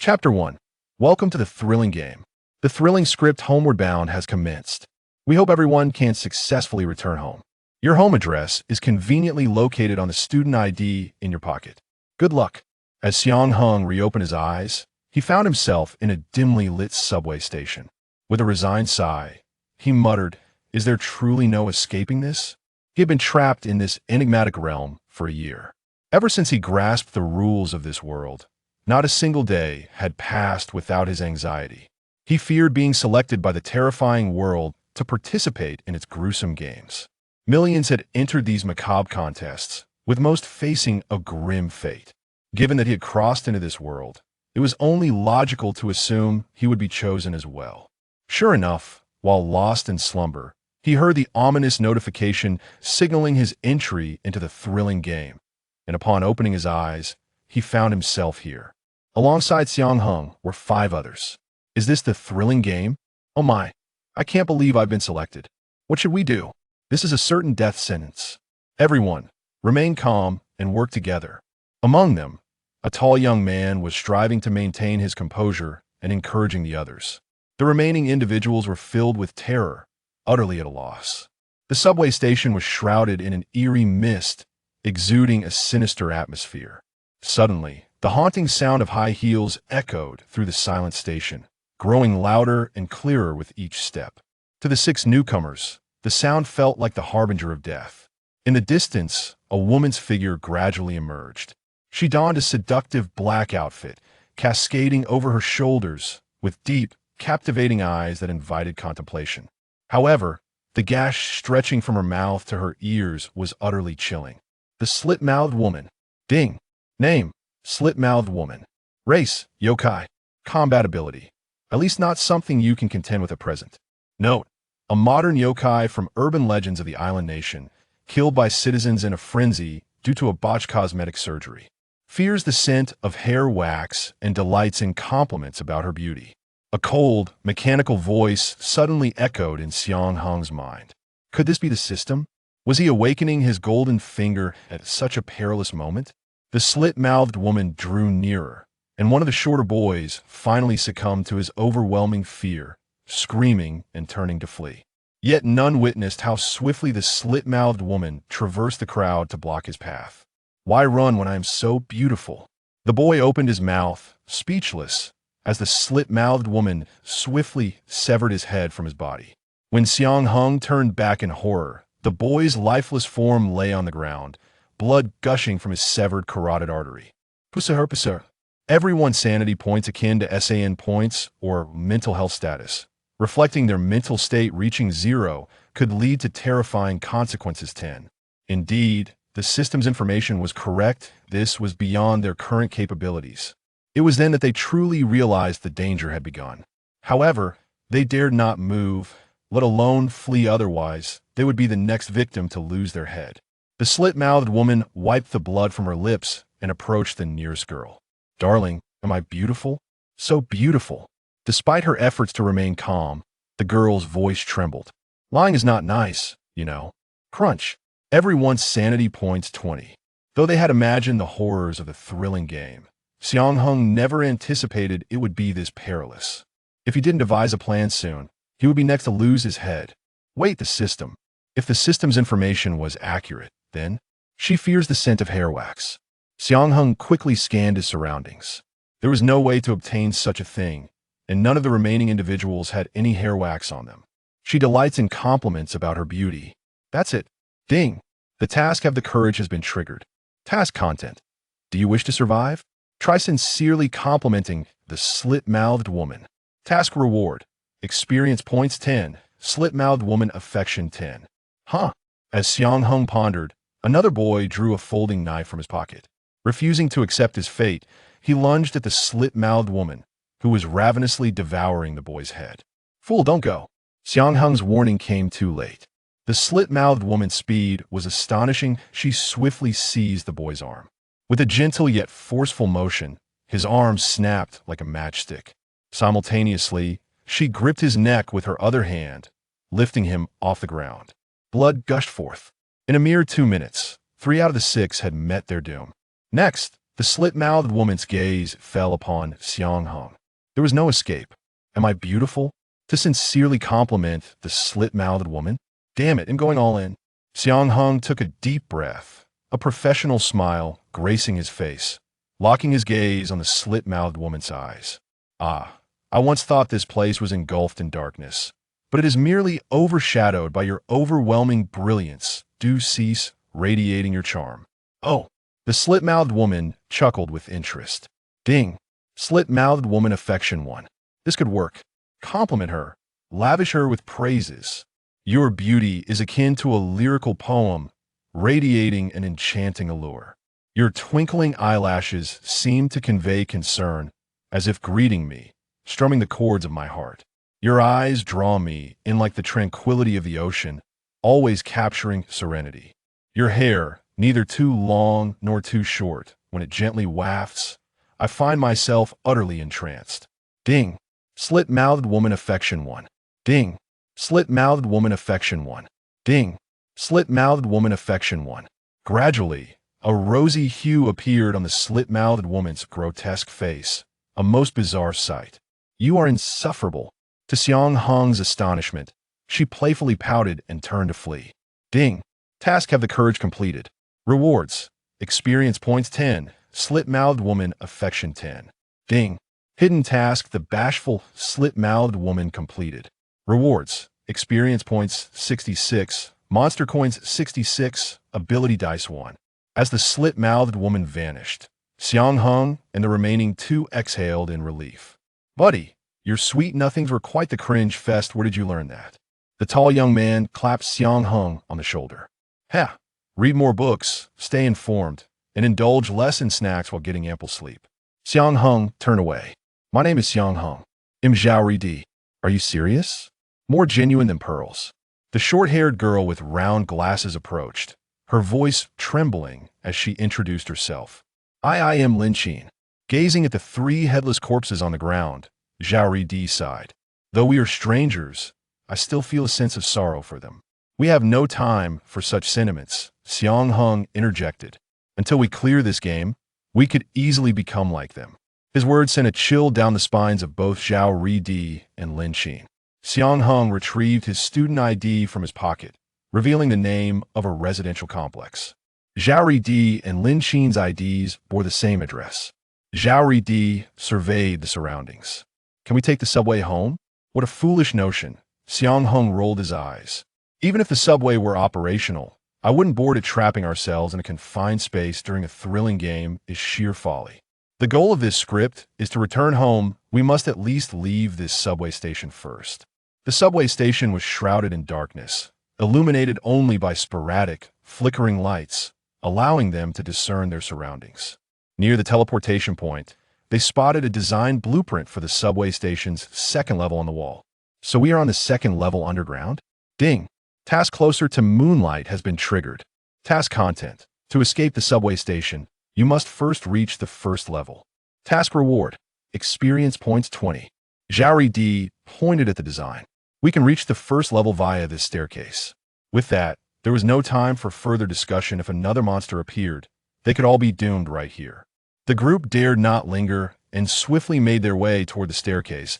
Chapter 1. Welcome to the thrilling game. The thrilling script Homeward Bound has commenced. We hope everyone can successfully return home. Your home address is conveniently located on the student ID in your pocket. Good luck. As Xiang Heng reopened his eyes, he found himself in a dimly lit subway station. With a resigned sigh, he muttered, "Is there truly no escaping this?" He had been trapped in this enigmatic realm for a year. Ever since he grasped the rules of this world, not a single day had passed without his anxiety. He feared being selected by the terrifying world to participate in its gruesome games. Millions had entered these macabre contests, with most facing a grim fate. Given that he had crossed into this world, it was only logical to assume he would be chosen as well. Sure enough, while lost in slumber, he heard the ominous notification signaling his entry into the thrilling game, and upon opening his eyes, he found himself here. Alongside Xiang Heng were 5 others. Is this the thrilling game? Oh my, I can't believe I've been selected. What should we do? This is a certain death sentence. Everyone, remain calm and work together. Among them, a tall young man was striving to maintain his composure and encouraging the others. The remaining individuals were filled with terror, utterly at a loss. The subway station was shrouded in an eerie mist, exuding a sinister atmosphere. Suddenly, the haunting sound of high heels echoed through the silent station, growing louder and clearer with each step. To the 6 newcomers, the sound felt like the harbinger of death. In the distance, a woman's figure gradually emerged. She donned a seductive black outfit, cascading over her shoulders, with deep, captivating eyes that invited contemplation. However, the gash stretching from her mouth to her ears was utterly chilling. The Slit-Mouthed Woman. Ding. Name: Slit-Mouthed Woman. Race: yokai. Combat ability: at least not something you can contend with at present. Note: a modern yokai from urban legends of the island nation, killed by citizens in a frenzy due to a botched cosmetic surgery. Fears the scent of hair wax and delights in compliments about her beauty. A cold, mechanical voice suddenly echoed in Xiang Heng's mind. Could this be the system? Was he awakening his golden finger at such a perilous moment? The Slit-Mouthed Woman drew nearer, and one of the shorter boys finally succumbed to his overwhelming fear, screaming and turning to flee. Yet none witnessed how swiftly the Slit-Mouthed Woman traversed the crowd to block his path. Why run when I am so beautiful? The boy opened his mouth, speechless, as the Slit-Mouthed Woman swiftly severed his head from his body. When Xiang Heng turned back in horror, the boy's lifeless form lay on the ground, blood gushing from his severed carotid artery. Pusser. Everyone's sanity points akin to SAN points or mental health status. Reflecting their mental state reaching 0 could lead to terrifying consequences. 10. Indeed, the system's information was correct. This was beyond their current capabilities. It was then that they truly realized the danger had begun. However, they dared not move, let alone flee, otherwise they would be the next victim to lose their head. The Slit-Mouthed Woman wiped the blood from her lips and approached the nearest girl. "Darling, am I beautiful? So beautiful." Despite her efforts to remain calm, the girl's voice trembled. "Lying is not nice, you know." Crunch. Everyone's sanity points 20. Though they had imagined the horrors of the thrilling game, Xiang Heng never anticipated it would be this perilous. If he didn't devise a plan soon, he would be next to lose his head. Wait, the system. If the system's information was accurate, then she fears the scent of hair wax. Xiang Heng quickly scanned his surroundings. There was no way to obtain such a thing, and none of the remaining individuals had any hair wax on them. She delights in compliments about her beauty. That's it. Ding. The task "Have the Courage" has been triggered. Task content. Do you wish to survive? Try sincerely complimenting the Slit-Mouthed Woman. Task reward: experience points 10, Slit-Mouthed Woman affection 10. Huh. As Xiang Heng pondered, another boy drew a folding knife from his pocket. Refusing to accept his fate, he lunged at the Slit-Mouthed Woman, who was ravenously devouring the boy's head. "Fool, don't go." Xiang Heng's warning came too late. The Slit-Mouthed Woman's speed was astonishing. She swiftly seized the boy's arm. With a gentle yet forceful motion, his arm snapped like a matchstick. Simultaneously, she gripped his neck with her other hand, lifting him off the ground. Blood gushed forth. In a mere 2 minutes, 3 out of the 6 had met their doom. Next, The slit-mouthed woman's gaze fell upon Xiang Heng. There was no escape. Am I beautiful? To sincerely compliment the slit-mouthed woman? Damn it, I'm going all in. Xiang Heng took a deep breath, a professional smile gracing his face, locking his gaze on the slit-mouthed woman's eyes. Ah, I once thought this place was engulfed in darkness, but it is merely overshadowed by your overwhelming brilliance. Do cease radiating your charm. Oh, the slit-mouthed woman chuckled with interest. Ding. Slit-mouthed woman affection 1. This could work. Compliment her. Lavish her with praises. Your beauty is akin to a lyrical poem, radiating an enchanting allure. Your twinkling eyelashes seem to convey concern, as if greeting me, strumming the chords of my heart. Your eyes draw me in like the tranquility of the ocean, always capturing serenity. Your hair, neither too long nor too short, when it gently wafts, I find myself utterly entranced. Ding. Slit-mouthed woman affection 1. Ding. Slit-mouthed woman affection 1. Ding. Slit-mouthed woman affection 1. Gradually, a rosy hue appeared on the slit-mouthed woman's grotesque face, a most bizarre sight. You are insufferable. To Xiang Heng's astonishment, she playfully pouted and turned to flee. Ding. Task have the courage completed. Rewards. Experience points 10. Slit-mouthed woman affection 10. Ding. Hidden task the bashful slit-mouthed woman completed. Rewards. Experience points 66. Monster coins 66. Ability dice 1. As the slit-mouthed woman vanished, Xiang Heng and the remaining 2 exhaled in relief. Buddy, your sweet nothings were quite the cringe fest. Where did you learn that? The tall young man clapped Xiang Heng on the shoulder. Ha! Read more books, stay informed, and indulge less in snacks while getting ample sleep. Xiang Heng turned away. My name is Xiang Heng. Immersed. Are you serious? More genuine than pearls. The short-haired girl with round glasses approached, her voice trembling as she introduced herself. I am Lin Qin. Gazing at the 3 headless corpses on the ground, Xiao sighed. Though we are strangers, I still feel a sense of sorrow for them. We have no time for such sentiments, Xiang Heng interjected. Until we clear this game, we could easily become like them. His words sent a chill down the spines of both Xiao and Lin Qin. Xiang Heng retrieved his student ID from his pocket, revealing the name of a residential complex. Xiao and Lin Qin's IDs bore the same address. Xiao surveyed the surroundings. Can we take the subway home? What a foolish notion. Xiang Heng rolled his eyes. Even if the subway were operational, I wouldn't board it. Trapping ourselves in a confined space during a thrilling game is sheer folly. The goal of this script is to return home. We must at least leave this subway station first. The subway station was shrouded in darkness, illuminated only by sporadic, flickering lights, allowing them to discern their surroundings. Near the teleportation point, they spotted a design blueprint for the subway station's 2nd level on the wall. So we are on the 2nd level underground? Ding! Task closer to moonlight has been triggered. Task content. To escape the subway station, you must first reach the 1st level. Task reward. Experience points 20. Xiao pointed at the design. We can reach the 1st level via this staircase. With that, there was no time for further discussion. If another monster appeared, they could all be doomed right here. The group dared not linger and swiftly made their way toward the staircase.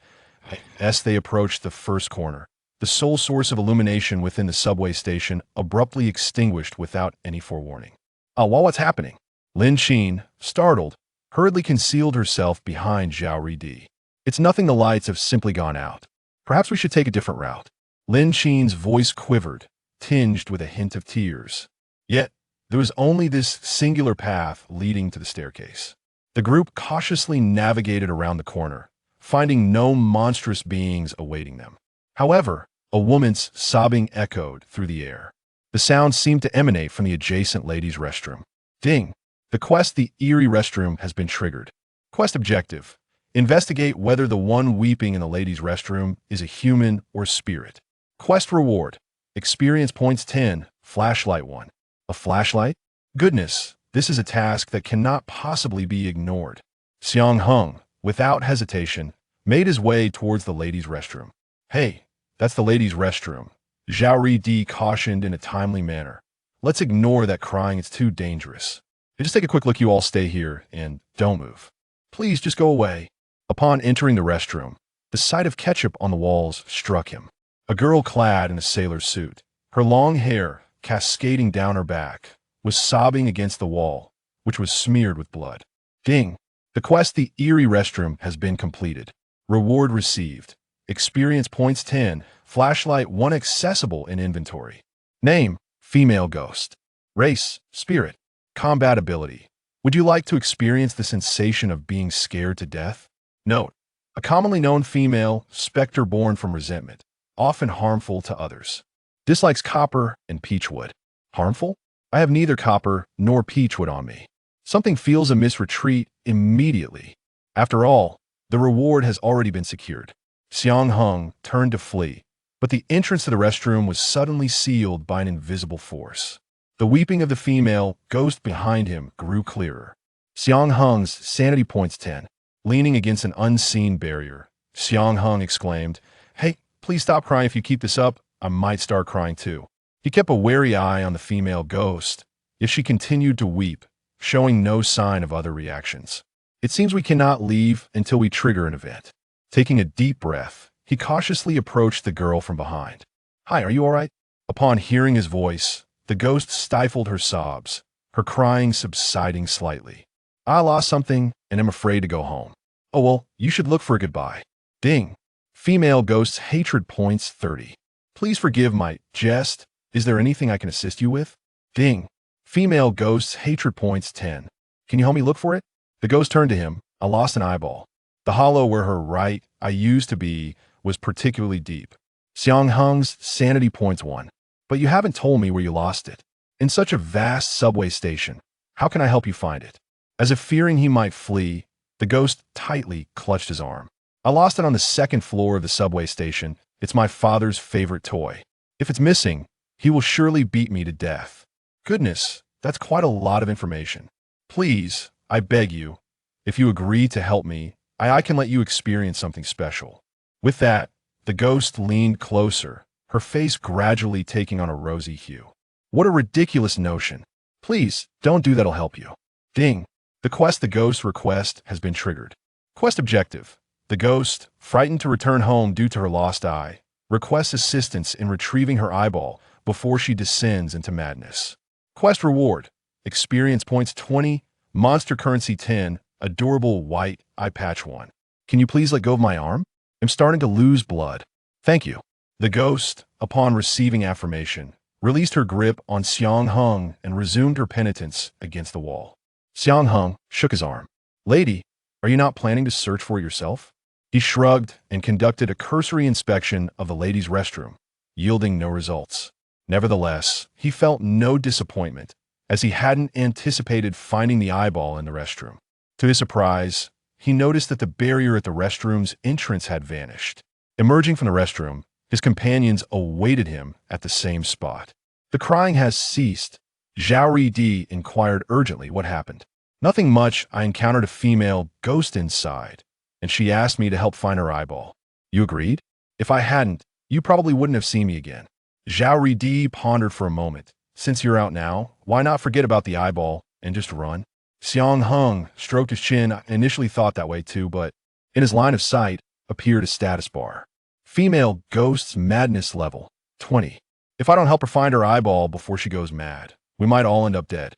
As they approached the 1st corner, the sole source of illumination within the subway station abruptly extinguished without any forewarning. What's happening? Lin Qin, startled, hurriedly concealed herself behind Xiao. It's nothing, the lights have simply gone out. Perhaps we should take a different route. Lin Qin's voice quivered, tinged with a hint of tears. Yet, there was only this singular path leading to the staircase. The group cautiously navigated around the corner, finding no monstrous beings awaiting them. However, a woman's sobbing echoed through the air. The sound seemed to emanate from the adjacent ladies' restroom. Ding! The eerie restroom has been triggered. Quest objective. Investigate whether the one weeping in the ladies' restroom is a human or spirit. Quest reward. Experience points 10. Flashlight 1. A flashlight? Goodness, this is a task that cannot possibly be ignored. Xiang Heng, without hesitation, made his way towards the ladies' restroom. Hey, that's the ladies' restroom. Xiao cautioned in a timely manner. Let's ignore that crying, it's too dangerous. Just take a quick look. You all stay here and don't move. Please just go away. Upon entering the restroom, the sight of ketchup on the walls struck him. A girl clad in a sailor suit, her long hair cascading down her back, was sobbing against the wall, which was smeared with blood. Ding! The quest The Eerie Restroom has been completed. Reward received. Experience points 10. Flashlight 1 accessible in inventory. Name: Female Ghost. Race: Spirit. Combat ability: would you like to experience the sensation of being scared to death? Note: a commonly known female specter born from resentment, often harmful to others. Dislikes copper and peachwood. Harmful? I have neither copper nor peachwood on me. Something feels amiss. Retreat immediately. After all, the reward has already been secured. Xiang Heng turned to flee, but the entrance to the restroom was suddenly sealed by an invisible force. The weeping of the female ghost behind him grew clearer. Xiang Heng's sanity points 10. Leaning against an unseen barrier, Xiang Heng exclaimed, "Hey, please stop crying. If you keep this up, I might start crying too." He kept a wary eye on the female ghost, yet she continued to weep, showing no sign of other reactions. It seems we cannot leave until we trigger an event. Taking a deep breath, he cautiously approached the girl from behind. "Hi, are you all right?" Upon hearing his voice, the ghost stifled her sobs, her crying subsiding slightly. "I lost something and am afraid to go home." "Oh well, you should look for a goodbye." Ding! Female ghost's hatred points 30. Please forgive my jest. Is there anything I can assist you with? Ding! Female ghost's hatred points 10. Can you help me look for it? The ghost turned to him. "I lost an eyeball. The hollow where her right eye used to be was particularly deep." Xiang Heng's sanity points 1. "But you haven't told me where you lost it. In such a vast subway station, how can I help you find it?" As if fearing he might flee, the ghost tightly clutched his arm. "I lost it on the second floor of the subway station. It's my father's favorite toy. If it's missing, he will surely beat me to death." Goodness, that's quite a lot of information. "Please, I beg you, if you agree to help me, I can let you experience something special." With that, the ghost leaned closer, her face gradually taking on a rosy hue. "What a ridiculous notion. Please, don't do that'll help you." Ding! The quest The Ghost request has been triggered. Quest objective: the ghost, frightened to return home due to her lost eye, requests assistance in retrieving her eyeball before she descends into madness. Quest reward: experience points 20, monster currency 10, adorable white eye patch 1. Can you please let go of my arm? I'm starting to lose blood. Thank you. The ghost, upon receiving affirmation, released her grip on Xiang Heng and resumed her penitence against the wall. Xiang Heng shook his arm. "Lady, are you not planning to search for yourself?" He shrugged and conducted a cursory inspection of the ladies' restroom, yielding no results. Nevertheless, he felt no disappointment, as he hadn't anticipated finding the eyeball in the restroom. To his surprise, he noticed that the barrier at the restroom's entrance had vanished. Emerging from the restroom, his companions awaited him at the same spot. "The crying has ceased." Zhao Di inquired urgently what happened. "Nothing much. I encountered a female ghost inside, and she asked me to help find her eyeball." "You agreed? If I hadn't, you probably wouldn't have seen me again." Zhao Di pondered for a moment. "Since you're out now, why not forget about the eyeball and just run?" Xiang Heng stroked his chin. "I initially thought that way too, but in his line of sight appeared a status bar. Female ghost's madness level 20. If I don't help her find her eyeball before she goes mad, we might all end up dead."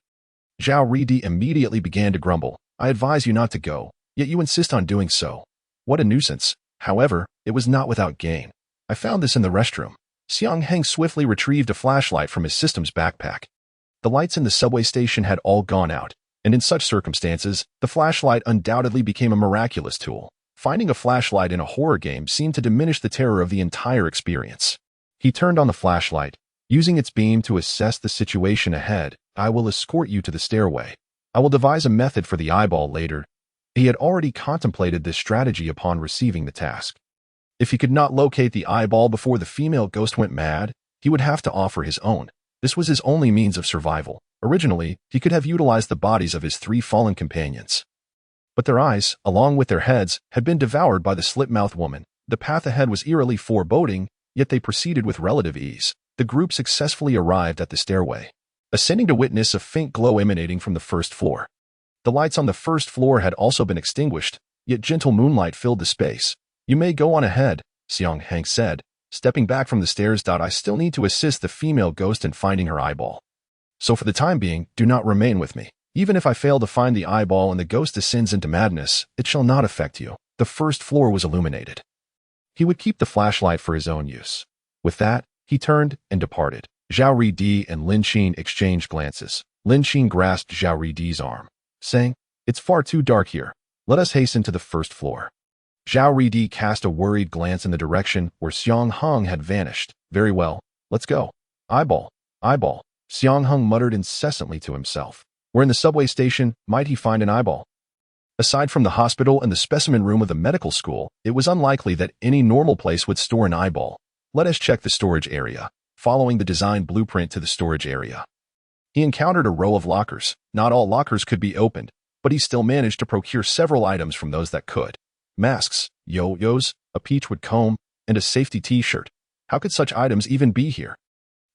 Zhao Di immediately began to grumble. "I advise you not to go, yet you insist on doing so. What a nuisance." However, it was not without gain. "I found this in the restroom." Xiang Heng swiftly retrieved a flashlight from his system's backpack. The lights in the subway station had all gone out, and in such circumstances, the flashlight undoubtedly became a miraculous tool. Finding a flashlight in a horror game seemed to diminish the terror of the entire experience. He turned on the flashlight, using its beam to assess the situation ahead. "I will escort you to the stairway. I will devise a method for the eyeball later." He had already contemplated this strategy upon receiving the task. If he could not locate the eyeball before the female ghost went mad, he would have to offer his own. This was his only means of survival. Originally, he could have utilized the bodies of his 3 fallen companions, but their eyes, along with their heads, had been devoured by the Slit-Mouthed Woman. The path ahead was eerily foreboding, yet they proceeded with relative ease. The group successfully arrived at the stairway. ascending to witness a faint glow emanating from the first floor. The lights on the first floor had also been extinguished, yet gentle moonlight filled the space. "You may go on ahead," Xiang Heng said, stepping back from the stairs. "I still need to assist the female ghost in finding her eyeball. So for the time being, do not remain with me. Even if I fail to find the eyeball and the ghost descends into madness, it shall not affect you." The first floor was illuminated. He would keep the flashlight for his own use. With that, he turned and departed. Zhao Ridi and Lin Qin exchanged glances. Lin Qin grasped Zhao Ridi's arm, saying, "It's far too dark here. Let us hasten to the first floor." Zhao Ridi cast a worried glance in the direction where Xiang Heng had vanished. "Very well, let's go." "Eyeball, eyeball," Xiang Heng muttered incessantly to himself. Where in the subway station might he find an eyeball? Aside from the hospital and the specimen room of the medical school, it was unlikely that any normal place would store an eyeball. Let us check the storage area. Following the design blueprint to the storage area, he encountered a row of lockers. Not all lockers could be opened, but he still managed to procure several items from those that could. Masks, yo-yos, a peachwood comb, and a safety t-shirt. How could such items even be here?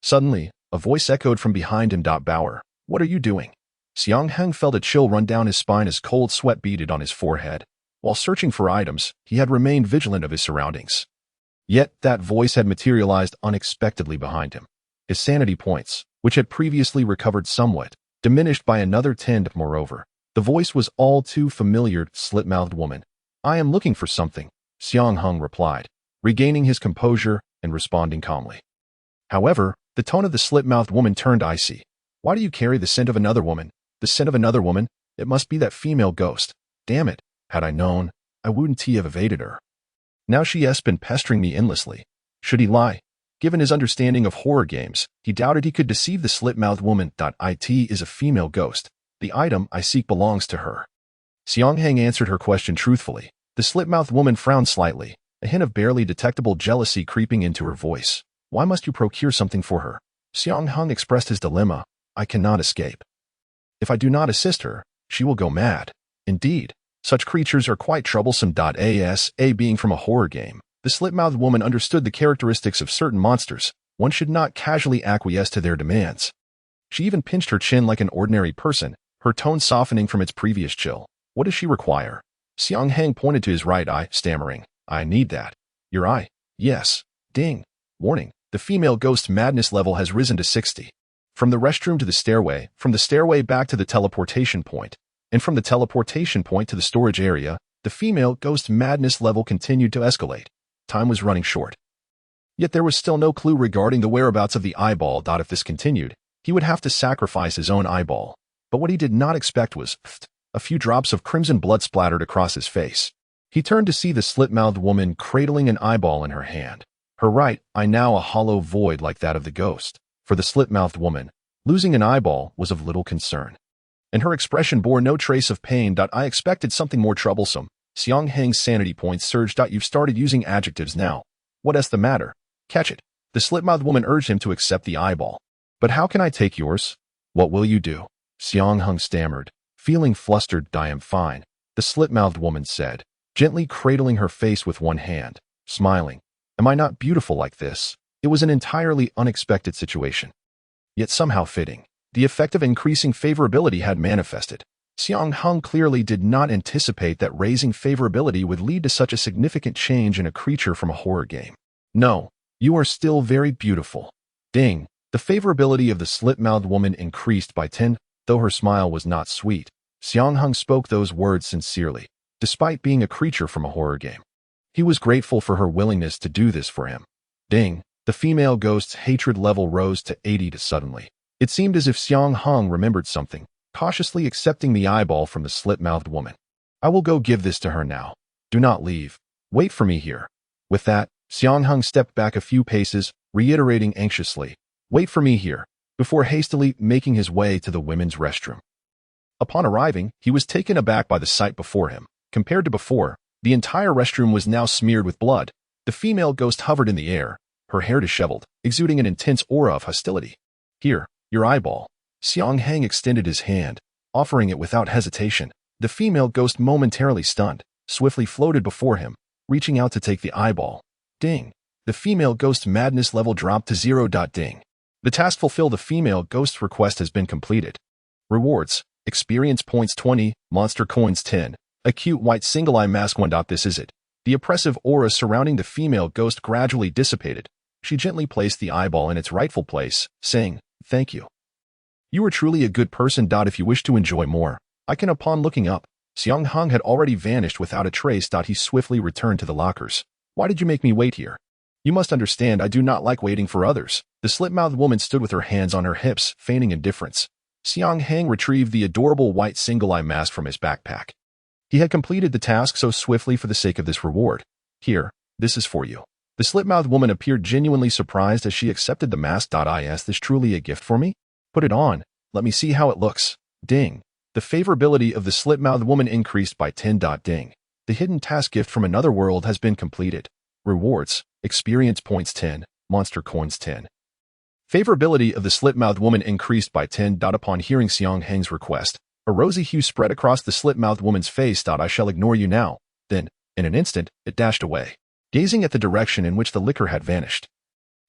Suddenly, a voice echoed from behind him. "Bauer, what are you doing?" Xiang Heng felt a chill run down his spine as cold sweat beaded on his forehead. While searching for items, he had remained vigilant of his surroundings. Yet that voice had materialized unexpectedly behind him. His sanity points, which had previously recovered somewhat, diminished by another 10. Moreover, the voice was all too familiar. "Slit-Mouthed Woman. I am looking for something," Xiang Heng replied, regaining his composure and responding calmly. However, the tone of the slit-mouthed woman turned icy. "Why do you carry the scent of another woman?" "The scent of another woman? It must be that female ghost. Damn it. Had I known, I wouldn't have evaded her. Now she has been pestering me endlessly." Should he lie? Given his understanding of horror games, he doubted he could deceive the slit-mouthed woman. "It is a female ghost. The item I seek belongs to her." Xiang Heng answered her question truthfully. The slit-mouthed woman frowned slightly, a hint of barely detectable jealousy creeping into her voice. "Why must you procure something for her?" Xiang Heng expressed his dilemma. "I cannot escape. If I do not assist her, she will go mad. Indeed, such creatures are quite troublesome. Being from a horror game, the slit-mouthed woman understood the characteristics of certain monsters. One should not casually acquiesce to their demands. She even pinched her chin like an ordinary person, her tone softening from its previous chill. "What does she require?" Xiang Heng pointed to his right eye, stammering, "I need that." "Your eye?" "Yes." Ding. Warning. The female ghost madness level has risen to 60. From the restroom to the stairway, from the stairway back to the teleportation point, and from the teleportation point to the storage area, the female ghost madness level continued to escalate. Time was running short. Yet there was still no clue regarding the whereabouts of the eyeball. If this continued, he would have to sacrifice his own eyeball. But what he did not expect was a few drops of crimson blood splattered across his face. He turned to see the slit-mouthed woman cradling an eyeball in her hand. Her right eye now a hollow void like that of the ghost. For the slit-mouthed woman, losing an eyeball was of little concern, and her expression bore no trace of pain. "I expected something more troublesome." Xiang Heng's sanity points surged. "You've started using adjectives now. What is the matter? Catch it." The slit-mouthed woman urged him to accept the eyeball. "But how can I take yours?" "What will you do?" Xiang Heng stammered, feeling flustered. "I am fine," the slit-mouthed woman said, gently cradling her face with one hand, smiling. "Am I not beautiful like this?" It was an entirely unexpected situation, yet somehow fitting. The effect of increasing favorability had manifested. Xiang Heng clearly did not anticipate that raising favorability would lead to such a significant change in a creature from a horror game. "No, you are still very beautiful." Ding. The favorability of the slit-mouthed woman increased by 10, though her smile was not sweet. Xiang Heng spoke those words sincerely, despite being a creature from a horror game. He was grateful for her willingness to do this for him. Ding. The female ghost's hatred level rose to 80 suddenly. It seemed as if Xiang Heng remembered something, cautiously accepting the eyeball from the slit-mouthed woman. "I will go give this to her now. Do not leave. Wait for me here." With that, Xiang Heng stepped back a few paces, reiterating anxiously, "Wait for me here," before hastily making his way to the women's restroom. Upon arriving, he was taken aback by the sight before him. Compared to before, the entire restroom was now smeared with blood. The female ghost hovered in the air, her hair disheveled, exuding an intense aura of hostility. "Here, your eyeball." Xiang Heng extended his hand, offering it without hesitation. The female ghost, momentarily stunned, swiftly floated before him, reaching out to take the eyeball. Ding. The female ghost madness level dropped to 0. Ding. The task fulfill the female ghost's request has been completed. Rewards. Experience points 20, monster coins 10. A cute white single-eye mask 1. This is it. The oppressive aura surrounding the female ghost gradually dissipated. She gently placed the eyeball in its rightful place, saying, "Thank you. You are truly a good person. If you wish to enjoy more, I can." Upon looking up, Xiang Heng had already vanished without a trace. He swiftly returned to the lockers. "Why did you make me wait here? You must understand I do not like waiting for others." The slit-mouthed woman stood with her hands on her hips, feigning indifference. Xiang Heng retrieved the adorable white single-eye mask from his backpack. He had completed the task so swiftly for the sake of this reward. "Here, this is for you." The slit-mouthed woman appeared genuinely surprised as she accepted the mask. "Is this truly a gift for me? Put it on. Let me see how it looks." Ding. The favorability of the slit-mouthed woman increased by 10. Ding. The hidden task gift from another world has been completed. Rewards. Experience points 10, monster coins 10. Favorability of the slit-mouthed woman increased by 10. Upon hearing Xiang Heng's request, a rosy hue spread across the slit-mouthed woman's face. "I shall ignore you now." Then, in an instant, it dashed away, gazing at the direction in which the liquor had vanished.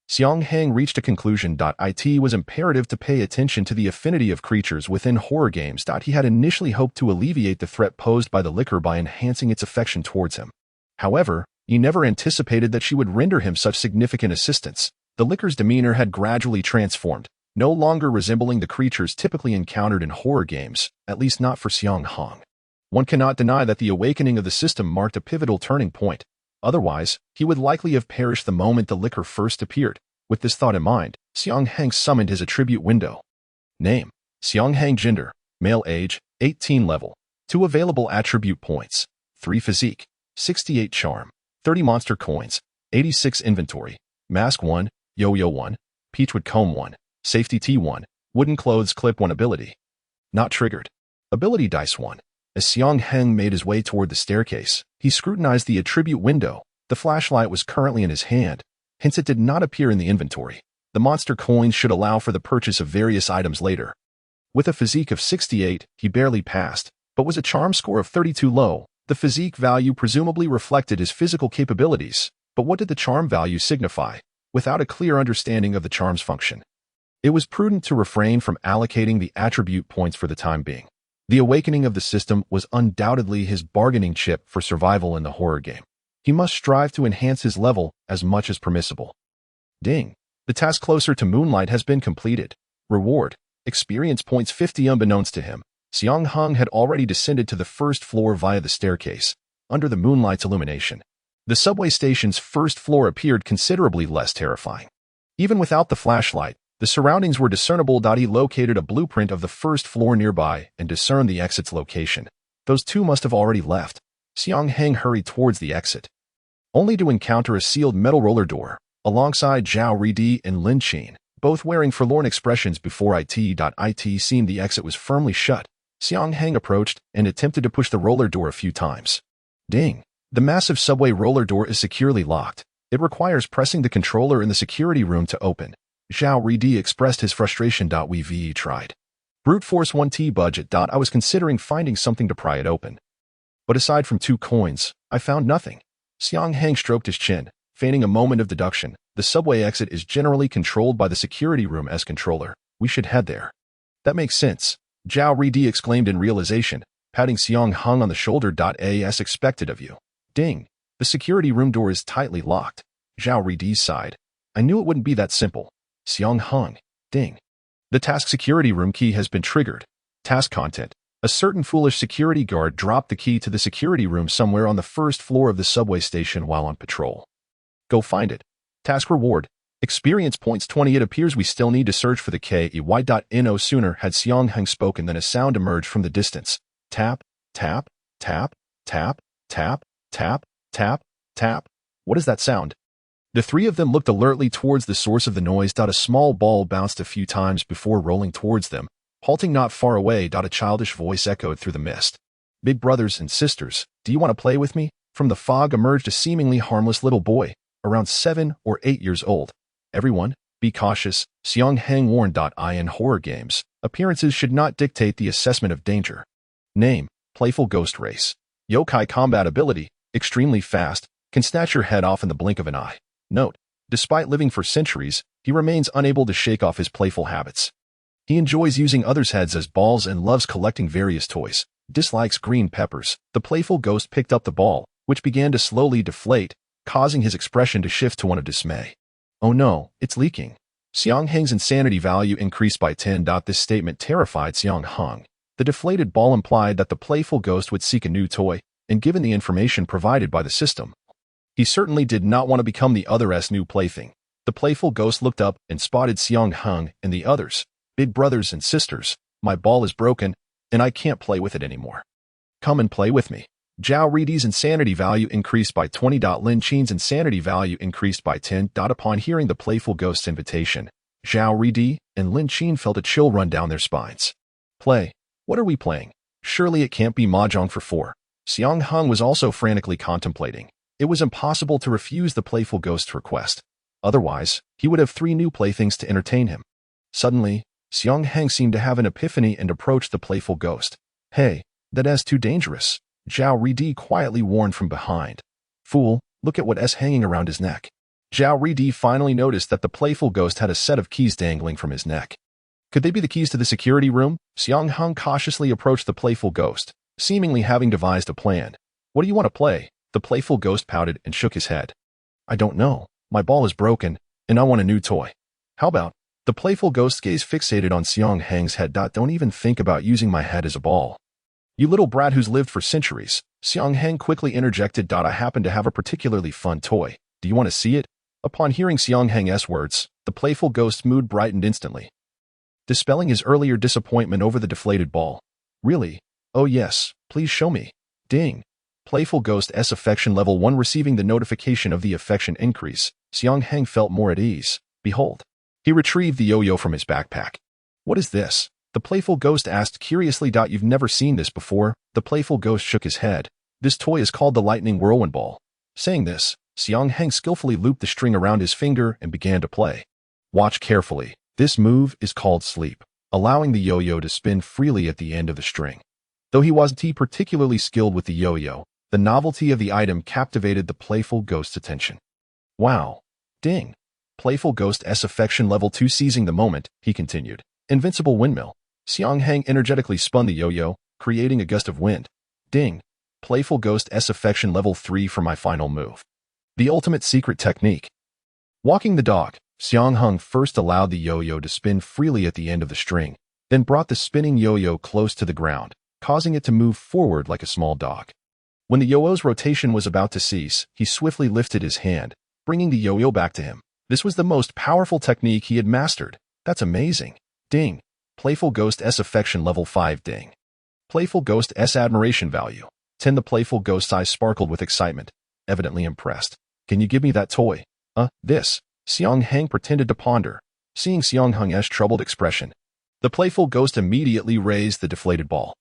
Xiang Heng reached a conclusion. It was imperative to pay attention to the affinity of creatures within horror games. He had initially hoped to alleviate the threat posed by the liquor by enhancing its affection towards him. However, he never anticipated that she would render him such significant assistance. The liquor's demeanor had gradually transformed, no longer resembling the creatures typically encountered in horror games, at least not for Xiang Heng. One cannot deny that the awakening of the system marked a pivotal turning point. Otherwise, he would likely have perished the moment the liquor first appeared. With this thought in mind, Xiang Heng summoned his attribute window. Name: Xiang Heng. Gender: male. Age: 18. Level: 2 available attribute points: 3 physique, 68 charm, 30 monster coins, 86 inventory. Mask 1, Yo-Yo 1, Peachwood Comb 1, Safety T1, Wooden Clothes Clip 1. Ability not triggered. Ability dice 1. As Xiang Heng made his way toward the staircase, he scrutinized the attribute window. The flashlight was currently in his hand, hence it did not appear in the inventory. The monster coins should allow for the purchase of various items later. With a physique of 68, he barely passed, but was a charm score of 32 low. The physique value presumably reflected his physical capabilities, but what did the charm value signify? Without a clear understanding of the charm's function, it was prudent to refrain from allocating the attribute points for the time being. The awakening of the system was undoubtedly his bargaining chip for survival in the horror game. He must strive to enhance his level as much as permissible. Ding. The task closer to moonlight has been completed. Reward. Experience points 50. Unbeknownst to him, Xiang Heng had already descended to the first floor via the staircase, under the moonlight's illumination. The subway station's first floor appeared considerably less terrifying. Even without the flashlight, the surroundings were discernible. He located a blueprint of the first floor nearby and discerned the exit's location. Those two must have already left. Xiang Heng hurried towards the exit, only to encounter a sealed metal roller door, alongside Zhao Ridi and Lin Qin, both wearing forlorn expressions before it. Seemed the exit was firmly shut. Xiang Heng approached and attempted to push the roller door a few times. Ding. The massive subway roller door is securely locked. It requires pressing the controller in the security room to open. Zhao Ridi expressed his frustration. We've tried. Brute force 1T budget. I was considering finding something to pry it open, but aside from 2 coins, I found nothing. Xiang Heng stroked his chin, feigning a moment of deduction. The subway exit is generally controlled by the security room as controller. We should head there. That makes sense. Zhao Ridi exclaimed in realization, patting Xiang Heng on the shoulder. As expected of you. Ding. The security room door is tightly locked. Zhao Ridi sighed. I knew it wouldn't be that simple. Xiang Heng. Ding. The task security room key has been triggered. Task content. A certain foolish security guard dropped the key to the security room somewhere on the first floor of the subway station while on patrol. Go find it. Task reward. Experience points 20. It appears we still need to search for the key. No sooner had Xiang Heng spoken than a sound emerged from the distance. Tap, tap, tap, tap, tap, tap, tap, tap. What is that sound? The three of them looked alertly towards the source of the noise. A small ball bounced a few times before rolling towards them, halting not far away. A childish voice echoed through the mist. Big brothers and sisters, do you want to play with me? From the fog emerged a seemingly harmless little boy, around 7 or 8 years old. Everyone, be cautious, Xiang Heng warned. In horror games, appearances should not dictate the assessment of danger. Name, Playful Ghost Race. Yokai combat ability, extremely fast, can snatch your head off in the blink of an eye. Note, despite living for centuries, He remains unable to shake off his playful habits. He enjoys using others' heads as balls and loves collecting various toys. Dislikes green peppers. The playful ghost picked up the ball, which began to slowly deflate, causing his expression to shift to one of dismay. Oh no, it's leaking. Xiang Heng's insanity value increased by 10. This statement terrified Xiang Heng. The deflated ball implied that the playful ghost would seek a new toy, and given the information provided by the system, he certainly did not want to become the other's new plaything. The playful ghost looked up and spotted Xiang Heng and the others. Big brothers and sisters, my ball is broken, and I can't play with it anymore. Come and play with me. Zhao Ridi's insanity value increased by 20. Lin Qin's insanity value increased by 10. Upon hearing the playful ghost's invitation, Zhao Ridi and Lin Qin felt a chill run down their spines. Play. What are we playing? Surely it can't be mahjong for 4. Xiang Heng was also frantically contemplating. It was impossible to refuse the playful ghost's request. Otherwise, he would have 3 new playthings to entertain him. Suddenly, Xiang Heng seemed to have an epiphany and approached the playful ghost. Hey, that is too dangerous. Zhao Ridi quietly warned from behind. Fool, look at what is hanging around his neck. Zhao Ridi finally noticed that the playful ghost had a set of keys dangling from his neck. Could they be the keys to the security room? Xiang Heng cautiously approached the playful ghost, seemingly having devised a plan. What do you want to play? The playful ghost pouted and shook his head. I don't know. My ball is broken, and I want a new toy. How about? The playful ghost gaze fixated on Xiang Heng's head. Don't even think about using my head as a ball. You little brat who's lived for centuries. Xiang Heng quickly interjected. I happen to have a particularly fun toy. Do you want to see it? Upon hearing Xiang Heng's words, the playful ghost's mood brightened instantly, dispelling his earlier disappointment over the deflated ball. Really? Oh yes, please show me. Ding. Playful ghost S affection level 1 receiving the notification of the affection increase. Xiang Heng felt more at ease. Behold. He retrieved the yo-yo from his backpack. What is this? The playful ghost asked curiously. You've never seen this before? The playful ghost shook his head. This toy is called the lightning whirlwind ball. Saying this, Xiang Heng skillfully looped the string around his finger and began to play. Watch carefully. This move is called sleep, allowing the yo-yo to spin freely at the end of the string. Though he wasn't particularly skilled with the yo-yo, the novelty of the item captivated the playful ghost's attention. Wow. Ding. Playful ghost S affection level 2 seizing the moment, he continued. Invincible windmill. Xiang Heng energetically spun the yo-yo, creating a gust of wind. Ding. Playful ghost S affection level 3 for my final move. The ultimate secret technique. Walking the dog. Xiang Heng first allowed the yo-yo to spin freely at the end of the string, then brought the spinning yo-yo close to the ground, causing it to move forward like a small dog. When the yo-yo's rotation was about to cease, he swiftly lifted his hand, bringing the yo-yo back to him. This was the most powerful technique he had mastered. That's amazing. Ding. Playful ghost S affection level 5. Ding. Playful ghost S admiration value 10. The playful ghost's eyes sparkled with excitement, evidently impressed. Can you give me that toy? This. Xiang Heng pretended to ponder, seeing Xiang Heng's troubled expression. The playful ghost immediately raised the deflated ball.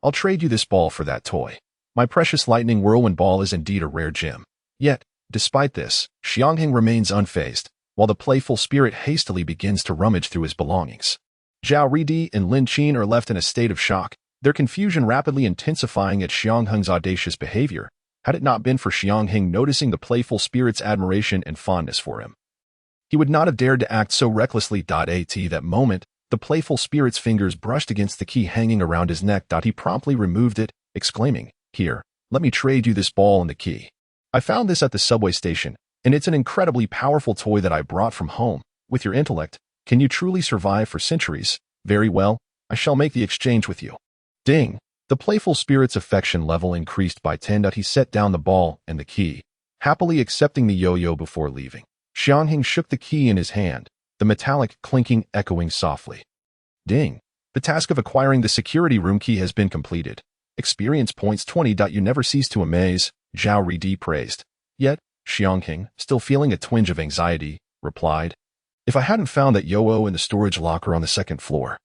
I'll trade you this ball for that toy. My precious lightning whirlwind ball is indeed a rare gem. Yet, despite this, Xiang Heng remains unfazed, while the playful spirit hastily begins to rummage through his belongings. Zhao Ridi and Lin Qin are left in a state of shock, their confusion rapidly intensifying at Xiang Heng's audacious behavior, had it not been for Xiang Heng noticing the playful spirit's admiration and fondness for him. He would not have dared to act so recklessly. At that moment, the playful spirit's fingers brushed against the key hanging around his neck. He promptly removed it, exclaiming, Here, let me trade you this ball and the key. I found this at the subway station, and it's an incredibly powerful toy that I brought from home. With your intellect, can you truly survive for centuries? Very well, I shall make the exchange with you. Ding. The playful spirit's affection level increased by 10. He set down the ball and the key, happily accepting the yo-yo before leaving. Xiang Heng shook the key in his hand, the metallic clinking echoing softly. Ding. The task of acquiring the security room key has been completed. Experience points 20. You never cease to amaze, Zhao Ridi praised. Yet, Xiang Heng, still feeling a twinge of anxiety, replied, If I hadn't found that yo-yo in the storage locker on the 2nd floor,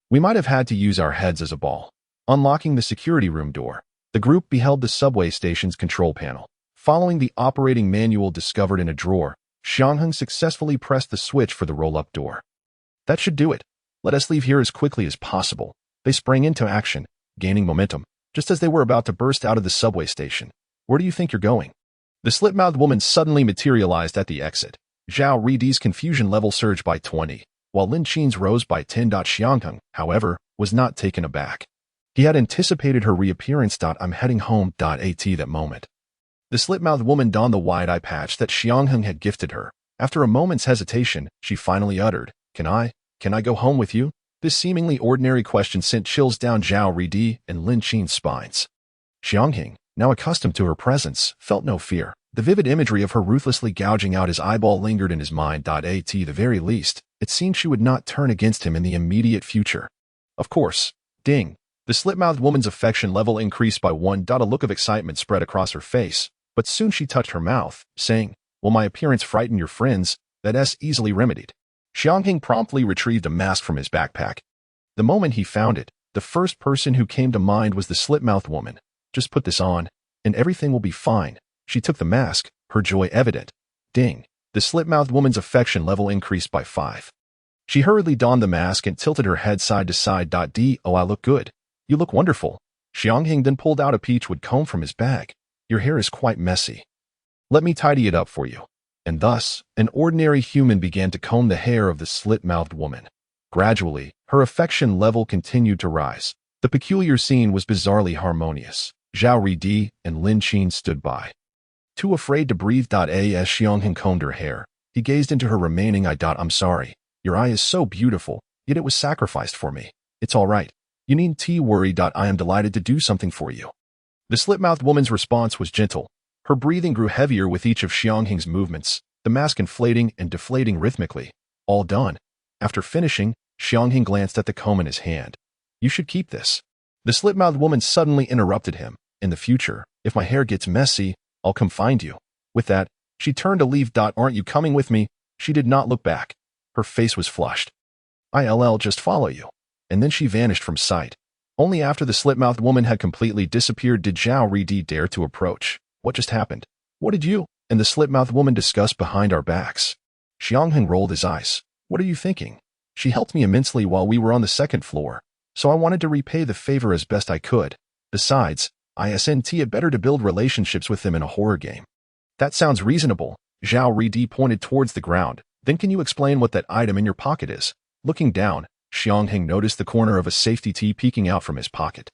we might have had to use our heads as a ball. Unlocking the security room door, the group beheld the subway station's control panel. Following the operating manual discovered in a drawer, Xiang Heng successfully pressed the switch for the roll-up door. That should do it. Let us leave here as quickly as possible. They sprang into action, gaining momentum, just as they were about to burst out of the subway station. Where do you think you're going? The Slit-Mouthed Woman suddenly materialized at the exit. Zhao Ridi's confusion level surged by 20, while Lin Qin's rose by 10. Xiang Heng, however, was not taken aback. He had anticipated her reappearance. I'm heading home. At that moment, the slit-mouthed woman donned the wide eye patch that Xiang Heng had gifted her. After a moment's hesitation, she finally uttered, Can I go home with you? This seemingly ordinary question sent chills down Zhao Ridi and Lin Qin's spines. Xiang Heng, now accustomed to her presence, felt no fear. The vivid imagery of her ruthlessly gouging out his eyeball lingered in his mind. At the very least, it seemed she would not turn against him in the immediate future. Of course. Ding. The slit-mouthed woman's affection level increased by 1. A look of excitement spread across her face, but soon she touched her mouth, saying, Will my appearance frighten your friends? That's easily remedied. Xiang Heng promptly retrieved a mask from his backpack. The moment he found it, the first person who came to mind was the slit-mouthed woman. Just put this on, and everything will be fine. She took the mask, her joy evident. Ding. The slit-mouthed woman's affection level increased by 5. She hurriedly donned the mask and tilted her head side to side. Oh, I look good. You look wonderful. Xiang Heng then pulled out a peachwood comb from his bag. Your hair is quite messy. Let me tidy it up for you. And thus, an ordinary human began to comb the hair of the slit-mouthed woman. Gradually, her affection level continued to rise. The peculiar scene was bizarrely harmonious. Zhao Ridi and Lin Qin stood by, too afraid to breathe. As Xiang Heng combed her hair, he gazed into her remaining eye. I'm sorry. Your eye is so beautiful, yet it was sacrificed for me. It's all right. You needn't worry. I am delighted to do something for you. The slit-mouthed woman's response was gentle. Her breathing grew heavier with each of Xiang Heng's movements, the mask inflating and deflating rhythmically. All done. After finishing, Xiang Heng glanced at the comb in his hand. You should keep this. The slit-mouthed woman suddenly interrupted him. In the future, if my hair gets messy, I'll come find you. With that, she turned to leave. Aren't you coming with me? She did not look back. Her face was flushed. I'll just follow you. And then she vanished from sight. Only after the slit-mouthed woman had completely disappeared did Zhao Ridi dare to approach. What just happened? What did you and the slit-mouthed woman discuss behind our backs? Xiang Heng rolled his eyes. What are you thinking? She helped me immensely while we were on the second floor, so I wanted to repay the favor as best I could. Besides, it better to build relationships with them in a horror game. That sounds reasonable. Zhao Ridi pointed towards the ground. Then can you explain what that item in your pocket is? Looking down, Xiang Heng noticed the corner of a safety tee peeking out from his pocket.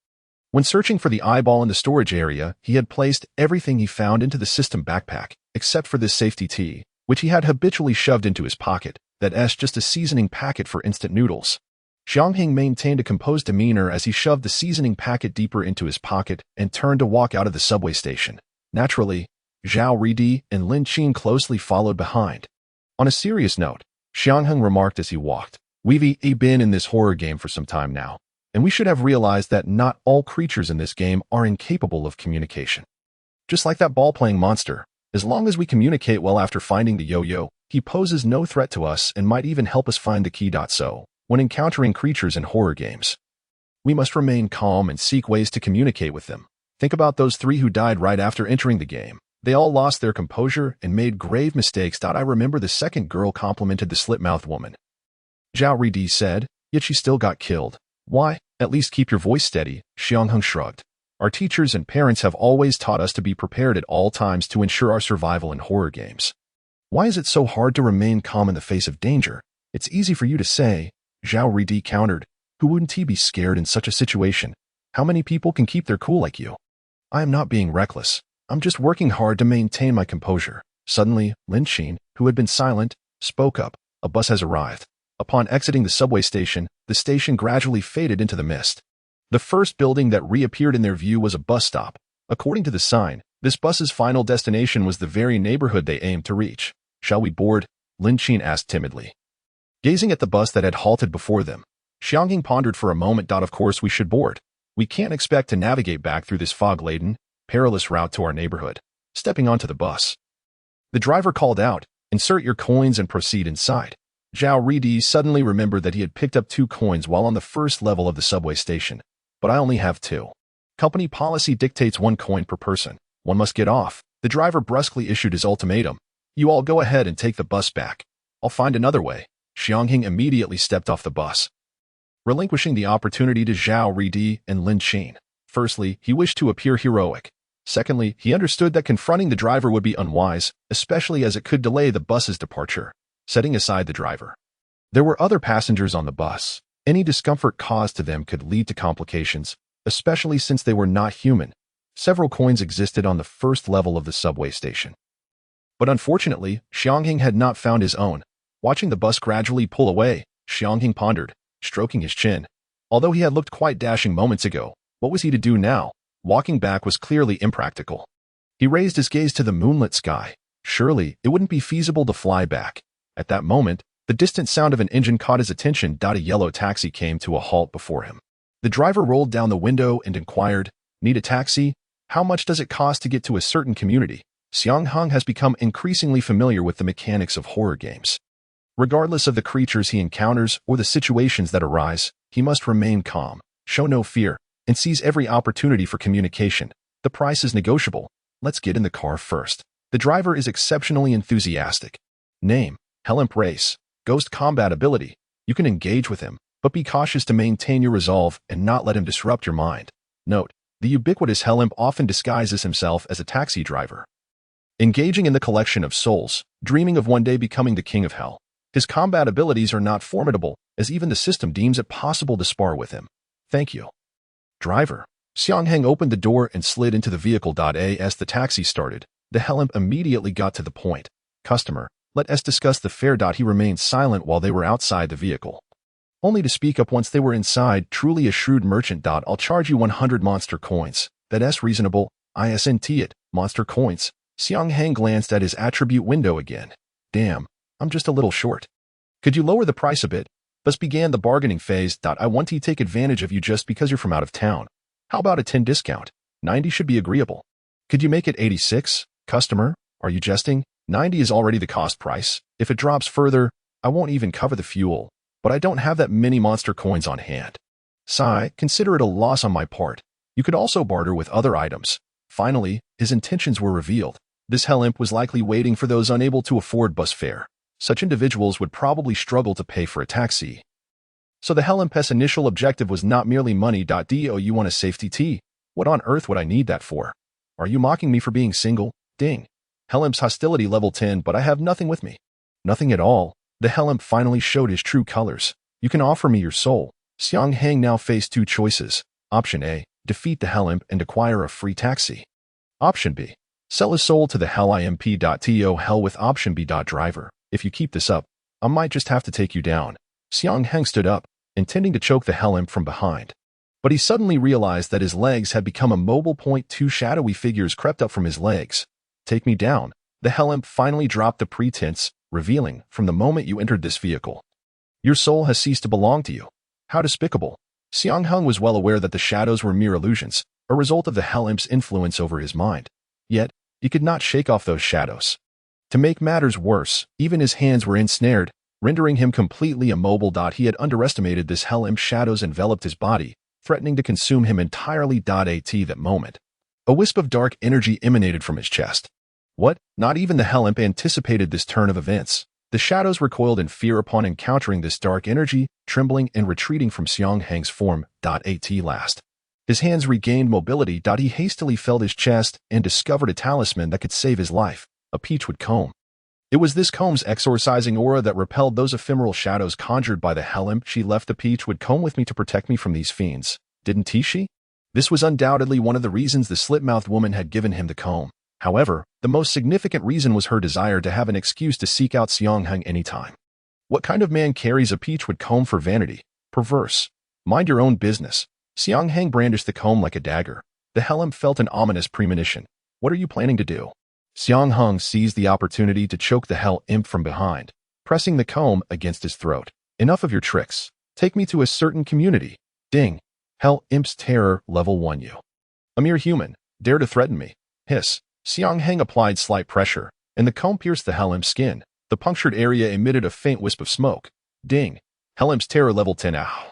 When searching for the eyeball in the storage area, he had placed everything he found into the system backpack, except for this safety tee, which he had habitually shoved into his pocket. That's just a seasoning packet for instant noodles. Xiang Heng maintained a composed demeanor as he shoved the seasoning packet deeper into his pocket and turned to walk out of the subway station. Naturally, Zhao Ridi and Lin Qin closely followed behind. On a serious note, Xiang Heng remarked as he walked, We've been in this horror game for some time now, and we should have realized that not all creatures in this game are incapable of communication. Just like that ball-playing monster, as long as we communicate well after finding the yo-yo, he poses no threat to us and might even help us find the key. So, when encountering creatures in horror games, we must remain calm and seek ways to communicate with them. Think about those 3 who died right after entering the game. They all lost their composure and made grave mistakes. I remember the second girl complimented the slit-mouthed woman. Zhao Ridi said, yet she still got killed. Why? At least keep your voice steady, Xiang Heng shrugged. Our teachers and parents have always taught us to be prepared at all times to ensure our survival in horror games. Why is it so hard to remain calm in the face of danger? It's easy for you to say, Zhao Ridi countered. Who wouldn't he be scared in such a situation? How many people can keep their cool like you? I am not being reckless. I'm just working hard to maintain my composure. Suddenly, Lin Qin, who had been silent, spoke up. A bus has arrived. Upon exiting the subway station, the station gradually faded into the mist. The first building that reappeared in their view was a bus stop. According to the sign, this bus's final destination was the very neighborhood they aimed to reach. Shall we board? Lin Qin asked timidly. Gazing at the bus that had halted before them, Xiang Heng pondered for a moment. Of course we should board. We can't expect to navigate back through this fog-laden, perilous route to our neighborhood. Stepping onto the bus, the driver called out, insert your coins and proceed inside. Zhao Ridi suddenly remembered that he had picked up 2 coins while on the first level of the subway station. But I only have 2. Company policy dictates 1 coin per person. One must get off. The driver brusquely issued his ultimatum. You all go ahead and take the bus back. I'll find another way. Xiang Heng immediately stepped off the bus, relinquishing the opportunity to Zhao Ridi and Lin Qin. Firstly, he wished to appear heroic. Secondly, he understood that confronting the driver would be unwise, especially as it could delay the bus's departure. Setting aside the driver, there were other passengers on the bus. Any discomfort caused to them could lead to complications, especially since they were not human. Several coins existed on the first level of the subway station. But unfortunately, Xiang Heng had not found his own. Watching the bus gradually pull away, Xiang Heng pondered, stroking his chin. Although he had looked quite dashing moments ago, what was he to do now? Walking back was clearly impractical. He raised his gaze to the moonlit sky. Surely, it wouldn't be feasible to fly back. At that moment, the distant sound of an engine caught his attention. A yellow taxi came to a halt before him. The driver rolled down the window and inquired, "Need a taxi? How much does it cost to get to a certain community?" Xiang Heng has become increasingly familiar with the mechanics of horror games. Regardless of the creatures he encounters or the situations that arise, he must remain calm, show no fear, and seize every opportunity for communication. The price is negotiable. Let's get in the car first. The driver is exceptionally enthusiastic. Name: Hell'Imp. Race: Ghost. Combat ability: you can engage with him, but be cautious to maintain your resolve and not let him disrupt your mind. Note: the ubiquitous Hell'Imp often disguises himself as a taxi driver. Engaging in the collection of souls, dreaming of one day becoming the king of hell. His combat abilities are not formidable, as even the system deems it possible to spar with him. Thank you. Driver. Xiang Heng opened the door and slid into the vehicle. As the taxi started, the Hell'Imp immediately got to the point. Customer, let us discuss the fare. He remained silent while they were outside the vehicle, only to speak up once they were inside. Truly a shrewd merchant. I'll charge you 100 monster coins. That's reasonable. Isn't it? Monster coins. Xiang Heng glanced at his attribute window again. Damn, I'm just a little short. Could you lower the price a bit? Thus began the bargaining phase. I want to take advantage of you just because you're from out of town. How about a 10 discount? 90 should be agreeable. Could you make it 86? Customer, are you jesting? 90 is already the cost price. If it drops further, I won't even cover the fuel. But I don't have that many monster coins on hand. Sigh, consider it a loss on my part. You could also barter with other items. Finally, his intentions were revealed. This Hell'Imp was likely waiting for those unable to afford bus fare. Such individuals would probably struggle to pay for a taxi. So the Hell'imp's initial objective was not merely money. Do you want a safety tee? What on earth would I need that for? Are you mocking me for being single? Ding. Hell'imp's hostility level 10, but I have nothing with me. Nothing at all. The Hell'Imp finally showed his true colors. You can offer me your soul. Xiang Heng now faced two choices. Option A, defeat the Hell'Imp and acquire a free taxi. Option B, sell his soul to the Hell'Imp. To hell with option B. Driver, if you keep this up, I might just have to take you down. Xiang Heng stood up, intending to choke the Hell'Imp from behind. But he suddenly realized that his legs had become immobile. Two shadowy figures crept up from his legs. Take me down. The Hell'Imp finally dropped the pretense, revealing, from the moment you entered this vehicle, your soul has ceased to belong to you. How despicable. Xiang Heng was well aware that the shadows were mere illusions, a result of the Hell'imp's influence over his mind. Yet, he could not shake off those shadows. To make matters worse, even his hands were ensnared, rendering him completely immobile. He had underestimated this Hell'imp's shadows enveloped his body, threatening to consume him entirely. At that moment, a wisp of dark energy emanated from his chest. What? Not even the Hell'Imp anticipated this turn of events. The shadows recoiled in fear upon encountering this dark energy, trembling and retreating from Xiang Heng's form. At last, his hands regained mobility. He hastily felt his chest and discovered a talisman that could save his life, a peachwood comb. It was this comb's exorcising aura that repelled those ephemeral shadows conjured by the Hell'Imp. She left the peachwood comb with me to protect me from these fiends, didn't she? This was undoubtedly one of the reasons the Slit-Mouthed Woman had given him the comb. However, the most significant reason was her desire to have an excuse to seek out Xiang Heng anytime. What kind of man carries a peachwood comb for vanity? Perverse. Mind your own business. Xiang Heng brandished the comb like a dagger. The Hell'Imp felt an ominous premonition. What are you planning to do? Xiang Heng seized the opportunity to choke the Hell'Imp from behind, pressing the comb against his throat. Enough of your tricks. Take me to a certain community. Ding. Hell'imp's terror level 1. You, a mere human, dare to threaten me. Hiss. Xiang Heng applied slight pressure, and the comb pierced the Hell'imp's skin. The punctured area emitted a faint wisp of smoke. Ding. Hell'imp's terror level 10. Ow.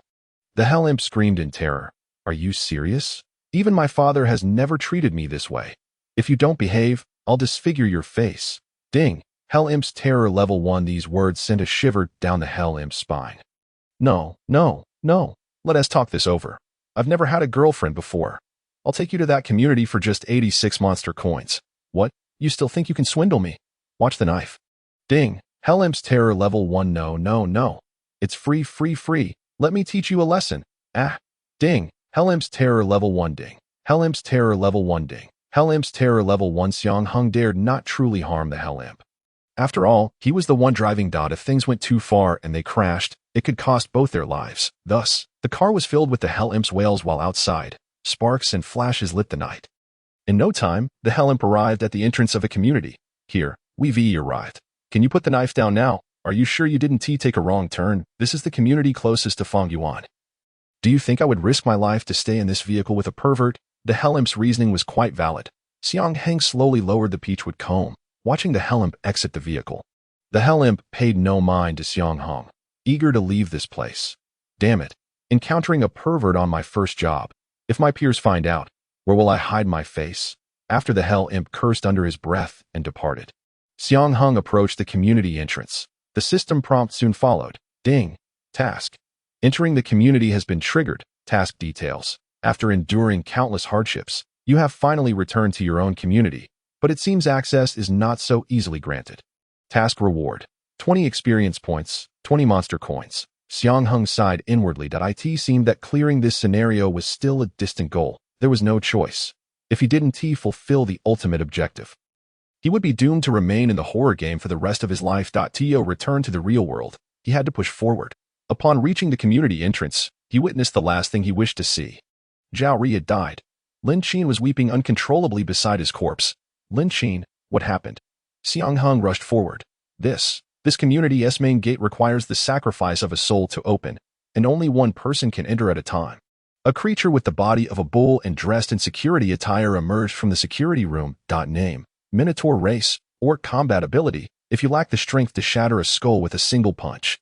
The Hell'Imp screamed in terror. Are you serious? Even my father has never treated me this way. If you don't behave, I'll disfigure your face. Ding. Hell'imp's terror level 1. These words sent a shiver down the Hell'imp's spine. No. Let us talk this over. I've never had a girlfriend before. I'll take you to that community for just 86 monster coins. What? You still think you can swindle me? Watch the knife. Ding. Hellemp's terror level 1. No, no, no. It's free, free, free. Let me teach you a lesson. Ah. Ding. Hellemp's terror level 1. Ding. Hellemp's terror level 1. Ding. Hellemp's terror level 1. Xiang Heng dared not truly harm the Hellemp. After all, he was the one driving. If things went too far and they crashed, it could cost both their lives. Thus, the car was filled with the Hellemp's wails while outside. Sparks and flashes lit the night. In no time, the Hellemp arrived at the entrance of a community. Here, we've arrived. Can you put the knife down now? Are you sure you didn't take a wrong turn? This is the community closest to Fengyuan. Do you think I would risk my life to stay in this vehicle with a pervert? The Hellemp's reasoning was quite valid. Xiang Heng slowly lowered the peachwood comb, watching the Hellemp exit the vehicle. The Hellemp paid no mind to Xiang Heng, eager to leave this place. Damn it, encountering a pervert on my first job. If my peers find out, where will I hide my face? After the Hellemp cursed under his breath and departed. Xiang Heng approached the community entrance. The system prompt soon followed. Ding. Task. Entering the community has been triggered. Task details. After enduring countless hardships, you have finally returned to your own community, but it seems access is not so easily granted. Task reward. 20 experience points, 20 monster coins. Xiang Heng sighed inwardly. It seemed that clearing this scenario was still a distant goal. There was no choice. If he didn't fulfill the ultimate objective, he would be doomed to remain in the horror game for the rest of his life. To return to the real world, he had to push forward. Upon reaching the community entrance, he witnessed the last thing he wished to see. Zhao Ri had died. Lin Qin was weeping uncontrollably beside his corpse. Lin Qin, what happened? Xiang Heng rushed forward. This community's main gate requires the sacrifice of a soul to open, and only one person can enter at a time. A creature with the body of a bull and dressed in security attire emerged from the security room. Name: Minotaur race, or combat ability, if you lack the strength to shatter a skull with a single punch.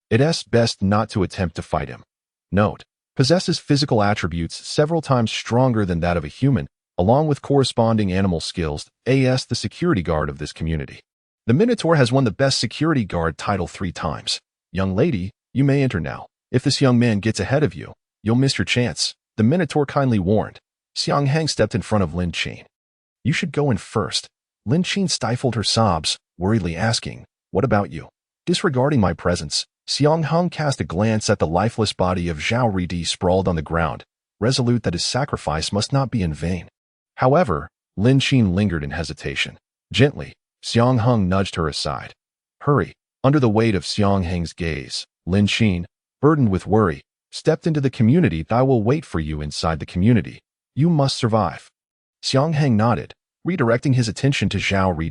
It's best not to attempt to fight him. Note: possesses physical attributes several times stronger than that of a human, along with corresponding animal skills. The security guard of this community. The Minotaur has won the Best Security Guard title 3 times. Young lady, you may enter now. If this young man gets ahead of you, you'll miss your chance, the Minotaur kindly warned. Xiang Heng stepped in front of Lin Qin. You should go in first. Lin Qin stifled her sobs, worriedly asking, what about you? Disregarding my presence, Xiang Heng cast a glance at the lifeless body of Zhao Ri sprawled on the ground, resolute that his sacrifice must not be in vain. However, Lin Qin lingered in hesitation. Gently, Xiang Heng nudged her aside. Hurry. Under the weight of Xiang Heng's gaze, Lin Qin, burdened with worry, stepped into the community. I will wait for you inside the community. You must survive. Xiang Heng nodded, redirecting his attention to Zhao Ri.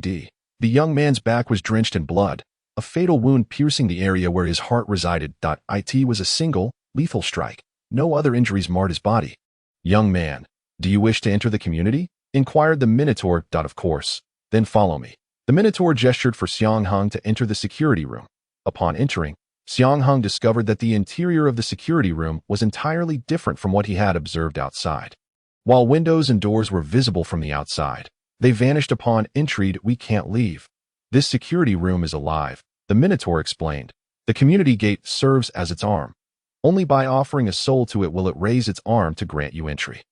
The young man's back was drenched in blood, a fatal wound piercing the area where his heart resided. It was a single, lethal strike. No other injuries marred his body. Young man, do you wish to enter the community? Inquired the Minotaur. Of course. Then follow me. The Minotaur gestured for Xiang Heng to enter the security room. Upon entering, Xiang Heng discovered that the interior of the security room was entirely different from what he had observed outside. While windows and doors were visible from the outside, they vanished upon entry. We can't leave. This security room is alive, the Minotaur explained. The community gate serves as its arm. Only by offering a soul to it will it raise its arm to grant you entry.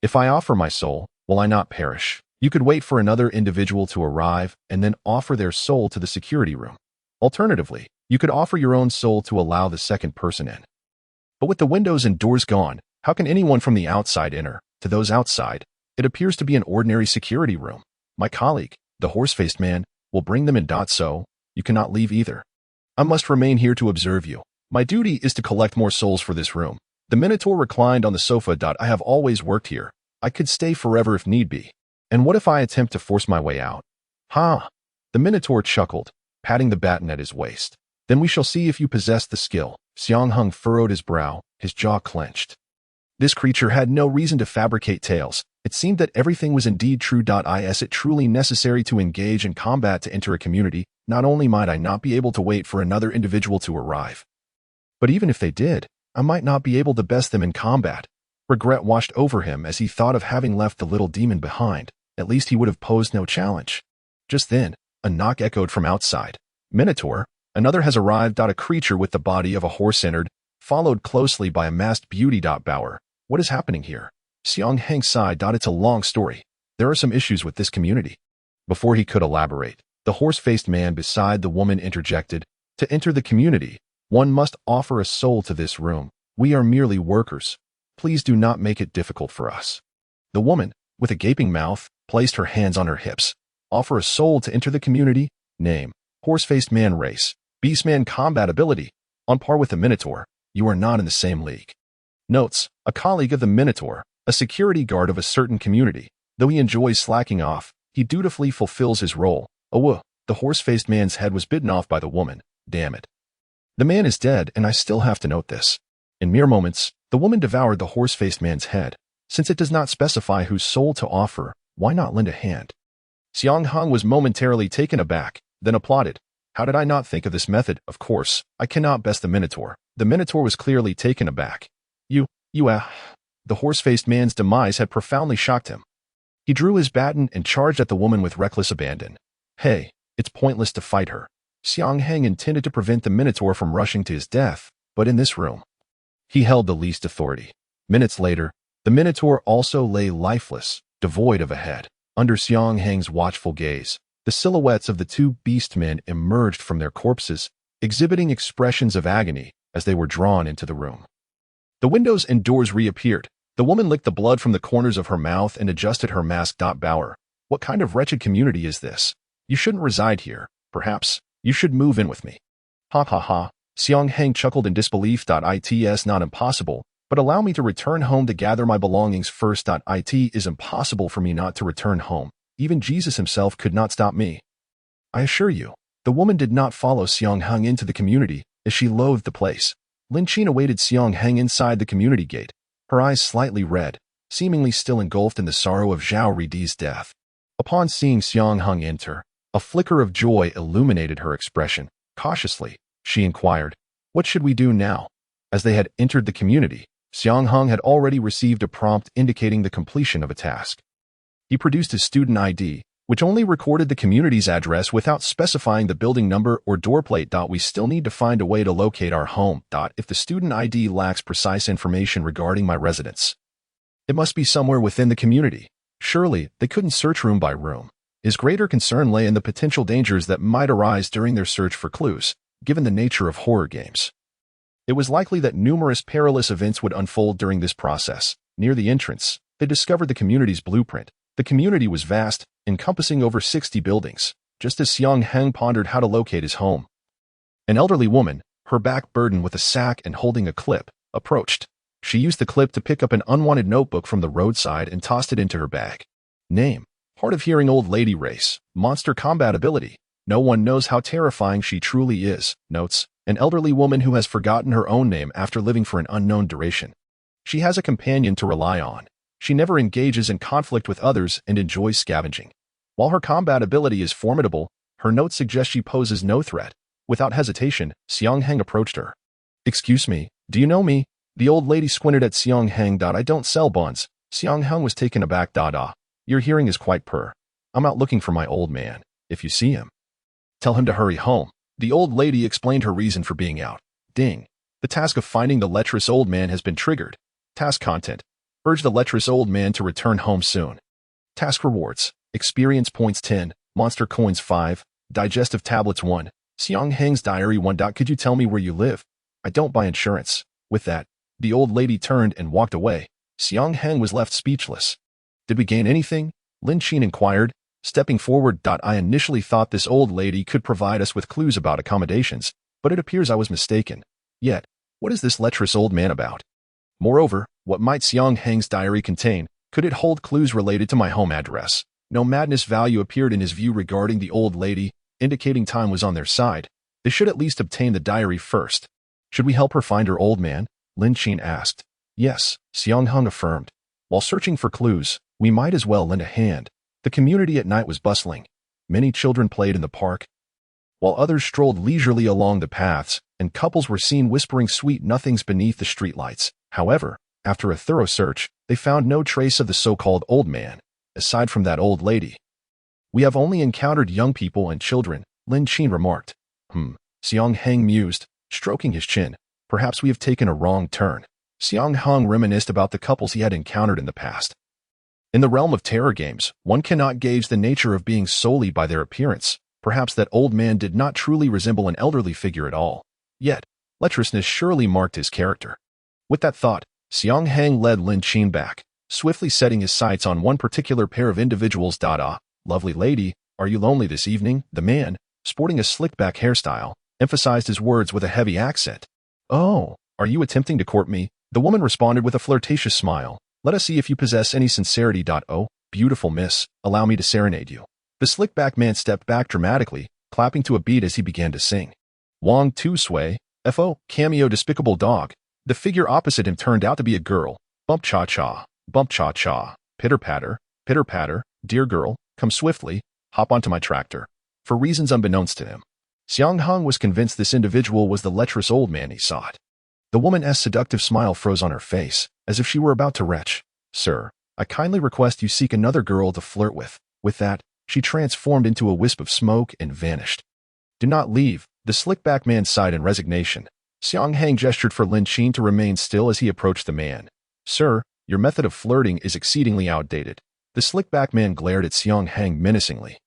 If I offer my soul, will I not perish? You could wait for another individual to arrive and then offer their soul to the security room. Alternatively, you could offer your own soul to allow the second person in. But with the windows and doors gone, how can anyone from the outside enter? To those outside, it appears to be an ordinary security room. My colleague, the horse-faced man, will bring them in. So, you cannot leave either. I must remain here to observe you. My duty is to collect more souls for this room. The Minotaur reclined on the sofa. I have always worked here. I could stay forever if need be. And what if I attempt to force my way out? Ha! The Minotaur chuckled, patting the baton at his waist. Then we shall see if you possess the skill. Xiang Heng furrowed his brow, his jaw clenched. This creature had no reason to fabricate tales. It seemed that everything was indeed true. Is it truly necessary to engage in combat to enter a community? Not only might I not be able to wait for another individual to arrive, but even if they did, I might not be able to best them in combat. Regret washed over him as he thought of having left the little demon behind. At least he would have posed no challenge. Just then, a knock echoed from outside. Minotaur, another has arrived. A creature with the body of a horse entered, followed closely by a masked beauty. Bower, what is happening here? Xiang Heng sighed. It's a long story. There are some issues with this community. Before he could elaborate, the horse-faced man beside the woman interjected, to enter the community, one must offer a soul to this room. We are merely workers. Please do not make it difficult for us. The woman, with a gaping mouth, placed her hands on her hips. Offer a soul to enter the community. Name, horse-faced man. Race, beastman. Combat ability, on par with the Minotaur. You are not in the same league. Notes, a colleague of the Minotaur, a security guard of a certain community. Though he enjoys slacking off, he dutifully fulfills his role. Oh, the horse-faced man's head was bitten off by the woman. Damn it. The man is dead, and I still have to note this. In mere moments, the woman devoured the horse-faced man's head. Since it does not specify whose soul to offer, why not lend a hand? Xiang Heng was momentarily taken aback, then applauded. How did I not think of this method? Of course, I cannot best the Minotaur. The Minotaur was clearly taken aback. The horse-faced man's demise had profoundly shocked him. He drew his baton and charged at the woman with reckless abandon. Hey, it's pointless to fight her. Xiang Heng intended to prevent the Minotaur from rushing to his death, but in this room, he held the least authority. Minutes later, the Minotaur also lay lifeless, devoid of a head. Under Xiang Heng's watchful gaze, the silhouettes of the two beastmen emerged from their corpses, exhibiting expressions of agony as they were drawn into the room. The windows and doors reappeared. The woman licked the blood from the corners of her mouth and adjusted her mask. Bower, what kind of wretched community is this? You shouldn't reside here. Perhaps you should move in with me. Ha ha ha. Xiang Heng chuckled in disbelief. It's not impossible, but allow me to return home to gather my belongings first. It is impossible for me not to return home. Even Jesus himself could not stop me. I assure you, the woman did not follow Xiang Heng into the community, as she loathed the place. Lin Qin awaited Xiang Heng inside the community gate, her eyes slightly red, seemingly still engulfed in the sorrow of Zhao Ridi's death. Upon seeing Xiang Heng enter, a flicker of joy illuminated her expression. Cautiously, she inquired, what should we do now? As they had entered the community, Xiang Heng had already received a prompt indicating the completion of a task. He produced his student ID, which only recorded the community's address without specifying the building number or door plate. We still need to find a way to locate our home. If the student ID lacks precise information regarding my residence, it must be somewhere within the community. Surely, they couldn't search room by room. His greater concern lay in the potential dangers that might arise during their search for clues, given the nature of horror games. It was likely that numerous perilous events would unfold during this process. Near the entrance, they discovered the community's blueprint. The community was vast, encompassing over 60 buildings, just as Xiang Heng pondered how to locate his home. An elderly woman, her back burdened with a sack and holding a clip, approached. She used the clip to pick up an unwanted notebook from the roadside and tossed it into her bag. Name, hard of hearing old lady. Race, monster. Combat ability, no one knows how terrifying she truly is. Notes, an elderly woman who has forgotten her own name after living for an unknown duration. She has a companion to rely on. She never engages in conflict with others and enjoys scavenging. While her combat ability is formidable, her notes suggest she poses no threat. Without hesitation, Xiang Heng approached her. Excuse me, do you know me? The old lady squinted at Xiang Heng. I don't sell bonds. Xiang Heng was taken aback. Your hearing is quite poor. I'm out looking for my old man. If you see him, tell him to hurry home. The old lady explained her reason for being out. Ding. The task of finding the lecherous old man has been triggered. Task content. Urge the lecherous old man to return home soon. Task rewards. Experience points 10, monster coins 5, digestive tablets 1, Xiang Heng's diary 1. Could you tell me where you live? I don't buy insurance. With that, the old lady turned and walked away. Xiang Heng was left speechless. Did we gain anything? Lin Qin inquired, stepping forward. I initially thought this old lady could provide us with clues about accommodations, but it appears I was mistaken. Yet, what is this lecherous old man about? Moreover, what might Xiang Heng's diary contain? Could it hold clues related to my home address? No madness value appeared in his view regarding the old lady, indicating time was on their side. They should at least obtain the diary first. Should we help her find her old man? Lin Qin asked. Yes, Xiang Heng affirmed. While searching for clues, we might as well lend a hand. The community at night was bustling. Many children played in the park, while others strolled leisurely along the paths, and couples were seen whispering sweet nothings beneath the streetlights. However, after a thorough search, they found no trace of the so-called old man, aside from that old lady. We have only encountered young people and children, Lin Qin remarked. Xiang Heng mused, stroking his chin. Perhaps we have taken a wrong turn. Xiang Heng reminisced about the couples he had encountered in the past. In the realm of terror games, one cannot gauge the nature of beings solely by their appearance. Perhaps that old man did not truly resemble an elderly figure at all. Yet, lecherousness surely marked his character. With that thought, Xiang Heng led Lin Qin back, swiftly setting his sights on one particular pair of individuals. Ah, lovely lady, are you lonely this evening? The man, sporting a slick-back hairstyle, emphasized his words with a heavy accent. Oh, are you attempting to court me? The woman responded with a flirtatious smile. Let us see if you possess any sincerity. Oh, beautiful miss, allow me to serenade you. The slick-back man stepped back dramatically, clapping to a beat as he began to sing. Wong Tu Sui, F.O., cameo despicable dog. The figure opposite him turned out to be a girl. Bump cha-cha, pitter-patter, dear girl, come swiftly, hop onto my tractor. For reasons unbeknownst to him, Xiang Heng was convinced this individual was the lecherous old man he sought. The woman's seductive smile froze on her face, as if she were about to retch. Sir, I kindly request you seek another girl to flirt with. With that, she transformed into a wisp of smoke and vanished. Do not leave, the slick-back man sighed in resignation. Xiang Heng gestured for Lin Qin to remain still as he approached the man. Sir, your method of flirting is exceedingly outdated. The slick-back man glared at Xiang Heng menacingly.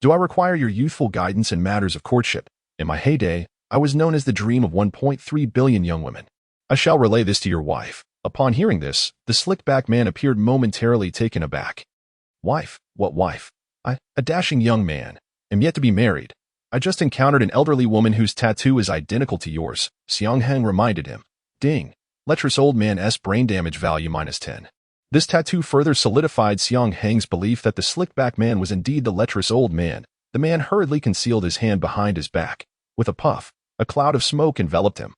Do I require your youthful guidance in matters of courtship? In my heyday, I was known as the dream of 1.3 billion young women. I shall relay this to your wife. Upon hearing this, the slick-back man appeared momentarily taken aback. Wife? What wife? A dashing young man, am yet to be married. I just encountered an elderly woman whose tattoo is identical to yours, Xiang Heng reminded him. Ding. Lecherous old man's brain damage value -10. This tattoo further solidified Xiang Heng's belief that the slick-back man was indeed the lecherous old man. The man hurriedly concealed his hand behind his back. With a puff, a cloud of smoke enveloped him.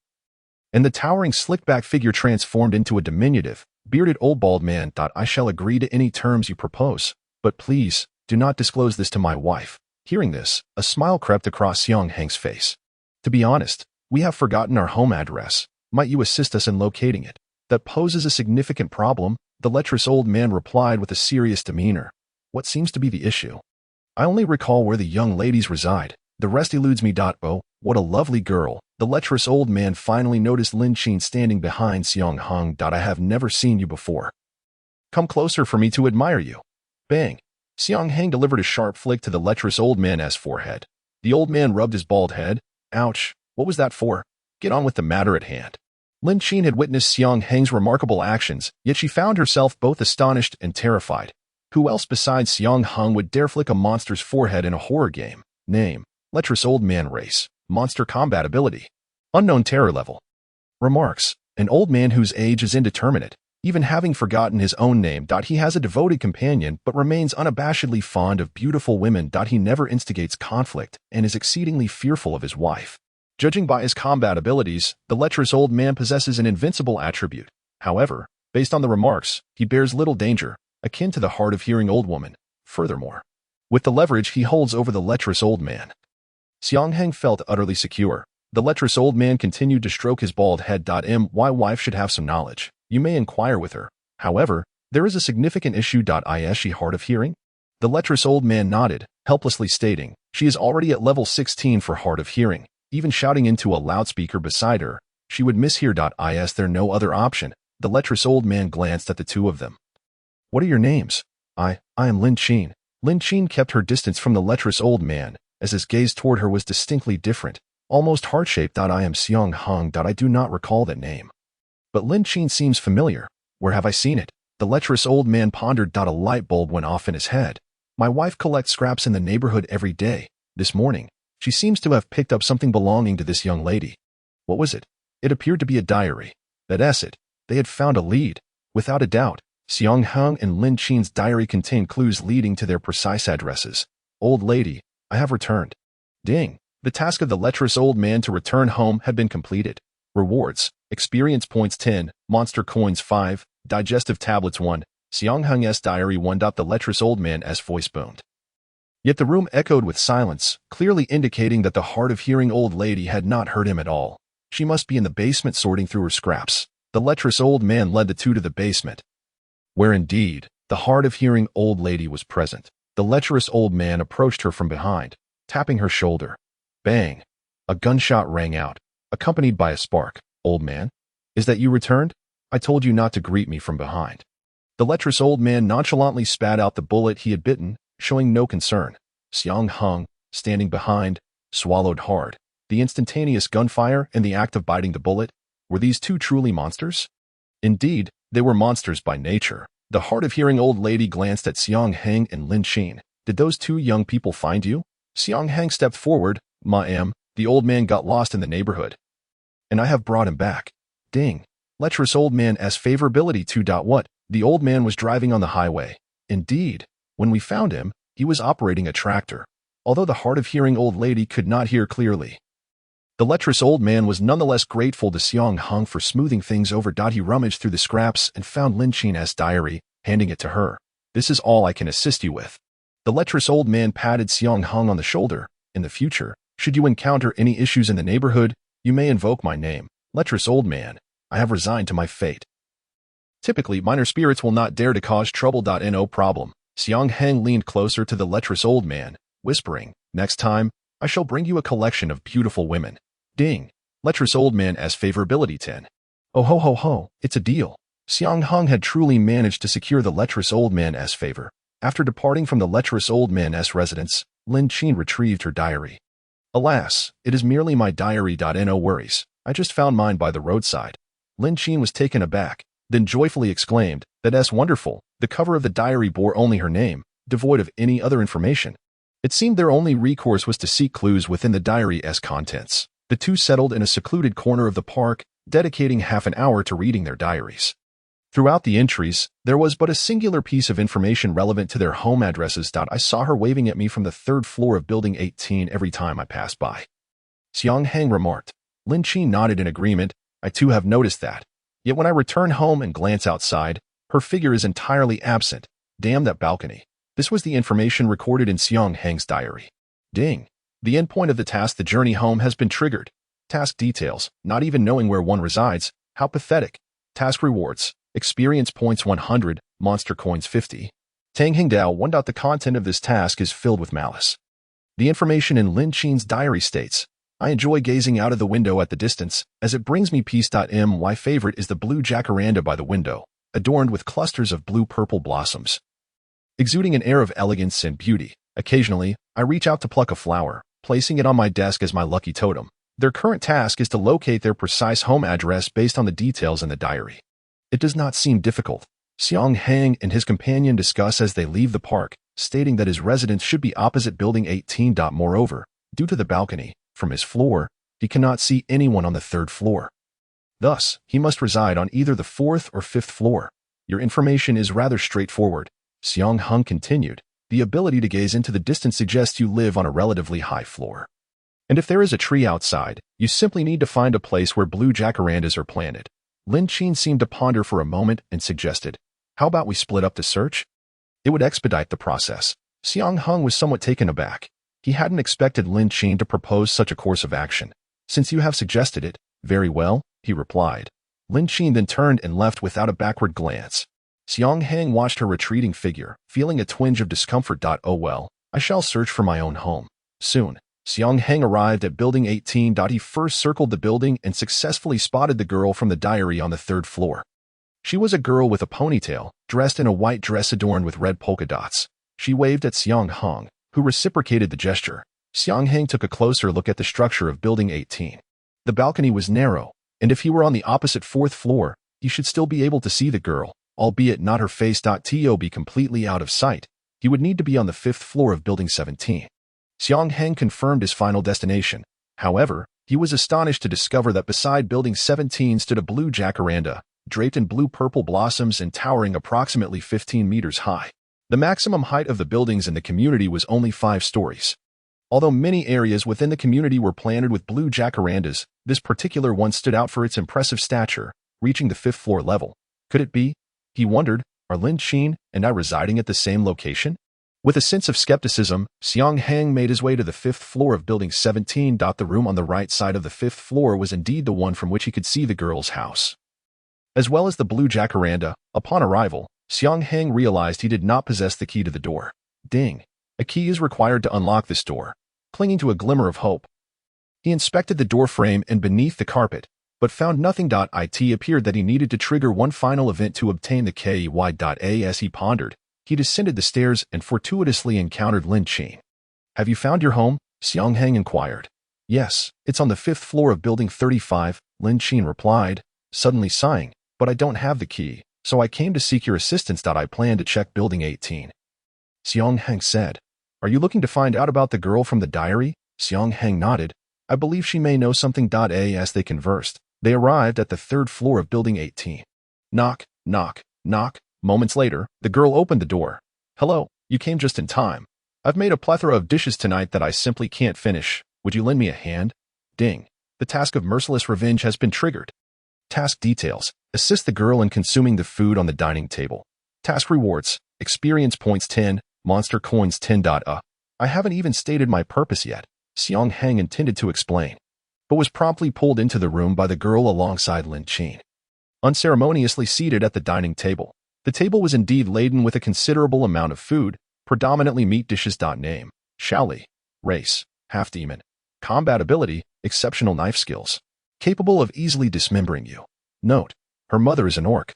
And the towering slick-back figure transformed into a diminutive, bearded old bald man. I shall agree to any terms you propose, but please, do not disclose this to my wife. Hearing this, a smile crept across Xiang Heng's face. To be honest, we have forgotten our home address. Might you assist us in locating it? That poses a significant problem, the lecherous old man replied with a serious demeanor. What seems to be the issue? I only recall where the young ladies reside. The rest eludes me. Oh, what a lovely girl. The lecherous old man finally noticed Lin Qin standing behind Xiang Heng. I have never seen you before. Come closer for me to admire you. Bang. Xiang Heng delivered a sharp flick to the lecherous old man's forehead. The old man rubbed his bald head. Ouch, what was that for? Get on with the matter at hand. Lin Qin had witnessed Xiang Heng's remarkable actions, yet she found herself both astonished and terrified. Who else besides Xiang Heng would dare flick a monster's forehead in a horror game? Name, lecherous old man race, monster combat ability, unknown terror level. Remarks, an old man whose age is indeterminate. Even having forgotten his own name. He has a devoted companion but remains unabashedly fond of beautiful women. He never instigates conflict and is exceedingly fearful of his wife. Judging by his combat abilities, the lecherous old man possesses an invincible attribute. However, based on the remarks, he bears little danger, akin to the hard-of-hearing old woman. Furthermore, with the leverage he holds over the lecherous old man, Xiang Heng felt utterly secure. The lecherous old man continued to stroke his bald head. My wife should have some knowledge. You may inquire with her. However, there is a significant issue. Is she hard of hearing? The lecherous old man nodded, helplessly stating, she is already at level 16 for hard of hearing. Even shouting into a loudspeaker beside her, she would mishear. Is there no other option? The lecherous old man glanced at the two of them. What are your names? I am Lin Qin. Lin Qin kept her distance from the lecherous old man, as his gaze toward her was distinctly different, almost heart-shaped. I am Xiang Heng. I do not recall that name. But Lin Qin seems familiar. Where have I seen it? The lecherous old man pondered. A light bulb went off in his head. My wife collects scraps in the neighborhood every day. This morning, she seems to have picked up something belonging to this young lady. What was it? It appeared to be a diary. That's it. They had found a lead. Without a doubt, Xiang Heng and Lin Qin's diary contained clues leading to their precise addresses. Old lady, I have returned. Ding. The task of the lecherous old man to return home had been completed. Rewards, experience points 10, monster coins 5, digestive tablets 1, Xiang Heng's diary 1. The lecherous old man's voice boomed. Yet the room echoed with silence, clearly indicating that the hard-of-hearing old lady had not heard him at all. She must be in the basement sorting through her scraps. The lecherous old man led the two to the basement, where indeed, the hard-of-hearing old lady was present. The lecherous old man approached her from behind, tapping her shoulder. Bang! A gunshot rang out, accompanied by a spark. Old man, is that you returned? I told you not to greet me from behind. The lecherous old man nonchalantly spat out the bullet he had bitten, showing no concern. Xiang Heng, standing behind, swallowed hard. The instantaneous gunfire and the act of biting the bullet, were these two truly monsters? Indeed, they were monsters by nature. The hard-of-hearing old lady glanced at Xiang Heng and Lin Qin. Did those two young people find you? Xiang Heng stepped forward. Ma'am, the old man got lost in the neighborhood. And I have brought him back. Ding. Lecherous old man's favorability 2. What? The old man was driving on the highway. Indeed, when we found him, he was operating a tractor, although the hard-of-hearing old lady could not hear clearly. The lecherous old man was nonetheless grateful to Xiang Heng for smoothing things over. He rummaged through the scraps and found Lin Qin's diary, handing it to her. This is all I can assist you with. The lecherous old man patted Xiang Heng on the shoulder. In the future, should you encounter any issues in the neighborhood, you may invoke my name. Lecherous old man, I have resigned to my fate. Typically, minor spirits will not dare to cause trouble. No problem. Xiang Heng leaned closer to the lecherous old man, whispering, next time, I shall bring you a collection of beautiful women. Ding. Lecherous old man's favorability 10. Oh ho ho ho, it's a deal. Xiang Heng had truly managed to secure the lecherous old man's favor. After departing from the lecherous old man's residence, Lin Qin retrieved her diary. Alas, it is merely my diary. No worries. I just found mine by the roadside. Lin Qin was taken aback, then joyfully exclaimed, that's wonderful. The cover of the diary bore only her name, devoid of any other information. It seemed their only recourse was to seek clues within the diary's contents. The two settled in a secluded corner of the park, dedicating half an hour to reading their diaries. Throughout the entries, there was but a singular piece of information relevant to their home addresses. I saw her waving at me from the 3rd floor of Building 18 every time I passed by. Xiang Heng remarked. Lin Qin nodded in agreement. I too have noticed that. Yet when I return home and glance outside, her figure is entirely absent. Damn that balcony. This was the information recorded in Xiang Heng's diary. Ding. The endpoint of the task, the journey home, has been triggered. Task details, not even knowing where one resides. How pathetic. Task rewards, experience points 100, monster coins 50. Tang Hing Dao 1. The content of this task is filled with malice. The information in Lin Qin's diary states, I enjoy gazing out of the window at the distance, as it brings me peace. My favorite is the blue jacaranda by the window, adorned with clusters of blue-purple blossoms, exuding an air of elegance and beauty. Occasionally, I reach out to pluck a flower, placing it on my desk as my lucky totem. Their current task is to locate their precise home address based on the details in the diary. It does not seem difficult. Xiang Heng and his companion discuss as they leave the park, stating that his residence should be opposite Building 18. Moreover, due to the balcony, from his floor, he cannot see anyone on the 3rd floor. Thus, he must reside on either the 4th or 5th floor. Your information is rather straightforward. Xiang Heng continued. The ability to gaze into the distance suggests you live on a relatively high floor. And if there is a tree outside, you simply need to find a place where blue jacarandas are planted. Lin Qin seemed to ponder for a moment and suggested, how about we split up the search? It would expedite the process. Xiang Heng was somewhat taken aback. He hadn't expected Lin Qin to propose such a course of action. Since you have suggested it, very well, he replied. Lin Qin then turned and left without a backward glance. Xiang Heng watched her retreating figure, feeling a twinge of discomfort. Oh well, I shall search for my own home. Soon, Xiang Heng arrived at Building 18. He first circled the building and successfully spotted the girl from the diary on the 3rd floor. She was a girl with a ponytail, dressed in a white dress adorned with red polka dots. She waved at Xiang Heng, who reciprocated the gesture. Xiang Heng took a closer look at the structure of Building 18. The balcony was narrow, and if he were on the opposite 4th floor, he should still be able to see the girl, albeit not her face. To be completely out of sight, he would need to be on the 5th floor of Building 17. Xiang Heng confirmed his final destination. However, he was astonished to discover that beside Building 17 stood a blue jacaranda, draped in blue-purple blossoms and towering approximately 15 meters high. The maximum height of the buildings in the community was only 5 stories. Although many areas within the community were planted with blue jacarandas, this particular one stood out for its impressive stature, reaching the 5th floor level. Could it be? He wondered, are Lin Qin and I residing at the same location? With a sense of skepticism, Xiang Heng made his way to the 5th floor of Building 17. The room on the right side of the 5th floor was indeed the one from which he could see the girl's house. As well as the blue jacaranda, upon arrival, Xiang Heng realized he did not possess the key to the door. Ding. A key is required to unlock this door. Clinging to a glimmer of hope, he inspected the door frame and beneath the carpet, but found nothing. It appeared that he needed to trigger one final event to obtain the key. As he pondered, he descended the stairs and fortuitously encountered Lin Qin. "Have you found your home?" Xiang Heng inquired. "Yes, it's on the 5th floor of Building 35, Lin Qin replied, suddenly sighing, "but I don't have the key, so I came to seek your assistance. I plan to check Building 18. Xiang Heng said, "Are you looking to find out about the girl from the diary?" Xiang Heng nodded. "I believe she may know something." As they conversed, they arrived at the 3rd floor of Building 18. Knock, knock, knock. Moments later, the girl opened the door. "Hello, you came just in time. I've made a plethora of dishes tonight that I simply can't finish. Would you lend me a hand?" Ding. The task of merciless revenge has been triggered. Task details: assist the girl in consuming the food on the dining table. Task rewards: experience points 10, monster coins 10. I haven't even stated my purpose yet, Xiang Heng intended to explain, but was promptly pulled into the room by the girl alongside Lin Qin. Unceremoniously seated at the dining table, the table was indeed laden with a considerable amount of food, predominantly meat dishes. Name: Shaoli. Race: half-demon. Combat ability: exceptional knife skills. Capable of easily dismembering you. Note: her mother is an orc,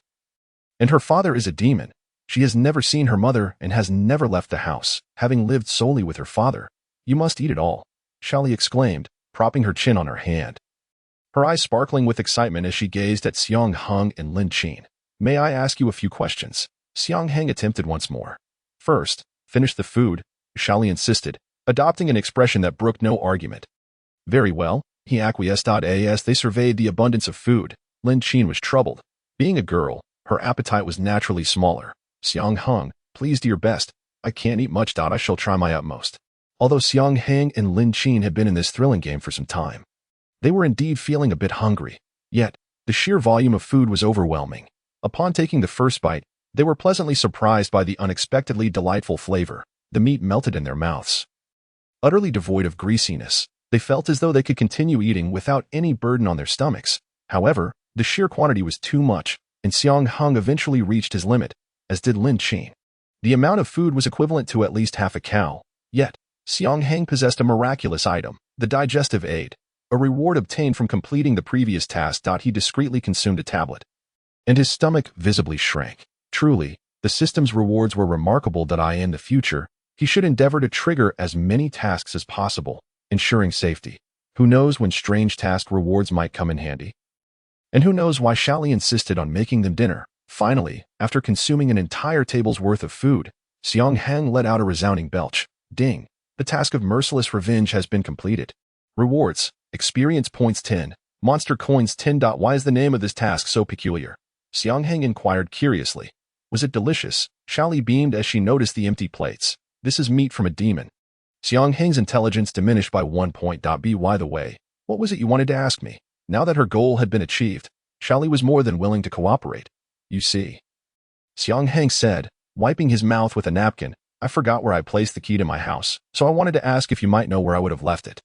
and her father is a demon. She has never seen her mother and has never left the house, having lived solely with her father. "You must eat it all," Shaoli exclaimed, propping her chin on her hand, her eyes sparkling with excitement as she gazed at Xiang Heng and Lin Qin. "May I ask you a few questions?" Xiang Heng attempted once more. "First, finish the food," Shaoli insisted, adopting an expression that brooked no argument. "Very well," he acquiesced. As they surveyed the abundance of food, Lin Qin was troubled. Being a girl, her appetite was naturally smaller. "Xiang Heng, please do your best. I can't eat much. I shall try my utmost." Although Xiang Heng and Lin Qin had been in this thrilling game for some time, they were indeed feeling a bit hungry. Yet, the sheer volume of food was overwhelming. Upon taking the first bite, they were pleasantly surprised by the unexpectedly delightful flavor. The meat melted in their mouths. Utterly devoid of greasiness, they felt as though they could continue eating without any burden on their stomachs. However, the sheer quantity was too much, and Xiang Heng eventually reached his limit, as did Lin Qin. The amount of food was equivalent to at least half a cow. Yet, Xiang Heng possessed a miraculous item, the digestive aid, a reward obtained from completing the previous task. He discreetly consumed a tablet, and his stomach visibly shrank. Truly, the system's rewards were remarkable. In the future, he should endeavor to trigger as many tasks as possible, ensuring safety. Who knows when strange task rewards might come in handy? And who knows why Shaoli insisted on making them dinner? Finally, after consuming an entire table's worth of food, Xiang Heng let out a resounding belch. Ding. The task of merciless revenge has been completed. Rewards: experience points 10, monster coins 10. Why is the name of this task so peculiar? Xiang Heng inquired curiously. Was it delicious? Shaoli beamed as she noticed the empty plates. "This is meat from a demon." Xiang Heng's intelligence diminished by 1 point. By the way, what was it you wanted to ask me? Now that her goal had been achieved, Shaoli was more than willing to cooperate. "You see," Xiang Heng said, wiping his mouth with a napkin, "I forgot where I placed the key to my house, so I wanted to ask if you might know where I would have left it."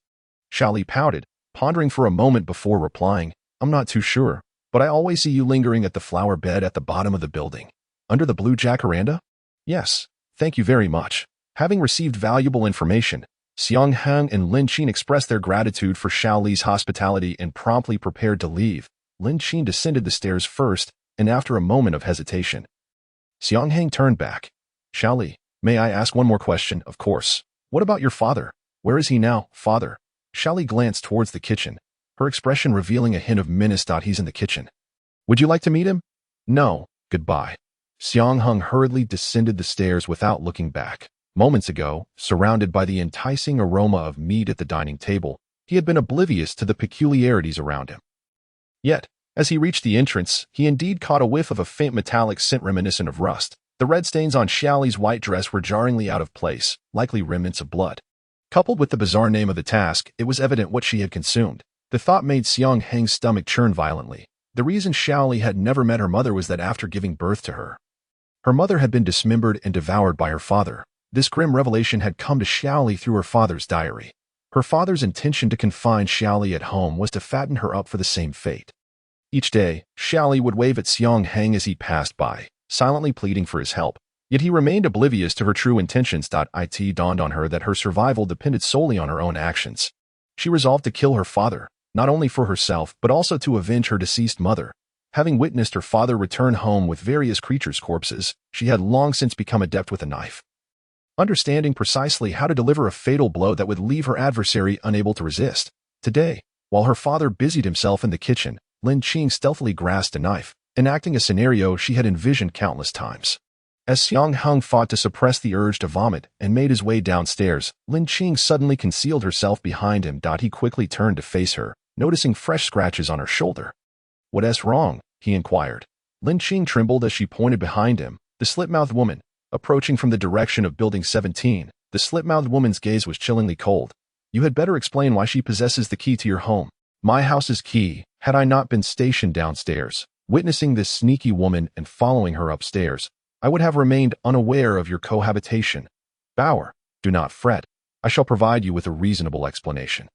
Shaoli pouted, pondering for a moment before replying, "I'm not too sure, but I always see you lingering at the flower bed at the bottom of the building. Under the blue jacaranda?" "Yes, thank you very much." Having received valuable information, Xiang Heng and Lin Qin expressed their gratitude for Shaoli's hospitality and promptly prepared to leave. Lin Qin descended the stairs first, and after a moment of hesitation, Xiang Heng turned back. "Shaoli, may I ask one more question?" "Of course. What about your father? Where is he now?" "Father?" Shaoli glanced towards the kitchen, her expression revealing a hint of menace. "He's in the kitchen. Would you like to meet him?" "No, goodbye." Xiang Heng hurriedly descended the stairs without looking back. Moments ago, surrounded by the enticing aroma of meat at the dining table, he had been oblivious to the peculiarities around him. Yet, as he reached the entrance, he indeed caught a whiff of a faint metallic scent reminiscent of rust. The red stains on Shaoli's white dress were jarringly out of place, likely remnants of blood. Coupled with the bizarre name of the task, it was evident what she had consumed. The thought made Xiang Heng's stomach churn violently. The reason Shaoli had never met her mother was that after giving birth to her, her mother had been dismembered and devoured by her father. This grim revelation had come to Shaoli through her father's diary. Her father's intention to confine Shaoli at home was to fatten her up for the same fate. Each day, Shaoli would wave at Xiang Heng as he passed by, silently pleading for his help. Yet he remained oblivious to her true intentions. It dawned on her that her survival depended solely on her own actions. She resolved to kill her father, not only for herself but also to avenge her deceased mother. Having witnessed her father return home with various creatures' corpses, she had long since become adept with a knife, understanding precisely how to deliver a fatal blow that would leave her adversary unable to resist. Today, while her father busied himself in the kitchen, Lin Qing stealthily grasped a knife, enacting a scenario she had envisioned countless times. As Xiang Heng fought to suppress the urge to vomit and made his way downstairs, Lin Qing suddenly concealed herself behind him. He quickly turned to face her, noticing fresh scratches on her shoulder. "What's wrong?" he inquired. Lin Qing trembled as she pointed behind him. The Slit-Mouthed Woman, approaching from the direction of Building 17. The Slit-Mouthed Woman's gaze was chillingly cold. "You had better explain why she possesses the key to your home." "My house's key. Had I not been stationed downstairs, witnessing this sneaky woman and following her upstairs, I would have remained unaware of your cohabitation. Bauer, do not fret. I shall provide you with a reasonable explanation."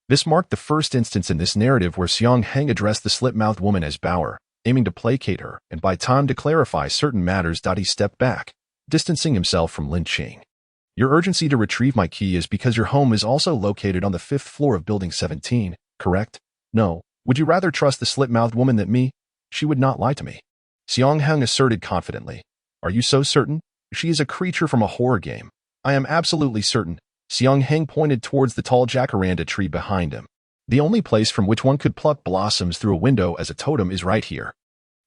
This marked the first instance in this narrative where Xiang Heng addressed the Slit-Mouthed Woman as Bauer, aiming to placate her and buy time to clarify certain matters. He stepped back, distancing himself from Lin Qing. "Your urgency to retrieve my key is because your home is also located on the 5th floor of Building 17, correct? No. Would you rather trust the Slit-Mouthed Woman than me? She would not lie to me," Xiang Heng asserted confidently. "Are you so certain? She is a creature from a horror game." "I am absolutely certain." Xiang Heng pointed towards the tall jacaranda tree behind him. "The only place from which one could pluck blossoms through a window as a totem is right here."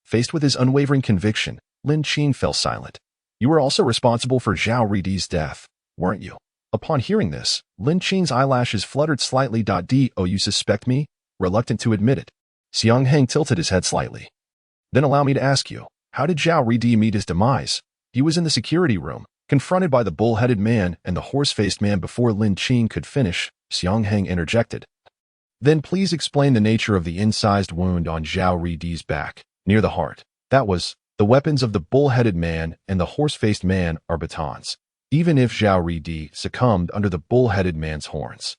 Faced with his unwavering conviction, Lin Qing fell silent. "You were also responsible for Zhao Ridi's death, weren't you?" Upon hearing this, Lin Qing's eyelashes fluttered slightly. "Do you suspect me?" Reluctant to admit it, Xiang Heng tilted his head slightly. "Then allow me to ask you, how did Zhao Ridi meet his demise?" He was in the security room, confronted by the bull-headed man and the horse-faced man. Before Lin Qing could finish, Xiang Heng interjected. "Then please explain the nature of the incised wound on Zhao Ridi's back, near the heart." "That was, the weapons of the bull-headed man and the horse-faced man are batons. Even if Zhao Ridi succumbed under the bull-headed man's horns,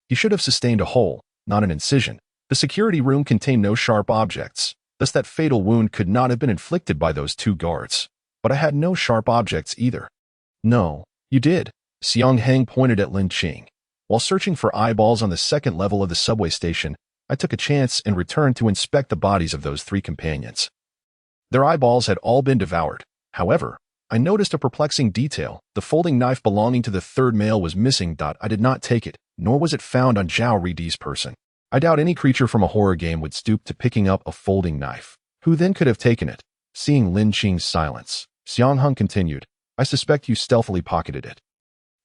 he should have sustained a hole, not an incision. The security room contained no sharp objects, thus that fatal wound could not have been inflicted by those two guards. But I had no sharp objects either." "No, you did." Xiang Heng pointed at Lin Qing. "While searching for eyeballs on the second level of the subway station, I took a chance and returned to inspect the bodies of those 3 companions. Their eyeballs had all been devoured. However, I noticed a perplexing detail. The folding knife belonging to the 3rd male was missing. I did not take it, nor was it found on Zhao Ridi's person. I doubt any creature from a horror game would stoop to picking up a folding knife. Who then could have taken it?" Seeing Lin Qing's silence, Xiang Heng continued, "I suspect you stealthily pocketed it.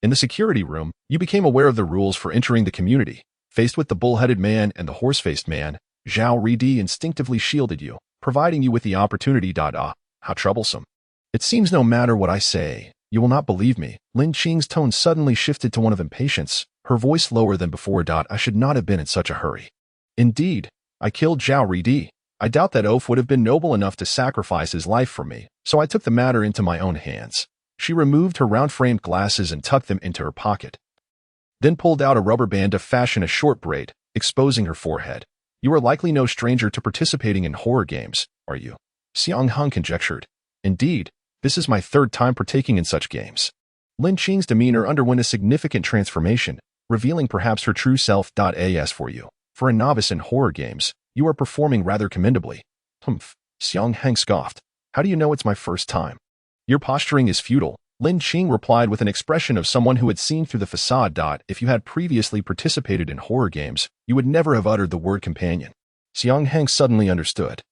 In the security room, you became aware of the rules for entering the community. Faced with the bull-headed man and the horse-faced man, Zhao Ridi instinctively shielded you, providing you with the opportunity. How troublesome. It seems no matter what I say, you will not believe me." Lin Qing's tone suddenly shifted to one of impatience, her voice lower than before. "I should not have been in such a hurry. Indeed, I killed Zhao Ridi. I doubt that oaf would have been noble enough to sacrifice his life for me, so I took the matter into my own hands." She removed her round-framed glasses and tucked them into her pocket, then pulled out a rubber band to fashion a short braid, exposing her forehead. "You are likely no stranger to participating in horror games, are you?" Xiang Heng conjectured. "Indeed, this is my 3rd time partaking in such games." Lin Qing's demeanor underwent a significant transformation, revealing perhaps her true self. "As for you, for a novice in horror games, you are performing rather commendably." "Humph," Xiang Heng scoffed. "How do you know it's my first time?" "Your posturing is futile," Lin Qing replied with an expression of someone who had seen through the facade. "If you had previously participated in horror games, you would never have uttered the word companion." Xiang Heng suddenly understood.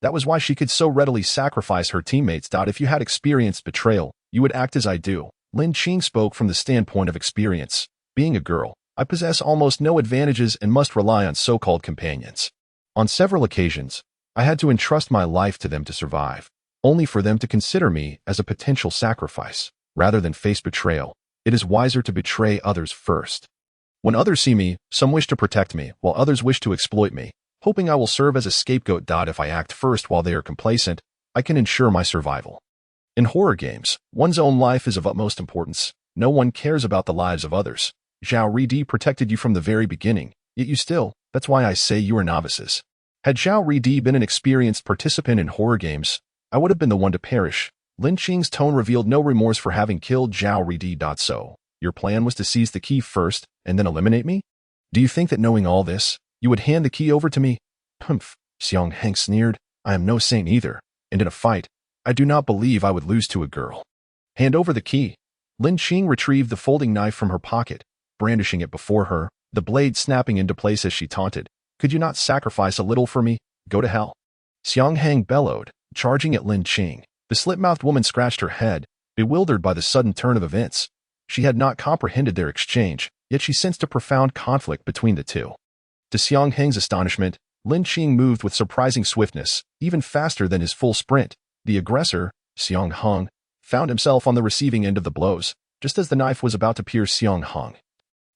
That was why she could so readily sacrifice her teammates. "If you had experienced betrayal, you would act as I do." Lin Qing spoke from the standpoint of experience. "Being a girl, I possess almost no advantages and must rely on so-called companions. On several occasions, I had to entrust my life to them to survive, only for them to consider me as a potential sacrifice. Rather than face betrayal, it is wiser to betray others first. When others see me, some wish to protect me, while others wish to exploit me, hoping I will serve as a scapegoat. If I act first while they are complacent, I can ensure my survival. In horror games, one's own life is of utmost importance. No one cares about the lives of others. Zhao Ridi protected you from the very beginning, yet you still, that's why I say you are novices. Had Zhao Ridi been an experienced participant in horror games, I would have been the one to perish." Lin Qing's tone revealed no remorse for having killed Zhao Ridi. "So, your plan was to seize the key first and then eliminate me? Do you think that knowing all this, You would hand the key over to me? Humph, Xiang Heng sneered. I am no saint either, and in a fight, I do not believe I would lose to a girl. Hand over the key. Lin Qing retrieved the folding knife from her pocket, brandishing it before her, the blade snapping into place as she taunted. Could you not sacrifice a little for me? Go to hell. Xiang Heng bellowed, charging at Lin Qing. The slit-mouthed woman scratched her head, bewildered by the sudden turn of events. She had not comprehended their exchange, yet she sensed a profound conflict between the two. To Xiang Heng's astonishment, Lin Qing moved with surprising swiftness, even faster than his full sprint. The aggressor, Xiang Heng, found himself on the receiving end of the blows, just as the knife was about to pierce Xiang Heng.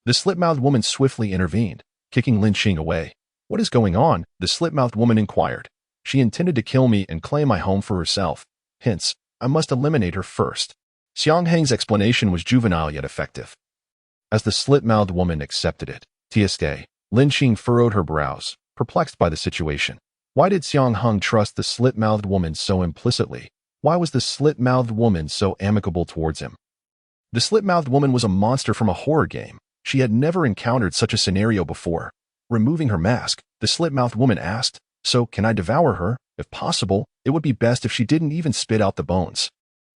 The slit-mouthed woman swiftly intervened, kicking Lin Qing away. What is going on? The slit-mouthed woman inquired. She intended to kill me and claim my home for herself. Hence, I must eliminate her first. Xiang Heng's explanation was juvenile yet effective. As the slit-mouthed woman accepted it, TSK, Lin Qing furrowed her brows, perplexed by the situation. Why did Xiang Heng trust the slit-mouthed woman so implicitly? Why was the slit-mouthed woman so amicable towards him? The slit-mouthed woman was a monster from a horror game. She had never encountered such a scenario before. Removing her mask, the slit-mouthed woman asked, "So, can I devour her? If possible, it would be best if she didn't even spit out the bones."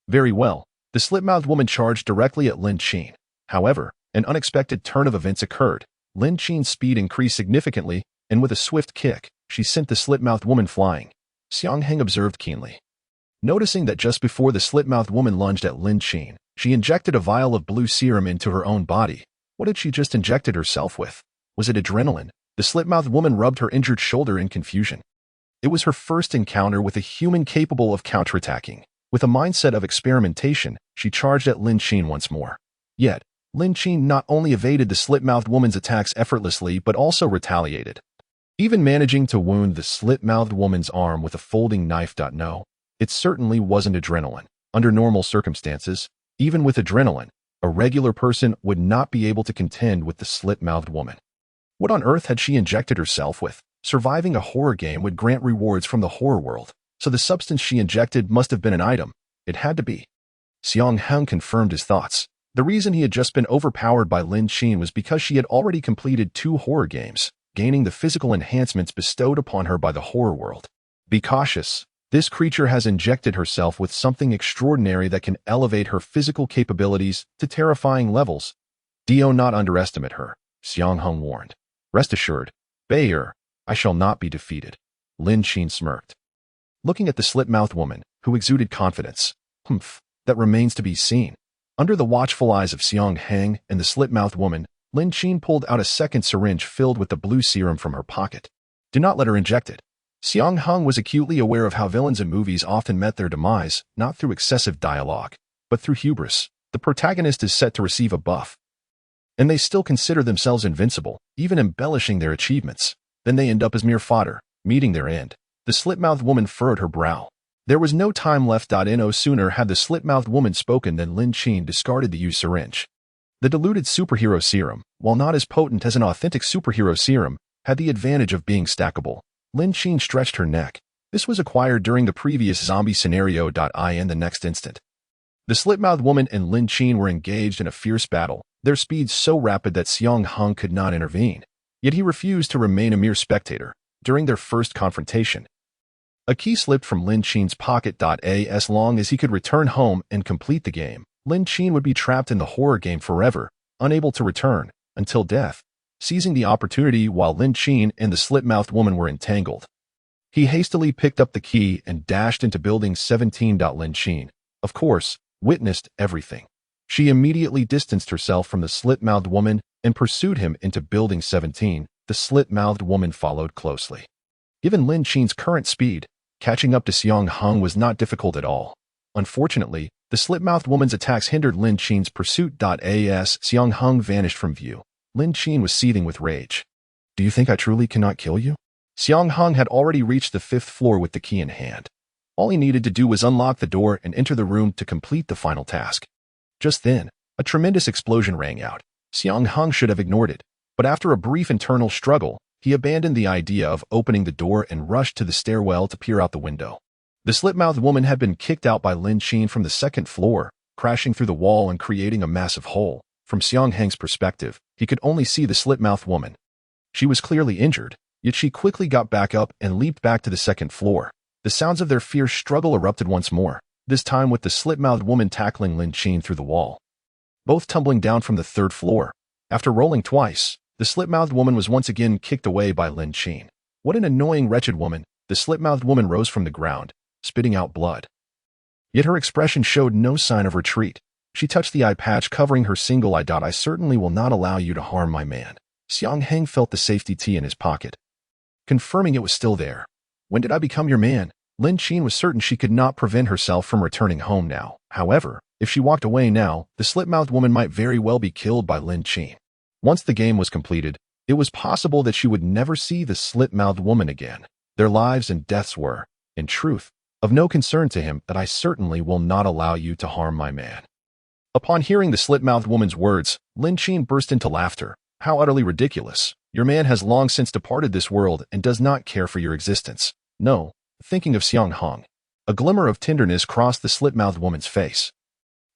Very well. The slit-mouthed woman charged directly at Lin Qing. However, an unexpected turn of events occurred. Lin Qing's speed increased significantly, and with a swift kick, she sent the slit-mouthed woman flying. Xiang Heng observed keenly. Noticing that just before the slit-mouthed woman lunged at Lin Qing, she injected a vial of blue serum into her own body. What had she just injected herself with? Was it adrenaline? The slit-mouthed woman rubbed her injured shoulder in confusion. It was her first encounter with a human capable of counterattacking. With a mindset of experimentation, she charged at Lin Qing once more. Yet, Lin Qing not only evaded the slit-mouthed woman's attacks effortlessly but also retaliated, even managing to wound the slit-mouthed woman's arm with a folding knife. No, it certainly wasn't adrenaline. Under normal circumstances, even with adrenaline, a regular person would not be able to contend with the slit-mouthed woman. What on earth had she injected herself with? Surviving a horror game would grant rewards from the horror world, so the substance she injected must have been an item. It had to be. Xiang Heng confirmed his thoughts. The reason he had just been overpowered by Lin Qing was because she had already completed 2 horror games, gaining the physical enhancements bestowed upon her by the horror world. Be cautious. This creature has injected herself with something extraordinary that can elevate her physical capabilities to terrifying levels. Do not underestimate her, Xiang Heng warned. Rest assured, Bayer, I shall not be defeated. Lin Qing smirked, looking at the slit-mouthed woman, who exuded confidence. Humph, that remains to be seen. Under the watchful eyes of Xiang Heng and the slit-mouthed woman, Lin Qing pulled out a second syringe filled with the blue serum from her pocket. Do not let her inject it. Xiang Heng was acutely aware of how villains in movies often met their demise, not through excessive dialogue, but through hubris. The protagonist is set to receive a buff, and they still consider themselves invincible, even embellishing their achievements. Then they end up as mere fodder, meeting their end. The slit-mouthed woman furrowed her brow. There was no time left. No sooner had the slit-mouthed woman spoken than Lin Qing discarded the used syringe. The diluted superhero serum, while not as potent as an authentic superhero serum, had the advantage of being stackable. Lin Qing stretched her neck. This was acquired during the previous zombie scenario. In the next instant, the slit-mouthed woman and Lin Qing were engaged in a fierce battle, their speed so rapid that Xiang Heng could not intervene. Yet he refused to remain a mere spectator. During their first confrontation, a key slipped from Lin Qing's pocket. As long as he could return home and complete the game, Lin Qing would be trapped in the horror game forever, unable to return, until death. Seizing the opportunity while Lin Qing and the slit-mouthed woman were entangled, he hastily picked up the key and dashed into Building 17. Lin Qing, of course, witnessed everything. She immediately distanced herself from the slit-mouthed woman and pursued him into Building 17. The slit-mouthed woman followed closely. Given Lin Qing's current speed, catching up to Xiang Heng was not difficult at all. Unfortunately, the slit-mouthed woman's attacks hindered Lin Qing's pursuit. As Xiang Heng vanished from view, Lin Qing was seething with rage. Do you think I truly cannot kill you? Xiang Heng had already reached the 5th floor with the key in hand. All he needed to do was unlock the door and enter the room to complete the final task. Just then, a tremendous explosion rang out. Xiang Heng should have ignored it, but after a brief internal struggle, he abandoned the idea of opening the door and rushed to the stairwell to peer out the window. The slit-mouthed woman had been kicked out by Lin Qing from the 2nd floor, crashing through the wall and creating a massive hole. From Xiang Heng's perspective, he could only see the slit-mouthed woman. She was clearly injured, yet she quickly got back up and leaped back to the second floor. The sounds of their fierce struggle erupted once more, this time with the slit-mouthed woman tackling Lin Qin through the wall. Both tumbling down from the third floor. After rolling twice, the slit-mouthed woman was once again kicked away by Lin Qin. What an annoying, wretched woman! The slit-mouthed woman rose from the ground, spitting out blood. Yet her expression showed no sign of retreat. She touched the eye patch covering her single eye. I certainly will not allow you to harm my man. Xiang Heng felt the safety key in his pocket, confirming it was still there. When did I become your man? Lin Qin was certain she could not prevent herself from returning home now. However, if she walked away now, the slit-mouthed woman might very well be killed by Lin Qin. Once the game was completed, it was possible that she would never see the slit-mouthed woman again. Their lives and deaths were, in truth, of no concern to him. That I certainly will not allow you to harm my man. Upon hearing the slit-mouthed woman's words, Lin Qin burst into laughter. How utterly ridiculous. Your man has long since departed this world and does not care for your existence. No, thinking of Xiang Heng. A glimmer of tenderness crossed the slit-mouthed woman's face.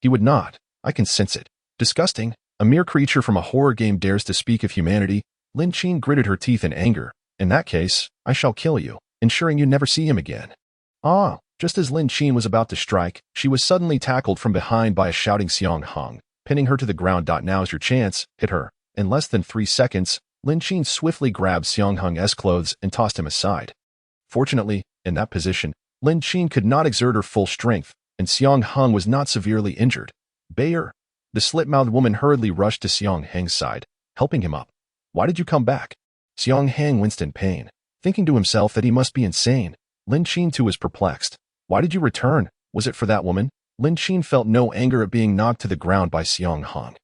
He would not. I can sense it. Disgusting. A mere creature from a horror game dares to speak of humanity. Lin Qin gritted her teeth in anger. In that case, I shall kill you, ensuring you never see him again. Ah! Just as Lin Qin was about to strike, she was suddenly tackled from behind by a shouting Xiang Heng, pinning her to the ground. Now's your chance. Hit her. In less than 3 seconds, Lin Qin swiftly grabbed Xiang Heng's clothes and tossed him aside. Fortunately, in that position, Lin Qin could not exert her full strength, and Xiang Heng was not severely injured. Bayer! The slit-mouthed woman hurriedly rushed to Xiang Heng's side, helping him up. Why did you come back? Xiang Heng winced in pain, thinking to himself that he must be insane. Lin Qin too was perplexed. Why did you return? Was it for that woman? Lin Qin felt no anger at being knocked to the ground by Xiang Heng.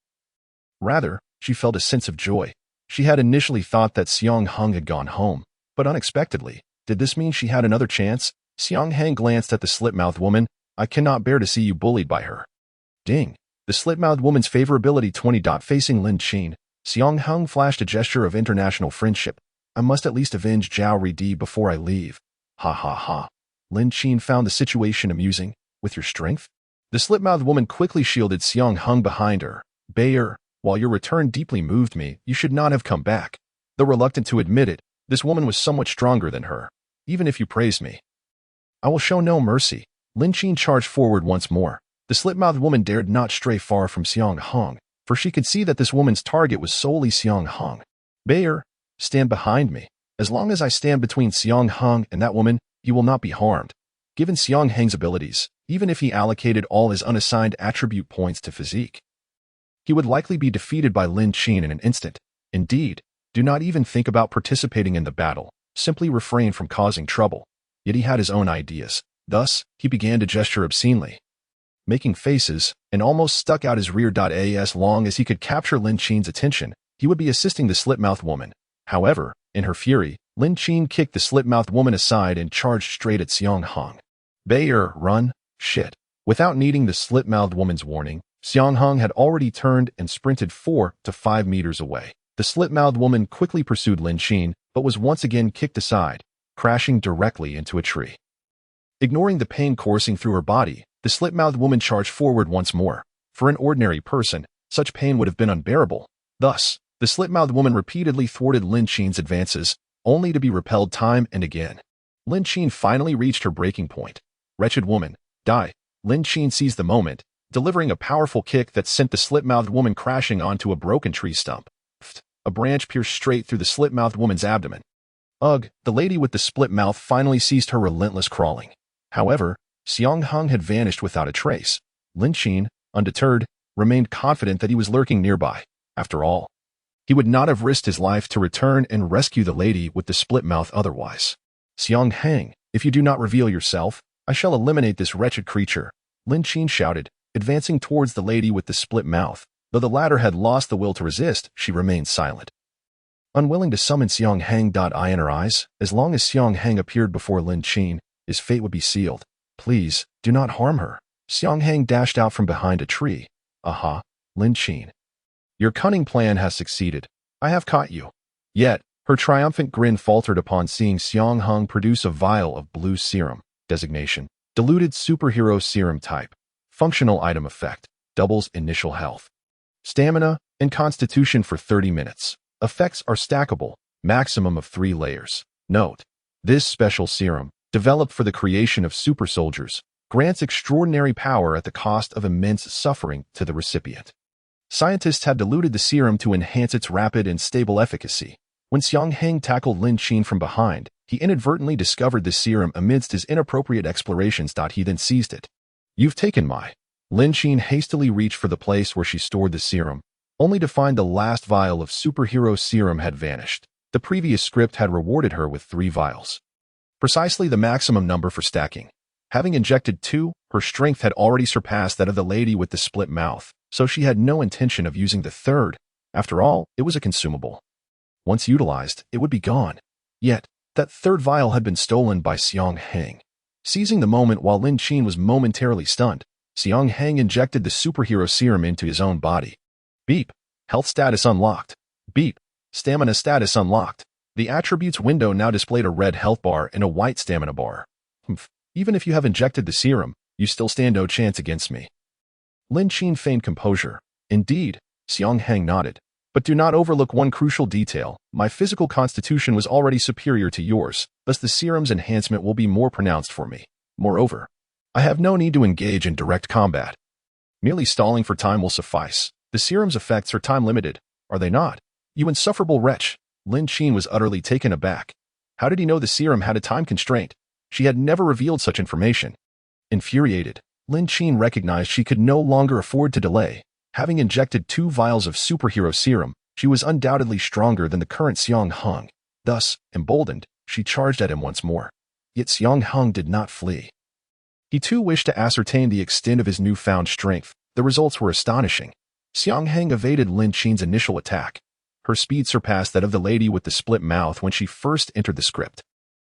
Rather, she felt a sense of joy. She had initially thought that Xiang Heng had gone home, but unexpectedly, did this mean she had another chance? Xiang Heng glanced at the slit-mouthed woman. I cannot bear to see you bullied by her. Ding! The slit-mouthed woman's favorability 20. Facing Lin Qin, Xiang Heng flashed a gesture of international friendship. I must at least avenge Zhao Ridi before I leave. Ha ha ha. Lin Qin found the situation amusing. With your strength? The slit-mouthed woman quickly shielded Xiang Heng behind her. Bayer, while your return deeply moved me, you should not have come back. Though reluctant to admit it, this woman was somewhat stronger than her. Even if you praise me, I will show no mercy. Lin Qin charged forward once more. The slit-mouthed woman dared not stray far from Xiang Heng, for she could see that this woman's target was solely Xiang Heng. Bayer, stand behind me. As long as I stand between Xiang Heng and that woman, he will not be harmed. Given Xiang Heng's abilities, even if he allocated all his unassigned attribute points to physique, he would likely be defeated by Lin Qin in an instant. Indeed, do not even think about participating in the battle. Simply refrain from causing trouble. Yet he had his own ideas. Thus, he began to gesture obscenely, making faces, and almost stuck out his rear. As long as he could capture Lin Qin's attention, he would be assisting the slit-mouthed woman. However, in her fury, Lin Qin kicked the slit-mouthed woman aside and charged straight at Xiang Heng. Bayer, run! Shit! Without needing the slit-mouthed woman's warning, Xiang Heng had already turned and sprinted 4 to 5 meters away. The slit-mouthed woman quickly pursued Lin Qin, but was once again kicked aside, crashing directly into a tree. Ignoring the pain coursing through her body, the slit-mouthed woman charged forward once more. For an ordinary person, such pain would have been unbearable. Thus, the slit-mouthed woman repeatedly thwarted Lin Qin's advances, only to be repelled time and again. Lin Qin finally reached her breaking point. Wretched woman, die! Lin Qin seized the moment, delivering a powerful kick that sent the slit-mouthed woman crashing onto a broken tree stump. A branch pierced straight through the slit-mouthed woman's abdomen. Ugh, the lady with the split mouth finally ceased her relentless crawling. However, Xiang Heng had vanished without a trace. Lin Qin, undeterred, remained confident that he was lurking nearby. After all, he would not have risked his life to return and rescue the lady with the split mouth otherwise. Xiang Heng, if you do not reveal yourself, I shall eliminate this wretched creature, Lin Qin shouted, advancing towards the lady with the split mouth. Though the latter had lost the will to resist, she remained silent. Unwilling to summon Xiang Heng. In her eyes, as long as Xiang Heng appeared before Lin Qin, his fate would be sealed. Please, do not harm her. Xiang Heng dashed out from behind a tree. Aha, Lin Qin. Your cunning plan has succeeded. I have caught you. Yet, her triumphant grin faltered upon seeing Xiang Heng produce a vial of blue serum. Designation: diluted superhero serum type. Functional item effect: doubles initial health, stamina, and constitution for 30 minutes. Effects are stackable, Maximum of 3 layers. Note: this special serum, developed for the creation of super soldiers, grants extraordinary power at the cost of immense suffering to the recipient. Scientists had diluted the serum to enhance its rapid and stable efficacy. When Xiang Heng tackled Lin Qin from behind, he inadvertently discovered the serum amidst his inappropriate explorations. He then seized it. "You've taken my..." Lin Qin hastily reached for the place where she stored the serum, only to find the last vial of superhero serum had vanished. The previous script had rewarded her with 3 vials. Precisely the maximum number for stacking. Having injected 2, her strength had already surpassed that of the lady with the split mouth, so she had no intention of using the 3rd. After all, it was a consumable. Once utilized, it would be gone. Yet, that 3rd vial had been stolen by Xiang Heng. Seizing the moment while Lin Qin was momentarily stunned, Xiang Heng injected the superhero serum into his own body. Beep. Health status unlocked. Beep. Stamina status unlocked. The attributes window now displayed a red health bar and a white stamina bar. Even if you have injected the serum, you still stand no chance against me. Lin Qin feigned composure. Indeed, Xiang Heng nodded. But do not overlook one crucial detail. My physical constitution was already superior to yours, thus the serum's enhancement will be more pronounced for me. Moreover, I have no need to engage in direct combat. Merely stalling for time will suffice. The serum's effects are time-limited, are they not? You insufferable wretch! Lin Qin was utterly taken aback. How did he know the serum had a time constraint? She had never revealed such information. Infuriated, Lin Qin recognized she could no longer afford to delay. Having injected 2 vials of superhero serum, she was undoubtedly stronger than the current Xiang Heng. Thus, emboldened, she charged at him once more. Yet Xiang Heng did not flee. He too wished to ascertain the extent of his newfound strength. The results were astonishing. Xiang Heng evaded Lin Qin's initial attack. Her speed surpassed that of the lady with the split mouth when she first entered the script.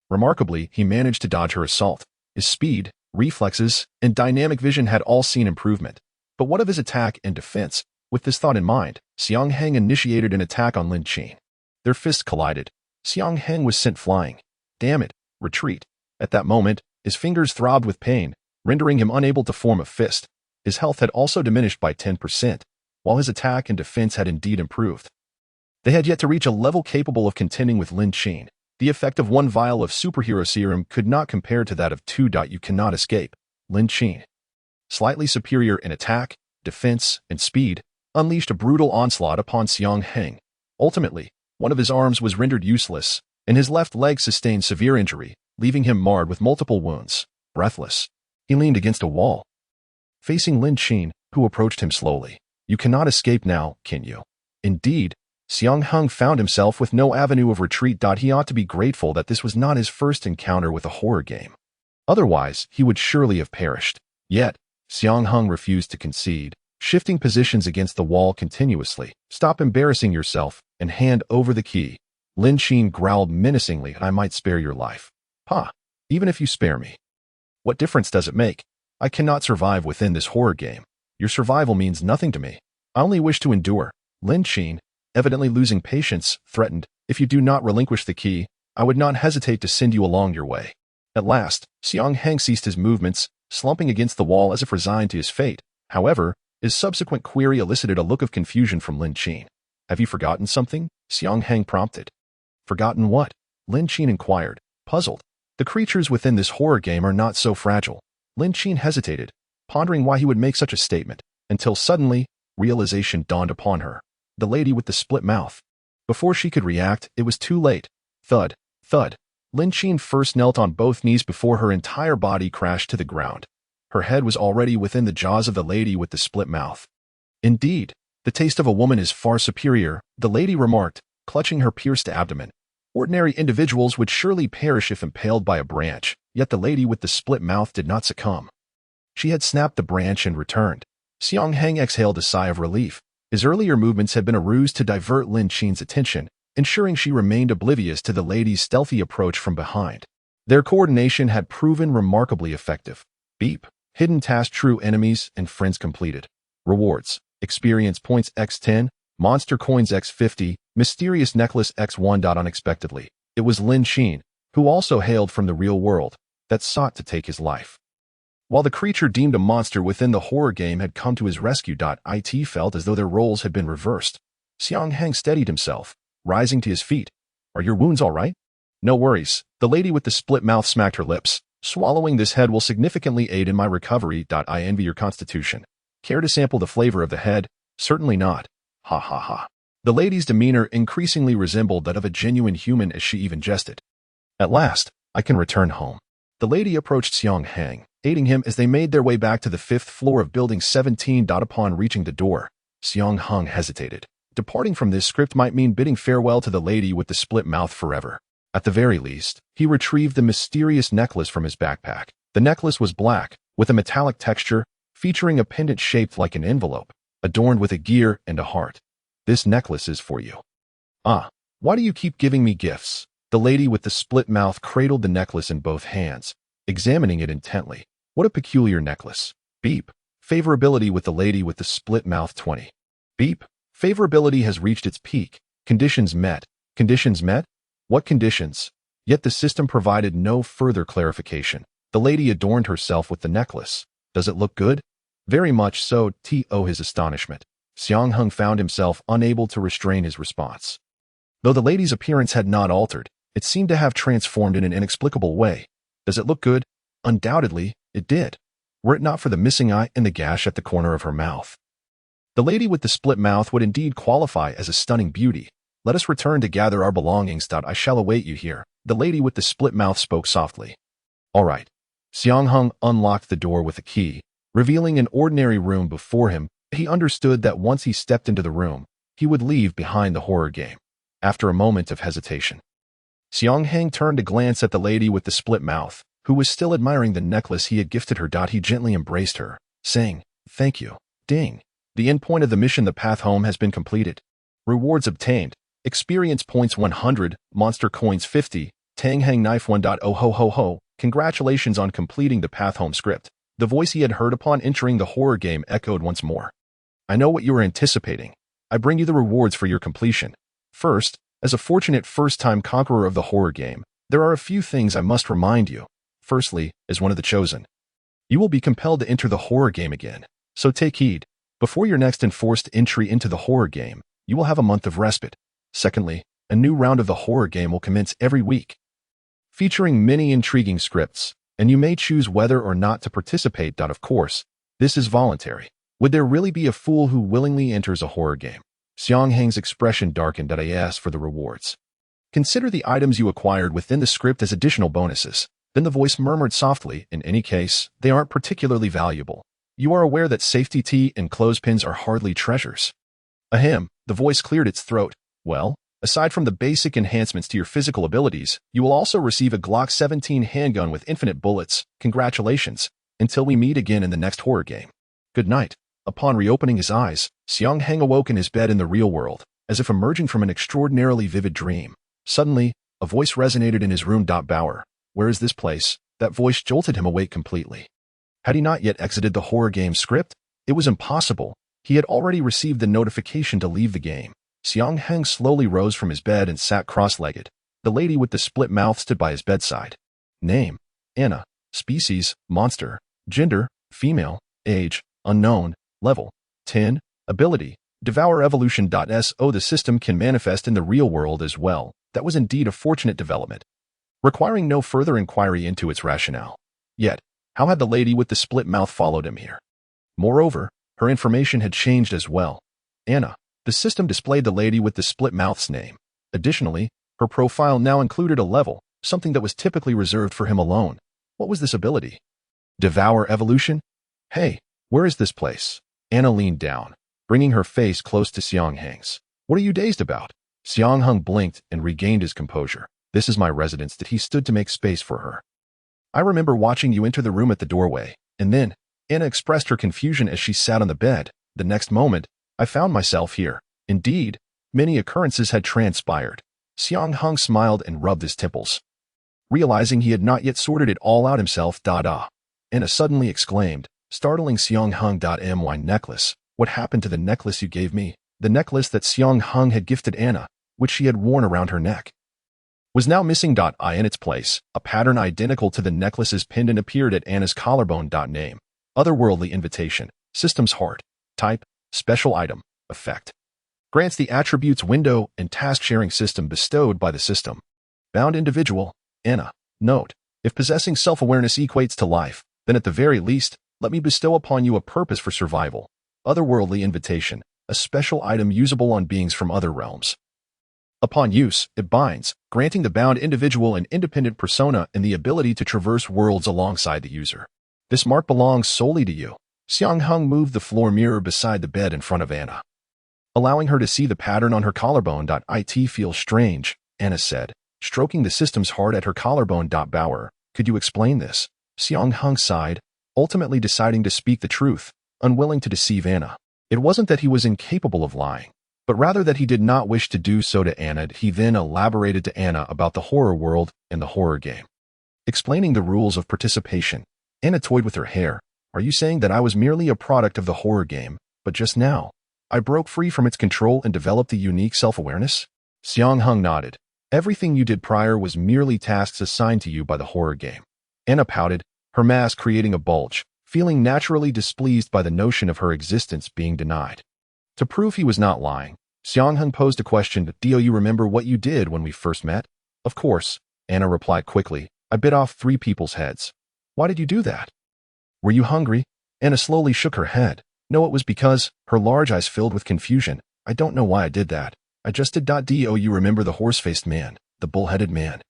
Remarkably, he managed to dodge her assault. His speed, reflexes, and dynamic vision had all seen improvement. But what of his attack and defense? With this thought in mind, Xiang Heng initiated an attack on Lin Qin. Their fists collided. Xiang Heng was sent flying. Damn it, retreat. At that moment, his fingers throbbed with pain, rendering him unable to form a fist. His health had also diminished by 10%, while his attack and defense had indeed improved. They had yet to reach a level capable of contending with Lin Qin. The effect of 1 vial of superhero serum could not compare to that of 2. You cannot escape. Lin Qin, slightly superior in attack, defense, and speed, unleashed a brutal onslaught upon Xiang Heng. Ultimately, one of his arms was rendered useless, and his left leg sustained severe injury, leaving him marred with multiple wounds. Breathless, he leaned against a wall, facing Lin Qin, who approached him slowly. You cannot escape now, can you? Indeed, Xiang Heng found himself with no avenue of retreat. He ought to be grateful that this was not his first encounter with a horror game. Otherwise, he would surely have perished. Yet, Xiang Heng refused to concede, shifting positions against the wall continuously. Stop embarrassing yourself and hand over the key. Lin Qin growled menacingly. I might spare your life. Ha! Even if you spare me. What difference does it make? I cannot survive within this horror game. Your survival means nothing to me. I only wish to endure. Lin Qin, evidently losing patience, threatened, if you do not relinquish the key, I would not hesitate to send you along your way. At last, Xiang Heng ceased his movements, slumping against the wall as if resigned to his fate. However, his subsequent query elicited a look of confusion from Lin Qin. Have you forgotten something? Xiang Heng prompted. Forgotten what? Lin Qin inquired, puzzled. The creatures within this horror game are not so fragile. Lin Qin hesitated, pondering why he would make such a statement, until suddenly, realization dawned upon her. The lady with the split mouth. Before she could react, it was too late. Thud, thud. Lin Qin first knelt on both knees before her entire body crashed to the ground. Her head was already within the jaws of the lady with the split mouth. Indeed, the taste of a woman is far superior, the lady remarked, clutching her pierced abdomen. Ordinary individuals would surely perish if impaled by a branch, yet the lady with the split mouth did not succumb. She had snapped the branch and returned. Xiang Heng exhaled a sigh of relief. His earlier movements had been a ruse to divert Lin Qin's attention, ensuring she remained oblivious to the lady's stealthy approach from behind. Their coordination had proven remarkably effective. Beep. Hidden task true enemies and friends completed. Rewards. Experience points x10, monster coins x50, mysterious necklace x1. Unexpectedly, it was Lin Qin, who also hailed from the real world, that sought to take his life. While the creature deemed a monster within the horror game had come to his rescue. It felt as though their roles had been reversed. Xiang Heng steadied himself, rising to his feet. Are your wounds all right? No worries. The lady with the split mouth smacked her lips. Swallowing this head will significantly aid in my recovery. I envy your constitution. Care to sample the flavor of the head? Certainly not. Ha ha ha. The lady's demeanor increasingly resembled that of a genuine human as she even jested. At last, I can return home. The lady approached Xiang Heng, aiding him as they made their way back to the 5th floor of Building 17. Upon reaching the door, Xiang Heng hesitated. Departing from this script might mean bidding farewell to the lady with the split mouth forever. At the very least, he retrieved the mysterious necklace from his backpack. The necklace was black, with a metallic texture, featuring a pendant shaped like an envelope, adorned with a gear and a heart. This necklace is for you. Ah, why do you keep giving me gifts? The lady with the split mouth cradled the necklace in both hands, examining it intently. What a peculiar necklace. Beep. Favorability with the lady with the split mouth 20. Beep. Favorability has reached its peak. Conditions met. Conditions met? What conditions? Yet the system provided no further clarification. The lady adorned herself with the necklace. Does it look good? Very much so. To his astonishment, Xiang Heng found himself unable to restrain his response. Though the lady's appearance had not altered, it seemed to have transformed in an inexplicable way. Does it look good? Undoubtedly, it did, were it not for the missing eye and the gash at the corner of her mouth. The lady with the split mouth would indeed qualify as a stunning beauty. Let us return to gather our belongings. I shall await you here. The lady with the split mouth spoke softly. All right. Xiang Heng unlocked the door with a key, revealing an ordinary room before him. He understood that once he stepped into the room, he would leave behind the horror game. After a moment of hesitation, Xiang Heng turned to glance at the lady with the split mouth, who was still admiring the necklace he had gifted her. He gently embraced her, saying, "Thank you." Ding. The endpoint of the mission, the path home, has been completed. Rewards obtained. Experience points 100, monster coins 50, Tang Hang knife 1.0 ho ho ho. Congratulations on completing the path home script. The voice he had heard upon entering the horror game echoed once more. I know what you were anticipating. I bring you the rewards for your completion. First, as a fortunate first-time conqueror of the horror game, there are a few things I must remind you. Firstly, as one of the chosen, you will be compelled to enter the horror game again, so take heed. Before your next enforced entry into the horror game, you will have a month of respite. Secondly, a new round of the horror game will commence every week, featuring many intriguing scripts, and you may choose whether or not to participate. Of course, this is voluntary. Would there really be a fool who willingly enters a horror game? Xiang Heng's expression darkened. I asked for the rewards. Consider the items you acquired within the script as additional bonuses. Then the voice murmured softly, in any case, they aren't particularly valuable. You are aware that safety tea and clothespins are hardly treasures. Ahem, the voice cleared its throat. Well, aside from the basic enhancements to your physical abilities, you will also receive a Glock 17 handgun with infinite bullets. Congratulations. Until we meet again in the next horror game. Good night. Upon reopening his eyes, Xiang Heng awoke in his bed in the real world, as if emerging from an extraordinarily vivid dream. Suddenly, a voice resonated in his room. Bauer, where is this place? That voice jolted him awake completely. Had he not yet exited the horror game script? It was impossible. He had already received the notification to leave the game. Xiang Heng slowly rose from his bed and sat cross-legged. The lady with the split mouth stood by his bedside. Name: Anna. Species: monster. Gender: female. Age: unknown. Level: 10. Ability: devour evolution. So the system can manifest in the real world as well. That was indeed a fortunate development, requiring no further inquiry into its rationale. Yet, how had the lady with the split mouth followed him here? Moreover, her information had changed as well. Anna. The system displayed the lady with the split mouth's name. Additionally, her profile now included a level, something that was typically reserved for him alone. What was this ability? Devour evolution? Hey, where is this place? Anna leaned down, bringing her face close to Xiang Heng's. What are you dazed about? Xiang Heng blinked and regained his composure. This is my residence. That he stood to make space for her. I remember watching you enter the room at the doorway, and then, Anna expressed her confusion as she sat on the bed. The next moment, I found myself here. Indeed, many occurrences had transpired. Xiang Heng smiled and rubbed his temples, realizing he had not yet sorted it all out himself. Anna suddenly exclaimed, startling Xiang Heng. My necklace. What happened to the necklace you gave me? The necklace that Xiang Heng had gifted Anna, which she had worn around her neck, was now missing. In its place, a pattern identical to the necklace's pendant appeared at Anna's collarbone. Name: otherworldly invitation. System's heart. Type: special item. Effect: grants the attributes window and task sharing system bestowed by the system. Bound individual, Anna. Note, if possessing self-awareness equates to life, then at the very least, let me bestow upon you a purpose for survival. Otherworldly invitation, a special item usable on beings from other realms. Upon use, it binds, granting the bound individual an independent persona and the ability to traverse worlds alongside the user. This mark belongs solely to you. Xiang Heng moved the floor mirror beside the bed in front of Anna, allowing her to see the pattern on her collarbone. It feels strange, Anna said, stroking the system's heart at her collarbone. Bauer, could you explain this? Xiang Heng sighed, ultimately deciding to speak the truth, unwilling to deceive Anna. It wasn't that he was incapable of lying, but rather that he did not wish to do so to Anna. He then elaborated to Anna about the horror world and the horror game. Explaining the rules of participation, Anna toyed with her hair. Are you saying that I was merely a product of the horror game, but just now, I broke free from its control and developed a unique self-awareness? Xiang Heng nodded. Everything you did prior was merely tasks assigned to you by the horror game. Anna pouted, her mask creating a bulge, feeling naturally displeased by the notion of her existence being denied. To prove he was not lying, Xiang Heng posed a question. Do you remember what you did when we first met? Of course, Anna replied quickly. I bit off 3 people's heads. Why did you do that? Were you hungry? Anna slowly shook her head. No, it was because, her large eyes filled with confusion. I don't know why I did that. I just did. Do you remember the horse-faced man, the bull-headed man,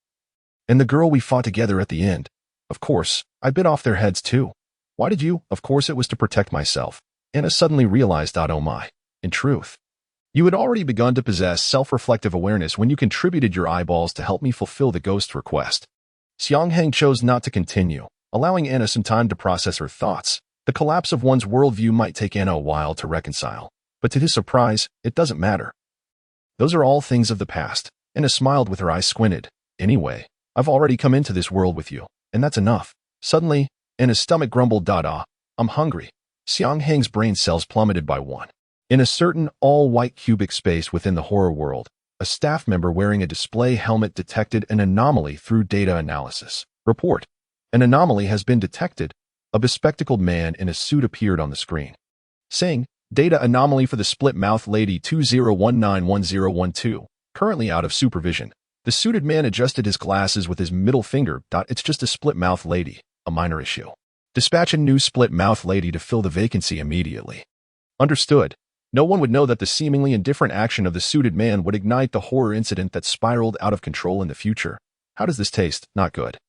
and the girl we fought together at the end? Of course, I bit off their heads too. Why did you? Of course it was to protect myself. Anna suddenly realized, oh my. In truth, you had already begun to possess self-reflective awareness when you contributed your eyeballs to help me fulfill the ghost's request. Xiang Heng chose not to continue, allowing Anna some time to process her thoughts. The collapse of one's worldview might take Anna a while to reconcile, but to his surprise, it doesn't matter. Those are all things of the past. Anna smiled with her eyes squinted. Anyway, I've already come into this world with you, and that's enough. Suddenly, Anna's stomach grumbled. I'm hungry. Xiang Heng's brain cells plummeted by 1. In a certain all-white cubic space within the horror world, a staff member wearing a display helmet detected an anomaly through data analysis. Report. An anomaly has been detected. A bespectacled man in a suit appeared on the screen, saying, Data anomaly for the Split-Mouthed Lady 20191012, currently out of supervision. The suited man adjusted his glasses with his middle finger. It's just a split-mouthed lady, a minor issue. Dispatch a new split-mouthed lady to fill the vacancy immediately. Understood. No one would know that the seemingly indifferent action of the suited man would ignite the horror incident that spiraled out of control in the future. How does this taste? Not good.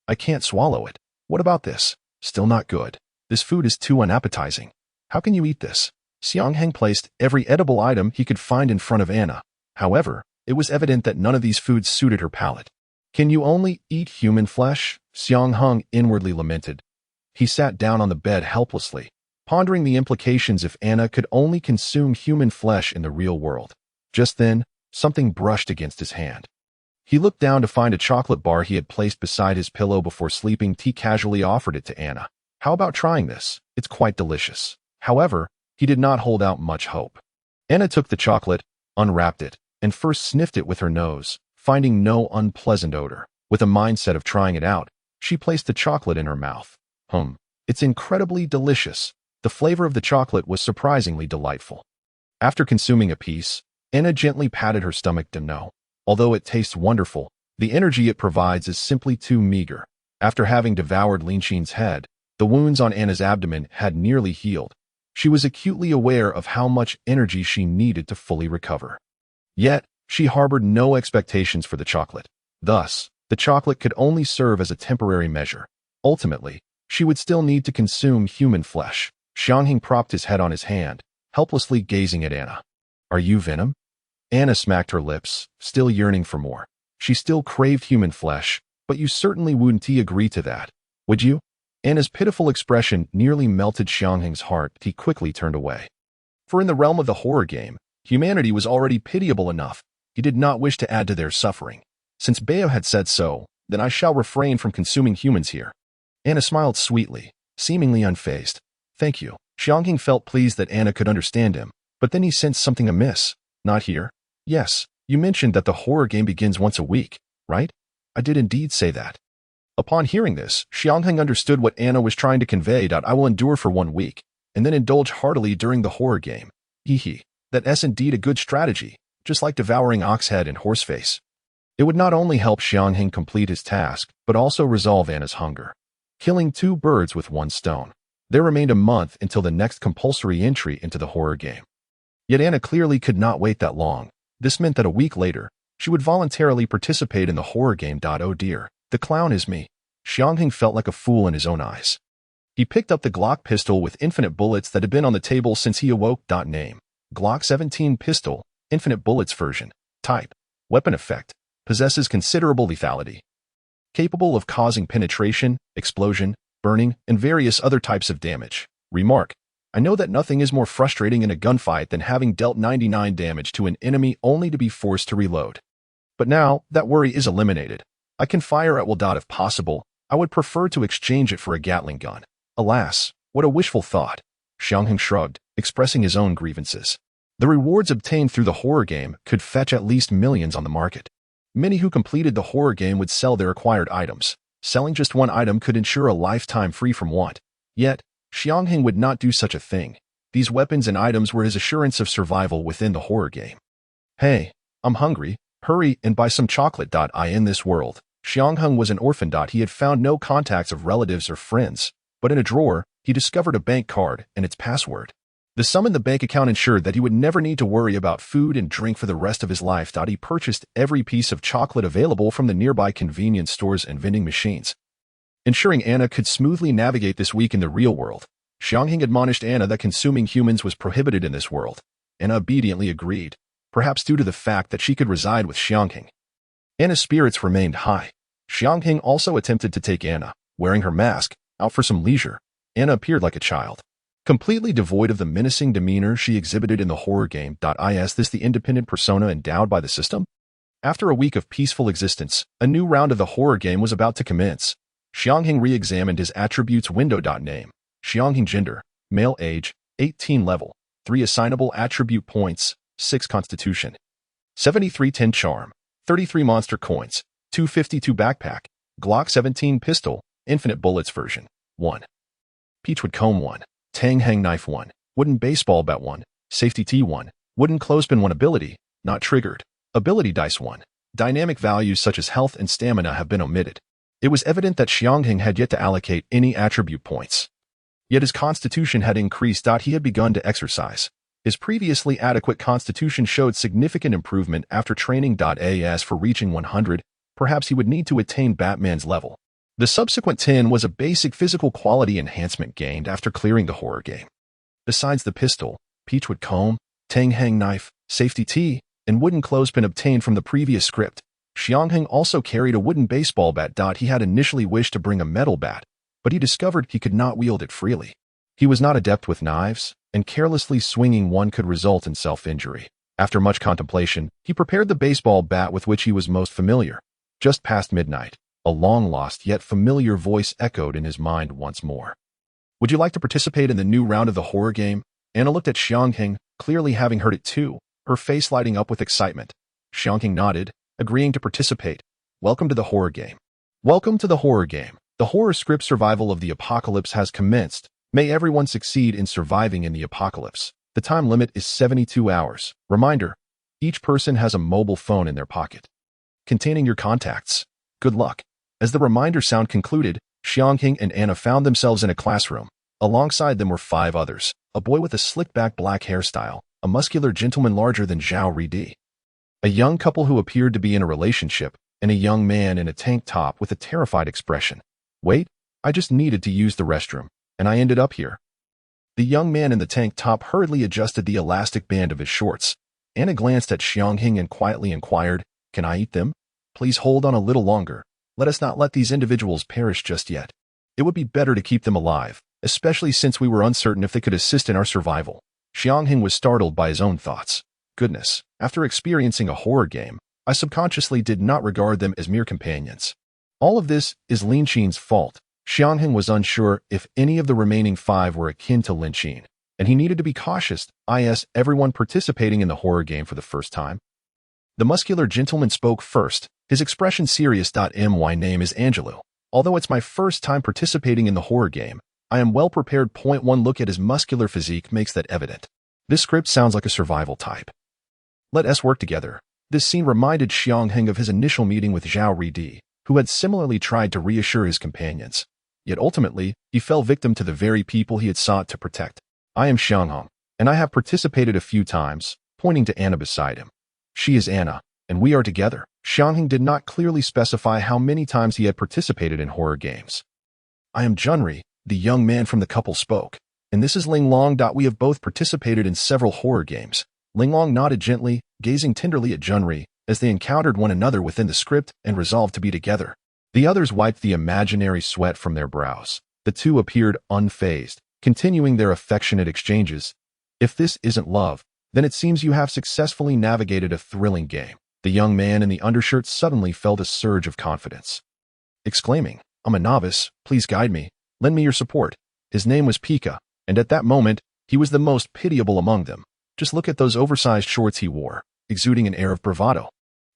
I can't swallow it. What about this? Still not good. This food is too unappetizing. How can you eat this? Xiang Heng placed every edible item he could find in front of Anna. However, it was evident that none of these foods suited her palate. Can you only eat human flesh? Xiang Heng inwardly lamented. He sat down on the bed helplessly, pondering the implications if Anna could only consume human flesh in the real world. Just then, something brushed against his hand. He looked down to find a chocolate bar he had placed beside his pillow before sleeping. He casually offered it to Anna. How about trying this? It's quite delicious. However, he did not hold out much hope. Anna took the chocolate, unwrapped it, and first sniffed it with her nose, finding no unpleasant odor. With a mindset of trying it out, she placed the chocolate in her mouth. It's incredibly delicious. The flavor of the chocolate was surprisingly delightful. After consuming a piece, Anna gently patted her stomach. No. Although it tastes wonderful, the energy it provides is simply too meager. After having devoured Linxin's head, the wounds on Anna's abdomen had nearly healed. She was acutely aware of how much energy she needed to fully recover. Yet, she harbored no expectations for the chocolate. Thus, the chocolate could only serve as a temporary measure. Ultimately, she would still need to consume human flesh. Xiang Heng propped his head on his hand, helplessly gazing at Anna. Are you venom? Anna smacked her lips, still yearning for more. She still craved human flesh, but you certainly wouldn't agree to that, would you? Anna's pitiful expression nearly melted Xiang Heng's heart. He quickly turned away. For in the realm of the horror game, humanity was already pitiable enough. He did not wish to add to their suffering. Since Bayo had said so, then I shall refrain from consuming humans here. Anna smiled sweetly, seemingly unfazed. Thank you. Xiang Heng felt pleased that Anna could understand him, but then he sensed something amiss. Not here? Yes, you mentioned that the horror game begins once a week, right? I did indeed say that. Upon hearing this, Xiang Heng understood what Anna was trying to convey. I will endure for 1 week, and then indulge heartily during the horror game. Hee. That's indeed a good strategy, just like devouring Oxhead and Horseface. It would not only help Xiang Heng complete his task, but also resolve Anna's hunger. Killing two birds with one stone. There remained a month until the next compulsory entry into the horror game. Yet Anna clearly could not wait that long. This meant that a week later, she would voluntarily participate in the horror game. Oh dear, the clown is me. Xiang Heng felt like a fool in his own eyes. He picked up the Glock pistol with infinite bullets that had been on the table since he awoke. Name: Glock 17 pistol, infinite bullets version. Type: weapon effect. Possesses considerable lethality. Capable of causing penetration, explosion, burning, and various other types of damage. Remark: I know that nothing is more frustrating in a gunfight than having dealt 99 damage to an enemy only to be forced to reload. But now, that worry is eliminated. I can fire at will. If possible, I would prefer to exchange it for a Gatling gun. Alas, what a wishful thought. Xiang Heng shrugged, expressing his own grievances. The rewards obtained through the horror game could fetch at least millions on the market. Many who completed the horror game would sell their acquired items. Selling just one item could ensure a lifetime free from want. Yet, Xiang Heng would not do such a thing. These weapons and items were his assurance of survival within the horror game. Hey, I'm hungry. Hurry and buy some chocolate. In this world, Xiang Heng was an orphan. He had found no contacts of relatives or friends, but in a drawer, he discovered a bank card and its password. The sum in the bank account ensured that he would never need to worry about food and drink for the rest of his life. He purchased every piece of chocolate available from the nearby convenience stores and vending machines. Ensuring Anna could smoothly navigate this week in the real world, Xiang Heng admonished Anna that consuming humans was prohibited in this world. Anna obediently agreed, perhaps due to the fact that she could reside with Xiang Heng. Anna's spirits remained high. Xiang Heng also attempted to take Anna, wearing her mask, out for some leisure. Anna appeared like a child, completely devoid of the menacing demeanor she exhibited in the horror game. Is this the independent persona endowed by the system? After a week of peaceful existence, a new round of the horror game was about to commence. Xiang Heng re-examined his attributes window. Name: Xiang Heng. Gender: male. Age: 18. Level: 3 assignable attribute points, 6 constitution, 7310 charm, 33 monster coins, 252 backpack, Glock 17 pistol, infinite bullets version, 1. Peachwood comb 1. Tang Hang knife 1. Wooden baseball bat 1. Safety T 1. Wooden clothespin 1. Ability, not triggered. Ability dice 1. Dynamic values such as health and stamina have been omitted. It was evident that Xiang Heng had yet to allocate any attribute points. Yet his constitution had increased. He had begun to exercise. His previously adequate constitution showed significant improvement after training. As for reaching 100, perhaps he would need to attain Batman's level. The subsequent 10 was a basic physical quality enhancement gained after clearing the horror game. Besides the pistol, Peachwood comb, Tang Hang knife, safety T, and wooden clothespin obtained from the previous script, Xiang Heng also carried a wooden baseball bat. He had initially wished to bring a metal bat, but he discovered he could not wield it freely. He was not adept with knives, and carelessly swinging one could result in self-injury. After much contemplation, he prepared the baseball bat with which he was most familiar. Just past midnight, a long-lost yet familiar voice echoed in his mind once more. Would you like to participate in the new round of the horror game? Anna looked at Xiang Heng, clearly having heard it too, her face lighting up with excitement. Xiang Heng nodded, agreeing to participate. Welcome to the horror game. Welcome to the horror game. The horror script Survival of the Apocalypse has commenced. May everyone succeed in surviving in the apocalypse. The time limit is 72 hours. Reminder: each person has a mobile phone in their pocket, containing your contacts. Good luck. As the reminder sound concluded, Xiang Heng and Anna found themselves in a classroom. Alongside them were 5 others: a boy with a slick-back black hairstyle, a muscular gentleman larger than Zhao Ridi, a young couple who appeared to be in a relationship, and a young man in a tank top with a terrified expression. Wait, I just needed to use the restroom, and I ended up here. The young man in the tank top hurriedly adjusted the elastic band of his shorts. Anna glanced at Xiang Heng and quietly inquired, "Can I eat them? Please hold on a little longer. Let us not let these individuals perish just yet. It would be better to keep them alive, especially since we were uncertain if they could assist in our survival." Xiang Heng was startled by his own thoughts. Goodness, after experiencing a horror game, I subconsciously did not regard them as mere companions. All of this is Lin Qin's fault. Xiang Heng was unsure if any of the remaining 5 were akin to Lin Qin, and he needed to be cautious. Everyone participating in the horror game for the first time. The muscular gentleman spoke first, his expression serious. My name is Angelo. Although it's my first time participating in the horror game, I am well prepared. 1 Look at his muscular physique makes that evident. This script sounds like a survival type. Let us work together. This scene reminded Xiang Heng of his initial meeting with Zhao Ridi, who had similarly tried to reassure his companions. Yet ultimately, he fell victim to the very people he had sought to protect. I am Xiang Heng, and I have participated a few times, pointing to Anna beside him. She is Anna, and we are together. Xiang Heng did not clearly specify how many times he had participated in horror games. I am Junri, the young man from the couple spoke, and this is Linglong. We have both participated in several horror games. Linglong nodded gently, gazing tenderly at Junri, as they encountered one another within the script and resolved to be together. The others wiped the imaginary sweat from their brows. The two appeared unfazed, continuing their affectionate exchanges. If this isn't love, then it seems you have successfully navigated a thrilling game. The young man in the undershirt suddenly felt a surge of confidence. Exclaiming, I'm a novice, please guide me, lend me your support. His name was Pika, and at that moment, he was the most pitiable among them. Just look at those oversized shorts he wore, exuding an air of bravado.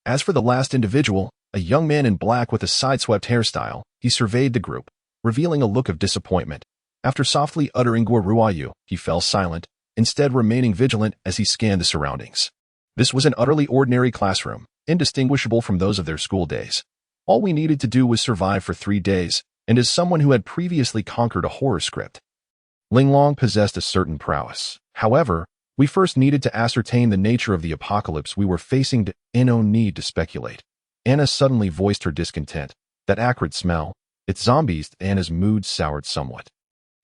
As for the last individual, a young man in black with a sideswept hairstyle, he surveyed the group, revealing a look of disappointment. After softly uttering Guoruayu, he fell silent, instead remaining vigilant as he scanned the surroundings. This was an utterly ordinary classroom, indistinguishable from those of their school days. All we needed to do was survive for 3 days, and as someone who had previously conquered a horror script, Linglong possessed a certain prowess. However, we first needed to ascertain the nature of the apocalypse we were facing. No need to speculate. Anna suddenly voiced her discontent. That acrid smell, its zombies. Anna's mood soured somewhat.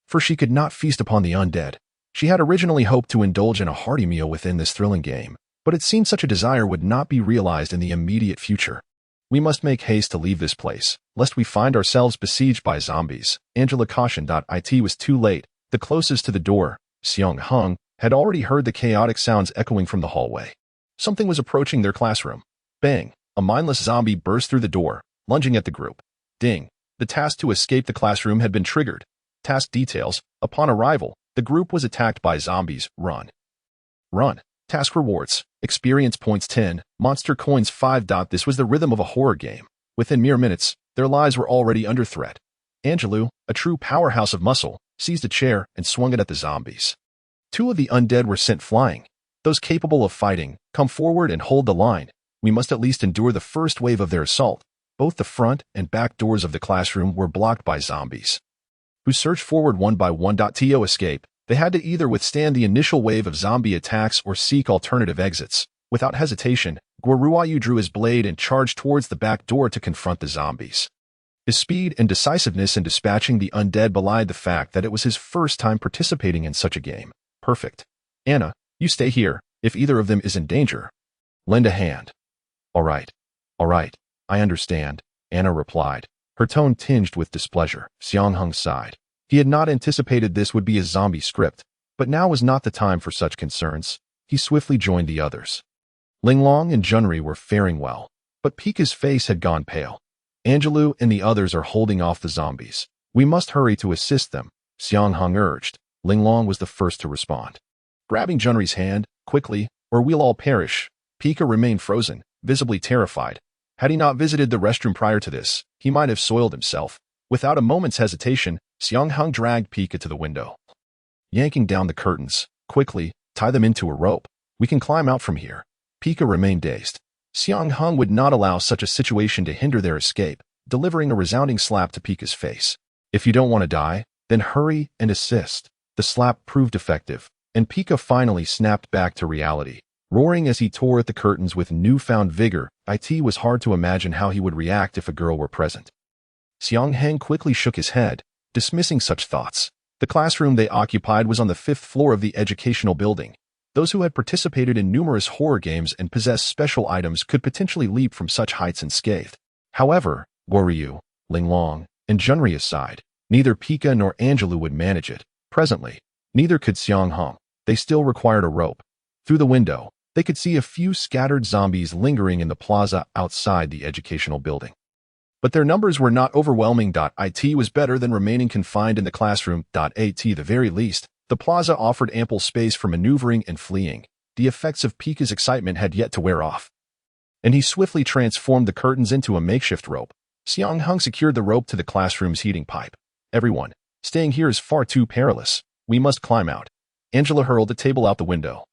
For she could not feast upon the undead. She had originally hoped to indulge in a hearty meal within this thrilling game, but it seemed such a desire would not be realized in the immediate future. We must make haste to leave this place, lest we find ourselves besieged by zombies. Angela cautioned. It was too late. The closest to the door, Xiang Heng, had already heard the chaotic sounds echoing from the hallway. Something was approaching their classroom. Bang! A mindless zombie burst through the door, lunging at the group. Ding! The task to escape the classroom had been triggered. Task details: upon arrival, the group was attacked by zombies. Run. Run. Task rewards: experience points 10, monster coins 5. This was the rhythm of a horror game. Within mere minutes, their lives were already under threat. Angelou, a true powerhouse of muscle, seized a chair and swung it at the zombies. 2 of the undead were sent flying. Those capable of fighting, come forward and hold the line. We must at least endure the first wave of their assault. Both the front and back doors of the classroom were blocked by zombies, who surged forward one by one. To escape, they had to either withstand the initial wave of zombie attacks or seek alternative exits. Without hesitation, Guoruayu drew his blade and charged towards the back door to confront the zombies. His speed and decisiveness in dispatching the undead belied the fact that it was his first time participating in such a game. Perfect. Anna, you stay here. If either of them is in danger, lend a hand. All right. I understand, Anna replied, her tone tinged with displeasure. Xiang Heng sighed. He had not anticipated this would be a zombie script, but now was not the time for such concerns. He swiftly joined the others. Linglong and Junri were faring well, but Pika's face had gone pale. Angelou and the others are holding off the zombies. We must hurry to assist them, Xiang Heng urged. Linglong was the first to respond. Grabbing Junri's hand, quickly, or we'll all perish. Pika remained frozen, visibly terrified. Had he not visited the restroom prior to this, he might have soiled himself. Without a moment's hesitation, Xiang Heng dragged Pika to the window. Yanking down the curtains, quickly, tie them into a rope. We can climb out from here. Pika remained dazed. Xiang Heng would not allow such a situation to hinder their escape, delivering a resounding slap to Pika's face. If you don't want to die, then hurry and assist. The slap proved effective, and Pika finally snapped back to reality. Roaring as he tore at the curtains with newfound vigor, it was hard to imagine how he would react if a girl were present. Xiang Heng quickly shook his head, dismissing such thoughts. The classroom they occupied was on the 5th floor of the educational building. Those who had participated in numerous horror games and possessed special items could potentially leap from such heights unscathed. However, Guoryu, Linglong, and Junri aside, neither Pika nor Angelou would manage it. Presently, neither could Xiang Heng. They still required a rope. Through the window, they could see a few scattered zombies lingering in the plaza outside the educational building. But their numbers were not overwhelming. It was better than remaining confined in the classroom. At the very least, the plaza offered ample space for maneuvering and fleeing. The effects of Pika's excitement had yet to wear off, and he swiftly transformed the curtains into a makeshift rope. Xiang Heng secured the rope to the classroom's heating pipe. Everyone, staying here is far too perilous. We must climb out. Angela hurled the table out the window,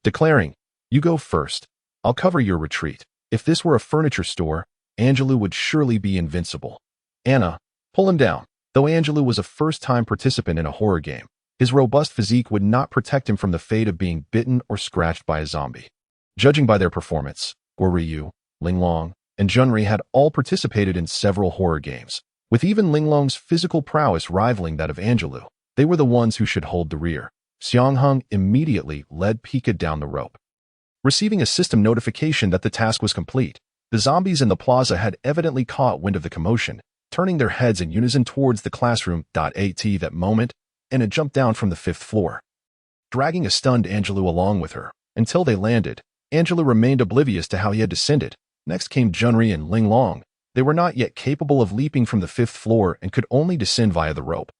declaring, "You go first. I'll cover your retreat." If this were a furniture store, Angelou would surely be invincible. "Anna, pull him down." Though Angelou was a first-time participant in a horror game, his robust physique would not protect him from the fate of being bitten or scratched by a zombie. Judging by their performance, Guo Ryu, Linglong, and Junri had all participated in several horror games, with even Linglong's physical prowess rivaling that of Angelou. They were the ones who should hold the rear. Xiang Heng immediately led Pika down the rope. Receiving a system notification that the task was complete, the zombies in the plaza had evidently caught wind of the commotion, turning their heads in unison towards the classroom. At that moment, Anna jumped down from the 5th floor, dragging a stunned Angelou along with her. Until they landed, Angelou remained oblivious to how he had descended. Next came Junri and Linglong. They were not yet capable of leaping from the 5th floor and could only descend via the rope.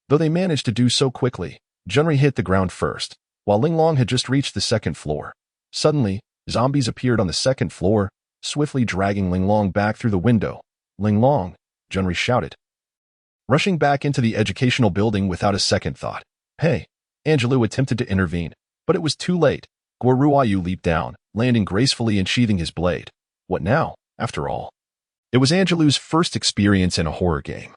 Though they managed to do so quickly, Junri hit the ground first, while Linglong had just reached the 2nd floor. Suddenly, zombies appeared on the 2nd floor, swiftly dragging Linglong back through the window. "Linglong!" Junri shouted, rushing back into the educational building without a second thought. "Hey!" Angelou attempted to intervene, but it was too late. Guo Ryu leaped down, landing gracefully and sheathing his blade. What now, after all? It was Angelou's first experience in a horror game,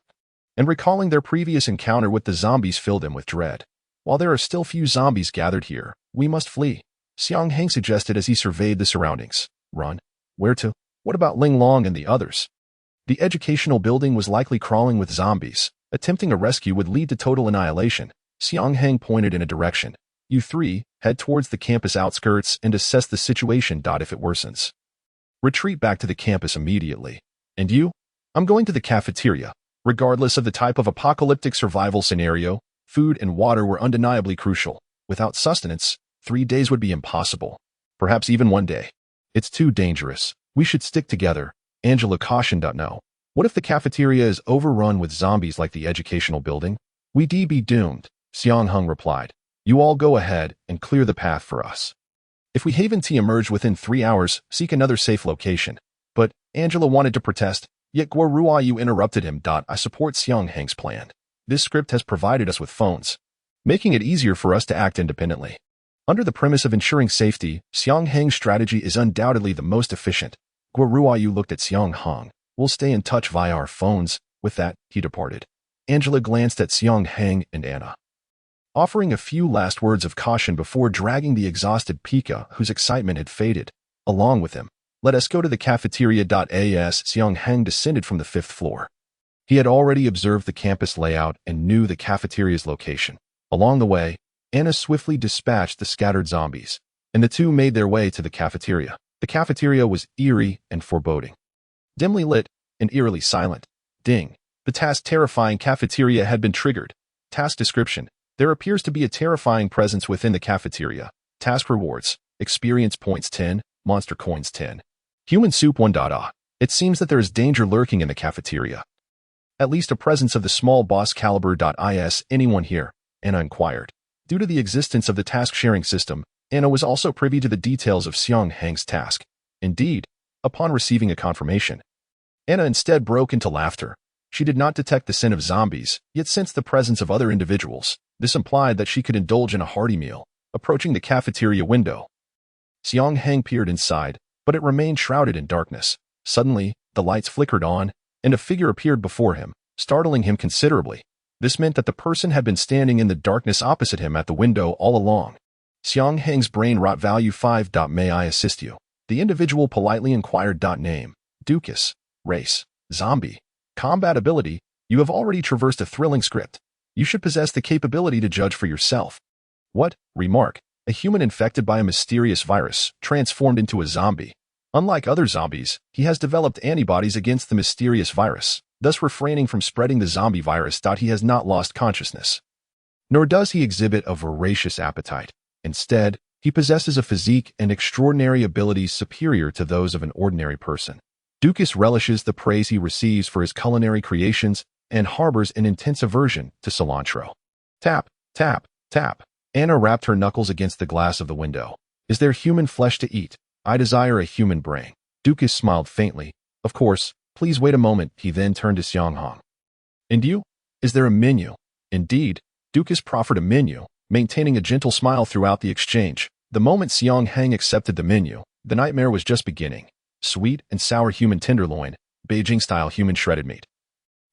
and recalling their previous encounter with the zombies filled him with dread. "While there are still few zombies gathered here, we must flee," Xiang Heng suggested as he surveyed the surroundings. "Run? Where to? What about Linglong and the others?" The educational building was likely crawling with zombies. Attempting a rescue would lead to total annihilation. Xiang Heng pointed in a direction. "You three, head towards the campus outskirts and assess the situation. If it worsens, retreat back to the campus immediately. And you? I'm going to the cafeteria." Regardless of the type of apocalyptic survival scenario, food and water were undeniably crucial. Without sustenance, 3 days would be impossible. Perhaps even 1 day. "It's too dangerous. We should stick together," Angela cautioned. "No. What if the cafeteria is overrun with zombies like the educational building? We'd be doomed," Xiang Heng replied. "You all go ahead and clear the path for us. If we haven't emerged within 3 hours, seek another safe location." But Angela wanted to protest, yet Guo Ryu interrupted him. "I support Xiang Heng's plan. This script has provided us with phones, making it easier for us to act independently. Under the premise of ensuring safety, Xiang Heng's strategy is undoubtedly the most efficient." Guo Ryu looked at Xiang Heng. "We'll stay in touch via our phones." With that, he departed. Angela glanced at Xiang Heng and Anna, offering a few last words of caution before dragging the exhausted Pika, whose excitement had faded, along with him. "Let us go to the cafeteria." As Xiang Heng descended from the 5th floor, he had already observed the campus layout and knew the cafeteria's location. Along the way, Anna swiftly dispatched the scattered zombies, and the two made their way to the cafeteria. The cafeteria was eerie and foreboding. Dimly lit and eerily silent. Ding. The task terrifying cafeteria had been triggered. Task description. There appears to be a terrifying presence within the cafeteria. Task rewards. Experience points 10, monster coins 10. Human soup 1. It seems that there is danger lurking in the cafeteria. At least a presence of the small boss caliber. Is anyone here? Anna inquired. Due to the existence of the task-sharing system, Anna was also privy to the details of Xiang Heng's task. Indeed, upon receiving a confirmation, Anna instead broke into laughter. She did not detect the scent of zombies, yet sensed the presence of other individuals. This implied that she could indulge in a hearty meal. Approaching the cafeteria window, Xiang Heng peered inside, but it remained shrouded in darkness. Suddenly, the lights flickered on, and a figure appeared before him, startling him considerably. This meant that the person had been standing in the darkness opposite him at the window all along. Xiang Heng's brain rot value 5. "May I assist you?" The individual politely inquired. "Name, Dukas, race, zombie, combat ability, you have already traversed a thrilling script. You should possess the capability to judge for yourself." "What?" Remark, a human infected by a mysterious virus, transformed into a zombie. Unlike other zombies, he has developed antibodies against the mysterious virus, thus refraining from spreading the zombie virus. He has not lost consciousness, nor does he exhibit a voracious appetite. Instead, he possesses a physique and extraordinary abilities superior to those of an ordinary person. Dukas relishes the praise he receives for his culinary creations and harbors an intense aversion to cilantro. Tap, tap, tap. Anna rapped her knuckles against the glass of the window. "Is there human flesh to eat? I desire a human brain." Dukas smiled faintly. "Of course, please wait a moment." He then turned to Xiang Heng. "And you? Is there a menu?" Indeed, Dukas proffered a menu, maintaining a gentle smile throughout the exchange. The moment Xiang Heng accepted the menu, the nightmare was just beginning. Sweet and sour human tenderloin, Beijing-style human shredded meat,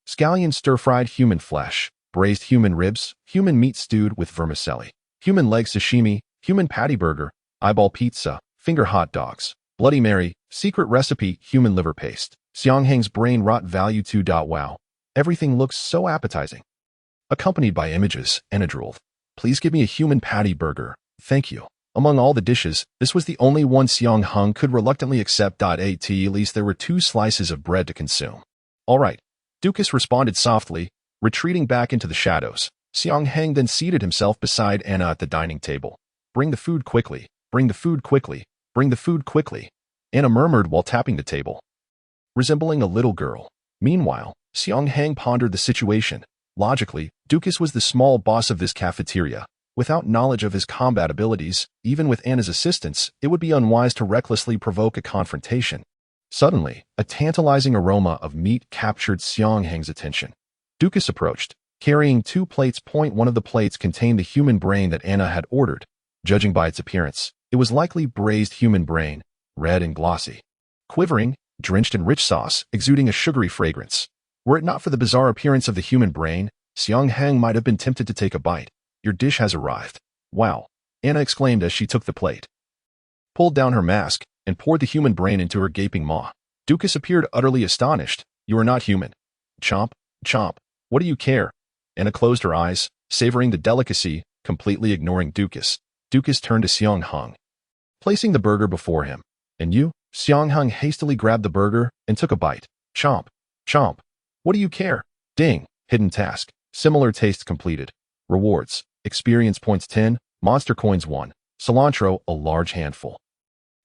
scallion stir-fried human flesh, braised human ribs, human meat stewed with vermicelli, human leg sashimi, human patty burger, eyeball pizza, finger hot dogs, Bloody Mary, secret recipe, human liver paste, Xiang Heng's brain rot value 2. Wow. Everything looks so appetizing. Accompanied by images, Anna drooled. Please give me a human patty burger. Thank you. Among all the dishes, this was the only one Xiang Heng could reluctantly accept. At least there were 2 slices of bread to consume. All right. Dukas responded softly, retreating back into the shadows. Xiang Heng then seated himself beside Anna at the dining table. Bring the food quickly. Bring the food quickly. Bring the food quickly. Anna murmured while tapping the table, resembling a little girl. Meanwhile, Xiang Heng pondered the situation. Logically, Dukas was the small boss of this cafeteria. Without knowledge of his combat abilities, even with Anna's assistance, it would be unwise to recklessly provoke a confrontation. Suddenly, a tantalizing aroma of meat captured Xiang Heng's attention. Dukas approached, carrying 2 plates. One of the plates contained the human brain that Anna had ordered. Judging by its appearance, it was likely braised human brain, red and glossy, quivering, drenched in rich sauce, exuding a sugary fragrance. Were it not for the bizarre appearance of the human brain, Xiang Heng might have been tempted to take a bite. Your dish has arrived. Wow, Anna exclaimed as she took the plate, pulled down her mask, and poured the human brain into her gaping maw. Dukas appeared utterly astonished. You are not human. Chomp, chomp. What do you care? Anna closed her eyes, savoring the delicacy, completely ignoring Dukas. Dukas turned to Xiang Heng, placing the burger before him. And you? Xiang Heng hastily grabbed the burger and took a bite. Chomp, chomp. What do you care? Ding. Hidden task. Similar taste completed. Rewards. Experience points 10, monster coins 1. Cilantro, a large handful.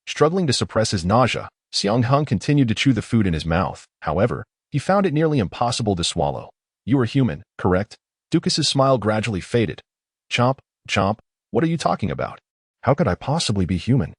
Struggling to suppress his nausea, Xiang Heng continued to chew the food in his mouth. However, he found it nearly impossible to swallow. You are human, correct? Dukas's smile gradually faded. Chomp, chomp. What are you talking about? How could I possibly be human?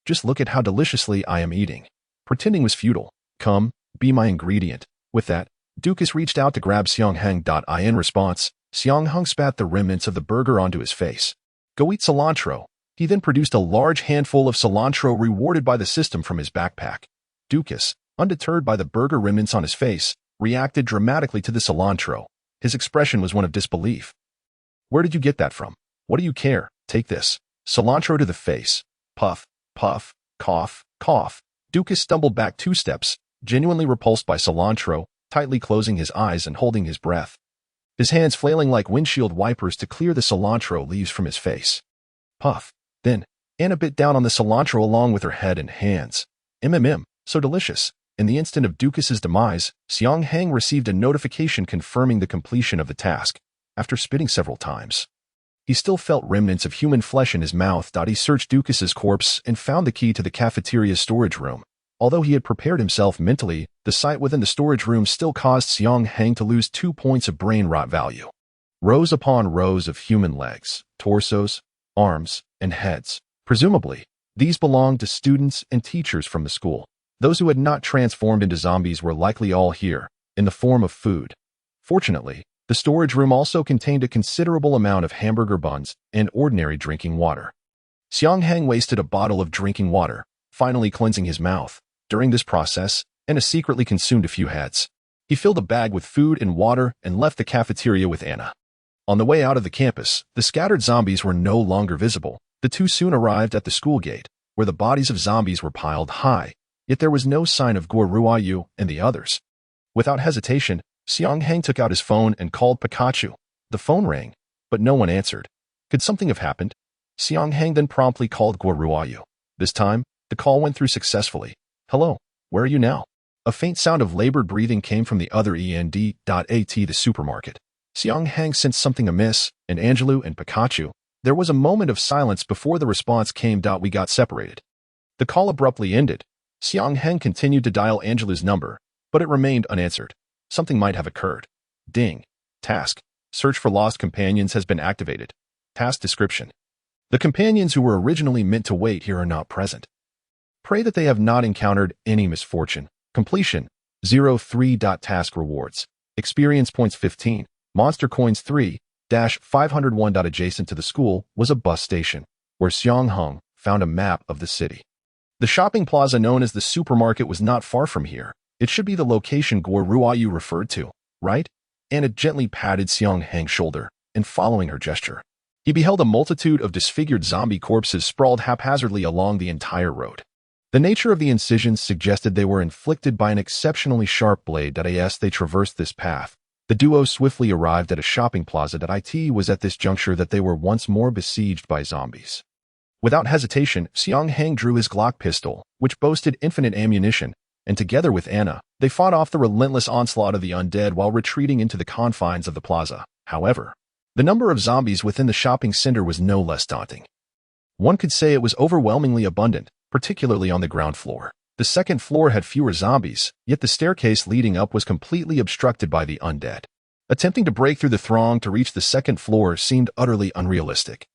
Just look at how deliciously I am eating. Pretending was futile. Come, be my ingredient. With that, Dukas reached out to grab Xiang Heng. In response, Xiang Heng spat the remnants of the burger onto his face. Go eat cilantro. He then produced a large handful of cilantro rewarded by the system from his backpack. Dukas, undeterred by the burger remnants on his face, reacted dramatically to the cilantro. His expression was one of disbelief. Where did you get that from? What do you care? Take this. Cilantro to the face. Puff, puff, cough, cough. Dukas stumbled back 2 steps, genuinely repulsed by cilantro, tightly closing his eyes and holding his breath, his hands flailing like windshield wipers to clear the cilantro leaves from his face. Puff. Then, Anna bit down on the cilantro along with her head and hands. So delicious. In the instant of Dukas's demise, Xiang Heng received a notification confirming the completion of the task. After spitting several times, he still felt remnants of human flesh in his mouth. He searched Dukas's corpse and found the key to the cafeteria's storage room. Although he had prepared himself mentally, the sight within the storage room still caused Xiang Heng to lose 2 points of brain rot value. Rows upon rows of human legs, torsos, arms, and heads. Presumably, these belonged to students and teachers from the school. Those who had not transformed into zombies were likely all here, in the form of food. Fortunately, the storage room also contained a considerable amount of hamburger buns and ordinary drinking water. Xiang Heng wasted a bottle of drinking water, finally cleansing his mouth. During this process, Anna secretly consumed a few heads. He filled a bag with food and water and left the cafeteria with Anna. On the way out of the campus, the scattered zombies were no longer visible. The 2 soon arrived at the school gate, where the bodies of zombies were piled high, yet there was no sign of Guo Ruoyu and the others. Without hesitation, Xiang Heng took out his phone and called Pikachu. The phone rang, but no one answered. Could something have happened? Xiang Heng then promptly called Guo Ruoyu. This time, the call went through successfully. Hello, where are you now? A faint sound of labored breathing came from the other end. The supermarket. Xiang Heng sensed something amiss, and Angelou and Pikachu. There was a moment of silence before the response came. We got separated. The call abruptly ended. Xiang Heng continued to dial Angelou's number, but it remained unanswered. Something might have occurred. Ding. Task. Search for lost companions has been activated. Task description. The companions who were originally meant to wait here are not present. Pray that they have not encountered any misfortune. Completion. 03. Task rewards. Experience points 15. Monster coins 3. 501. Adjacent to the school was a bus station, where Xiang Heng found a map of the city. The shopping plaza known as the supermarket was not far from here. It should be the location Guo Ruoyu referred to, right? Anna gently patted Xiang Heng's shoulder, and following her gesture, he beheld a multitude of disfigured zombie corpses sprawled haphazardly along the entire road. The nature of the incisions suggested they were inflicted by an exceptionally sharp blade. As they traversed this path, the duo swiftly arrived at a shopping plaza. It was at this juncture that they were once more besieged by zombies. Without hesitation, Xiang Heng drew his Glock pistol, which boasted infinite ammunition, and together with Anna, they fought off the relentless onslaught of the undead while retreating into the confines of the plaza. However, the number of zombies within the shopping center was no less daunting. One could say it was overwhelmingly abundant, particularly on the ground floor. The second floor had fewer zombies, yet the staircase leading up was completely obstructed by the undead. Attempting to break through the throng to reach the second floor seemed utterly unrealistic.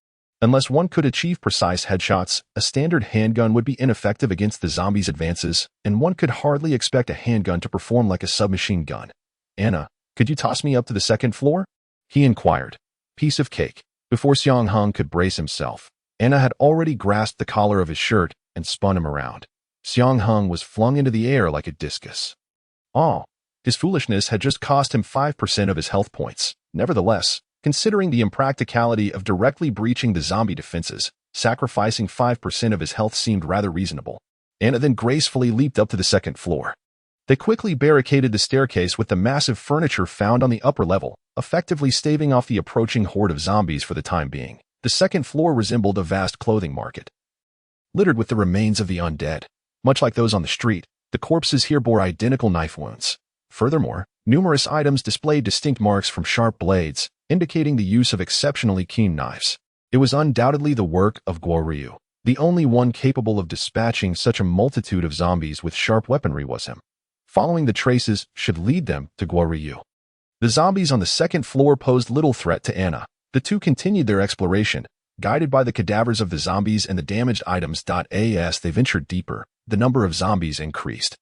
Unless one could achieve precise headshots, a standard handgun would be ineffective against the zombies' advances, and one could hardly expect a handgun to perform like a submachine gun. "Anna, could you toss me up to the second floor?" he inquired. Piece of cake. Before Xiang Heng could brace himself, Anna had already grasped the collar of his shirt and spun him around. Xiang Heng was flung into the air like a discus. His foolishness had just cost him 5% of his health points. Nevertheless, considering the impracticality of directly breaching the zombie defenses, sacrificing 5% of his health seemed rather reasonable. Anna then gracefully leaped up to the second floor. They quickly barricaded the staircase with the massive furniture found on the upper level, effectively staving off the approaching horde of zombies for the time being. The second floor resembled a vast clothing market, littered with the remains of the undead. Much like those on the street, the corpses here bore identical knife wounds. Furthermore, numerous items displayed distinct marks from sharp blades, indicating the use of exceptionally keen knives. It was undoubtedly the work of Guo Ryu. The only one capable of dispatching such a multitude of zombies with sharp weaponry was him. Following the traces should lead them to Guo Ryu. The zombies on the second floor posed little threat to Anna. The two continued their exploration, guided by the cadavers of the zombies and the damaged items. As they ventured deeper, the number of zombies increased,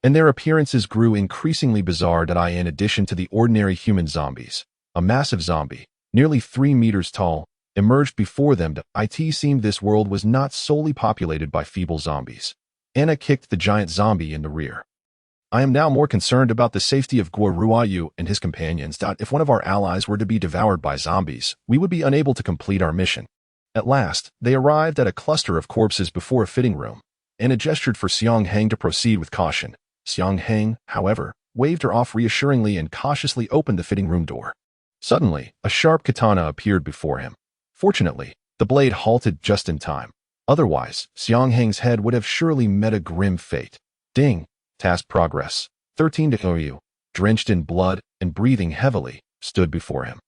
and their appearances grew increasingly bizarre. In addition to the ordinary human zombies, a massive zombie, nearly 3 meters tall, emerged before them. It seemed this world was not solely populated by feeble zombies. Anna kicked the giant zombie in the rear. "I am now more concerned about the safety of Guo Ruoyu and his companions. If one of our allies were to be devoured by zombies, we would be unable to complete our mission." At last, they arrived at a cluster of corpses before a fitting room. Anna gestured for Xiang Heng to proceed with caution. Xiang Heng, however, waved her off reassuringly and cautiously opened the fitting room door. Suddenly, a sharp katana appeared before him. Fortunately, the blade halted just in time. Otherwise, Xiang Heng's head would have surely met a grim fate. Ding! Task progress. 13. Ryu, drenched in blood and breathing heavily, stood before him.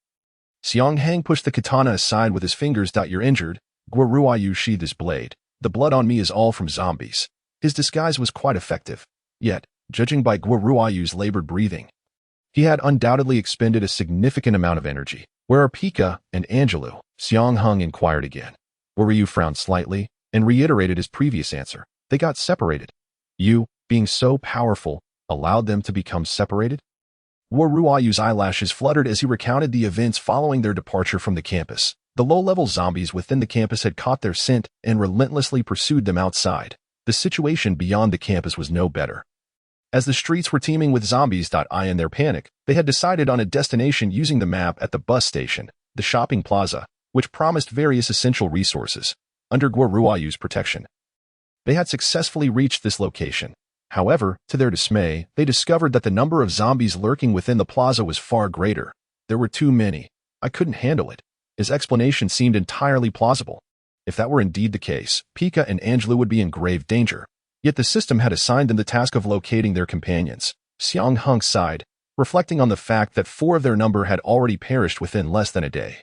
Xiang Heng pushed the katana aside with his fingers. "You're injured." Guo Ruoyu sheathed his blade. "The blood on me is all from zombies." His disguise was quite effective. Yet, judging by Guo Ruoyu's labored breathing, he had undoubtedly expended a significant amount of energy. "Where are Pika and Angelou?" Xiang Heng inquired again. Guo Ryu frowned slightly and reiterated his previous answer. "They got separated." "You, being so powerful, allowed them to become separated?" Guo Ruoyu's eyelashes fluttered as he recounted the events following their departure from the campus. The low-level zombies within the campus had caught their scent and relentlessly pursued them outside. The situation beyond the campus was no better, as the streets were teeming with zombies. In their panic, they had decided on a destination using the map at the bus station, the shopping plaza, which promised various essential resources. Under Guo Ruoyu's protection, they had successfully reached this location. However, to their dismay, they discovered that the number of zombies lurking within the plaza was far greater. "There were too many. I couldn't handle it." His explanation seemed entirely plausible. If that were indeed the case, Pika and Angelou would be in grave danger. Yet the system had assigned them the task of locating their companions. Xiang Heng sighed, reflecting on the fact that 4 of their number had already perished within less than a day.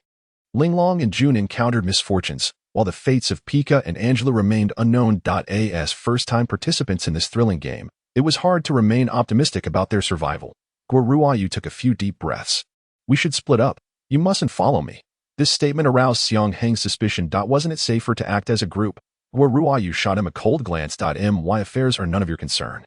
Linglong and June encountered misfortunes, while the fates of Pika and Angela remained unknown. As first-time participants in this thrilling game, it was hard to remain optimistic about their survival. Guo Ruoyu took a few deep breaths. "We should split up. You mustn't follow me." This statement aroused Xiang Heng's suspicion. Wasn't it safer to act as a group? Guo Ruoyu shot him a cold glance. My affairs are none of your concern.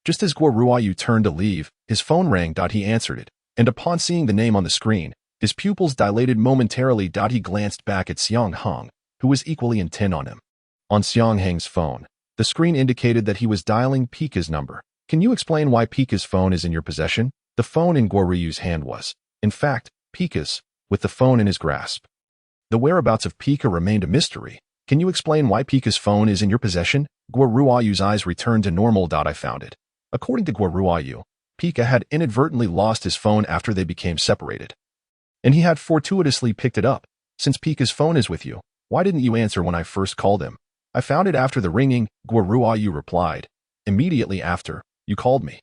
Just as Guo Ruoyu turned to leave, his phone rang. He answered it, and upon seeing the name on the screen, His pupils dilated momentarily. He glanced back at Xiang Heng, who was equally intent on him. On Xiang Heng's phone, the screen indicated that he was dialing Pika's number. Can you explain why Pika's phone is in your possession? The phone in Guoryu's hand was, in fact, Pika's, with the phone in his grasp. The whereabouts of Pika remained a mystery. Can you explain why Pika's phone is in your possession? Guoryu's eyes returned to normal. I found it. According to Guoryu, Pika had inadvertently lost his phone after they became separated. And he had fortuitously picked it up. Since Pika's phone is with you, why didn't you answer when I first called him? I found it after the ringing, Guoryu replied. Immediately after, you called me.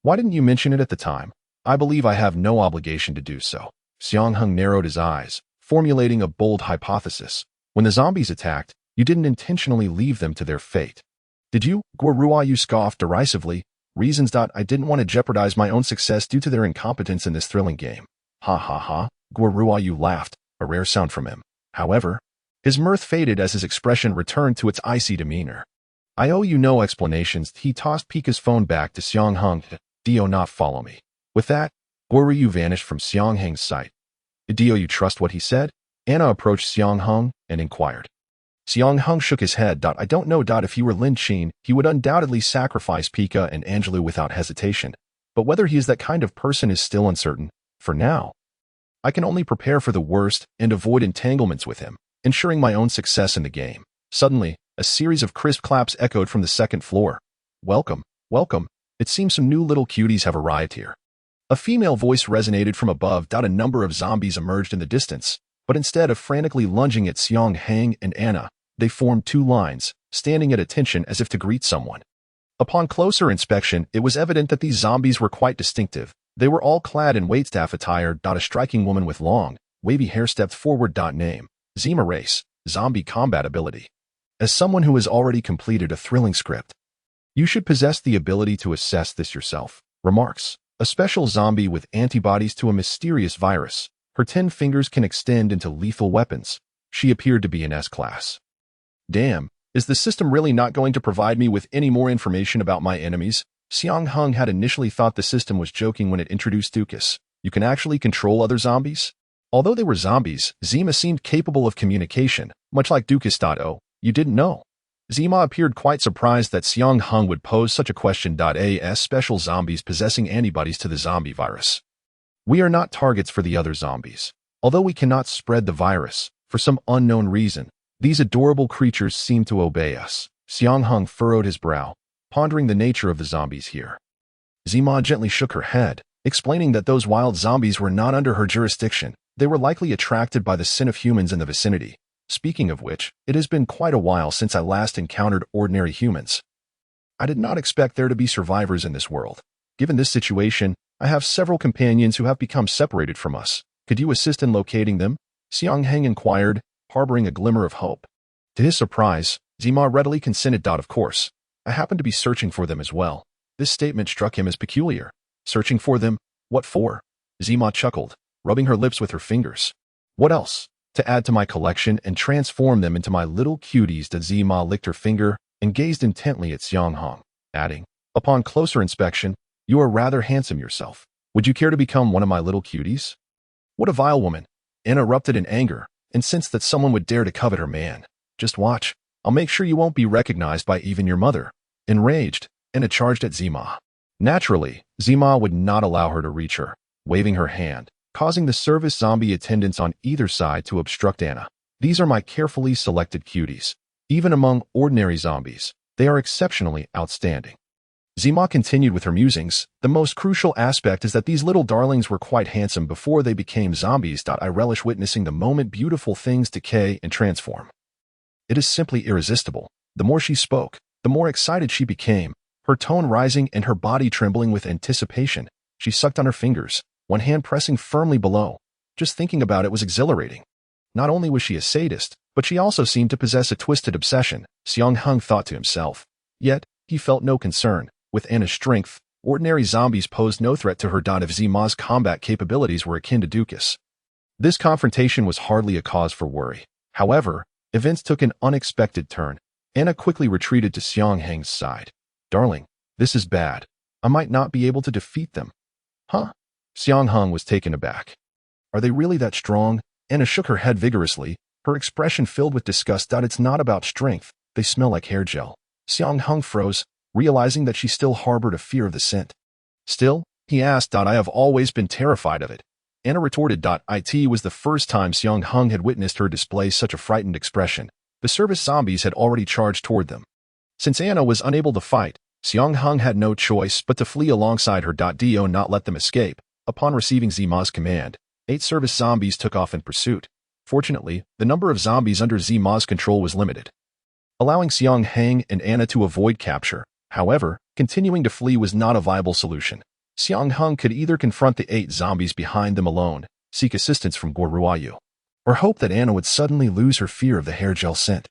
Why didn't you mention it at the time? I believe I have no obligation to do so. Xiang Heng narrowed his eyes, formulating a bold hypothesis. When the zombies attacked, you didn't intentionally leave them to their fate. Did you? Guoryu scoffed derisively. Reasons. I didn't want to jeopardize my own success due to their incompetence in this thrilling game. Ha ha ha. Guoryu laughed, a rare sound from him. However, his mirth faded as his expression returned to its icy demeanor. I owe you no explanations. He tossed Pika's phone back to Xiang Heng. Do not follow me. With that, Guoryu vanished from Xiang Heng's sight. Do you trust what he said? Anna approached Xiang Heng and inquired. Xiang Heng shook his head. I don't know. If he were Lin Qin, he would undoubtedly sacrifice Pika and Angelou without hesitation. But whether he is that kind of person is still uncertain. For now, I can only prepare for the worst and avoid entanglements with him, ensuring my own success in the game. Suddenly, a series of crisp claps echoed from the second floor. Welcome, welcome. It seems some new little cuties have arrived here. A female voice resonated from above. A number of zombies emerged in the distance, but instead of frantically lunging at Xiang Heng and Anna, they formed two lines, standing at attention as if to greet someone. Upon closer inspection, it was evident that these zombies were quite distinctive. They were all clad in waitstaff attire. A striking woman with long, wavy hair stepped forward. Name, Zima race, zombie combat ability. As someone who has already completed a thrilling script, you should possess the ability to assess this yourself. Remarks. A special zombie with antibodies to a mysterious virus. Her 10 fingers can extend into lethal weapons. She appeared to be in S-class. Damn, is the system really not going to provide me with any more information about my enemies? Xiang Heng had initially thought the system was joking when it introduced Dukas. You can actually control other zombies? Although they were zombies, Zima seemed capable of communication, much like Dukas. Oh, you didn't know? Zima appeared quite surprised that Xiang Heng would pose such a question. As special zombies possessing antibodies to the zombie virus. We are not targets for the other zombies. Although we cannot spread the virus, for some unknown reason, these adorable creatures seem to obey us. Xiang Heng furrowed his brow, pondering the nature of the zombies here. Zima gently shook her head, explaining that those wild zombies were not under her jurisdiction. They were likely attracted by the sin of humans in the vicinity. Speaking of which, it has been quite a while since I last encountered ordinary humans. I did not expect there to be survivors in this world. Given this situation, I have several companions who have become separated from us. Could you assist in locating them? Xiang Heng inquired, harboring a glimmer of hope. To his surprise, Zima readily consented. Of course. I happen to be searching for them as well. This statement struck him as peculiar. Searching for them? What for? Zima chuckled, rubbing her lips with her fingers. What else? To add to my collection and transform them into my little cuties. Zima licked her finger and gazed intently at Xiang Heng, adding, upon closer inspection, you are rather handsome yourself. Would you care to become one of my little cuties? What a vile woman! Anna erupted in anger, and sensed that someone would dare to covet her man. Just watch. I'll make sure you won't be recognized by even your mother. Enraged, Anna charged at Zima. Naturally, Zima would not allow her to reach her, waving her hand, causing the service zombie attendants on either side to obstruct Anna. These are my carefully selected cuties. Even among ordinary zombies, they are exceptionally outstanding. Zima continued with her musings. The most crucial aspect is that these little darlings were quite handsome before they became zombies. I relish witnessing the moment beautiful things decay and transform. It is simply irresistible. The more she spoke, the more excited she became, her tone rising and her body trembling with anticipation. She sucked on her fingers, one hand pressing firmly below. Just thinking about it was exhilarating. Not only was she a sadist, but she also seemed to possess a twisted obsession, Xiang Heng thought to himself. Yet, he felt no concern. With Anna's strength, ordinary zombies posed no threat to her. If Zima's combat capabilities were akin to Dukas. This confrontation was hardly a cause for worry. However, events took an unexpected turn. Anna quickly retreated to Xiang Heng's side. Darling, this is bad. I might not be able to defeat them. Huh? Xiang Heng was taken aback. Are they really that strong? Anna shook her head vigorously, her expression filled with disgust. It's not about strength. They smell like hair gel. Xiang Heng froze, realizing that she still harbored a fear of the scent. Still, he asked. I have always been terrified of it. Anna retorted. It was the first time Xiang Heng had witnessed her display such a frightened expression. The service zombies had already charged toward them. Since Anna was unable to fight, Xiang Heng had no choice but to flee alongside her. Do not let them escape. Upon receiving Zima's command, 8 service zombies took off in pursuit. Fortunately, the number of zombies under Zima's control was limited, allowing Xiang Heng and Anna to avoid capture. However, continuing to flee was not a viable solution. Xiang Heng could either confront the 8 zombies behind them alone, seek assistance from Guoruayu, or hope that Anna would suddenly lose her fear of the hair gel scent.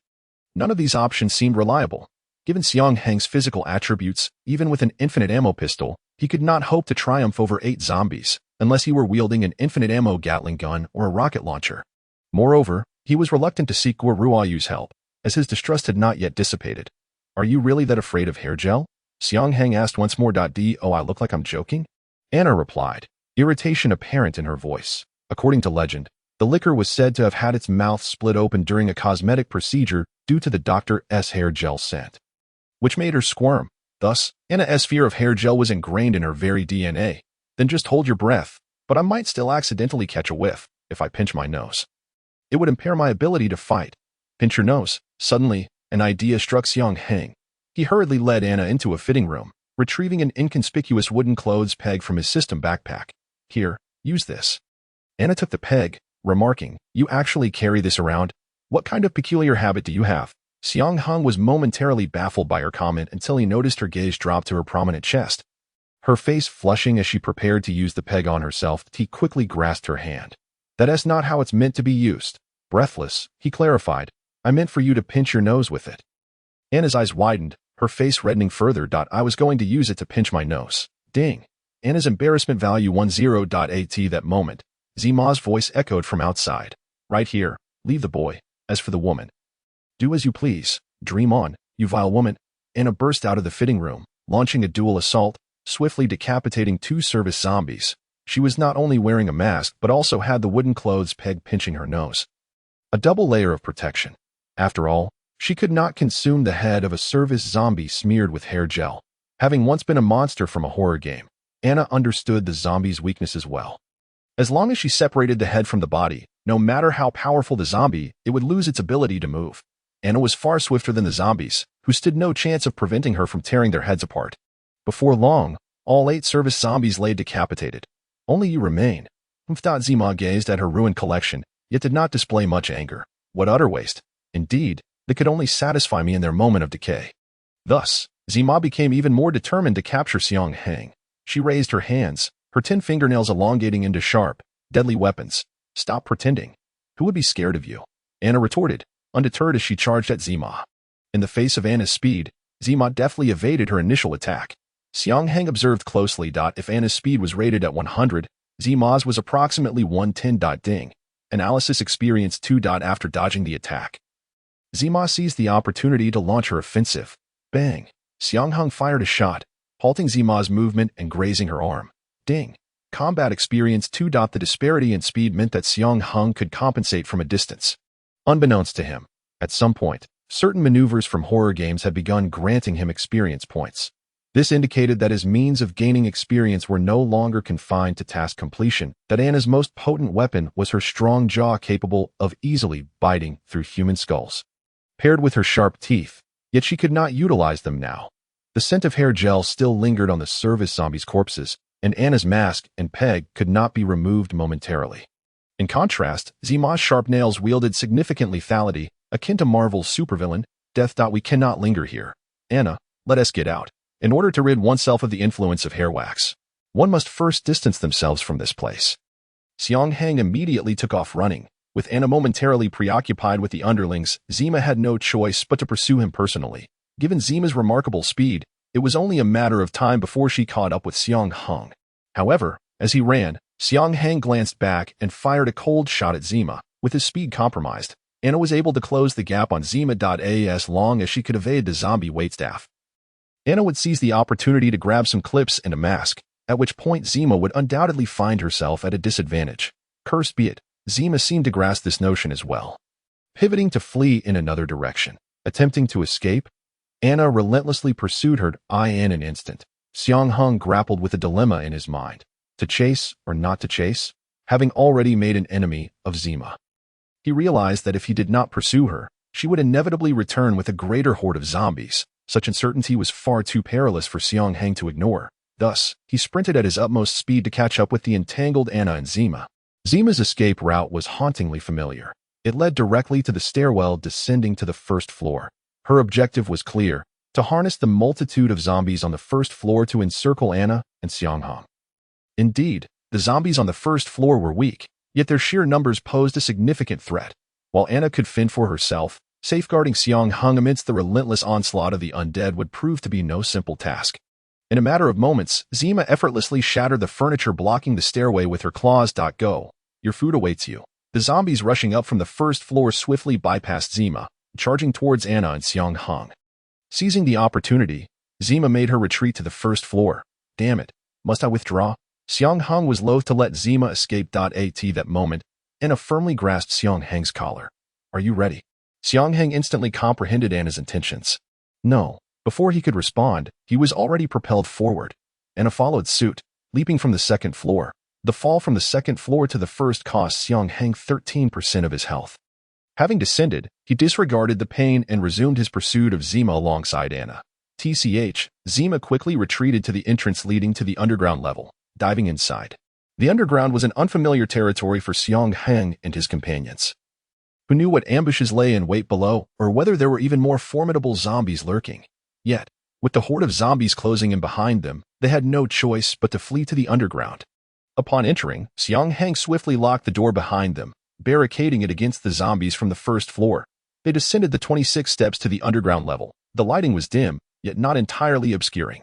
None of these options seemed reliable. Given Xiang Heng's physical attributes, even with an infinite ammo pistol, he could not hope to triumph over 8 zombies, unless he were wielding an infinite ammo Gatling gun or a rocket launcher. Moreover, he was reluctant to seek Guoruayu's help, as his distrust had not yet dissipated. Are you really that afraid of hair gel? Xiang Heng asked once more. Oh, I look like I'm joking? Anna replied, irritation apparent in her voice. According to legend, the liquor was said to have had its mouth split open during a cosmetic procedure due to the doctor's hair gel scent, which made her squirm. Thus, Anna's fear of hair gel was ingrained in her very DNA. Then just hold your breath, but I might still accidentally catch a whiff if I pinch my nose. It would impair my ability to fight. Pinch your nose. Suddenly, an idea struck Xiang Heng. He hurriedly led Anna into a fitting room, retrieving an inconspicuous wooden clothes peg from his system backpack. Here, use this. Anna took the peg, remarking, you actually carry this around? What kind of peculiar habit do you have? Xiang Heng was momentarily baffled by her comment until he noticed her gaze drop to her prominent chest. Her face flushing as she prepared to use the peg on herself, he quickly grasped her hand. That's not how it's meant to be used. Breathless, he clarified, I meant for you to pinch your nose with it. Anna's eyes widened, her face reddening further. I was going to use it to pinch my nose. Ding. Anna's embarrassment value 10. At that moment, Zima's voice echoed from outside. Right here, leave the boy. As for the woman, do as you please. Dream on, you vile woman. Anna burst out of the fitting room, launching a dual assault, swiftly decapitating 2 service zombies. She was not only wearing a mask but also had the wooden clothes peg pinching her nose. A double layer of protection. After all, she could not consume the head of a service zombie smeared with hair gel. Having once been a monster from a horror game, Anna understood the zombie's weaknesses well. As long as she separated the head from the body, no matter how powerful the zombie, it would lose its ability to move. Anna was far swifter than the zombies, who stood no chance of preventing her from tearing their heads apart. Before long, all 8 service zombies lay decapitated. Only you remain. Zima gazed at her ruined collection, yet did not display much anger. What utter waste. Indeed, they could only satisfy me in their moment of decay. Thus, Zima became even more determined to capture Xiang Heng. She raised her hands, her 10 fingernails elongating into sharp, deadly weapons. Stop pretending. Who would be scared of you? Anna retorted, undeterred as she charged at Zima. In the face of Anna's speed, Zima deftly evaded her initial attack. Xiang Heng observed closely. If Anna's speed was rated at 100, Zima's was approximately 110. Ding. Analysis experienced 2. After dodging the attack, Zima seized the opportunity to launch her offensive. Bang! Xiang Heng fired a shot, halting Zima's movement and grazing her arm. Ding! Combat experience 2. The disparity in speed meant that Xiang Heng could compensate from a distance. Unbeknownst to him, at some point, certain maneuvers from horror games had begun granting him experience points. This indicated that his means of gaining experience were no longer confined to task completion, that Anna's most potent weapon was her strong jaw capable of easily biting through human skulls, paired with her sharp teeth, yet she could not utilize them now. The scent of hair gel still lingered on the service zombies' corpses, and Anna's mask and peg could not be removed momentarily. In contrast, Zima's sharp nails wielded significant lethality, akin to Marvel's supervillain, Death. We cannot linger here. Anna, let us get out. In order to rid oneself of the influence of hair wax, one must first distance themselves from this place. Xiang Heng immediately took off running. With Anna momentarily preoccupied with the underlings, Zima had no choice but to pursue him personally. Given Zima's remarkable speed, it was only a matter of time before she caught up with Xiang Heng. However, as he ran, Xiang Heng glanced back and fired a cold shot at Zima. With his speed compromised, Anna was able to close the gap on Zima. As long as she could evade the zombie waitstaff, Anna would seize the opportunity to grab some clips and a mask, at which point Zima would undoubtedly find herself at a disadvantage. Cursed be it, Zima seemed to grasp this notion as well. Pivoting to flee in another direction, attempting to escape, Anna relentlessly pursued her in an instant. Xiang Heng grappled with a dilemma in his mind. To chase or not to chase, having already made an enemy of Zima. He realized that if he did not pursue her, she would inevitably return with a greater horde of zombies. Such uncertainty was far too perilous for Xiang Heng to ignore. Thus, he sprinted at his utmost speed to catch up with the entangled Anna and Zima. Zima's escape route was hauntingly familiar. It led directly to the stairwell descending to the first floor. Her objective was clear: to harness the multitude of zombies on the first floor to encircle Anna and Xiang Heng. Indeed, the zombies on the first floor were weak, yet their sheer numbers posed a significant threat. While Anna could fend for herself, safeguarding Xiang Heng amidst the relentless onslaught of the undead would prove to be no simple task. In a matter of moments, Zima effortlessly shattered the furniture blocking the stairway with her claws. Go. Your food awaits you. The zombies rushing up from the first floor swiftly bypassed Zima, charging towards Anna and Xiang Heng. Seizing the opportunity, Zima made her retreat to the first floor. Damn it, must I withdraw? Xiang Heng was loath to let Zima escape. At that moment, Anna firmly grasped Xiang Heng's collar. Are you ready? Xiang Heng instantly comprehended Anna's intentions. No. Before he could respond, he was already propelled forward. Anna followed suit, leaping from the second floor. The fall from the second floor to the first cost Xiang Heng 13% of his health. Having descended, he disregarded the pain and resumed his pursuit of Zima alongside Anna. Zima quickly retreated to the entrance leading to the underground level, diving inside. The underground was an unfamiliar territory for Xiang Heng and his companions. Who knew what ambushes lay in wait below, or whether there were even more formidable zombies lurking? Yet, with the horde of zombies closing in behind them, they had no choice but to flee to the underground. Upon entering, Xiang Heng swiftly locked the door behind them, barricading it against the zombies from the first floor. They descended the 26 steps to the underground level. The lighting was dim, yet not entirely obscuring.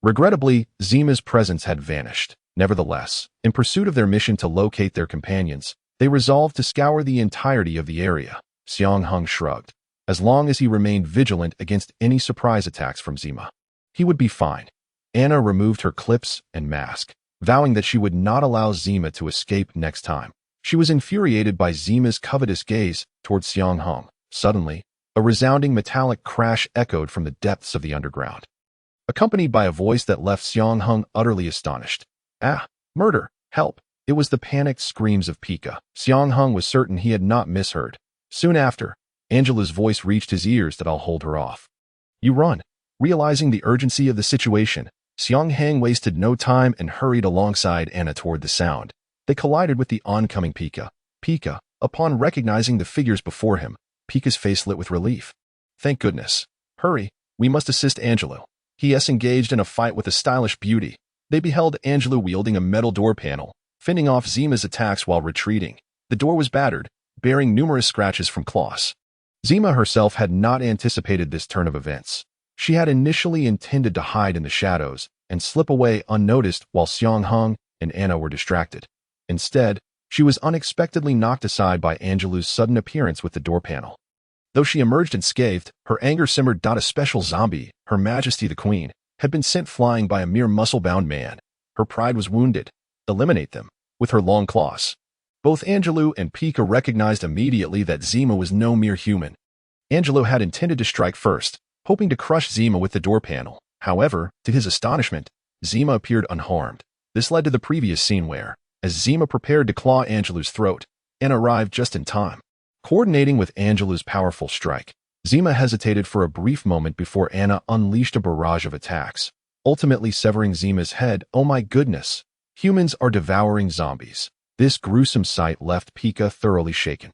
Regrettably, Zima's presence had vanished. Nevertheless, in pursuit of their mission to locate their companions, they resolved to scour the entirety of the area. Xiang Heng shrugged. As long as he remained vigilant against any surprise attacks from Zima, he would be fine. Anna removed her clips and mask, vowing that she would not allow Zima to escape next time. She was infuriated by Zima's covetous gaze towards Xiang Heng. Suddenly, a resounding metallic crash echoed from the depths of the underground, accompanied by a voice that left Xiang Heng utterly astonished. Ah, murder, help. It was the panicked screams of Pika. Xiang Heng was certain he had not misheard. Soon after, Angela's voice reached his ears that I'll hold her off. You run. Realizing the urgency of the situation, Xiang Heng wasted no time and hurried alongside Anna toward the sound. They collided with the oncoming Pika. Pika, upon recognizing the figures before him, Pika's face lit with relief. Thank goodness. Hurry, we must assist Angelo. He engaged in a fight with a stylish beauty. They beheld Angelo wielding a metal door panel, fending off Zima's attacks while retreating. The door was battered, bearing numerous scratches from claws. Zima herself had not anticipated this turn of events. She had initially intended to hide in the shadows and slip away unnoticed while Xiang Heng and Anna were distracted. Instead, she was unexpectedly knocked aside by Angelu's sudden appearance with the door panel. Though she emerged unscathed, her anger simmered. A special zombie, Her Majesty the Queen, had been sent flying by a mere muscle-bound man. Her pride was wounded. Eliminate them, with her long claws. Both Angelo and Pika recognized immediately that Zima was no mere human. Angelo had intended to strike first, hoping to crush Zima with the door panel. However, to his astonishment, Zima appeared unharmed. This led to the previous scene where, as Zima prepared to claw Angelo's throat, Anna arrived just in time. Coordinating with Angelo's powerful strike, Zima hesitated for a brief moment before Anna unleashed a barrage of attacks, ultimately severing Zima's head. Oh my goodness! Humans are devouring zombies. This gruesome sight left Pika thoroughly shaken,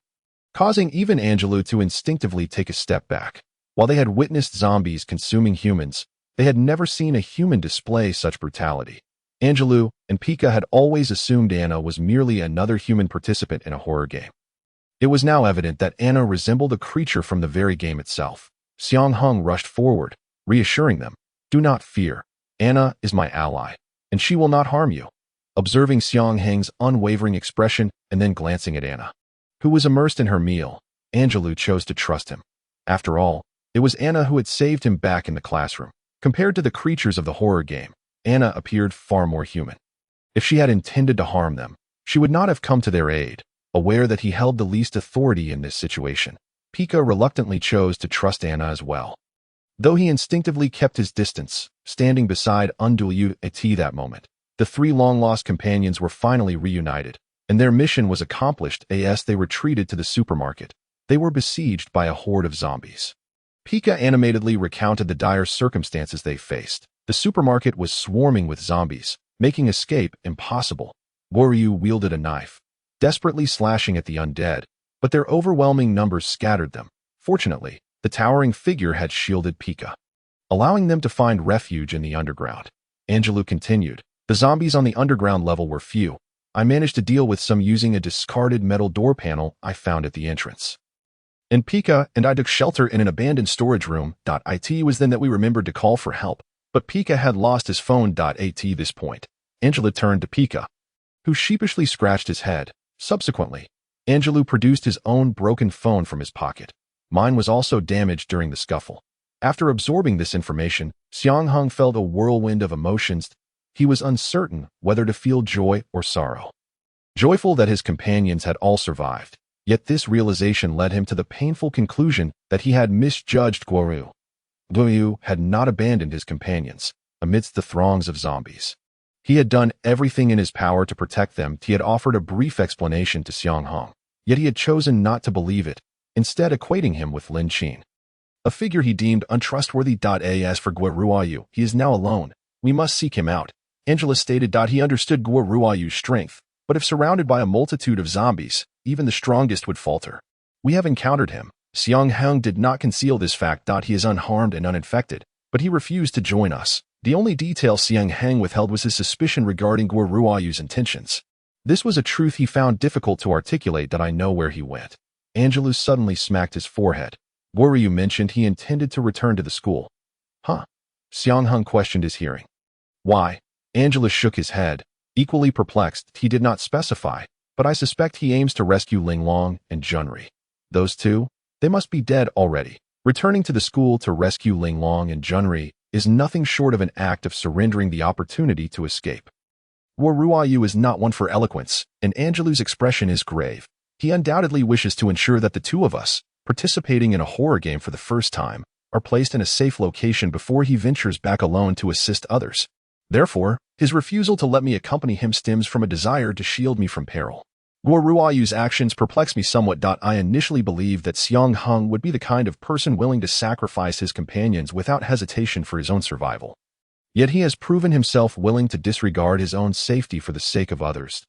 causing even Angelo to instinctively take a step back. While they had witnessed zombies consuming humans, they had never seen a human display such brutality. Angelo and Pika had always assumed Anna was merely another human participant in a horror game. It was now evident that Anna resembled a creature from the very game itself. Xiang Heng rushed forward, reassuring them, "Do not fear. Anna is my ally, and she will not harm you." Observing Xiang Heng's unwavering expression and then glancing at Anna, who was immersed in her meal, Angelo chose to trust him. After all, it was Anna who had saved him back in the classroom. Compared to the creatures of the horror game, Anna appeared far more human. If she had intended to harm them, She would not have come to their aid. Aware that he held the least authority in this situation, Pika reluctantly chose to trust Anna as well. Though he instinctively kept his distance, standing beside Undul that moment, the three long-lost companions were finally reunited, and their mission was accomplished as they retreated to the supermarket. They were besieged by a horde of zombies. Pika animatedly recounted the dire circumstances they faced. The supermarket was swarming with zombies, making escape impossible. Goryu wielded a knife, desperately slashing at the undead, but their overwhelming numbers scattered them. Fortunately, the towering figure had shielded Pika, allowing them to find refuge in the underground. Angelou continued, the zombies on the underground level were few. I managed to deal with some using a discarded metal door panel I found at the entrance. And Pika and I took shelter in an abandoned storage room. It was then that we remembered to call for help, but Pika had lost his phone. At this point, Angela turned to Pika, who sheepishly scratched his head. Subsequently, Angelou produced his own broken phone from his pocket. Mine was also damaged during the scuffle. After absorbing this information, Xiang Heng felt a whirlwind of emotions. He was uncertain whether to feel joy or sorrow. Joyful that his companions had all survived, yet this realization led him to the painful conclusion that he had misjudged Goryu. Goryu had not abandoned his companions amidst the throngs of zombies. He had done everything in his power to protect them. He had offered a brief explanation to Xiang Heng, yet he had chosen not to believe it, instead equating him with Lin Qin, a figure he deemed untrustworthy. As for Guoruayu, he is now alone. We must seek him out. Angela stated. He understood Guoruayu's strength, but if surrounded by a multitude of zombies, even the strongest would falter. We have encountered him. Xiang Heng did not conceal this fact. He is unharmed and uninfected, but he refused to join us. The only detail Xiang Heng withheld was his suspicion regarding Guoruayu's intentions. This was a truth he found difficult to articulate. I know where he went. Angelou suddenly smacked his forehead. Goryu mentioned he intended to return to the school. Huh? Xiang Heng questioned his hearing. Why? Angela shook his head, equally perplexed. He did not specify, but I suspect he aims to rescue Linglong and Junri. Those two? They must be dead already. Returning to the school to rescue Linglong and Junri is nothing short of an act of surrendering the opportunity to escape. Guoruayu is not one for eloquence, and Angelou's expression is grave. He undoubtedly wishes to ensure that the two of us, participating in a horror game for the first time, are placed in a safe location before he ventures back alone to assist others. Therefore, his refusal to let me accompany him stems from a desire to shield me from peril. Guoruayu's actions perplex me somewhat. I initially believed that Xiang Heng would be the kind of person willing to sacrifice his companions without hesitation for his own survival. Yet he has proven himself willing to disregard his own safety for the sake of others.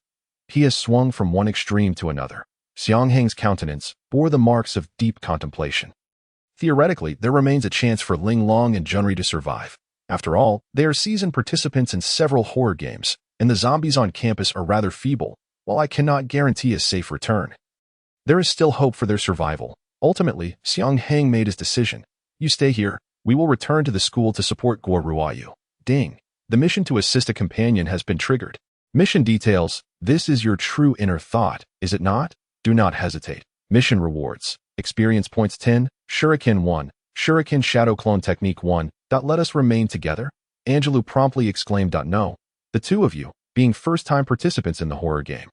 He has swung from one extreme to another. Xiang Heng's countenance bore the marks of deep contemplation. Theoretically, there remains a chance for Linglong and Junri to survive. After all, they are seasoned participants in several horror games, and the zombies on campus are rather feeble. While I cannot guarantee a safe return, there is still hope for their survival. Ultimately, Xiang Heng made his decision. You stay here. We will return to the school to support Guoruayu. Ding. The mission to assist a companion has been triggered. Mission details. This is your true inner thought, is it not? Do not hesitate. Mission rewards. Experience points 10, Shuriken 1, Shuriken Shadow Clone Technique 1. Let us remain together? Angelou promptly exclaimed. No. The two of you, being first-time participants in the horror game,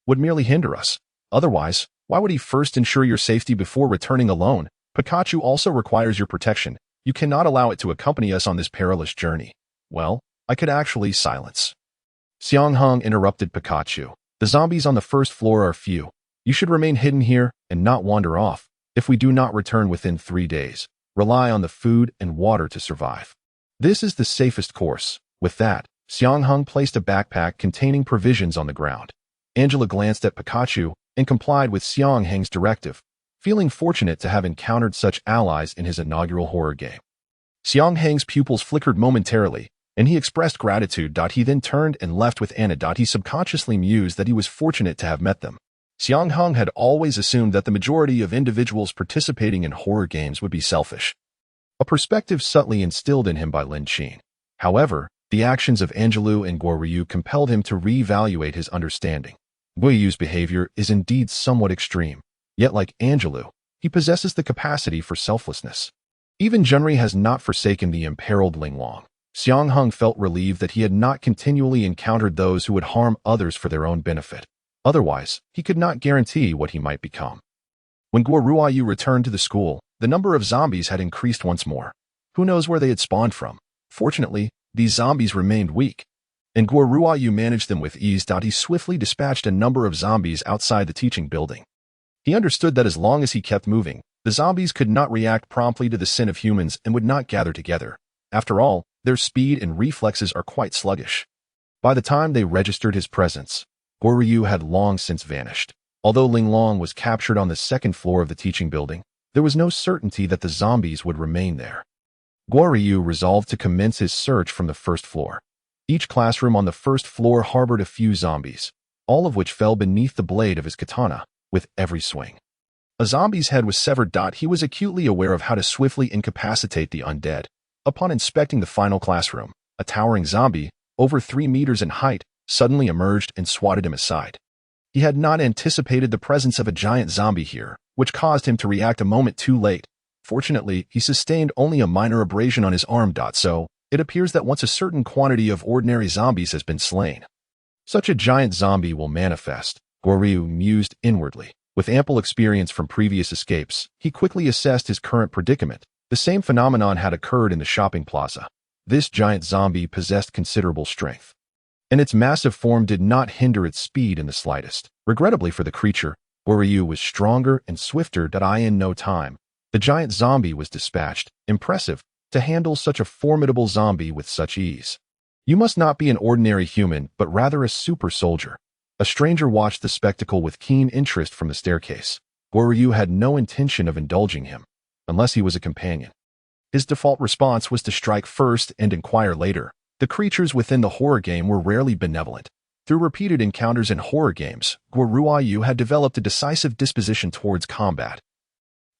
would merely hinder us. Otherwise, why would he first ensure your safety before returning alone? Pikachu also requires your protection. You cannot allow it to accompany us on this perilous journey. Well, I could actually silence. Xiang Heng interrupted Pikachu. The zombies on the first floor are few. You should remain hidden here and not wander off. If we do not return within 3 days, rely on the food and water to survive. This is the safest course. With that, Xiang Heng placed a backpack containing provisions on the ground. Angela glanced at Pikachu and complied with Xiang Heng's directive, feeling fortunate to have encountered such allies in his inaugural horror game. Xiang Heng's pupils flickered momentarily, and he expressed gratitude. He then turned and left with Anna. He subconsciously mused that he was fortunate to have met them. Xiang Heng had always assumed that the majority of individuals participating in horror games would be selfish, a perspective subtly instilled in him by Lin Qin. However, the actions of Angelou and Goryu compelled him to reevaluate his understanding. Guoyu's behavior is indeed somewhat extreme, yet like Angelou, he possesses the capacity for selflessness. Even Junri has not forsaken the imperiled Linglong. Xiang Heng felt relieved that he had not continually encountered those who would harm others for their own benefit. Otherwise, he could not guarantee what he might become. When Guo Ruoyu returned to the school, the number of zombies had increased once more. Who knows where they had spawned from? Fortunately, these zombies remained weak, and Guo Ruoyu managed them with ease. He swiftly dispatched a number of zombies outside the teaching building. He understood that as long as he kept moving, the zombies could not react promptly to the sin of humans and would not gather together. After all, their speed and reflexes are quite sluggish. By the time they registered his presence, Guo Ruoyu had long since vanished. Although Ling Long was captured on the second floor of the teaching building, there was no certainty that the zombies would remain there. Guo Ruoyu resolved to commence his search from the first floor. Each classroom on the first floor harbored a few zombies, all of which fell beneath the blade of his katana with every swing. A zombie's head was severed. He was acutely aware of how to swiftly incapacitate the undead. Upon inspecting the final classroom, a towering zombie, over 3 meters in height, suddenly emerged and swatted him aside. He had not anticipated the presence of a giant zombie here, which caused him to react a moment too late. Fortunately, he sustained only a minor abrasion on his arm. So, it appears that once a certain quantity of ordinary zombies has been slain, such a giant zombie will manifest, Guo Ruoyu mused inwardly. With ample experience from previous escapes, he quickly assessed his current predicament. The same phenomenon had occurred in the shopping plaza. This giant zombie possessed considerable strength, and its massive form did not hinder its speed in the slightest. Regrettably for the creature, Guo Ruoyu was stronger and swifter. In no time, the giant zombie was dispatched. Impressive to handle such a formidable zombie with such ease. You must not be an ordinary human, but rather a super soldier. A stranger watched the spectacle with keen interest from the staircase. Guo Ruoyu had no intention of indulging him, unless he was a companion. His default response was to strike first and inquire later. The creatures within the horror game were rarely benevolent. Through repeated encounters in horror games, Guo Ruoyu had developed a decisive disposition towards combat,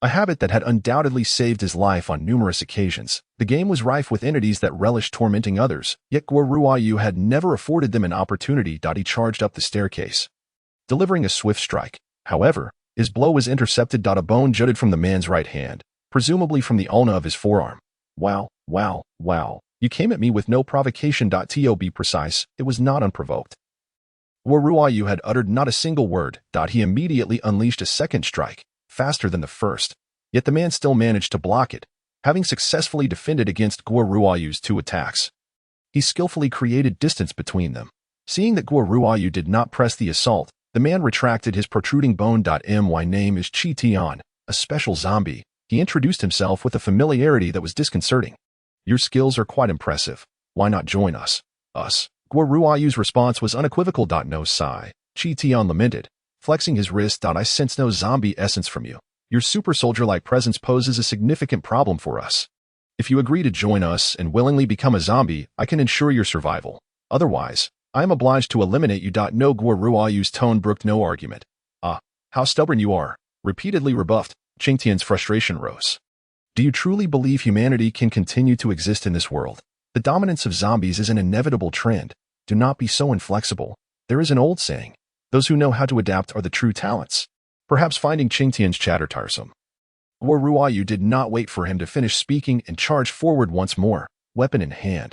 a habit that had undoubtedly saved his life on numerous occasions. The game was rife with entities that relished tormenting others, yet Guo Ruoyu had never afforded them an opportunity. He charged up the staircase, delivering a swift strike. However, his blow was intercepted. A bone jutted from the man's right hand, presumably from the ulna of his forearm. Wow. You came at me with no provocation. To be precise, it was not unprovoked. Guo Ruoyu had uttered not a single word. He immediately unleashed a second strike, faster than the first. Yet the man still managed to block it, having successfully defended against Guo Ruoyu's 2 attacks. He skillfully created distance between them. Seeing that Guo Ruoyu did not press the assault, the man retracted his protruding bone. My name is Chi Tian, a special zombie. He introduced himself with a familiarity that was disconcerting. Your skills are quite impressive. Why not join us? Us? Guo Ruoyu's response was unequivocal. No sigh. Chi Tian lamented, flexing his wrist. I sense no zombie essence from you. Your super soldier-like presence poses a significant problem for us. If you agree to join us and willingly become a zombie, I can ensure your survival. Otherwise, I am obliged to eliminate you. No, Guo Ruoyu's tone brooked no argument. Ah, how stubborn you are. Repeatedly rebuffed, Qing Tian's frustration rose. Do you truly believe humanity can continue to exist in this world? The dominance of zombies is an inevitable trend. Do not be so inflexible. There is an old saying, those who know how to adapt are the true talents. Perhaps finding Qing Tian's chatter tiresome, Guo Ruoyu did not wait for him to finish speaking and charged forward once more, weapon in hand.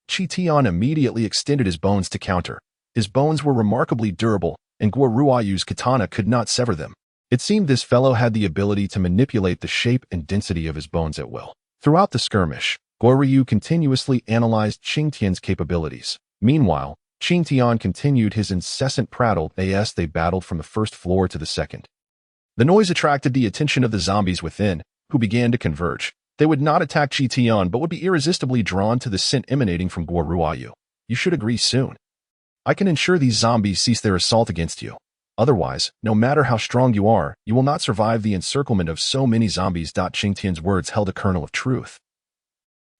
Chi Tian immediately extended his bones to counter. His bones were remarkably durable, and Guo Ruoyu's katana could not sever them. It seemed this fellow had the ability to manipulate the shape and density of his bones at will. Throughout the skirmish, Guo Ruoyu continuously analyzed Qing Tian's capabilities. Meanwhile, Qing Tian continued his incessant prattle as they battled from the first floor to the second. The noise attracted the attention of the zombies within, who began to converge. They would not attack Chi Tian but would be irresistibly drawn to the scent emanating from Guo Ruoyu. You should agree soon. I can ensure these zombies cease their assault against you. Otherwise, no matter how strong you are, you will not survive the encirclement of so many zombies. Qing Tian's words held a kernel of truth.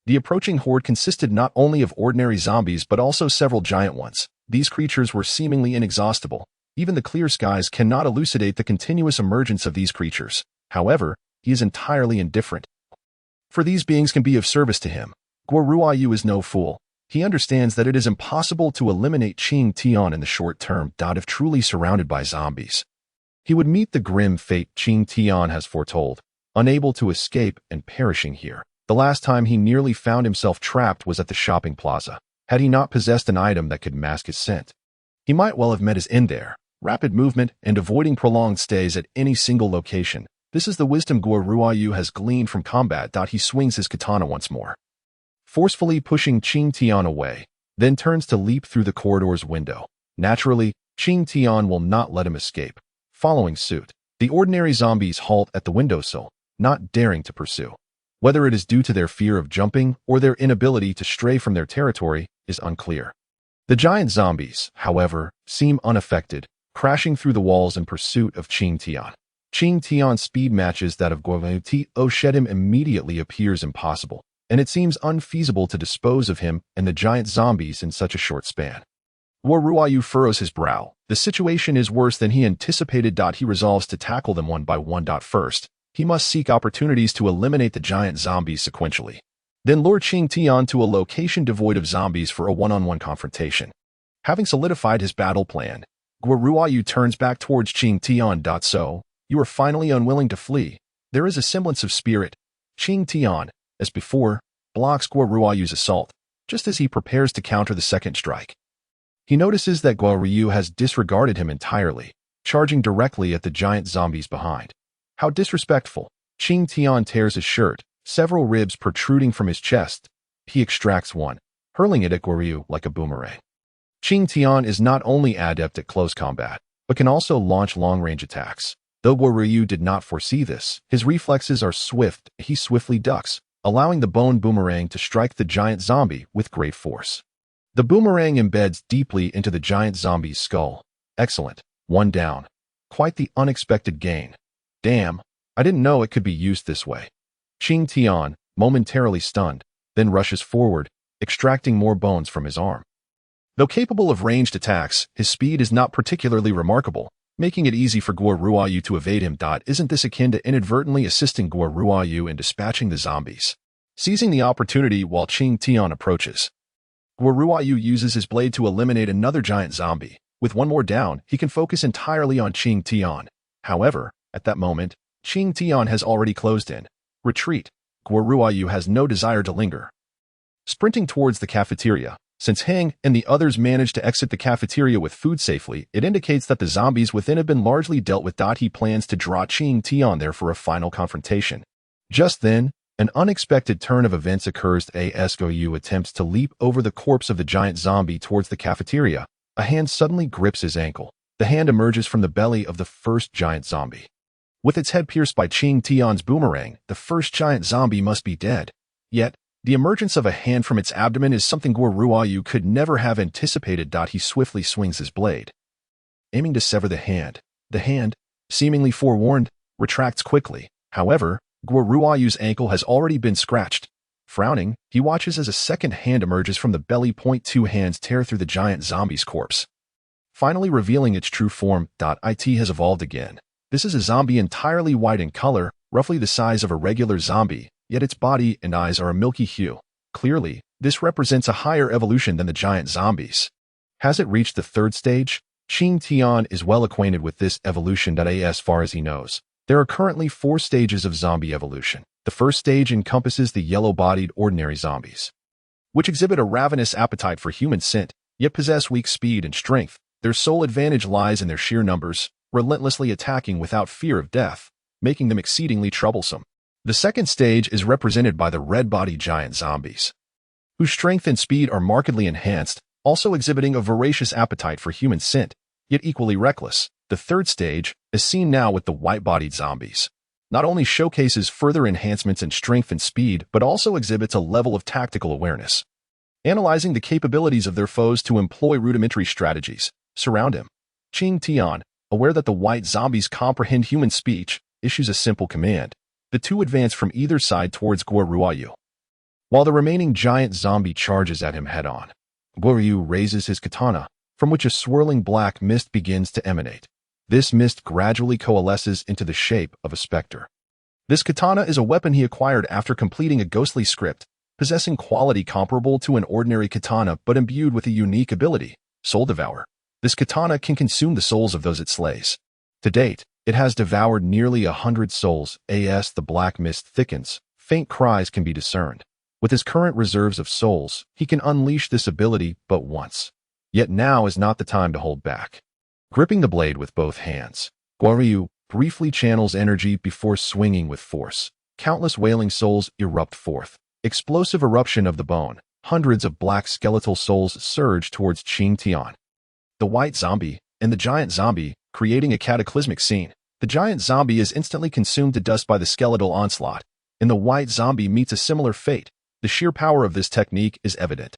The approaching horde consisted not only of ordinary zombies but also several giant ones. These creatures were seemingly inexhaustible. Even the clear skies cannot elucidate the continuous emergence of these creatures. However, he is entirely indifferent, for these beings can be of service to him. Guo Ruoyu is no fool. He understands that it is impossible to eliminate Qing Tian in the short term. If truly surrounded by zombies, he would meet the grim fate Qing Tian has foretold, unable to escape and perishing here. The last time he nearly found himself trapped was at the shopping plaza. Had he not possessed an item that could mask his scent, he might well have met his end there. rapid movement, and avoiding prolonged stays at any single location. This is the wisdom Guo Ruoyu has gleaned from combat. He swings his katana once more, forcefully pushing Qing Tian away, then turns to leap through the corridor's window. Naturally, Qing Tian will not let him escape. Following suit, the ordinary zombies halt at the windowsill, not daring to pursue. Whether it is due to their fear of jumping or their inability to stray from their territory is unclear. The giant zombies, however, seem unaffected, crashing through the walls in pursuit of Qing Tian. Qing Tian's speed matches that of Guo Ruoyu. Shedim immediately appears impossible, and it seems unfeasible to dispose of him and the giant zombies in such a short span. Guo Ruoyu furrows his brow. The situation is worse than he anticipated. He resolves to tackle them one by one. First, he must seek opportunities to eliminate the giant zombies sequentially, then lure Qing Tian to a location devoid of zombies for a one-on-one confrontation. Having solidified his battle plan, Guo Ruoyu turns back towards Qing Tian. So, you are finally unwilling to flee. There is a semblance of spirit. Qing Tian, as before, blocks Guo Ruoyu's assault, just as he prepares to counter the second strike. He notices that Guo Ruoyu has disregarded him entirely, charging directly at the giant zombies behind. How disrespectful! Qing Tian tears his shirt, several ribs protruding from his chest. He extracts one, hurling it at Guo Ruoyu like a boomerang. Qing Tian is not only adept at close combat, but can also launch long-range attacks. Though Guo Ruoyu did not foresee this, his reflexes are swift. He swiftly ducks, allowing the bone boomerang to strike the giant zombie with great force. The boomerang embeds deeply into the giant zombie's skull. Excellent. One down. Quite the unexpected gain. Damn, I didn't know it could be used this way. Qing Tian, momentarily stunned, then rushes forward, extracting more bones from his arm. Though capable of ranged attacks, his speed is not particularly remarkable, making it easy for Guo Ruoyu to evade him. Isn't this akin to inadvertently assisting Guo Ruoyu in dispatching the zombies? Seizing the opportunity while Qing Tian approaches, Guo Ruoyu uses his blade to eliminate another giant zombie. With one more down, he can focus entirely on Qing Tian. However, at that moment, Qing Tian has already closed in. Retreat. Guo Ruoyu has no desire to linger. Sprinting towards the cafeteria, since Heng and the others managed to exit the cafeteria with food safely, it indicates that the zombies within have been largely dealt with. He plans to draw Qing Tian there for a final confrontation. Just then, an unexpected turn of events occurs. As Guo Ruoyu attempts to leap over the corpse of the giant zombie towards the cafeteria, a hand suddenly grips his ankle. The hand emerges from the belly of the first giant zombie. With its head pierced by Qing Tian's boomerang, the first giant zombie must be dead. Yet, the emergence of a hand from its abdomen is something Guo Ruoyu could never have anticipated. He swiftly swings his blade, aiming to sever the hand. The hand, seemingly forewarned, retracts quickly. However, Guo Ruoyu's ankle has already been scratched. Frowning, he watches as a second hand emerges from the belly. Two hands tear through the giant zombie's corpse, finally revealing its true form. It has evolved again. This is a zombie entirely white in color, roughly the size of a regular zombie, yet its body and eyes are a milky hue. Clearly, this represents a higher evolution than the giant zombies. Has it reached the third stage? Qing Tian is well acquainted with this evolution. As far as he knows, there are currently 4 stages of zombie evolution. The first stage encompasses the yellow-bodied ordinary zombies, which exhibit a ravenous appetite for human scent, yet possess weak speed and strength. Their sole advantage lies in their sheer numbers, relentlessly attacking without fear of death, making them exceedingly troublesome. The second stage is represented by the red-bodied giant zombies, whose strength and speed are markedly enhanced, also exhibiting a voracious appetite for human scent, yet equally reckless. The third stage, as seen now with the white-bodied zombies, not only showcases further enhancements in strength and speed, but also exhibits a level of tactical awareness, analyzing the capabilities of their foes to employ rudimentary strategies. Surround him. Qing Tian, aware that the white zombies comprehend human speech, issues a simple command. The two advance from either side towards Guo Ruoyu, while the remaining giant zombie charges at him head-on. Guo Ruoyu raises his katana, from which a swirling black mist begins to emanate. This mist gradually coalesces into the shape of a specter. This katana is a weapon he acquired after completing a ghostly script, possessing quality comparable to an ordinary katana but imbued with a unique ability, Soul Devour. This katana can consume the souls of those it slays. To date, it has devoured nearly 100 souls. As the black mist thickens, faint cries can be discerned. With his current reserves of souls, he can unleash this ability but once. Yet now is not the time to hold back. Gripping the blade with both hands, Guo Ryu briefly channels energy before swinging with force. Countless wailing souls erupt forth. Explosive eruption of the bone. Hundreds of black skeletal souls surge towards Qing Tian. The white zombie and the giant zombie, creating a cataclysmic scene. The giant zombie is instantly consumed to dust by the skeletal onslaught, and the white zombie meets a similar fate. The sheer power of this technique is evident.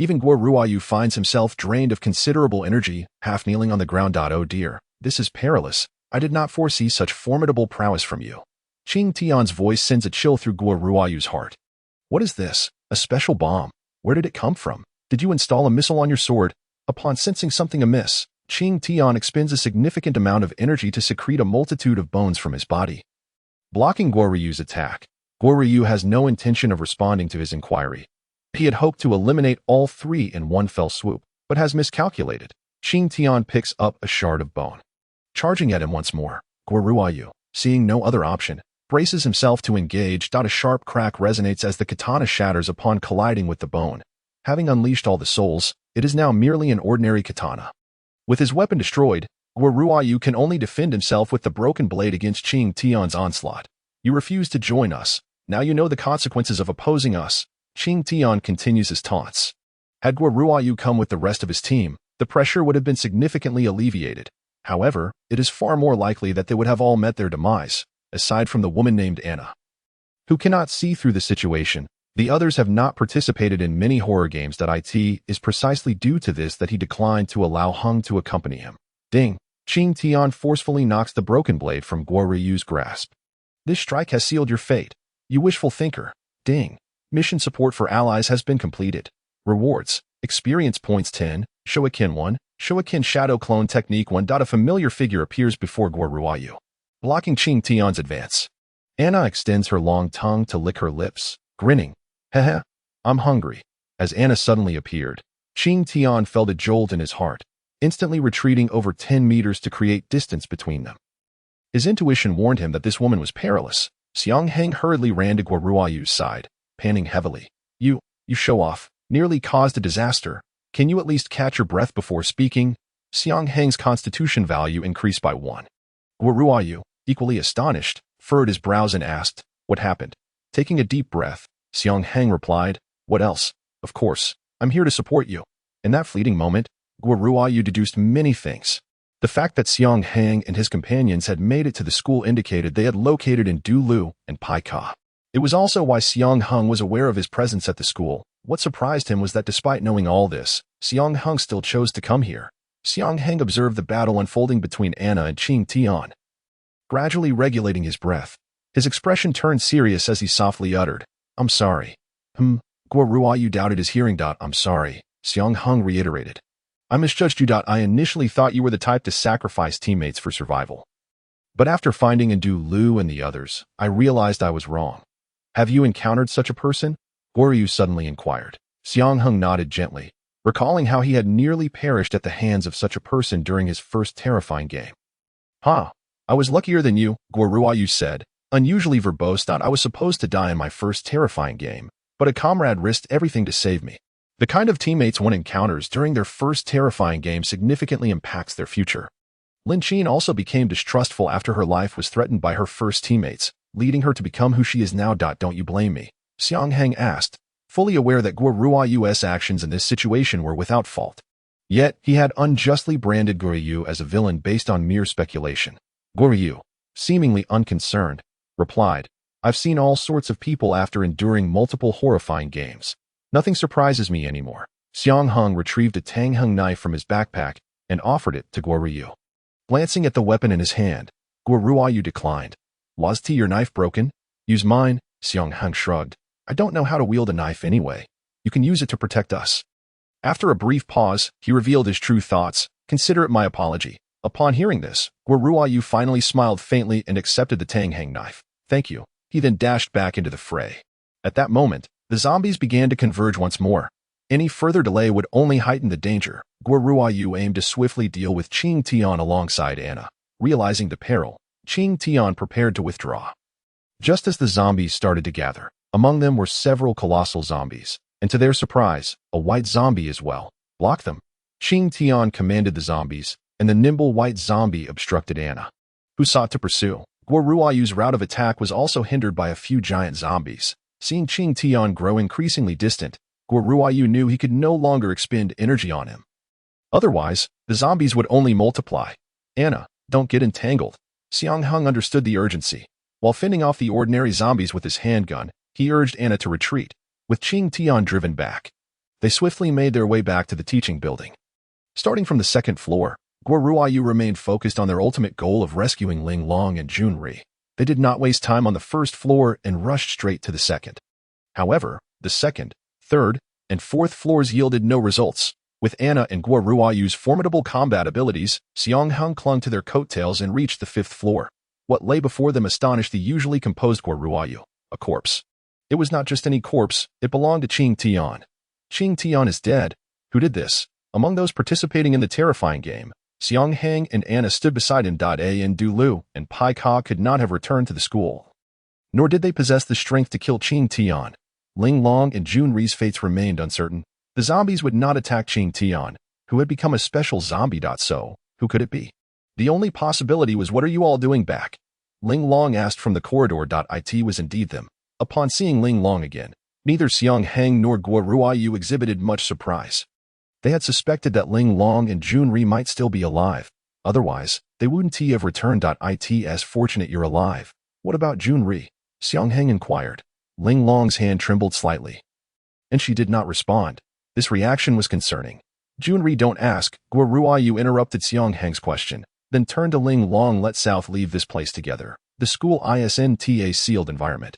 Even Guo Ruoyu finds himself drained of considerable energy, half kneeling on the ground. Oh dear, this is perilous. I did not foresee such formidable prowess from you. Qing Tian's voice sends a chill through Guo Ruoyu's heart. What is this? A special bomb? Where did it come from? Did you install a missile on your sword? Upon sensing something amiss, Qing Tian expends a significant amount of energy to secrete a multitude of bones from his body. Blocking Guo Ryu's attack, Guo Ryu has no intention of responding to his inquiry. He had hoped to eliminate all three in one fell swoop, but has miscalculated. Qing Tian picks up a shard of bone. Charging at him once more, Guo Ruoyu, seeing no other option, braces himself to engage. A sharp crack resonates as the katana shatters upon colliding with the bone. Having unleashed all the souls, it is now merely an ordinary katana. With his weapon destroyed, Guo Ruoyu can only defend himself with the broken blade against Qing Tian's onslaught. You refuse to join us. Now you know the consequences of opposing us. Qing Tian continues his taunts. Had Guo Ruoyu come with the rest of his team, the pressure would have been significantly alleviated. However, it is far more likely that they would have all met their demise, aside from the woman named Anna, who cannot see through the situation. The others have not participated in many horror games. It is precisely due to this that he declined to allow Heng to accompany him. Ding! Qing Tian forcefully knocks the broken blade from Guo Ryu's grasp. This strike has sealed your fate. You wishful thinker. Ding! Mission support for allies has been completed. Rewards. Experience points 10, Shuriken 1, Shuriken Shadow Clone Technique 1. A familiar figure appears before Guo Ruoyu, blocking Qing Tian's advance. Anna extends her long tongue to lick her lips, grinning. Heh, I'm hungry. As Anna suddenly appeared, Qing Tian felt a jolt in his heart, instantly retreating over 10 meters to create distance between them. His intuition warned him that this woman was perilous. Xiang Heng hurriedly ran to Guo Ruoyu's side, panting heavily. You show off, nearly caused a disaster. Can you at least catch your breath before speaking? Xiang Heng's constitution value increased by 1. Guo Ruoyu, equally astonished, furrowed his brows and asked, what happened? Taking a deep breath, Xiang Heng replied, what else? Of course, I'm here to support you. In that fleeting moment, Guo Ruoyu deduced many things. The fact that Xiang Heng and his companions had made it to the school indicated they had located in Dulu and Paika. It was also why Xiang Heng was aware of his presence at the school. What surprised him was that despite knowing all this, Xiang Heng still chose to come here. Xiang Heng observed the battle unfolding between Anna and Qing Tian. Gradually regulating his breath, his expression turned serious as he softly uttered, I'm sorry. Guo Ruoyu doubted his hearing. I'm sorry, Xiang Heng reiterated. I misjudged you. I initially thought you were the type to sacrifice teammates for survival. But after finding Ndu Lu and the others, I realized I was wrong. Have you encountered such a person? Guo Ryu suddenly inquired. Xiang Heng nodded gently, recalling how he had nearly perished at the hands of such a person during his first terrifying game. I was luckier than you, Guo Ruoyu said, unusually verbose. I was supposed to die in my first terrifying game, but a comrade risked everything to save me. The kind of teammates one encounters during their first terrifying game significantly impacts their future. Lin Qin also became distrustful after her life was threatened by her first teammates, leading her to become who she is now. Don't you blame me? Xiang Heng asked, fully aware that Guo Ruoyu's actions in this situation were without fault. Yet, he had unjustly branded Guo Ryu as a villain based on mere speculation. Guo Ryu, seemingly unconcerned, replied, I've seen all sorts of people after enduring multiple horrifying games. Nothing surprises me anymore. Xiang Heng retrieved a Tang Heng knife from his backpack and offered it to Guo Ryu. Glancing at the weapon in his hand, Guo Ruoyu declined. Was your knife broken? Use mine, Xiang Heng shrugged. I don't know how to wield a knife anyway. You can use it to protect us. After a brief pause, he revealed his true thoughts. Consider it my apology. Upon hearing this, Guo Ruoyu finally smiled faintly and accepted the Tang Heng knife. Thank you. He then dashed back into the fray. At that moment, the zombies began to converge once more. Any further delay would only heighten the danger. Guo Ruoyu aimed to swiftly deal with Qing Tian alongside Anna. Realizing the peril, Qing Tian prepared to withdraw. Just as the zombies started to gather, among them were several colossal zombies, and to their surprise, a white zombie as well. Block them. Qing Tian commanded the zombies, and the nimble white zombie obstructed Anna, who sought to pursue. Guo Ruoyu's route of attack was also hindered by a few giant zombies. Seeing Qing Tian grow increasingly distant, Guo Ruoyu knew he could no longer expend energy on him. Otherwise, the zombies would only multiply. Anna, don't get entangled. Xiang Heng understood the urgency. While fending off the ordinary zombies with his handgun, he urged Anna to retreat, with Qing Tian driven back. They swiftly made their way back to the teaching building. Starting from the second floor, Guo Ruoyu remained focused on their ultimate goal of rescuing Ling Long and Junri. They did not waste time on the first floor and rushed straight to the second. However, the second, third, and fourth floors yielded no results. With Anna and Guo Ruoyu's formidable combat abilities, Xiang Heng clung to their coattails and reached the fifth floor. What lay before them astonished the usually composed Guo Ruoyu: a corpse. It was not just any corpse, it belonged to Qing Tian. Qing Tian is dead. Who did this? Among those participating in the terrifying game, Xiang Heng and Anna stood beside him. And Du Lu and Pai Ka could not have returned to the school. Nor did they possess the strength to kill Qing Tian. Ling Long and Junri's fates remained uncertain. The zombies would not attack Qing Tian, who had become a special zombie. So, who could it be? The only possibility was, what are you all doing back? Ling Long asked from the corridor. It was indeed them. Upon seeing Ling Long again, neither Xiang Heng nor Guo Ruoyu exhibited much surprise. They had suspected that Ling Long and Junri might still be alive. Otherwise, they wouldn't have returned. It's fortunate you're alive. What about Junri? Xiang Heng inquired. Ling Long's hand trembled slightly, and she did not respond. This reaction was concerning. Junri, don't ask. Guo Ruoyu interrupted Xiang Heng's question, then turned to Ling Long. Let's south leave this place together. The school isn't a sealed environment.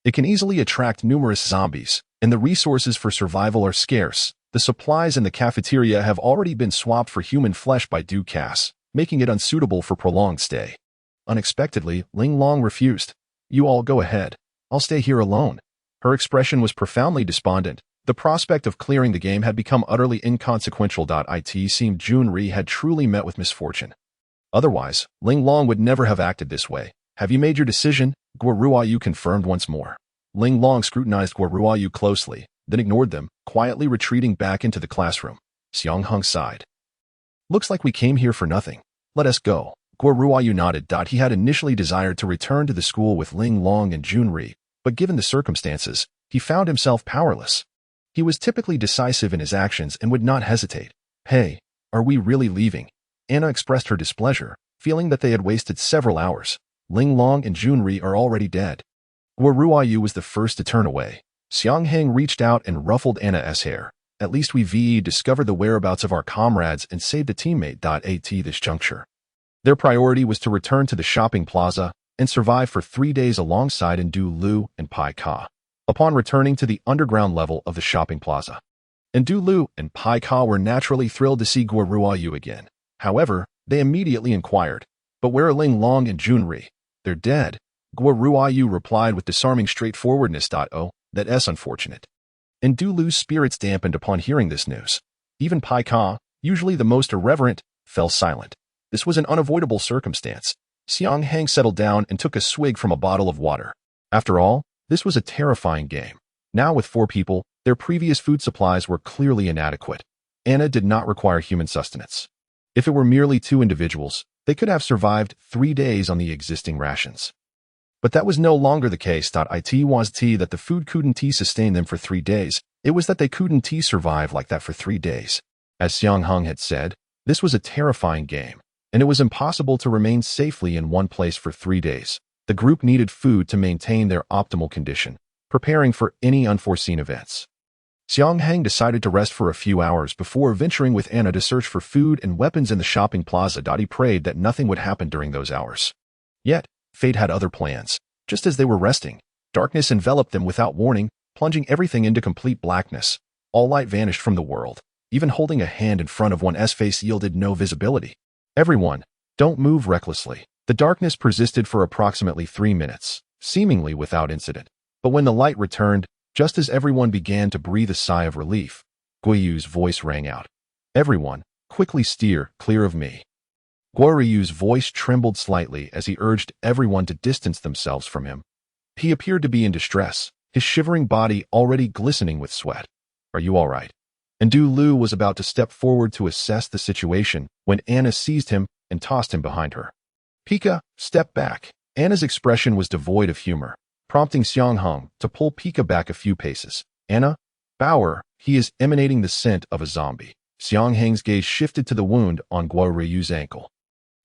It can easily attract numerous zombies, and the resources for survival are scarce. The supplies in the cafeteria have already been swapped for human flesh by Ducasse, making it unsuitable for prolonged stay. Unexpectedly, Ling Long refused. You all go ahead. I'll stay here alone. Her expression was profoundly despondent. The prospect of clearing the game had become utterly inconsequential. It seemed Junri had truly met with misfortune. Otherwise, Ling Long would never have acted this way. Have you made your decision? Guo Ruoyu confirmed once more. Ling Long scrutinized Guo Ruoyu closely, then ignored them, quietly retreating back into the classroom. Xiang Heng sighed. Looks like we came here for nothing. Let us go. Guo Ruoyu nodded. He had initially desired to return to the school with Ling Long and Junri, but given the circumstances, he found himself powerless. He was typically decisive in his actions and would not hesitate. Hey, are we really leaving? Anna expressed her displeasure, feeling that they had wasted several hours. Ling Long and Junri are already dead. Guo Ruoyu was the first to turn away. Xiang Heng reached out and ruffled Anna's hair. At least we discovered the whereabouts of our comrades and saved a teammate. At this juncture, their priority was to return to the shopping plaza and survive for 3 days alongside Du Lu and Pai Ka. Upon returning to the underground level of the shopping plaza, Du Lu and Pai Ka were naturally thrilled to see Guo Ruoyu again. However, they immediately inquired, but where are Ling Long and Junri? They're dead. Guo Ruoyu replied with disarming straightforwardness. Oh, that's unfortunate. Du Lu's spirits dampened upon hearing this news. Even Pai Ka, usually the most irreverent, fell silent. This was an unavoidable circumstance. Xiang Heng settled down and took a swig from a bottle of water. After all, this was a terrifying game. Now with 4 people, their previous food supplies were clearly inadequate. Anna did not require human sustenance. If it were merely 2 individuals, they could have survived 3 days on the existing rations. But that was no longer the case. It was that the food couldn't sustain them for 3 days. It was that they couldn't survive like that for 3 days. As Xiang Heng had said, this was a terrifying game, and it was impossible to remain safely in one place for 3 days. The group needed food to maintain their optimal condition, preparing for any unforeseen events. Xiang Heng decided to rest for a few hours before venturing with Anna to search for food and weapons in the shopping plaza. He prayed that nothing would happen during those hours. Yet, fate had other plans. Just as they were resting, darkness enveloped them without warning, plunging everything into complete blackness. All light vanished from the world. Even holding a hand in front of one's face yielded no visibility. Everyone, don't move recklessly. The darkness persisted for approximately 3 minutes, seemingly without incident. But when the light returned, just as everyone began to breathe a sigh of relief, Guiyu's voice rang out. Everyone, quickly steer clear of me. Guiyu's voice trembled slightly as he urged everyone to distance themselves from him. He appeared to be in distress, his shivering body already glistening with sweat. Are you all right? and Du Lu was about to step forward to assess the situation when Anna seized him and tossed him behind her. Pika, step back. Anna's expression was devoid of humor, prompting Xiang Heng to pull Pika back a few paces. Anna, Bauer, he is emanating the scent of a zombie. Xiang Heng's gaze shifted to the wound on Guo Ruoyu's ankle.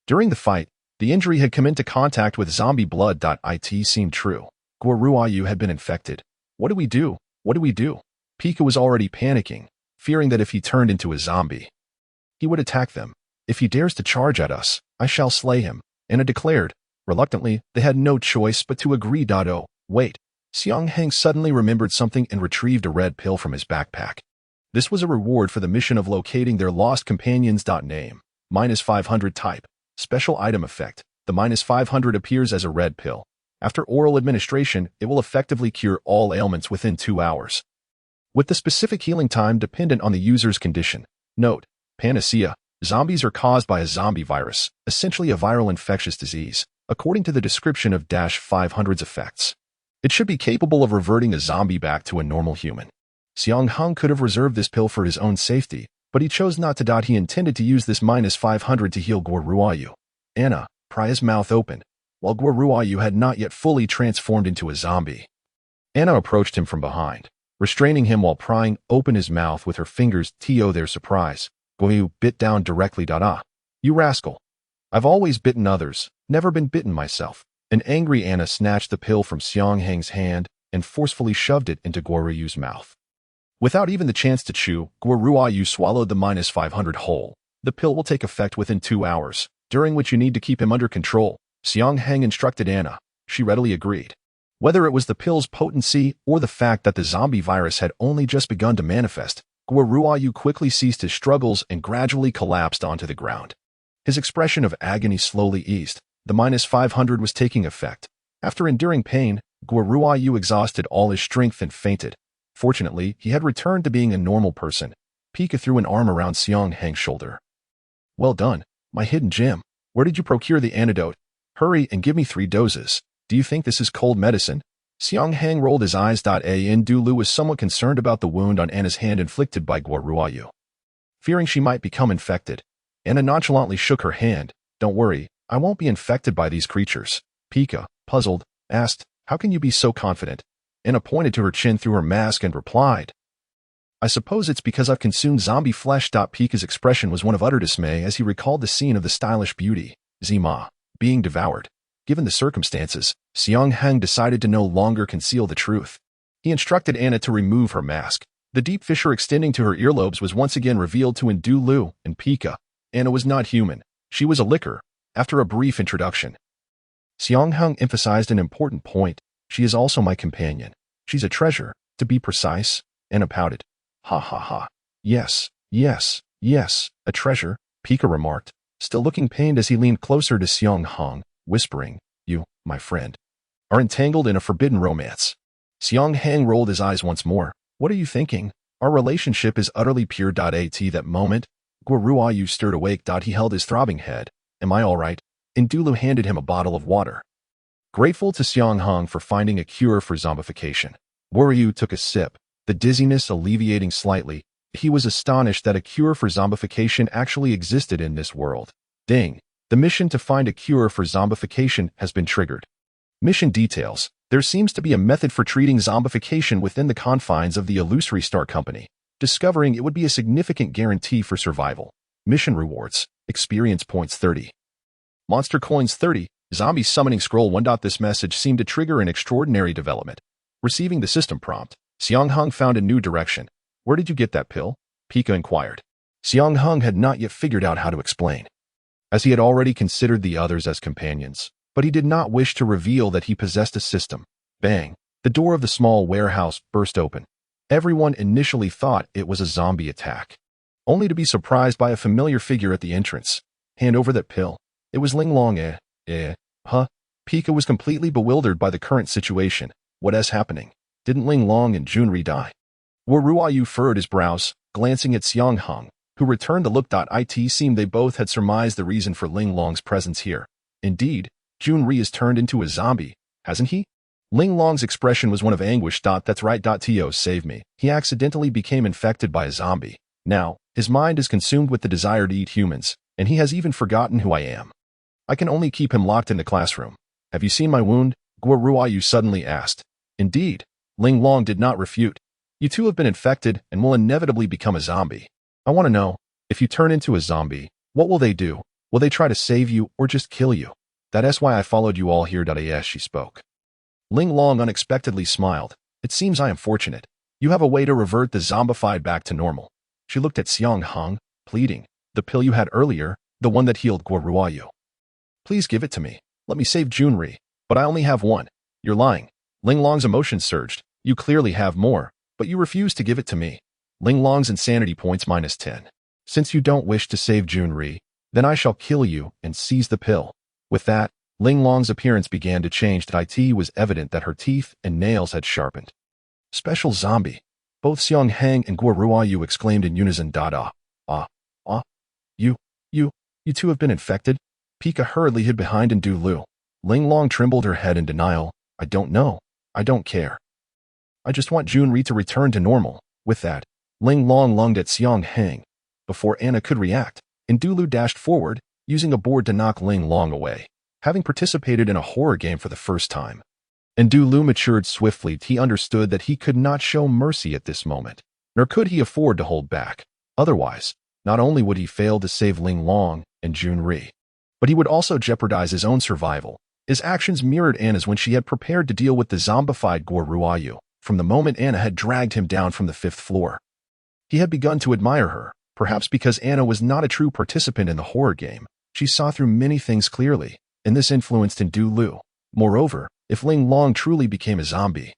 During the fight, the injury had come into contact with zombie blood. It seemed true. Guo Ruoyu had been infected. What do we do? What do we do? Pika was already panicking, fearing that if he turned into a zombie, he would attack them. If he dares to charge at us, I shall slay him, Anna declared. Reluctantly, they had no choice but to agree. Oh, wait. Xiang Heng suddenly remembered something and retrieved a red pill from his backpack. This was a reward for the mission of locating their lost companions. Name, -500 type. Special item effect. The -500 appears as a red pill. After oral administration, it will effectively cure all ailments within 2 hours, with the specific healing time dependent on the user's condition. Note, panacea. Zombies are caused by a zombie virus, essentially a viral infectious disease, according to the description of -500's effects. It should be capable of reverting a zombie back to a normal human. Xiang Heng could have reserved this pill for his own safety, but he chose not to. He intended to use this -500 to heal Guo Ruoyu. Anna, pry his mouth open. While Guo Ruoyu had not yet fully transformed into a zombie, Anna approached him from behind, restraining him while prying open his mouth with her fingers. To their surprise, Guo bit down directly. You rascal. I've always bitten others, never been bitten myself. An angry Anna snatched the pill from Xiang Heng's hand and forcefully shoved it into Guo Ruoyu's mouth. Without even the chance to chew, Guo Ruoyu swallowed the -500 whole. The pill will take effect within 2 hours, during which you need to keep him under control, Xiang Heng instructed Anna. She readily agreed. Whether it was the pill's potency or the fact that the zombie virus had only just begun to manifest, Guo Ruoyu quickly ceased his struggles and gradually collapsed onto the ground. His expression of agony slowly eased. The -500 was taking effect. After enduring pain, Guo Ruoyu exhausted all his strength and fainted. Fortunately, he had returned to being a normal person. Pika threw an arm around Xiang Heng's shoulder. Well done, my hidden gem. Where did you procure the antidote? Hurry and give me 3 doses. Do you think this is cold medicine? Xiang Heng rolled his eyes. Du Lu was somewhat concerned about the wound on Anna's hand inflicted by Guo Ruoyu. Fearing she might become infected, Anna nonchalantly shook her hand. Don't worry, I won't be infected by these creatures. Pika, puzzled, asked, How can you be so confident? Anna pointed to her chin through her mask and replied, I suppose it's because I've consumed zombie flesh. Pika's expression was one of utter dismay as he recalled the scene of the stylish beauty, Zima, being devoured. Given the circumstances, Xiang Heng decided to no longer conceal the truth. He instructed Anna to remove her mask. The deep fissure extending to her earlobes was once again revealed to Du Lu and Pika. Anna was not human. She was a licker. After a brief introduction, Xiang Heng emphasized an important point. She is also my companion. She's a treasure, to be precise. Anna pouted. Ha ha ha. Yes, yes, yes, a treasure, Pika remarked, still looking pained as he leaned closer to Xiang Heng, whispering, You, my friend, are entangled in a forbidden romance. Xiang Heng rolled his eyes once more. What are you thinking? Our relationship is utterly pure. At that moment, Guo Ruoyu stirred awake. He held his throbbing head. Am I all right? Du Lu handed him a bottle of water. Grateful to Xiang Heng for finding a cure for zombification, Guo Ruoyu took a sip, the dizziness alleviating slightly. He was astonished that a cure for zombification actually existed in this world. Ding! The mission to find a cure for zombification has been triggered. Mission details. There seems to be a method for treating zombification within the confines of the Illusory Star Company. Discovering it would be a significant guarantee for survival. Mission rewards. Experience points 30. Monster coins 30. Zombie summoning scroll 1. This message seemed to trigger an extraordinary development. Receiving the system prompt, Xiang Heng found a new direction. Where did you get that pill? Pika inquired. Xiang Heng had not yet figured out how to explain, as he had already considered the others as companions, but he did not wish to reveal that he possessed a system. Bang! The door of the small warehouse burst open. Everyone initially thought it was a zombie attack, only to be surprised by a familiar figure at the entrance. Hand over that pill. It was Ling Long. Huh? Pika was completely bewildered by the current situation. What is happening? Didn't Ling Long and Junri die? Guo Ruoyu furrowed his brows, glancing at Xiang Heng, who returned the look. It seemed they both had surmised the reason for Ling Long's presence here. Indeed, Junri has turned into a zombie, hasn't he? Ling Long's expression was one of anguish. That's right. To save me. He accidentally became infected by a zombie. Now, his mind is consumed with the desire to eat humans, and he has even forgotten who I am. I can only keep him locked in the classroom. Have you seen my wound? Guo Ruoyu suddenly asked. Indeed. Ling Long did not refute. You two have been infected and will inevitably become a zombie. I want to know, if you turn into a zombie, what will they do? Will they try to save you or just kill you? That's why I followed you all here. As she spoke. Ling Long unexpectedly smiled. It seems I am fortunate. You have a way to revert the zombified back to normal. She looked at Xiang Heng, pleading. The pill you had earlier, the one that healed Guo Ruoyu. Please give it to me. Let me save Junri. But I only have one. You're lying. Ling Long's emotions surged. You clearly have more, but you refuse to give it to me. Ling Long's insanity points -10. Since you don't wish to save Junri, then I shall kill you and seize the pill. With that, Ling Long's appearance began to change. It was evident that her teeth and nails had sharpened. Special zombie. Both Xiang Heng and Guo Ruoyu exclaimed in unison. You two have been infected? Pika hurriedly hid behind Ndu Lu. Ling Long trembled her head in denial. I don't know. I don't care. I just want Junri to return to normal. With that, Ling Long lunged at Xiang Heng. Before Anna could react, Ndu Lu dashed forward, using a board to knock Ling Long away. Having participated in a horror game for the first time, Ndu Lu matured swiftly. He understood that he could not show mercy at this moment, nor could he afford to hold back. Otherwise, not only would he fail to save Ling Long and Junri, but he would also jeopardize his own survival. His actions mirrored Anna's when she had prepared to deal with the zombified Guo Ruoyu. From the moment Anna had dragged him down from the 5th floor, he had begun to admire her. Perhaps because Anna was not a true participant in the horror game, she saw through many things clearly, and this influenced Ndu Lu. Moreover, if Ling Long truly became a zombie,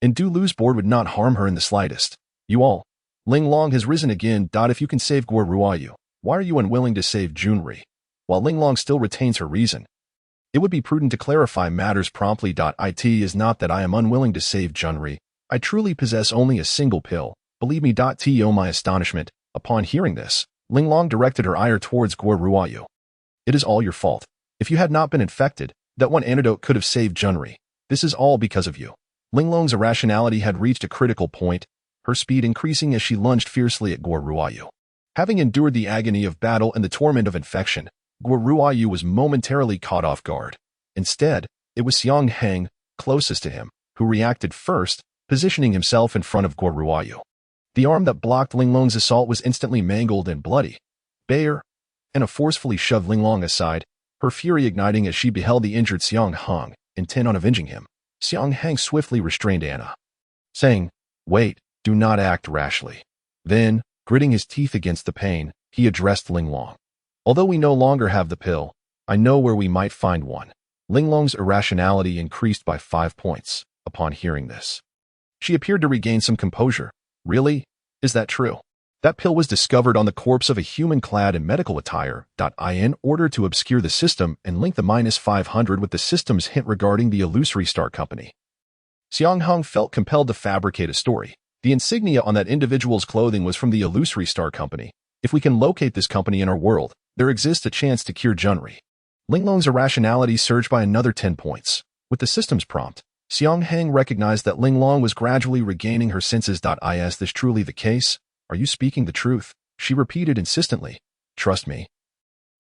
Ndu Lu's board would not harm her in the slightest. You all. Ling Long has risen again. If you can save Guo Ruoyu, why are you unwilling to save Junri? While Ling Long still retains her reason, it would be prudent to clarify matters promptly. It is not that I am unwilling to save Junri. I truly possess only a single pill. Believe me. To my astonishment, upon hearing this, Ling Long directed her ire towards Guo Ruoyu. It is all your fault. If you had not been infected, that one antidote could have saved Junri. This is all because of you. Ling Long's irrationality had reached a critical point, her speed increasing as she lunged fiercely at Guo Ruoyu. Having endured the agony of battle and the torment of infection, Guo Ruoyu was momentarily caught off guard. Instead, it was Xiang Heng, closest to him, who reacted first, positioning himself in front of Guo Ruoyu. The arm that blocked Ling Long's assault was instantly mangled and bloody. Bayer! Anna forcefully shoved Ling Long aside, her fury igniting as she beheld the injured Xiang Heng, intent on avenging him. Xiang Heng swiftly restrained Anna, saying, Wait, do not act rashly. Then, gritting his teeth against the pain, he addressed Ling Long. Although we no longer have the pill, I know where we might find one. Ling Long's irrationality increased by 5 points upon hearing this. She appeared to regain some composure. Really? Is that true? That pill was discovered on the corpse of a human clad in medical attire. In order to obscure the system and link the -500 with the system's hint regarding the illusory star company. Xiang Heng felt compelled to fabricate a story. The insignia on that individual's clothing was from the illusory star company. If we can locate this company in our world, there exists a chance to cure Junri. Ling Long's irrationality surged by another 10 points. With the system's prompt, Xiang Heng recognized that Ling Long was gradually regaining her senses. Is this truly the case? Are you speaking the truth? She repeated insistently. Trust me.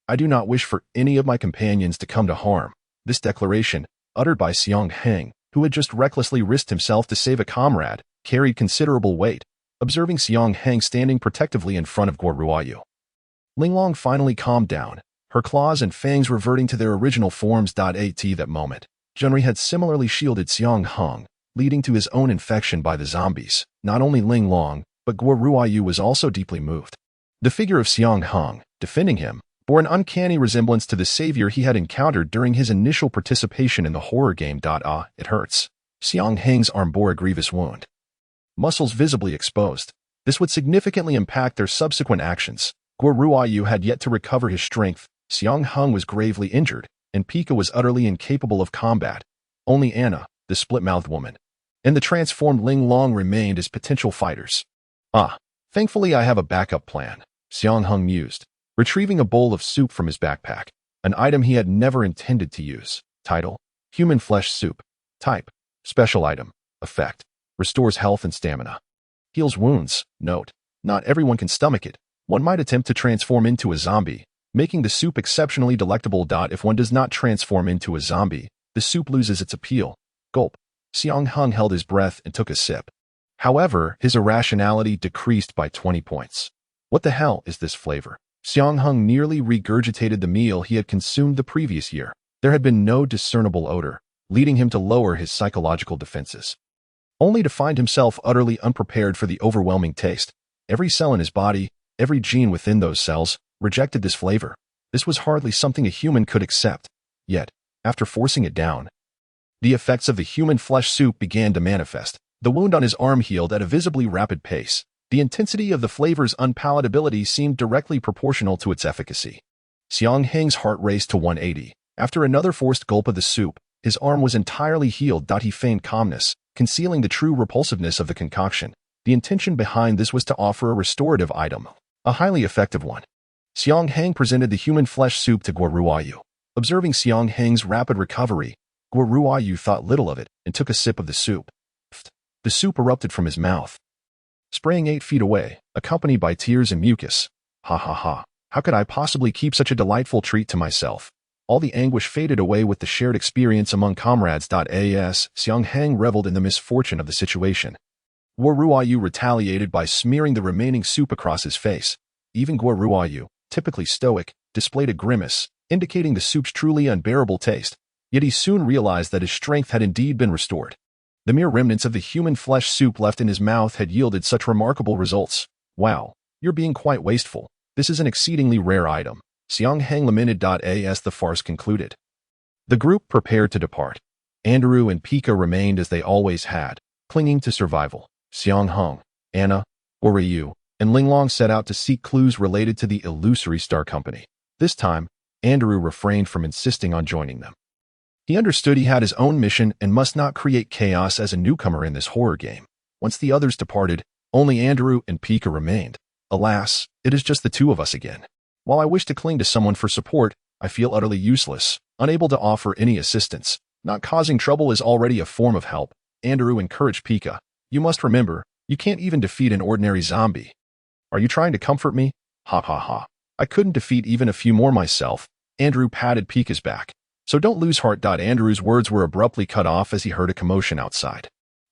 I do not wish for any of my companions to come to harm. This declaration, uttered by Xiang Heng, who had just recklessly risked himself to save a comrade, carried considerable weight, observing Xiang Heng standing protectively in front of Guo Ruoyu. Ling Long finally calmed down, her claws and fangs reverting to their original forms. At that moment, Junri had similarly shielded Xiang Heng, leading to his own infection by the zombies. Not only Ling Long, but Guo Ruoyu was also deeply moved. The figure of Xiang Heng, defending him, bore an uncanny resemblance to the savior he had encountered during his initial participation in the horror game. It hurts. Xiang Heng's arm bore a grievous wound, muscles visibly exposed. This would significantly impact their subsequent actions. Guo Ruoyu had yet to recover his strength, Xiang Heng was gravely injured, and Pika was utterly incapable of combat. Only Anna, the Split-Mouthed Woman, and the transformed Ling Long remained as potential fighters. Thankfully I have a backup plan, Xiang Heng mused, retrieving a bowl of soup from his backpack, an item he had never intended to use. Title: Human Flesh Soup. Type: Special Item. Effect: Restores health and stamina. Heals wounds. Note: Not everyone can stomach it. One might attempt to transform into a zombie, making the soup exceptionally delectable. If one does not transform into a zombie, the soup loses its appeal. Gulp. Xiang Heng held his breath and took a sip. However, his irrationality decreased by 20 points. What the hell is this flavor? Xiang Heng nearly regurgitated the meal he had consumed the previous year. There had been no discernible odor, leading him to lower his psychological defenses, only to find himself utterly unprepared for the overwhelming taste. Every cell in his body, every gene within those cells, rejected this flavor. This was hardly something a human could accept. Yet, after forcing it down, the effects of the human flesh soup began to manifest. The wound on his arm healed at a visibly rapid pace. The intensity of the flavor's unpalatability seemed directly proportional to its efficacy. Xiang Heng's heart raced to 180. After another forced gulp of the soup, his arm was entirely healed. He feigned calmness, concealing the true repulsiveness of the concoction. The intention behind this was to offer a restorative item, a highly effective one. Xiang Heng presented the human flesh soup to Guo Ruoyu. Observing Xiang Heng's rapid recovery, Guo Ruoyu thought little of it and took a sip of the soup. The soup erupted from his mouth, spraying 8 feet away, accompanied by tears and mucus. Ha ha ha. How could I possibly keep such a delightful treat to myself? All the anguish faded away with the shared experience among comrades. As Xiang Heng reveled in the misfortune of the situation, Guo Ruoyu retaliated by smearing the remaining soup across his face. Even Guo Ruoyu, typically stoic, displayed a grimace, indicating the soup's truly unbearable taste. Yet he soon realized that his strength had indeed been restored. The mere remnants of the human flesh soup left in his mouth had yielded such remarkable results. Wow, you're being quite wasteful. This is an exceedingly rare item. Xiang Heng lamented. As the farce concluded, the group prepared to depart. Andrew and Pika remained as they always had, clinging to survival. Xiang Heng, Anna, Oryu, and Linglong set out to seek clues related to the illusory star company. This time, Andrew refrained from insisting on joining them. He understood he had his own mission and must not create chaos as a newcomer in this horror game. Once the others departed, only Andrew and Pika remained. Alas, it is just the two of us again. While I wish to cling to someone for support, I feel utterly useless, unable to offer any assistance. Not causing trouble is already a form of help. Andrew encouraged Pika. You must remember, you can't even defeat an ordinary zombie. Are you trying to comfort me? Ha ha ha. I couldn't defeat even a few more myself. Andrew patted Pika's back. So don't lose heart. Andrew's words were abruptly cut off as he heard a commotion outside.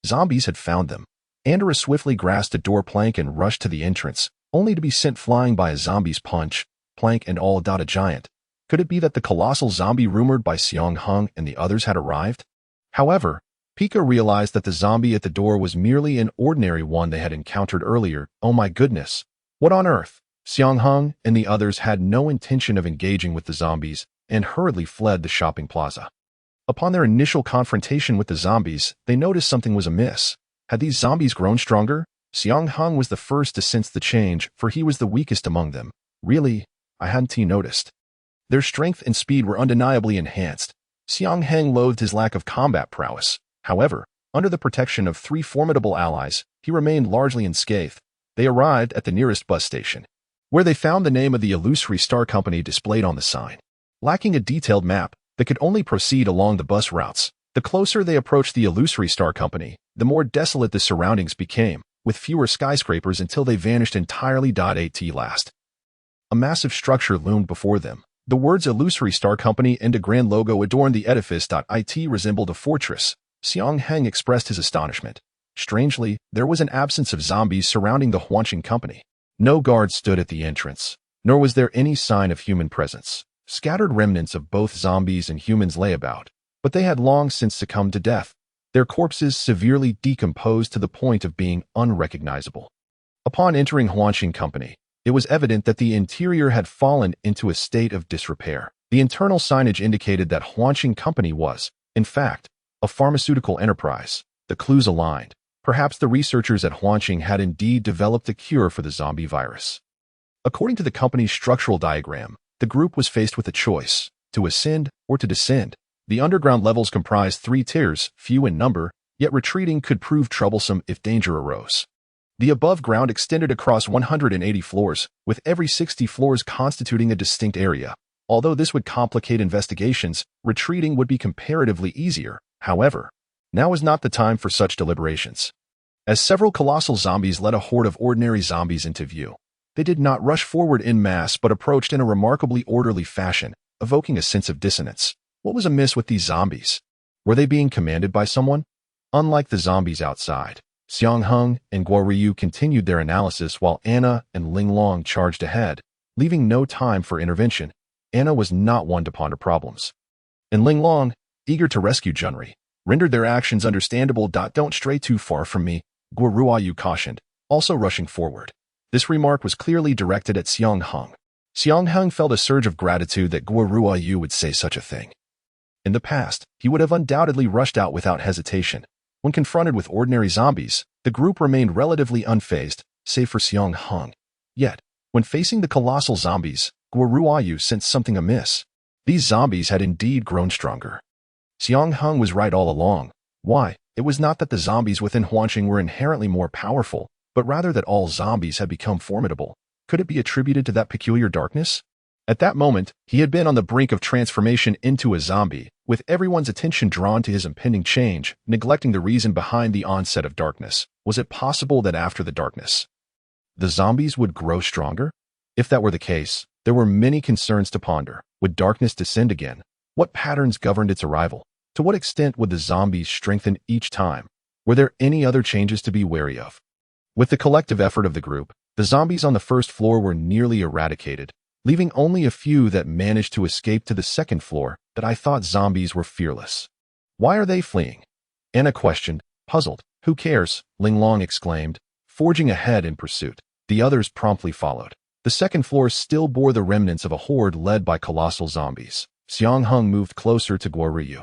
Zombies had found them. Andrew swiftly grasped a door plank and rushed to the entrance, only to be sent flying by a zombie's punch, plank and all. A giant. Could it be that the colossal zombie rumored by Xiang Heng and the others had arrived? However, Pika realized that the zombie at the door was merely an ordinary one they had encountered earlier. Oh my goodness. What on earth? Xiang Heng and the others had no intention of engaging with the zombies and hurriedly fled the shopping plaza. Upon their initial confrontation with the zombies, they noticed something was amiss. Had these zombies grown stronger? Xiang Heng was the first to sense the change, for he was the weakest among them. Really? I hadn't noticed. Their strength and speed were undeniably enhanced. Xiang Heng loathed his lack of combat prowess. However, under the protection of 3 formidable allies, he remained largely unscathed. They arrived at the nearest bus station, where they found the name of the illusory star company displayed on the sign. Lacking a detailed map, they could only proceed along the bus routes. The closer they approached the illusory star company, the more desolate the surroundings became, with fewer skyscrapers until they vanished entirely. At last, a massive structure loomed before them. The words Illusory Star Company and a grand logo adorned the edifice. It resembled a fortress. Xiang Heng expressed his astonishment. Strangely, there was an absence of zombies surrounding the Huanqing company. No guards stood at the entrance, nor was there any sign of human presence. Scattered remnants of both zombies and humans lay about, but they had long since succumbed to death, their corpses severely decomposed to the point of being unrecognizable. Upon entering Huanqing Company, it was evident that the interior had fallen into a state of disrepair. The internal signage indicated that Huanqing Company was, in fact, a pharmaceutical enterprise. The clues aligned. Perhaps the researchers at Huanqing had indeed developed a cure for the zombie virus. According to the company's structural diagram, the group was faced with a choice: to ascend or to descend. The underground levels comprised 3 tiers, few in number, yet retreating could prove troublesome if danger arose. The above ground extended across 180 floors, with every 60 floors constituting a distinct area. Although this would complicate investigations, retreating would be comparatively easier. However, now is not the time for such deliberations. As several colossal zombies led a horde of ordinary zombies into view, they did not rush forward en masse but approached in a remarkably orderly fashion, evoking a sense of dissonance. What was amiss with these zombies? Were they being commanded by someone? Unlike the zombies outside, Xiang Heng and Guo Ryu continued their analysis while Anna and Ling Long charged ahead, leaving no time for intervention. Anna was not one to ponder problems, and Ling Long, eager to rescue Junri, rendered their actions understandable. Don't stray too far from me, Guo Ryu cautioned, also rushing forward. This remark was clearly directed at Xiang Heng. Xiang Heng felt a surge of gratitude that Guo Ryu would say such a thing. In the past, he would have undoubtedly rushed out without hesitation. When confronted with ordinary zombies, the group remained relatively unfazed, save for Xiang Heng. Yet, when facing the colossal zombies, Guo Ryu sensed something amiss. These zombies had indeed grown stronger. Xiang Heng was right all along. Why? It was not that the zombies within Huanqing were inherently more powerful, but rather that all zombies had become formidable. Could it be attributed to that peculiar darkness? At that moment, he had been on the brink of transformation into a zombie, with everyone's attention drawn to his impending change, neglecting the reason behind the onset of darkness. Was it possible that after the darkness, the zombies would grow stronger? If that were the case, there were many concerns to ponder. Would darkness descend again? What patterns governed its arrival? To what extent would the zombies strengthen each time? Were there any other changes to be wary of? With the collective effort of the group, the zombies on the first floor were nearly eradicated, leaving only a few that managed to escape to the second floor. That I thought zombies were fearless. Why are they fleeing? Anna questioned, puzzled. Who cares? Ling Long exclaimed, forging ahead in pursuit. The others promptly followed. The second floor still bore the remnants of a horde led by colossal zombies. Xiang Heng moved closer to Guo Ryu.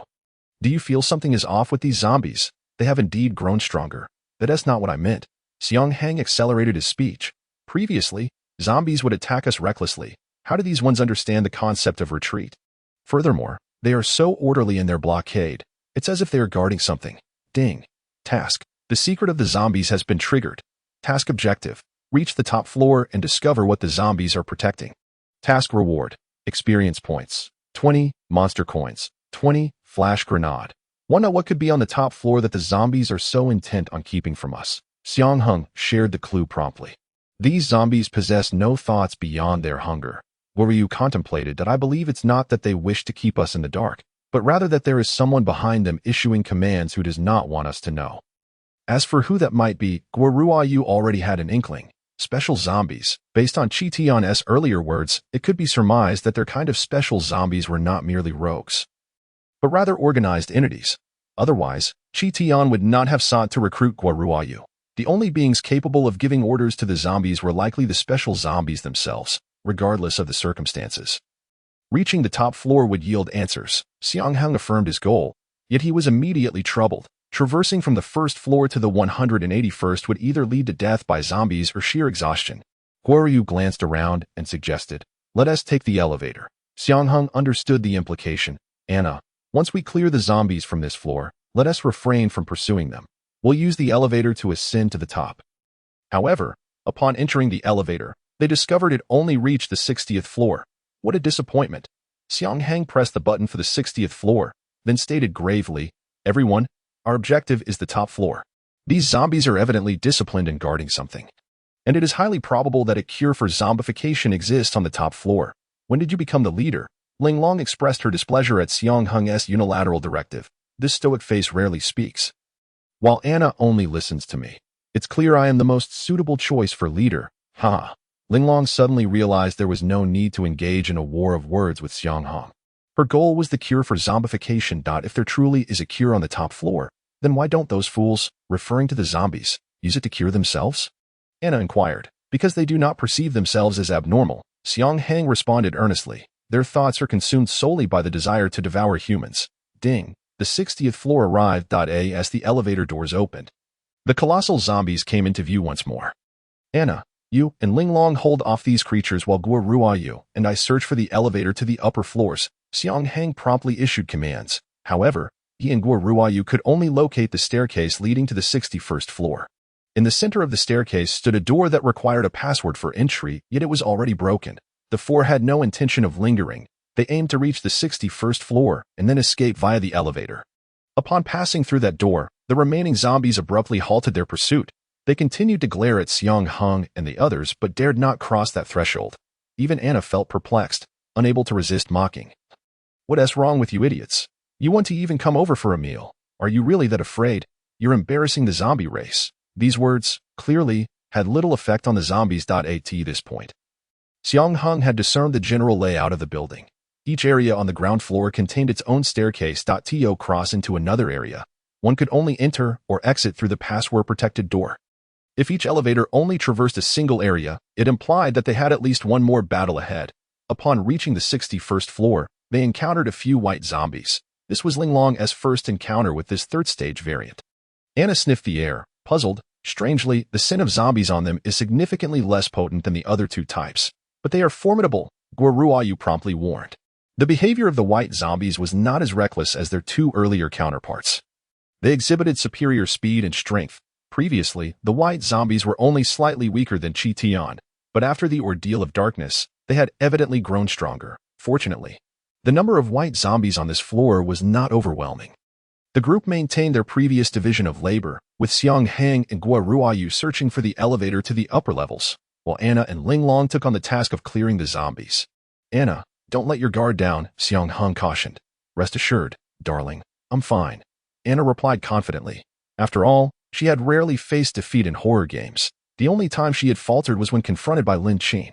Do you feel something is off with these zombies? They have indeed grown stronger. That's not what I meant. Xiang Heng accelerated his speech. Previously, zombies would attack us recklessly. How do these ones understand the concept of retreat? Furthermore, they are so orderly in their blockade. It's as if they are guarding something. Ding. Task. The secret of the zombies has been triggered. Task objective. Reach the top floor and discover what the zombies are protecting. Task reward. Experience points. 20. Monster coins. 20. Flash grenade. Wonder what could be on the top floor that the zombies are so intent on keeping from us. Xiang Heng shared the clue promptly. These zombies possess no thoughts beyond their hunger. Guo Ryu contemplated that I believe it's not that they wish to keep us in the dark, but rather that there is someone behind them issuing commands who does not want us to know. As for who that might be, Guo Ryu already had an inkling. Special zombies. Based on Qi Tian's earlier words, it could be surmised that their kind of special zombies were not merely rogues, but rather organized entities. Otherwise, Qi Tian would not have sought to recruit Guo Ryu. The only beings capable of giving orders to the zombies were likely the special zombies themselves, regardless of the circumstances. Reaching the top floor would yield answers. Xiang Heng affirmed his goal, yet he was immediately troubled. Traversing from the first floor to the 181st would either lead to death by zombies or sheer exhaustion. Guo Ryu glanced around and suggested, let us take the elevator. Xiang Heng understood the implication. Anna, once we clear the zombies from this floor, let us refrain from pursuing them. We'll use the elevator to ascend to the top. However, upon entering the elevator, they discovered it only reached the 60th floor. What a disappointment. Xiang Heng pressed the button for the 60th floor, then stated gravely, everyone, our objective is the top floor. These zombies are evidently disciplined in guarding something, and it is highly probable that a cure for zombification exists on the top floor. When did you become the leader? Ling Long expressed her displeasure at Xiang Heng's unilateral directive. This stoic face rarely speaks, while Anna only listens to me. It's clear I am the most suitable choice for leader. Ha! Ling Long suddenly realized there was no need to engage in a war of words with Xiang Heng. Her goal was the cure for zombification. If there truly is a cure on the top floor, then why don't those fools, referring to the zombies, use it to cure themselves? Anna inquired. Because they do not perceive themselves as abnormal, Xiang Heng responded earnestly. Their thoughts are consumed solely by the desire to devour humans. Ding. The 60th floor arrived. As the elevator doors opened, the colossal zombies came into view once more. Anna, you and Ling Long hold off these creatures while Guo Ryu and I search for the elevator to the upper floors. Xiang Heng promptly issued commands. However, he and Guo Ryu could only locate the staircase leading to the 61st floor. In the center of the staircase stood a door that required a password for entry, yet it was already broken. The four had no intention of lingering. They aimed to reach the 61st floor and then escape via the elevator. Upon passing through that door, The remaining zombies abruptly halted their pursuit. They continued to glare at Xiang Heng and the others, but dared not cross that threshold. Even Anna felt perplexed, unable to resist mocking. "What's wrong with you idiots? You want to even come over for a meal? Are you really that afraid? You're embarrassing the zombie race." These words, clearly, had little effect on the zombies. At this point, Xiang Heng had discerned the general layout of the building. Each area on the ground floor contained its own staircase. To cross into another area, one could only enter or exit through the password-protected door. If each elevator only traversed a single area, it implied that they had at least one more battle ahead. Upon reaching the 61st floor, they encountered a few white zombies. This was Linglong's first encounter with this third-stage variant. Anna sniffed the air, puzzled. Strangely, the scent of zombies on them is significantly less potent than the other two types. But they are formidable, Guoruayu promptly warned. The behavior of the white zombies was not as reckless as their two earlier counterparts. They exhibited superior speed and strength. Previously, the white zombies were only slightly weaker than Qi Tian, but after the ordeal of darkness, they had evidently grown stronger. Fortunately, the number of white zombies on this floor was not overwhelming. The group maintained their previous division of labor, with Xiang Heng and Guoruayu searching for the elevator to the upper levels, while Anna and Linglong took on the task of clearing the zombies. "Anna, don't let your guard down," Xiang Heng cautioned. "Rest assured, darling, I'm fine," Anna replied confidently. After all, she had rarely faced defeat in horror games. The only time she had faltered was when confronted by Lin Qin.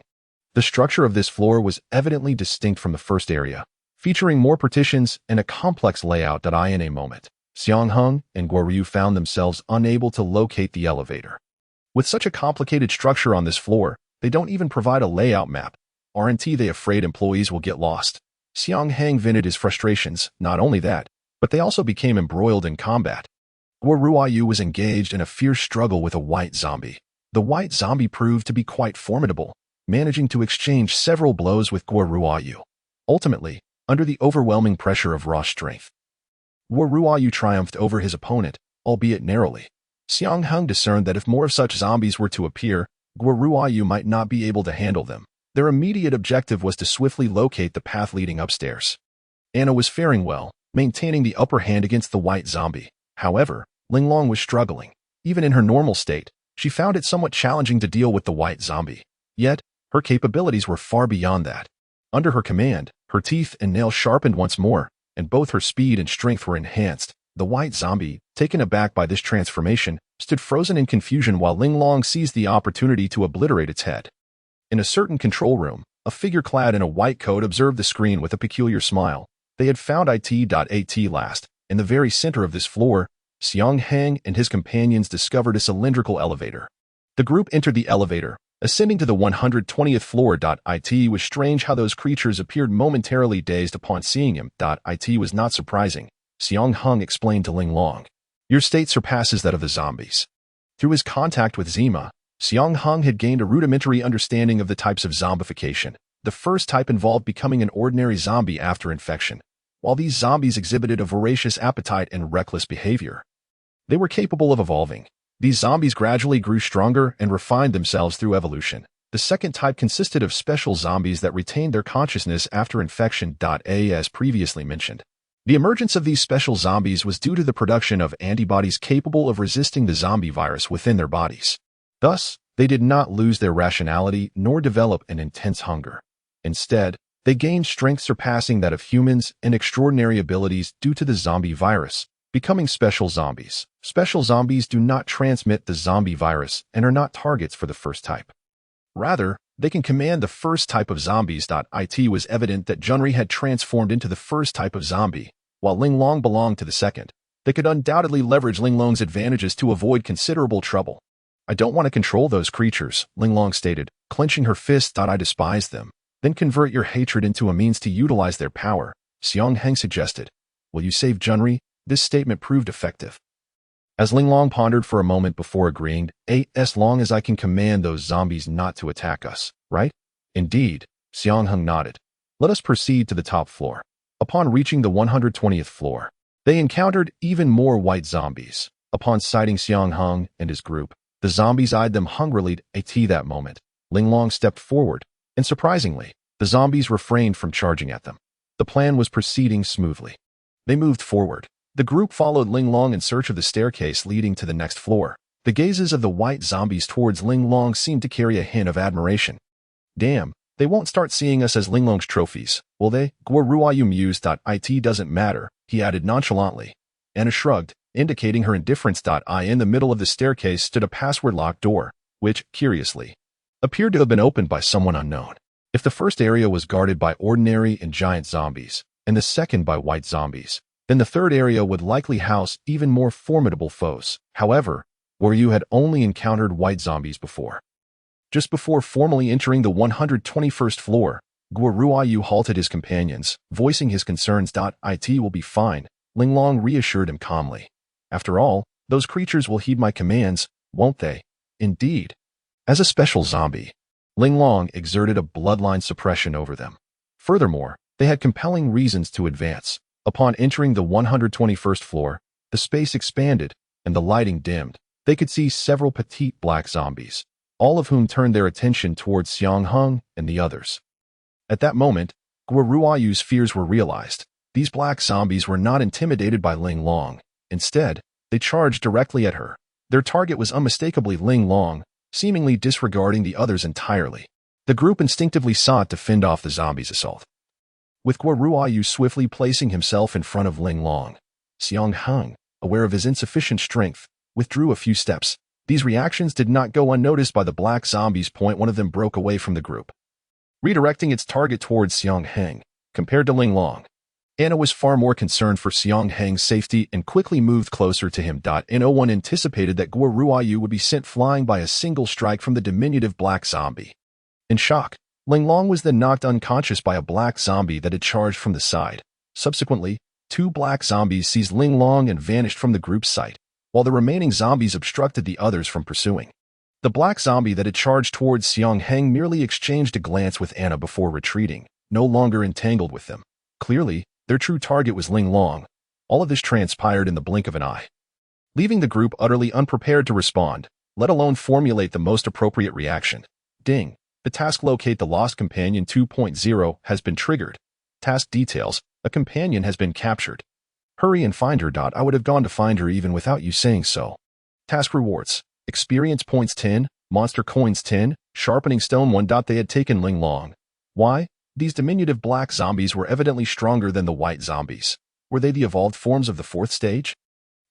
The structure of this floor was evidently distinct from the first area, featuring more partitions and a complex layout. In a moment, Xiang Heng and Guoryu found themselves unable to locate the elevator. With such a complicated structure on this floor, they don't even provide a layout map. Aren't they afraid employees will get lost? Xiang Heng vented his frustrations. Not only that, but they also became embroiled in combat. Guoruayu was engaged in a fierce struggle with a white zombie. The white zombie proved to be quite formidable, managing to exchange several blows with Guoruayu. Ultimately, under the overwhelming pressure of raw strength, Guoruayu triumphed over his opponent, albeit narrowly. Xiang Heng discerned that if more of such zombies were to appear, Guoruayu might not be able to handle them. Their immediate objective was to swiftly locate the path leading upstairs. Anna was faring well, maintaining the upper hand against the white zombie. However, Linglong was struggling. Even in her normal state, she found it somewhat challenging to deal with the white zombie. Yet, her capabilities were far beyond that. Under her command, her teeth and nails sharpened once more, and both her speed and strength were enhanced. The white zombie, taken aback by this transformation, stood frozen in confusion while Linglong seized the opportunity to obliterate its head. In a certain control room, a figure clad in a white coat observed the screen with a peculiar smile. They had found it.at last. In the very center of this floor, Xiang Heng and his companions discovered a cylindrical elevator. The group entered the elevator, ascending to the 120th floor. It was strange how those creatures appeared momentarily dazed upon seeing him. It was not surprising. Xiang Heng explained to Linglong. "Your state surpasses that of the zombies." Through his contact with Zima, Xiang Heng had gained a rudimentary understanding of the types of zombification. The first type involved becoming an ordinary zombie after infection, while these zombies exhibited a voracious appetite and reckless behavior. They were capable of evolving. These zombies gradually grew stronger and refined themselves through evolution. The second type consisted of special zombies that retained their consciousness after infection. As previously mentioned, the emergence of these special zombies was due to the production of antibodies capable of resisting the zombie virus within their bodies. Thus, they did not lose their rationality nor develop an intense hunger. Instead, they gained strength surpassing that of humans and extraordinary abilities due to the zombie virus, becoming special zombies. Special zombies do not transmit the zombie virus and are not targets for the first type. Rather, they can command the first type of zombies. It was evident that Junri had transformed into the first type of zombie, while Linglong belonged to the second. They could undoubtedly leverage Linglong's advantages to avoid considerable trouble. "I don't want to control those creatures," Linglong stated, clenching her fists. "I despise them." "Then convert your hatred into a means to utilize their power," Xiang Heng suggested. "Will you save Junri?" This statement proved effective. As Linglong pondered for a moment before agreeing, "As long as I can command those zombies not to attack us, right?" "Indeed," Xiang Heng nodded. "Let us proceed to the top floor." Upon reaching the 120th floor, they encountered even more white zombies. Upon sighting Xiang Heng and his group, the zombies eyed them hungrily. At that moment, Linglong stepped forward, and surprisingly, the zombies refrained from charging at them. The plan was proceeding smoothly. They moved forward, The group followed Ling Long in search of the staircase leading to the next floor. The gazes of the white zombies towards Ling Long seemed to carry a hint of admiration. Damn, they won't start seeing us as Ling Long's trophies, will they? Guoruayu mused. It doesn't matter, he added nonchalantly. Anna shrugged, indicating her indifference. In the middle of the staircase stood a password-locked door, which, curiously, appeared to have been opened by someone unknown. If the first area was guarded by ordinary and giant zombies, and the second by white zombies, then the third area would likely house even more formidable foes. However, Guoruayu had only encountered white zombies before. Just before formally entering the 121st floor, Guoruayu halted his companions, voicing his concerns. It will be fine, Ling Long reassured him calmly. After all, those creatures will heed my commands, won't they? Indeed. As a special zombie, Ling Long exerted a bloodline suppression over them. Furthermore, they had compelling reasons to advance. Upon entering the 121st floor, the space expanded, and the lighting dimmed. They could see several petite black zombies, all of whom turned their attention towards Xiang Heng and the others. At that moment, Guoruayu's fears were realized. These black zombies were not intimidated by Ling Long. Instead, they charged directly at her. Their target was unmistakably Ling Long, seemingly disregarding the others entirely. The group instinctively sought to fend off the zombies' assault. With Guoruayu swiftly placing himself in front of Ling Long, Xiang Heng, aware of his insufficient strength, withdrew a few steps. These reactions did not go unnoticed by the black zombies. One of them broke away from the group, redirecting its target towards Xiang Heng. Compared to Ling Long, Anna was far more concerned for Xiang Heng's safety and quickly moved closer to him. No one anticipated that Guoruayu would be sent flying by a single strike from the diminutive black zombie. In shock, Ling Long was then knocked unconscious by a black zombie that had charged from the side. Subsequently, 2 black zombies seized Ling Long and vanished from the group's sight, while the remaining zombies obstructed the others from pursuing. The black zombie that had charged towards Xiang Heng merely exchanged a glance with Anna before retreating, no longer entangled with them. Clearly, their true target was Ling Long. All of this transpired in the blink of an eye, leaving the group utterly unprepared to respond, let alone formulate the most appropriate reaction. Ding. The task Locate the Lost Companion 2.0 has been triggered. Task details: a companion has been captured. Hurry and find her. I would have gone to find her even without you saying so. Task rewards: experience points 10, monster coins 10, sharpening stone 1. They had taken Ling Long. Why? These diminutive black zombies were evidently stronger than the white zombies. Were they the evolved forms of the 4th stage?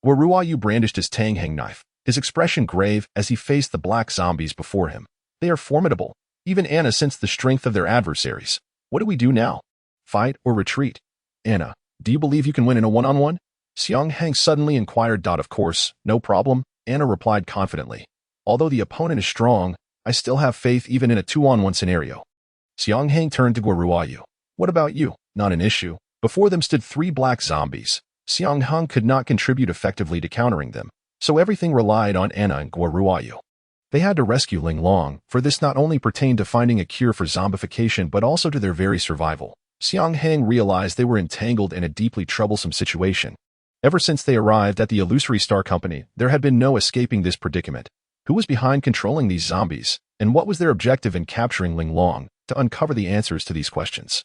Guoruayu brandished his Xiang Heng knife, his expression grave as he faced the black zombies before him. They are formidable. Even Anna sensed the strength of their adversaries. What do we do now? Fight or retreat? Anna, do you believe you can win in a one-on-one? Xiang Heng suddenly inquired. Of course, no problem, Anna replied confidently. Although the opponent is strong, I still have faith even in a 2-on-1 scenario. Xiang Heng turned to Guoruayu. What about you? Not an issue. Before them stood 3 black zombies. Xiang Heng could not contribute effectively to countering them, so everything relied on Anna and Guoruayu. They had to rescue Ling Long, for this not only pertained to finding a cure for zombification but also to their very survival. Xiang Heng realized they were entangled in a deeply troublesome situation. Ever since they arrived at the Illusory Star Company, there had been no escaping this predicament. Who was behind controlling these zombies, and what was their objective in capturing Ling Long? To uncover the answers to these questions,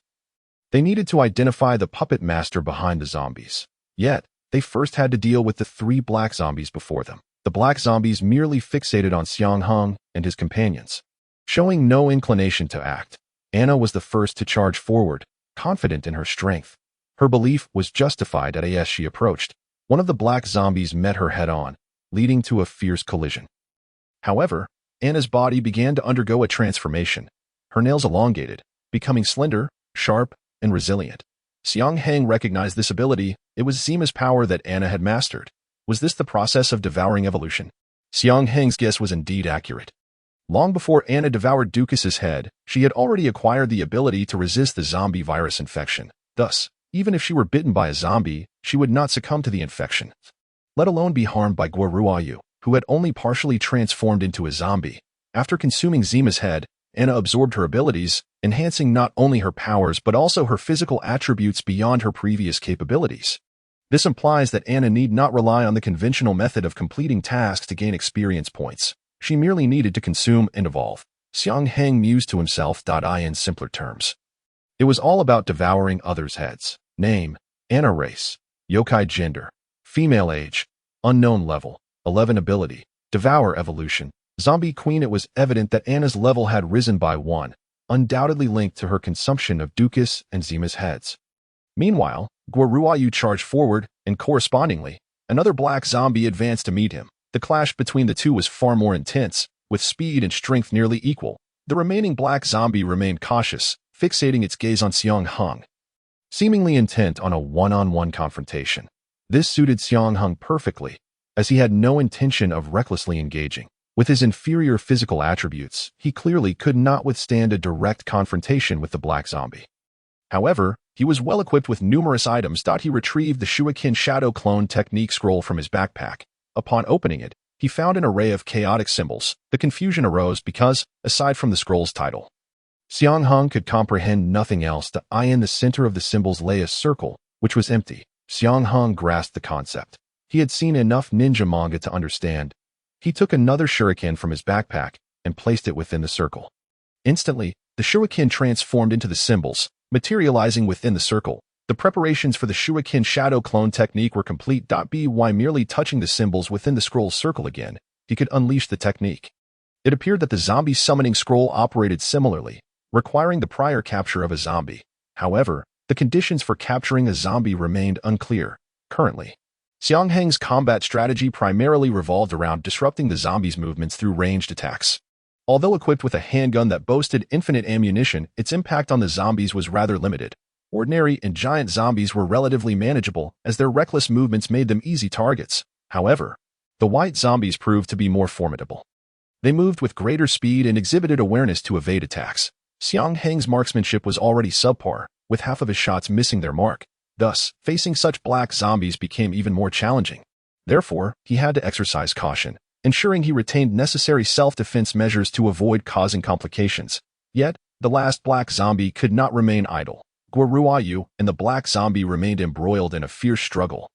they needed to identify the puppet master behind the zombies. Yet, they first had to deal with the 3 black zombies before them. The black zombies merely fixated on Xiang Heng and his companions. Showing no inclination to act, Anna was the first to charge forward, confident in her strength. Her belief was justified as she approached. One of the black zombies met her head-on, leading to a fierce collision. However, Anna's body began to undergo a transformation. Her nails elongated, becoming slender, sharp, and resilient. Xiang Heng recognized this ability. It was Zima's power that Anna had mastered. Was this the process of devouring evolution? Xiang Heng's guess was indeed accurate. Long before Anna devoured Ducas's head, she had already acquired the ability to resist the zombie virus infection. Thus, even if she were bitten by a zombie, she would not succumb to the infection, let alone be harmed by Guoruayu, who had only partially transformed into a zombie. After consuming Zima's head, Anna absorbed her abilities, enhancing not only her powers but also her physical attributes beyond her previous capabilities. This implies that Anna need not rely on the conventional method of completing tasks to gain experience points. She merely needed to consume and evolve. Xiang Heng mused to himself. In simpler terms, it was all about devouring others' heads. Name: Anna. Race: yokai. Gender: Female age, unknown level, 11 ability, devour evolution, zombie queen. It was evident that Anna's level had risen by 1, undoubtedly linked to her consumption of Dukas and Zima's heads. Meanwhile, Guoruayu charged forward, and correspondingly, another black zombie advanced to meet him. The clash between the two was far more intense, with speed and strength nearly equal. The remaining black zombie remained cautious, fixating its gaze on Xiang Heng, seemingly intent on a one-on-one confrontation. This suited Xiang Heng perfectly, as he had no intention of recklessly engaging. With his inferior physical attributes, he clearly could not withstand a direct confrontation with the black zombie. However, he was well equipped with numerous items. He retrieved the Shuakin Shadow Clone Technique scroll from his backpack. Upon opening it, he found an array of chaotic symbols. The confusion arose because, aside from the scroll's title, Xiang Heng could comprehend nothing else. In the center of the symbols lay a circle, which was empty. Xiang Heng grasped the concept. He had seen enough ninja manga to understand. He took another shuriken from his backpack and placed it within the circle. Instantly, the shuriken transformed into the symbols, materializing within the circle. The preparations for the Shuakin Shadow Clone Technique were complete. By merely touching the symbols within the scroll's circle again, he could unleash the technique. It appeared that the zombie summoning scroll operated similarly, requiring the prior capture of a zombie. However, the conditions for capturing a zombie remained unclear. Currently, Xiang Heng's combat strategy primarily revolved around disrupting the zombies' movements through ranged attacks. Although equipped with a handgun that boasted infinite ammunition, its impact on the zombies was rather limited. Ordinary and giant zombies were relatively manageable, as their reckless movements made them easy targets. However, the white zombies proved to be more formidable. They moved with greater speed and exhibited awareness to evade attacks. Xiang Heng's marksmanship was already subpar, with half of his shots missing their mark. Thus, facing such black zombies became even more challenging. Therefore, he had to exercise caution, ensuring he retained necessary self-defense measures to avoid causing complications. Yet, the last black zombie could not remain idle. Guoruayu and the black zombie remained embroiled in a fierce struggle.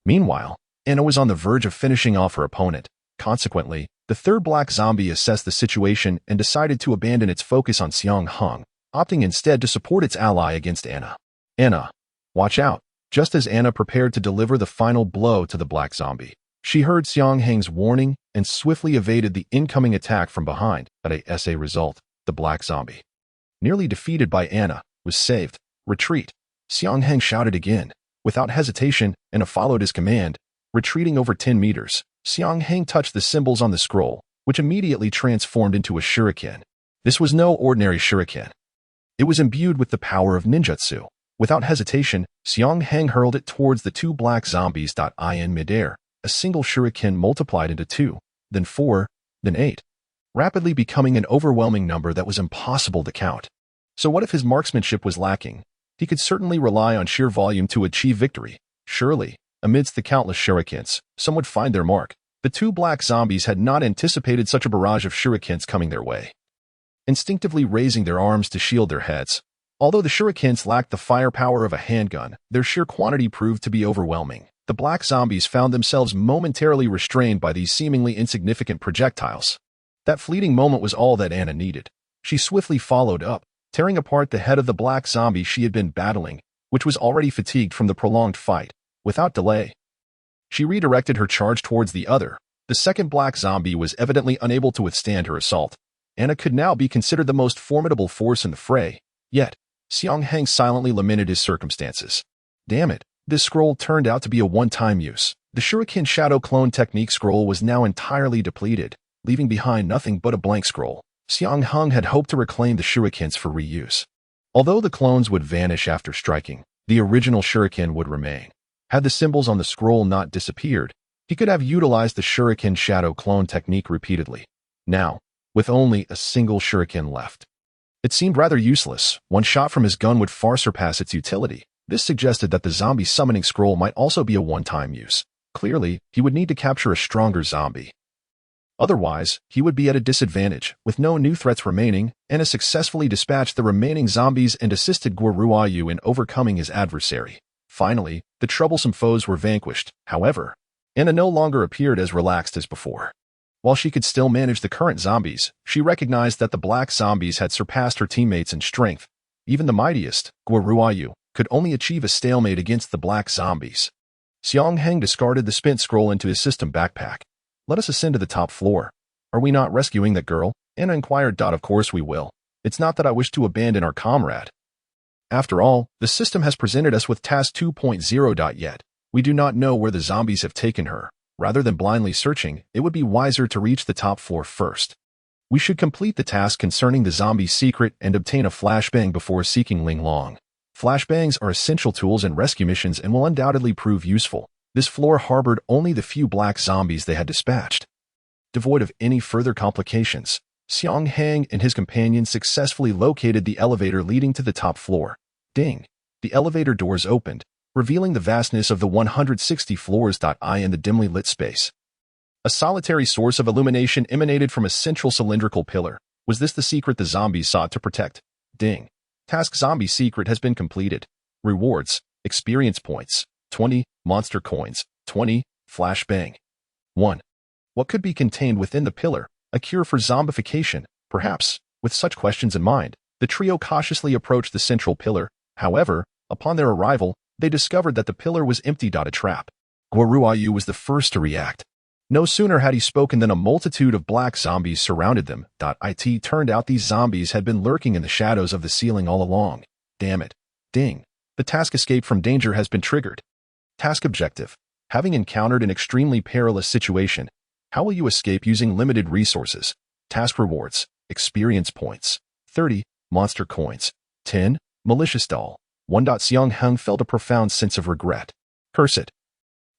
Meanwhile, Anna was on the verge of finishing off her opponent. Consequently, the third black zombie assessed the situation and decided to abandon its focus on Xiang Heng, opting instead to support its ally against Anna. Anna, watch out! Just as Anna prepared to deliver the final blow to the black zombie, she heard Xiang Heng's warning and swiftly evaded the incoming attack from behind. As a result, the black zombie, nearly defeated by Anna, was saved. Retreat! Xiang Heng shouted again. Without hesitation, Anna followed his command. Retreating over 10 meters, Xiang Heng touched the symbols on the scroll, which immediately transformed into a shuriken. This was no ordinary shuriken. It was imbued with the power of ninjutsu. Without hesitation, Xiang Heng hurled it towards the two black zombies. In midair, a single shuriken multiplied into 2, then 4, then 8, rapidly becoming an overwhelming number that was impossible to count. So what if his marksmanship was lacking? He could certainly rely on sheer volume to achieve victory. Surely, amidst the countless shurikens, some would find their mark. The two black zombies had not anticipated such a barrage of shurikens coming their way, instinctively raising their arms to shield their heads. Although the shurikens lacked the firepower of a handgun, their sheer quantity proved to be overwhelming. The black zombies found themselves momentarily restrained by these seemingly insignificant projectiles. That fleeting moment was all that Anna needed. She swiftly followed up, tearing apart the head of the black zombie she had been battling, which was already fatigued from the prolonged fight. Without delay, she redirected her charge towards the other. The second black zombie was evidently unable to withstand her assault. Anna could now be considered the most formidable force in the fray. Yet, Xiang Heng silently lamented his circumstances. Damn it, this scroll turned out to be a one-time use. The Shuriken Shadow Clone Technique scroll was now entirely depleted, leaving behind nothing but a blank scroll. Xiang Heng had hoped to reclaim the shurikens for reuse. Although the clones would vanish after striking, the original shuriken would remain. Had the symbols on the scroll not disappeared, he could have utilized the Shuriken Shadow Clone Technique repeatedly. Now, with only a single shuriken left, it seemed rather useless. One shot from his gun would far surpass its utility. This suggested that the zombie summoning scroll might also be a one-time use. Clearly, he would need to capture a stronger zombie. Otherwise, he would be at a disadvantage. With no new threats remaining, Anna successfully dispatched the remaining zombies and assisted Guoruayu in overcoming his adversary. Finally, the troublesome foes were vanquished. However, Anna no longer appeared as relaxed as before. While she could still manage the current zombies, she recognized that the black zombies had surpassed her teammates in strength. Even the mightiest, Guoruayu, could only achieve a stalemate against the black zombies. Xiang Heng discarded the spent scroll into his system backpack. Let us ascend to the top floor. Are we not rescuing that girl? Anna inquired. Of course we will. It's not that I wish to abandon our comrade. After all, the system has presented us with task 2.0. Yet we do not know where the zombies have taken her. Rather than blindly searching, it would be wiser to reach the top floor first. We should complete the task concerning the zombie's secret and obtain a flashbang before seeking Ling Long. Flashbangs are essential tools in rescue missions and will undoubtedly prove useful. This floor harbored only the few black zombies they had dispatched. Devoid of any further complications, Xiang Heng and his companions successfully located the elevator leading to the top floor. Ding! The elevator doors opened, revealing the vastness of the 160 floors. In the dimly lit space, a solitary source of illumination emanated from a central cylindrical pillar. Was this the secret the zombies sought to protect? Ding! Task Zombie Secret has been completed. Rewards: experience points, 20, monster coins, 20, flashbang. 1. What could be contained within the pillar? A cure for zombification, perhaps? With such questions in mind, the trio cautiously approached the central pillar. However, upon their arrival, they discovered that the pillar was empty. A trap. Guoruayu was the first to react. No sooner had he spoken than a multitude of black zombies surrounded them. It turned out these zombies had been lurking in the shadows of the ceiling all along. Damn it. Ding. The task escape from danger has been triggered. Task objective. Having encountered an extremely perilous situation, how will you escape using limited resources? Task rewards: experience points, 30, monster coins, 10, malicious doll. 1. Xiang Heng felt a profound sense of regret. Curse it.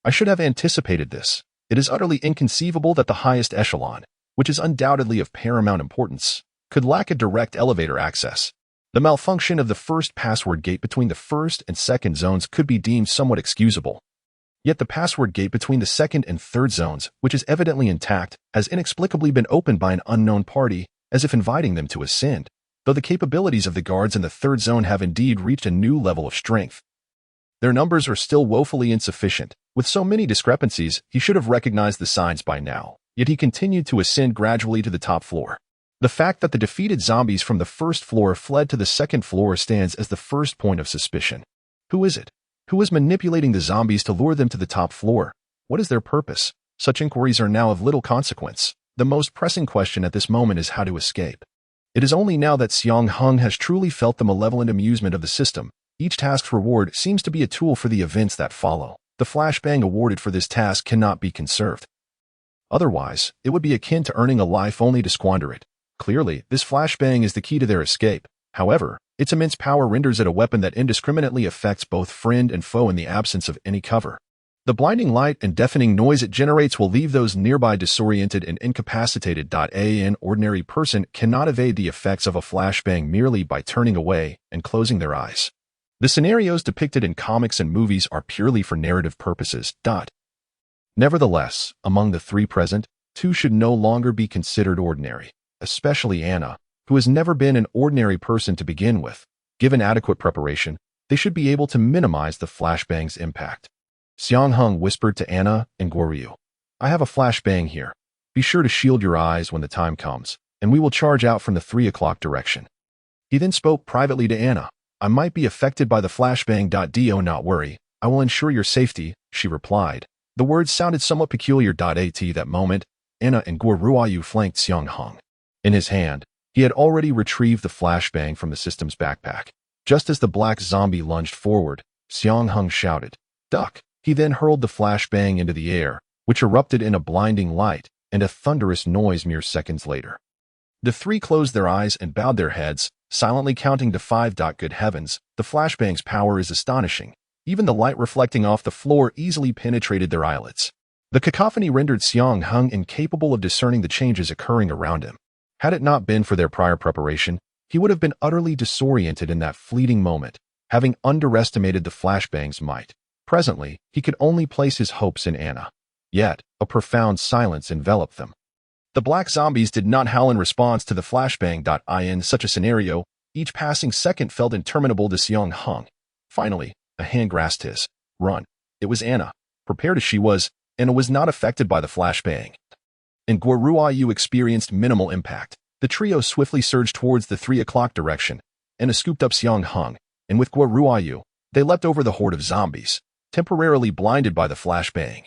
I should have anticipated this. It is utterly inconceivable that the highest echelon, which is undoubtedly of paramount importance, could lack a direct elevator access. The malfunction of the first password gate between the first and second zones could be deemed somewhat excusable. Yet the password gate between the second and third zones, which is evidently intact, has inexplicably been opened by an unknown party, as if inviting them to ascend, though the capabilities of the guards in the third zone have indeed reached a new level of strength. Their numbers are still woefully insufficient. With so many discrepancies, he should have recognized the signs by now, yet he continued to ascend gradually to the top floor. The fact that the defeated zombies from the first floor fled to the second floor stands as the first point of suspicion. Who is it? Who is manipulating the zombies to lure them to the top floor? What is their purpose? Such inquiries are now of little consequence. The most pressing question at this moment is how to escape. It is only now that Xiang Heng has truly felt the malevolent amusement of the system. Each task's reward seems to be a tool for the events that follow. The flashbang awarded for this task cannot be conserved. Otherwise, it would be akin to earning a life only to squander it. Clearly, this flashbang is the key to their escape. However, its immense power renders it a weapon that indiscriminately affects both friend and foe in the absence of any cover. The blinding light and deafening noise it generates will leave those nearby disoriented and incapacitated. An ordinary person cannot evade the effects of a flashbang merely by turning away and closing their eyes. The scenarios depicted in comics and movies are purely for narrative purposes. Nevertheless, among the three present, two should no longer be considered ordinary, especially Anna, who has never been an ordinary person to begin with. Given adequate preparation, they should be able to minimize the flashbang's impact. Xiang Heng whispered to Anna and Guoryu, I have a flashbang here. Be sure to shield your eyes when the time comes, and we will charge out from the 3 o'clock direction. He then spoke privately to Anna. I might be affected by the flashbang. Do not worry, I will ensure your safety, she replied. The words sounded somewhat peculiar. At that moment, Anna and Guoryu flanked Xiang Heng. In his hand, he had already retrieved the flashbang from the system's backpack. Just as the black zombie lunged forward, Xiang Heng shouted, Duck! He then hurled the flashbang into the air, which erupted in a blinding light and a thunderous noise mere seconds later. The three closed their eyes and bowed their heads, silently counting to 5. Good heavens, the flashbang's power is astonishing. Even the light reflecting off the floor easily penetrated their eyelids. The cacophony rendered Xiang Heng incapable of discerning the changes occurring around him. Had it not been for their prior preparation, he would have been utterly disoriented in that fleeting moment, having underestimated the flashbang's might. Presently, he could only place his hopes in Anna. Yet, a profound silence enveloped them. The black zombies did not howl in response to the flashbang. In such a scenario, each passing second felt interminable to Xiang Heng. Finally, a hand grasped his. Run. It was Anna. Prepared as she was, Anna was not affected by the flashbang. And Guoryu experienced minimal impact. The trio swiftly surged towards the 3 o'clock direction. Anna scooped up Xiang Heng, and with Guoryu, they leapt over the horde of zombies. temporarily blinded by the flashbang.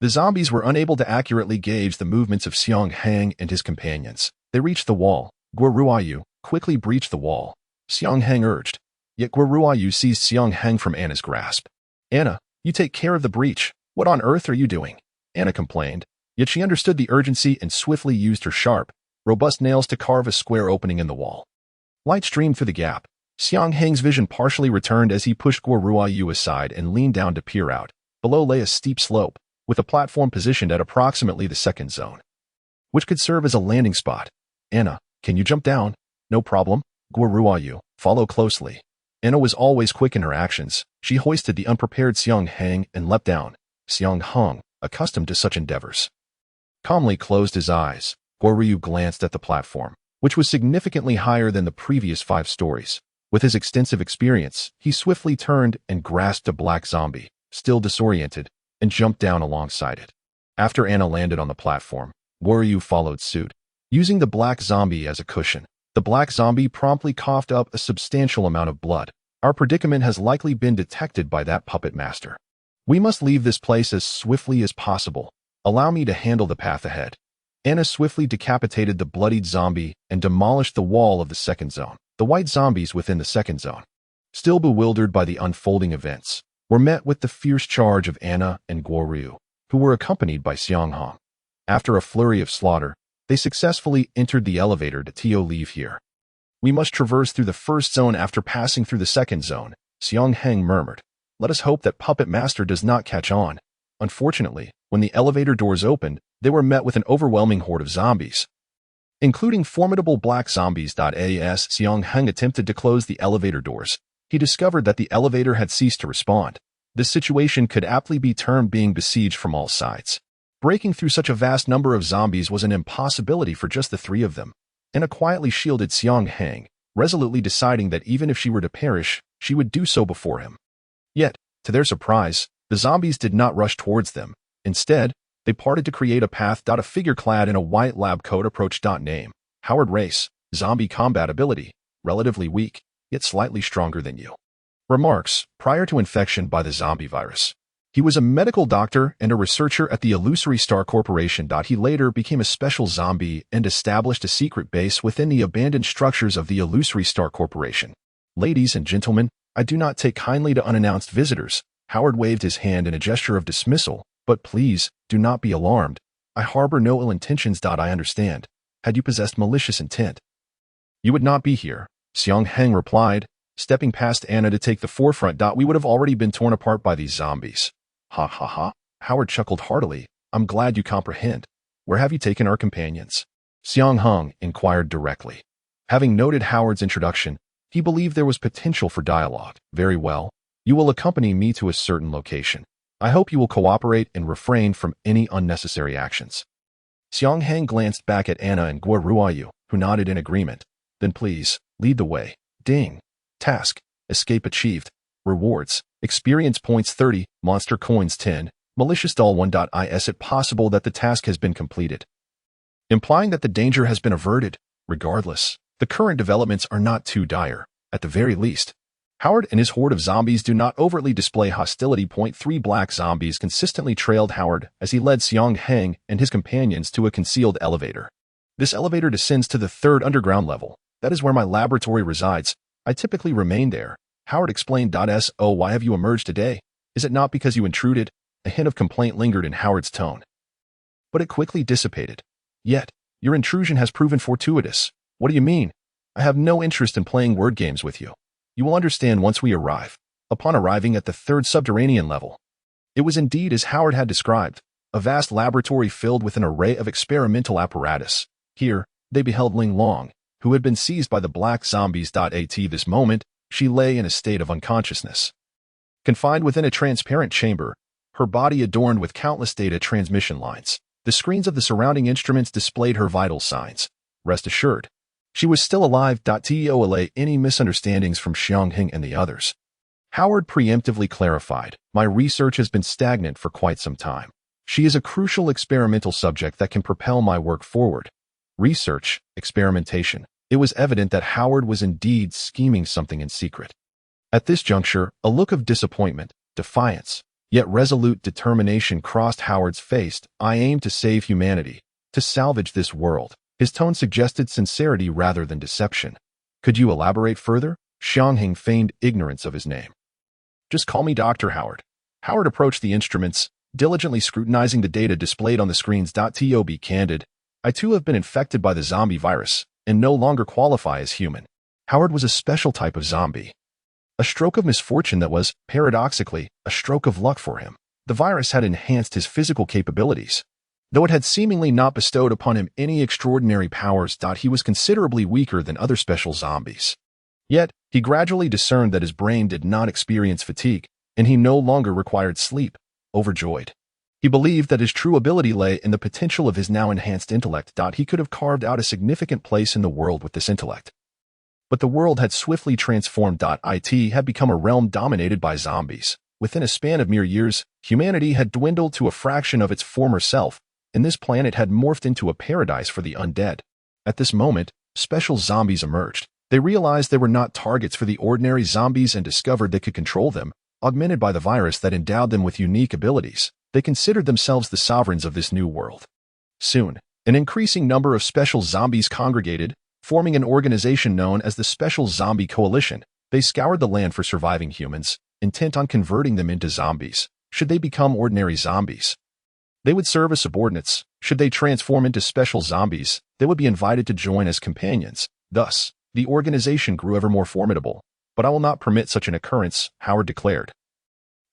The zombies were unable to accurately gauge the movements of Xiang Heng and his companions. They reached the wall. Guoruayu quickly breached the wall. Xiang Heng urged. Yet Guoruayu seized Xiang Heng from Anna's grasp. Anna, you take care of the breach. What on earth are you doing? Anna complained. Yet she understood the urgency and swiftly used her sharp, robust nails to carve a square opening in the wall. Light streamed through the gap. Xiang Heng's vision partially returned as he pushed Guoruayu aside and leaned down to peer out. Below lay a steep slope, with a platform positioned at approximately the second zone, which could serve as a landing spot. Anna, can you jump down? No problem. Guoruayu, follow closely. Anna was always quick in her actions. She hoisted the unprepared Xiang Heng and leapt down. Xiang Heng, accustomed to such endeavors, calmly closed his eyes. Guoruayu glanced at the platform, which was significantly higher than the previous 5 stories. With his extensive experience, he swiftly turned and grasped a black zombie, still disoriented, and jumped down alongside it. After Anna landed on the platform, Guoruayu followed suit. Using the black zombie as a cushion, the black zombie promptly coughed up a substantial amount of blood. Our predicament has likely been detected by that puppet master. We must leave this place as swiftly as possible. Allow me to handle the path ahead. Anna swiftly decapitated the bloodied zombie and demolished the wall of the second zone. The white zombies within the second zone, still bewildered by the unfolding events, were met with the fierce charge of Anna and Guoruayu, who were accompanied by Xiang Heng. After a flurry of slaughter, they successfully entered the elevator to leave here. We must traverse through the first zone after passing through the second zone, Xiang Heng murmured. Let us hope that Puppet Master does not catch on. Unfortunately, when the elevator doors opened, they were met with an overwhelming horde of zombies, including formidable black zombies. As Xiang Heng attempted to close the elevator doors, he discovered that the elevator had ceased to respond. This situation could aptly be termed being besieged from all sides. Breaking through such a vast number of zombies was an impossibility for just the 3 of them. Anna quietly shielded Xiang Heng, resolutely deciding that even if she were to perish, she would do so before him. Yet, to their surprise, the zombies did not rush towards them. Instead, they parted to create a path. A figure clad in a white lab coat approached. Name: Howard. Race: zombie combat ability, relatively weak, yet slightly stronger than you. Remarks: prior to infection by the zombie virus, he was a medical doctor and a researcher at the Illusory Star Corporation. He later became a special zombie and established a secret base within the abandoned structures of the Illusory Star Corporation. Ladies and gentlemen, I do not take kindly to unannounced visitors. Howard waved his hand in a gesture of dismissal, but please, do not be alarmed. I harbor no ill intentions. I understand. Had you possessed malicious intent, you would not be here, Xiang Heng replied, stepping past Anna to take the forefront. We would have already been torn apart by these zombies. Ha ha ha. Howard chuckled heartily. I'm glad you comprehend. Where have you taken our companions? Xiang Heng inquired directly. Having noted Howard's introduction, he believed there was potential for dialogue. Very well. You will accompany me to a certain location. I hope you will cooperate and refrain from any unnecessary actions. Xiang Heng glanced back at Anna and Guoruayu, who nodded in agreement. Then please, lead the way. Ding. Task: escape achieved. Rewards: experience points 30, monster coins 10, malicious doll 1. Is it possible that the task has been completed, implying that the danger has been averted? Regardless, the current developments are not too dire. At the very least, Howard and his horde of zombies do not overtly display hostility. 3 black zombies consistently trailed Howard as he led Xiang Heng and his companions to a concealed elevator. This elevator descends to the 3rd underground level. That is where my laboratory resides. I typically remain there, Howard explained. So why have you emerged today? Is it not because you intruded? A hint of complaint lingered in Howard's tone, but it quickly dissipated. Yet, your intrusion has proven fortuitous. What do you mean? I have no interest in playing word games with you. You will understand once we arrive. Upon arriving at the 3rd subterranean level, it was indeed as Howard had described, a vast laboratory filled with an array of experimental apparatus. Here, they beheld Ling Long, who had been seized by the black zombies. At this moment, she lay in a state of unconsciousness, confined within a transparent chamber, her body adorned with countless data transmission lines. The screens of the surrounding instruments displayed her vital signs. Rest assured, she was still alive. To allay any misunderstandings from Xiang Heng and the others, Howard preemptively clarified, my research has been stagnant for quite some time. She is a crucial experimental subject that can propel my work forward. Research, experimentation. It was evident that Howard was indeed scheming something in secret. At this juncture, a look of disappointment, defiance, yet resolute determination crossed Howard's face. "I aim to save humanity, to salvage this world." His tone suggested sincerity rather than deception. "Could you elaborate further?" Xiang Heng feigned ignorance of his name. "Just call me Dr. Howard." Howard approached the instruments, diligently scrutinizing the data displayed on the screens. To be candid, I too have been infected by the zombie virus and no longer qualify as human. Howard was a special type of zombie. A stroke of misfortune that was, paradoxically, a stroke of luck for him. The virus had enhanced his physical capabilities. Though it had seemingly not bestowed upon him any extraordinary powers. He was considerably weaker than other special zombies. Yet, he gradually discerned that his brain did not experience fatigue, and he no longer required sleep. Overjoyed, he believed that his true ability lay in the potential of his now enhanced intellect. He could have carved out a significant place in the world with this intellect. But the world had swiftly transformed. It had become a realm dominated by zombies. Within a span of mere years, humanity had dwindled to a fraction of its former self, and this planet had morphed into a paradise for the undead. At this moment, special zombies emerged. They realized they were not targets for the ordinary zombies and discovered they could control them. Augmented by the virus that endowed them with unique abilities, they considered themselves the sovereigns of this new world. Soon, an increasing number of special zombies congregated, forming an organization known as the Special Zombie Coalition. They scoured the land for surviving humans, intent on converting them into zombies. Should they become ordinary zombies, they would serve as subordinates. Should they transform into special zombies, they would be invited to join as companions. Thus, the organization grew ever more formidable. "But I will not permit such an occurrence," Howard declared,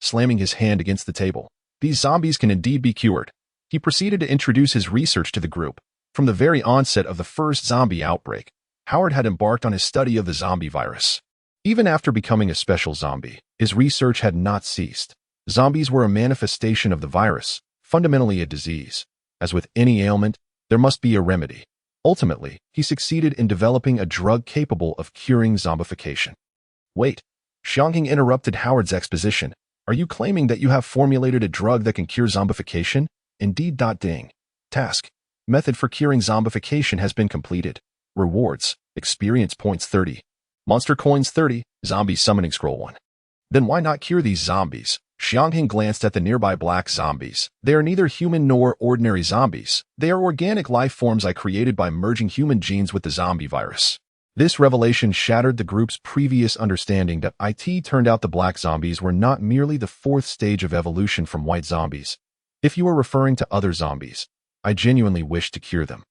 slamming his hand against the table. "These zombies can indeed be cured." He proceeded to introduce his research to the group. From the very onset of the first zombie outbreak, Howard had embarked on his study of the zombie virus. Even after becoming a special zombie, his research had not ceased. Zombies were a manifestation of the virus, fundamentally a disease. As with any ailment, there must be a remedy. Ultimately, he succeeded in developing a drug capable of curing zombification. "Wait," Xiang Heng interrupted Howard's exposition. "Are you claiming that you have formulated a drug that can cure zombification?" "Indeed. Ding. Task. Method for curing zombification has been completed. Rewards. Experience points 30. Monster coins 30. Zombie summoning scroll 1. Then why not cure these zombies?" Xiang Heng glanced at the nearby black zombies. "They are neither human nor ordinary zombies. They are organic life forms I created by merging human genes with the zombie virus." This revelation shattered the group's previous understanding that it turned out the black zombies were not merely the fourth stage of evolution from white zombies. "If you are referring to other zombies, I genuinely wish to cure them.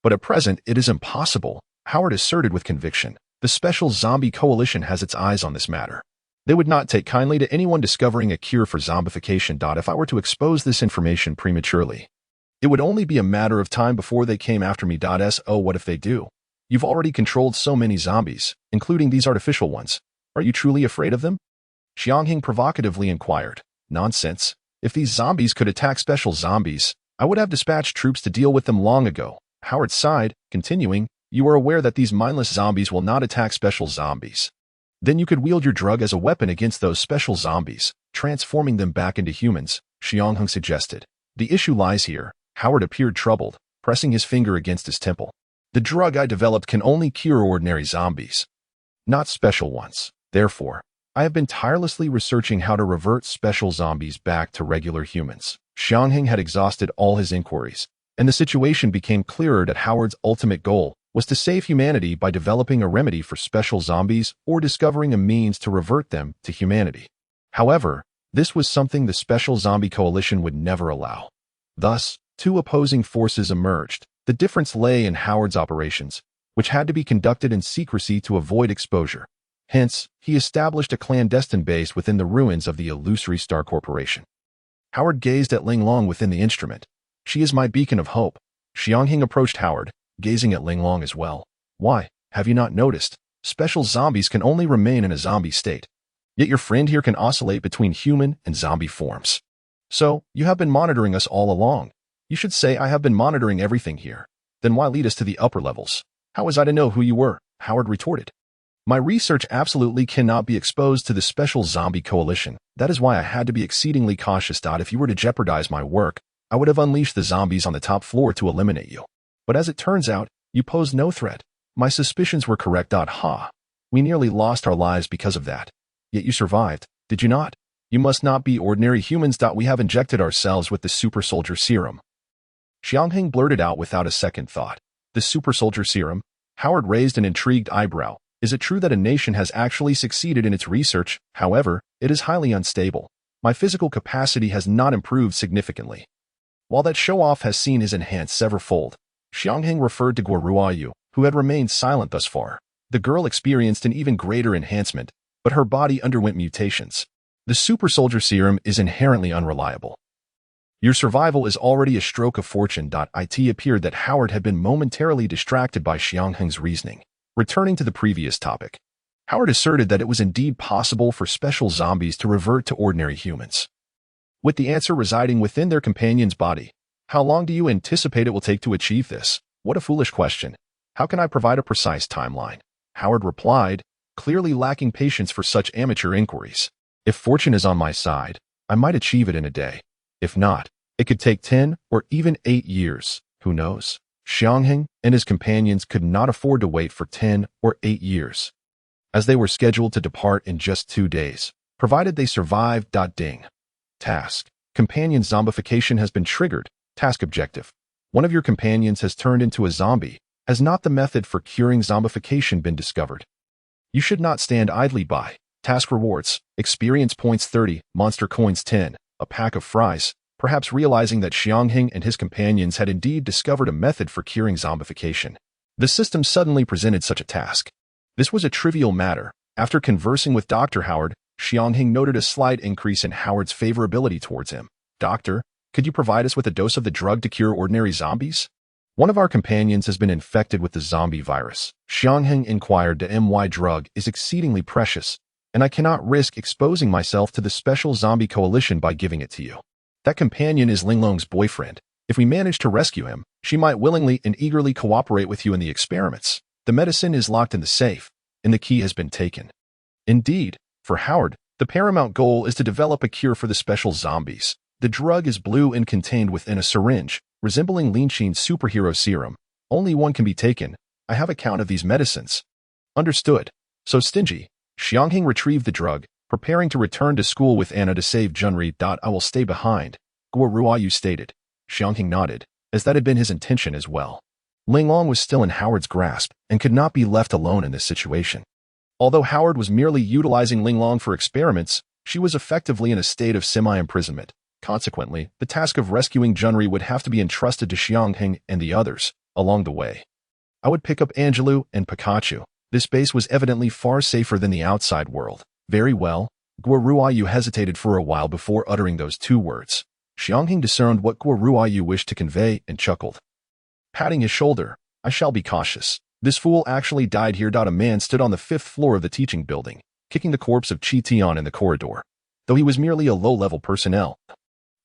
But at present, it is impossible," Howard asserted with conviction. "The Special Zombie Coalition has its eyes on this matter. They would not take kindly to anyone discovering a cure for zombification. If I were to expose this information prematurely, it would only be a matter of time before they came after me. So what if they do? You've already controlled so many zombies, including these artificial ones. Are you truly afraid of them?" Xiang Heng provocatively inquired. "Nonsense. If these zombies could attack special zombies, I would have dispatched troops to deal with them long ago." Howard sighed, continuing, "You are aware that these mindless zombies will not attack special zombies. Then you could wield your drug as a weapon against those special zombies, transforming them back into humans," Xiang Heng suggested. "The issue lies here." Howard appeared troubled, pressing his finger against his temple. "The drug I developed can only cure ordinary zombies, not special ones. Therefore, I have been tirelessly researching how to revert special zombies back to regular humans." Xiang Heng had exhausted all his inquiries, and the situation became clearer that Howard's ultimate goal was to save humanity by developing a remedy for special zombies or discovering a means to revert them to humanity. However, this was something the Special Zombie Coalition would never allow. Thus, two opposing forces emerged. The difference lay in Howard's operations, which had to be conducted in secrecy to avoid exposure. Hence, he established a clandestine base within the ruins of the illusory Star Corporation. Howard gazed at Ling Long within the instrument. "She is my beacon of hope." Xiang Heng approached Howard, gazing at Ling Long as well. "Why, have you not noticed? Special zombies can only remain in a zombie state. Yet your friend here can oscillate between human and zombie forms. So, you have been monitoring us all along. You should say I have been monitoring everything here. Then why lead us to the upper levels? How was I to know who you were?" Howard retorted. "My research absolutely cannot be exposed to the Special Zombie Coalition. That is why I had to be exceedingly cautious. If you were to jeopardize my work, I would have unleashed the zombies on the top floor to eliminate you. But as it turns out, you posed no threat. My suspicions were correct. We nearly lost our lives because of that. Yet you survived, did you not?" You must not be ordinary humans. We have injected ourselves with the super soldier serum. Xiang Heng blurted out without a second thought. The super soldier serum? Howard raised an intrigued eyebrow. Is it true that a nation has actually succeeded in its research? However, it is highly unstable. My physical capacity has not improved significantly. While that show-off has seen his enhance severfold, Xiang Heng referred to Guo Ruoyu, who had remained silent thus far. The girl experienced an even greater enhancement, but her body underwent mutations. The super soldier serum is inherently unreliable. Your survival is already a stroke of fortune. It appeared that Howard had been momentarily distracted by Xiang Heng's reasoning. Returning to the previous topic, Howard asserted that it was indeed possible for special zombies to revert to ordinary humans, with the answer residing within their companion's body. How long do you anticipate it will take to achieve this? What a foolish question. How can I provide a precise timeline? Howard replied, clearly lacking patience for such amateur inquiries. If fortune is on my side, I might achieve it in a day. If not, it could take 10 or even 8 years. Who knows? Xiang Heng and his companions could not afford to wait for 10 or 8 years, as they were scheduled to depart in just 2 days, provided they survived. Ding. Task. Companion zombification has been triggered. Task objective. One of your companions has turned into a zombie. Has not the method for curing zombification been discovered? You should not stand idly by. Task rewards. Experience points 30, monster coins 10, a pack of fries. Perhaps realizing that Xiang Heng and his companions had indeed discovered a method for curing zombification, the system suddenly presented such a task. This was a trivial matter. After conversing with Dr. Howard, Xiang Heng noted a slight increase in Howard's favorability towards him. Doctor, could you provide us with a dose of the drug to cure ordinary zombies? One of our companions has been infected with the zombie virus. Xiang Heng inquired. The MY drug is exceedingly precious, and I cannot risk exposing myself to the special zombie coalition by giving it to you. That companion is Linglong's boyfriend. If we manage to rescue him, she might willingly and eagerly cooperate with you in the experiments. The medicine is locked in the safe, and the key has been taken. Indeed, for Howard, the paramount goal is to develop a cure for the special zombies. The drug is blue and contained within a syringe, resembling Linshin's superhero serum. Only one can be taken. I have a count of these medicines. Understood. So stingy. Xiang Heng retrieved the drug, preparing to return to school with Anna to save Junri. I will stay behind, Guo Ruoyu stated. Xiang Heng nodded, as that had been his intention as well. Linglong was still in Howard's grasp and could not be left alone in this situation. Although Howard was merely utilizing Linglong for experiments, she was effectively in a state of semi-imprisonment. Consequently, the task of rescuing Junri would have to be entrusted to Xiang Heng and the others along the way. I would pick up Angelou and Pikachu. This base was evidently far safer than the outside world. Very well. Guo Ruoyu hesitated for a while before uttering those 2 words. Xiang Heng discerned what Guo Ruoyu wished to convey and chuckled. Patting his shoulder, I shall be cautious. This fool actually died here. A man stood on the 5th floor of the teaching building, kicking the corpse of Chi Tian in the corridor. Though he was merely a low-level personnel,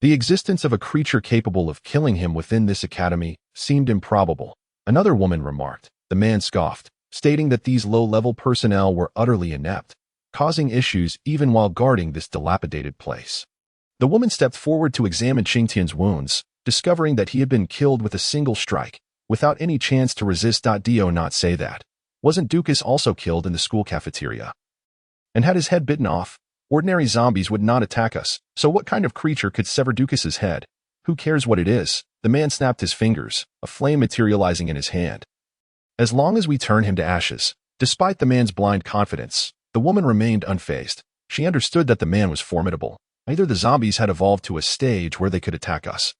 the existence of a creature capable of killing him within this academy seemed improbable. Another woman remarked. The man scoffed, stating that these low-level personnel were utterly inept, causing issues even while guarding this dilapidated place. The woman stepped forward to examine Qingtian's wounds, discovering that he had been killed with a single strike, without any chance to resist. Do not say that. Wasn't Dukas also killed in the school cafeteria? And had his head bitten off? Ordinary zombies would not attack us, so what kind of creature could sever Dukas's head? Who cares what it is? The man snapped his fingers, a flame materializing in his hand. As long as we turn him to ashes. Despite the man's blind confidence, the woman remained unfazed. She understood that the man was formidable. Either the zombies had evolved to a stage where they could attack us,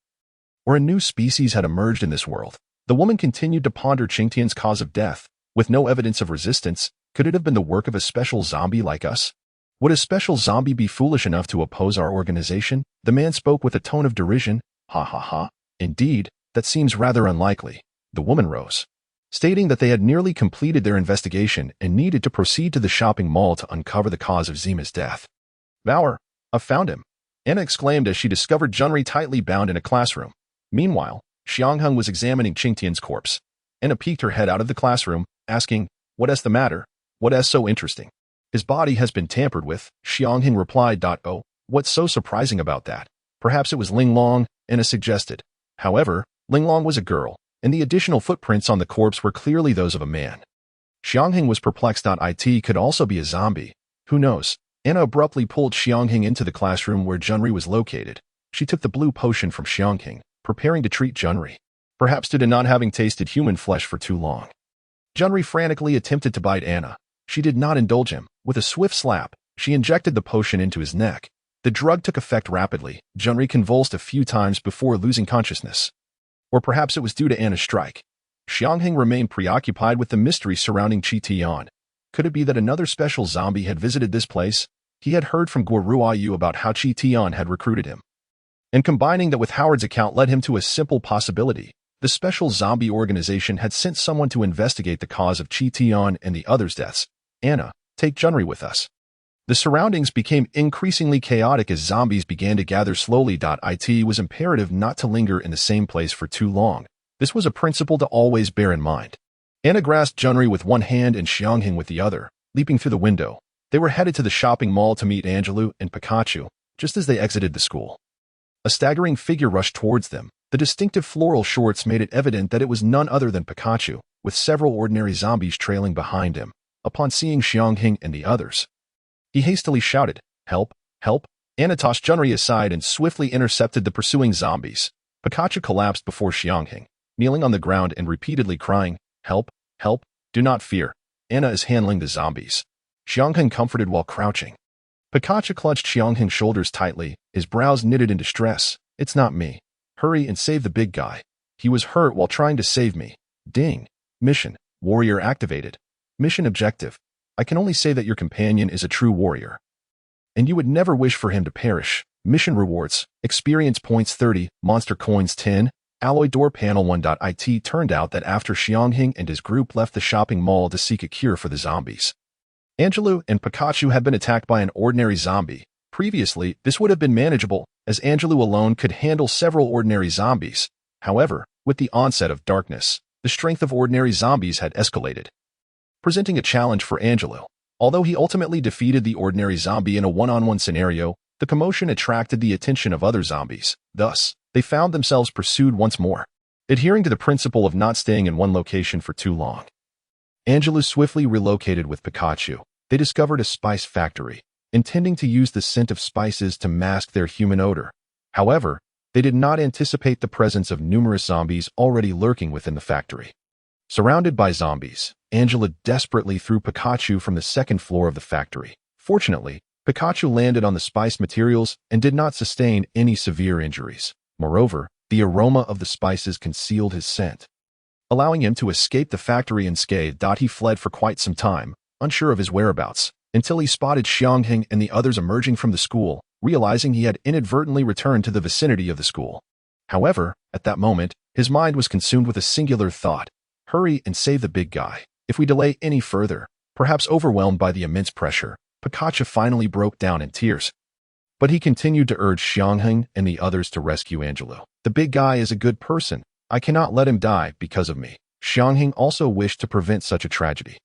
or a new species had emerged in this world. The woman continued to ponder Qingtian's cause of death. With no evidence of resistance, could it have been the work of a special zombie like us? Would a special zombie be foolish enough to oppose our organization? The man spoke with a tone of derision. Ha ha ha. Indeed, that seems rather unlikely. The woman rose, stating that they had nearly completed their investigation and needed to proceed to the shopping mall to uncover the cause of Zima's death. Valor, I've found him, Anna exclaimed as she discovered Junri tightly bound in a classroom. Meanwhile, Xiang Heng was examining Qingtian's corpse. Anna peeked her head out of the classroom, asking, "What is the matter? What is so interesting?" "His body has been tampered with," Xiang Heng replied. "Oh, what's so surprising about that?" "Perhaps it was Linglong," Anna suggested. However, Linglong was a girl, and the additional footprints on the corpse were clearly those of a man. Xiang Heng was perplexed. It could also be a zombie. Who knows? Anna abruptly pulled Xiang Heng into the classroom where Junri was located. She took the blue potion from Xiang Heng, preparing to treat Junri, perhaps due to not having tasted human flesh for too long. Junri frantically attempted to bite Anna. She did not indulge him. With a swift slap, she injected the potion into his neck. The drug took effect rapidly. Junri convulsed a few times before losing consciousness. Or perhaps it was due to Anna's strike. Xiang Heng remained preoccupied with the mystery surrounding Qi Tian. Could it be that another special zombie had visited this place? He had heard from Guo Yu about how Qi Tian had recruited him. And combining that with Howard's account led him to a simple possibility. The special zombie organization had sent someone to investigate the cause of Qi Tian and the others' deaths. Anna, take Junri with us. The surroundings became increasingly chaotic as zombies began to gather slowly. It was imperative not to linger in the same place for too long. This was a principle to always bear in mind. Anna grasped Junri with one hand and Xiang Heng with the other, leaping through the window. They were headed to the shopping mall to meet Angelou and Pikachu, just as they exited the school. A staggering figure rushed towards them. The distinctive floral shorts made it evident that it was none other than Pikachu, with several ordinary zombies trailing behind him. Upon seeing Xiang Heng and the others, he hastily shouted, "Help! Help!" Anna tossed Junri aside and swiftly intercepted the pursuing zombies. Pikachu collapsed before Xiang Heng, kneeling on the ground and repeatedly crying, "Help! Help! Do not fear. Anna is handling the zombies." Xiang Heng comforted while crouching. Pikachu clutched Xiang Heng's shoulders tightly, his brows knitted in distress. "It's not me. Hurry and save the big guy. He was hurt while trying to save me." Ding. Mission. Warrior activated. Mission objective. I can only say that your companion is a true warrior, and you would never wish for him to perish. Mission rewards. Experience points 30, monster coins 10, alloy door panel 1. It turned out that after Xiang Heng and his group left the shopping mall to seek a cure for the zombies, Angelou and Pikachu had been attacked by an ordinary zombie. Previously, this would have been manageable, as Angelou alone could handle several ordinary zombies. However, with the onset of darkness, the strength of ordinary zombies had escalated, presenting a challenge for Angelou. Although he ultimately defeated the ordinary zombie in a one-on-one scenario, the commotion attracted the attention of other zombies. Thus, they found themselves pursued once more. Adhering to the principle of not staying in one location for too long, Angelou swiftly relocated with Pikachu. They discovered a spice factory, intending to use the scent of spices to mask their human odor. However, they did not anticipate the presence of numerous zombies already lurking within the factory. Surrounded by zombies, Angela desperately threw Pikachu from the second floor of the factory. Fortunately, Pikachu landed on the spice materials and did not sustain any severe injuries. Moreover, the aroma of the spices concealed his scent, allowing him to escape the factory unscathed. He fled for quite some time, unsure of his whereabouts, until he spotted Xiang Heng and the others emerging from the school, realizing he had inadvertently returned to the vicinity of the school. However, at that moment, his mind was consumed with a singular thought: hurry and save the big guy. If we delay any further, perhaps overwhelmed by the immense pressure, Pikachu finally broke down in tears. But he continued to urge Xiang Heng and the others to rescue Angelou. "The big guy is a good person. I cannot let him die because of me." Xiang Heng also wished to prevent such a tragedy.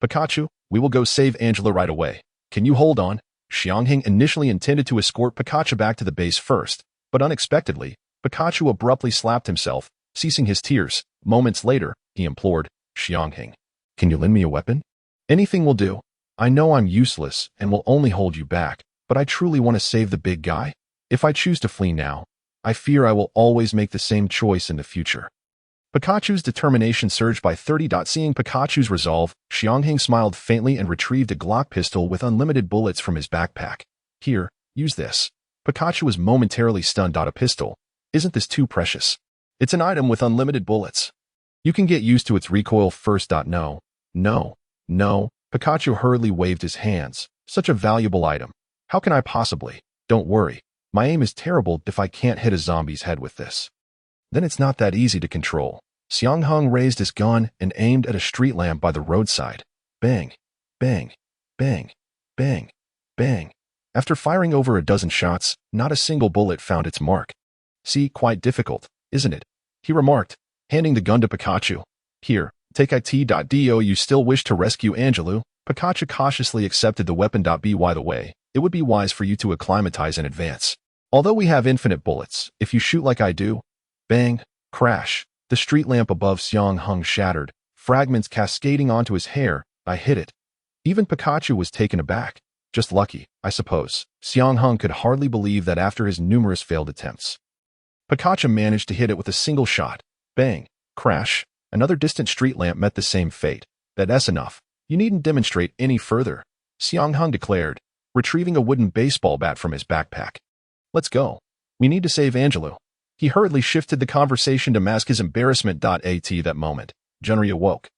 "Pikachu, we will go save Angelou right away. Can you hold on?" Xiang Heng initially intended to escort Pikachu back to the base first, but unexpectedly, Pikachu abruptly slapped himself, ceasing his tears. Moments later, he implored, "Xiang Heng, can you lend me a weapon? Anything will do. I know I'm useless and will only hold you back, but I truly want to save the big guy. If I choose to flee now, I fear I will always make the same choice in the future." Pikachu's determination surged by 30. Seeing Pikachu's resolve, Xiang Heng smiled faintly and retrieved a Glock pistol with unlimited bullets from his backpack. "Here, use this." Pikachu was momentarily stunned. "A pistol? Isn't this too precious? It's an item with unlimited bullets. You can get used to its recoil first. No. Pikachu hurriedly waved his hands. "Such a valuable item. How can I possibly? Don't worry. My aim is terrible if I can't hit a zombie's head with this. Then it's not that easy to control." Xiang Heng raised his gun and aimed at a street lamp by the roadside. Bang, bang, bang, bang, bang. After firing over a dozen shots, not a single bullet found its mark. "See, quite difficult, isn't it?" he remarked, handing the gun to Pikachu. "Here, take it. Do you still wish to rescue Angelou?" Pikachu cautiously accepted the weapon. By the way, it would be wise for you to acclimatize in advance. Although we have infinite bullets, if you shoot like I do..." Bang, crash. The street lamp above Xiang Heng shattered, fragments cascading onto his hair. "I hit it." Even Pikachu was taken aback. Just lucky, I suppose. Xiang Heng could hardly believe that after his numerous failed attempts, Pikachu managed to hit it with a single shot. Bang! Crash! Another distant street lamp met the same fate. That's enough. You needn't demonstrate any further, Xiang Heng declared, retrieving a wooden baseball bat from his backpack. Let's go. We need to save Angelou. He hurriedly shifted the conversation to mask his embarrassment. At that moment, Junri awoke.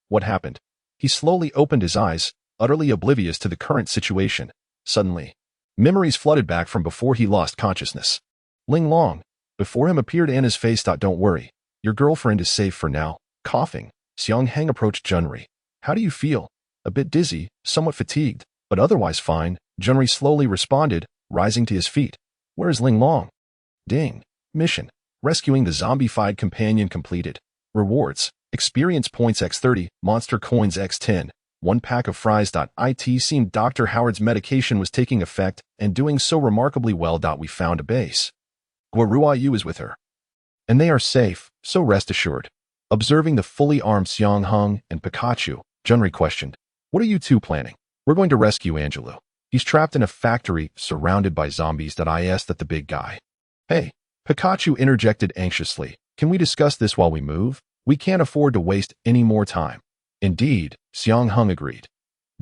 What happened? He slowly opened his eyes, utterly oblivious to the current situation. Suddenly, memories flooded back from before he lost consciousness. Ling Long. Before him appeared Anna's face. Don't worry. Your girlfriend is safe for now. Coughing, Xiang Heng approached Junri. How do you feel? A bit dizzy, somewhat fatigued, but otherwise fine, Junri slowly responded, rising to his feet. Where is Ling Long? Ding. Mission. Rescuing the zombified companion completed. Rewards. Experience points x30, monster coins x10. 1 pack of fries. It seemed Dr. Howard's medication was taking effect and doing so remarkably well. We found a base. Guarua Yu is with her. And they are safe, so rest assured. Observing the fully armed Xiang Heng and Pikachu, Junri questioned, What are you two planning? We're going to rescue Angelou. He's trapped in a factory surrounded by zombies. I asked the big guy. Hey, Pikachu interjected anxiously. Can we discuss this while we move? We can't afford to waste any more time. Indeed, Xiang Heng agreed.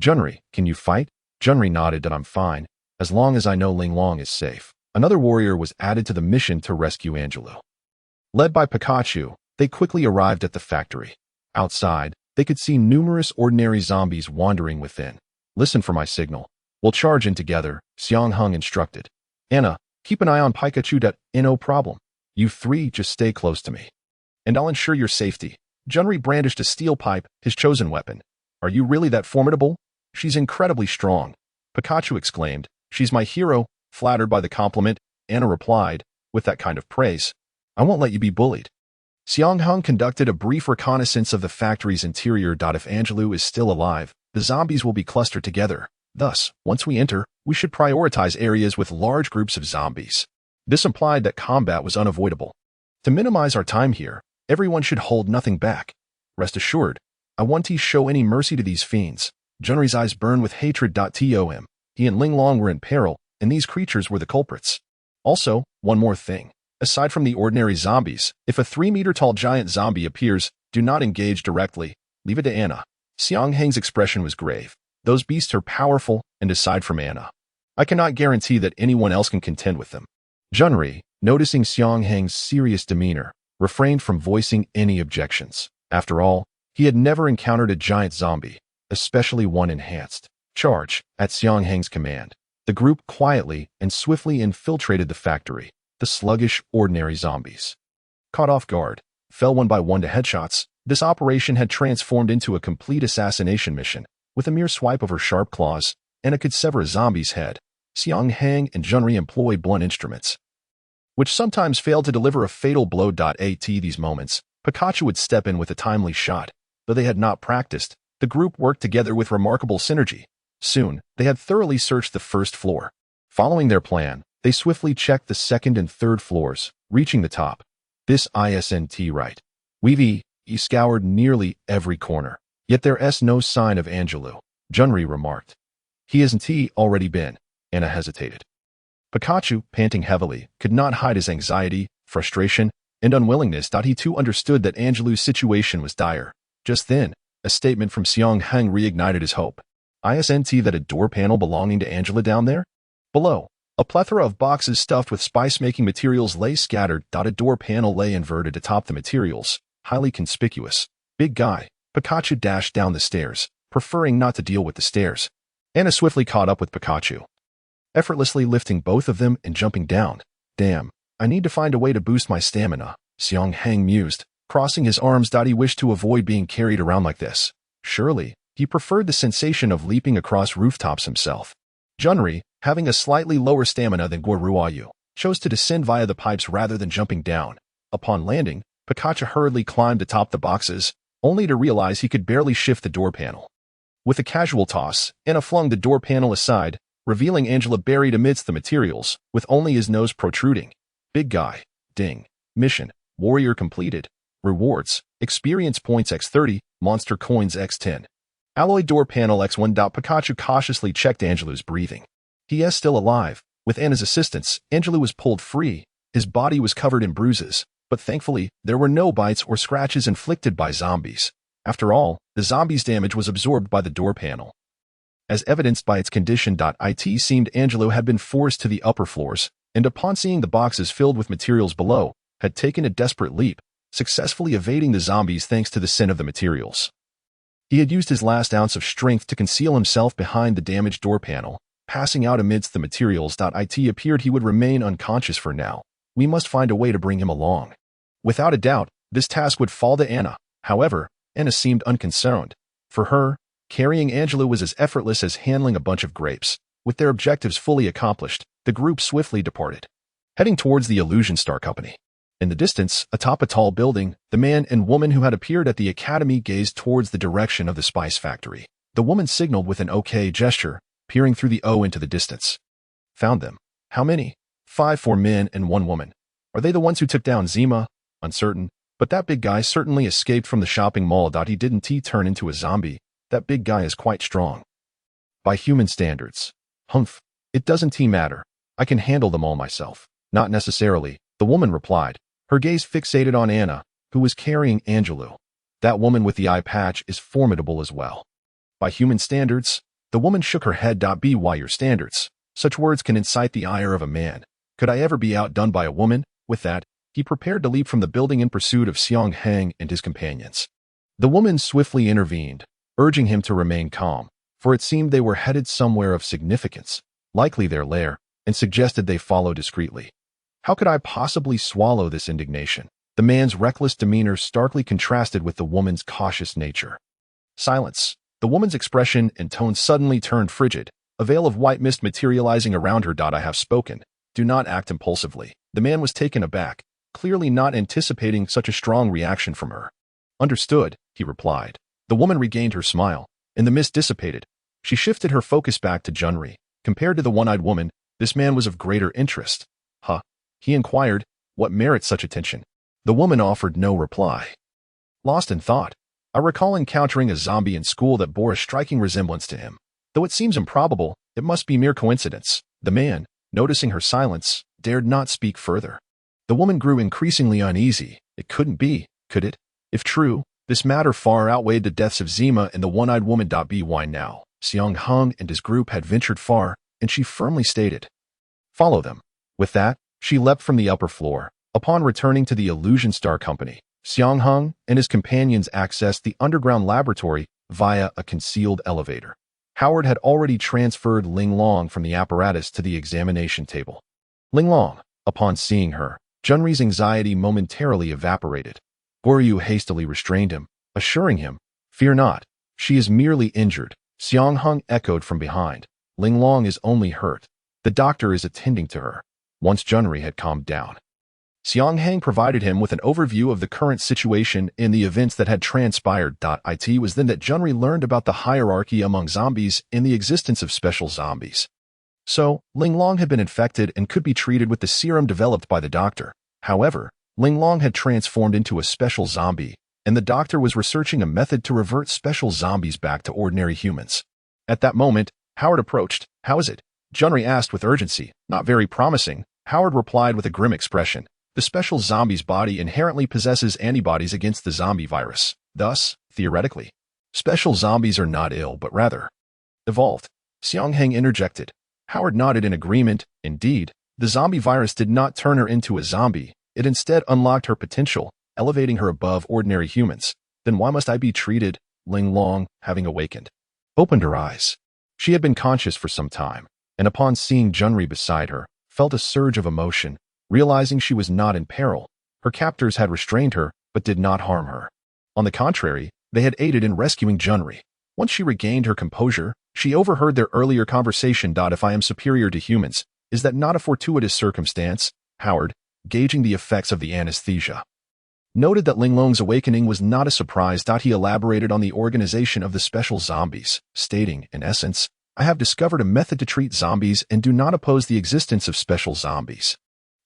Junri, can you fight? Junri nodded. I'm fine, as long as I know Ling Long is safe. Another warrior was added to the mission to rescue Angelou. Led by Pikachu, they quickly arrived at the factory. Outside, they could see numerous ordinary zombies wandering within. Listen for my signal. We'll charge in together, Xiang Heng instructed. Anna, keep an eye on Pikachu. No problem. You three just stay close to me. And I'll ensure your safety. Junri brandished a steel pipe, his chosen weapon. Are you really that formidable? She's incredibly strong. Pikachu exclaimed. She's my hero. Flattered by the compliment, Anna replied, with that kind of praise, I won't let you be bullied. Xiang Heng conducted a brief reconnaissance of the factory's interior. If Angelou is still alive, the zombies will be clustered together. Thus, once we enter, we should prioritize areas with large groups of zombies. This implied that combat was unavoidable. To minimize our time here, everyone should hold nothing back. Rest assured, I won't show any mercy to these fiends. Junri's eyes burned with hatred. He and Ling Long were in peril, and these creatures were the culprits. Also, one more thing. Aside from the ordinary zombies, if a 3-meter-tall giant zombie appears, do not engage directly. Leave it to Anna. Xiang Heng's expression was grave. Those beasts are powerful, and aside from Anna, I cannot guarantee that anyone else can contend with them. Junri, noticing Xiang Heng's serious demeanor, refrained from voicing any objections. After all, he had never encountered a giant zombie, especially one enhanced. Charge, at Xiang Heng's command. The group quietly and swiftly infiltrated the factory. The sluggish, ordinary zombies, caught off guard, fell one by one to headshots. This operation had transformed into a complete assassination mission. With a mere swipe of her sharp claws, Anna could sever a zombie's head. Xiang Heng and Junri employed blunt instruments, which sometimes failed to deliver a fatal blow. At these moments, Pikachu would step in with a timely shot. Though they had not practiced, the group worked together with remarkable synergy. Soon, they had thoroughly searched the first floor. Following their plan, they swiftly checked the second and third floors, reaching the top. This isn't right. We've scoured nearly every corner. Yet there's no sign of Angelou, Junri remarked. He hasn't already been. Anna hesitated. Pikachu, panting heavily, could not hide his anxiety, frustration, and unwillingness. He too understood that Angelou's situation was dire. Just then, a statement from Xiang Heng reignited his hope. Isn't that a door panel belonging to Angela down there? Below, a plethora of boxes stuffed with spice-making materials lay scattered. A door panel lay inverted atop the materials, highly conspicuous. Big guy, Pikachu dashed down the stairs, preferring not to deal with the stairs. Anna swiftly caught up with Pikachu, effortlessly lifting both of them and jumping down. Damn, I need to find a way to boost my stamina, Xiang Heng mused, crossing his arms. He wished to avoid being carried around like this. Surely, he preferred the sensation of leaping across rooftops himself. Junri, having a slightly lower stamina than Guarua, chose to descend via the pipes rather than jumping down. Upon landing, Pikachu hurriedly climbed atop the boxes, only to realize he could barely shift the door panel. With a casual toss, Anna flung the door panel aside, revealing Angela buried amidst the materials, with only his nose protruding. Big guy. Ding. Mission. Warrior completed. Rewards. Experience points x30, monster coins x10. Alloy door panel X1. Pikachu cautiously checked Angelou's breathing. He is still alive. With Anna's assistance, Angelou was pulled free. His body was covered in bruises, but thankfully, there were no bites or scratches inflicted by zombies. After all, the zombies' damage was absorbed by the door panel. As evidenced by its condition. It seemed Angelou had been forced to the upper floors, and upon seeing the boxes filled with materials below, had taken a desperate leap, successfully evading the zombies thanks to the scent of the materials. He had used his last ounce of strength to conceal himself behind the damaged door panel, passing out amidst the materials. It appeared he would remain unconscious for now. We must find a way to bring him along. Without a doubt, this task would fall to Anna. However, Anna seemed unconcerned. For her, carrying Angelou was as effortless as handling a bunch of grapes. With their objectives fully accomplished, the group swiftly departed, heading towards the Illusion Star Company. In the distance, atop a tall building, the man and woman who had appeared at the academy gazed towards the direction of the spice factory. The woman signaled with an OK gesture, peering through the O into the distance. Found them. How many? 5, 4 men and 1 woman. Are they the ones who took down Zima? Uncertain. But that big guy certainly escaped from the shopping mall. He didn't turn into a zombie. That big guy is quite strong. By human standards. Humph. It doesn't matter. I can handle them all myself. Not necessarily, the woman replied, her gaze fixated on Anna, who was carrying Angelou. That woman with the eye patch is formidable as well. By human standards, the woman shook her head. By your standards, such words can incite the ire of a man. Could I ever be outdone by a woman? With that, he prepared to leap from the building in pursuit of Xiang Heng and his companions. The woman swiftly intervened, urging him to remain calm, for it seemed they were headed somewhere of significance, likely their lair, and suggested they follow discreetly. How could I possibly swallow this indignation? The man's reckless demeanor starkly contrasted with the woman's cautious nature. Silence. The woman's expression and tone suddenly turned frigid, a veil of white mist materializing around her. I have spoken. Do not act impulsively. The man was taken aback, clearly not anticipating such a strong reaction from her. Understood, he replied. The woman regained her smile, and the mist dissipated. She shifted her focus back to Junri. Compared to the one-eyed woman, this man was of greater interest. Huh? He inquired, what merits such attention? The woman offered no reply. Lost in thought, I recall encountering a zombie in school that bore a striking resemblance to him. Though it seems improbable, it must be mere coincidence. The man, noticing her silence, dared not speak further. The woman grew increasingly uneasy. It couldn't be, could it? If true, this matter far outweighed the deaths of Zima and the one-eyed woman. By now, Xiang Heng and his group had ventured far, and she firmly stated, follow them. With that, she leapt from the upper floor. Upon returning to the Illusion Star Company, Xiang Heng and his companions accessed the underground laboratory via a concealed elevator. Howard had already transferred Ling Long from the apparatus to the examination table. Ling Long, upon seeing her, Junri's anxiety momentarily evaporated. Goryu hastily restrained him, assuring him, fear not, she is merely injured. Xiang Heng echoed from behind. Ling Long is only hurt. The doctor is attending to her. Once Junri had calmed down, Xiang Heng provided him with an overview of the current situation and the events that had transpired. It was then that Junri learned about the hierarchy among zombies and the existence of special zombies. So, Ling Long had been infected and could be treated with the serum developed by the doctor. However, Ling Long had transformed into a special zombie, and the doctor was researching a method to revert special zombies back to ordinary humans. At that moment, Howard approached. How is it? Junri asked with urgency. Not very promising, Howard replied with a grim expression. The special zombie's body inherently possesses antibodies against the zombie virus. Thus, theoretically, special zombies are not ill but rather evolved. Xiang Heng interjected. Howard nodded in agreement. Indeed, the zombie virus did not turn her into a zombie. It instead unlocked her potential, elevating her above ordinary humans. Then why must I be treated? Ling Long, having awakened, opened her eyes. She had been conscious for some time, and upon seeing Junri beside her, felt a surge of emotion. Realizing she was not in peril, her captors had restrained her, but did not harm her. On the contrary, they had aided in rescuing Junri. Once she regained her composure, she overheard their earlier conversation. If I am superior to humans, is that not a fortuitous circumstance? Howard, gauging the effects of the anesthesia, noted that Ling Long's awakening was not a surprise. He elaborated on the organization of the special zombies, stating, in essence, I have discovered a method to treat zombies and do not oppose the existence of special zombies.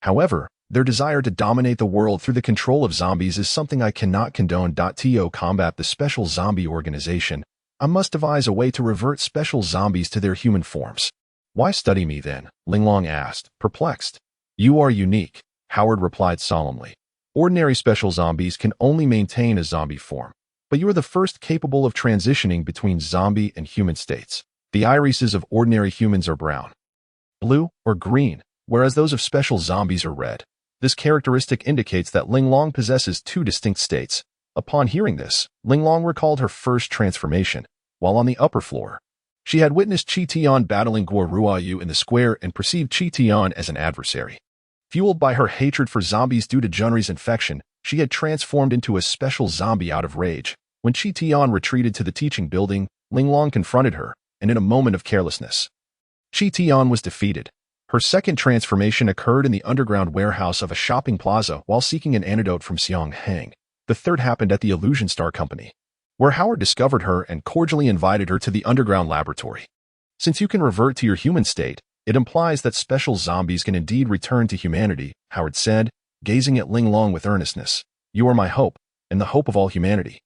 However, their desire to dominate the world through the control of zombies is something I cannot condone. To combat the special zombie organization, I must devise a way to revert special zombies to their human forms. Why study me then? Linglong asked, perplexed. You are unique, Howard replied solemnly. Ordinary special zombies can only maintain a zombie form, but you are the first capable of transitioning between zombie and human states. The irises of ordinary humans are brown, blue, or green, whereas those of special zombies are red. This characteristic indicates that Linglong possesses two distinct states. Upon hearing this, Linglong recalled her first transformation, while on the upper floor. She had witnessed Chi Tian battling Guo Ruoyu in the square and perceived Chi Tian as an adversary. Fueled by her hatred for zombies due to Junri's infection, she had transformed into a special zombie out of rage. When Chi Tian retreated to the teaching building, Linglong confronted her, and in a moment of carelessness, Chi Tian was defeated. Her second transformation occurred in the underground warehouse of a shopping plaza while seeking an antidote from Xiang Heng. The third happened at the Illusion Star Company, where Howard discovered her and cordially invited her to the underground laboratory. Since you can revert to your human state, it implies that special zombies can indeed return to humanity, Howard said, gazing at Linglong with earnestness. You are my hope, and the hope of all humanity.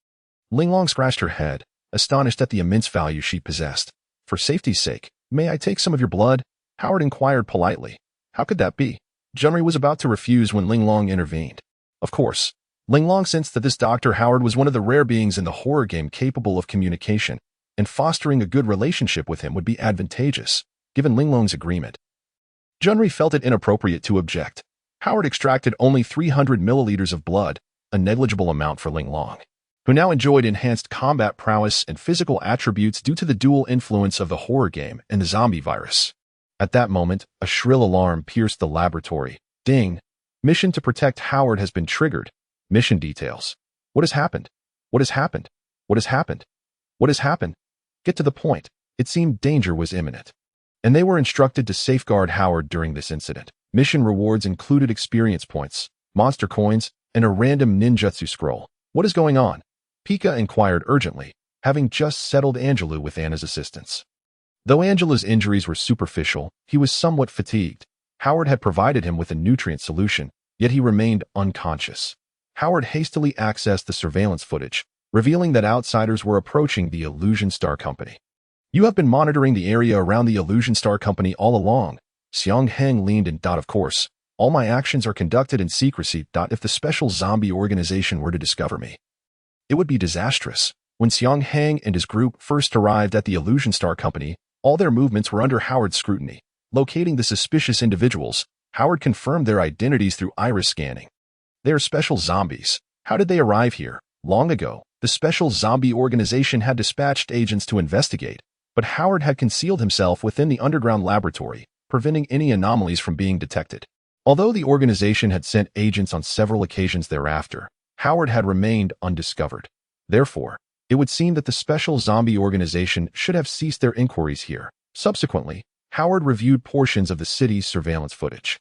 Linglong scratched her head, astonished at the immense value she possessed. For safety's sake, may I take some of your blood? Howard inquired politely. How could that be? Junri was about to refuse when Linglong intervened. Of course. Linglong sensed that this Dr. Howard was one of the rare beings in the horror game capable of communication, and fostering a good relationship with him would be advantageous, given Linglong's agreement. Junri felt it inappropriate to object. Howard extracted only 300 milliliters of blood, a negligible amount for Linglong, who now enjoyed enhanced combat prowess and physical attributes due to the dual influence of the horror game and the zombie virus. At that moment, a shrill alarm pierced the laboratory. Ding! Mission to protect Howard has been triggered. Mission details. What has happened? What has happened? What has happened? What has happened? Get to the point. It seemed danger was imminent, and they were instructed to safeguard Howard during this incident. Mission rewards included experience points, monster coins, and a random ninjutsu scroll. What is going on? Pika inquired urgently, having just settled Angelou with Anna's assistance. Though Angela's injuries were superficial, he was somewhat fatigued. Howard had provided him with a nutrient solution, yet he remained unconscious. Howard hastily accessed the surveillance footage, revealing that outsiders were approaching the Illusion Star Company. You have been monitoring the area around the Illusion Star Company all along. Xiang Heng leaned in. Of course, all my actions are conducted in secrecy. If the special zombie organization were to discover me, it would be disastrous. When Xiang Heng and his group first arrived at the Illusion Star Company, all their movements were under Howard's scrutiny. Locating the suspicious individuals, Howard confirmed their identities through iris scanning. They are special zombies. How did they arrive here? Long ago, the special zombie organization had dispatched agents to investigate, but Howard had concealed himself within the underground laboratory, preventing any anomalies from being detected. Although the organization had sent agents on several occasions thereafter, Howard had remained undiscovered. Therefore, it would seem that the special zombie organization should have ceased their inquiries here. Subsequently, Howard reviewed portions of the city's surveillance footage.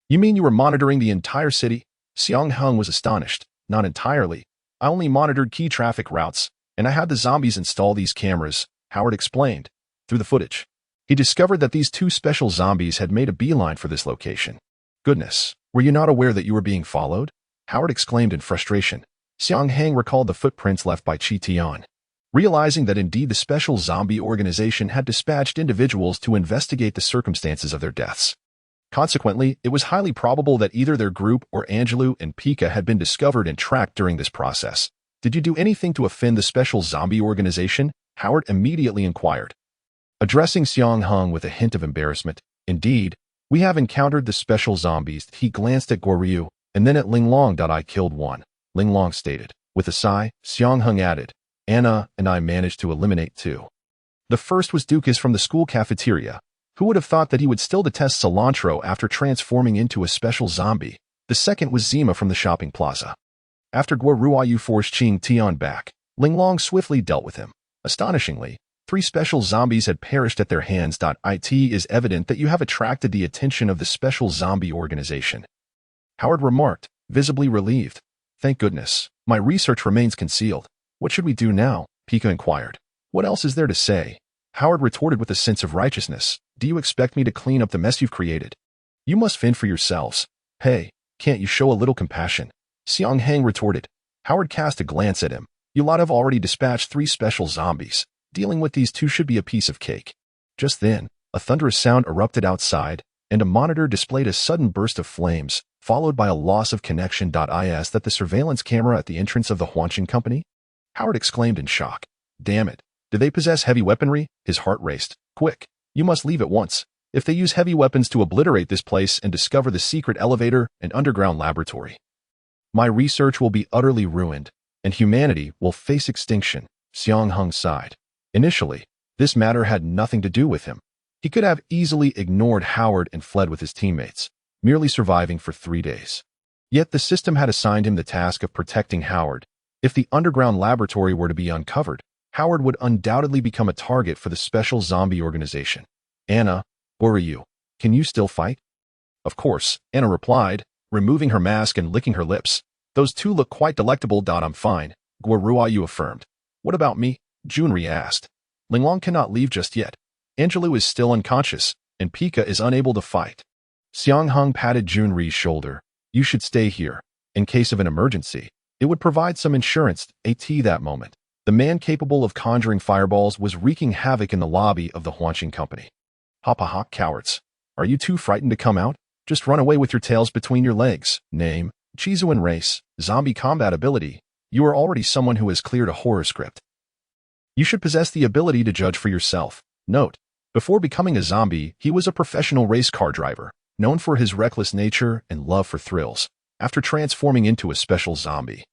You mean you were monitoring the entire city? Xiang Heng was astonished. Not entirely. I only monitored key traffic routes, and I had the zombies install these cameras, Howard explained. Through the footage, he discovered that these two special zombies had made a beeline for this location. Goodness, were you not aware that you were being followed? Howard exclaimed in frustration. Xiang Heng recalled the footprints left by Chi Tian. Realizing that indeed the special zombie organization had dispatched individuals to investigate the circumstances of their deaths. Consequently, it was highly probable that either their group or Angelou and Pika had been discovered and tracked during this process. Did you do anything to offend the special zombie organization? Howard immediately inquired. Addressing Xiang Heng with a hint of embarrassment, indeed, we have encountered the special zombies. He glanced at Goryu, and then at Linglong. I killed one, Linglong stated. With a sigh, Xiang Heng added, Anna and I managed to eliminate two. The first was Dukas from the school cafeteria. Who would have thought that he would still detest cilantro after transforming into a special zombie? The second was Zima from the shopping plaza. After Guo Ruoyu forced Qing Tian back, Linglong swiftly dealt with him. Astonishingly, 3 special zombies had perished at their hands. It is evident that you have attracted the attention of the special zombie organization, Howard remarked, visibly relieved. Thank goodness, my research remains concealed. What should we do now? Pika inquired. What else is there to say? Howard retorted with a sense of righteousness. Do you expect me to clean up the mess you've created? You must fend for yourselves. Hey, can't you show a little compassion? Xiang Heng retorted. Howard cast a glance at him. You lot have already dispatched 3 special zombies. Dealing with these two should be a piece of cake. Just then, a thunderous sound erupted outside, and a monitor displayed a sudden burst of flames, followed by a loss of connection. Is that the surveillance camera at the entrance of the Huanqing company? Howard exclaimed in shock. Damn it. Do they possess heavy weaponry? His heart raced. Quick. You must leave at once. If they use heavy weapons to obliterate this place and discover the secret elevator and underground laboratory, my research will be utterly ruined, and humanity will face extinction. Xiang Heng sighed. Initially, this matter had nothing to do with him. He could have easily ignored Howard and fled with his teammates, merely surviving for 3 days. Yet the system had assigned him the task of protecting Howard. If the underground laboratory were to be uncovered, Howard would undoubtedly become a target for the special zombie organization. Anna, where are you? Can you still fight? Of course, Anna replied, removing her mask and licking her lips. Those two look quite delectable. I'm fine, Guoruayu affirmed. What about me? Junri asked. Linglong cannot leave just yet. Angelou is still unconscious, and Pika is unable to fight. Xiang Heng patted Junri's shoulder. You should stay here. In case of an emergency, it would provide some insurance. That moment, the man capable of conjuring fireballs was wreaking havoc in the lobby of the Huanqing company. Ha, cowards. Are you too frightened to come out? Just run away with your tails between your legs. Name, Chizuan race, zombie combat ability. You are already someone who has cleared a horror script. You should possess the ability to judge for yourself. Note, before becoming a zombie, he was a professional race car driver, known for his reckless nature and love for thrills. After transforming into a special zombie,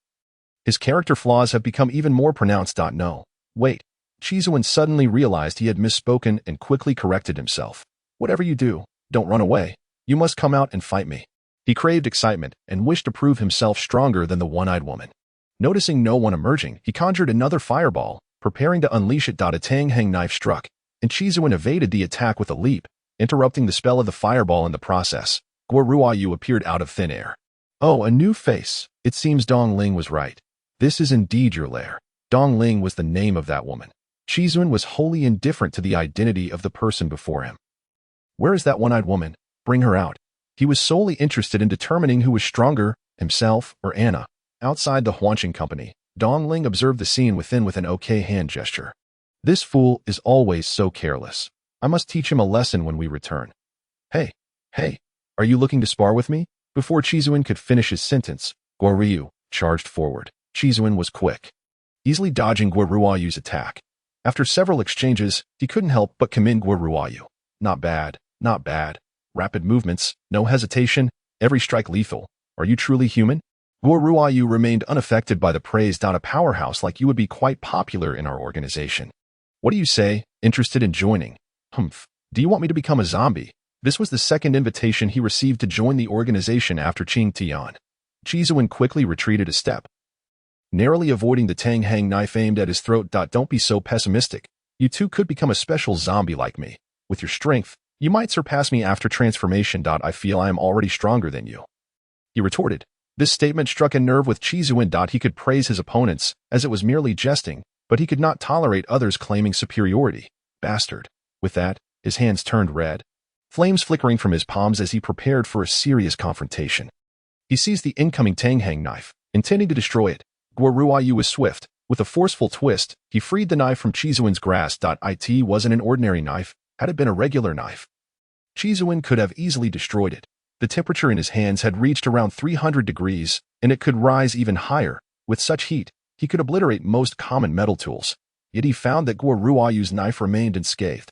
his character flaws have become even more pronounced. No, wait. Chizuan suddenly realized he had misspoken and quickly corrected himself. Whatever you do, don't run away. You must come out and fight me. He craved excitement and wished to prove himself stronger than the one-eyed woman. Noticing no one emerging, he conjured another fireball, preparing to unleash it. A Xiang Heng knife struck, and Chizuan evaded the attack with a leap, interrupting the spell of the fireball in the process. Guoruayu appeared out of thin air. Oh, a new face. It seems Dong Ling was right. This is indeed your lair. Dong Ling was the name of that woman. Chizuan was wholly indifferent to the identity of the person before him. Where is that one-eyed woman? Bring her out. He was solely interested in determining who was stronger, himself or Anna. Outside the Huanqing company, Dong Ling observed the scene within with an okay hand gesture. This fool is always so careless. I must teach him a lesson when we return. Hey, are you looking to spar with me? Before Chizuan could finish his sentence, Guoryu charged forward. Chizuan was quick, easily dodging Guoruayu's attack. After several exchanges, he couldn't help but commend Guoruayu. Not bad. Rapid movements, no hesitation, every strike lethal. Are you truly human? Guoruayu remained unaffected by the praise. A powerhouse like you would be quite popular in our organization. What do you say? Interested in joining? Do you want me to become a zombie? This was the second invitation he received to join the organization after Qing Tian. Chizuan quickly retreated a step, narrowly avoiding the Xiang Heng knife aimed at his throat. Don't be so pessimistic. You too could become a special zombie like me. With your strength, you might surpass me after transformation. I feel I am already stronger than you. He retorted. This statement struck a nerve with Chizuan. He could praise his opponents, as it was merely jesting, but he could not tolerate others claiming superiority. Bastard. With that, his hands turned red, flames flickering from his palms as he prepared for a serious confrontation. He seized the incoming Xiang Heng knife, intending to destroy it. Guoruayu was swift. With a forceful twist, he freed the knife from Chizuan's grasp. It wasn't an ordinary knife. Had it been a regular knife, Chizuan could have easily destroyed it. The temperature in his hands had reached around 300 degrees, and it could rise even higher. With such heat, he could obliterate most common metal tools. Yet he found that Guoruayu's knife remained unscathed.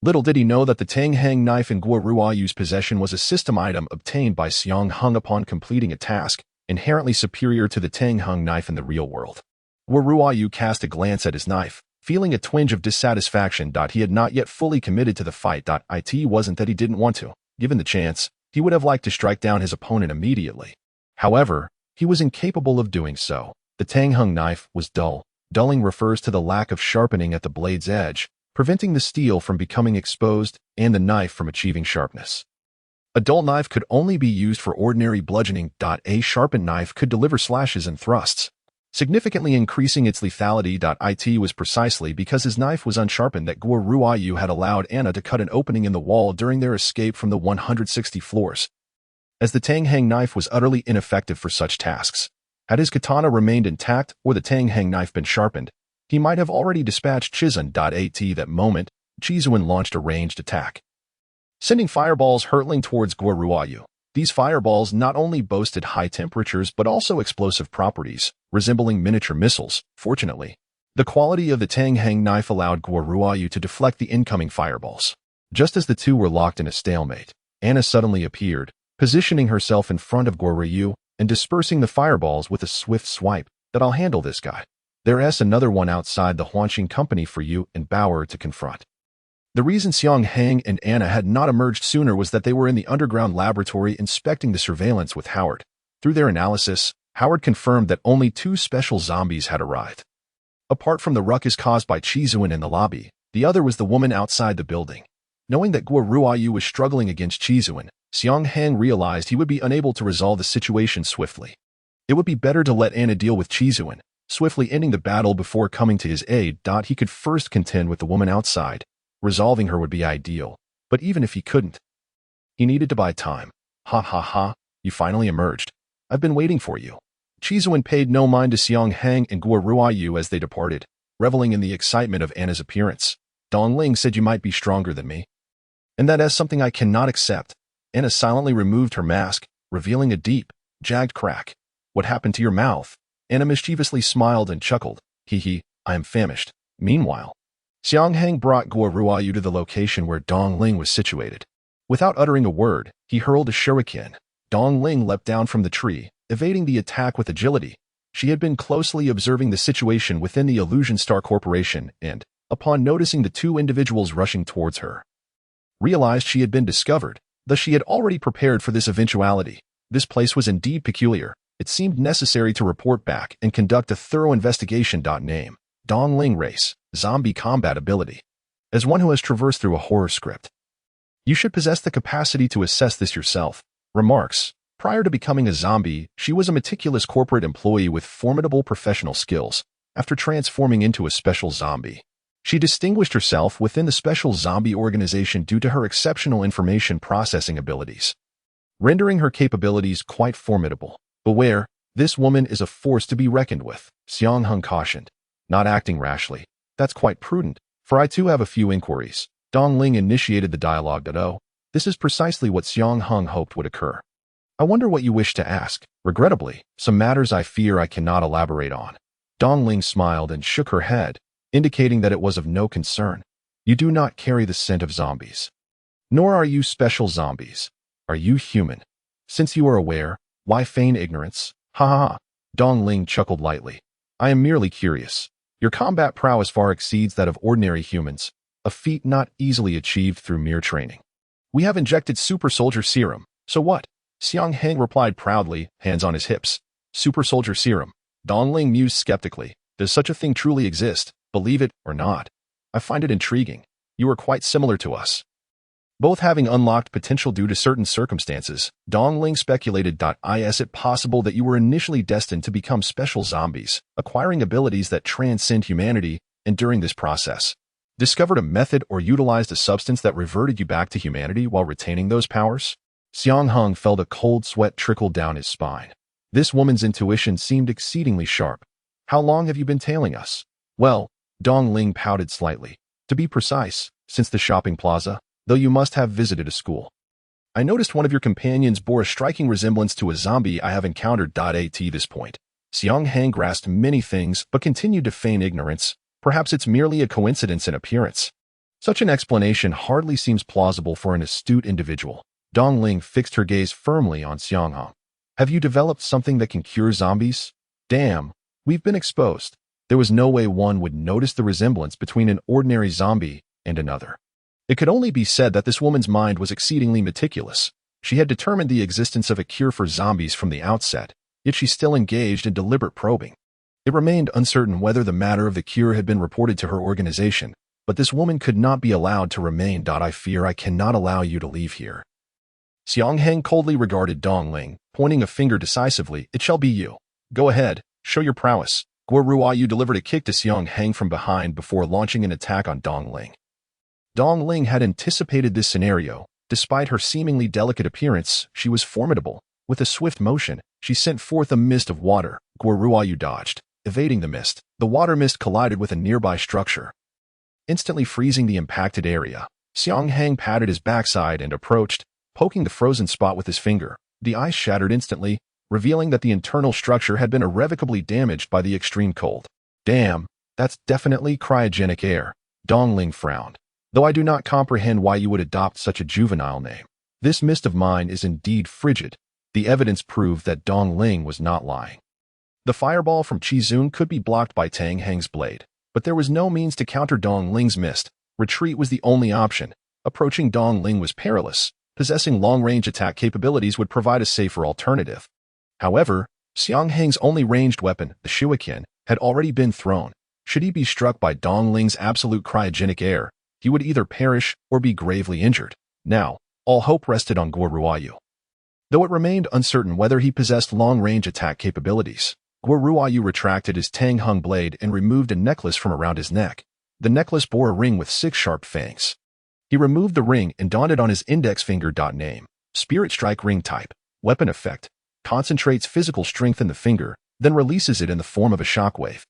Little did he know that the Xiang Heng knife in Guoruayu's possession was a system item obtained by Xiang Heng upon completing a task, inherently superior to the Xiang Heng knife in the real world. Guoruayu cast a glance at his knife, feeling a twinge of dissatisfaction. He had not yet fully committed to the fight. It wasn't that he didn't want to. Given the chance, he would have liked to strike down his opponent immediately. However, he was incapable of doing so. The Xiang Heng knife was dull. Dulling refers to the lack of sharpening at the blade's edge, preventing the steel from becoming exposed and the knife from achieving sharpness. A dull knife could only be used for ordinary bludgeoning. A sharpened knife could deliver slashes and thrusts, significantly increasing its lethality. It was precisely because his knife was unsharpened that Guoruayu had allowed Anna to cut an opening in the wall during their escape from the 160 floors. As the Xiang Heng knife was utterly ineffective for such tasks, had his katana remained intact or the Xiang Heng knife been sharpened, He might have already dispatched Chizun.at that moment. Chizun launched a ranged attack, sending fireballs hurtling towards Guoruayu. These fireballs not only boasted high temperatures but also explosive properties, resembling miniature missiles. Fortunately, the quality of the Xiang Heng knife allowed Guoruayu to deflect the incoming fireballs. Just as the two were locked in a stalemate, Anna suddenly appeared, positioning herself in front of Guoruayu and dispersing the fireballs with a swift swipe. That I'll handle this guy. There's another one outside the Huanxing company for you and Bauer to confront. The reason Xiang Heng and Anna had not emerged sooner was that they were in the underground laboratory inspecting the surveillance with Howard. Through their analysis, Howard confirmed that only 2 special zombies had arrived. Apart from the ruckus caused by Chizun in the lobby, the other was the woman outside the building. Knowing that Guoruayu was struggling against Chizun, Xiang Heng realized he would be unable to resolve the situation swiftly. It would be better to let Anna deal with Chizun, swiftly ending the battle before coming to his aid. He could first contend with the woman outside. Resolving her would be ideal, but even if he couldn't, he needed to buy time. Ha ha ha, you finally emerged. I've been waiting for you. Chizun paid no mind to Xiang Heng and Guoruayu as they departed, reveling in the excitement of Anna's appearance. Dongling said you might be stronger than me, and that is something I cannot accept. Anna silently removed her mask, revealing a deep, jagged crack. What happened to your mouth? Anna mischievously smiled and chuckled. Hee, I am famished. Meanwhile, Xiang Heng brought Guoruayu to the location where Dongling was situated. Without uttering a word, he hurled a shuriken. Dongling leapt down from the tree, evading the attack with agility. She had been closely observing the situation within the Illusion Star Corporation and, upon noticing the 2 individuals rushing towards her, realized she had been discovered. Thus she had already prepared for this eventuality. This place was indeed peculiar. It seemed necessary to report back and conduct a thorough investigation. Name: Dongling race, zombie combat ability. As one who has traversed through a horror script, you should possess the capacity to assess this yourself. Remarks: prior to becoming a zombie, she was a meticulous corporate employee with formidable professional skills. After transforming into a special zombie, she distinguished herself within the special zombie organization due to her exceptional information processing abilities, rendering her capabilities quite formidable. Beware, this woman is a force to be reckoned with, Xiang Heng cautioned. Not acting rashly. That's quite prudent, for I too have a few inquiries. Dongling initiated the dialogue. Oh, this is precisely what Xiang Heng hoped would occur. I wonder what you wish to ask. Regrettably, some matters I fear I cannot elaborate on. Dongling smiled and shook her head, indicating that it was of no concern. You do not carry the scent of zombies. Nor are you special zombies. Are you human? Since you are aware, why feign ignorance? Ha ha ha. Dongling chuckled lightly. I am merely curious. Your combat prowess far exceeds that of ordinary humans, a feat not easily achieved through mere training. We have injected super soldier serum, so what? Xiang Heng replied proudly, hands on his hips. Super soldier serum. Dongling mused skeptically. Does such a thing truly exist? Believe it or not. I find it intriguing. You are quite similar to us, both having unlocked potential due to certain circumstances. Dongling speculated. Is it possible that you were initially destined to become special zombies, acquiring abilities that transcend humanity, and during this process, discovered a method or utilized a substance that reverted you back to humanity while retaining those powers? Xiang Heng felt a cold sweat trickle down his spine. This woman's intuition seemed exceedingly sharp. How long have you been tailing us? Well, Dongling pouted slightly. To be precise, since the shopping plaza, though you must have visited a school. I noticed one of your companions bore a striking resemblance to a zombie I have encountered. At this point, Xiang Heng grasped many things but continued to feign ignorance. Perhaps it's merely a coincidence in appearance. Such an explanation hardly seems plausible for an astute individual. Dongling fixed her gaze firmly on Xiang Heng. Have you developed something that can cure zombies? Damn, we've been exposed. There was no way one would notice the resemblance between an ordinary zombie and another. It could only be said that this woman's mind was exceedingly meticulous. She had determined the existence of a cure for zombies from the outset, yet she still engaged in deliberate probing. It remained uncertain whether the matter of the cure had been reported to her organization, but this woman could not be allowed to remain. I fear I cannot allow you to leave here. Xiang Heng coldly regarded Dongling, pointing a finger decisively. It shall be you. Go ahead, show your prowess. Guoruayu delivered a kick to Xiang Heng from behind before launching an attack on Dongling. Dongling had anticipated this scenario. Despite her seemingly delicate appearance, she was formidable. With a swift motion, she sent forth a mist of water. Guoruayu dodged, Evading the mist, the water mist collided with a nearby structure, instantly freezing the impacted area. Xiang Heng patted his backside and approached, poking the frozen spot with his finger. The ice shattered instantly, revealing that the internal structure had been irrevocably damaged by the extreme cold. Damn, that's definitely cryogenic air. Dongling frowned. Though I do not comprehend why you would adopt such a juvenile name. This mist of mine is indeed frigid. The evidence proved that Dongling was not lying. The fireball from Qizun could be blocked by Tang Heng's blade, but there was no means to counter Dongling's mist. Retreat was the only option. Approaching Dongling was perilous. Possessing long-range attack capabilities would provide a safer alternative. However, Xiang Heng's only ranged weapon, the shuriken, had already been thrown. Should he be struck by Dongling's absolute cryogenic air, he would either perish or be gravely injured. Now, all hope rested on Guo Ruoyu. Though it remained uncertain whether he possessed long-range attack capabilities, Guo Ruoyu retracted his Tang Heng blade and removed a necklace from around his neck. The necklace bore a ring with 6 sharp fangs. He removed the ring and donned it on his index finger. Name: Spirit Strike Ring Type. Weapon effect: concentrates physical strength in the finger, then releases it in the form of a shockwave.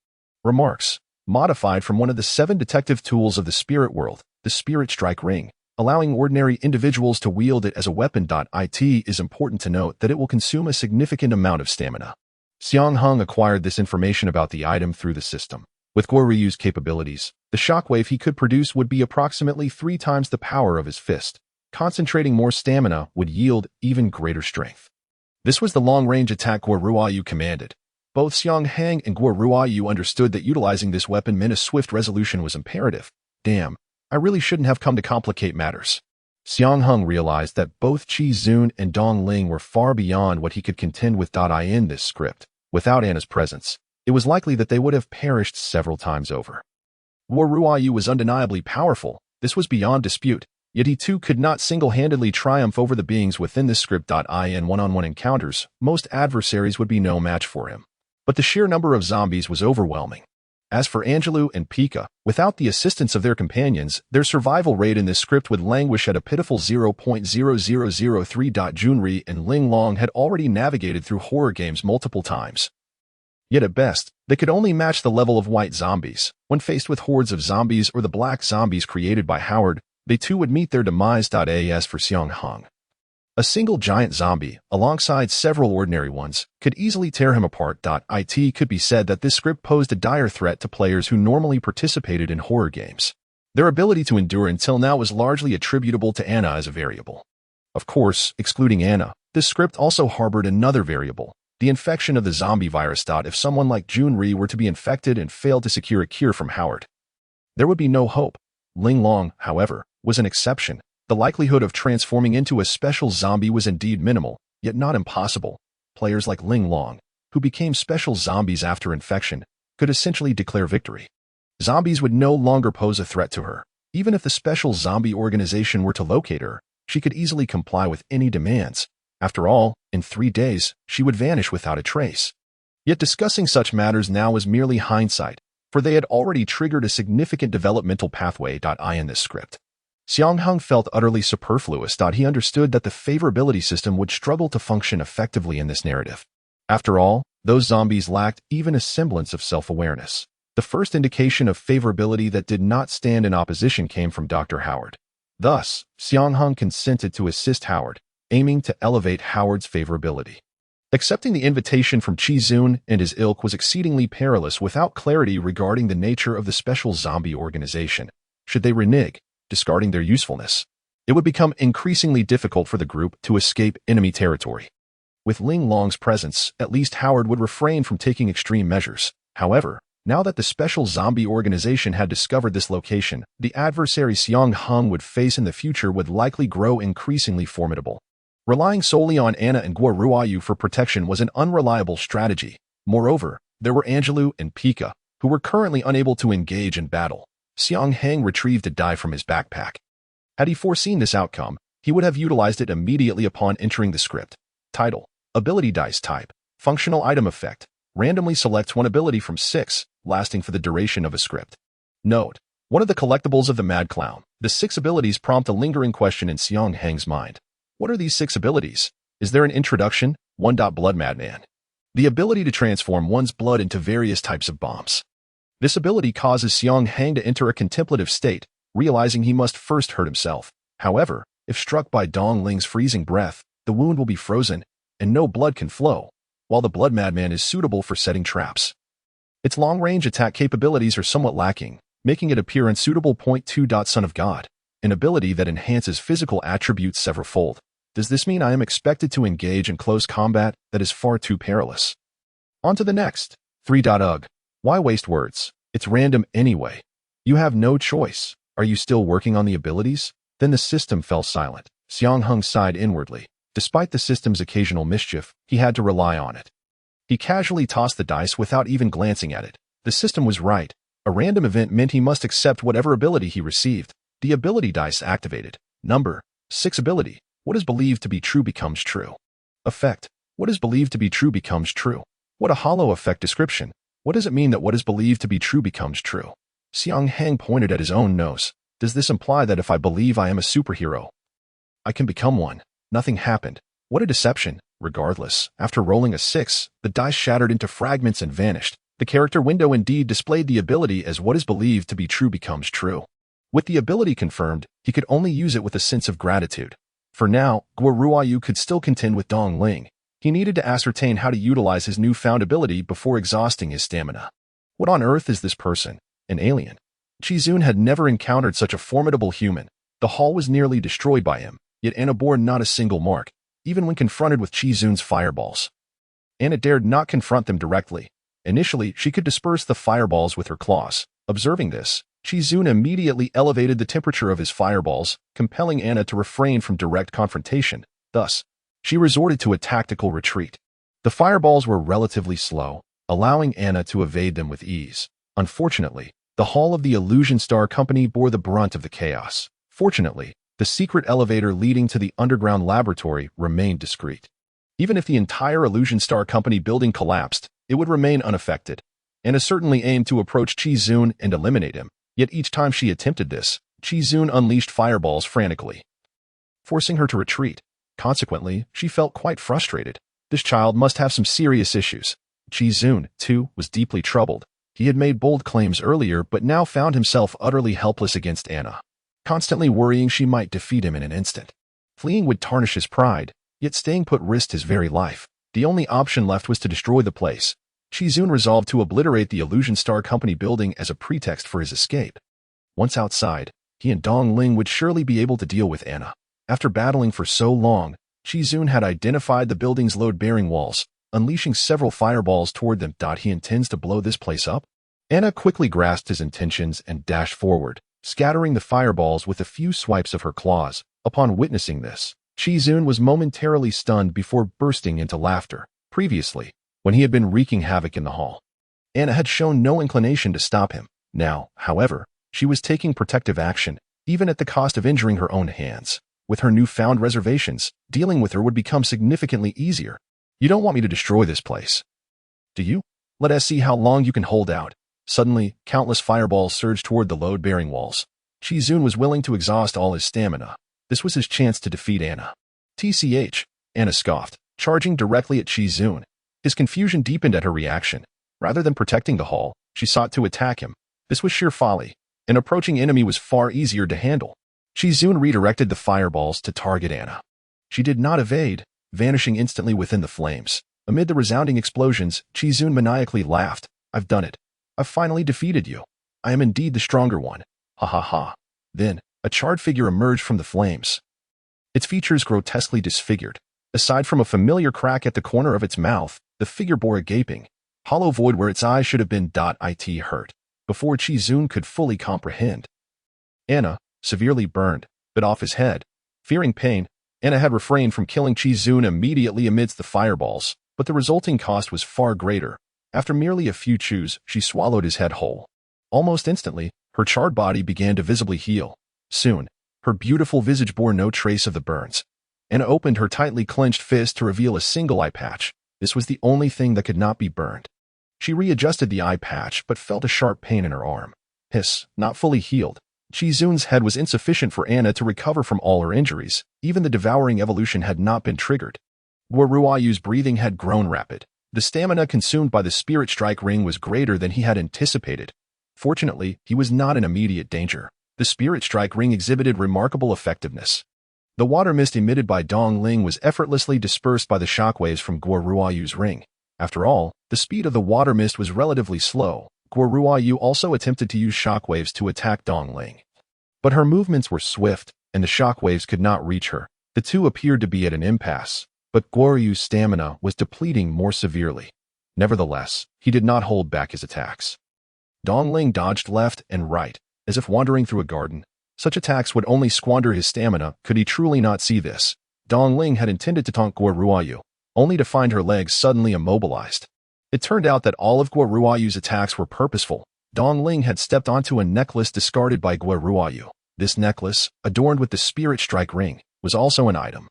Remarks: modified from one of the 7 detective tools of the spirit world, the Spirit Strike Ring, allowing ordinary individuals to wield it as a weapon. It is important to note that it will consume a significant amount of stamina. Xiang Heng acquired this information about the item through the system. With Guo Ruoyu's capabilities, the shockwave he could produce would be approximately 3 times the power of his fist. Concentrating more stamina would yield even greater strength. This was the long-range attack Guo Ruoyu commanded. Both Xiang Heng and Guo Ruoyu understood that utilizing this weapon meant a swift resolution was imperative. Damn, I really shouldn't have come to complicate matters. Xiang Heng realized that both Qizun and Dongling were far beyond what he could contend with. In this script, without Anna's presence, it was likely that they would have perished several times over. Guo Ruoyu was undeniably powerful, this was beyond dispute, yet he too could not single-handedly triumph over the beings within this script. In one-on-one encounters, most adversaries would be no match for him. But the sheer number of zombies was overwhelming. As for Angelou and Pika, without the assistance of their companions, their survival rate in this script would languish at a pitiful 0.0003. Junri and Ling Long had already navigated through horror games multiple times. Yet at best, they could only match the level of white zombies. When faced with hordes of zombies or the black zombies created by Howard, they too would meet their demise. As for Xiang Heng, a single giant zombie, alongside several ordinary ones, could easily tear him apart. It could be said that this script posed a dire threat to players who normally participated in horror games. Their ability to endure until now was largely attributable to Anna as a variable. Of course, excluding Anna, this script also harbored another variable: the infection of the zombie virus. If someone like Junri were to be infected and failed to secure a cure from Howard, there would be no hope. Ling Long, however, was an exception. The likelihood of transforming into a special zombie was indeed minimal, yet not impossible. Players like Ling Long, who became special zombies after infection, could essentially declare victory. Zombies would no longer pose a threat to her. Even if the special zombie organization were to locate her, she could easily comply with any demands. After all, in 3 days, she would vanish without a trace. Yet discussing such matters now was merely hindsight, for they had already triggered a significant developmental pathway. In this script, Xiang Heng felt utterly superfluous. He understood that the favorability system would struggle to function effectively in this narrative. After all, those zombies lacked even a semblance of self-awareness. The first indication of favorability that did not stand in opposition came from Dr. Howard. Thus, Xiang Heng consented to assist Howard, aiming to elevate Howard's favorability. Accepting the invitation from Qizun and his ilk was exceedingly perilous without clarity regarding the nature of the special zombie organization. Should they renege, discarding their usefulness, it would become increasingly difficult for the group to escape enemy territory. With Ling Long's presence, at least Howard would refrain from taking extreme measures. However, now that the special zombie organization had discovered this location, the adversary Xiang Heng would face in the future would likely grow increasingly formidable. Relying solely on Anna and Guo Ruoyu for protection was an unreliable strategy. Moreover, there were Angelou and Pika, who were currently unable to engage in battle. Xiang Heng retrieved a die from his backpack. Had he foreseen this outcome, he would have utilized it immediately upon entering the script. Title: Ability Dice Type. Functional Item Effect. Randomly select one ability from 6, lasting for the duration of a script. Note: one of the collectibles of the Mad Clown. The 6 abilities prompt a lingering question in Xiang Heng's mind. What are these 6 abilities? Is there an introduction? 1. Blood Madman. the ability to transform one's blood into various types of bombs. This ability causes Xiang Heng to enter a contemplative state, realizing he must first hurt himself. However, if struck by Dong Ling's freezing breath, the wound will be frozen, and no blood can flow, while the Blood Madman is suitable for setting traps. Its long-range attack capabilities are somewhat lacking, making it appear unsuitable. 2. Son of God, an ability that enhances physical attributes severalfold. Does this mean I am expected to engage in close combat? That is far too perilous. On to the next. 3. Ugh. Why waste words? It's random anyway. You have no choice. Are you still working on the abilities? Then the system fell silent. Xiang Heng sighed inwardly. Despite the system's occasional mischief, he had to rely on it. He casually tossed the dice without even glancing at it. The system was right. A random event meant he must accept whatever ability he received. The ability dice activated. Number 6. Ability. What is believed to be true becomes true. Effect. What is believed to be true becomes true. What a hollow effect description. What does it mean that what is believed to be true becomes true? Xiang Heng pointed at his own nose. Does this imply that if I believe I am a superhero, I can become one? Nothing happened. What a deception. Regardless, after rolling a 6, the dice shattered into fragments and vanished. The character window indeed displayed the ability as what is believed to be true becomes true. With the ability confirmed, he could only use it with a sense of gratitude. For now, Guo Ruoyu could still contend with Dong Ling. He needed to ascertain how to utilize his newfound ability before exhausting his stamina. What on earth is this person? An alien? Qizun had never encountered such a formidable human. The hall was nearly destroyed by him, yet Anna bore not a single mark, even when confronted with Qizun's fireballs. Anna dared not confront them directly. Initially, she could disperse the fireballs with her claws. Observing this, Qizun immediately elevated the temperature of his fireballs, compelling Anna to refrain from direct confrontation. Thus, she resorted to a tactical retreat. The fireballs were relatively slow, allowing Anna to evade them with ease. Unfortunately, the hall of the Illusion Star Company bore the brunt of the chaos. Fortunately, the secret elevator leading to the underground laboratory remained discreet. Even if the entire Illusion Star Company building collapsed, it would remain unaffected. Anna certainly aimed to approach Qizun and eliminate him, yet each time she attempted this, Qizun unleashed fireballs frantically, forcing her to retreat. Consequently, she felt quite frustrated. This child must have some serious issues. Qizun, too, was deeply troubled. He had made bold claims earlier but now found himself utterly helpless against Anna, constantly worrying she might defeat him in an instant. Fleeing would tarnish his pride, yet staying put risked his very life. The only option left was to destroy the place. Qizun resolved to obliterate the Illusion Star Company building as a pretext for his escape. Once outside, he and Dong Ling would surely be able to deal with Anna. After battling for so long, Qizun had identified the building's load-bearing walls, unleashing several fireballs toward them. He intends to blow this place up? Anna quickly grasped his intentions and dashed forward, scattering the fireballs with a few swipes of her claws. Upon witnessing this, Qizun was momentarily stunned before bursting into laughter. Previously, when he had been wreaking havoc in the hall, Anna had shown no inclination to stop him. Now, however, she was taking protective action, even at the cost of injuring her own hands. With her newfound reservations, dealing with her would become significantly easier. You don't want me to destroy this place, do you? Let us see how long you can hold out. Suddenly, countless fireballs surged toward the load-bearing walls. Qizun was willing to exhaust all his stamina. This was his chance to defeat Anna. TCH, Anna scoffed, charging directly at Qizun. His confusion deepened at her reaction. Rather than protecting the hall, she sought to attack him. This was sheer folly. An approaching enemy was far easier to handle. Qizun redirected the fireballs to target Anna. She did not evade, vanishing instantly within the flames. Amid the resounding explosions, Qizun maniacally laughed. I've done it. I've finally defeated you. I am indeed the stronger one. Ha ha ha. Then, a charred figure emerged from the flames. Its features grotesquely disfigured. Aside from a familiar crack at the corner of its mouth, the figure bore a gaping, hollow void where its eyes should have been. It hurt. Before Qizun could fully comprehend. Anna, severely burned, bit off his head. Fearing pain, Anna had refrained from killing Qizun immediately amidst the fireballs, but the resulting cost was far greater. After merely a few chews, she swallowed his head whole. Almost instantly, her charred body began to visibly heal. Soon, her beautiful visage bore no trace of the burns. Anna opened her tightly clenched fist to reveal a single eye patch. This was the only thing that could not be burned. She readjusted the eye patch but felt a sharp pain in her arm. Hiss, not fully healed. Qizun's head was insufficient for Anna to recover from all her injuries. Even the devouring evolution had not been triggered. Guo Ruoyu's breathing had grown rapid. The stamina consumed by the spirit strike ring was greater than he had anticipated. Fortunately, he was not in immediate danger. The spirit strike ring exhibited remarkable effectiveness. The water mist emitted by Dongling was effortlessly dispersed by the shockwaves from Guo Ruoyu's ring. After all, the speed of the water mist was relatively slow. Guo Ruoyu also attempted to use shockwaves to attack Dongling. But her movements were swift, and the shockwaves could not reach her. The two appeared to be at an impasse, but Guo Ruoyu's stamina was depleting more severely. Nevertheless, he did not hold back his attacks. Dongling dodged left and right, as if wandering through a garden. Such attacks would only squander his stamina could he truly not see this. Dongling had intended to taunt Guo Ruoyu, only to find her legs suddenly immobilized. It turned out that all of Guo Ruoyu's attacks were purposeful. Dongling had stepped onto a necklace discarded by Guo Ruoyu. This necklace, adorned with the spirit strike ring, was also an item.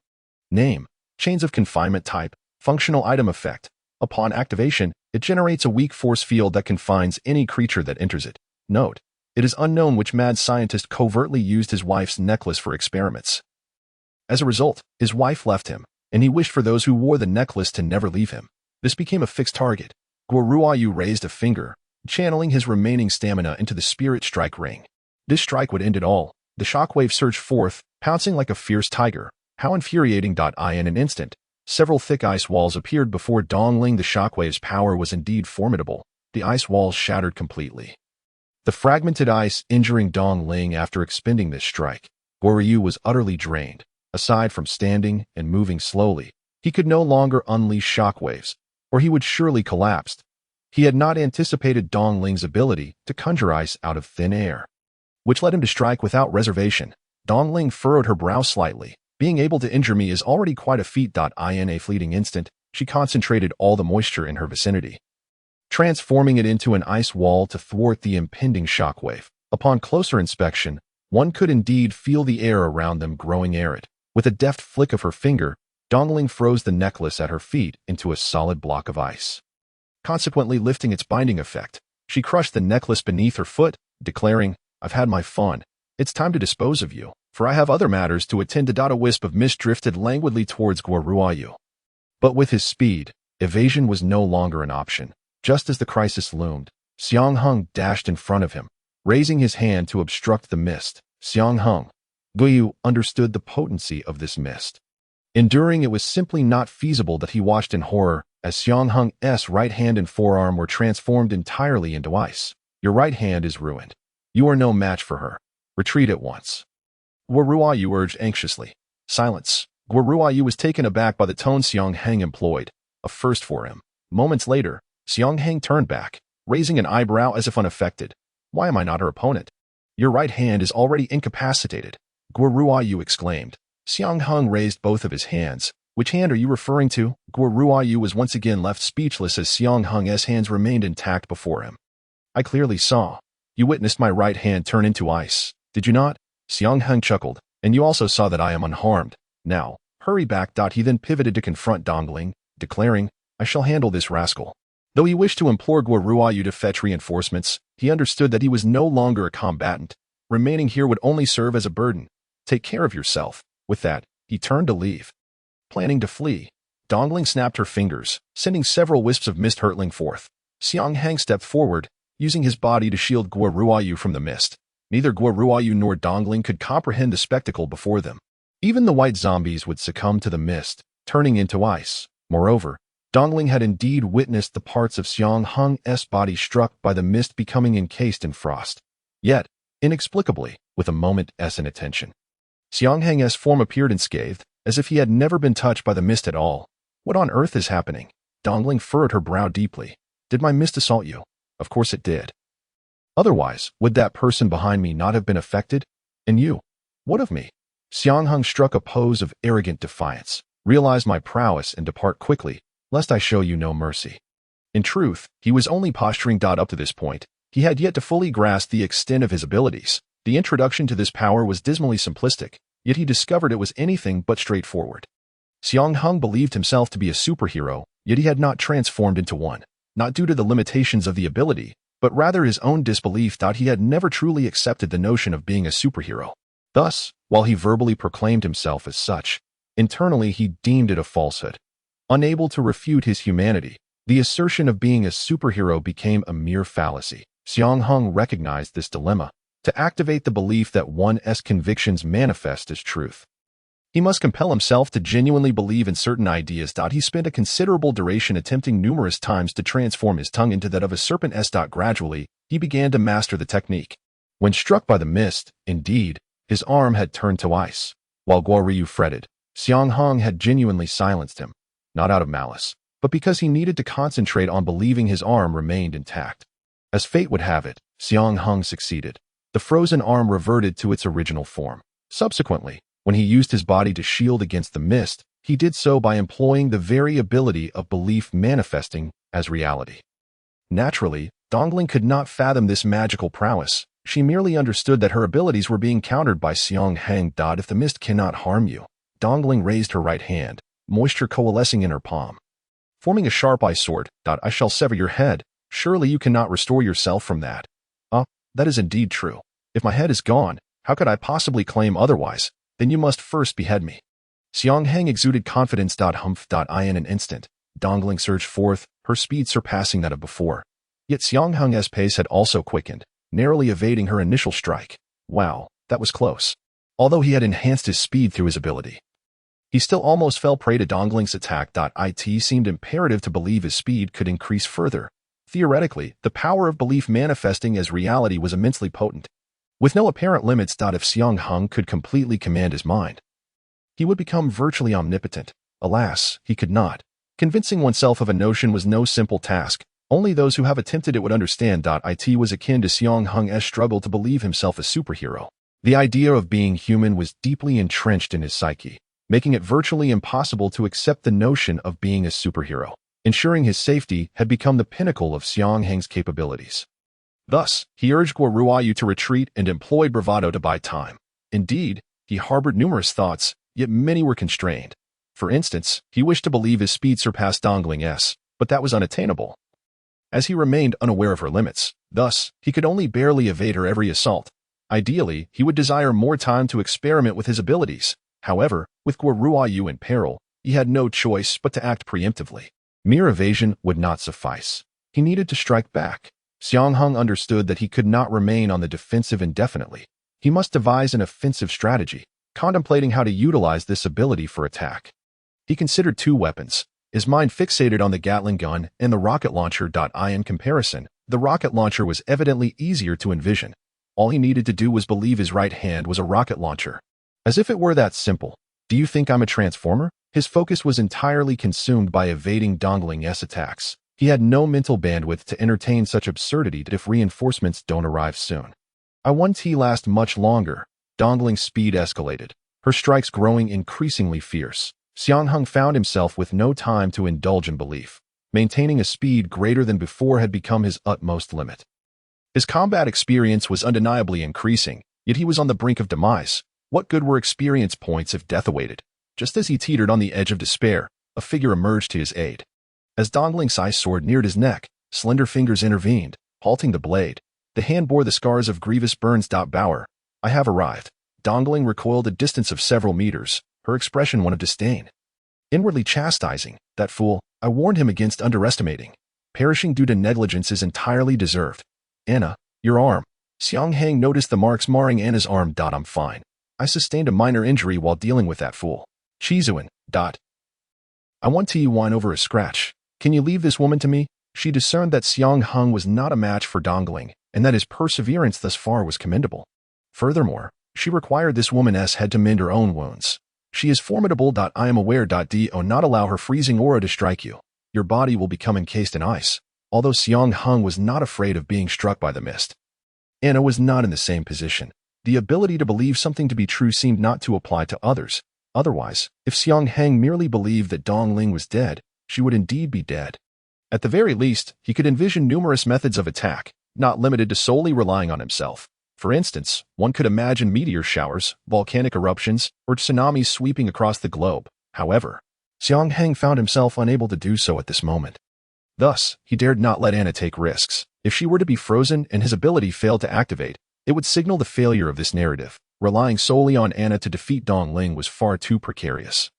Name: Chains of Confinement Type, Functional Item Effect. Upon activation, it generates a weak force field that confines any creature that enters it. Note: it is unknown which mad scientist covertly used his wife's necklace for experiments. As a result, his wife left him, and he wished for those who wore the necklace to never leave him. This became a fixed target. Guo Ruoyu raised a finger, channeling his remaining stamina into the spirit strike ring. This strike would end it all. The shockwave surged forth, pouncing like a fierce tiger. How infuriating! In an instant, several thick ice walls appeared before Dongling. The shockwave's power was indeed formidable. The ice walls shattered completely. The fragmented ice injuring Dongling after expending this strike. Guo Ruoyu was utterly drained. Aside from standing and moving slowly, he could no longer unleash shockwaves, or he would surely collapse. He had not anticipated Dongling's ability to conjure ice out of thin air, which led him to strike without reservation. Dongling furrowed her brow slightly. Being able to injure me is already quite a feat. In a fleeting instant, she concentrated all the moisture in her vicinity, transforming it into an ice wall to thwart the impending shockwave. Upon closer inspection, one could indeed feel the air around them growing arid. With a deft flick of her finger, Dongling froze the necklace at her feet into a solid block of ice. Consequently lifting its binding effect, she crushed the necklace beneath her foot, declaring, "I've had my fun. It's time to dispose of you, for I have other matters to attend to." A wisp of mist drifted languidly towards Guo Ruoyu. But with his speed, evasion was no longer an option. Just as the crisis loomed, Xiang Heng dashed in front of him, raising his hand to obstruct the mist. Xiang Heng, Guo understood the potency of this mist. Enduring it was simply not feasible. That he watched in horror as Xiang Heng's right hand and forearm were transformed entirely into ice. "Your right hand is ruined. You are no match for her. Retreat at once." Guo Ruoyu urged anxiously. "Silence." Guo Ruoyu was taken aback by the tone Xiang Heng employed, a first for him. Moments later, Xiang Heng turned back, raising an eyebrow as if unaffected. "Why am I not her opponent?" "Your right hand is already incapacitated," Guo Ruoyu exclaimed. Xiang Heng raised both of his hands. "Which hand are you referring to?" Guo Ruoyu was once again left speechless as Xiang Heng's hands remained intact before him. "I clearly saw. You witnessed my right hand turn into ice, did you not?" Xiang Heng chuckled. "And you also saw that I am unharmed. Now, hurry back." He then pivoted to confront Dongling, declaring, "I shall handle this rascal." Though he wished to implore Guo Ruoyu to fetch reinforcements, he understood that he was no longer a combatant. Remaining here would only serve as a burden. "Take care of yourself." With that, he turned to leave. Planning to flee, Dongling snapped her fingers, sending several wisps of mist hurtling forth. Xiang Heng stepped forward, using his body to shield Guo Ruoyu from the mist. Neither Guo Ruoyu nor Dongling could comprehend the spectacle before them. Even the white zombies would succumb to the mist, turning into ice. Moreover, Dongling had indeed witnessed the parts of Xiang Heng's body struck by the mist becoming encased in frost. Yet, inexplicably, with a moment's inattention, Xiang Heng's form appeared unscathed, as if he had never been touched by the mist at all. "What on earth is happening?" Dongling furrowed her brow deeply. "Did my mist assault you?" "Of course it did. Otherwise, would that person behind me not have been affected? And you? What of me?" Xiang Heng struck a pose of arrogant defiance. "Realize my prowess and depart quickly, lest I show you no mercy." In truth, he was only posturing. Up to this point, he had yet to fully grasp the extent of his abilities. The introduction to this power was dismally simplistic, yet he discovered it was anything but straightforward. Xiang Heng believed himself to be a superhero, yet he had not transformed into one. Not due to the limitations of the ability, but rather his own disbelief. He had never truly accepted the notion of being a superhero. Thus, while he verbally proclaimed himself as such, internally he deemed it a falsehood. Unable to refute his humanity, The assertion of being a superhero became a mere fallacy. Xiang Heng recognized this dilemma. To activate the belief that one's convictions manifest as truth, he must compel himself to genuinely believe in certain ideas. He spent a considerable duration attempting numerous times to transform his tongue into that of a serpent. Gradually, he began to master the technique. When struck by the mist, indeed, his arm had turned to ice. While Guo Ryu fretted, Xiang Heng had genuinely silenced him, not out of malice, but because he needed to concentrate on believing his arm remained intact. As fate would have it, Xiang Heng succeeded. The frozen arm reverted to its original form. Subsequently, when he used his body to shield against the mist, he did so by employing the very ability of belief manifesting as reality. Naturally, Dongling could not fathom this magical prowess. She merely understood that her abilities were being countered by Xiang Heng. If the mist cannot harm you. Dongling raised her right hand, moisture coalescing in her palm. Forming a sharp ice sword. I shall sever your head. Surely you cannot restore yourself from that. That is indeed true. If my head is gone, how could I possibly claim otherwise? Then you must first behead me. Xiang Heng exuded confidence. In an instant, Dongling surged forth, her speed surpassing that of before. Yet Xiang Heng's pace had also quickened, narrowly evading her initial strike. Wow, that was close. Although he had enhanced his speed through his ability, he still almost fell prey to Dongling's attack. It seemed imperative to believe his speed could increase further. Theoretically, the power of belief manifesting as reality was immensely potent. With no apparent limits. If Xiang Heng could completely command his mind, he would become virtually omnipotent. Alas, he could not. Convincing oneself of a notion was no simple task. Only those who have attempted it would understand. It was akin to Xiang Heng's struggle to believe himself a superhero. The idea of being human was deeply entrenched in his psyche, making it virtually impossible to accept the notion of being a superhero. Ensuring his safety had become the pinnacle of Xiang Heng's capabilities. Thus, he urged Guo Ryu to retreat and employed bravado to buy time. Indeed, he harbored numerous thoughts, yet many were constrained. For instance, he wished to believe his speed surpassed Dongling's, but that was unattainable, as he remained unaware of her limits. Thus, he could only barely evade her every assault. Ideally, he would desire more time to experiment with his abilities. However, with Guo Ryu in peril, he had no choice but to act preemptively. Mere evasion would not suffice. He needed to strike back. Xiang Heng understood that he could not remain on the defensive indefinitely. He must devise an offensive strategy, contemplating how to utilize this ability for attack. He considered two weapons, his mind fixated on the Gatling gun and the rocket launcher. In comparison, the rocket launcher was evidently easier to envision. All he needed to do was believe his right hand was a rocket launcher. As if it were that simple. Do you think I'm a transformer? His focus was entirely consumed by evading Dongling's attacks. He had no mental bandwidth to entertain such absurdity if reinforcements don't arrive soon. I want to last much longer. Dongling's speed escalated, her strikes growing increasingly fierce. Xiang Heng found himself with no time to indulge in belief. Maintaining a speed greater than before had become his utmost limit. His combat experience was undeniably increasing, yet he was on the brink of demise. What good were experience points if death awaited? Just as he teetered on the edge of despair, a figure emerged to his aid. As Dongling's ice sword neared his neck, slender fingers intervened, halting the blade. The hand bore the scars of grievous burns. Bauer, I have arrived. Dongling recoiled a distance of several meters, her expression one of disdain. Inwardly chastising, that fool, I warned him against underestimating. Perishing due to negligence is entirely deserved. Anna, your arm. Xiang Heng noticed the marks marring Anna's arm. I'm fine. I sustained a minor injury while dealing with that fool. Chizuan. I want to whine over a scratch. Can you leave this woman to me? She discerned that Xiang Heng was not a match for Dongling, and that his perseverance thus far was commendable. Furthermore, she required this woman's head to mend her own wounds. She is formidable. I am aware. Do not allow her freezing aura to strike you. Your body will become encased in ice. Although Xiang Heng was not afraid of being struck by the mist, Anna was not in the same position. The ability to believe something to be true seemed not to apply to others. Otherwise, if Xiang Heng merely believed that Dongling was dead, she would indeed be dead. At the very least, he could envision numerous methods of attack, not limited to solely relying on himself. For instance, one could imagine meteor showers, volcanic eruptions, or tsunamis sweeping across the globe. However, Xiang Heng found himself unable to do so at this moment. Thus, he dared not let Anna take risks. If she were to be frozen and his ability failed to activate, it would signal the failure of this narrative. Relying solely on Anna to defeat Dongling was far too precarious.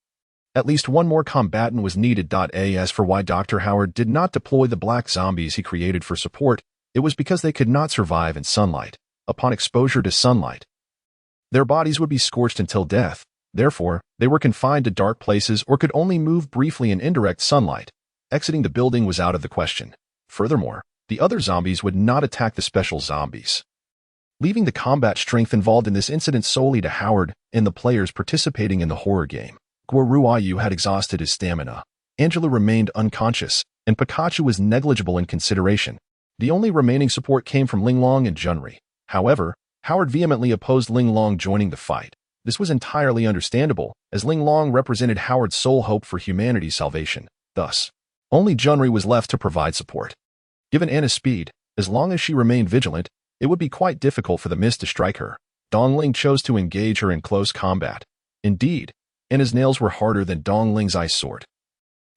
At least one more combatant was needed. As for why Dr. Howard did not deploy the black zombies he created for support, it was because they could not survive in sunlight. Upon exposure to sunlight, their bodies would be scorched until death. Therefore, they were confined to dark places or could only move briefly in indirect sunlight. Exiting the building was out of the question. Furthermore, the other zombies would not attack the special zombies, leaving the combat strength involved in this incident solely to Howard and the players participating in the horror game. Guoruayu had exhausted his stamina. Angela remained unconscious, and Pikachu was negligible in consideration. The only remaining support came from Linglong and Junri. However, Howard vehemently opposed Linglong joining the fight. This was entirely understandable, as Linglong represented Howard's sole hope for humanity's salvation. Thus, only Junri was left to provide support. Given Anna's speed, as long as she remained vigilant, it would be quite difficult for the mist to strike her. Dongling chose to engage her in close combat. Indeed, Anna's nails were harder than Dongling's ice sword.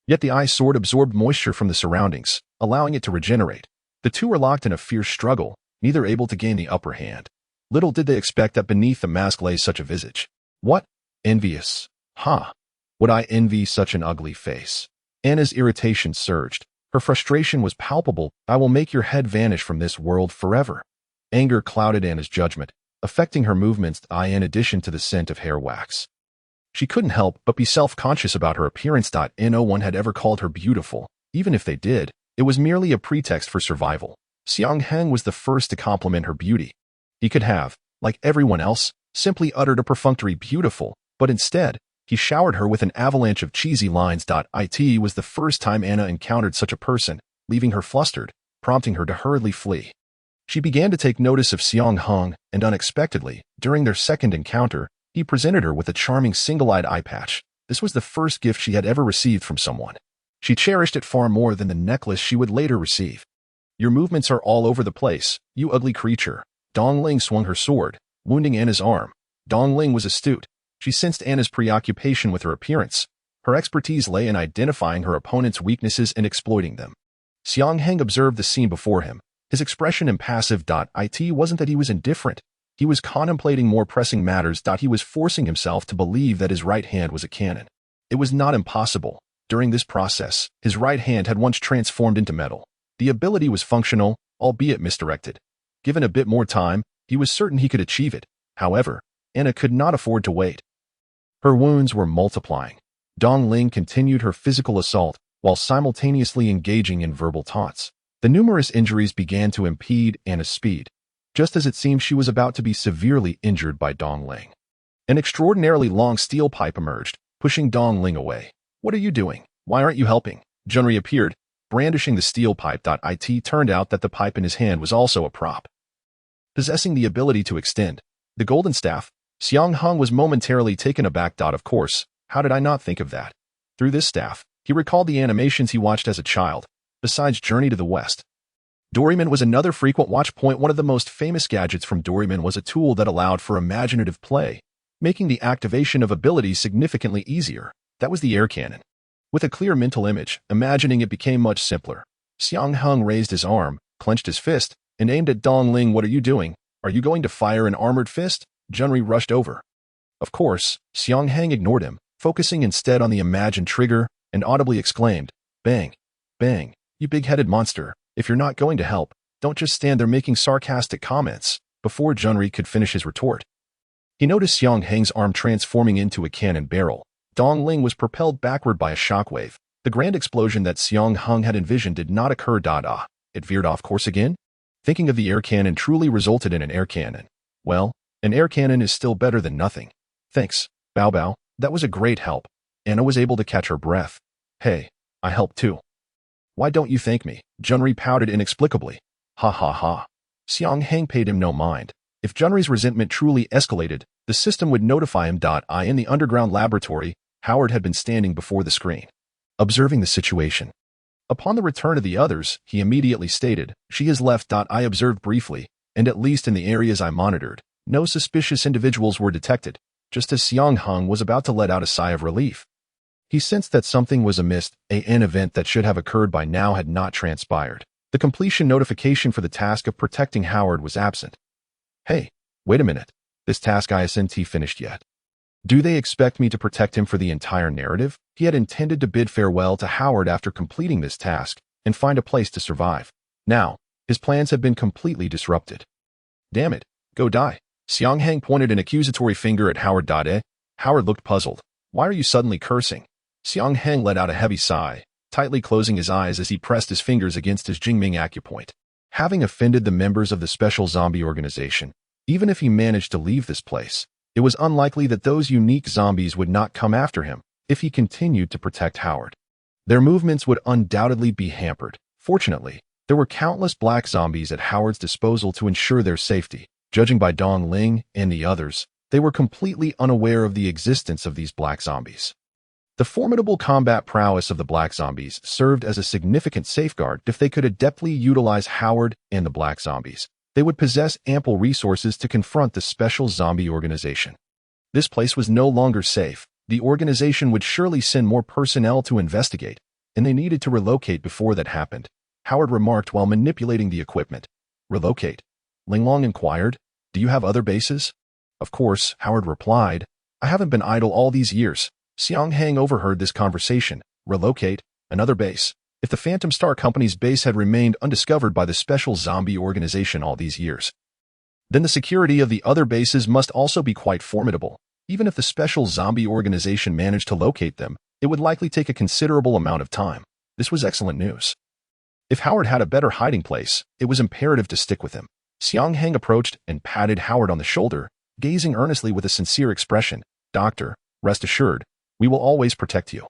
Yet the ice sword absorbed moisture from the surroundings, allowing it to regenerate. The two were locked in a fierce struggle, neither able to gain the upper hand. Little did they expect that beneath the mask lay such a visage. What? Envious. Ha! Would I envy such an ugly face? Anna's irritation surged. Her frustration was palpable. I will make your head vanish from this world forever. Anger clouded Anna's judgment, affecting her movements in addition to the scent of hair wax. She couldn't help but be self-conscious about her appearance. No one had ever called her beautiful. Even if they did, it was merely a pretext for survival. Xiang Heng was the first to compliment her beauty. He could have, like everyone else, simply uttered a perfunctory beautiful, but instead, he showered her with an avalanche of cheesy lines. It was the first time Anna encountered such a person, leaving her flustered, prompting her to hurriedly flee. She began to take notice of Xiang Heng, and unexpectedly, during their second encounter, he presented her with a charming single-eyed eye patch. This was the first gift she had ever received from someone. She cherished it far more than the necklace she would later receive. Your movements are all over the place, you ugly creature. Dongling swung her sword, wounding Anna's arm. Dongling was astute. She sensed Anna's preoccupation with her appearance. Her expertise lay in identifying her opponent's weaknesses and exploiting them. Xiang Heng observed the scene before him. His expression impassive. It wasn't that he was indifferent. He was contemplating more pressing matters. He was forcing himself to believe that his right hand was a cannon. It was not impossible. During this process, his right hand had once transformed into metal. The ability was functional, albeit misdirected. Given a bit more time, he was certain he could achieve it. However, Anna could not afford to wait. Her wounds were multiplying. Dongling continued her physical assault while simultaneously engaging in verbal taunts. The numerous injuries began to impede Anna's speed, just as it seemed she was about to be severely injured by Dongling. An extraordinarily long steel pipe emerged, pushing Dongling away. What are you doing? Why aren't you helping? Junri appeared, brandishing the steel pipe. It turned out that the pipe in his hand was also a prop, possessing the ability to extend. The golden staff. Xiang Heng was momentarily taken aback. Of course, how did I not think of that? Through this staff, he recalled the animations he watched as a child. Besides Journey to the West, Doraemon was another frequent watch point. One of the most famous gadgets from Doraemon was a tool that allowed for imaginative play, making the activation of abilities significantly easier. That was the air cannon. With a clear mental image, imagining it became much simpler. Xiang Heng raised his arm, clenched his fist, and aimed at Dongling. What are you doing? Are you going to fire an armored fist? Junri rushed over. Of course, Xiang Heng ignored him, focusing instead on the imagined trigger, and audibly exclaimed, "Bang! Bang! You big-headed monster. If you're not going to help, don't just stand there making sarcastic comments." Before Junri could finish his retort, he noticed Xiang Heng's arm transforming into a cannon barrel. Dongling was propelled backward by a shockwave. The grand explosion that Xiang Heng had envisioned did not occur. It veered off course again. Thinking of the air cannon truly resulted in an air cannon. Well, an air cannon is still better than nothing. Thanks, Bao Bao. That was a great help. Anna was able to catch her breath. Hey, I helped too. Why don't you thank me? Junri pouted inexplicably. Ha ha ha. Xiang Heng paid him no mind. If Junri's resentment truly escalated, the system would notify him. In the underground laboratory, Howard had been standing before the screen, observing the situation. Upon the return of the others, he immediately stated, "She has left. I observed briefly, and at least in the areas I monitored, no suspicious individuals were detected." Just as Xiang Heng was about to let out a sigh of relief, he sensed that something was amiss. An event that should have occurred by now had not transpired. The completion notification for the task of protecting Howard was absent. Hey, wait a minute. This task isn't finished yet. Do they expect me to protect him for the entire narrative? He had intended to bid farewell to Howard after completing this task and find a place to survive. Now, his plans have been completely disrupted. Damn it, go die. Xiang Heng pointed an accusatory finger at Howard. Howard looked puzzled. Why are you suddenly cursing? Xiang Heng let out a heavy sigh, tightly closing his eyes as he pressed his fingers against his Jingming acupoint. Having offended the members of the special zombie organization, even if he managed to leave this place, it was unlikely that those unique zombies would not come after him if he continued to protect Howard. Their movements would undoubtedly be hampered. Fortunately, there were countless black zombies at Howard's disposal to ensure their safety. Judging by Dong Ling and the others, they were completely unaware of the existence of these black zombies. The formidable combat prowess of the black zombies served as a significant safeguard. If they could adeptly utilize Howard and the black zombies, they would possess ample resources to confront the special zombie organization. This place was no longer safe. The organization would surely send more personnel to investigate, and they needed to relocate before that happened, Howard remarked while manipulating the equipment. Relocate? Linglong inquired. Do you have other bases? Of course, Howard replied. I haven't been idle all these years. Xiang Heng overheard this conversation. Relocate? Another base? If the Phantom Star Company's base had remained undiscovered by the special zombie organization all these years, then the security of the other bases must also be quite formidable. Even if the special zombie organization managed to locate them, it would likely take a considerable amount of time. This was excellent news. If Howard had a better hiding place, it was imperative to stick with him. Xiang Heng approached and patted Howard on the shoulder, gazing earnestly with a sincere expression. Doctor, rest assured, we will always protect you.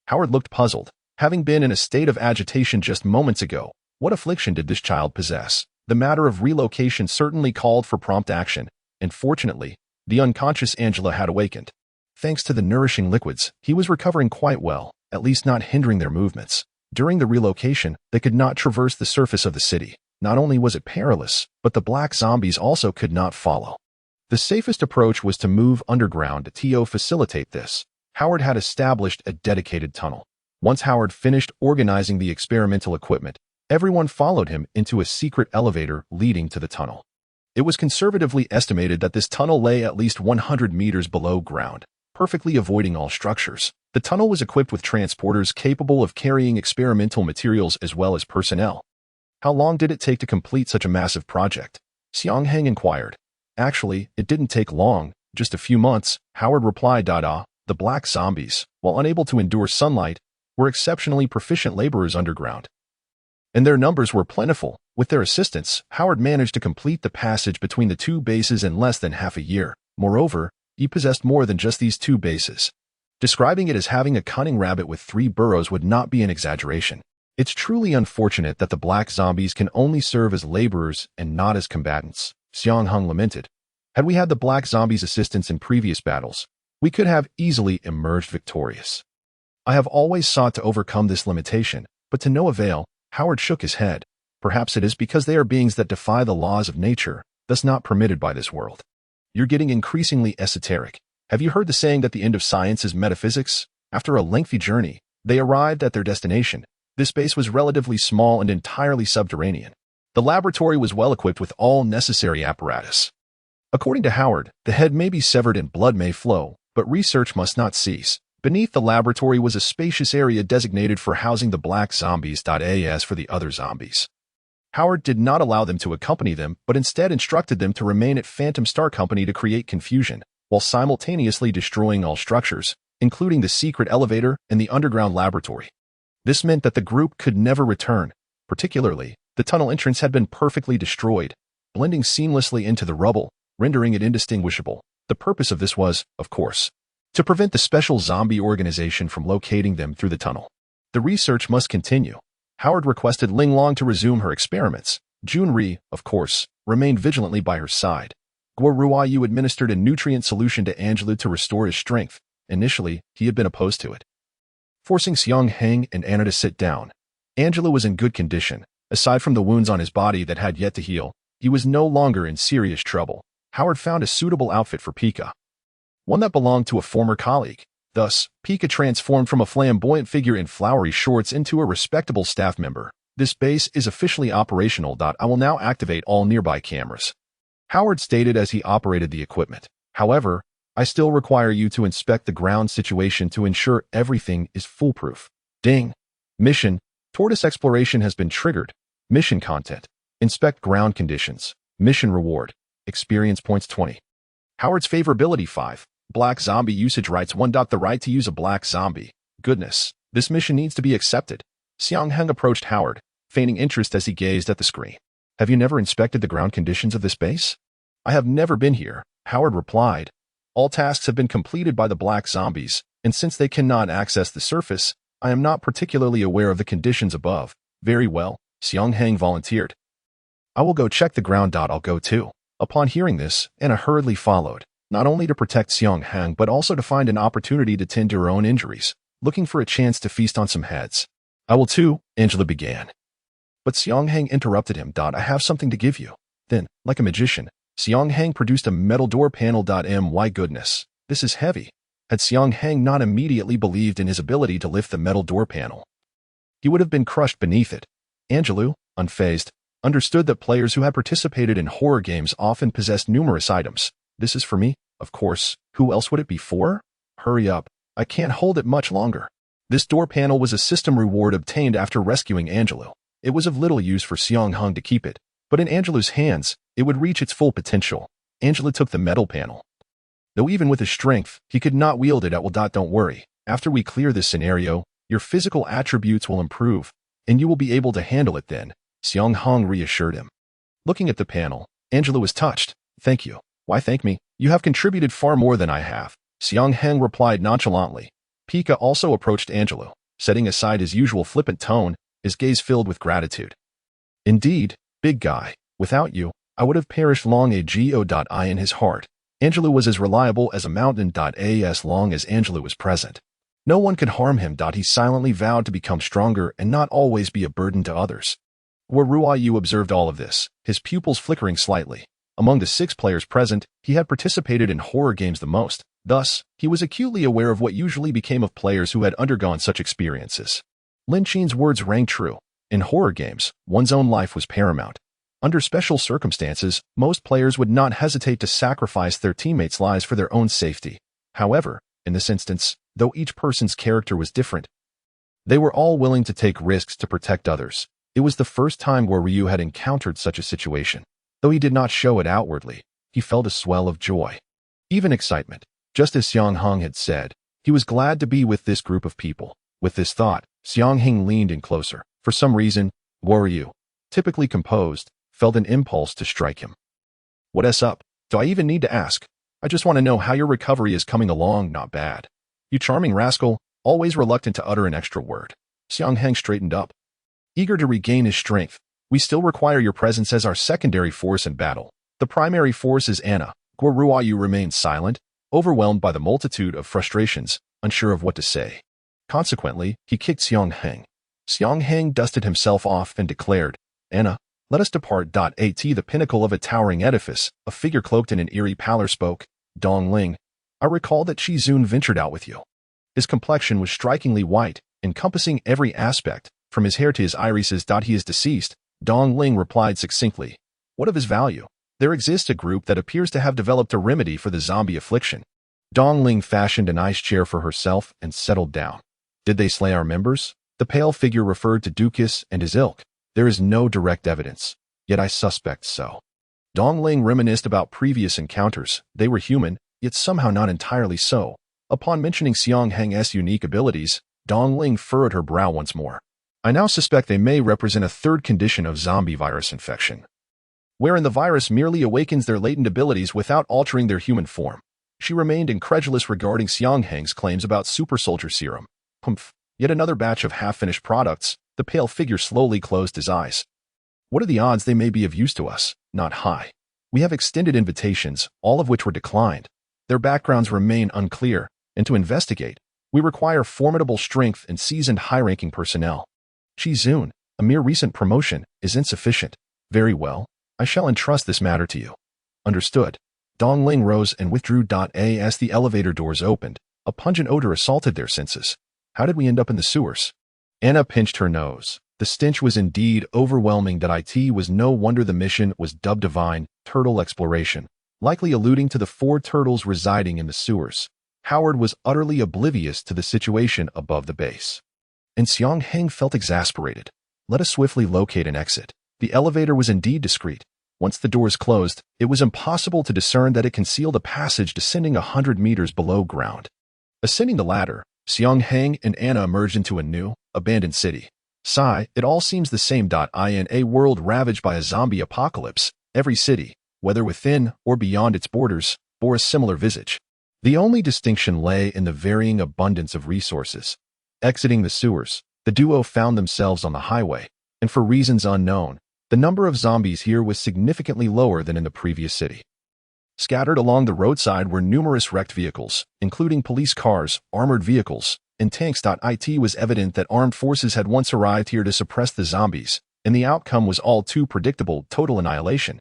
Howard looked puzzled. Having been in a state of agitation just moments ago, what affliction did this child possess? The matter of relocation certainly called for prompt action, and fortunately, the unconscious Angela had awakened. Thanks to the nourishing liquids, he was recovering quite well, at least not hindering their movements. During the relocation, they could not traverse the surface of the city. Not only was it perilous, but the black zombies also could not follow. The safest approach was to move underground to facilitate this. Howard had established a dedicated tunnel. Once Howard finished organizing the experimental equipment, everyone followed him into a secret elevator leading to the tunnel. It was conservatively estimated that this tunnel lay at least 100 meters below ground, perfectly avoiding all structures. The tunnel was equipped with transporters capable of carrying experimental materials as well as personnel. How long did it take to complete such a massive project? Xiang Heng inquired. Actually, it didn't take long, just a few months, Howard replied. The black zombies, while unable to endure sunlight, were exceptionally proficient laborers underground. And their numbers were plentiful. With their assistance, Howard managed to complete the passage between the two bases in less than half a year. Moreover, he possessed more than just these two bases. Describing it as having a cunning rabbit with 3 burrows would not be an exaggeration. It's truly unfortunate that the black zombies can only serve as laborers and not as combatants, Xiang Heng lamented. Had we had the black zombies' assistance in previous battles, we could have easily emerged victorious. I have always sought to overcome this limitation, but to no avail. Howard shook his head. Perhaps it is because they are beings that defy the laws of nature, thus not permitted by this world. You're getting increasingly esoteric. Have you heard the saying that the end of science is metaphysics? After a lengthy journey, they arrived at their destination. This base was relatively small and entirely subterranean. The laboratory was well equipped with all necessary apparatus. According to Howard, the head may be severed and blood may flow, but research must not cease. Beneath the laboratory was a spacious area designated for housing the black zombies. As for the other zombies, Howard did not allow them to accompany them, but instead instructed them to remain at Phantom Star Company to create confusion, while simultaneously destroying all structures, including the secret elevator and the underground laboratory. This meant that the group could never return. Particularly, the tunnel entrance had been perfectly destroyed, blending seamlessly into the rubble, rendering it indistinguishable. The purpose of this was, of course, to prevent the special zombie organization from locating them through the tunnel. The research must continue. Howard requested Linglong to resume her experiments. Junri, of course, remained vigilantly by her side. Guo Ruayu administered a nutrient solution to Angela to restore his strength. Initially, he had been opposed to it. Forcing Xiang Heng and Anna to sit down, Angela was in good condition. Aside from the wounds on his body that had yet to heal, he was no longer in serious trouble. Howard found a suitable outfit for Pika, one that belonged to a former colleague. Thus, Pika transformed from a flamboyant figure in flowery shorts into a respectable staff member. This base is officially operational. I will now activate all nearby cameras, Howard stated as he operated the equipment. However, I still require you to inspect the ground situation to ensure everything is foolproof. Ding. Mission. Tortoise exploration has been triggered. Mission content. Inspect ground conditions. Mission reward. Experience points 20. Howard's favorability 5. Black zombie usage rights 1. The right to use a black zombie. Goodness. This mission needs to be accepted. Xiang Heng approached Howard, feigning interest as he gazed at the screen. Have you never inspected the ground conditions of this base? I have never been here, Howard replied. All tasks have been completed by the black zombies, and since they cannot access the surface, I am not particularly aware of the conditions above. Very well, Xiang Heng volunteered. I will go check the ground. I'll go too. Upon hearing this, Anna hurriedly followed, not only to protect Xiang Heng but also to find an opportunity to tend to her own injuries, looking for a chance to feast on some heads. I will too, Angela began. But Xiang Heng interrupted him. I have something to give you. Then, like a magician, Xiang Heng produced a metal door panel. My goodness, this is heavy. Had Xiang Heng not immediately believed in his ability to lift the metal door panel, he would have been crushed beneath it. Angelou, unfazed, understood that players who had participated in horror games often possessed numerous items. This is for me, of course. Who else would it be for? Hurry up. I can't hold it much longer. This door panel was a system reward obtained after rescuing Angelou. It was of little use for Xiang Heng to keep it, but in Angelou's hands, it would reach its full potential. Angela took the metal panel. Though even with his strength, he could not wield it at will. Don't worry. After we clear this scenario, your physical attributes will improve, and you will be able to handle it then, Xiang Heng reassured him. Looking at the panel, Angela was touched. Thank you. Why thank me? You have contributed far more than I have, Xiang Heng replied nonchalantly. Pika also approached Angela, setting aside his usual flippant tone, his gaze filled with gratitude. Indeed, big guy, without you, I would have perished long ago. In his heart, Angela was as reliable as a mountain. As long as Angela was present, no one could harm him. He silently vowed to become stronger and not always be a burden to others. Yu observed all of this, his pupils flickering slightly. Among the 6 players present, he had participated in horror games the most. Thus, he was acutely aware of what usually became of players who had undergone such experiences. Lin Qin's words rang true. In horror games, one's own life was paramount. Under special circumstances, most players would not hesitate to sacrifice their teammates' lives for their own safety. However, in this instance, though each person's character was different, they were all willing to take risks to protect others. It was the first time Ryu had encountered such a situation. Though he did not show it outwardly, he felt a swell of joy. Even excitement. Just as Xiang Heng had said, he was glad to be with this group of people. With this thought, Xiang Heng leaned in closer. For some reason, Ryu, typically composed, felt an impulse to strike him. What's up? Do I even need to ask? I just want to know how your recovery is coming along. Not bad. You charming rascal, always reluctant to utter an extra word. Xiang Heng straightened up. Eager to regain his strength, we still require your presence as our secondary force in battle. The primary force is Anna. Yu remained silent, overwhelmed by the multitude of frustrations, unsure of what to say. Consequently, he kicked Xiang Heng. Xiang Heng dusted himself off and declared, Anna, let us depart. At the pinnacle of a towering edifice, a figure cloaked in an eerie pallor spoke. Dong Ling, I recall that Shi Zun ventured out with you. His complexion was strikingly white, encompassing every aspect, from his hair to his irises. He is deceased, Dong Ling replied succinctly. What of his value? There exists a group that appears to have developed a remedy for the zombie affliction. Dong Ling fashioned an ice chair for herself and settled down. Did they slay our members? The pale figure referred to Dukas and his ilk. There is no direct evidence, yet I suspect so. Dong Ling reminisced about previous encounters. They were human, yet somehow not entirely so. Upon mentioning Xiang Heng's unique abilities, Dong Ling furrowed her brow once more. I now suspect they may represent a third condition of zombie virus infection, wherein the virus merely awakens their latent abilities without altering their human form. She remained incredulous regarding Xiang Heng's claims about super soldier serum. Humph. Yet another batch of half-finished products. The pale figure slowly closed his eyes. What are the odds they may be of use to us? Not high. We have extended invitations, all of which were declined. Their backgrounds remain unclear, and to investigate, we require formidable strength and seasoned high-ranking personnel. Shi Zun, a mere recent promotion, is insufficient. Very well, I shall entrust this matter to you. Understood. Dong Ling rose and withdrew. As the elevator doors opened, a pungent odor assaulted their senses. How did we end up in the sewers? Anna pinched her nose. The stench was indeed overwhelming. It was no wonder the mission was dubbed divine, turtle exploration. likely alluding to the 4 turtles residing in the sewers. Howard was utterly oblivious to the situation above the base. And Xiang Heng felt exasperated. Let us swiftly locate an exit. The elevator was indeed discreet. Once the doors closed, it was impossible to discern that it concealed a passage descending 100 meters below ground. Ascending the ladder, Xiang Heng and Anna emerged into a new, abandoned city. Sigh, it all seems the same. In a world ravaged by a zombie apocalypse, every city, whether within or beyond its borders, bore a similar visage. The only distinction lay in the varying abundance of resources. Exiting the sewers, the duo found themselves on the highway, and for reasons unknown, the number of zombies here was significantly lower than in the previous city. Scattered along the roadside were numerous wrecked vehicles, including police cars, armored vehicles, and tanks. It was evident that armed forces had once arrived here to suppress the zombies, and the outcome was all too predictable: total annihilation.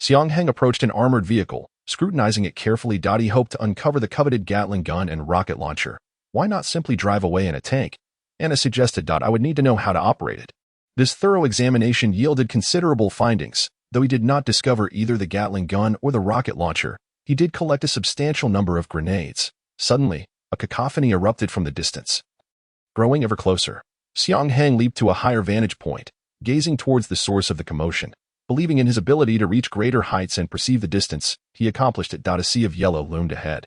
Xiang Heng approached an armored vehicle, scrutinizing it carefully. He hoped to uncover the coveted Gatling gun and rocket launcher. Why not simply drive away in a tank? Anna suggested. I would need to know how to operate it. This thorough examination yielded considerable findings. Though he did not discover either the Gatling gun or the rocket launcher, he did collect a substantial number of grenades. Suddenly, a cacophony erupted from the distance. Growing ever closer, Xiang Heng leaped to a higher vantage point, gazing towards the source of the commotion. Believing in his ability to reach greater heights and perceive the distance, he accomplished it. A sea of yellow loomed ahead,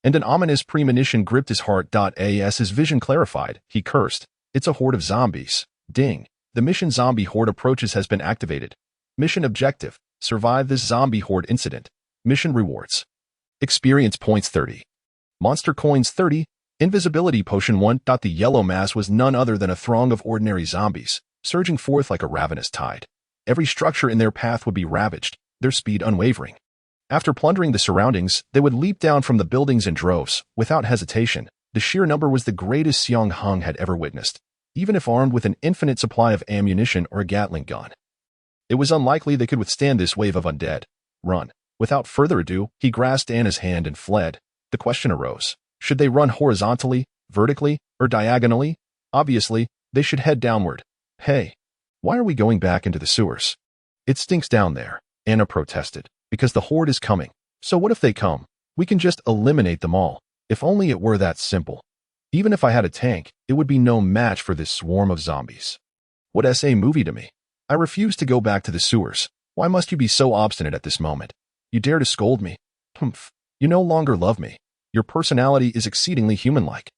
and an ominous premonition gripped his heart. As his vision clarified, he cursed. It's a horde of zombies. Ding. The mission zombie horde approaches has been activated. Mission objective: survive this zombie horde incident. Mission rewards: experience points 30. Monster coins 30. Invisibility potion 1. The yellow mass was none other than a throng of ordinary zombies, surging forth like a ravenous tide. Every structure in their path would be ravaged, their speed unwavering. After plundering the surroundings, they would leap down from the buildings in droves, without hesitation. The sheer number was the greatest Xiang Heng had ever witnessed, even if armed with an infinite supply of ammunition or a Gatling gun. It was unlikely they could withstand this wave of undead. Run. Without further ado, he grasped Anna's hand and fled. The question arose: should they run horizontally, vertically, or diagonally? Obviously, they should head downward. Hey, why are we going back into the sewers? It stinks down there, Anna protested. Because the horde is coming. So what if they come? We can just eliminate them all. If only it were that simple. Even if I had a tank, it would be no match for this swarm of zombies. What a movie to me. I refuse to go back to the sewers. Why must you be so obstinate at this moment? You dare to scold me? Humph. You no longer love me. Your personality is exceedingly human-like.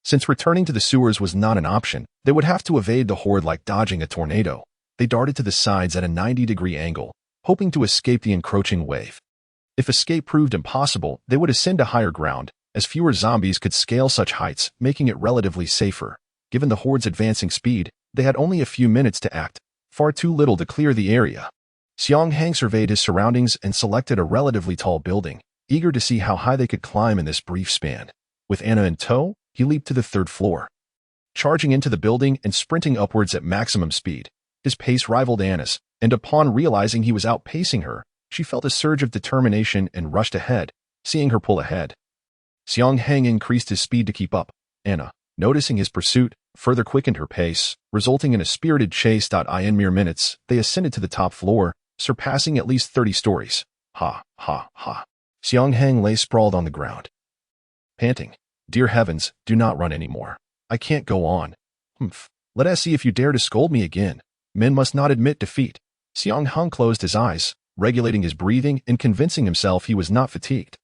Since returning to the sewers was not an option, they would have to evade the horde like dodging a tornado. They darted to the sides at a 90-degree angle, hoping to escape the encroaching wave. If escape proved impossible, they would ascend to higher ground, as fewer zombies could scale such heights, making it relatively safer. Given the horde's advancing speed, they had only a few minutes to act, far too little to clear the area. Xiang Heng surveyed his surroundings and selected a relatively tall building, eager to see how high they could climb in this brief span. With Anna in tow, he leaped to the 3rd floor. Charging into the building and sprinting upwards at maximum speed, his pace rivaled Anna's, and upon realizing he was outpacing her, she felt a surge of determination and rushed ahead, seeing her pull ahead. Xiang Heng increased his speed to keep up. Anna, noticing his pursuit, further quickened her pace, resulting in a spirited chase. In mere minutes, they ascended to the top floor, surpassing at least 30 stories. Ha, ha, ha. Xiang Heng lay sprawled on the ground, panting. Dear heavens, do not run anymore. I can't go on. Humph. Let us see if you dare to scold me again. Men must not admit defeat. Xiang Heng closed his eyes, regulating his breathing and convincing himself he was not fatigued.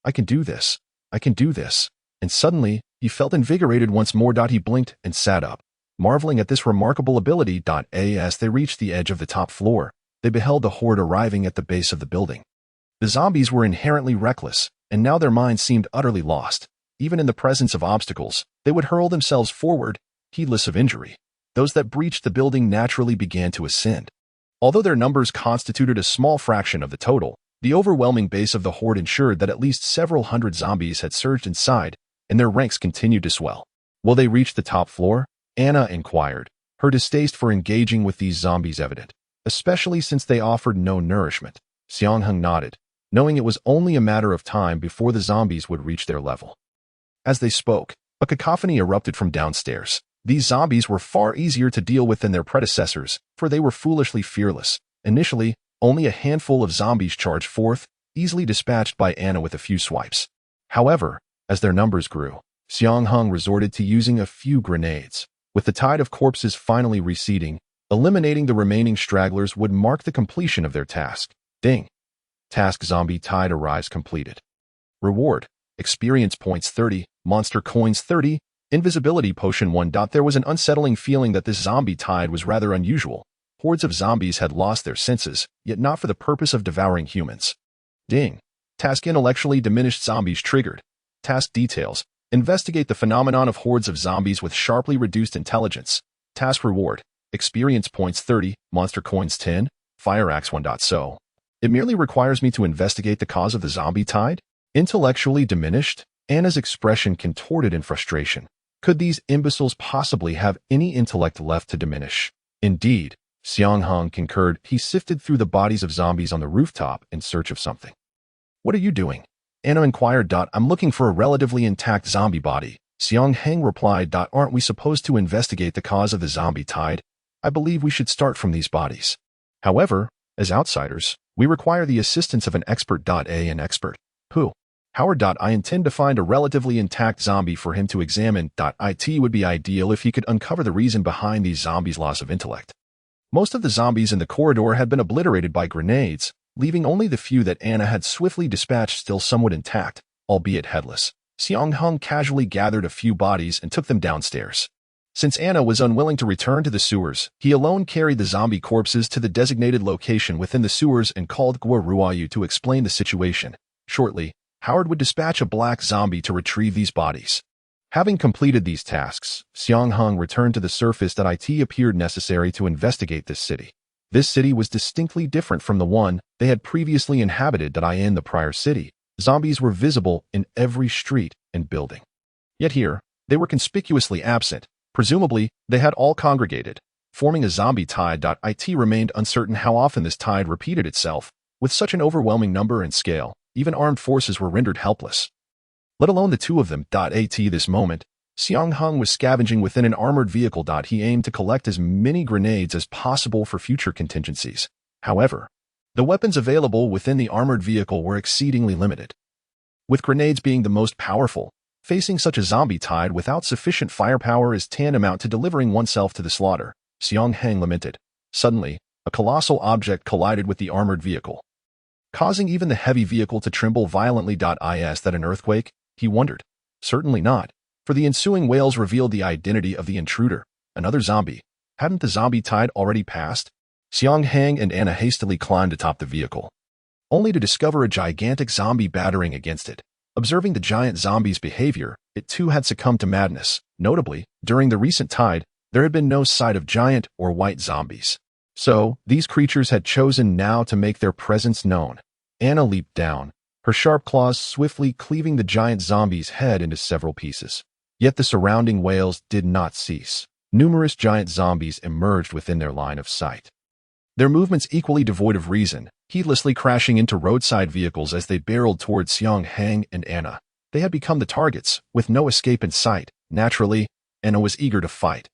I can do this. I can do this. And suddenly, he felt invigorated once more. He blinked and sat up, marveling at this remarkable ability. As they reached the edge of the top floor, they beheld the horde arriving at the base of the building. The zombies were inherently reckless, and now their minds seemed utterly lost. Even in the presence of obstacles, they would hurl themselves forward, heedless of injury. Those that breached the building naturally began to ascend. Although their numbers constituted a small fraction of the total, the overwhelming base of the horde ensured that at least several hundred zombies had surged inside, and their ranks continued to swell. Will they reach the top floor? Anna inquired, her distaste for engaging with these zombies evident, especially since they offered no nourishment. Xiang Heng nodded, knowing it was only a matter of time before the zombies would reach their level. As they spoke, a cacophony erupted from downstairs. These zombies were far easier to deal with than their predecessors, for they were foolishly fearless. Initially, only a handful of zombies charged forth, easily dispatched by Anna with a few swipes. However, as their numbers grew, Xiang Heng resorted to using a few grenades. With the tide of corpses finally receding, eliminating the remaining stragglers would mark the completion of their task. Ding. Task Zombie Tide Arise completed. Reward: Experience points 30, Monster Coins 30, Invisibility Potion 1. There was an unsettling feeling that this zombie tide was rather unusual. Hordes of zombies had lost their senses, yet not for the purpose of devouring humans. Ding. Task Intellectually Diminished Zombies triggered. Task Details: Investigate the phenomenon of hordes of zombies with sharply reduced intelligence. Task Reward: Experience points 30, Monster Coins 10, Fire Axe 1. So, it merely requires me to investigate the cause of the zombie tide? Intellectually diminished? Anna's expression contorted in frustration. Could these imbeciles possibly have any intellect left to diminish? Indeed, Xiang Heng concurred. He sifted through the bodies of zombies on the rooftop in search of something. What are you doing? Anna inquired. I'm looking for a relatively intact zombie body. Xiang Heng replied. Aren't we supposed to investigate the cause of the zombie tide? I believe we should start from these bodies. However, as outsiders, we require the assistance of an expert. An expert? Who? Howard. I intend to find a relatively intact zombie for him to examine. It would be ideal if he could uncover the reason behind these zombies' loss of intellect. Most of the zombies in the corridor had been obliterated by grenades, leaving only the few that Anna had swiftly dispatched still somewhat intact, albeit headless. Xiang Heng casually gathered a few bodies and took them downstairs. Since Anna was unwilling to return to the sewers, he alone carried the zombie corpses to the designated location within the sewers and called Guo Ruoyu to explain the situation. Shortly, Howard would dispatch a black zombie to retrieve these bodies. Having completed these tasks, Xiang Heng returned to the surface. It appeared necessary to investigate this city. This city was distinctly different from the one they had previously inhabited. In the prior city, zombies were visible in every street and building. Yet here, they were conspicuously absent. Presumably, they had all congregated, forming a zombie tide. It remained uncertain how often this tide repeated itself. With such an overwhelming number and scale, even armed forces were rendered helpless. Let alone the two of them. At this moment, Xiang Heng was scavenging within an armored vehicle. He aimed to collect as many grenades as possible for future contingencies. However, the weapons available within the armored vehicle were exceedingly limited. With grenades being the most powerful, facing such a zombie tide without sufficient firepower is tantamount to delivering oneself to the slaughter, Xiang Heng lamented. Suddenly, a colossal object collided with the armored vehicle, causing even the heavy vehicle to tremble violently. Is that an earthquake? He wondered. Certainly not, for the ensuing wails revealed the identity of the intruder, another zombie. Hadn't the zombie tide already passed? Xiang Heng and Anna hastily climbed atop the vehicle, only to discover a gigantic zombie battering against it. Observing the giant zombie's behavior, it too had succumbed to madness. Notably, during the recent tide, there had been no sight of giant or white zombies. So, these creatures had chosen now to make their presence known. Anna leaped down, her sharp claws swiftly cleaving the giant zombie's head into several pieces. Yet the surrounding wails did not cease. Numerous giant zombies emerged within their line of sight, their movements equally devoid of reason, heedlessly crashing into roadside vehicles as they barreled towards Xiang Heng and Anna. They had become the targets, with no escape in sight. Naturally, Anna was eager to fight.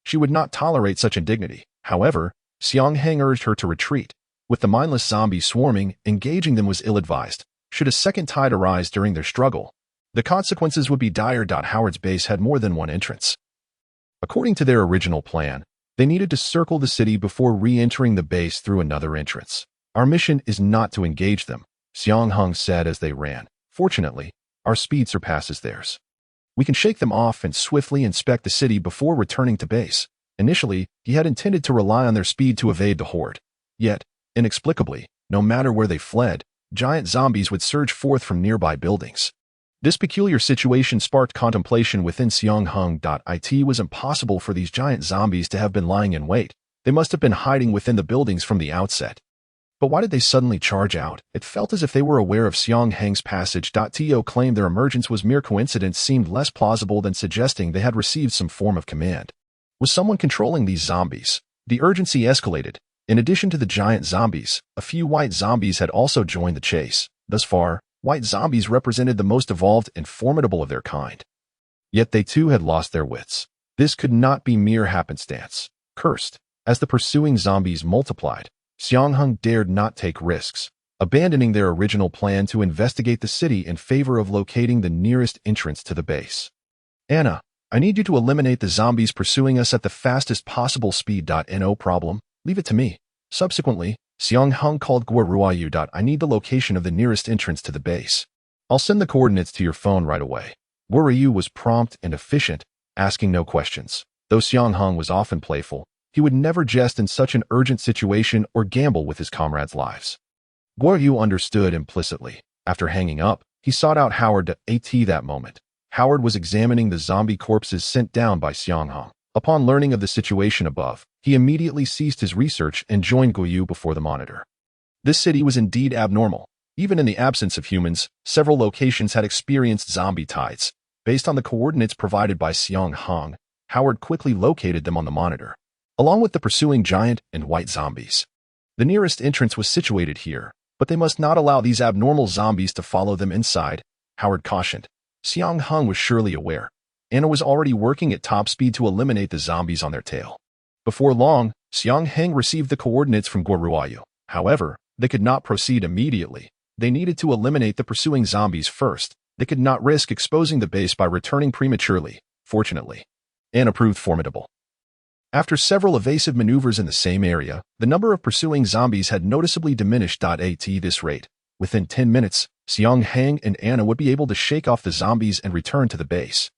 She would not tolerate such indignity. However, Xiang Heng urged her to retreat. With the mindless zombies swarming, engaging them was ill-advised. Should a second tide arise during their struggle, the consequences would be dire. Howard's base had more than one entrance. According to their original plan, they needed to circle the city before re-entering the base through another entrance. Our mission is not to engage them, Xiang Heng said as they ran. Fortunately, our speed surpasses theirs. We can shake them off and swiftly inspect the city before returning to base. Initially, he had intended to rely on their speed to evade the horde. Yet, inexplicably, no matter where they fled, giant zombies would surge forth from nearby buildings. This peculiar situation sparked contemplation within Xiang Heng. It was impossible for these giant zombies to have been lying in wait. They must have been hiding within the buildings from the outset. But why did they suddenly charge out? It felt as if they were aware of Xiang Heng's passage. To claim their emergence was mere coincidence seemed less plausible than suggesting they had received some form of command. Was someone controlling these zombies? The urgency escalated. In addition to the giant zombies, a few white zombies had also joined the chase. Thus far, white zombies represented the most evolved and formidable of their kind. Yet they too had lost their wits. This could not be mere happenstance. Cursed, as the pursuing zombies multiplied, Xiang Heng dared not take risks. abandoning their original plan to investigate the city in favor of locating the nearest entrance to the base. Anna, I need you to eliminate the zombies pursuing us at the fastest possible speed. No problem. Leave it to me. Subsequently, Xiang Heng called Guoruayu. I need the location of the nearest entrance to the base. I'll send the coordinates to your phone right away. Guoruayu was prompt and efficient, asking no questions. Though Xiang Heng was often playful, he would never jest in such an urgent situation or gamble with his comrades' lives. Guoruayu understood implicitly. After hanging up, he sought out Howard. At that moment, Howard was examining the zombie corpses sent down by Xiang Heng. Upon learning of the situation above, he immediately ceased his research and joined Guoruayu before the monitor. This city was indeed abnormal. Even in the absence of humans, several locations had experienced zombie tides. Based on the coordinates provided by Xiang Heng, Howard quickly located them on the monitor, along with the pursuing giant and white zombies. The nearest entrance was situated here, but they must not allow these abnormal zombies to follow them inside, Howard cautioned. Xiang Heng was surely aware. Anna was already working at top speed to eliminate the zombies on their tail. Before long, Xiang Heng received the coordinates from Guoruayu. However, they could not proceed immediately. They needed to eliminate the pursuing zombies first. They could not risk exposing the base by returning prematurely. Fortunately, Anna proved formidable. After several evasive maneuvers in the same area, the number of pursuing zombies had noticeably diminished. At this rate, within 10 minutes, Xiang Heng and Anna would be able to shake off the zombies and return to the base.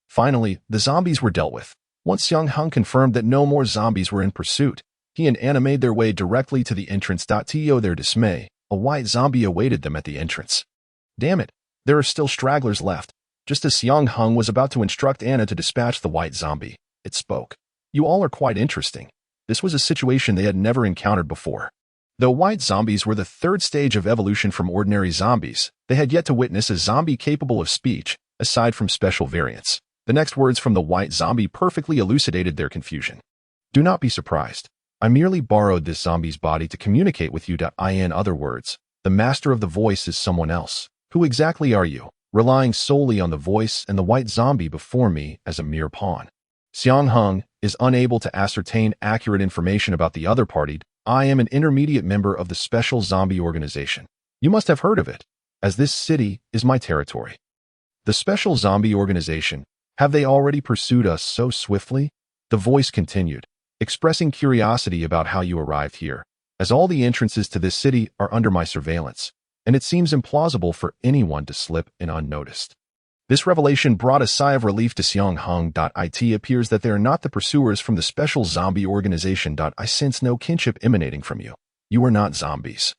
Finally, the zombies were dealt with. Once Xiang Heng confirmed that no more zombies were in pursuit, he and Anna made their way directly to the entrance. To their dismay, a white zombie awaited them at the entrance. Damn it, there are still stragglers left. Just as Xiang Heng was about to instruct Anna to dispatch the white zombie, it spoke. You all are quite interesting. This was a situation they had never encountered before. Though white zombies were the third stage of evolution from ordinary zombies, they had yet to witness a zombie capable of speech, aside from special variants. The next words from the white zombie perfectly elucidated their confusion. Do not be surprised. I merely borrowed this zombie's body to communicate with you. In other words, the master of the voice is someone else. Who exactly are you? Relying solely on the voice and the white zombie before me as a mere pawn. Xiang Heng is unable to ascertain accurate information about the other party. I am an intermediate member of the Special Zombie Organization. You must have heard of it, as this city is my territory. The Special Zombie Organization, have they already pursued us so swiftly? The voice continued, expressing curiosity about how you arrived here, as all the entrances to this city are under my surveillance, and it seems implausible for anyone to slip in unnoticed. This revelation brought a sigh of relief to Xiang Heng. It appears that they are not the pursuers from the Special Zombie Organization. I sense no kinship emanating from you. You are not zombies.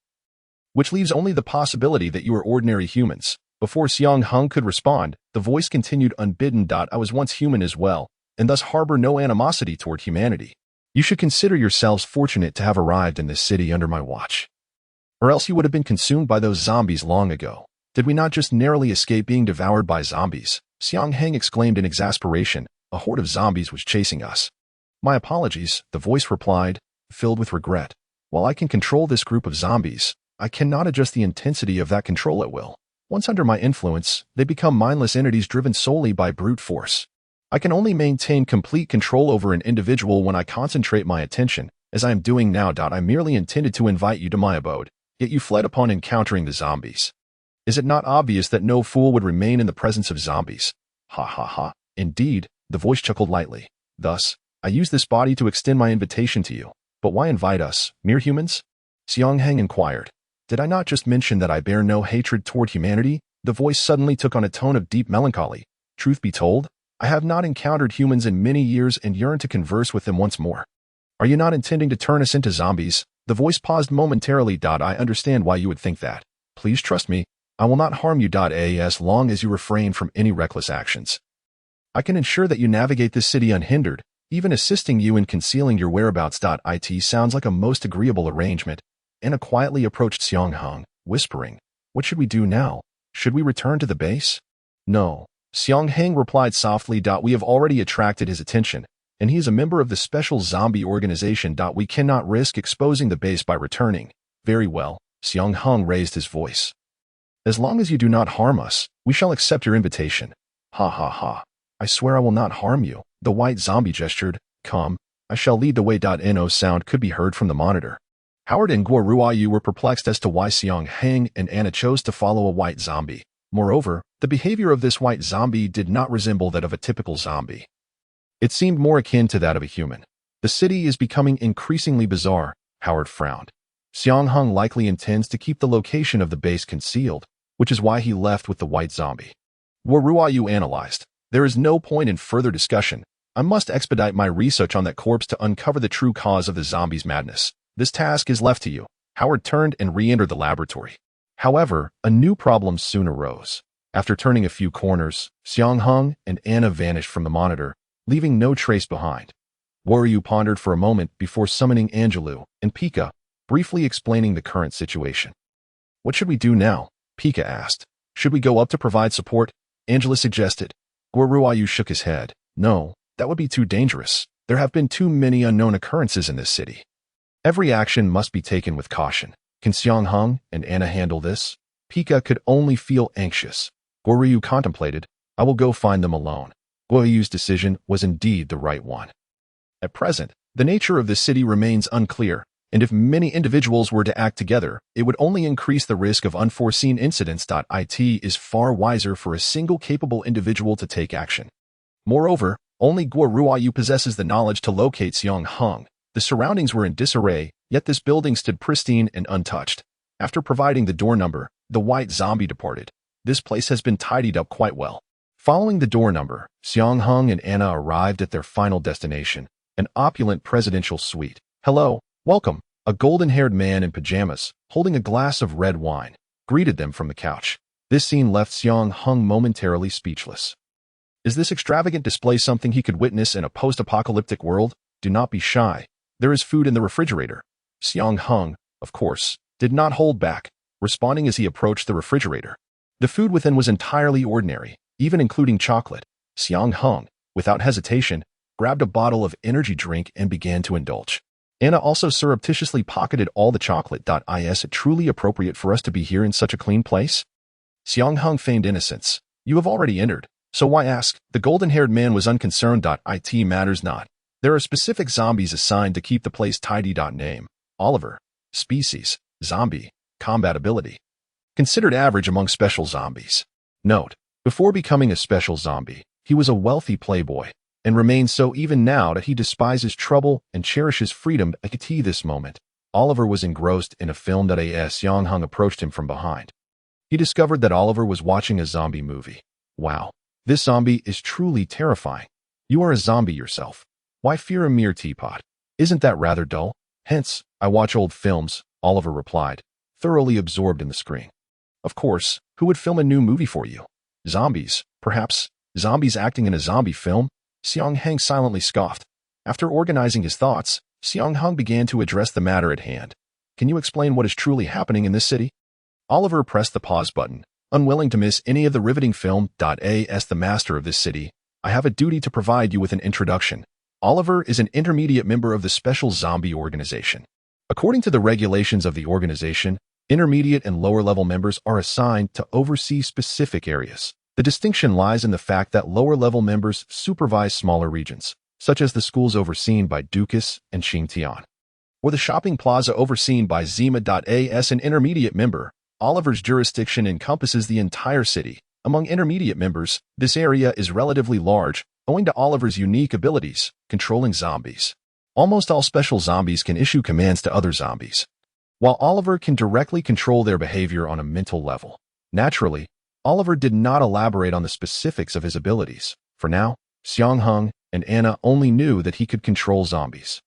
Which leaves only the possibility that you are ordinary humans. Before Xiang Heng could respond, the voice continued unbidden. I was once human as well, and thus harbor no animosity toward humanity. You should consider yourselves fortunate to have arrived in this city under my watch. Or else you would have been consumed by those zombies long ago. Did we not just narrowly escape being devoured by zombies? Xiang Heng exclaimed in exasperation. A horde of zombies was chasing us. My apologies, the voice replied, filled with regret. While I can control this group of zombies, I cannot adjust the intensity of that control at will. Once under my influence, they become mindless entities driven solely by brute force. I can only maintain complete control over an individual when I concentrate my attention, as I am doing now. I merely intended to invite you to my abode, yet you fled upon encountering the zombies. Is it not obvious that no fool would remain in the presence of zombies? Ha ha ha. Indeed, the voice chuckled lightly. Thus, I use this body to extend my invitation to you. But why invite us, mere humans? Xiang Heng inquired. Did I not just mention that I bear no hatred toward humanity? The voice suddenly took on a tone of deep melancholy. Truth be told, I have not encountered humans in many years and yearn to converse with them once more. Are you not intending to turn us into zombies? The voice paused momentarily. I understand why you would think that. Please trust me. I will not harm you. As long as you refrain from any reckless actions. I can ensure that you navigate this city unhindered, even assisting you in concealing your whereabouts. It sounds like a most agreeable arrangement. Anna quietly approached Xiang Heng, whispering, What should we do now? Should we return to the base? No. Xiang Heng replied softly. We have already attracted his attention, and he is a member of the Special Zombie Organization. We cannot risk exposing the base by returning. Very well. Xiang Heng raised his voice. As long as you do not harm us, we shall accept your invitation. Ha ha ha. I swear I will not harm you. The white zombie gestured. Come, I shall lead the way. No sound could be heard from the monitor. Howard and Guo Ruoyu were perplexed as to why Xiang Heng and Anna chose to follow a white zombie. Moreover, the behavior of this white zombie did not resemble that of a typical zombie. It seemed more akin to that of a human. The city is becoming increasingly bizarre, Howard frowned. Xiang Heng likely intends to keep the location of the base concealed, which is why he left with the white zombie. Guo Ruoyu analyzed. There is no point in further discussion. I must expedite my research on that corpse to uncover the true cause of the zombie's madness. This task is left to you. Howard turned and re-entered the laboratory. However, a new problem soon arose. After turning a few corners, Xiang Heng and Anna vanished from the monitor, leaving no trace behind. Guo pondered for a moment before summoning Angelou and Pika, briefly explaining the current situation. What should we do now? Pika asked. Should we go up to provide support? Angela suggested. Guo Ruoyu shook his head. No, that would be too dangerous. There have been too many unknown occurrences in this city. Every action must be taken with caution. Can Xiang Heng and Anna handle this? Pika could only feel anxious. Guo contemplated. I will go find them alone. Guo decision was indeed the right one. At present, the nature of the city remains unclear, and if many individuals were to act together, it would only increase the risk of unforeseen incidents. It is far wiser for a single capable individual to take action. Moreover, only Guo Ruoyu possesses the knowledge to locate Xiang Heng. The surroundings were in disarray, yet this building stood pristine and untouched. After providing the door number, the white zombie departed. This place has been tidied up quite well. Following the door number, Xiang Heng and Anna arrived at their final destination, an opulent presidential suite. Hello, welcome. A golden-haired man in pajamas, holding a glass of red wine, greeted them from the couch. This scene left Xiang Heng momentarily speechless. Is this extravagant display something he could witness in a post-apocalyptic world? Do not be shy. There is food in the refrigerator. Xiang Heng, of course, did not hold back, responding as he approached the refrigerator. The food within was entirely ordinary, even including chocolate. Xiang Heng, without hesitation, grabbed a bottle of energy drink and began to indulge. Anna also surreptitiously pocketed all the chocolate. Is it truly appropriate for us to be here in such a clean place? Xiang Heng feigned innocence. You have already entered, so why ask? The golden-haired man was unconcerned. It matters not. There are specific zombies assigned to keep the place tidy. Name: Oliver. Species: zombie. Combat ability: considered average among special zombies. Note: before becoming a special zombie, he was a wealthy playboy, and remains so even now that he despises trouble and cherishes freedom. At this moment, Oliver was engrossed in a film. As Xiang Heng approached him from behind, he discovered that Oliver was watching a zombie movie. Wow, this zombie is truly terrifying. You are a zombie yourself. Why fear a mere teapot? Isn't that rather dull? Hence, I watch old films, Oliver replied, thoroughly absorbed in the screen. Of course, who would film a new movie for you? Zombies, perhaps. Zombies acting in a zombie film? Xiang Heng silently scoffed. After organizing his thoughts, Xiang Heng began to address the matter at hand. Can you explain what is truly happening in this city? Oliver pressed the pause button, unwilling to miss any of the riveting film. As the master of this city, I have a duty to provide you with an introduction. Oliver is an intermediate member of the Special Zombie Organization. According to the regulations of the organization, intermediate and lower-level members are assigned to oversee specific areas. The distinction lies in the fact that lower-level members supervise smaller regions, such as the schools overseen by Dukas and Xingtian, or the shopping plaza overseen by Zima. As an intermediate member, Oliver's jurisdiction encompasses the entire city. Among intermediate members, this area is relatively large, owing to Oliver's unique abilities, controlling zombies. Almost all special zombies can issue commands to other zombies, while Oliver can directly control their behavior on a mental level. Naturally, Oliver did not elaborate on the specifics of his abilities. For now, Xiang Heng and Anna only knew that he could control zombies.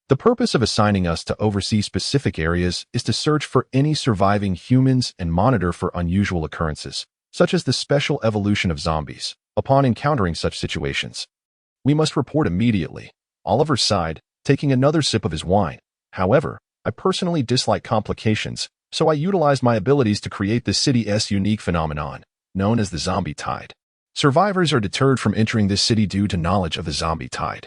The purpose of assigning us to oversee specific areas is to search for any surviving humans and monitor for unusual occurrences, such as the special evolution of zombies. Upon encountering such situations, we must report immediately. Oliver sighed, taking another sip of his wine. However, I personally dislike complications, so I utilized my abilities to create the city's unique phenomenon, known as the zombie tide. Survivors are deterred from entering this city due to knowledge of the zombie tide.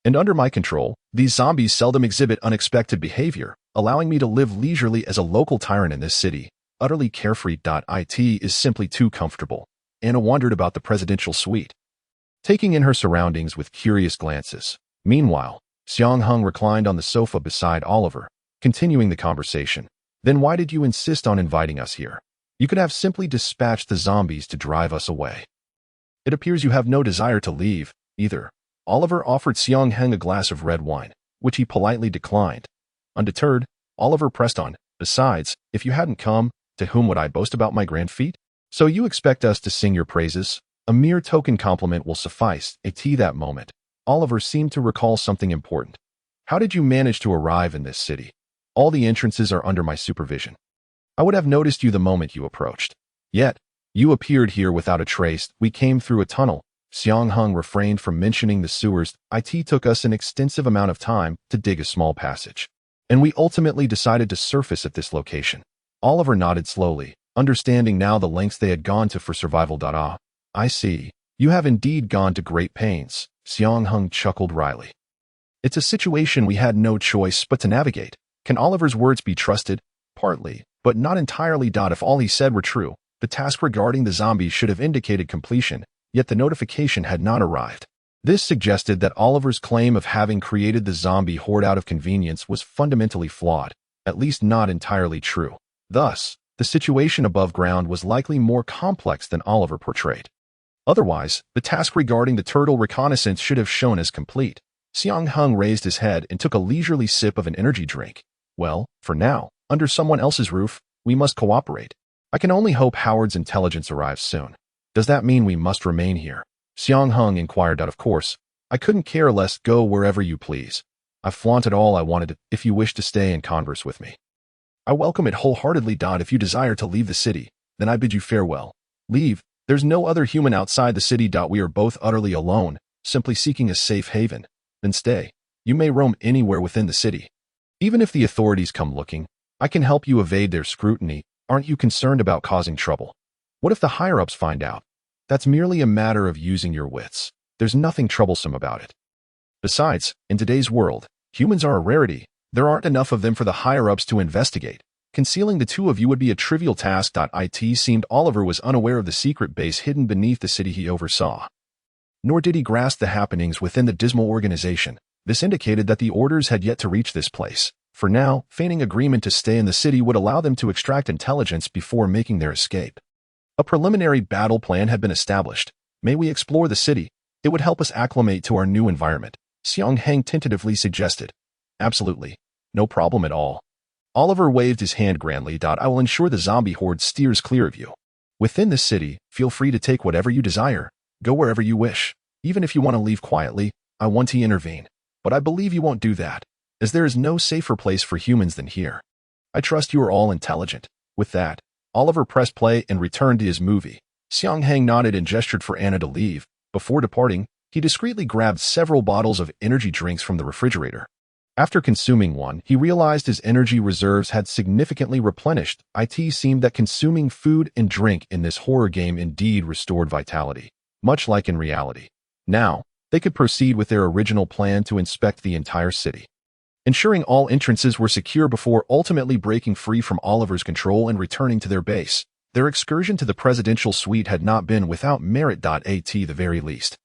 And under my control, these zombies seldom exhibit unexpected behavior, allowing me to live leisurely as a local tyrant in this city, utterly carefree. It is simply too comfortable. Anna wondered about the presidential suite, taking in her surroundings with curious glances. Meanwhile, Xiang Heng reclined on the sofa beside Oliver, continuing the conversation. Then why did you insist on inviting us here? You could have simply dispatched the zombies to drive us away. It appears you have no desire to leave, either. Oliver offered Xiang Heng a glass of red wine, which he politely declined. Undeterred, Oliver pressed on. Besides, if you hadn't come, to whom would I boast about my grand feat? So you expect us to sing your praises? A mere token compliment will suffice. At that moment, Oliver seemed to recall something important. How did you manage to arrive in this city? All the entrances are under my supervision. I would have noticed you the moment you approached. Yet, you appeared here without a trace. We came through a tunnel. Xiang Heng refrained from mentioning the sewers. It took us an extensive amount of time to dig a small passage, and we ultimately decided to surface at this location. Oliver nodded slowly, understanding now the lengths they had gone to for survival. I see. You have indeed gone to great pains. Xiang Heng chuckled wryly. It's a situation we had no choice but to navigate. Can Oliver's words be trusted? Partly, but not entirely. If all he said were true, the task regarding the zombies should have indicated completion, yet the notification had not arrived. This suggested that Oliver's claim of having created the zombie horde out of convenience was fundamentally flawed, at least not entirely true. Thus, the situation above ground was likely more complex than Oliver portrayed. Otherwise, the task regarding the turtle reconnaissance should have shown as complete. Xiang Heng raised his head and took a leisurely sip of an energy drink. Well, for now, under someone else's roof, we must cooperate. I can only hope Howard's intelligence arrives soon. Does that mean we must remain here? Xiang Heng inquired. Of course. I couldn't care less. Go wherever you please. I've flaunted all I wanted. If you wish to stay and converse with me, I welcome it wholeheartedly. If you desire to leave the city, then I bid you farewell. Leave. There's no other human outside the city. We are both utterly alone, simply seeking a safe haven. Then stay. You may roam anywhere within the city. Even if the authorities come looking, I can help you evade their scrutiny. Aren't you concerned about causing trouble? What if the higher-ups find out? That's merely a matter of using your wits. There's nothing troublesome about it. Besides, in today's world, humans are a rarity. There aren't enough of them for the higher-ups to investigate. Concealing the two of you would be a trivial task. It seemed Oliver was unaware of the secret base hidden beneath the city he oversaw. Nor did he grasp the happenings within the dismal organization. This indicated that the orders had yet to reach this place. For now, feigning agreement to stay in the city would allow them to extract intelligence before making their escape. A preliminary battle plan had been established. May we explore the city? It would help us acclimate to our new environment, Xiang Heng tentatively suggested. Absolutely. No problem at all. Oliver waved his hand grandly. I will ensure the zombie horde steers clear of you. Within the city, feel free to take whatever you desire. Go wherever you wish. Even if you want to leave quietly, I want to intervene. But I believe you won't do that, as there is no safer place for humans than here. I trust you are all intelligent. With that, Oliver pressed play and returned to his movie. Xiang Heng nodded and gestured for Anna to leave. Before departing, he discreetly grabbed several bottles of energy drinks from the refrigerator. After consuming one, he realized his energy reserves had significantly replenished. It seemed that consuming food and drink in this horror game indeed restored vitality, much like in reality. Now, they could proceed with their original plan to inspect the entire city, ensuring all entrances were secure before ultimately breaking free from Oliver's control and returning to their base. Their excursion to the presidential suite had not been without merit. At the very least,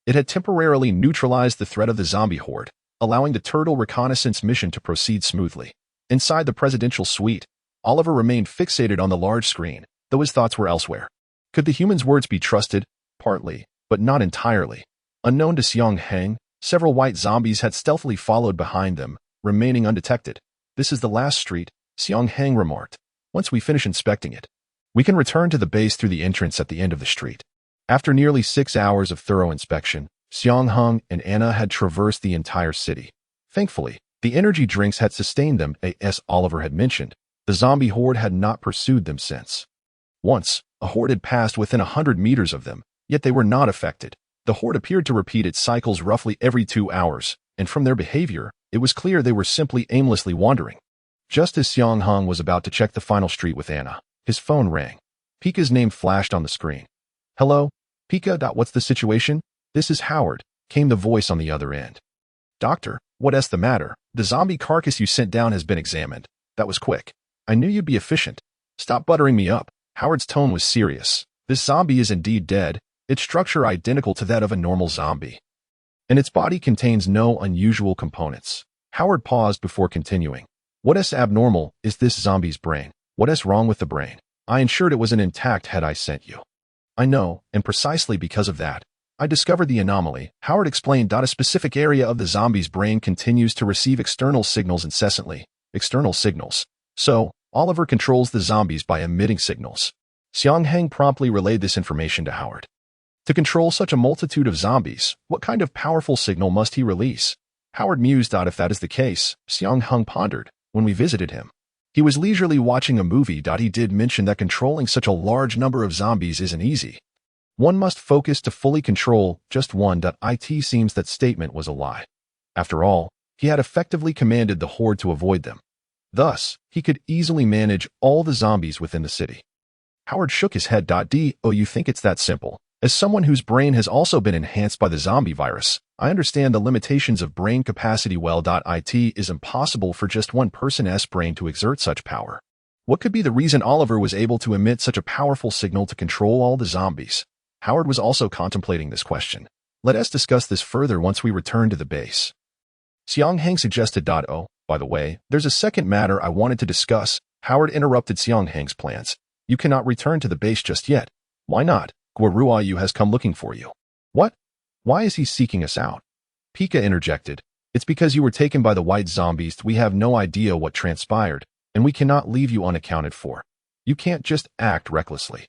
it had temporarily neutralized the threat of the zombie horde, allowing the turtle reconnaissance mission to proceed smoothly. Inside the presidential suite, Oliver remained fixated on the large screen, though his thoughts were elsewhere. Could the human's words be trusted? Partly, but not entirely. Unknown to Xiang Heng, several white zombies had stealthily followed behind them, remaining undetected. This is the last street, Xiang Heng remarked. Once we finish inspecting it, we can return to the base through the entrance at the end of the street. After nearly 6 hours of thorough inspection, Xiang Heng and Anna had traversed the entire city. Thankfully, the energy drinks had sustained them. As Oliver had mentioned, the zombie horde had not pursued them since. Once, a horde had passed within 100 meters of them, yet they were not affected. The horde appeared to repeat its cycles roughly every 2 hours, and from their behavior, it was clear they were simply aimlessly wandering. Just as Xiang Heng was about to check the final street with Anna, his phone rang. Pika's name flashed on the screen. Hello? Pika. What's the situation? This is Howard, came the voice on the other end. Doctor, what's the matter? The zombie carcass you sent down has been examined. That was quick. I knew you'd be efficient. Stop buttering me up. Howard's tone was serious. This zombie is indeed dead, its structure identical to that of a normal zombie, and its body contains no unusual components. Howard paused before continuing. What is abnormal is this zombie's brain? What is wrong with the brain? I ensured it was an intact head I sent you. I know, and precisely because of that, I discovered the anomaly. Howard explained. A specific area of the zombie's brain continues to receive external signals incessantly. External signals. So, Oliver controls the zombies by emitting signals. Xiang Heng promptly relayed this information to Howard. To control such a multitude of zombies, what kind of powerful signal must he release? Howard mused. If that is the case, Xiang Heng pondered. When we visited him, he was leisurely watching a movie. He did mention that controlling such a large number of zombies isn't easy. One must focus to fully control just one. It seems that statement was a lie. After all, he had effectively commanded the horde to avoid them. Thus, he could easily manage all the zombies within the city. Howard shook his head. Oh, you think it's that simple? As someone whose brain has also been enhanced by the zombie virus, I understand the limitations of brain capacity well. It is impossible for just one person's brain to exert such power. What could be the reason Oliver was able to emit such a powerful signal to control all the zombies? Howard was also contemplating this question. Let us discuss this further once we return to the base. Xiang Heng suggested. Oh, by the way, there's a second matter I wanted to discuss. Howard interrupted Xiang Heng's plans. You cannot return to the base just yet. Why not? Guoruayu has come looking for you. What? Why is he seeking us out? Pika interjected. It's because you were taken by the white zombies. We have no idea what transpired, and we cannot leave you unaccounted for. You can't just act recklessly.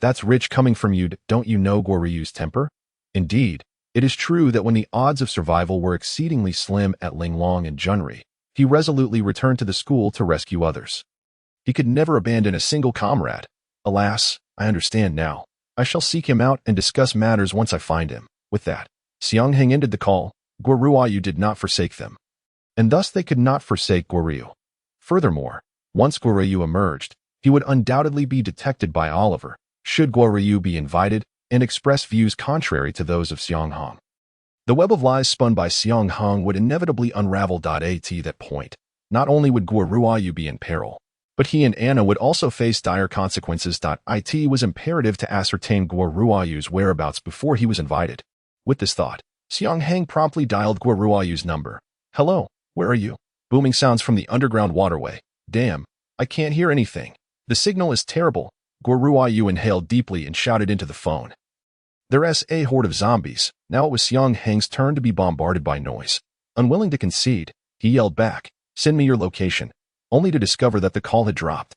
That's rich coming from you. Don't you know Guoruyu's temper? Indeed, it is true that when the odds of survival were exceedingly slim at Linglong and Junri, he resolutely returned to the school to rescue others. He could never abandon a single comrade. Alas, I understand now. I shall seek him out and discuss matters once I find him. With that, Xiang Heng ended the call. Guoruayu did not forsake them, and thus they could not forsake Guoryu. Furthermore, once Guoryu emerged, he would undoubtedly be detected by Oliver, should Guoryu be invited and express views contrary to those of Xiang Heng. The web of lies spun by Xiang Heng would inevitably unravel. At that point, not only would Guoruayu be in peril, but he and Anna would also face dire consequences. It was imperative to ascertain Guoruayu's whereabouts before he was invited. With this thought, Xiang Heng promptly dialed Guoruayu's number. Hello, where are you? Booming sounds from the underground waterway. Damn, I can't hear anything. The signal is terrible. Guoruayu inhaled deeply and shouted into the phone. There's a horde of zombies. Now it was Xiang Heng's turn to be bombarded by noise. Unwilling to concede, he yelled back, "Send me your location," only to discover that the call had dropped.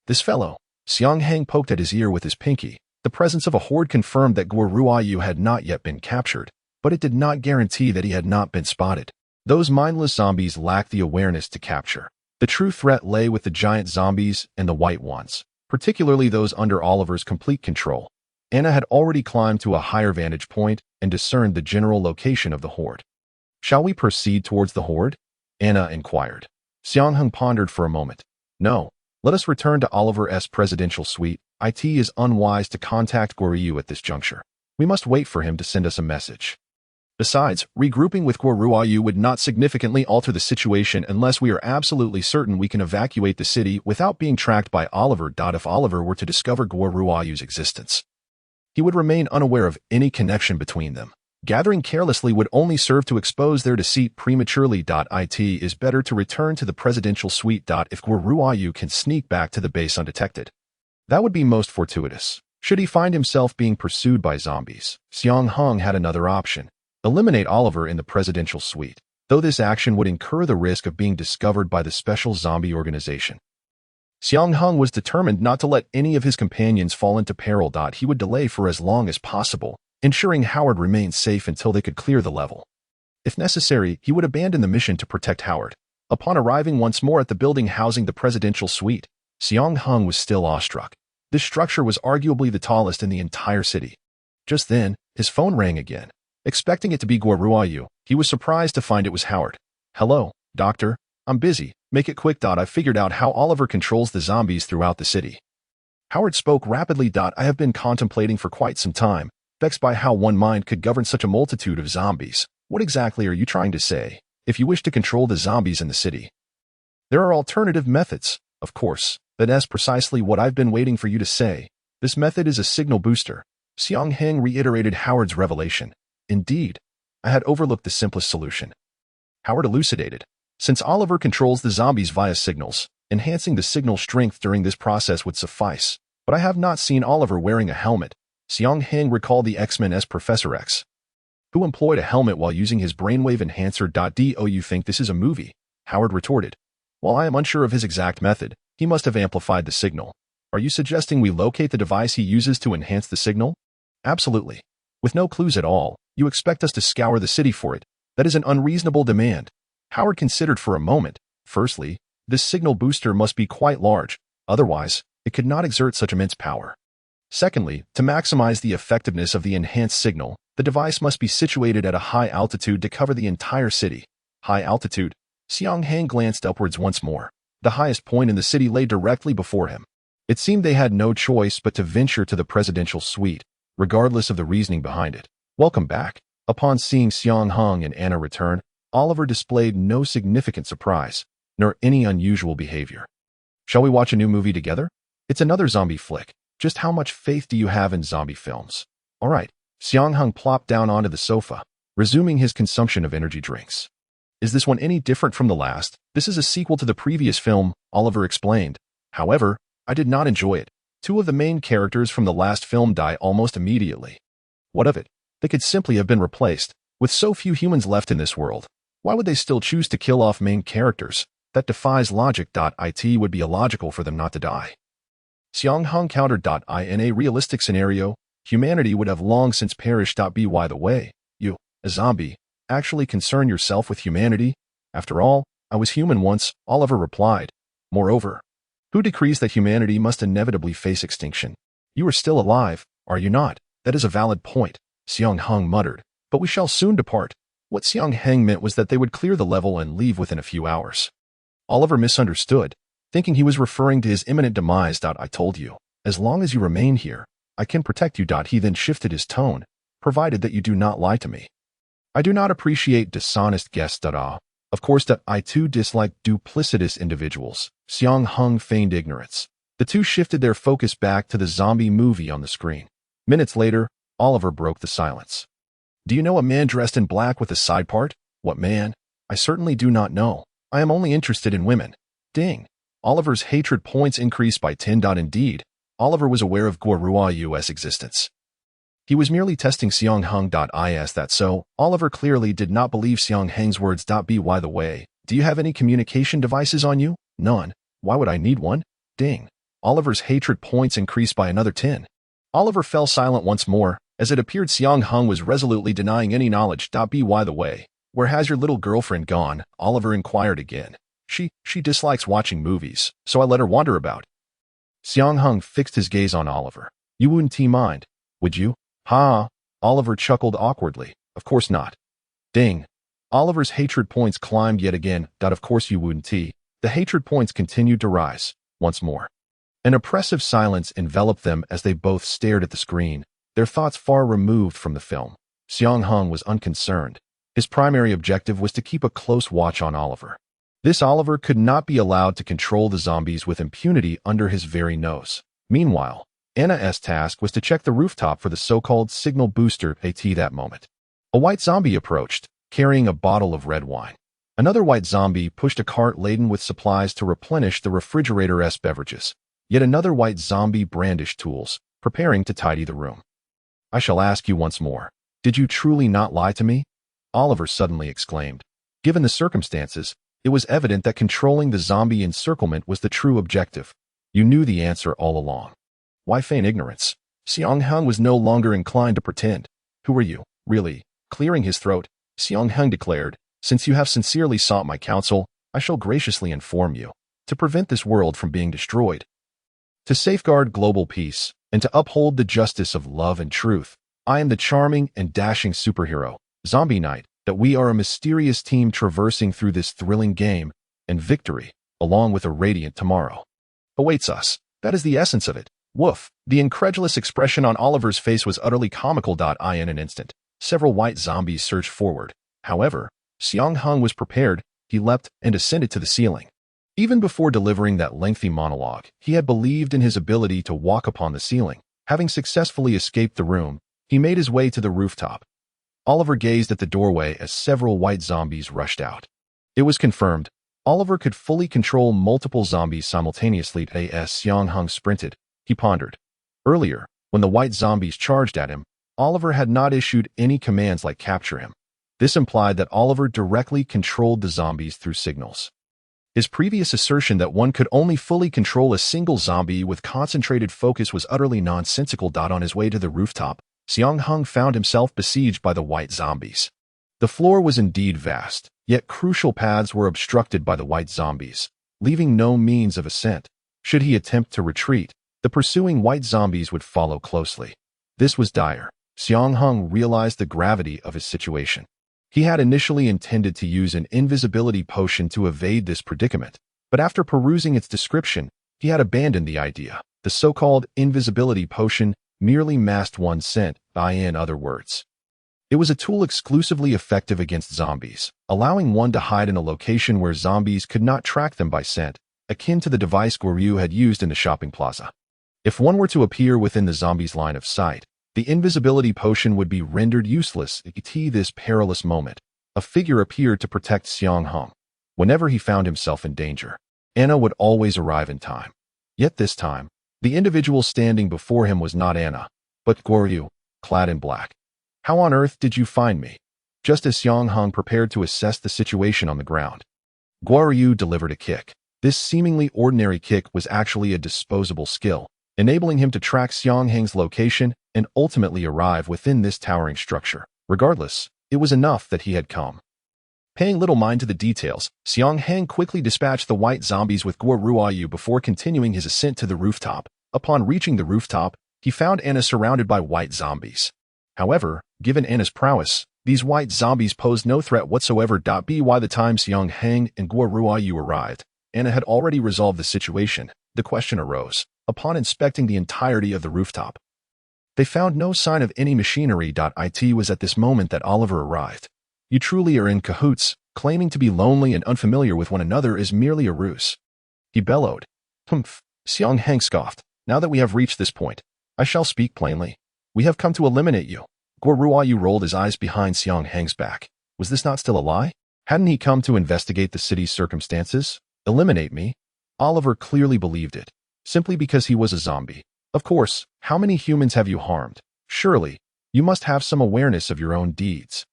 This fellow, Xiang Heng poked at his ear with his pinky. The presence of a horde confirmed that Guoruayu had not yet been captured, but it did not guarantee that he had not been spotted. Those mindless zombies lacked the awareness to capture. The true threat lay with the giant zombies and the white ones, particularly those under Oliver's complete control. Anna had already climbed to a higher vantage point and discerned the general location of the horde. Shall we proceed towards the horde? Anna inquired. Xiang Heng pondered for a moment. No, let us return to Oliver's presidential suite. It is unwise to contact Guoryu at this juncture. We must wait for him to send us a message. Besides, regrouping with Guoruayu would not significantly alter the situation unless we are absolutely certain we can evacuate the city without being tracked by Oliver. If Oliver were to discover Guoruayu's existence, he would remain unaware of any connection between them. Gathering carelessly would only serve to expose their deceit prematurely. It is better to return to the presidential suite. If Guoruayu can sneak back to the base undetected, that would be most fortuitous. Should he find himself being pursued by zombies, Xiang Heng had another option. Eliminate Oliver in the presidential suite, though this action would incur the risk of being discovered by the special zombie organization. Xiang Heng was determined not to let any of his companions fall into peril. He would delay for as long as possible, ensuring Howard remained safe until they could clear the level. If necessary, he would abandon the mission to protect Howard. Upon arriving once more at the building housing the presidential suite, Xiang Heng was still awestruck. This structure was arguably the tallest in the entire city. Just then, his phone rang again. Expecting it to be Guoruayu, he was surprised to find it was Howard. Hello, doctor. I'm busy. Make it quick. I figured out how Oliver controls the zombies throughout the city. Howard spoke rapidly. I have been contemplating for quite some time, vexed by how one mind could govern such a multitude of zombies. What exactly are you trying to say? If you wish to control the zombies in the city, there are alternative methods, of course. That's precisely what I've been waiting for you to say. This method is a signal booster. Xiang Heng reiterated Howard's revelation. Indeed, I had overlooked the simplest solution. Howard elucidated. Since Oliver controls the zombies via signals, enhancing the signal strength during this process would suffice. But I have not seen Oliver wearing a helmet. Xiang Heng recalled the X-Men's Professor X, who employed a helmet while using his brainwave enhancer. Do you think this is a movie? Howard retorted. While I am unsure of his exact method, he must have amplified the signal. Are you suggesting we locate the device he uses to enhance the signal? Absolutely. With no clues at all, you expect us to scour the city for it. That is an unreasonable demand. Howard considered for a moment. Firstly, this signal booster must be quite large, otherwise, it could not exert such immense power. Secondly, to maximize the effectiveness of the enhanced signal, the device must be situated at a high altitude to cover the entire city. High altitude. Xiang Heng glanced upwards once more. The highest point in the city lay directly before him. It seemed they had no choice but to venture to the presidential suite, regardless of the reasoning behind it. Welcome back. Upon seeing Xiang Heng and Anna return, Oliver displayed no significant surprise, nor any unusual behavior. Shall we watch a new movie together? It's another zombie flick. Just how much faith do you have in zombie films? All right. Xiang Heng plopped down onto the sofa, resuming his consumption of energy drinks. Is this one any different from the last? This is a sequel to the previous film, Oliver explained. However, I did not enjoy it. Two of the main characters from the last film die almost immediately. What of it? They could simply have been replaced. With so few humans left in this world, why would they still choose to kill off main characters? That defies logic. It would be illogical for them not to die. Xiang Heng countered. In a realistic scenario, humanity would have long since perished. By the way, you, a zombie, actually concern yourself with humanity? After all, I was human once, Oliver replied. Moreover, who decrees that humanity must inevitably face extinction? You are still alive, are you not? That is a valid point, Xiang Heng muttered. But we shall soon depart. What Xiang Heng meant was that they would clear the level and leave within a few hours. Oliver misunderstood, thinking he was referring to his imminent demise. I told you, as long as you remain here, I can protect you. He then shifted his tone, provided that you do not lie to me. I do not appreciate dishonest guests. Of course, I too dislike duplicitous individuals. Xiang Heng feigned ignorance. The two shifted their focus back to the zombie movie on the screen. Minutes later, Oliver broke the silence. Do you know a man dressed in black with a side part? What man? I certainly do not know. I am only interested in women. Ding. Oliver's hatred points increased by 10. Indeed, Oliver was aware of Guorua's existence. He was merely testing Xiang Heng. Is that so? Oliver clearly did not believe Xiang Heng's words. By the way, do you have any communication devices on you? None. Why would I need one? Ding. Oliver's hatred points increased by another 10. Oliver fell silent once more, as it appeared Xiang Heng was resolutely denying any knowledge. By the way, where has your little girlfriend gone? Oliver inquired again. She dislikes watching movies, so I let her wander about. Xiang Heng fixed his gaze on Oliver. You wouldn't mind, would you? Ha! Oliver chuckled awkwardly. Of course not. Ding. Oliver's hatred points climbed yet again. Of course you wouldn't. The hatred points continued to rise, once more. An oppressive silence enveloped them as they both stared at the screen, their thoughts far removed from the film. Xiang Heng was unconcerned. His primary objective was to keep a close watch on Oliver. This Oliver could not be allowed to control the zombies with impunity under his very nose. Meanwhile, Anna's task was to check the rooftop for the so-called signal booster. At that moment, a white zombie approached, carrying a bottle of red wine. Another white zombie pushed a cart laden with supplies to replenish the refrigerator's beverages. Yet another white zombie brandished tools, preparing to tidy the room. I shall ask you once more, did you truly not lie to me? Oliver suddenly exclaimed. Given the circumstances, it was evident that controlling the zombie encirclement was the true objective. You knew the answer all along. Why feign ignorance? Xiang Heng was no longer inclined to pretend. Who are you, really? Clearing his throat, Xiang Heng declared, since you have sincerely sought my counsel, I shall graciously inform you. To prevent this world from being destroyed, to safeguard global peace, and to uphold the justice of love and truth, I am the charming and dashing superhero, Zombie Knight, that we are a mysterious team traversing through this thrilling game, and victory, along with a radiant tomorrow, awaits us. That is the essence of it. Woof. The incredulous expression on Oliver's face was utterly comical. In an instant, several white zombies surged forward. However, Xiang Heng was prepared. He leapt and ascended to the ceiling. Even before delivering that lengthy monologue, he had believed in his ability to walk upon the ceiling. Having successfully escaped the room, he made his way to the rooftop. Oliver gazed at the doorway as several white zombies rushed out. It was confirmed. Oliver could fully control multiple zombies simultaneously. As Xiang Heng sprinted, he pondered. Earlier, when the white zombies charged at him, Oliver had not issued any commands like capture him. This implied that Oliver directly controlled the zombies through signals. His previous assertion that one could only fully control a single zombie with concentrated focus was utterly nonsensical. On his way to the rooftop, Xiang Heng found himself besieged by the white zombies. The floor was indeed vast, yet crucial paths were obstructed by the white zombies, leaving no means of ascent. Should he attempt to retreat, the pursuing white zombies would follow closely. This was dire. Xiang Heng realized the gravity of his situation. He had initially intended to use an invisibility potion to evade this predicament, but after perusing its description, he had abandoned the idea. The so-called invisibility potion merely masked one's scent, in other words. It was a tool exclusively effective against zombies, allowing one to hide in a location where zombies could not track them by scent, akin to the device Guoryu had used in the shopping plaza. If one were to appear within the zombie's line of sight, the invisibility potion would be rendered useless. At this perilous moment, a figure appeared to protect Xiang Heng. Whenever he found himself in danger, Anna would always arrive in time. Yet this time, the individual standing before him was not Anna, but Guoryu, clad in black. "How on earth did you find me?" Just as Xiang Heng prepared to assess the situation on the ground, Guoryu delivered a kick. This seemingly ordinary kick was actually a disposable skill, enabling him to track Xiang Heng's location and ultimately arrive within this towering structure. Regardless, it was enough that he had come. Paying little mind to the details, Xiang Heng quickly dispatched the white zombies with Guoryu before continuing his ascent to the rooftop. Upon reaching the rooftop, he found Anna surrounded by white zombies. However, given Anna's prowess, these white zombies posed no threat whatsoever. By the time Xiang Heng and Guoryu arrived, Anna had already resolved the situation. The question arose. Upon inspecting the entirety of the rooftop, they found no sign of any machinery. It was at this moment that Oliver arrived. "You truly are in cahoots. Claiming to be lonely and unfamiliar with one another is merely a ruse," he bellowed. "Humph," Xiang Heng scoffed. "Now that we have reached this point, I shall speak plainly. We have come to eliminate you." Guoryu rolled his eyes behind Xiang Heng's back. Was this not still a lie? Hadn't he come to investigate the city's circumstances? Eliminate me? Oliver clearly believed it, simply because he was a zombie. Of course, how many humans have you harmed? Surely, you must have some awareness of your own deeds.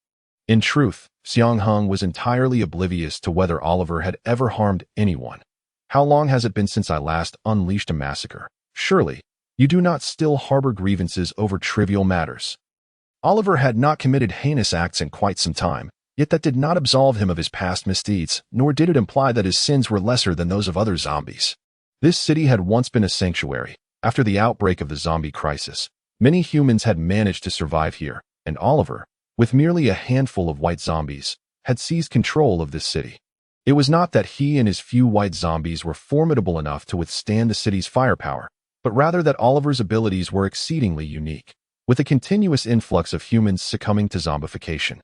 In truth, Xiang Heng was entirely oblivious to whether Oliver had ever harmed anyone. "How long has it been since I last unleashed a massacre? Surely, you do not still harbor grievances over trivial matters." Oliver had not committed heinous acts in quite some time, yet that did not absolve him of his past misdeeds, nor did it imply that his sins were lesser than those of other zombies. This city had once been a sanctuary. After the outbreak of the zombie crisis, many humans had managed to survive here, and Oliver, with merely a handful of white zombies, had seized control of this city. It was not that he and his few white zombies were formidable enough to withstand the city's firepower, but rather that Oliver's abilities were exceedingly unique, with a continuous influx of humans succumbing to zombification.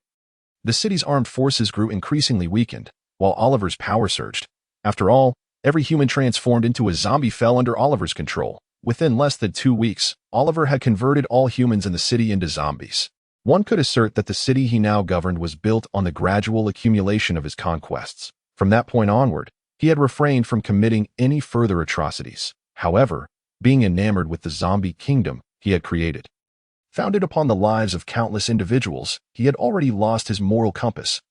The city's armed forces grew increasingly weakened, while Oliver's power surged. After all, every human transformed into a zombie fell under Oliver's control. Within less than 2 weeks, Oliver had converted all humans in the city into zombies. One could assert that the city he now governed was built on the gradual accumulation of his conquests. From that point onward, he had refrained from committing any further atrocities. However, being enamored with the zombie kingdom he had created, founded upon the lives of countless individuals, he had already lost his moral compass.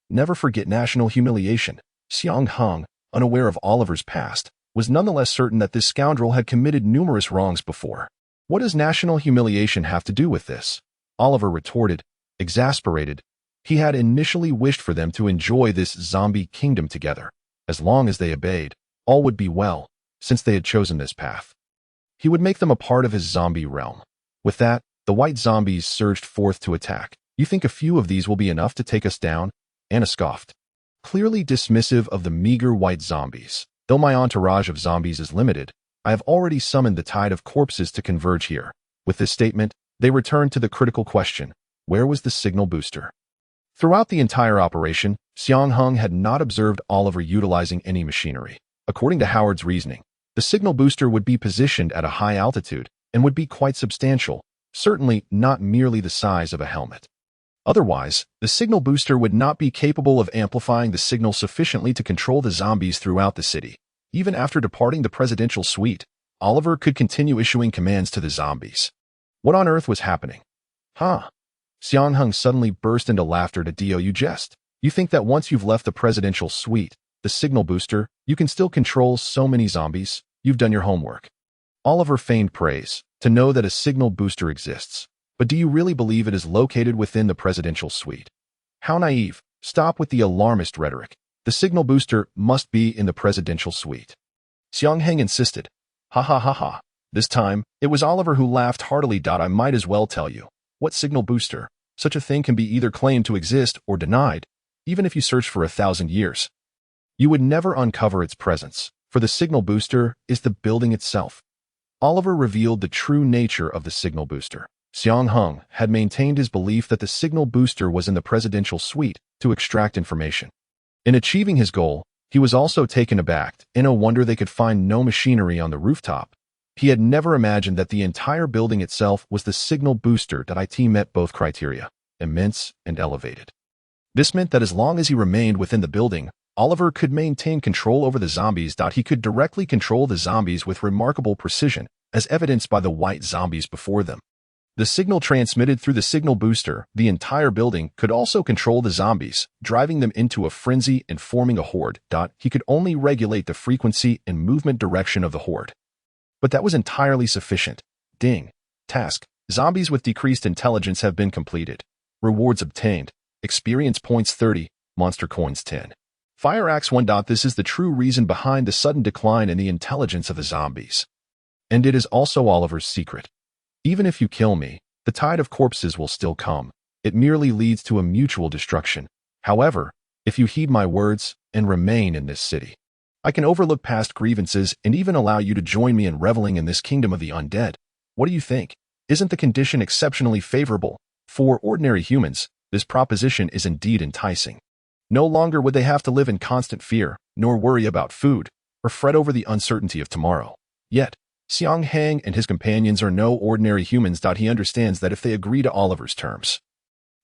Never forget national humiliation. Xiang Heng, unaware of Oliver's past, was nonetheless certain that this scoundrel had committed numerous wrongs before. What does national humiliation have to do with this? Oliver retorted, exasperated. He had initially wished for them to enjoy this zombie kingdom together. As long as they obeyed, all would be well, since they had chosen this path. He would make them a part of his zombie realm. With that, the white zombies surged forth to attack. "You think a few of these will be enough to take us down?" Anna scoffed, clearly dismissive of the meager white zombies. "Though my entourage of zombies is limited, I have already summoned the tide of corpses to converge here." With this statement, they returned to the critical question: where was the signal booster? Throughout the entire operation, Xiang Heng had not observed Oliver utilizing any machinery. According to Howard's reasoning, the signal booster would be positioned at a high altitude and would be quite substantial, certainly not merely the size of a helmet. Otherwise, the signal booster would not be capable of amplifying the signal sufficiently to control the zombies throughout the city. Even after departing the presidential suite, Oliver could continue issuing commands to the zombies. What on earth was happening? Huh? Xiang Heng suddenly burst into laughter to you jest. You think that once you've left the presidential suite, the signal booster, you can still control so many zombies? You've done your homework. Oliver feigned praise, to know that a signal booster exists. But do you really believe it is located within the presidential suite? How naive. Stop with the alarmist rhetoric. The signal booster must be in the presidential suite. Xiang Heng insisted. Ha ha ha ha. This time, it was Oliver who laughed heartily. I might as well tell you. What signal booster? Such a thing can be either claimed to exist or denied, even if you search for 1,000 years. You would never uncover its presence, for the signal booster is the building itself. Oliver revealed the true nature of the signal booster. Xiang Heng had maintained his belief that the signal booster was in the presidential suite to extract information. In achieving his goal, he was also taken aback in a wonder they could find no machinery on the rooftop. He had never imagined that the entire building itself was the signal booster. It met both criteria, immense and elevated. This meant that as long as he remained within the building, Oliver could maintain control over the zombies. He could directly control the zombies with remarkable precision, as evidenced by the white zombies before them. The signal transmitted through the signal booster, the entire building, could also control the zombies, driving them into a frenzy and forming a horde. He could only regulate the frequency and movement direction of the horde. But that was entirely sufficient. Ding. Task. Zombies with decreased intelligence have been completed. Rewards obtained. Experience points 30, monster coins 10. Fire Axe 1. This is the true reason behind the sudden decline in the intelligence of the zombies. And it is also Oliver's secret. Even if you kill me, the tide of corpses will still come. It merely leads to a mutual destruction. However, if you heed my words and remain in this city, I can overlook past grievances and even allow you to join me in reveling in this kingdom of the undead. What do you think? Isn't the condition exceptionally favorable? For ordinary humans, this proposition is indeed enticing. No longer would they have to live in constant fear, nor worry about food, or fret over the uncertainty of tomorrow. Yet, Xiang Heng and his companions are no ordinary humans. He understands that if they agree to Oliver's terms,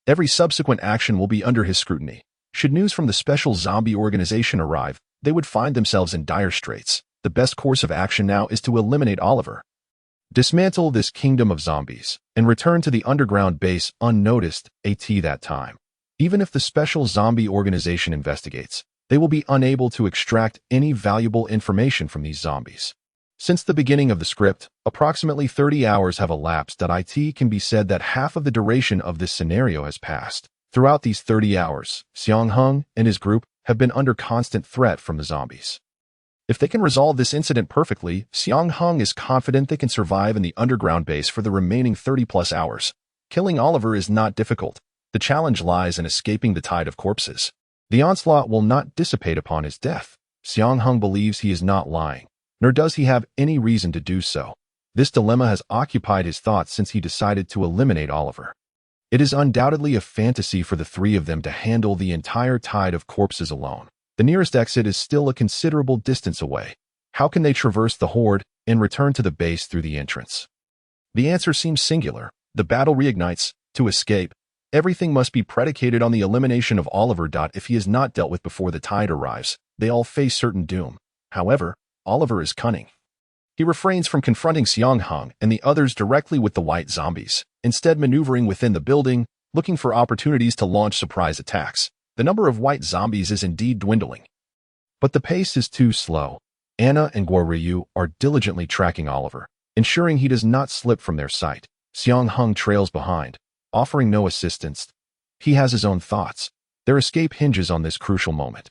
every subsequent action will be under his scrutiny. Should news from the special zombie organization arrive, they would find themselves in dire straits. The best course of action now is to eliminate Oliver. Dismantle this kingdom of zombies, and return to the underground base unnoticed at that time. Even if the special zombie organization investigates, they will be unable to extract any valuable information from these zombies. Since the beginning of the script, approximately 30 hours have elapsed. It can be said that half of the duration of this scenario has passed. Throughout these 30 hours, Xiang Heng and his group have been under constant threat from the zombies. If they can resolve this incident perfectly, Xiang Heng is confident they can survive in the underground base for the remaining 30-plus hours. Killing Oliver is not difficult. The challenge lies in escaping the tide of corpses. The onslaught will not dissipate upon his death. Xiang Heng believes he is not lying, nor does he have any reason to do so. This dilemma has occupied his thoughts since he decided to eliminate Oliver. It is undoubtedly a fantasy for the three of them to handle the entire tide of corpses alone. The nearest exit is still a considerable distance away. How can they traverse the horde and return to the base through the entrance? The answer seems singular. The battle reignites. To escape, everything must be predicated on the elimination of Oliver. If he is not dealt with before the tide arrives, they all face certain doom. However, Oliver is cunning. He refrains from confronting Xiang Heng and the others directly with the white zombies, instead maneuvering within the building, looking for opportunities to launch surprise attacks. The number of white zombies is indeed dwindling. But the pace is too slow. Anna and Guo Ryu are diligently tracking Oliver, ensuring he does not slip from their sight. Xiang Heng trails behind, offering no assistance. He has his own thoughts. Their escape hinges on this crucial moment.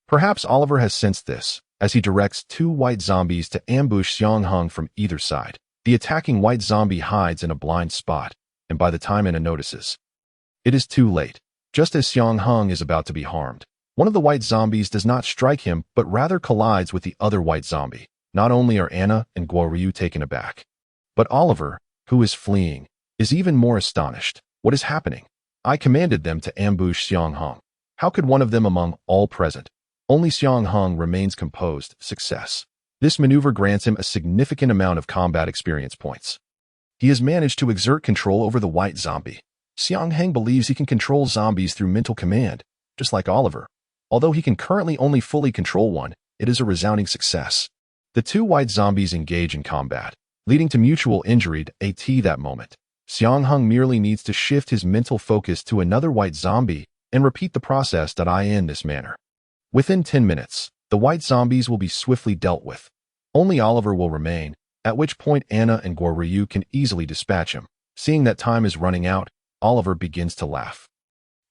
Perhaps Oliver has sensed this, as he directs two white zombies to ambush Xiang Heng from either side. The attacking white zombie hides in a blind spot, and by the time Anna notices, it is too late. Just as Xiang Heng is about to be harmed, one of the white zombies does not strike him, but rather collides with the other white zombie. Not only are Anna and Guo Ryu taken aback, but Oliver, who is fleeing, is even more astonished. What is happening? I commanded them to ambush Xiang Heng. How could one of them among all present? Only Xiang Heng remains composed. Success. This maneuver grants him a significant amount of combat experience points. He has managed to exert control over the white zombie. Xiang Heng believes he can control zombies through mental command, just like Oliver. Although he can currently only fully control one, it is a resounding success. The two white zombies engage in combat, leading to mutual injury at that moment. Xiang Heng merely needs to shift his mental focus to another white zombie and repeat the process in this manner. Within 10 minutes, the white zombies will be swiftly dealt with. Only Oliver will remain, at which point Anna and Guo Ryu can easily dispatch him. Seeing that time is running out, Oliver begins to laugh.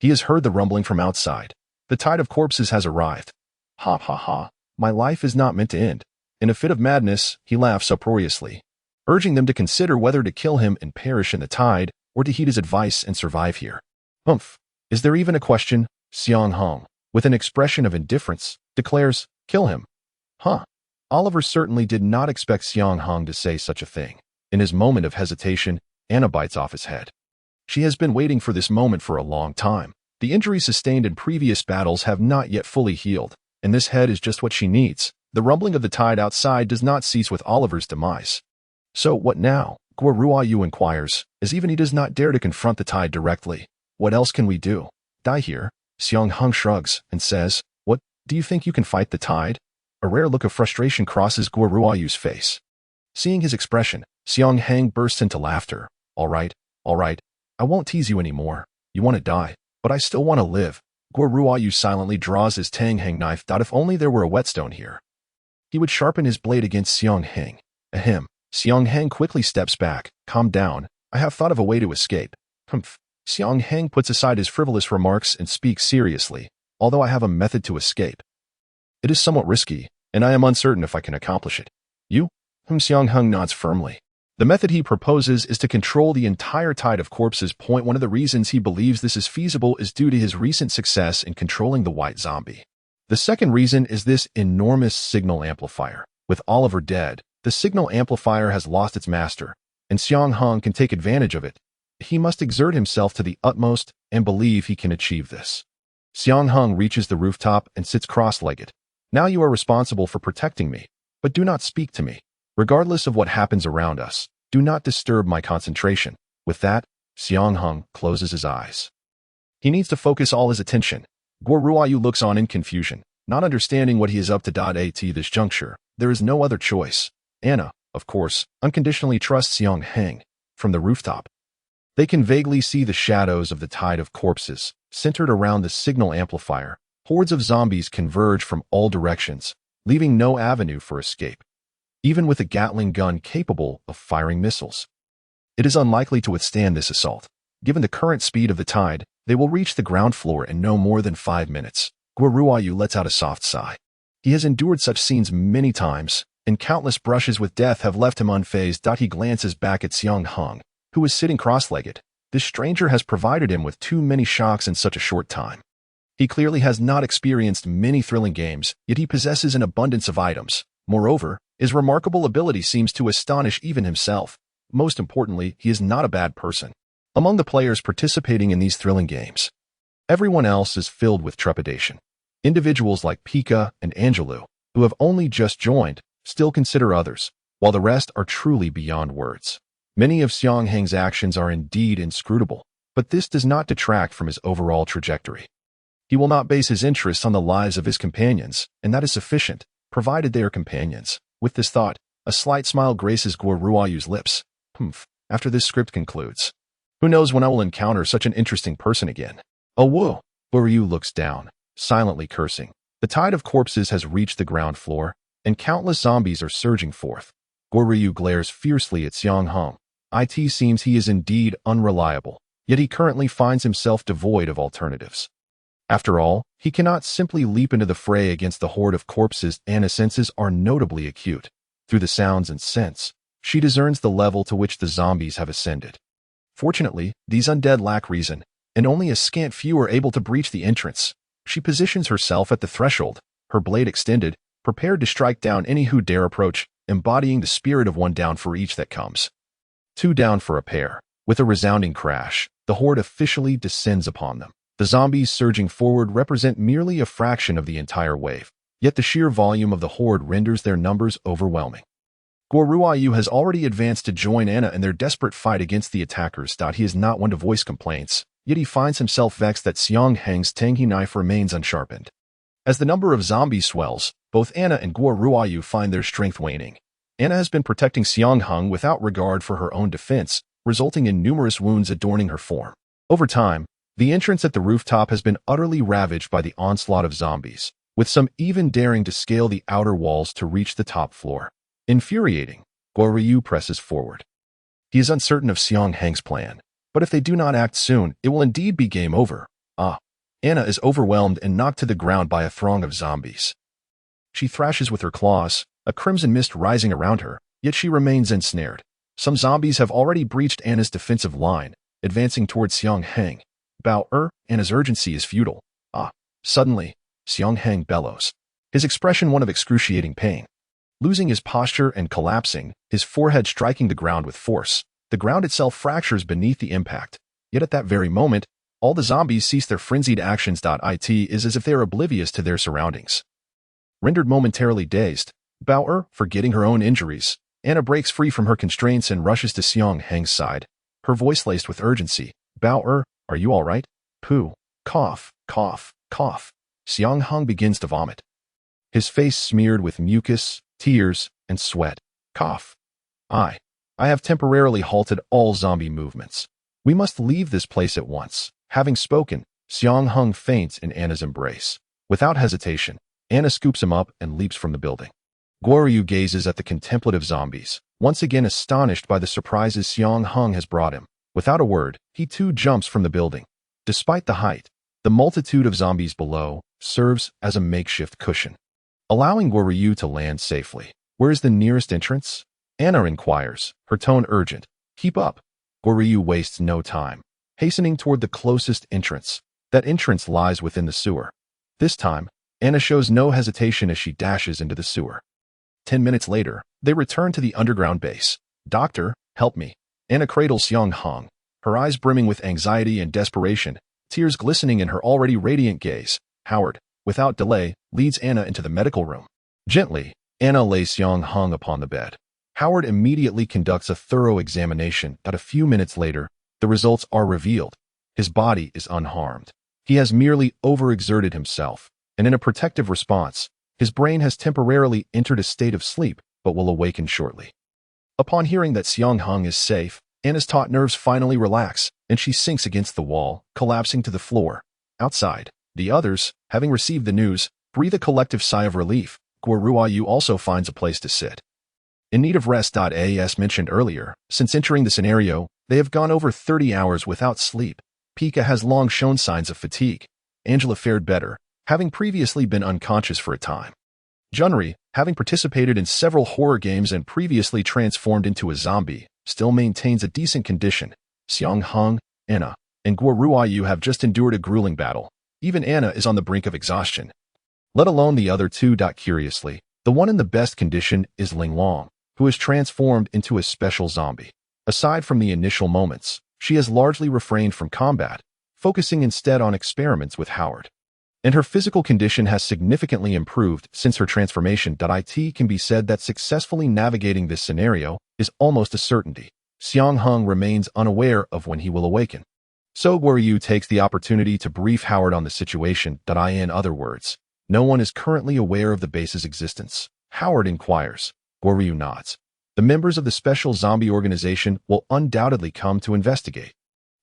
He has heard the rumbling from outside. The tide of corpses has arrived. Ha ha ha, my life is not meant to end. In a fit of madness, he laughs uproariously, urging them to consider whether to kill him and perish in the tide or to heed his advice and survive here. Humph, is there even a question? Xiang Heng, with an expression of indifference, declares, kill him. Huh. Oliver certainly did not expect Xiang Heng to say such a thing. In his moment of hesitation, Anna bites off his head. She has been waiting for this moment for a long time. The injuries sustained in previous battles have not yet fully healed, and this head is just what she needs. The rumbling of the tide outside does not cease with Oliver's demise. So what now? Guo Ryu inquires, as even he does not dare to confront the tide directly. What else can we do? Die here? Xiang Heng shrugs and says, what, do you think you can fight the tide? A rare look of frustration crosses Guo Ryu's face. Seeing his expression, Xiang Heng bursts into laughter. All right, I won't tease you anymore. You want to die, but I still want to live. Guo Ryu silently draws his Xiang Heng knife. If only there were a whetstone here. He would sharpen his blade against Xiang Heng. Ahem. Xiang Heng quickly steps back. Calm down. I have thought of a way to escape. Humph. Xiang Heng puts aside his frivolous remarks and speaks seriously. Although I have a method to escape. It is somewhat risky, and I am uncertain if I can accomplish it. You? Xiang Heng nods firmly. The method he proposes is to control the entire tide of corpses. One of the reasons he believes this is feasible is due to his recent success in controlling the white zombie. The second reason is this enormous signal amplifier. With Oliver dead, the signal amplifier has lost its master, and Xiang Heng can take advantage of it. He must exert himself to the utmost and believe he can achieve this. Xiang Heng reaches the rooftop and sits cross-legged. Now you are responsible for protecting me, but do not speak to me. Regardless of what happens around us, do not disturb my concentration. With that, Xiang Heng closes his eyes. He needs to focus all his attention. Guo Ryu looks on in confusion, not understanding what he is up to. At this juncture, there is no other choice. Anna, of course, unconditionally trusts Xiang Heng. From the rooftop, they can vaguely see the shadows of the tide of corpses, centered around the signal amplifier. Hordes of zombies converge from all directions, leaving no avenue for escape. Even with a Gatling gun capable of firing missiles, it is unlikely to withstand this assault. Given the current speed of the tide, they will reach the ground floor in no more than 5 minutes. Guo Ryu lets out a soft sigh. He has endured such scenes many times, and countless brushes with death have left him unfazed. He glances back at Xiang Heng, who is sitting cross-legged. This stranger has provided him with too many shocks in such a short time. He clearly has not experienced many thrilling games, yet he possesses an abundance of items. Moreover, his remarkable ability seems to astonish even himself. Most importantly, he is not a bad person. Among the players participating in these thrilling games, everyone else is filled with trepidation. Individuals like Pika and Angelou, who have only just joined, still consider others, while the rest are truly beyond words. Many of Xiang Heng's actions are indeed inscrutable, but this does not detract from his overall trajectory. He will not base his interests on the lives of his companions, and that is sufficient, provided they are companions. With this thought, a slight smile graces Guo Ryu's lips. After this script concludes, who knows when I will encounter such an interesting person again. Oh whoa! Guo Ryu looks down, silently cursing. The tide of corpses has reached the ground floor, and countless zombies are surging forth. Guo Ryu glares fiercely at Xiang Heng. It seems he is indeed unreliable, yet he currently finds himself devoid of alternatives. After all, he cannot simply leap into the fray against the horde of corpses. Anna's senses are notably acute. Through the sounds and scents, she discerns the level to which the zombies have ascended. Fortunately, these undead lack reason, and only a scant few are able to breach the entrance. She positions herself at the threshold, her blade extended, prepared to strike down any who dare approach, embodying the spirit of one down for each that comes. 2 down for a pair. With a resounding crash, the horde officially descends upon them. The zombies surging forward represent merely a fraction of the entire wave, yet the sheer volume of the horde renders their numbers overwhelming. Guo has already advanced to join Anna in their desperate fight against the attackers. He is not one to voice complaints, yet he finds himself vexed that Xiang Heng's tangy knife remains unsharpened. As the number of zombies swells, both Anna and Guo find their strength waning. Anna has been protecting Xiang Heng without regard for her own defense, resulting in numerous wounds adorning her form. Over time, the entrance at the rooftop has been utterly ravaged by the onslaught of zombies, with some even daring to scale the outer walls to reach the top floor. Infuriating, Guo presses forward. He is uncertain of Xiang Heng's plan, but if they do not act soon, it will indeed be game over. Anna is overwhelmed and knocked to the ground by a throng of zombies. She thrashes with her claws, a crimson mist rising around her, yet she remains ensnared. Some zombies have already breached Anna's defensive line, advancing towards Xiang Heng. Anna's urgency is futile. Suddenly, Xiang Heng bellows, his expression one of excruciating pain. Losing his posture and collapsing, his forehead striking the ground with force, the ground itself fractures beneath the impact. Yet at that very moment, all the zombies cease their frenzied actions. It is as if they are oblivious to their surroundings. Rendered momentarily dazed, forgetting her own injuries, Anna breaks free from her constraints and rushes to Xiang Heng's side, her voice laced with urgency. Are you all right? Pooh. Cough, cough, cough. Xiang Heng begins to vomit, his face smeared with mucus, tears, and sweat. Cough. I have temporarily halted all zombie movements. We must leave this place at once. Having spoken, Xiang Heng faints in Anna's embrace. Without hesitation, Anna scoops him up and leaps from the building. Guo gazes at the contemplative zombies, once again astonished by the surprises Xiang Heng has brought him. Without a word, he too jumps from the building. Despite the height, the multitude of zombies below serves as a makeshift cushion, allowing Guo to land safely. Where is the nearest entrance? Anna inquires, her tone urgent. Keep up. Guo wastes no time, hastening toward the closest entrance. That entrance lies within the sewer. This time, Anna shows no hesitation as she dashes into the sewer. 10 minutes later, they return to the underground base. Doctor, help me. Anna cradles Xiang Heng, her eyes brimming with anxiety and desperation, tears glistening in her already radiant gaze. Howard, without delay, leads Anna into the medical room. Gently, Anna lays Xiang Heng upon the bed. Howard immediately conducts a thorough examination. A few minutes later, the results are revealed. His body is unharmed. He has merely overexerted himself, and in a protective response, his brain has temporarily entered a state of sleep, but will awaken shortly. Upon hearing that Xiang Heng is safe, Anna's taut nerves finally relax, and she sinks against the wall, collapsing to the floor. Outside, the others, having received the news, breathe a collective sigh of relief. Guo also finds a place to sit. In need of rest. As mentioned earlier, since entering the scenario, they have gone over 30 hours without sleep. Pika has long shown signs of fatigue. Angela fared better, having previously been unconscious for a time. Junri, having participated in several horror games and previously transformed into a zombie, still maintains a decent condition. Xiang Heng, Anna, and Guo have just endured a grueling battle. Even Anna is on the brink of exhaustion, let alone the other two. Curiously, the one in the best condition is Ling Long, who is transformed into a special zombie. Aside from the initial moments, she has largely refrained from combat, focusing instead on experiments with Howard. And her physical condition has significantly improved since her transformation. It can be said that successfully navigating this scenario is almost a certainty. Xiang Heng remains unaware of when he will awaken. So Guo takes the opportunity to brief Howard on the situation. In other words, no one is currently aware of the base's existence. Howard inquires. Guo nods. The members of the special zombie organization will undoubtedly come to investigate.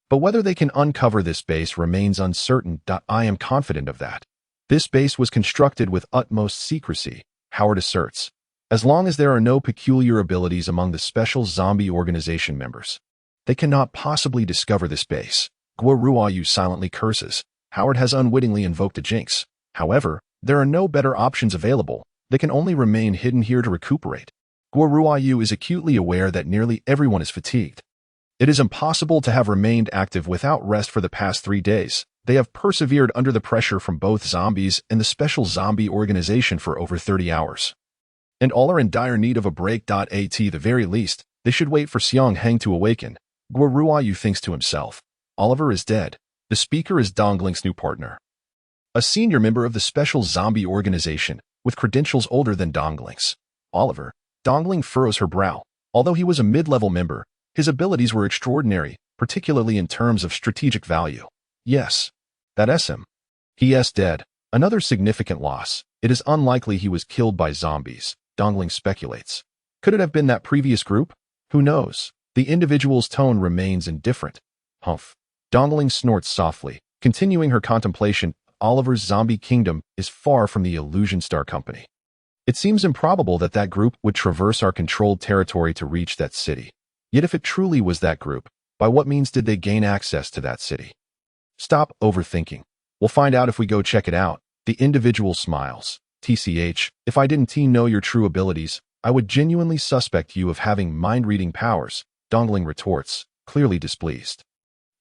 But whether they can uncover this base remains uncertain. I am confident of that. This base was constructed with utmost secrecy, Howard asserts, as long as there are no peculiar abilities among the special zombie organization members. They cannot possibly discover this base. Guo silently curses. Howard has unwittingly invoked a jinx. However, there are no better options available. They can only remain hidden here to recuperate. Guo is acutely aware that nearly everyone is fatigued. It is impossible to have remained active without rest for the past 3 days. They have persevered under the pressure from both zombies and the special zombie organization for over 30 hours. And all are in dire need of a break. At the very least, they should wait for Xiang Heng to awaken. Guo thinks to himself. Oliver is dead. The speaker is Dongling's new partner, a senior member of the special zombie organization, with credentials older than Dongling's. Oliver, Dongling furrows her brow. Although he was a mid-level member, his abilities were extraordinary, particularly in terms of strategic value. Yes, that's him. He is dead. Another significant loss. It is unlikely he was killed by zombies, Dongling speculates. Could it have been that previous group? Who knows? The individual's tone remains indifferent. Humph. Dongling snorts softly, continuing her contemplation. Oliver's zombie kingdom is far from the Illusion Star Company. It seems improbable that that group would traverse our controlled territory to reach that city. Yet if it truly was that group, by what means did they gain access to that city? Stop overthinking. We'll find out if we go check it out. The individual smiles. TCH, if I didn't know your true abilities, I would genuinely suspect you of having mind-reading powers, Dongling retorts, clearly displeased.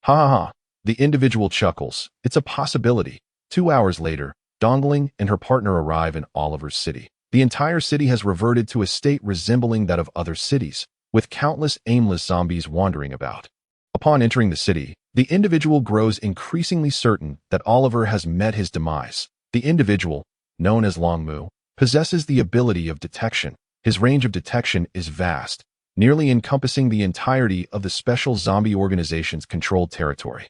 Ha ha ha. The individual chuckles. It's a possibility. 2 hours later, Dongling and her partner arrive in Oliver's city. The entire city has reverted to a state resembling that of other cities, with countless aimless zombies wandering about. Upon entering the city, the individual grows increasingly certain that Oliver has met his demise. The individual, known as Longmu, possesses the ability of detection. His range of detection is vast, nearly encompassing the entirety of the Special Zombie Organization's controlled territory.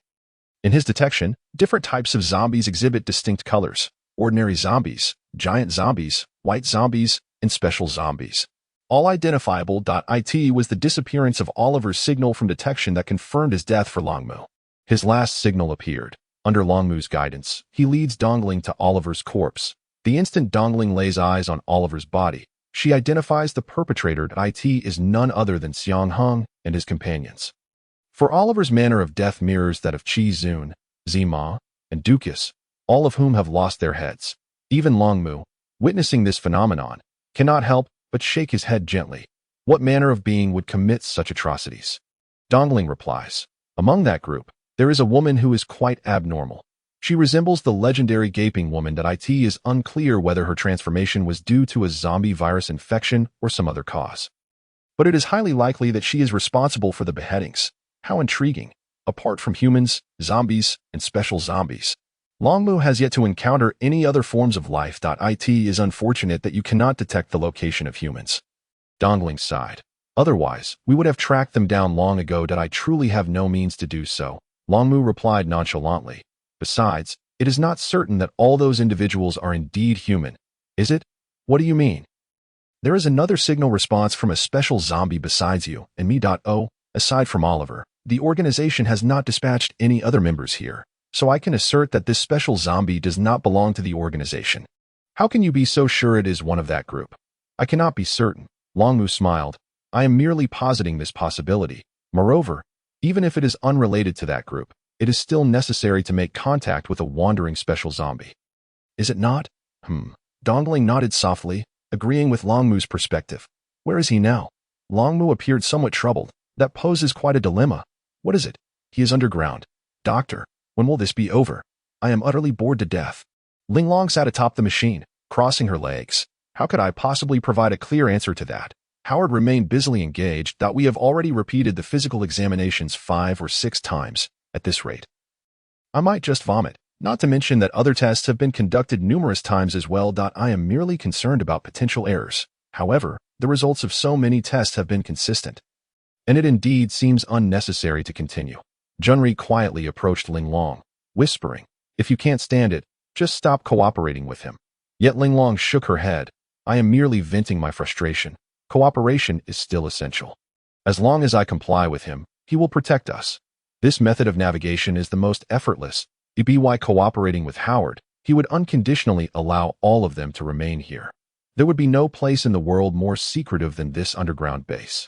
In his detection, different types of zombies exhibit distinct colors: ordinary zombies, giant zombies, white zombies, and special zombies. All identifiable. It was the disappearance of Oliver's signal from detection that confirmed his death for Longmu. His last signal appeared. Under Longmu's guidance, he leads Dongling to Oliver's corpse. The instant Dongling lays eyes on Oliver's body, she identifies the perpetrator. It is none other than Xiang Heng and his companions. For Oliver's manner of death mirrors that of Qi Zun, Zima, and Dukas, all of whom have lost their heads. Even Longmu, witnessing this phenomenon, cannot help but shake his head gently. What manner of being would commit such atrocities? Dongling replies. Among that group, there is a woman who is quite abnormal. She resembles the legendary gaping woman. It is unclear whether her transformation was due to a zombie virus infection or some other cause. But it is highly likely that she is responsible for the beheadings. How intriguing. Apart from humans, zombies, and special zombies, Longmu has yet to encounter any other forms of life. It is unfortunate that you cannot detect the location of humans. Dongling sighed. Otherwise, we would have tracked them down long ago. I truly have no means to do so, Longmu replied nonchalantly. Besides, it is not certain that all those individuals are indeed human, is it? What do you mean? There is another signal response from a special zombie besides you and me. Aside from Oliver, the organization has not dispatched any other members here, so I can assert that this special zombie does not belong to the organization. How can you be so sure it is one of that group? I cannot be certain, Longmu smiled. I am merely positing this possibility. Moreover, even if it is unrelated to that group, it is still necessary to make contact with a wandering special zombie. Is it not? Dongling nodded softly, agreeing with Longmu's perspective. Where is he now? Longmu appeared somewhat troubled. That poses quite a dilemma. What is it? He is underground. Doctor, when will this be over? I am utterly bored to death. Linglong sat atop the machine, crossing her legs. How could I possibly provide a clear answer to that? Howard remained busily engaged. We have already repeated the physical examinations 5 or 6 times. At this rate, I might just vomit, not to mention that other tests have been conducted numerous times as well. I am merely concerned about potential errors. However, the results of so many tests have been consistent, and it indeed seems unnecessary to continue. Junri quietly approached Linglong, whispering, if you can't stand it, just stop cooperating with him. Yet Linglong shook her head. I am merely venting my frustration. Cooperation is still essential. As long as I comply with him, he will protect us. This method of navigation is the most effortless. By cooperating with Howard, he would unconditionally allow all of them to remain here. There would be no place in the world more secretive than this underground base.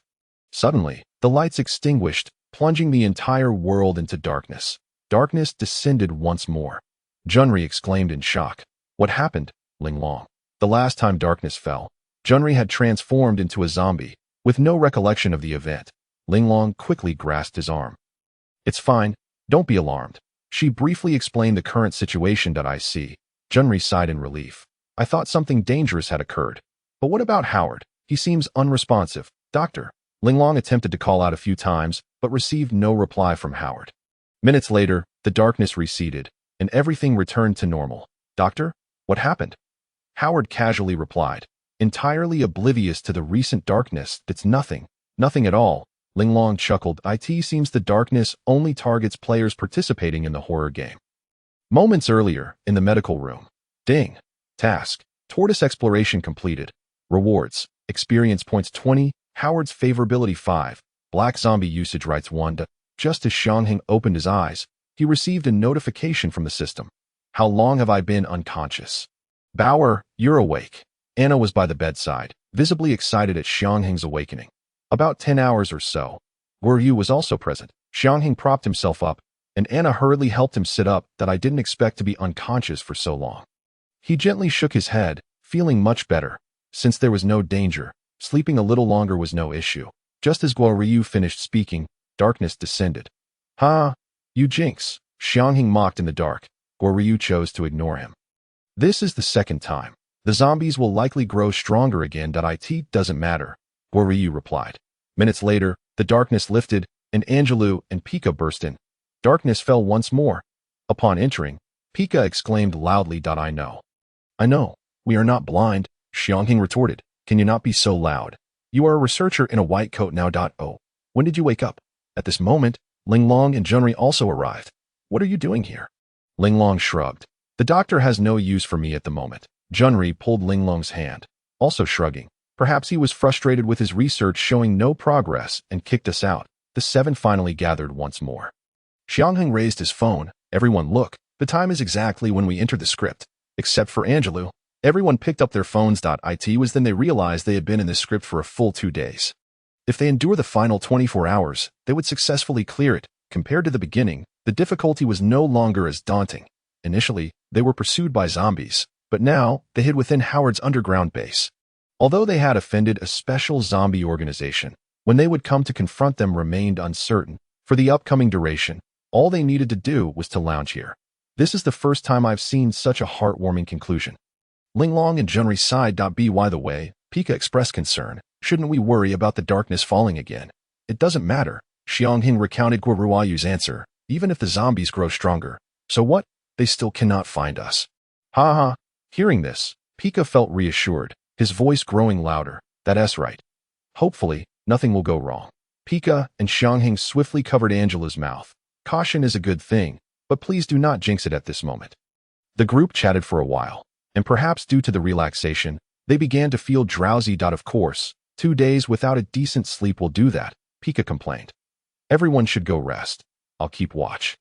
Suddenly, the lights extinguished, plunging the entire world into darkness. Darkness descended once more. Junri exclaimed in shock. What happened, Linglong? The last time darkness fell, Junri had transformed into a zombie, with no recollection of the event. Linglong quickly grasped his arm. It's fine, don't be alarmed. She briefly explained the current situation. I see. Junri sighed in relief. I thought something dangerous had occurred. But what about Howard? He seems unresponsive. Doctor. Linglong attempted to call out a few times, but received no reply from Howard. Minutes later, the darkness receded, and everything returned to normal. Doctor, what happened? Howard casually replied. entirely oblivious to the recent darkness. It's nothing. Nothing at all. Linglong chuckled. It seems the darkness only targets players participating in the horror game. Moments earlier, in the medical room. Ding. Task. Tortoise exploration completed. Rewards. Experience points 20. Howard's favorability 5. Black zombie usage rights 1. Just as Xiang Heng opened his eyes, he received a notification from the system. How long have I been unconscious? Bauer, you're awake. Anna was by the bedside, visibly excited at Xiang Heng's awakening. About 10 hours or so. Guo was also present. Xiang Heng propped himself up, and Anna hurriedly helped him sit up. That I didn't expect to be unconscious for so long. He gently shook his head, feeling much better. Since there was no danger, sleeping a little longer was no issue. Just as Guo finished speaking, darkness descended. Ha! You jinx! Xiang Heng mocked in the dark. Guo chose to ignore him. This is the second time. The zombies will likely grow stronger again. It doesn't matter, Guo replied. Minutes later, the darkness lifted, and Angelou and Pika burst in. Darkness fell once more. Upon entering, Pika exclaimed loudly. I know. I know. We are not blind, Xiang Heng retorted. Can you not be so loud? You are a researcher in a white coat now. Oh, when did you wake up? At this moment, Linglong and Junri also arrived. What are you doing here? Linglong shrugged. The doctor has no use for me at the moment. Junri pulled Linglong's hand, also shrugging. Perhaps he was frustrated with his research showing no progress and kicked us out. The 7 finally gathered once more. Xiang Heng raised his phone. Everyone look. The time is exactly when we entered the script. Except for Angelou. Everyone picked up their phones. It was then they realized they had been in this script for a full 2 days. If they endure the final 24 hours, they would successfully clear it. Compared to the beginning, the difficulty was no longer as daunting. Initially, they were pursued by zombies, but now they hid within Howard's underground base. Although they had offended a special zombie organization, when they would come to confront them remained uncertain. For the upcoming duration, all they needed to do was to lounge here. This is the first time I've seen such a heartwarming conclusion. Linglong and Junri sighed. By the way, Pika expressed concern. Shouldn't we worry about the darkness falling again? It doesn't matter. Xiang Heng recounted Guo answer. Even if the zombies grow stronger. So what? They still cannot find us. Ha ha. Hearing this, Pika felt reassured, his voice growing louder. That's right. Hopefully, nothing will go wrong. Pika and Xiang Heng swiftly covered Angelou's mouth. Caution is a good thing, but please do not jinx it at this moment. The group chatted for a while, and perhaps due to the relaxation, they began to feel drowsy. Of course, 2 days without a decent sleep will do that, Pika complained. Everyone should go rest. I'll keep watch.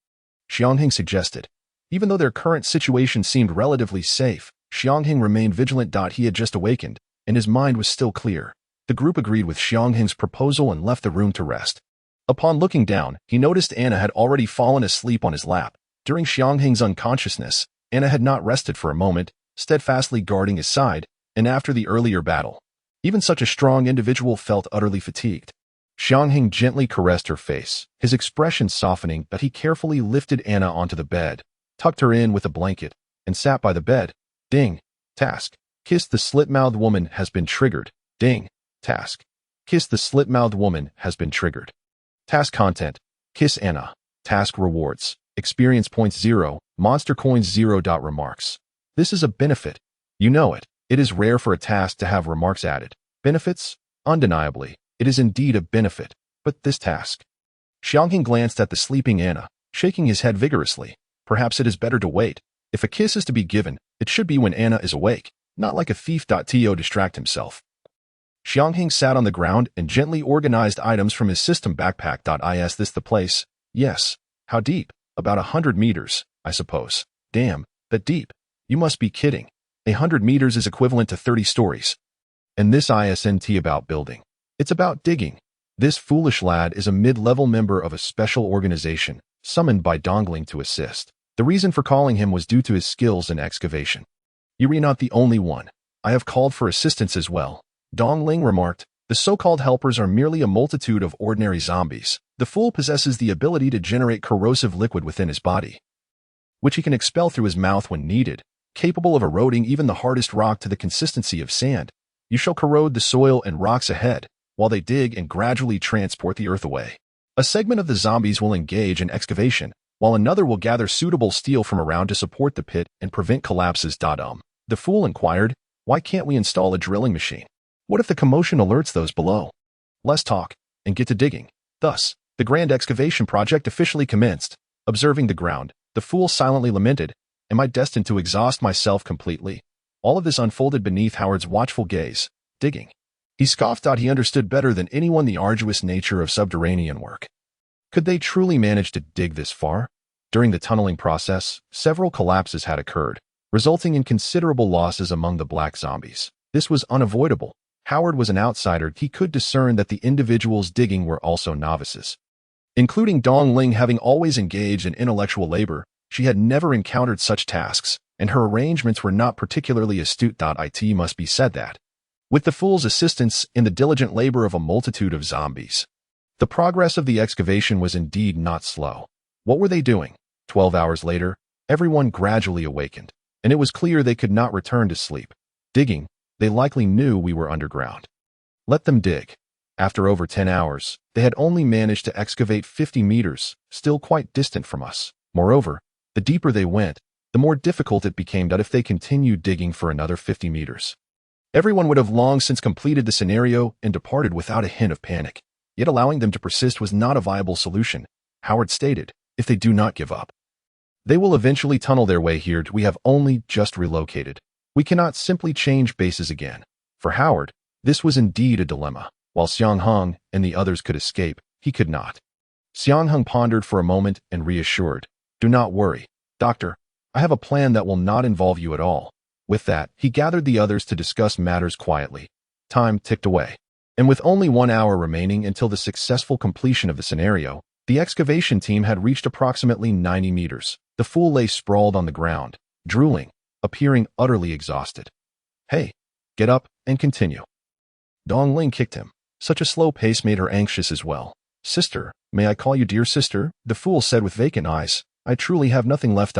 Xiang Heng suggested. Even though their current situation seemed relatively safe, Xiang Heng remained vigilant. He had just awakened, and his mind was still clear. The group agreed with Xiang Heng's proposal and left the room to rest. Upon looking down, he noticed Anna had already fallen asleep on his lap. During Xiang Heng's unconsciousness, Anna had not rested for a moment, steadfastly guarding his side, and after the earlier battle. Even such a strong individual felt utterly fatigued. Xiang Heng gently caressed her face, his expression softening, but he carefully lifted Anna onto the bed, tucked her in with a blanket, and sat by the bed. Ding. Task. Kiss the Slit-Mouthed Woman has been triggered. Ding. Task. Kiss the Slit-Mouthed Woman has been triggered. Task content. Kiss Anna. Task rewards. Experience points 0, monster coins 0. Remarks. This is a benefit. You know it. It is rare for a task to have remarks added. Benefits? Undeniably, it is indeed a benefit. But this task. Xiang Heng glanced at the sleeping Anna, shaking his head vigorously. Perhaps it is better to wait. If a kiss is to be given, it should be when Anna is awake, not like a thief. To distract himself. Xiang Heng sat on the ground and gently organized items from his system backpack. Is this the place? Yes. How deep? About 100 meters, I suppose. Damn, that deep. You must be kidding. 100 meters is equivalent to 30 stories. And this isn't about building. It's about digging. This foolish lad is a mid-level member of a special organization, summoned by Dongling to assist. The reason for calling him was due to his skills in excavation. You're not the only one. I have called for assistance as well. Dongling remarked. The so-called helpers are merely a multitude of ordinary zombies. The fool possesses the ability to generate corrosive liquid within his body, which he can expel through his mouth when needed, capable of eroding even the hardest rock to the consistency of sand. You shall corrode the soil and rocks ahead, while they dig and gradually transport the earth away. A segment of the zombies will engage in excavation, while another will gather suitable steel from around to support the pit and prevent collapses. The fool inquired, Why can't we install a drilling machine? What if the commotion alerts those below? Less talk, and get to digging. Thus, the grand excavation project officially commenced. Observing the ground, the fool silently lamented, "Am I destined to exhaust myself completely?" All of this unfolded beneath Howard's watchful gaze. Digging. He scoffed out he understood better than anyone the arduous nature of subterranean work. Could they truly manage to dig this far? During the tunneling process, several collapses had occurred, resulting in considerable losses among the black zombies. This was unavoidable. Howard was an outsider. He could discern that the individuals digging were also novices. Including Dong Ling, having always engaged in intellectual labor, she had never encountered such tasks, and her arrangements were not particularly astute. It must be said that, with the fool's assistance in the diligent labor of a multitude of zombies, the progress of the excavation was indeed not slow. What were they doing? 12 hours later, everyone gradually awakened, and it was clear they could not return to sleep. Digging, they likely knew we were underground. Let them dig. After over 10 hours, they had only managed to excavate 50 meters, still quite distant from us. Moreover, the deeper they went, the more difficult it became that if they continued digging for another 50 meters. Everyone would have long since completed the scenario and departed without a hint of panic. Yet allowing them to persist was not a viable solution. Howard stated, if they do not give up, they will eventually tunnel their way here. We have only just relocated. We cannot simply change bases again. For Howard, this was indeed a dilemma. While Xiang Heng and the others could escape, he could not. Xiang Heng pondered for a moment and reassured, "Do not worry, Doctor. I have a plan that will not involve you at all." With that, he gathered the others to discuss matters quietly. Time ticked away, and with only 1 hour remaining until the successful completion of the scenario, the excavation team had reached approximately 90 meters. The fool lay sprawled on the ground, drooling, appearing utterly exhausted. "Hey, get up and continue." Dong Ling kicked him. Such a slow pace made her anxious as well. "Sister, may I call you dear sister?" the fool said with vacant eyes. "I truly have nothing left."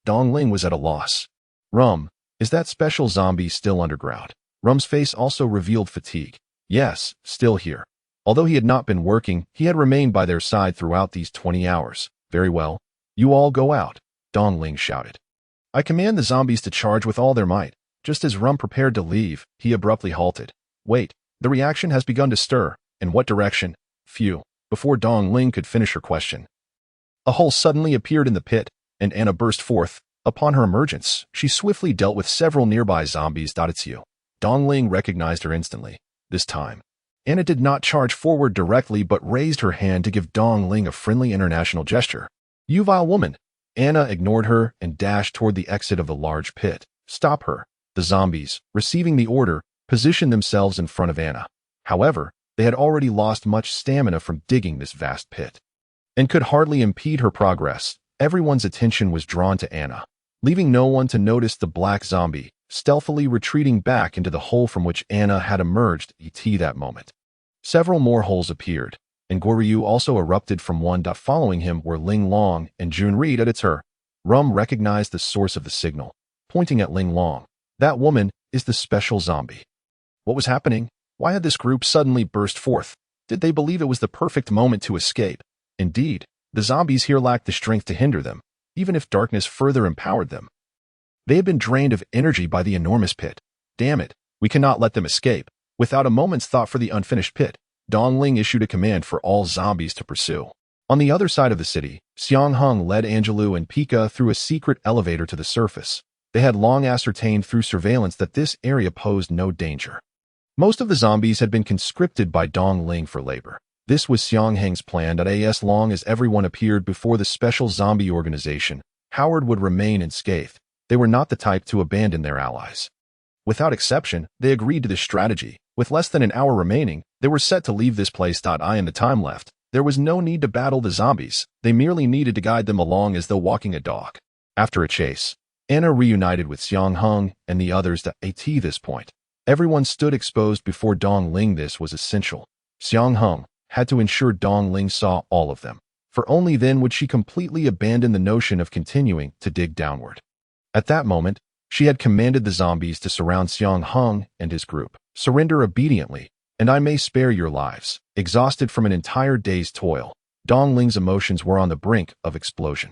Dong Ling was at a loss. "Rum, is that special zombie still underground?" Rum's face also revealed fatigue. "Yes, still here." Although he had not been working, he had remained by their side throughout these 20 hours. "Very well. You all go out," Dong Ling shouted. "I command the zombies to charge with all their might." Just as Rum prepared to leave, he abruptly halted. "Wait. The reaction has begun to stir. In what direction?" "Phew." Before Dong Ling could finish her question, a hole suddenly appeared in the pit, and Anna burst forth. Upon her emergence, she swiftly dealt with several nearby zombies. "It's you." Dong Ling recognized her instantly. This time, Anna did not charge forward directly but raised her hand to give Dong Ling a friendly international gesture. "You vile woman." Anna ignored her and dashed toward the exit of the large pit. "Stop her." The zombies, receiving the order, positioned themselves in front of Anna. However, they had already lost much stamina from digging this vast pit, and could hardly impede her progress. Everyone's attention was drawn to Anna, leaving no one to notice the black zombie, stealthily retreating back into the hole from which Anna had emerged. That moment, several more holes appeared, and Goryu also erupted from one. Following him were Ling Long and Jun Reed. It's her. Rum recognized the source of the signal, pointing at Ling Long. "That woman is the special zombie." What was happening? Why had this group suddenly burst forth? Did they believe it was the perfect moment to escape? Indeed, the zombies here lacked the strength to hinder them, even if darkness further empowered them. They had been drained of energy by the enormous pit. "Damn it, we cannot let them escape." Without a moment's thought for the unfinished pit, Dong Ling issued a command for all zombies to pursue. On the other side of the city, Xiang Heng led Angelou and Pika through a secret elevator to the surface. They had long ascertained through surveillance that this area posed no danger. Most of the zombies had been conscripted by Dong Ling for labor. This was Xiang Heng's plan that as long as everyone appeared before the special zombie organization, Howard would remain unscathed. They were not the type to abandon their allies. Without exception, they agreed to this strategy. With less than an hour remaining, they were set to leave this place. In the time left, there was no need to battle the zombies. They merely needed to guide them along as though walking a dog. After a chase, Anna reunited with Xiang Heng and the others. At this point, everyone stood exposed before Dong Ling. This was essential. Xiang Heng had to ensure Dong Ling saw all of them, for only then would she completely abandon the notion of continuing to dig downward. At that moment, she had commanded the zombies to surround Xiang Heng and his group. "Surrender obediently, and I may spare your lives." Exhausted from an entire day's toil, Dong Ling's emotions were on the brink of explosion.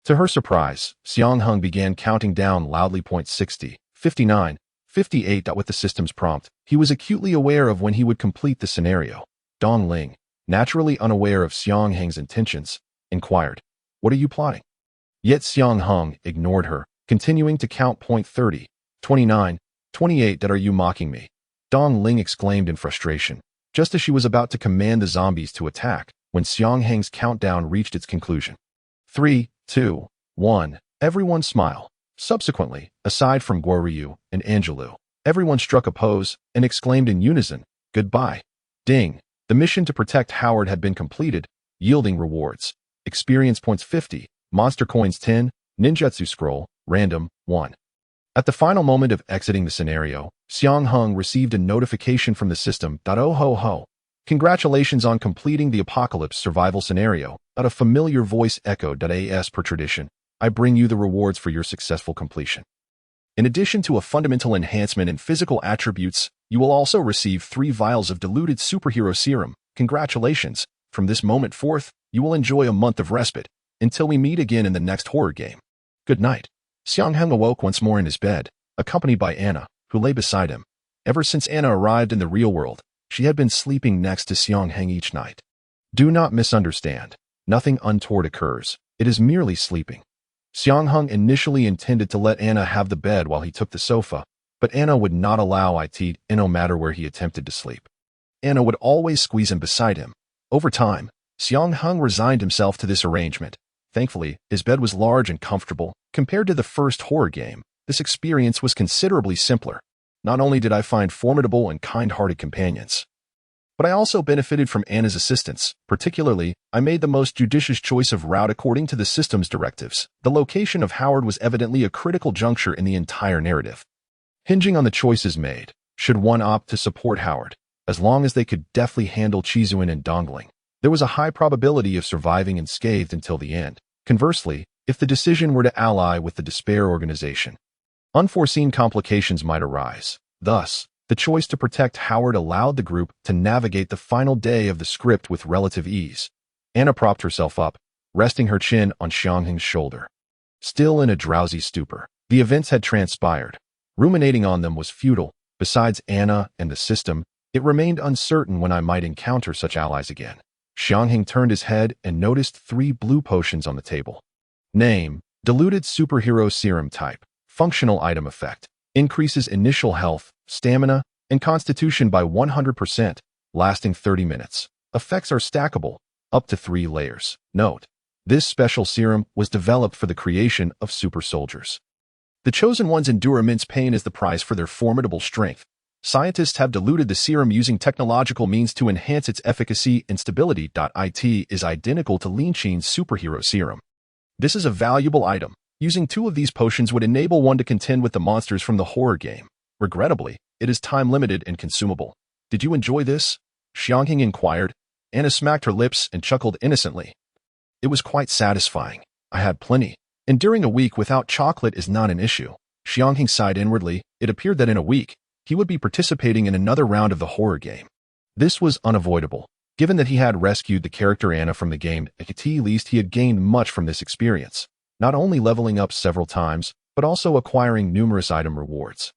To her surprise, Xiang Heng began counting down loudly. 60, 59, 58. With the system's prompt, he was acutely aware of when he would complete the scenario. Dong Ling, naturally unaware of Xiang Heng's intentions, inquired, "What are you plotting?" Yet Xiang Heng ignored her, continuing to count. 30, 29, 28. Are you mocking me? Dong Ling exclaimed in frustration, just as she was about to command the zombies to attack, when Xiang Heng's countdown reached its conclusion. 3, 2, 1. Everyone smile. Subsequently, aside from Guoryu and Angelou, everyone struck a pose and exclaimed in unison, "Goodbye." Ding. The mission to protect Howard had been completed, yielding rewards. Experience points 50, monster coins 10, ninjutsu scroll, random, 1. At the final moment of exiting the scenario, Xiang Heng received a notification from the system. Oh ho ho. Congratulations on completing the apocalypse survival scenario. A familiar voice echoed. As per tradition, I bring you the rewards for your successful completion. In addition to a fundamental enhancement in physical attributes, you will also receive 3 vials of diluted superhero serum. Congratulations. From this moment forth, you will enjoy a month of respite, until we meet again in the next horror game. Good night. Xiang Heng awoke once more in his bed, accompanied by Anna, who lay beside him. Ever since Anna arrived in the real world, she had been sleeping next to Xiang Heng each night. Do not misunderstand. Nothing untoward occurs. It is merely sleeping. Xiang Heng initially intended to let Anna have the bed while he took the sofa, but Anna would not allow it, no matter where he attempted to sleep. Anna would always squeeze him beside him. Over time, Xiang Heng resigned himself to this arrangement. Thankfully, his bed was large and comfortable. Compared to the first horror game, this experience was considerably simpler. Not only did I find formidable and kind-hearted companions, but I also benefited from Anna's assistance. Particularly, I made the most judicious choice of route according to the system's directives. The location of Howard was evidently a critical juncture in the entire narrative. Hinging on the choices made, should one opt to support Howard, as long as they could deftly handle Chizuin and Dongling, there was a high probability of surviving unscathed until the end. Conversely, if the decision were to ally with the Despair organization, unforeseen complications might arise. Thus, the choice to protect Howard allowed the group to navigate the final day of the script with relative ease. Anna propped herself up, resting her chin on Xiang Heng's shoulder. Still in a drowsy stupor, the events had transpired. Ruminating on them was futile. Besides Anna and the system, it remained uncertain when I might encounter such allies again. Xiang Heng turned his head and noticed 3 blue potions on the table. Name: Diluted Superhero Serum Type. Functional item effect: increases initial health, stamina, and constitution by 100%, lasting 30 minutes. Effects are stackable, up to 3 layers. Note: this special serum was developed for the creation of super soldiers. The chosen ones endure immense pain as the price for their formidable strength. Scientists have diluted the serum using technological means to enhance its efficacy and stability. It is identical to Lin Qin's superhero serum. This is a valuable item. Using 2 of these potions would enable one to contend with the monsters from the horror game. Regrettably, it is time-limited and consumable. Did you enjoy this? Xiang Heng inquired. Anna smacked her lips and chuckled innocently. It was quite satisfying. I had plenty. Enduring a week without chocolate is not an issue. Xiang Heng sighed inwardly. It appeared that in a week, he would be participating in another round of the horror game. This was unavoidable. Given that he had rescued the character Anna from the game, at least he had gained much from this experience, not only leveling up several times, but also acquiring numerous item rewards,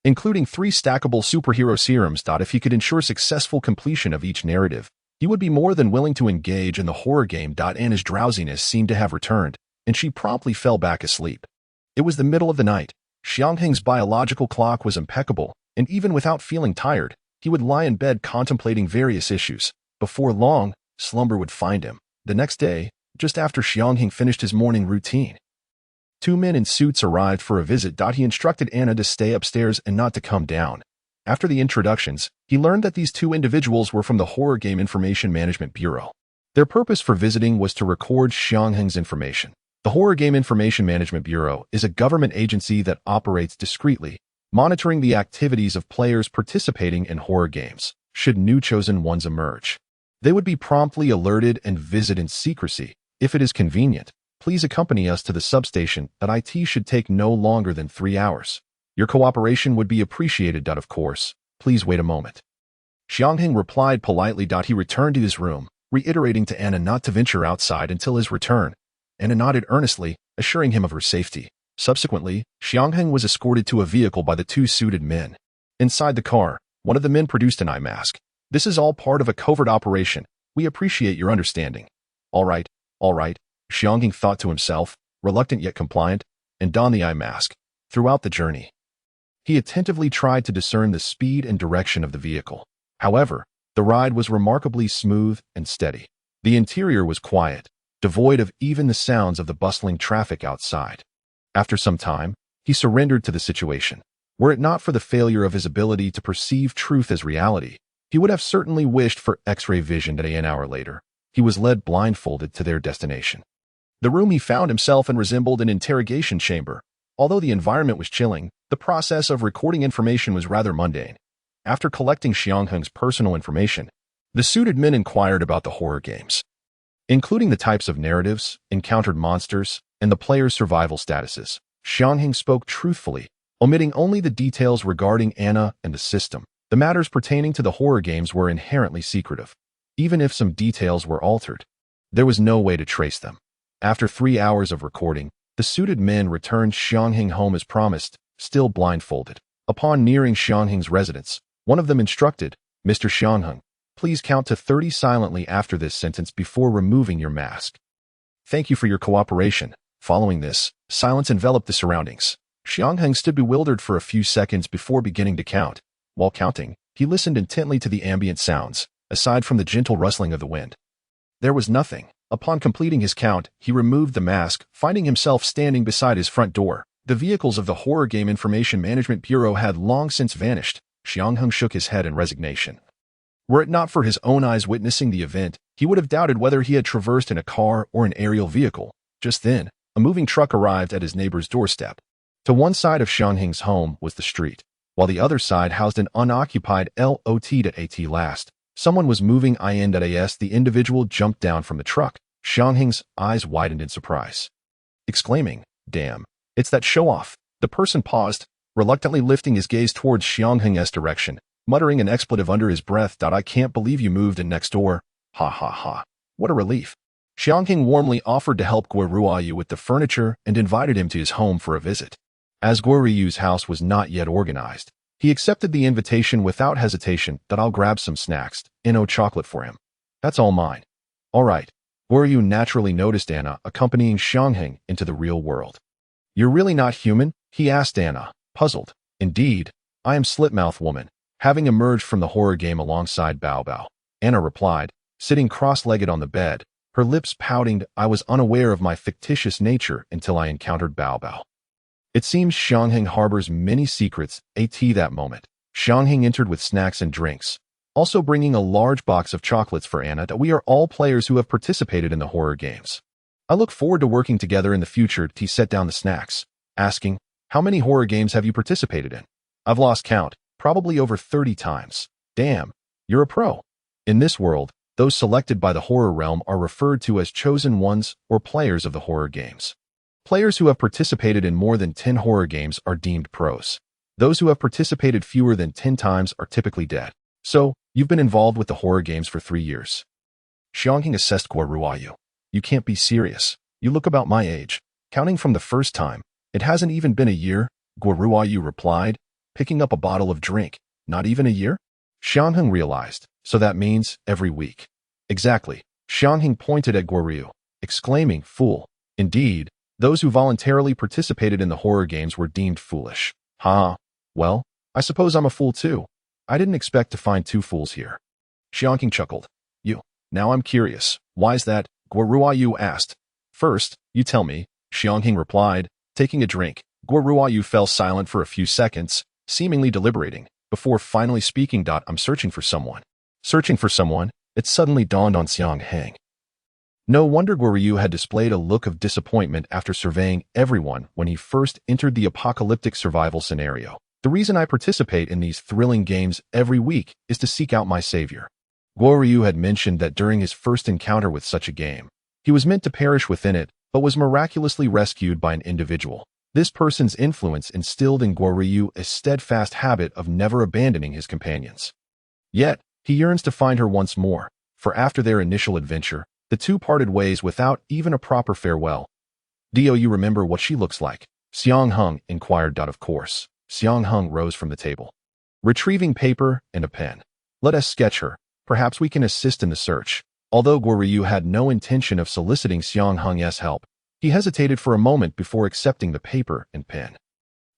including 3 stackable superhero serums. If he could ensure successful completion of each narrative, he would be more than willing to engage in the horror game. Anna's drowsiness seemed to have returned, and she promptly fell back asleep. It was the middle of the night. Xiang Heng's biological clock was impeccable, and even without feeling tired, he would lie in bed contemplating various issues. Before long, slumber would find him. The next day, just after Xiang Heng finished his morning routine, 2 men in suits arrived for a visit. He instructed Anna to stay upstairs and not to come down. After the introductions, he learned that these 2 individuals were from the Horror Game Information Management Bureau. Their purpose for visiting was to record Xiang Heng's information. The Horror Game Information Management Bureau is a government agency that operates discreetly, monitoring the activities of players participating in horror games. Should new chosen ones emerge, they would be promptly alerted and visit in secrecy. If it is convenient, please accompany us to the substation. It should take no longer than 3 hours. Your cooperation would be appreciated. Of course, please wait a moment. Xiang Heng replied politely. He returned to his room, reiterating to Anna not to venture outside until his return. Anna nodded earnestly, assuring him of her safety. Subsequently, Xiang Heng was escorted to a vehicle by the two suited men. Inside the car, one of the men produced an eye mask. "This is all part of a covert operation. We appreciate your understanding." All right, Xiang Heng thought to himself, reluctant yet compliant, and donned the eye mask. Throughout the journey, he attentively tried to discern the speed and direction of the vehicle. However, the ride was remarkably smooth and steady. The interior was quiet, devoid of even the sounds of the bustling traffic outside. After some time, he surrendered to the situation. Were it not for the failure of his ability to perceive truth as reality, he would have certainly wished for X-ray vision that an hour later. He was led blindfolded to their destination. The room he found himself in resembled an interrogation chamber. Although the environment was chilling, the process of recording information was rather mundane. After collecting Xiang Heng's personal information, the suited men inquired about the horror games, including the types of narratives, encountered monsters, and the player's survival statuses. Xiang Heng spoke truthfully, omitting only the details regarding Anna and the system. The matters pertaining to the horror games were inherently secretive. Even if some details were altered, there was no way to trace them. After 3 hours of recording, the suited men returned Xiang Heng home as promised, still blindfolded. Upon nearing Xiang Heng's residence, one of them instructed, "Mr. Xiang Heng, please count to 30 silently after this sentence before removing your mask. Thank you for your cooperation." Following this, silence enveloped the surroundings. Xiang Heng stood bewildered for a few seconds before beginning to count. While counting, he listened intently to the ambient sounds, aside from the gentle rustling of the wind. There was nothing. Upon completing his count, he removed the mask, finding himself standing beside his front door. The vehicles of the Horror Game Information Management Bureau had long since vanished. Xiang Heng shook his head in resignation. Were it not for his own eyes witnessing the event, he would have doubted whether he had traversed in a car or an aerial vehicle. Just then, a moving truck arrived at his neighbor's doorstep. To one side of Xiang Heng's home was the street, while the other side housed an unoccupied lot last. Someone was moving in.as. The individual jumped down from the truck. Xiang Heng's eyes widened in surprise, exclaiming, "Damn, it's that show-off." The person paused, reluctantly lifting his gaze towards Xiang Heng's direction, muttering an expletive under his breath. "I can't believe you moved in next door. Ha ha ha. What a relief." Xiang Heng warmly offered to help Guo Ruoyu with the furniture and invited him to his home for a visit. As Guo Ruyu's house was not yet organized, he accepted the invitation without hesitation. "I'll grab some snacks, chocolate for him. That's all mine." "All right." Guo Ryu naturally noticed Anna accompanying Xiang Heng into the real world. "You're really not human?" he asked Anna, puzzled. "Indeed, I am Slit-Mouthed Woman, having emerged from the horror game alongside Bao Bao," Anna replied, sitting cross-legged on the bed, her lips pouting. "I was unaware of my fictitious nature until I encountered Bao Bao." It seems Xiang Heng harbors many secrets. That moment, Xiang Heng entered with snacks and drinks, also bringing a large box of chocolates for Anna. "We are all players who have participated in the horror games. I look forward to working together in the future." He set down the snacks, asking, "How many horror games have you participated in?" "I've lost count, probably over 30 times. "Damn, you're a pro." In this world, those selected by the horror realm are referred to as chosen ones or players of the horror games. Players who have participated in more than 10 horror games are deemed pros. Those who have participated fewer than 10 times are typically dead. "So, you've been involved with the horror games for 3 years. Xiang Heng assessed Guo Ruoyu. "You can't be serious. You look about my age. Counting from the first time, it hasn't even been a year," Guo Ruoyu replied, picking up a bottle of drink. "Not even a year?" Xiang Heng realized. "So that means every week." "Exactly." Xiang Heng pointed at Guo Ryu, exclaiming, "Fool." Indeed, those who voluntarily participated in the horror games were deemed foolish. "Ha, well, I suppose I'm a fool too. I didn't expect to find 2 fools here." Xiang Heng chuckled. Now I'm curious. Why's that?" Guo Ruoyu asked. "First, you tell me," Xiang Heng replied, taking a drink. Guo Ruoyu fell silent for a few seconds, seemingly deliberating, before finally speaking. "I'm searching for someone." Searching for someone? It suddenly dawned on Xiang Heng. No wonder Guo Ryu had displayed a look of disappointment after surveying everyone when he first entered the apocalyptic survival scenario. "The reason I participate in these thrilling games every week is to seek out my savior." Guo Ryu had mentioned that during his first encounter with such a game, he was meant to perish within it, but was miraculously rescued by an individual. This person's influence instilled in Guo Ryu a steadfast habit of never abandoning his companions. Yet, he yearns to find her once more, for after their initial adventure, the two parted ways without even a proper farewell. "Do you remember what she looks like?" Xiang Heng inquired. Of course. Xiang Heng rose from the table. Retrieving paper and a pen. Let us sketch her. Perhaps we can assist in the search. Although Guo Ryu had no intention of soliciting Xiang Heng's help, he hesitated for a moment before accepting the paper and pen.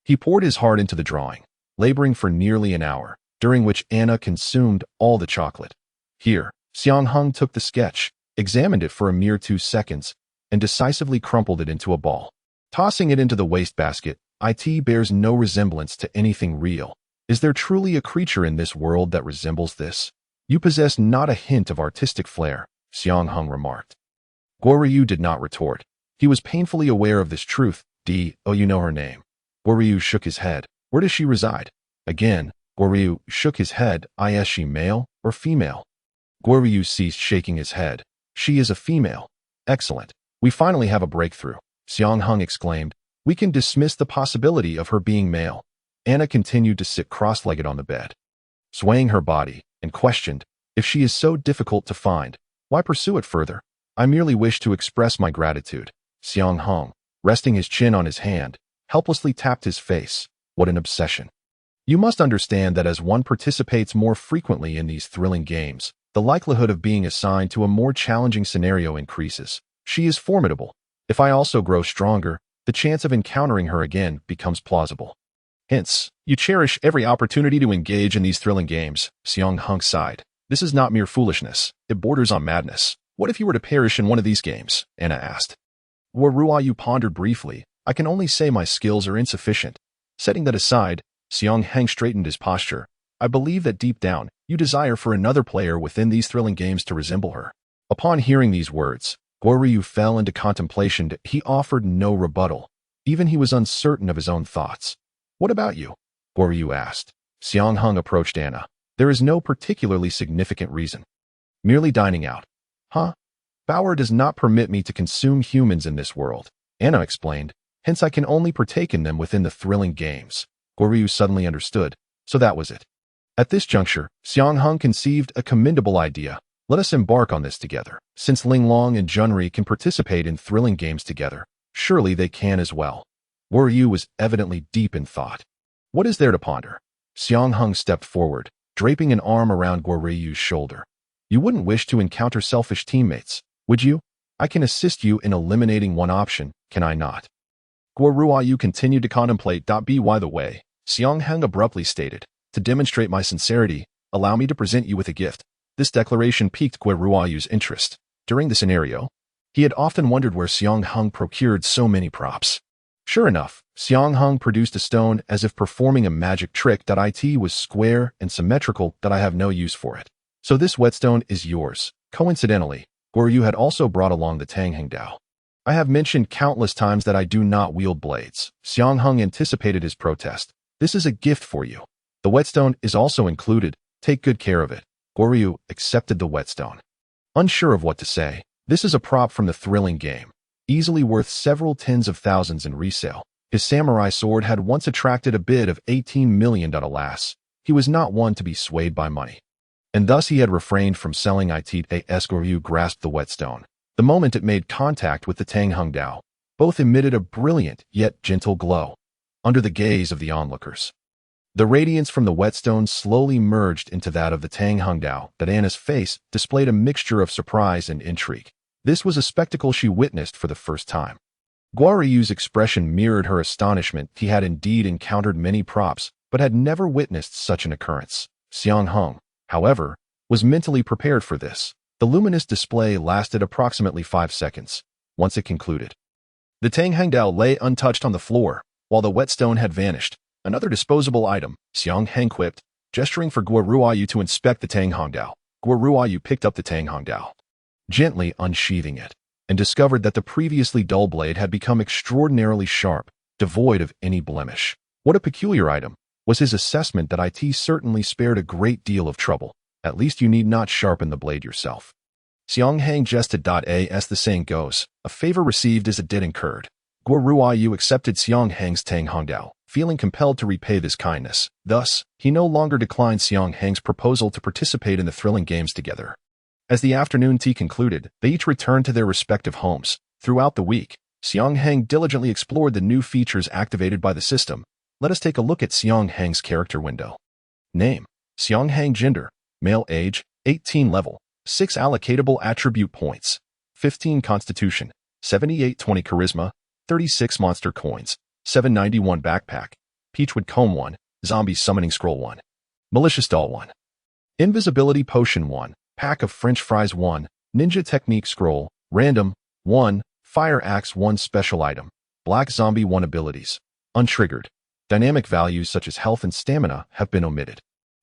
He poured his heart into the drawing, laboring for nearly an hour, during which Anna consumed all the chocolate. Here, Xiang Heng took the sketch, examined it for a mere 2 seconds, and decisively crumpled it into a ball. Tossing it into the wastebasket, it bears no resemblance to anything real. Is there truly a creature in this world that resembles this? You possess not a hint of artistic flair, Xiang Heng remarked. Guo Ryu did not retort. He was painfully aware of this truth. Oh, you know her name. Guo Ryu shook his head. Where does she reside? Again, Guo Ryu shook his head. Is she male or female? Guo Ryu ceased shaking his head. She is a female. Excellent. We finally have a breakthrough, Xiang Heng exclaimed. We can dismiss the possibility of her being male. Anna continued to sit cross-legged on the bed, swaying her body, and questioned, if she is so difficult to find, why pursue it further? I merely wish to express my gratitude. Xiang Heng, resting his chin on his hand, helplessly tapped his face. What an obsession. You must understand that as one participates more frequently in these thrilling games, the likelihood of being assigned to a more challenging scenario increases. She is formidable. If I also grow stronger, the chance of encountering her again becomes plausible. Hence, you cherish every opportunity to engage in these thrilling games, Xiang Heng sighed. This is not mere foolishness. It borders on madness. What if you were to perish in one of these games? Anna asked. Guo Ryu pondered briefly. I can only say my skills are insufficient. Setting that aside, Xiang Heng straightened his posture. I believe that deep down, you desire for another player within these thrilling games to resemble her. Upon hearing these words, Guo Ryu fell into contemplation. He offered no rebuttal. Even he was uncertain of his own thoughts. What about you? Guo Ryu asked. Xiang Heng approached Anna. There is no particularly significant reason. Merely dining out. Huh? Power does not permit me to consume humans in this world, Anna explained. Hence I can only partake in them within the thrilling games. Guo Ryu suddenly understood. So that was it. At this juncture, Xiang Heng conceived a commendable idea. Let us embark on this together. Since Linglong and Junri can participate in thrilling games together, surely they can as well. Guo Ryu was evidently deep in thought. What is there to ponder? Xiang Heng stepped forward, draping an arm around Guo Ryu's shoulder. You wouldn't wish to encounter selfish teammates, would you? I can assist you in eliminating one option, can I not? Guo Ryu continued to contemplate. By the way, Xiang Heng abruptly stated, to demonstrate my sincerity, allow me to present you with a gift. This declaration piqued Guo Ryu's interest. During the scenario, he had often wondered where Xiang Heng procured so many props. Sure enough, Xiang Heng produced a stone as if performing a magic trick. It was square and symmetrical. I have no use for it. So this whetstone is yours. Coincidentally, Guo Ryu had also brought along the Xiang Heng Dao. I have mentioned countless times that I do not wield blades. Xiang Heng anticipated his protest. This is a gift for you. The whetstone is also included. Take good care of it. Guo Ryu accepted the whetstone. Unsure of what to say, this is a prop from the thrilling game, easily worth several tens of thousands in resale. His samurai sword had once attracted a bid of 18 million. Alas, he was not one to be swayed by money. And thus he had refrained from selling it. Guo Ryu grasped the whetstone. The moment it made contact with the Xiang Heng Dao, both emitted a brilliant yet gentle glow. Under the gaze of the onlookers, the radiance from the whetstone slowly merged into that of the Xiang Heng Dao. Anna's face displayed a mixture of surprise and intrigue. This was a spectacle she witnessed for the first time. Guo Ryu's expression mirrored her astonishment. He had indeed encountered many props, but had never witnessed such an occurrence. Xiang Heng, however, was mentally prepared for this. The luminous display lasted approximately 5 seconds. Once it concluded, the Xiang Heng Dao lay untouched on the floor, while the whetstone had vanished. Another disposable item, Xiang Heng quipped, gesturing for Guo Ryu to inspect the Xiang Heng Dao. Guo Ryu picked up the Xiang Heng Dao, gently unsheathing it, and discovered that the previously dull blade had become extraordinarily sharp, devoid of any blemish. What a peculiar item, was his assessment. It certainly spared a great deal of trouble. At least you need not sharpen the blade yourself. Xiang Heng jested. As the saying goes, a favor received is a debt incurred. Guo Ryu accepted Xiang Heng's Xiang Heng Dao, feeling compelled to repay this kindness. Thus, he no longer declined Xiang Heng's proposal to participate in the thrilling games together. As the afternoon tea concluded, they each returned to their respective homes. Throughout the week, Xiang Heng diligently explored the new features activated by the system. Let us take a look at Xiang Heng's character window. Name: Xiang Heng. Gender: male. Age: 18. Level: 6 allocatable attribute points, 15 Constitution, 7820 Charisma, 36 Monster Coins, 791 Backpack, Peachwood Comb 1, Zombie Summoning Scroll 1, Malicious Doll 1, Invisibility Potion 1, Pack of French Fries 1, Ninja Technique Scroll, Random 1, Fire Axe 1 Special Item, Black Zombie 1 Abilities, Untriggered. Dynamic values such as health and stamina have been omitted.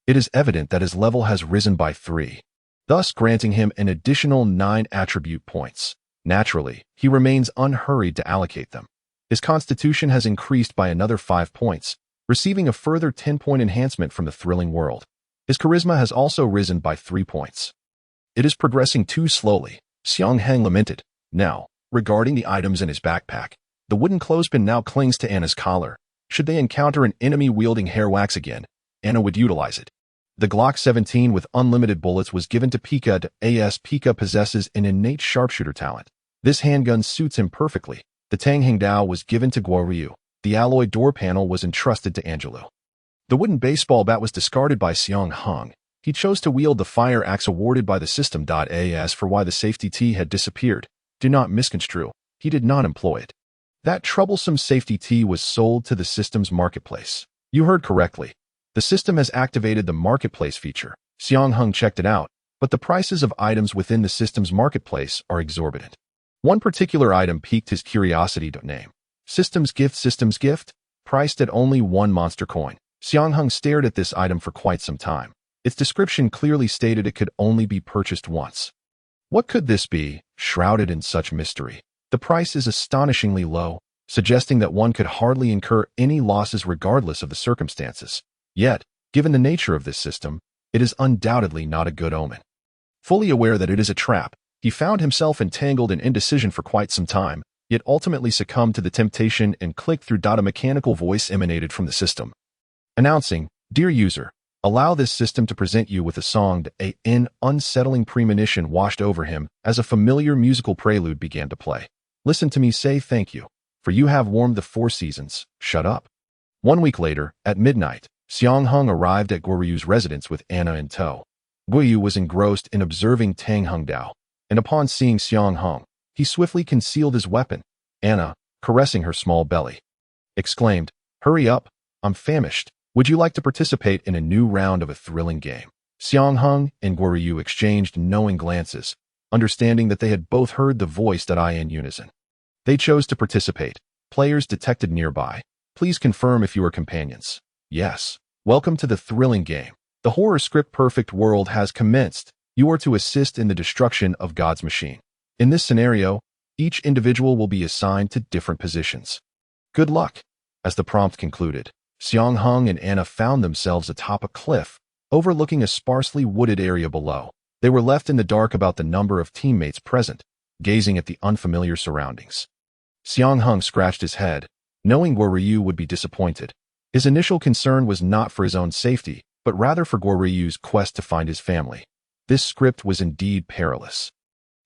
It is evident that his level has risen by 3, thus granting him an additional 9 attribute points. Naturally, he remains unhurried to allocate them. His constitution has increased by another 5 points, receiving a further 10-point enhancement from the thrilling world. His charisma has also risen by 3 points. It is progressing too slowly, Xiang Heng lamented. Now, regarding the items in his backpack, the wooden clothespin now clings to Anna's collar. Should they encounter an enemy wielding hair wax again, Anna would utilize it. The Glock 17 with unlimited bullets was given to Pika. Pika possesses an innate sharpshooter talent. This handgun suits him perfectly. The Tang Heng Dao was given to Guoryu. The alloy door panel was entrusted to Angelo. The wooden baseball bat was discarded by Xiang Heng. He chose to wield the fire axe awarded by the system. As for why the safety T had disappeared, do not misconstrue. He did not employ it. That troublesome safety T was sold to the system's marketplace. You heard correctly. The system has activated the marketplace feature. Xiang Heng checked it out, but the prices of items within the system's marketplace are exorbitant. One particular item piqued his curiosity. Name: System's Gift, priced at only 1 monster coin. Xiang Heng stared at this item for quite some time. Its description clearly stated it could only be purchased once. What could this be, shrouded in such mystery? The price is astonishingly low, suggesting that one could hardly incur any losses regardless of the circumstances. Yet, given the nature of this system, it is undoubtedly not a good omen. Fully aware that it is a trap, he found himself entangled in indecision for quite some time, yet ultimately succumbed to the temptation and clicked through. A mechanical voice emanated from the system, announcing, "Dear user, allow this system to present you with a song." An unsettling premonition washed over him as a familiar musical prelude began to play. "Listen to me say thank you, for you have warmed the 4 seasons. Shut up." 1 week later, at midnight, Xiang Heng arrived at Guoryu's residence with Anna in tow. Guoryu was engrossed in observing Tang Heng Dao, and upon seeing Xiang Heng, he swiftly concealed his weapon. Anna, caressing her small belly, exclaimed, "Hurry up, I'm famished. Would you like to participate in a new round of a thrilling game?" Xiang Heng and Guoryu exchanged knowing glances, understanding that they had both heard the voice. In unison. They chose to participate. Players detected nearby. Please confirm if you are companions. Yes. Welcome to the thrilling game. The horror script perfect world has commenced. You are to assist in the destruction of God's machine. In this scenario, each individual will be assigned to different positions. Good luck. As the prompt concluded, Xiang Heng and Anna found themselves atop a cliff, overlooking a sparsely wooded area below. They were left in the dark about the number of teammates present, gazing at the unfamiliar surroundings. Xiang Heng scratched his head, knowing Guoryu would be disappointed. His initial concern was not for his own safety, but rather for Guoryu's quest to find his family. This script was indeed perilous,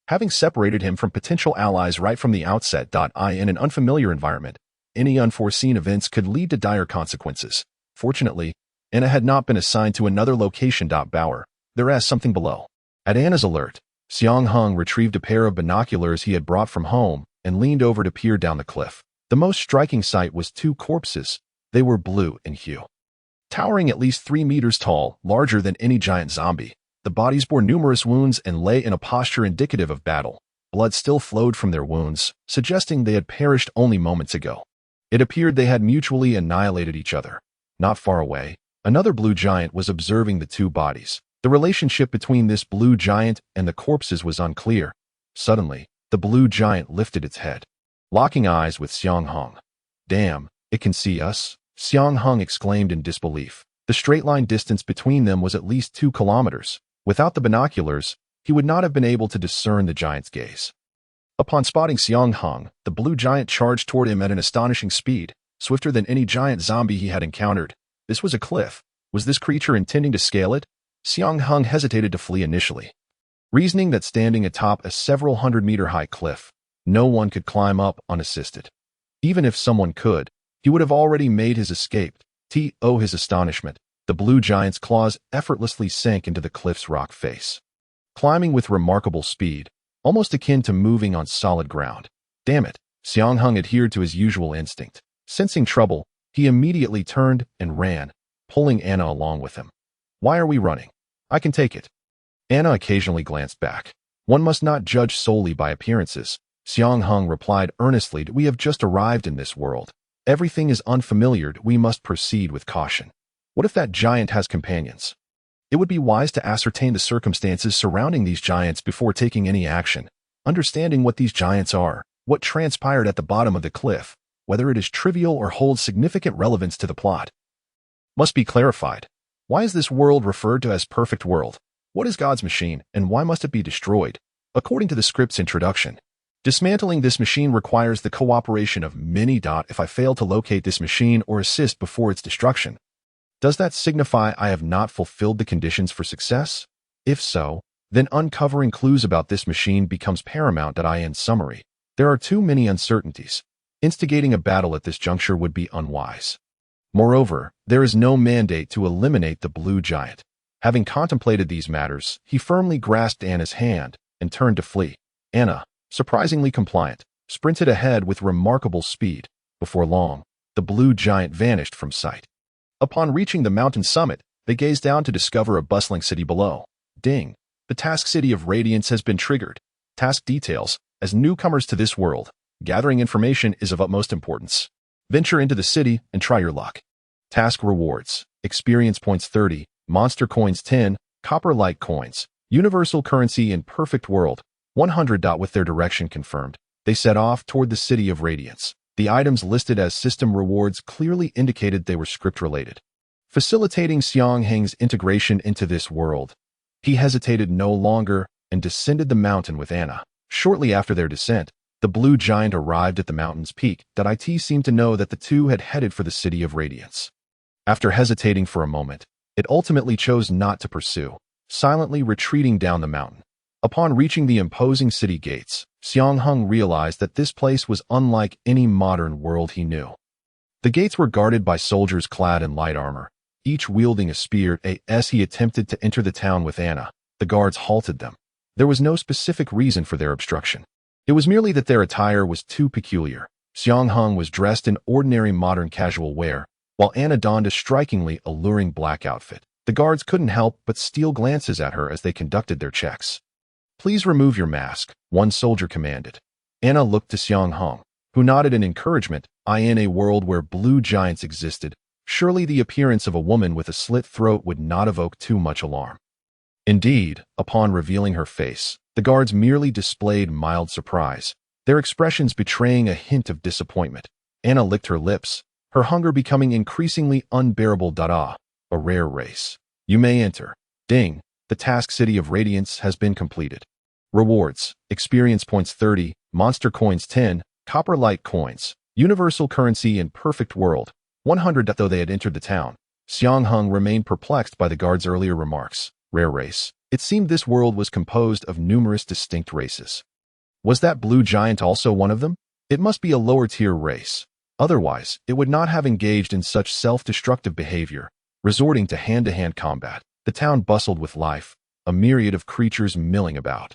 having separated him from potential allies right from the outset. In an unfamiliar environment, any unforeseen events could lead to dire consequences. Fortunately, Anna had not been assigned to another location. Bauer, there is something below. At Anna's alert, Xiang Heng retrieved a pair of binoculars he had brought from home and leaned over to peer down the cliff. The most striking sight was 2 corpses. They were blue in hue, towering at least 3 meters tall, larger than any giant zombie. The bodies bore numerous wounds and lay in a posture indicative of battle. Blood still flowed from their wounds, suggesting they had perished only moments ago. It appeared they had mutually annihilated each other. Not far away, another blue giant was observing the 2 bodies. The relationship between this blue giant and the corpses was unclear. Suddenly, the blue giant lifted its head, locking eyes with Xiang Heng. "Damn, it can see us?" Xiang Heng exclaimed in disbelief. The straight-line distance between them was at least 2 kilometers. Without the binoculars, he would not have been able to discern the giant's gaze. Upon spotting Xiang Heng, the blue giant charged toward him at an astonishing speed, swifter than any giant zombie he had encountered. This was a cliff. Was this creature intending to scale it? Xiang Heng hesitated to flee initially, reasoning that standing atop a several hundred-meter-high cliff, No one could climb up unassisted. Even if someone could, he would have already made his escape. To his astonishment, the blue giant's claws effortlessly sank into the cliff's rock face, climbing with remarkable speed, almost akin to moving on solid ground. Damn it! Xiang Heng adhered to his usual instinct. Sensing trouble, he immediately turned and ran, pulling Anna along with him. Why are we running? I can take it. Anna occasionally glanced back. One must not judge solely by appearances. Xiang Heng replied earnestly, we have just arrived in this world. Everything is unfamiliar, we must proceed with caution. What if that giant has companions? It would be wise to ascertain the circumstances surrounding these giants before taking any action. Understanding what these giants are, what transpired at the bottom of the cliff, whether it is trivial or holds significant relevance to the plot, must be clarified. Why is this world referred to as perfect world? What is God's machine, and why must it be destroyed? According to the script's introduction, dismantling this machine requires the cooperation of many. If I fail to locate this machine or assist before its destruction, does that signify I have not fulfilled the conditions for success? If so, then uncovering clues about this machine becomes paramount. In summary, there are too many uncertainties. Instigating a battle at this juncture would be unwise. Moreover, there is no mandate to eliminate the blue giant. Having contemplated these matters, he firmly grasped Anna's hand and turned to flee. Anna, surprisingly compliant, sprinted ahead with remarkable speed. Before long, the blue giant vanished from sight. Upon reaching the mountain summit, they gazed down to discover a bustling city below. Ding! The task city of Radiance has been triggered. Task details. As newcomers to this world, gathering information is of utmost importance. Venture into the city and try your luck. Task rewards. Experience points 30, monster coins 10, copper-like coins, universal currency in perfect world, 100. With their direction confirmed, they set off toward the city of Radiance. The items listed as system rewards clearly indicated they were script-related, facilitating Xiang Heng's integration into this world. He hesitated no longer and descended the mountain with Anna. Shortly after their descent, the blue giant arrived at the mountain's peak. It seemed to know that the two had headed for the city of Radiance. After hesitating for a moment, it ultimately chose not to pursue, silently retreating down the mountain. Upon reaching the imposing city gates, Xiang Heng realized that this place was unlike any modern world he knew. The gates were guarded by soldiers clad in light armor, each wielding a spear. As he attempted to enter the town with Anna, the guards halted them. There was no specific reason for their obstruction. It was merely that their attire was too peculiar. Xiang Heng was dressed in ordinary modern casual wear, while Anna donned a strikingly alluring black outfit. The guards couldn't help but steal glances at her as they conducted their checks. Please remove your mask, one soldier commanded. Anna looked to Xiang Heng, who nodded in encouragement. In a world where blue giants existed, surely the appearance of a woman with a slit throat would not evoke too much alarm. Indeed, upon revealing her face, the guards merely displayed mild surprise, their expressions betraying a hint of disappointment. Anna licked her lips, her hunger becoming increasingly unbearable. A rare race. You may enter. Ding! The task city of Radiance has been completed. Rewards. Experience points 30, monster coins 10, copper-like coins, universal currency in perfect world, 100. Though they had entered the town, Xiang Heng remained perplexed by the guard's earlier remarks. Rare race. It seemed this world was composed of numerous distinct races. Was that blue giant also one of them? It must be a lower-tier race. Otherwise, it would not have engaged in such self-destructive behavior, resorting to hand-to-hand combat. The town bustled with life, a myriad of creatures milling about.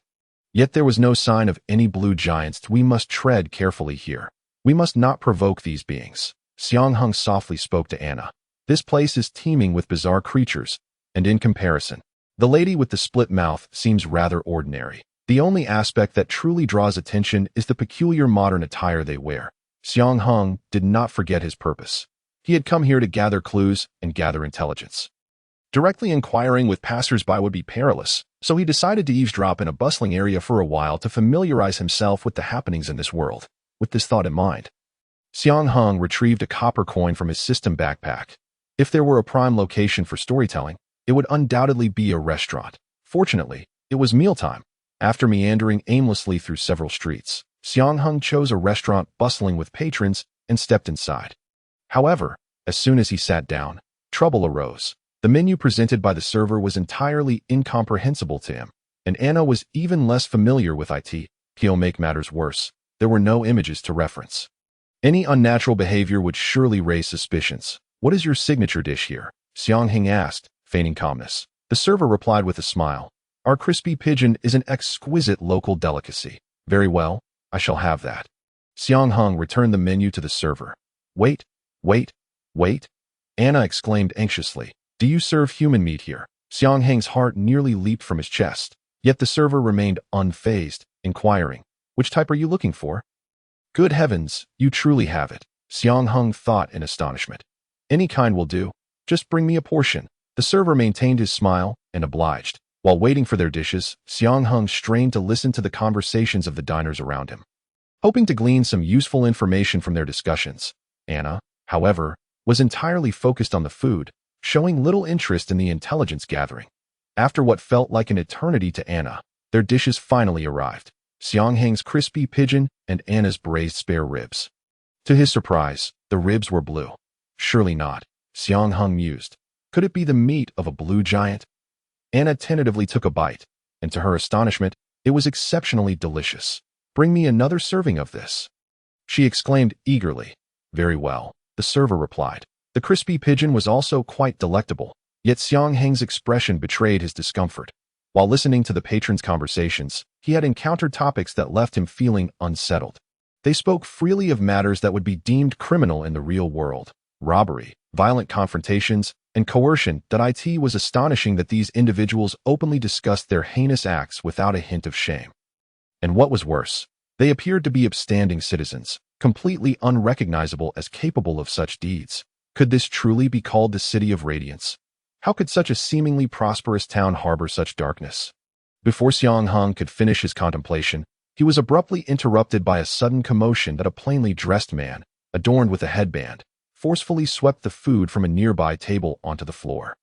Yet there was no sign of any blue giants. We must tread carefully here. We must not provoke these beings. Xiang Heng softly spoke to Anna. This place is teeming with bizarre creatures, and in comparison, the lady with the split mouth seems rather ordinary. The only aspect that truly draws attention is the peculiar modern attire they wear. Xiang Heng did not forget his purpose. He had come here to gather clues and gather intelligence. Directly inquiring with passers-by would be perilous, so he decided to eavesdrop in a bustling area for a while to familiarize himself with the happenings in this world. With this thought in mind, Xiang Heng retrieved a copper coin from his system backpack. If there were a prime location for storytelling, it would undoubtedly be a restaurant. Fortunately, it was mealtime. After meandering aimlessly through several streets, Xiang Heng chose a restaurant bustling with patrons and stepped inside. However, as soon as he sat down, trouble arose. The menu presented by the server was entirely incomprehensible to him, and Anna was even less familiar with it. To make matters worse, there were no images to reference. Any unnatural behavior would surely raise suspicions. "What is your signature dish here?" Xiang Heng asked, feigning calmness. The server replied with a smile. "Our crispy pigeon is an exquisite local delicacy." "Very well, I shall have that." Xiang Heng returned the menu to the server. "Wait, wait, wait," Anna exclaimed anxiously. "Do you serve human meat here?" Xiang Heng's heart nearly leaped from his chest, yet the server remained unfazed, inquiring, "Which type are you looking for?" "Good heavens, you truly have it," Xiang Heng thought in astonishment. "Any kind will do. Just bring me a portion." The server maintained his smile and obliged. While waiting for their dishes, Xiang Heng strained to listen to the conversations of the diners around him, hoping to glean some useful information from their discussions. Anna, however, was entirely focused on the food, showing little interest in the intelligence gathering. After what felt like an eternity to Anna, their dishes finally arrived. Xiang Heng's crispy pigeon and Anna's braised spare ribs. To his surprise, the ribs were blue. "Surely not," Xiang Heng mused. "Could it be the meat of a blue giant?" Anna tentatively took a bite, and to her astonishment, it was exceptionally delicious. "Bring me another serving of this," she exclaimed eagerly. "Very well," the server replied. The crispy pigeon was also quite delectable, yet Xiang Heng's expression betrayed his discomfort. While listening to the patrons' conversations, he had encountered topics that left him feeling unsettled. They spoke freely of matters that would be deemed criminal in the real world: robbery, violent confrontations, and coercion. It was astonishing that these individuals openly discussed their heinous acts without a hint of shame. And what was worse, they appeared to be upstanding citizens, completely unrecognizable as capable of such deeds. Could this truly be called the City of Radiance? How could such a seemingly prosperous town harbor such darkness? Before Xiang Heng could finish his contemplation, he was abruptly interrupted by a sudden commotion that a plainly dressed man, adorned with a headband, forcefully swept the food from a nearby table onto the floor.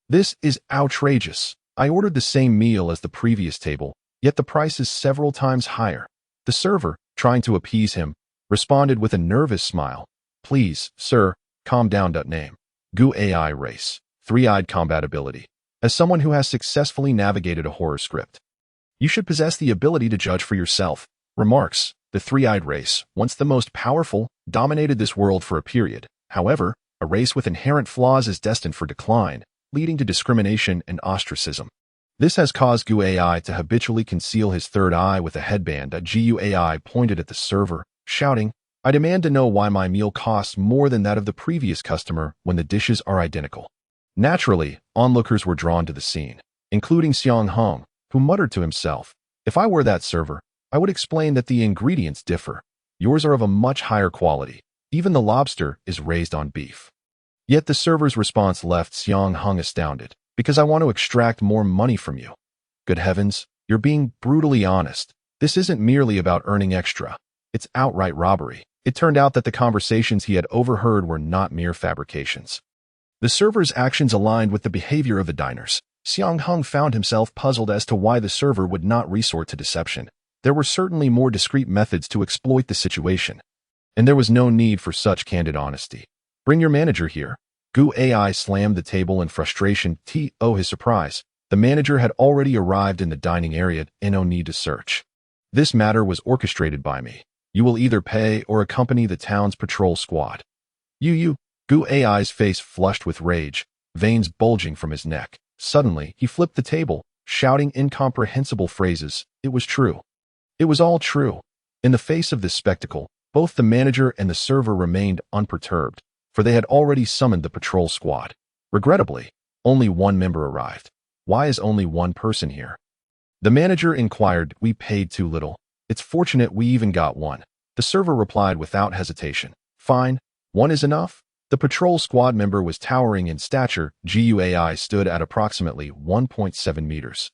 "This is outrageous. I ordered the same meal as the previous table, yet the price is several times higher." The server, trying to appease him, responded with a nervous smile. "Please, sir, calm down. Name: Gu AI race, three-eyed combat ability. As someone who has successfully navigated a horror script, you should possess the ability to judge for yourself." Remarks: The three-eyed race, once the most powerful, dominated this world for a period. However, a race with inherent flaws is destined for decline, leading to discrimination and ostracism. This has caused Gu AI to habitually conceal his third eye with a headband. Gu AI pointed at the server, shouting, "I demand to know why my meal costs more than that of the previous customer when the dishes are identical." Naturally, onlookers were drawn to the scene, including Xiang Heng, who muttered to himself, "If I were that server, I would explain that the ingredients differ. Yours are of a much higher quality. Even the lobster is raised on beef." Yet the server's response left Xiang Heng astounded. "Because I want to extract more money from you." Good heavens, you're being brutally honest. This isn't merely about earning extra. It's outright robbery. It turned out that the conversations he had overheard were not mere fabrications. The server's actions aligned with the behavior of the diners. Xiang Heng found himself puzzled as to why the server would not resort to deception. There were certainly more discreet methods to exploit the situation, and there was no need for such candid honesty. "Bring your manager here." Gu AI slammed the table in frustration. To his surprise, the manager had already arrived in the dining area and no need to search. "This matter was orchestrated by me. You will either pay or accompany the town's patrol squad." You. Gu AI's face flushed with rage, veins bulging from his neck. Suddenly, he flipped the table, shouting incomprehensible phrases. It was true. It was all true. In the face of this spectacle, both the manager and the server remained unperturbed, for they had already summoned the patrol squad. Regrettably, only one member arrived. "Why is only one person here?" the manager inquired. "We paid too little. It's fortunate we even got one," the server replied without hesitation. "Fine, one is enough." The patrol squad member was towering in stature. Gu AI stood at approximately 1.7 meters,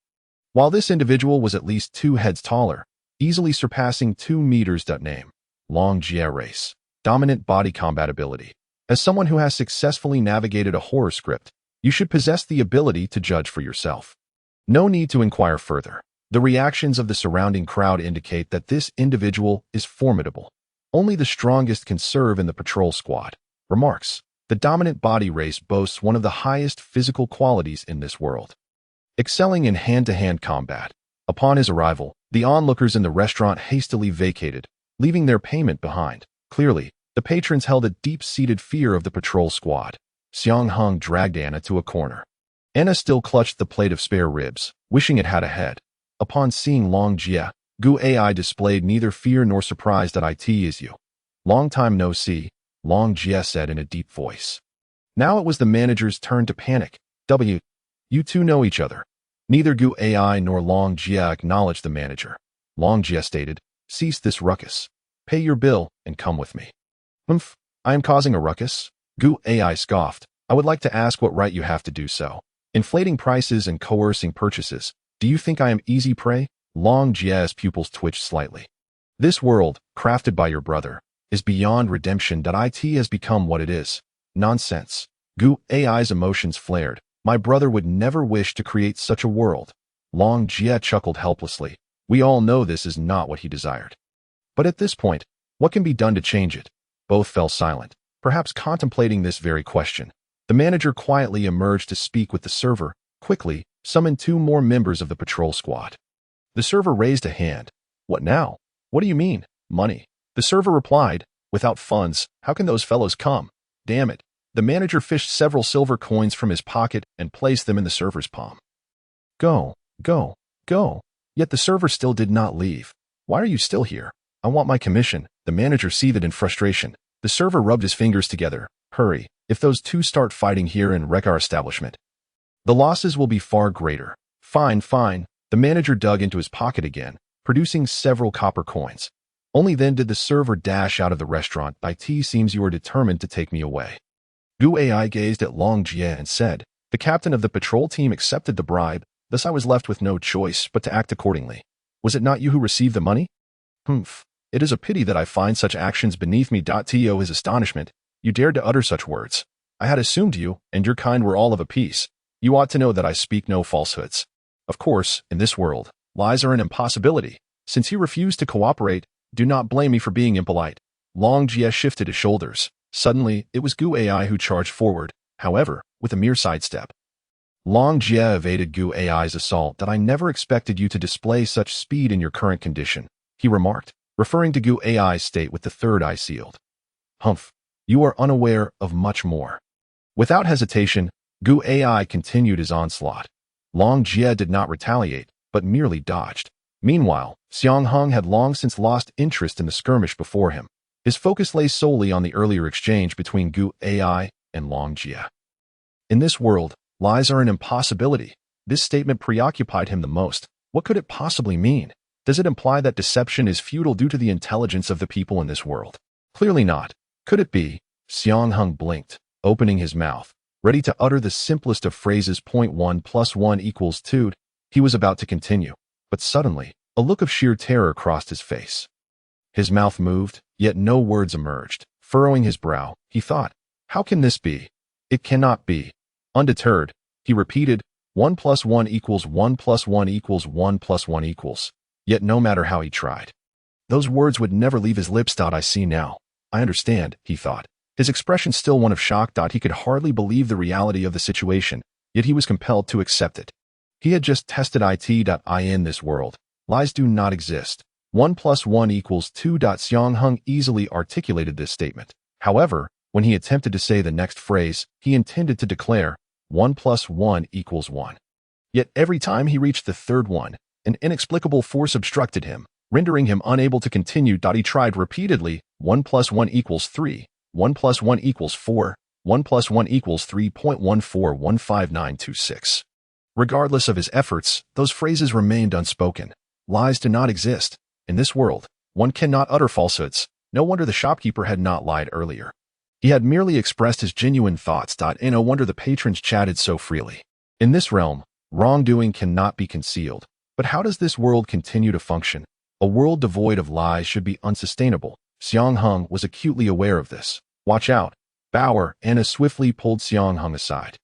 while this individual was at least 2 heads taller, easily surpassing 2 meters. Name: Long Jie race, dominant body combat ability. As someone who has successfully navigated a horror script, you should possess the ability to judge for yourself. No need to inquire further. The reactions of the surrounding crowd indicate that this individual is formidable. Only the strongest can serve in the patrol squad. Remarks: The dominant body race boasts one of the highest physical qualities in this world, excelling in hand-to-hand combat. Upon his arrival, the onlookers in the restaurant hastily vacated, leaving their payment behind. Clearly, the patrons held a deep-seated fear of the patrol squad. Xiang Heng dragged Anna to a corner. Anna still clutched the plate of spare ribs, wishing it had a head. Upon seeing Long Jie, Gu Ai displayed neither fear nor surprise. That "It is you. Long time no see," Long Jie said in a deep voice. Now it was the manager's turn to panic. You two know each other." Neither Gu Ai nor Long Jie acknowledged the manager. Long Jie stated, "Cease this ruckus. Pay your bill and come with me." I am causing a ruckus?" Gu Ai scoffed. "I would like to ask what right you have to do so. Inflating prices and coercing purchases. Do you think I am easy prey?" Long Jie's pupils twitched slightly. "This world, crafted by your brother, is beyond redemption. It has become what it is. Nonsense." Gu Ai's emotions flared. "My brother would never wish to create such a world." Long Jie chuckled helplessly. "We all know this is not what he desired. But at this point, what can be done to change it?" Both fell silent, perhaps contemplating this very question. The manager quietly emerged to speak with the server, quickly summoned 2 more members of the patrol squad. The server raised a hand. "What now? What do you mean? Money?" The server replied, "Without funds, how can those fellows come? Damn it." The manager fished several silver coins from his pocket and placed them in the server's palm. Go, go, go." Yet the server still did not leave. "Why are you still here? I want my commission." The manager seethed in frustration. The server rubbed his fingers together. "Hurry, if those 2 start fighting here and wreck our establishment, the losses will be far greater." Fine. The manager dug into his pocket again, producing several copper coins. Only then did the server dash out of the restaurant. "It seems you are determined to take me away." Gu Ai gazed at Long Jie and said, "The captain of the patrol team accepted the bribe, thus I was left with no choice but to act accordingly. Was it not you who received the money?" It is a pity that I find such actions beneath me." To his astonishment, "You dared to utter such words. I had assumed you and your kind were all of a piece. You ought to know that I speak no falsehoods. Of course, in this world, lies are an impossibility. Since you refuse to cooperate, do not blame me for being impolite." Long Jie shifted his shoulders. Suddenly, it was Gu Ai who charged forward, however, with a mere sidestep. Long Jie evaded Gu Ai's assault. "I never expected you to display such speed in your current condition," he remarked, referring to Gu Ai's state with the third eye sealed. You are unaware of much more." Without hesitation, Gu Ai continued his onslaught. Long Jie did not retaliate, but merely dodged. Meanwhile, Xiang Heng had long since lost interest in the skirmish before him. His focus lay solely on the earlier exchange between Gu Ai and Long Jie. In this world, lies are an impossibility. This statement preoccupied him the most. What could it possibly mean? Does it imply that deception is futile due to the intelligence of the people in this world? Clearly not. Could it be? Xiang Heng blinked, opening his mouth, ready to utter the simplest of phrases. 1 + 1 = 2. He was about to continue, but suddenly, a look of sheer terror crossed his face. His mouth moved, yet no words emerged. Furrowing his brow, he thought, "How can this be? It cannot be." Undeterred, he repeated, 1 + 1 = 1 + 1 = 1 + 1 =. Yet no matter how he tried, those words would never leave his lips. "I see now. I understand," he thought, his expression still one of shock. He could hardly believe the reality of the situation, yet he was compelled to accept it. He had just tested it. In this world, lies do not exist. 1 + 1 = 2. Xiang Heng easily articulated this statement. However, when he attempted to say the next phrase, he intended to declare 1 + 1 = 1. Yet every time he reached the third one, an inexplicable force obstructed him, rendering him unable to continue. He tried repeatedly, 1 + 1 = 3, 1 + 1 = 4, 1 + 1 = 3.1415926. Regardless of his efforts, those phrases remained unspoken. Lies do not exist. In this world, one cannot utter falsehoods. No wonder the shopkeeper had not lied earlier. He had merely expressed his genuine thoughts. And no wonder the patrons chatted so freely. In this realm, wrongdoing cannot be concealed. But how does this world continue to function? A world devoid of lies should be unsustainable. Xiang Heng was acutely aware of this. "Watch out." Bauer, Anna swiftly pulled Xiang Heng aside.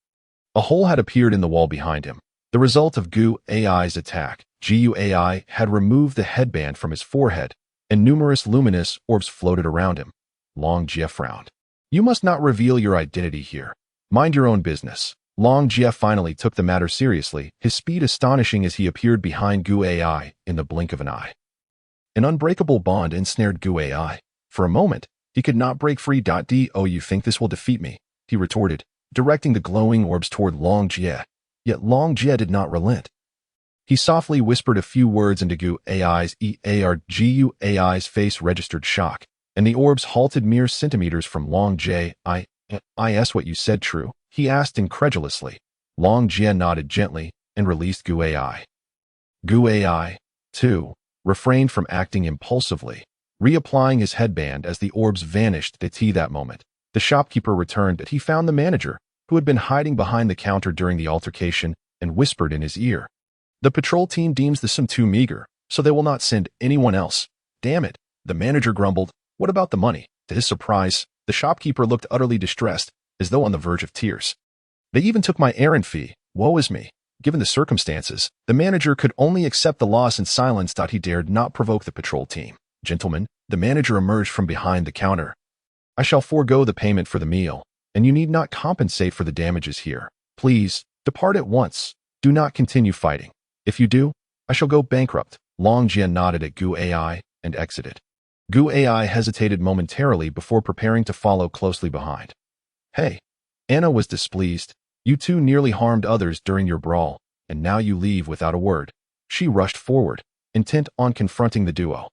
A hole had appeared in the wall behind him, the result of Gu Ai's attack. Gu Ai had removed the headband from his forehead, and numerous luminous orbs floated around him. Long Jie frowned. "You must not reveal your identity here. Mind your own business." Long Jie finally took the matter seriously, his speed astonishing as he appeared behind Gu Ai in the blink of an eye. An unbreakable bond ensnared Gu Ai. For a moment, he could not break free. "Do you think this will defeat me?" he retorted, directing the glowing orbs toward Long Jie. Yet Long Jie did not relent. He softly whispered a few words into Gu Ai's Gu Ai's face registered shock, and the orbs halted mere centimeters from Long Jie. Is what you said true?" he asked incredulously. Long Jie nodded gently and released Gu Ai. Gu Ai, too, refrained from acting impulsively, reapplying his headband as the orbs vanished. That moment, the shopkeeper returned, but he found the manager, who had been hiding behind the counter during the altercation, and whispered in his ear, "The patrol team deems the sum too meager, so they will not send anyone else." "Damn it," the manager grumbled. "What about the money?" To his surprise, the shopkeeper looked utterly distressed, as though on the verge of tears. "They even took my errand fee. Woe is me." Given the circumstances, the manager could only accept the loss in silence. He dared not provoke the patrol team. "Gentlemen," the manager emerged from behind the counter, "I shall forego the payment for the meal, and you need not compensate for the damages here. Please, depart at once. Do not continue fighting. If you do, I shall go bankrupt." Long Jie nodded at Gu Ai and exited. Gu Ai hesitated momentarily before preparing to follow closely behind. "Hey," Anna was displeased. "You two nearly harmed others during your brawl, and now you leave without a word." She rushed forward, intent on confronting the duo.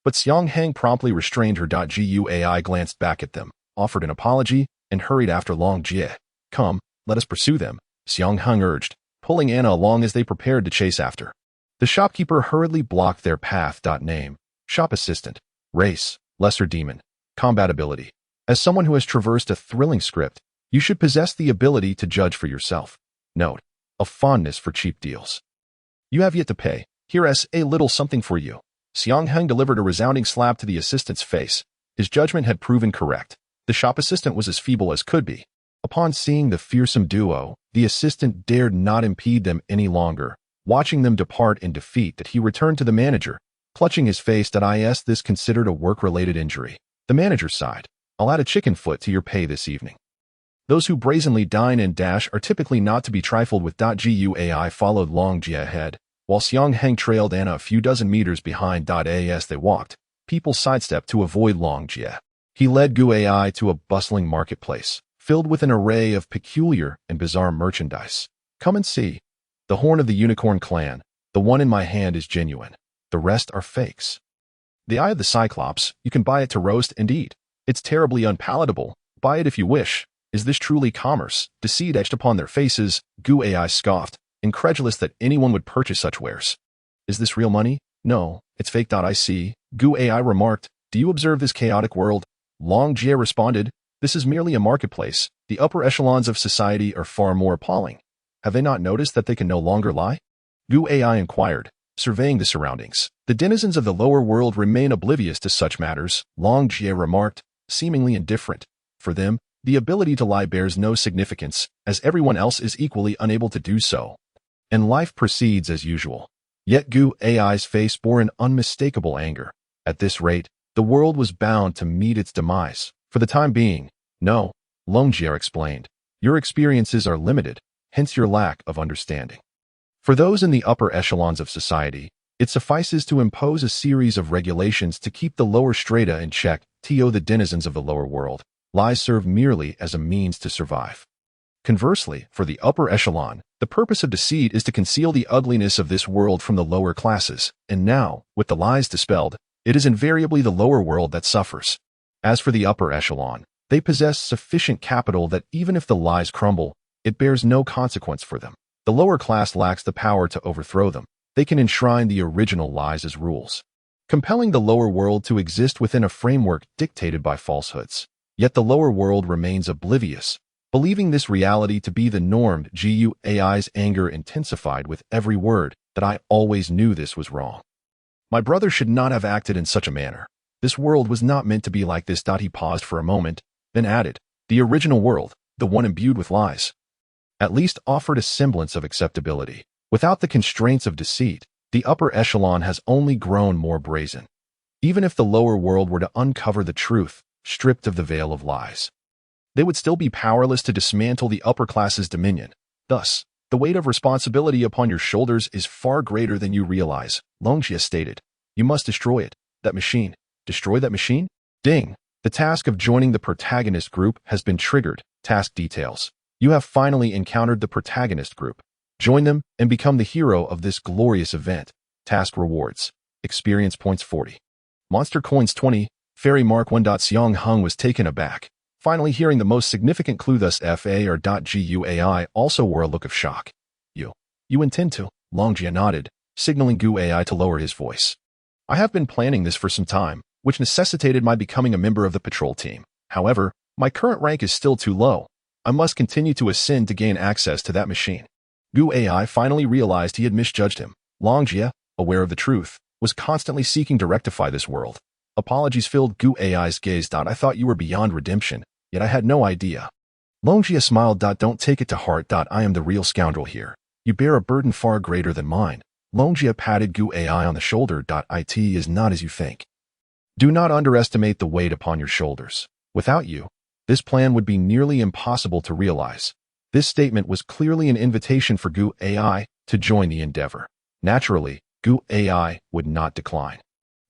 But Xiang Heng promptly restrained her. Gu Ai glanced back at them, offered an apology, and hurried after Long Jie. "Come, let us pursue them," Xiang Heng urged, pulling Anna along as they prepared to chase after. The shopkeeper hurriedly blocked their path. Name, shop assistant, race, lesser demon, combat ability. As someone who has traversed a thrilling script, you should possess the ability to judge for yourself. Note, a fondness for cheap deals. You have yet to pay. Here's a little something for you. Xiang Heng delivered a resounding slap to the assistant's face. His judgment had proven correct. The shop assistant was as feeble as could be. Upon seeing the fearsome duo, the assistant dared not impede them any longer. Watching them depart in defeat, he returned to the manager, clutching his face. Is this considered a work-related injury? The manager sighed. "I'll add a chicken foot to your pay this evening." Those who brazenly dine and dash are typically not to be trifled with. Gu Ai followed Long Jie ahead, while Xiang Heng trailed Anna a few dozen meters behind. As they walked, people sidestepped to avoid Long Jie. He led Gu Ai to a bustling marketplace, filled with an array of peculiar and bizarre merchandise. "Come and see. The horn of the unicorn clan, the one in my hand, is genuine. The rest are fakes. The eye of the Cyclops, you can buy it to roast and eat. It's terribly unpalatable. Buy it if you wish. Is this truly commerce?" Deceit etched upon their faces, Gu Ai scoffed, incredulous that anyone would purchase such wares. "Is this real money?" "No, it's fake. I see," Gu Ai remarked. "Do you observe this chaotic world?" Long Jie responded, "This is merely a marketplace. The upper echelons of society are far more appalling. Have they not noticed that they can no longer lie?" Gu Ai inquired, surveying the surroundings. "The denizens of the lower world remain oblivious to such matters," Long Jie remarked, seemingly indifferent. "For them, the ability to lie bears no significance, as everyone else is equally unable to do so. And life proceeds as usual." Yet Gu Ai's face bore an unmistakable anger. At this rate, the world was bound to meet its demise. "For the time being, no," Long Jie explained. "Your experiences are limited, hence your lack of understanding. For those in the upper echelons of society, it suffices to impose a series of regulations to keep the lower strata in check. The denizens of the lower world, lies serve merely as a means to survive. Conversely, for the upper echelon, the purpose of deceit is to conceal the ugliness of this world from the lower classes, and now, with the lies dispelled, it is invariably the lower world that suffers. As for the upper echelon, they possess sufficient capital that even if the lies crumble, it bears no consequence for them. The lower class lacks the power to overthrow them. They can enshrine the original lies as rules, compelling the lower world to exist within a framework dictated by falsehoods. Yet the lower world remains oblivious, believing this reality to be the norm. Gu Ai's anger intensified with every word. "That I always knew this was wrong. My brother should not have acted in such a manner. This world was not meant to be like this." He paused for a moment, then added, "The original world, the one imbued with lies, at least offered a semblance of acceptability. Without the constraints of deceit, the upper echelon has only grown more brazen. Even if the lower world were to uncover the truth, stripped of the veil of lies, they would still be powerless to dismantle the upper class's dominion. Thus, the weight of responsibility upon your shoulders is far greater than you realize," Long Jie stated. You must destroy it. That machine. Destroy that machine? Ding. The task of joining the protagonist group has been triggered. Task details. You have finally encountered the protagonist group. Join them and become the hero of this glorious event. Task rewards. Experience points 40. Monster coins 20. Fairy mark 1. Xiang Heng was taken aback. Finally hearing the most significant clue, thus FA or .GUAI also wore a look of shock. You intend to? Longjia nodded, signaling GUAI to lower his voice. I have been planning this for some time, which necessitated my becoming a member of the patrol team. However, my current rank is still too low. I must continue to ascend to gain access to that machine. GUAI finally realized he had misjudged him. Longjia, aware of the truth, was constantly seeking to rectify this world. Apologies filled GUAI's gaze. I thought you were beyond redemption, yet I had no idea. Longjia smiled. Don't take it to heart. I am the real scoundrel here. You bear a burden far greater than mine. Longjia patted GUAI on the shoulder. It is not as you think. Do not underestimate the weight upon your shoulders. Without you, this plan would be nearly impossible to realize. This statement was clearly an invitation for GUAI to join the endeavor. Naturally, GUAI would not decline.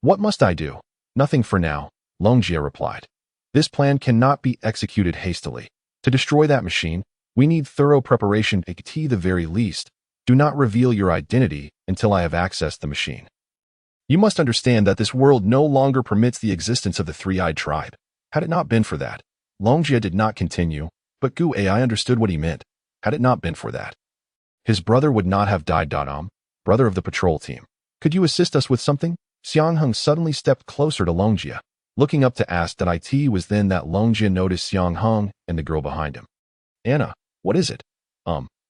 What must I do? Nothing for now, Longjia replied. This plan cannot be executed hastily. To destroy that machine, we need thorough preparation. At the very least, do not reveal your identity until I have accessed the machine. You must understand that this world no longer permits the existence of the three-eyed tribe. Had it not been for that, Longjia did not continue, but GUAI understood what he meant. Had it not been for that, his brother would not have died. Brother of the patrol team, could you assist us with something? Xiang Heng suddenly stepped closer to Longjia, looking up to ask. It was then that Longjia noticed Xiang Heng and the girl behind him. Anna, what is it?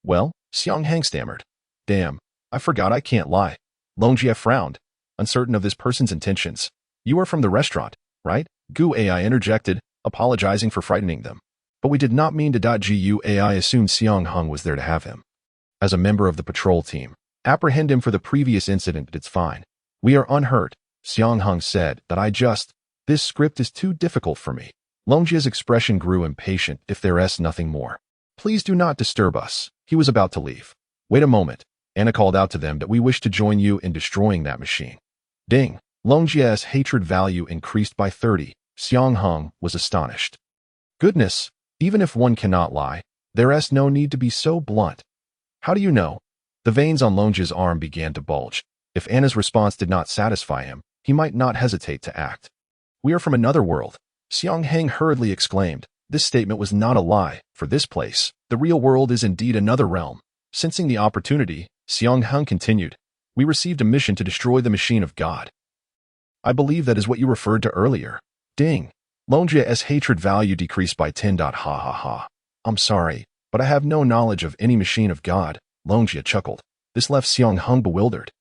Well, Xiang Heng stammered. Damn, I forgot I can't lie. Longjia frowned, uncertain of this person's intentions. You are from the restaurant, right? GUAI interjected, apologizing for frightening them. But we did not mean to. GUAI assumed Xiang Heng was there to have him. As a member of the patrol team, apprehend him for the previous incident. It's fine. We are unhurt, Xiang Heng said. This script is too difficult for me. Longjia's expression grew impatient. If there's nothing more, please do not disturb us. He was about to leave. Wait a moment. Anna called out to them that we wish to join you in destroying that machine. Ding. Longjia's hatred value increased by 30. Xiang Heng was astonished. Goodness, even if one cannot lie, there's no need to be so blunt. How do you know? The veins on Longjia's arm began to bulge. If Anna's response did not satisfy him, he might not hesitate to act. We are from another world, Xiang Heng hurriedly exclaimed. This statement was not a lie. For this place, the real world is indeed another realm. Sensing the opportunity, Xiang Heng continued. We received a mission to destroy the machine of God. I believe that is what you referred to earlier. Ding. Longjia's hatred value decreased by 10. Ha ha ha. I'm sorry, but I have no knowledge of any machine of God. Longjia chuckled. This left Xiang Heng bewildered.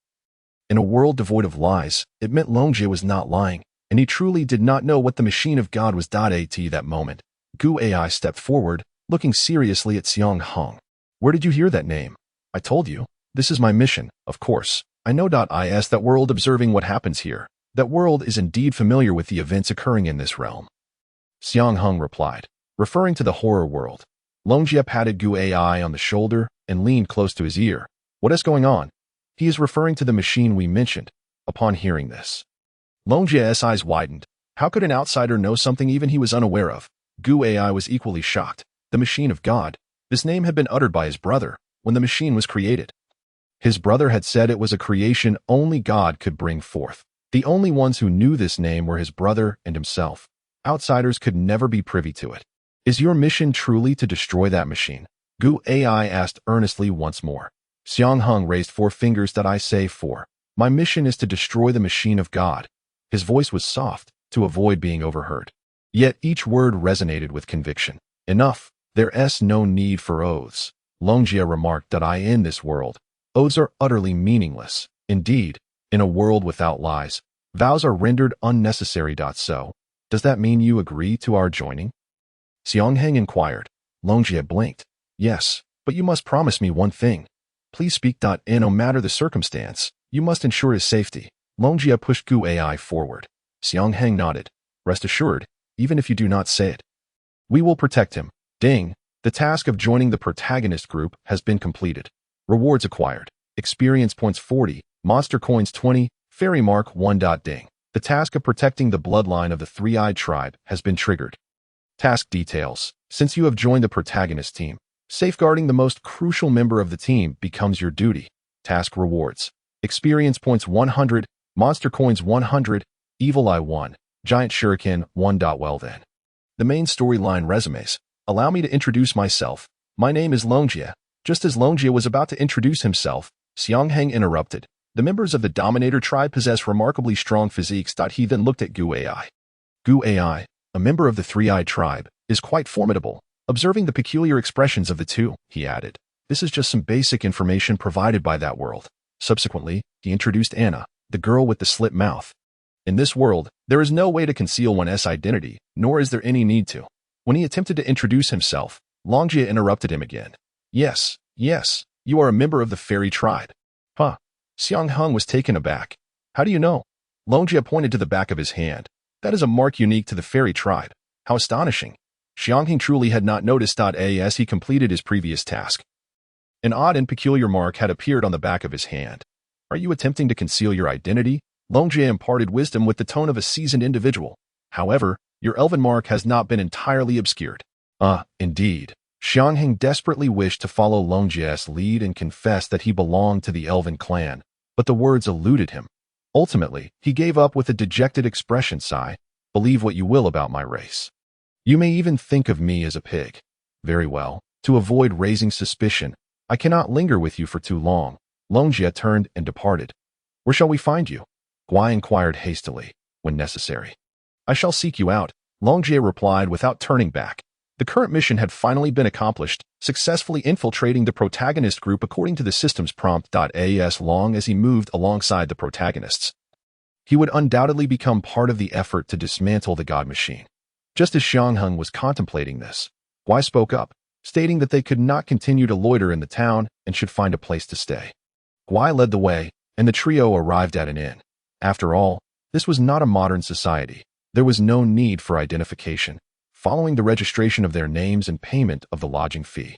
In a world devoid of lies, it meant Longjia was not lying, and he truly did not know what the machine of God was. At that moment, GUAI stepped forward, looking seriously at Xiang Heng. Where did you hear that name? I told you. This is my mission, of course. I know. Is that world observing what happens here. That world is indeed familiar with the events occurring in this realm. Xiang Heng replied, referring to the horror world. Longjia patted GUAI on the shoulder and leaned close to his ear. What is going on? He is referring to the machine we mentioned. Upon hearing this, Longjia's eyes widened. How could an outsider know something even he was unaware of? GUAI was equally shocked. The machine of God. This name had been uttered by his brother when the machine was created. His brother had said it was a creation only God could bring forth. The only ones who knew this name were his brother and himself. Outsiders could never be privy to it. Is your mission truly to destroy that machine? GUAI asked earnestly once more. Xiang Heng raised 4 fingers. I say 4. My mission is to destroy the machine of God. His voice was soft, to avoid being overheard. Yet each word resonated with conviction. Enough. There's no need for oaths. Longjia remarked. In this world, oaths are utterly meaningless. Indeed, in a world without lies, vows are rendered unnecessary. So, does that mean you agree to our joining? Xiang Heng inquired. Longjia blinked. Yes, but you must promise me one thing. Please speak. No matter the circumstance, you must ensure his safety. Longjia pushed GUAI forward. Xiang Heng nodded. Rest assured, even if you do not say it, we will protect him. Ding. The task of joining the protagonist group has been completed. Rewards acquired. Experience points 40, monster coins 20, Fairy Mark 1. Ding. The task of protecting the bloodline of the three-eyed tribe has been triggered. Task details. Since you have joined the protagonist team, safeguarding the most crucial member of the team becomes your duty. Task rewards. Experience points 100, monster coins 100, evil eye 1, giant shuriken 1. Well then. The main storyline resumes. Allow me to introduce myself. My name is Longjie. Just as Longjie was about to introduce himself, Xiang Heng interrupted. The members of the Dominator tribe possess remarkably strong physiques. He then looked at Gu Ai. Gu Ai, a member of the three-eyed tribe, is quite formidable. Observing the peculiar expressions of the two, he added, this is just some basic information provided by that world. Subsequently, he introduced Anna, the girl with the slit mouth. In this world, there is no way to conceal one's identity, nor is there any need to. When he attempted to introduce himself, Longjie interrupted him again. Yes, you are a member of the fairy tribe. Huh. Xiang Heng was taken aback. How do you know? Longjie pointed to the back of his hand. That is a mark unique to the fairy tribe. How astonishing. Xiang Heng truly had not noticed. As he completed his previous task. An odd and peculiar mark had appeared on the back of his hand. Are you attempting to conceal your identity? Longjie imparted wisdom with the tone of a seasoned individual. However, your elven mark has not been entirely obscured. Indeed. Xiang Heng desperately wished to follow Longjie's lead and confess that he belonged to the elven clan, but the words eluded him. Ultimately, he gave up with a dejected expression. Sigh. Believe what you will about my race. You may even think of me as a pig. Very well. To avoid raising suspicion, I cannot linger with you for too long. Longjie turned and departed. Where shall we find you? Guai inquired hastily. When necessary. I shall seek you out, Longjie replied without turning back. The current mission had finally been accomplished, successfully infiltrating the protagonist group according to the system's prompt. As long as he moved alongside the protagonists, he would undoubtedly become part of the effort to dismantle the God Machine. Just as Xiang Heng was contemplating this, Guai spoke up, stating that they could not continue to loiter in the town and should find a place to stay. Guai led the way, and the trio arrived at an inn. After all, this was not a modern society. There was no need for identification. Following the registration of their names and payment of the lodging fee,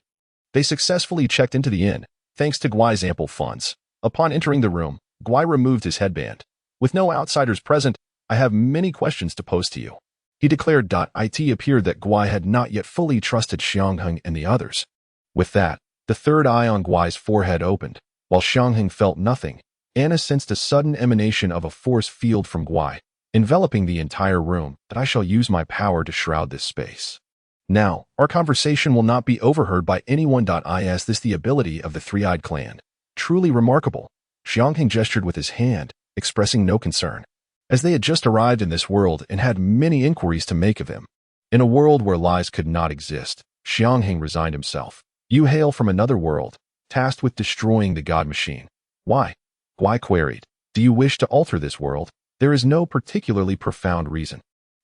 they successfully checked into the inn, thanks to Guai's ample funds. Upon entering the room, Guai removed his headband. With no outsiders present, I have many questions to pose to you, he declared. It appeared that Guai had not yet fully trusted Xiang Heng and the others. With that, the third eye on Guai's forehead opened. While Xiang Heng felt nothing, Anna sensed a sudden emanation of a force field from Guai, enveloping the entire room, that I shall use my power to shroud this space. Now, our conversation will not be overheard by anyone. Is this the ability of the three-eyed clan? Truly remarkable. Xiang Heng gestured with his hand, expressing no concern, as they had just arrived in this world and had many inquiries to make of him. In a world where lies could not exist, Xiang Heng resigned himself. You hail from another world, tasked with destroying the God Machine. Why? Guai queried. Do you wish to alter this world? There is no particularly profound reason.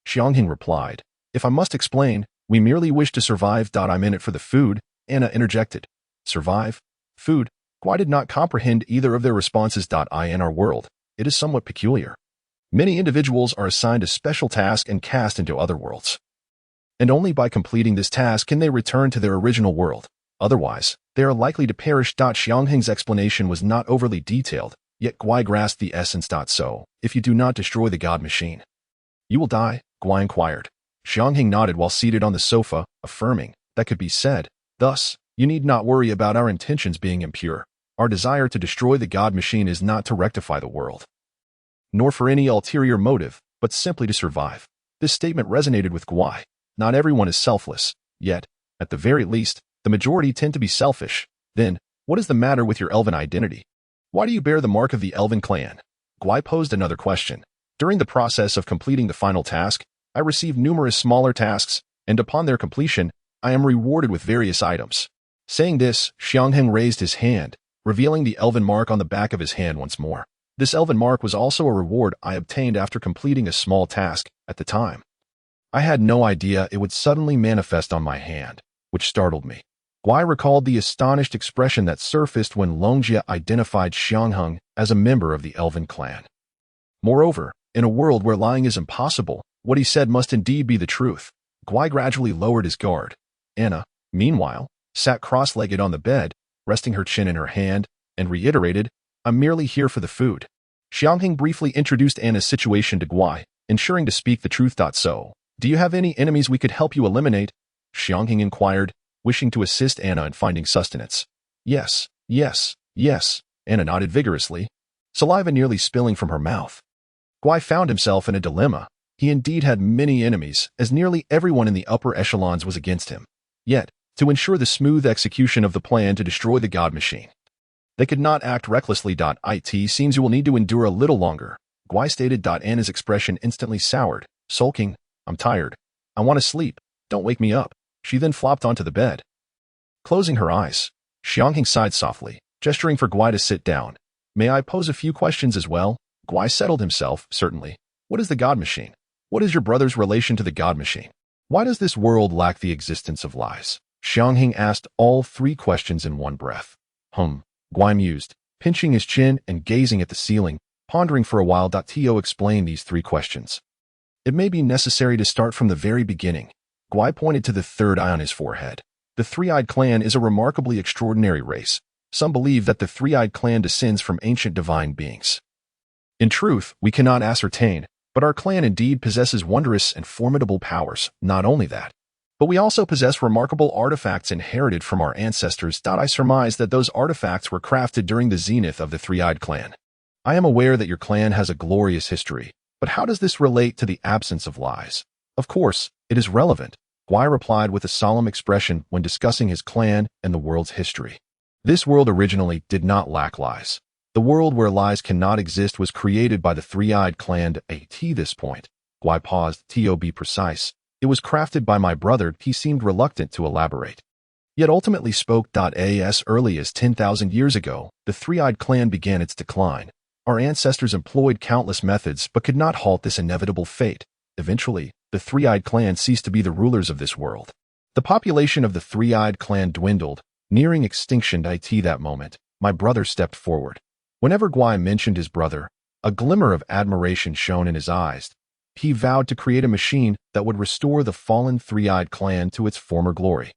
Xiang Heng replied. If I must explain, we merely wish to survive. I'm in it for the food, Anna interjected. Survive? Food? Guai did not comprehend either of their responses. In our world, it is somewhat peculiar. Many individuals are assigned a special task and cast into other worlds. And only by completing this task can they return to their original world. Otherwise, they are likely to perish. Xiang Heng's explanation was not overly detailed, yet Guai grasped the essence. So, if you do not destroy the God Machine, you will die, Guai inquired. Xiang Heng nodded while seated on the sofa, affirming, that could be said. Thus, you need not worry about our intentions being impure. Our desire to destroy the God Machine is not to rectify the world, nor for any ulterior motive, but simply to survive. This statement resonated with Guai. Not everyone is selfless, yet, at the very least, the majority tend to be selfish. Then, what is the matter with your elven identity? Why do you bear the mark of the elven clan? Guai posed another question. During the process of completing the final task, I received numerous smaller tasks, and upon their completion, I am rewarded with various items. Saying this, Xiang Heng raised his hand, revealing the elven mark on the back of his hand once more. This elven mark was also a reward I obtained after completing a small task. At the time, I had no idea it would suddenly manifest on my hand, which startled me. Guai recalled the astonished expression that surfaced when Longjie identified Xiang Heng as a member of the elven clan. Moreover, in a world where lying is impossible, what he said must indeed be the truth. Guai gradually lowered his guard. Anna, meanwhile, sat cross-legged on the bed, resting her chin in her hand, and reiterated, I'm merely here for the food. Xiang Heng briefly introduced Anna's situation to Guai, ensuring to speak the truth. So, do you have any enemies we could help you eliminate? Xiang Heng inquired, wishing to assist Anna in finding sustenance. Yes, yes, yes, Anna nodded vigorously, saliva nearly spilling from her mouth. Guai found himself in a dilemma. He indeed had many enemies, as nearly everyone in the upper echelons was against him. Yet, to ensure the smooth execution of the plan to destroy the God Machine, they could not act recklessly. It seems you will need to endure a little longer, Guai stated. Anna's expression instantly soured, sulking. I'm tired. I want to sleep. Don't wake me up. She then flopped onto the bed. Closing her eyes, Xiang Heng sighed softly, gesturing for Guai to sit down. May I pose a few questions as well? Guai settled himself, certainly. What is the God Machine? What is your brother's relation to the God Machine? Why does this world lack the existence of lies? Xiang Heng asked all three questions in one breath. Guai mused, pinching his chin and gazing at the ceiling, pondering for a while. To explain these three questions, it may be necessary to start from the very beginning. Guai pointed to the third eye on his forehead. The Three-Eyed Clan is a remarkably extraordinary race. Some believe that the Three-Eyed Clan descends from ancient divine beings. In truth, we cannot ascertain, but our clan indeed possesses wondrous and formidable powers. Not only that, but we also possess remarkable artifacts inherited from our ancestors. I surmise that those artifacts were crafted during the zenith of the Three-Eyed Clan. I am aware that your clan has a glorious history, but how does this relate to the absence of lies? Of course, it is relevant, Guai replied with a solemn expression when discussing his clan and the world's history. This world originally did not lack lies. The world where lies cannot exist was created by the Three-Eyed Clan. At this point, Guai paused. To be precise, it was crafted by my brother. He seemed reluctant to elaborate, yet ultimately spoke. As early as 10,000 years ago, the Three-Eyed Clan began its decline. Our ancestors employed countless methods but could not halt this inevitable fate. Eventually, the Three-Eyed Clan ceased to be the rulers of this world. The population of the Three-Eyed Clan dwindled, nearing extinction. At that moment, my brother stepped forward. Whenever Guai mentioned his brother, a glimmer of admiration shone in his eyes. He vowed to create a machine that would restore the fallen Three-Eyed Clan to its former glory.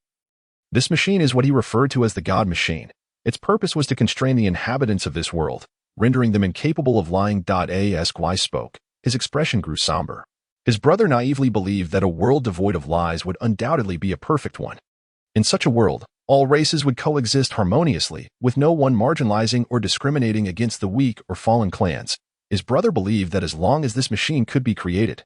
This machine is what he referred to as the God Machine. Its purpose was to constrain the inhabitants of this world, rendering them incapable of lying. As Guai spoke, his expression grew somber. His brother naively believed that a world devoid of lies would undoubtedly be a perfect one. In such a world, all races would coexist harmoniously, with no one marginalizing or discriminating against the weak or fallen clans. His brother believed that as long as this machine could be created,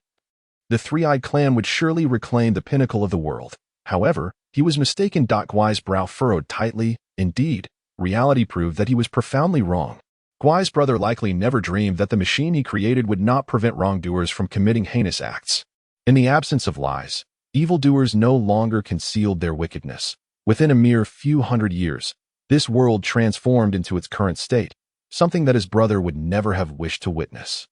the Three-Eyed Clan would surely reclaim the pinnacle of the world. However, he was mistaken. Guai's brow furrowed tightly. Indeed, reality proved that he was profoundly wrong. Guai's brother likely never dreamed that the machine he created would not prevent wrongdoers from committing heinous acts. In the absence of lies, evildoers no longer concealed their wickedness. Within a mere few hundred years, this world transformed into its current state, something that his brother would never have wished to witness.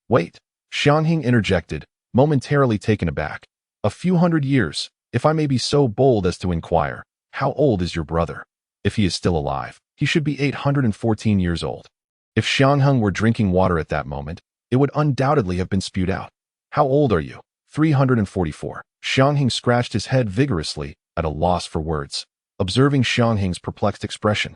Wait, Xiang Heng interjected, momentarily taken aback. A few hundred years, if I may be so bold as to inquire, how old is your brother? If he is still alive, he should be 814 years old. If Xiang Heng were drinking water at that moment, it would undoubtedly have been spewed out. How old are you? 344. Xiang Heng scratched his head vigorously, at a loss for words, observing Xiang Heng's perplexed expression.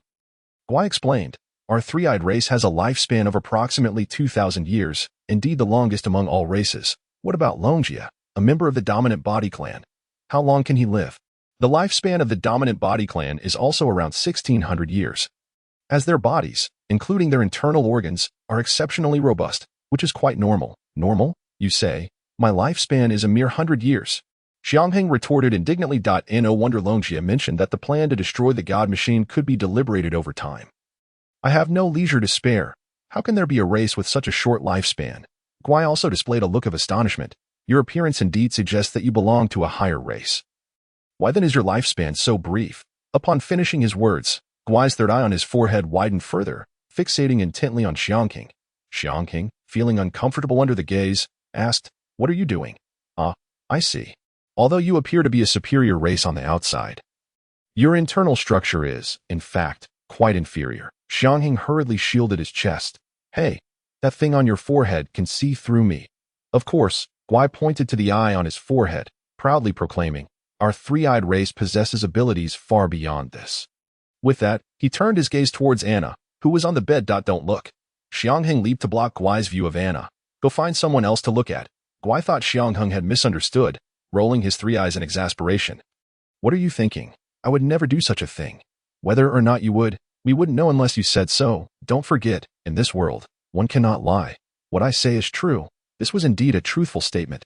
Guai explained, our Three-Eyed race has a lifespan of approximately 2,000 years, indeed the longest among all races. What about Longjia, a member of the Dominant Body Clan? How long can he live? The lifespan of the Dominant Body Clan is also around 1,600 years. As their bodies, including their internal organs, are exceptionally robust, which is quite normal. Normal, you say? My lifespan is a mere 100 years. Xiang Heng retorted indignantly. No wonder Longjia mentioned that the plan to destroy the God Machine could be deliberated over time. I have no leisure to spare. How can there be a race with such a short lifespan? Guai also displayed a look of astonishment. Your appearance indeed suggests that you belong to a higher race. Why then is your lifespan so brief? Upon finishing his words, Guai's third eye on his forehead widened further, fixating intently on Xiang Heng. Xiang Heng, feeling uncomfortable under the gaze, asked, What are you doing? I see. Although you appear to be a superior race on the outside, your internal structure is, in fact, quite inferior. Xiang Heng hurriedly shielded his chest. Hey, that thing on your forehead can see through me. Of course, Guai pointed to the eye on his forehead, proudly proclaiming, our Three-Eyed race possesses abilities far beyond this. With that, he turned his gaze towards Anna, who was on the bed. Don't look. Xiang Heng leaped to block Guai's view of Anna. Go find someone else to look at. Guai thought Xiang Heng had misunderstood, rolling his three eyes in exasperation. What are you thinking? I would never do such a thing. Whether or not you would, we wouldn't know unless you said so. Don't forget, in this world, one cannot lie. What I say is true. This was indeed a truthful statement.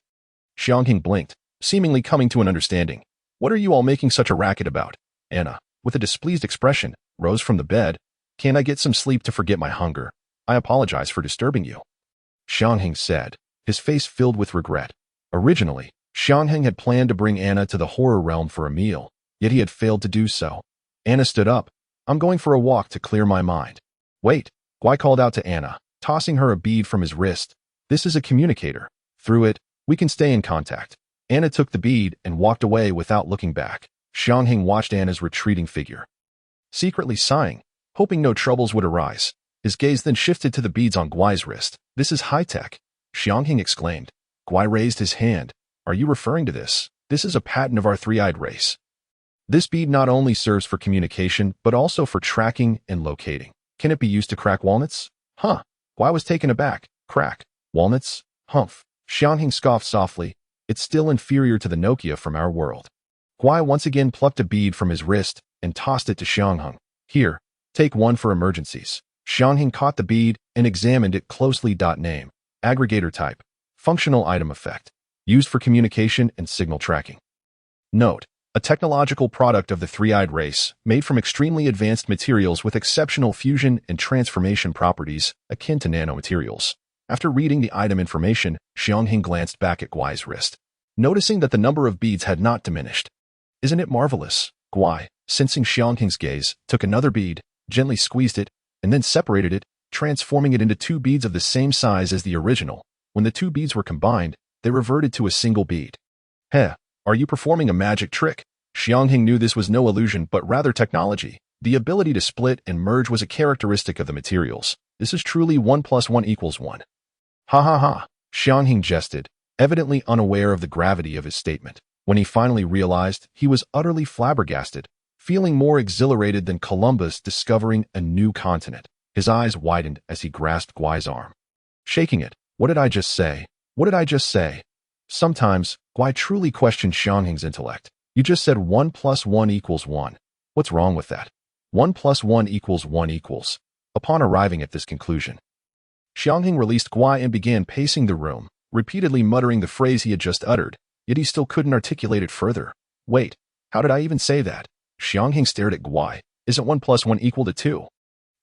Xiang Heng blinked, seemingly coming to an understanding. What are you all making such a racket about? Anna, with a displeased expression, rose from the bed. Can't I get some sleep to forget my hunger? I apologize for disturbing you. Xiang Heng said, his face filled with regret. Originally, Xiang Heng had planned to bring Anna to the horror realm for a meal, yet he had failed to do so. Anna stood up. I'm going for a walk to clear my mind. Wait, Guai called out to Anna, tossing her a bead from his wrist. This is a communicator. Through it, we can stay in contact. Anna took the bead and walked away without looking back. Xiang Heng watched Anna's retreating figure, secretly sighing, hoping no troubles would arise. His gaze then shifted to the beads on Guai's wrist. This is high-tech, Xiang Heng exclaimed. Guai raised his hand. Are you referring to this? This is a patent of our three-eyed race. This bead not only serves for communication, but also for tracking and locating. Can it be used to crack walnuts? Huh. Guai was taken aback. Crack. Walnuts? Humph. Xiang Heng scoffed softly. It's still inferior to the Nokia from our world. Guai once again plucked a bead from his wrist and tossed it to Xiang Heng. Here, take one for emergencies. Xiang Heng caught the bead and examined it closely. Name. Aggregator type. Functional item effect. Used for communication and signal tracking. Note. A technological product of the three-eyed race, made from extremely advanced materials with exceptional fusion and transformation properties, akin to nanomaterials. After reading the item information, Xiang Heng glanced back at Guai's wrist, noticing that the number of beads had not diminished. Isn't it marvelous? Guai, sensing Xiang Heng's gaze, took another bead, gently squeezed it, and then separated it, transforming it into two beads of the same size as the original. When the two beads were combined, they reverted to a single bead. Heh, are you performing a magic trick? Xiang Heng knew this was no illusion but rather technology. The ability to split and merge was a characteristic of the materials. This is truly 1 + 1 = 1. Ha ha ha, Xiang Heng jested, evidently unaware of the gravity of his statement. When he finally realized, he was utterly flabbergasted, feeling more exhilarated than Columbus discovering a new continent. His eyes widened as he grasped Guai's arm, shaking it. What did I just say? What did I just say? Sometimes, Guai truly questioned Xiang Heng's intellect. You just said 1 + 1 = 1. What's wrong with that? 1 + 1 = 1 equals. Upon arriving at this conclusion, Xiang Heng released Guai and began pacing the room, repeatedly muttering the phrase he had just uttered, yet he still couldn't articulate it further. Wait, how did I even say that? Xiang Heng stared at Guai. Isn't 1 + 1 = 2?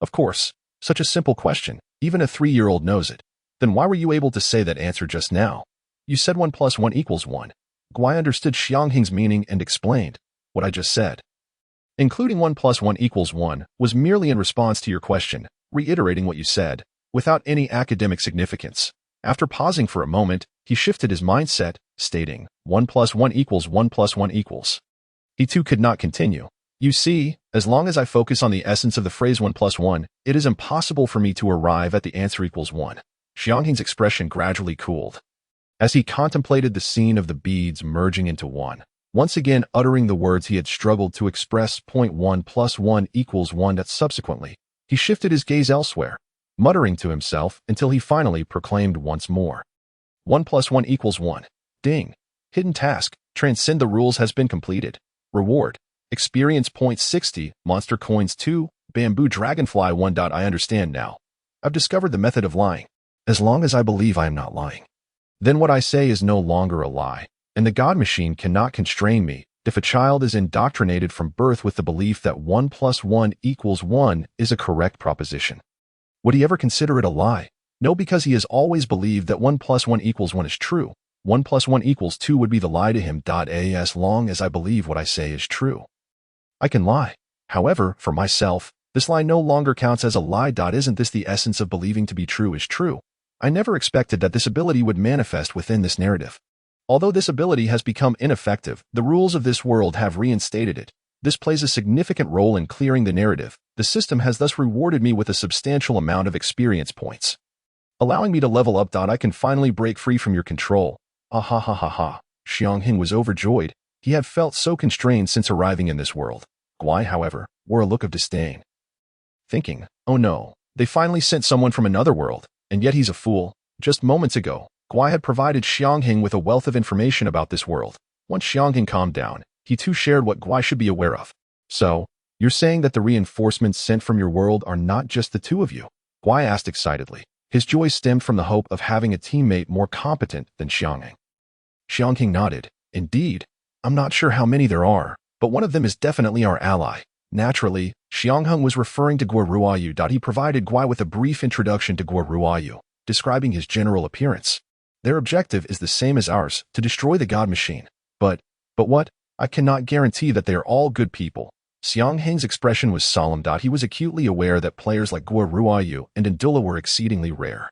Of course, such a simple question. Even a 3-year-old knows it. Then why were you able to say that answer just now? You said 1 + 1 = 1. Guai understood Xiang Heng's meaning and explained. What I just said, including 1 + 1 = 1, was merely in response to your question, reiterating what you said, without any academic significance. After pausing for a moment, he shifted his mindset, stating, 1 + 1 = 1 + 1 =. He too could not continue. You see, as long as I focus on the essence of the phrase 1 + 1, it is impossible for me to arrive at the answer = 1. Xiang Heng's expression gradually cooled as he contemplated the scene of the beads merging into one, once again uttering the words he had struggled to express. 1 + 1 = 1. Subsequently, he shifted his gaze elsewhere, muttering to himself until he finally proclaimed once more, 1 + 1 = 1. Ding. Hidden task. Transcend the rules has been completed. Reward. Experience points 60, monster coins 2, bamboo dragonfly 1. I understand now. I've discovered the method of lying. As long as I believe I am not lying, then what I say is no longer a lie, and the God machine cannot constrain me. If a child is indoctrinated from birth with the belief that 1 + 1 = 1 is a correct proposition, would he ever consider it a lie? No, because he has always believed that 1 + 1 = 1 is true. 1 + 1 = 2 would be the lie to him. As long as I believe what I say is true, I can lie. However, for myself, this lie no longer counts as a lie. Isn't this the essence of believing to be true is true? I never expected that this ability would manifest within this narrative. Although this ability has become ineffective, the rules of this world have reinstated it. This plays a significant role in clearing the narrative. The system has thus rewarded me with a substantial amount of experience points, allowing me to level up. I can finally break free from your control. Ah ha ha ha ha. Xiang Heng was overjoyed. He had felt so constrained since arriving in this world. Guai, however, wore a look of disdain, thinking, oh no, They finally sent someone from another world, and yet he's a fool. Just moments ago, Guai had provided Xiang Heng with a wealth of information about this world. Once Xiang Heng calmed down, he too shared what Guai should be aware of. So, you're saying that the reinforcements sent from your world are not just the two of you? Guai asked excitedly. His joy stemmed from the hope of having a teammate more competent than Xiang Heng. Xiang Heng nodded. Indeed, I'm not sure how many there are, but one of them is definitely our ally. Naturally, Xiang Heng was referring to Guo Ruoyu. He provided Guai with a brief introduction to Guo Ruoyu, describing his general appearance. Their objective is the same as ours, to destroy the God Machine. But what? I cannot guarantee that they are all good people. Xiang Heng's expression was solemn. He was acutely aware that players like Guo Ruoyu and Ndula were exceedingly rare.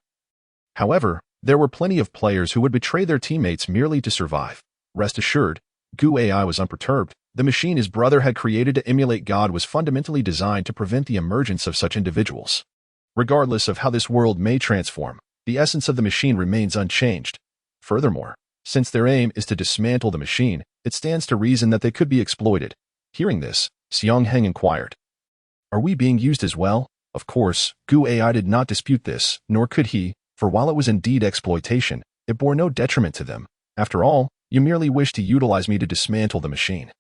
However, there were plenty of players who would betray their teammates merely to survive. Rest assured, Gu AI was unperturbed. The machine his brother had created to emulate God was fundamentally designed to prevent the emergence of such individuals. Regardless of how this world may transform, the essence of the machine remains unchanged. Furthermore, since their aim is to dismantle the machine, it stands to reason that they could be exploited. Hearing this, Xiang Heng inquired, "Are we being used as well?" Of course, Gu AI did not dispute this, nor could he, for while it was indeed exploitation, it bore no detriment to them. After all, you merely wished to utilize me to dismantle the machine.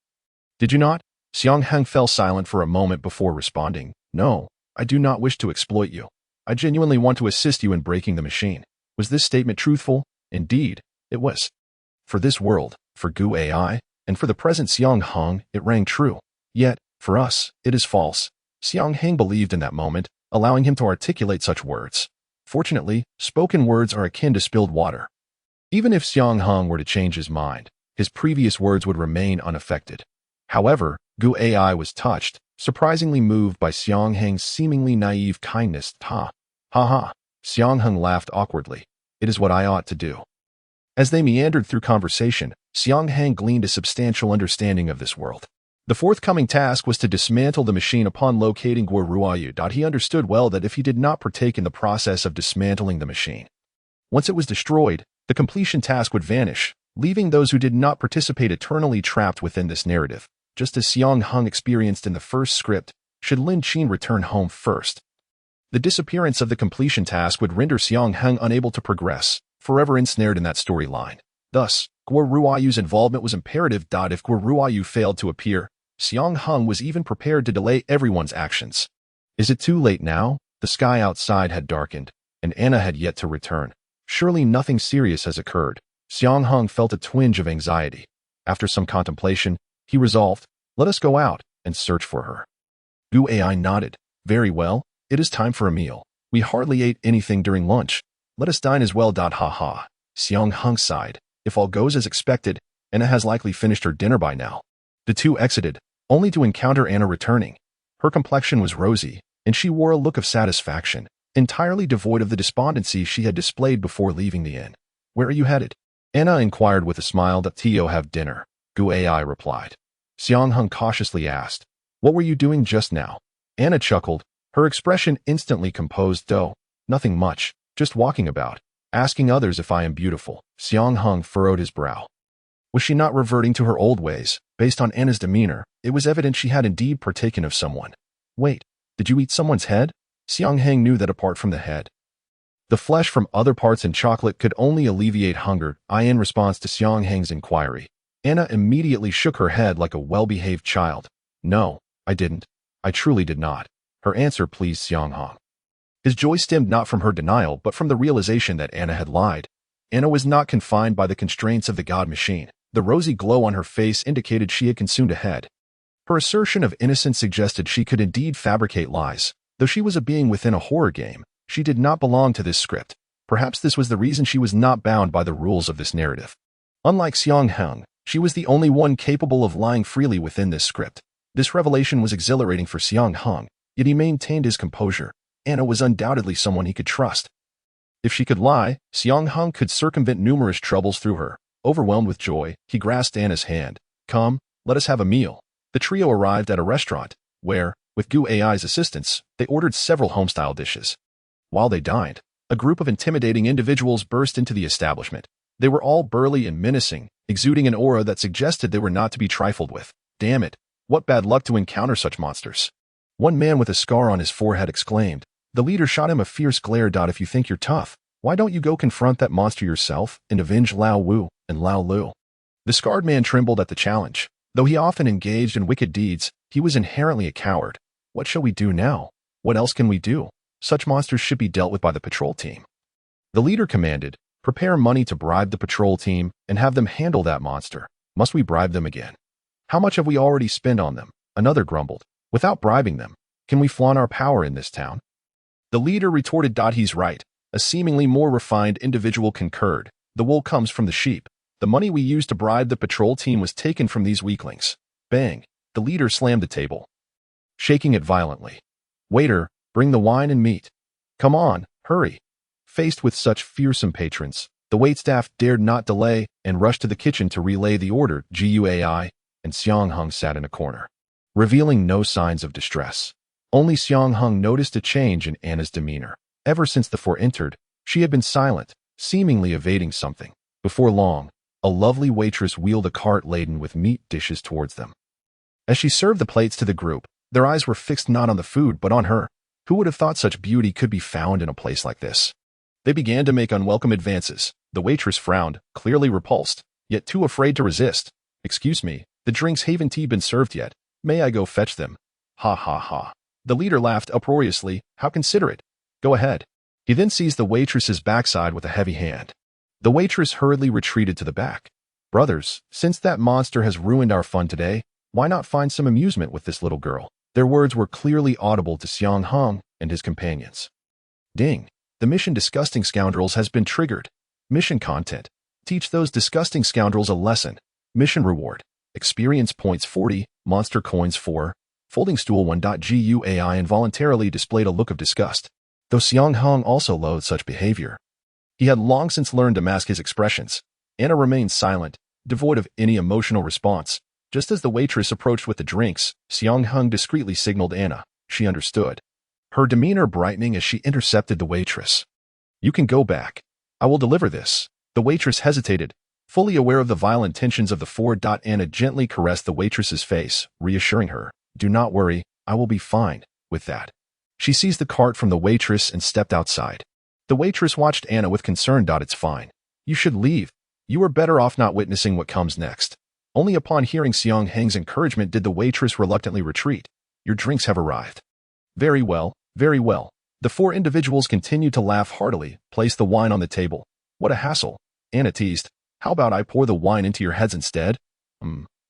Did you not? Xiang Heng fell silent for a moment before responding. No, I do not wish to exploit you. I genuinely want to assist you in breaking the machine. Was this statement truthful? Indeed, it was. For this world, for Gu AI, and for the present Xiang Heng, it rang true. Yet, for us, it is false. Xiang Heng believed in that moment, allowing him to articulate such words. Fortunately, spoken words are akin to spilled water. Even if Xiang Heng were to change his mind, his previous words would remain unaffected. However, Gu AI was touched, surprisingly moved by Xiang Heng's seemingly naive kindness. Ha ha. Xiang Heng laughed awkwardly. It is what I ought to do. As they meandered through conversation, Xiang Heng gleaned a substantial understanding of this world. The forthcoming task was to dismantle the machine upon locating Guo Ruoyu. He understood well that if he did not partake in the process of dismantling the machine, once it was destroyed, the completion task would vanish, leaving those who did not participate eternally trapped within this narrative. Just as Xiang Heng experienced in the first script, should Lin Qin return home first. The disappearance of the completion task would render Xiang Heng unable to progress, forever ensnared in that storyline. Thus, Guo Ruoyu's involvement was imperative. If Guo Ruoyu failed to appear, Xiang Heng was even prepared to delay everyone's actions. Is it too late now? The sky outside had darkened, and Anna had yet to return. Surely nothing serious has occurred. Xiang Heng felt a twinge of anxiety. After some contemplation, he resolved, let us go out and search for her. Gu AI nodded. Very well, it is time for a meal. We hardly ate anything during lunch. Let us dine as well. Ha ha. Xiang Heng sighed. If all goes as expected, Anna has likely finished her dinner by now. The two exited, only to encounter Anna returning. Her complexion was rosy, and she wore a look of satisfaction, entirely devoid of the despondency she had displayed before leaving the inn. Where are you headed? Anna inquired with a smile. To have dinner, Gu AI replied. Xiang Heng cautiously asked, what were you doing just now? Anna chuckled, her expression instantly composed. Nothing much, just walking about, asking others if I am beautiful. Xiang Heng furrowed his brow. Was she not reverting to her old ways? Based on Anna's demeanor, it was evident she had indeed partaken of someone. Wait, did you eat someone's head? Xiang Heng knew that apart from the head, the flesh from other parts and chocolate could only alleviate hunger. In response to Xiang Heng's inquiry, Anna immediately shook her head like a well-behaved child. No, I didn't. I truly did not. Her answer pleased Xiang Heng. His joy stemmed not from her denial but from the realization that Anna had lied. Anna was not confined by the constraints of the God Machine. The rosy glow on her face indicated she had consumed a head. Her assertion of innocence suggested she could indeed fabricate lies. Though she was a being within a horror game, she did not belong to this script. Perhaps this was the reason she was not bound by the rules of this narrative. Unlike Xiang Heng, she was the only one capable of lying freely within this script. This revelation was exhilarating for Xiang Heng, yet he maintained his composure. Anna was undoubtedly someone he could trust. If she could lie, Xiang Heng could circumvent numerous troubles through her. Overwhelmed with joy, he grasped Anna's hand. Come, let us have a meal. The trio arrived at a restaurant, where, with Gu AI's assistance, they ordered several home-style dishes. While they dined, a group of intimidating individuals burst into the establishment. They were all burly and menacing, exuding an aura that suggested they were not to be trifled with. Damn it, what bad luck to encounter such monsters. One man with a scar on his forehead exclaimed. The leader shot him a fierce glare. If you think you're tough, why don't you go confront that monster yourself and avenge Lao Wu and Lao Lu? The scarred man trembled at the challenge. Though he often engaged in wicked deeds, he was inherently a coward. What shall we do now? What else can we do? Such monsters should be dealt with by the patrol team. The leader commanded, prepare money to bribe the patrol team and have them handle that monster. Must we bribe them again? How much have we already spent on them? Another grumbled. Without bribing them, can we flaunt our power in this town? The leader retorted. He's right. A seemingly more refined individual concurred. The wool comes from the sheep. The money we used to bribe the patrol team was taken from these weaklings. Bang! The leader slammed the table, shaking it violently. Waiter, bring the wine and meat. Come on, hurry. Faced with such fearsome patrons, the waitstaff dared not delay and rushed to the kitchen to relay the order. Guai and Xiang Heng sat in a corner, revealing no signs of distress. Only Xiang Heng noticed a change in Anna's demeanor. Ever since the four entered, she had been silent, seemingly evading something. Before long, a lovely waitress wheeled a cart laden with meat dishes towards them. As she served the plates to the group, their eyes were fixed not on the food but on her. Who would have thought such beauty could be found in a place like this? They began to make unwelcome advances. The waitress frowned, clearly repulsed, yet too afraid to resist. Excuse me, the drinks haven't been served yet. May I go fetch them? Ha ha ha. The leader laughed uproariously. How considerate. Go ahead. He then seized the waitress's backside with a heavy hand. The waitress hurriedly retreated to the back. Brothers, since that monster has ruined our fun today, why not find some amusement with this little girl? Their words were clearly audible to Xiang Heng and his companions. Ding! The mission Disgusting Scoundrels has been triggered. Mission content. Teach those disgusting scoundrels a lesson. Mission reward. Experience points 40, monster coins 4. Folding stool 1. Guai involuntarily displayed a look of disgust. Though Xiang Heng also loathed such behavior, he had long since learned to mask his expressions. Anna remained silent, devoid of any emotional response. Just as the waitress approached with the drinks, Xiang Heng discreetly signaled Anna. She understood, her demeanor brightening as she intercepted the waitress. You can go back. I will deliver this. The waitress hesitated, fully aware of the violent tensions of the four. Anna gently caressed the waitress's face, reassuring her. Do not worry, I will be fine. With that, she seized the cart from the waitress and stepped outside. The waitress watched Anna with concern. It's fine. You should leave. You are better off not witnessing what comes next. Only upon hearing Xiang Heng's encouragement did the waitress reluctantly retreat. Your drinks have arrived. Very well, very well. The four individuals continued to laugh heartily, placed the wine on the table. What a hassle. Anna teased. How about I pour the wine into your heads instead?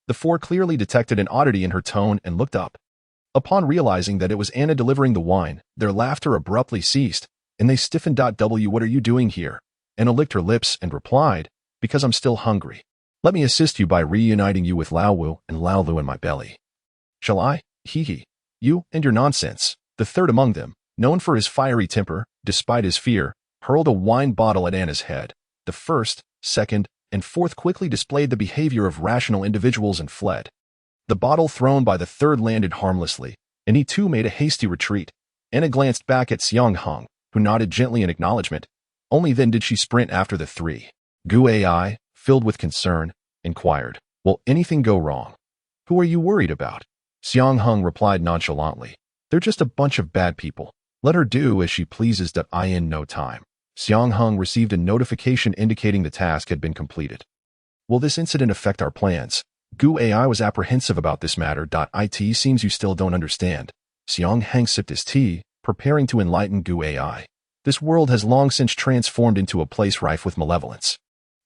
The four clearly detected an oddity in her tone and looked up. Upon realizing that it was Anna delivering the wine, their laughter abruptly ceased, and they stiffened. What are you doing here? Anna licked her lips and replied, because I'm still hungry. Let me assist you by reuniting you with Lao Wu and Lao Lu in my belly. Shall I? Hee. You and your nonsense. The third among them, known for his fiery temper, despite his fear, hurled a wine bottle at Anna's head. The first, second, and fourth quickly displayed the behavior of rational individuals and fled. The bottle thrown by the third landed harmlessly, and he too made a hasty retreat. Anna glanced back at Xiang Heng, who nodded gently in acknowledgement. Only then did she sprint after the three. Guai, filled with concern, inquired, will anything go wrong? Who are you worried about? Xiang Heng replied nonchalantly. They're just a bunch of bad people. Let her do as she pleases. In no time, Xiang Heng received a notification indicating the task had been completed. Will this incident affect our plans? Guai was apprehensive about this matter. It seems you still don't understand. Xiang Heng sipped his tea, preparing to enlighten Guai. This world has long since transformed into a place rife with malevolence.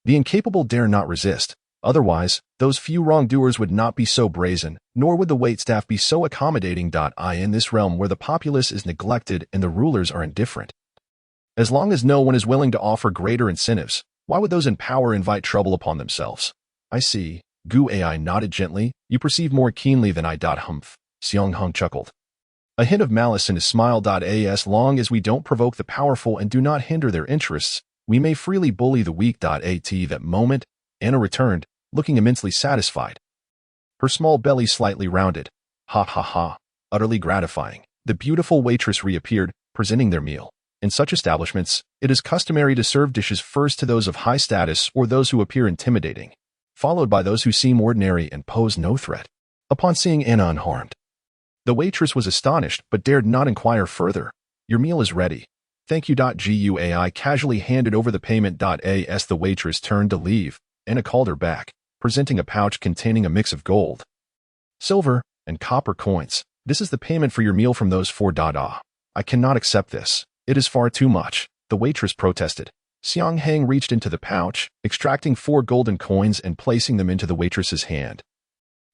The incapable dare not resist. Otherwise, those few wrongdoers would not be so brazen, nor would the waitstaff be so accommodating. In this realm where the populace is neglected and the rulers are indifferent, as long as no one is willing to offer greater incentives, why would those in power invite trouble upon themselves? I see. Guai nodded gently. You perceive more keenly than I. Humph. Xiang Heng chuckled, a hint of malice in his smile. As long as we don't provoke the powerful and do not hinder their interests, we may freely bully the weak. At that moment, Anna returned, looking immensely satisfied. Her small belly slightly rounded. Ha ha ha. Utterly gratifying. The beautiful waitress reappeared, presenting their meal. In such establishments, it is customary to serve dishes first to those of high status or those who appear intimidating, followed by those who seem ordinary and pose no threat. Upon seeing Anna unharmed, the waitress was astonished but dared not inquire further. Your meal is ready. Thank you. GUAI casually handed over the payment. As the waitress turned to leave, Anna called her back, presenting a pouch containing a mix of gold, silver, and copper coins. This is the payment for your meal from those four. I cannot accept this. It is far too much, the waitress protested. Xiang Heng reached into the pouch, extracting 4 golden coins and placing them into the waitress's hand,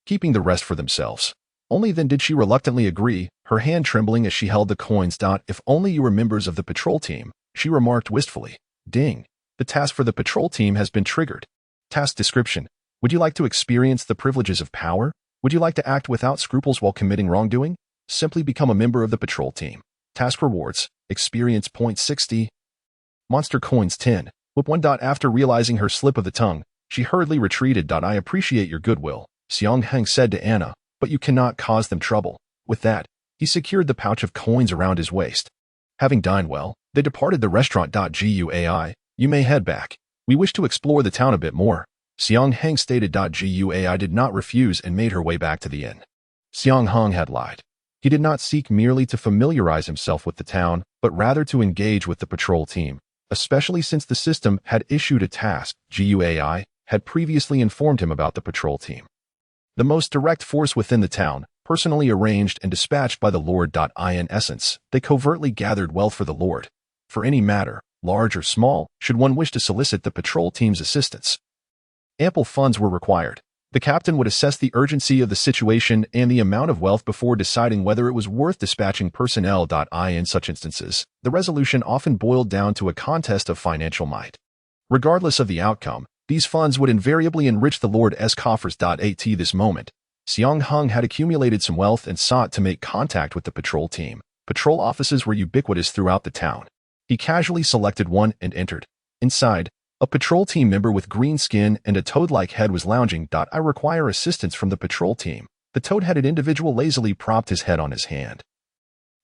keeping the rest for themselves. Only then did she reluctantly agree, her hand trembling as she held the coins. If only you were members of the patrol team, she remarked wistfully. Ding. The task for the patrol team has been triggered. Task description. Would you like to experience the privileges of power? Would you like to act without scruples while committing wrongdoing? Simply become a member of the patrol team. Task rewards. Experience points 60. Monster coins 10. Whip 1. After realizing her slip of the tongue, she hurriedly retreated. I appreciate your goodwill, Xiang Heng said to Anna, but you cannot cause them trouble. With that, he secured the pouch of coins around his waist. Having dined well, they departed the restaurant. GUAI, you may head back. We wish to explore the town a bit more, Xiang Heng stated. GUAI did not refuse and made her way back to the inn. Xiang Heng had lied. He did not seek merely to familiarize himself with the town, but rather to engage with the patrol team, especially since the system had issued a task. GUAI had previously informed him about the patrol team. The most direct force within the town, personally arranged and dispatched by the Lord. In essence, they covertly gathered wealth for the Lord. For any matter, large or small, should one wish to solicit the patrol team's assistance, ample funds were required. The captain would assess the urgency of the situation and the amount of wealth before deciding whether it was worth dispatching personnel. In such instances, the resolution often boiled down to a contest of financial might. Regardless of the outcome, these funds would invariably enrich the Lord's coffers. At this moment, Xiang Heng had accumulated some wealth and sought to make contact with the patrol team. Patrol offices were ubiquitous throughout the town. He casually selected one and entered. Inside, a patrol team member with green skin and a toad-like head was lounging. I require assistance from the patrol team. The toad-headed individual lazily propped his head on his hand,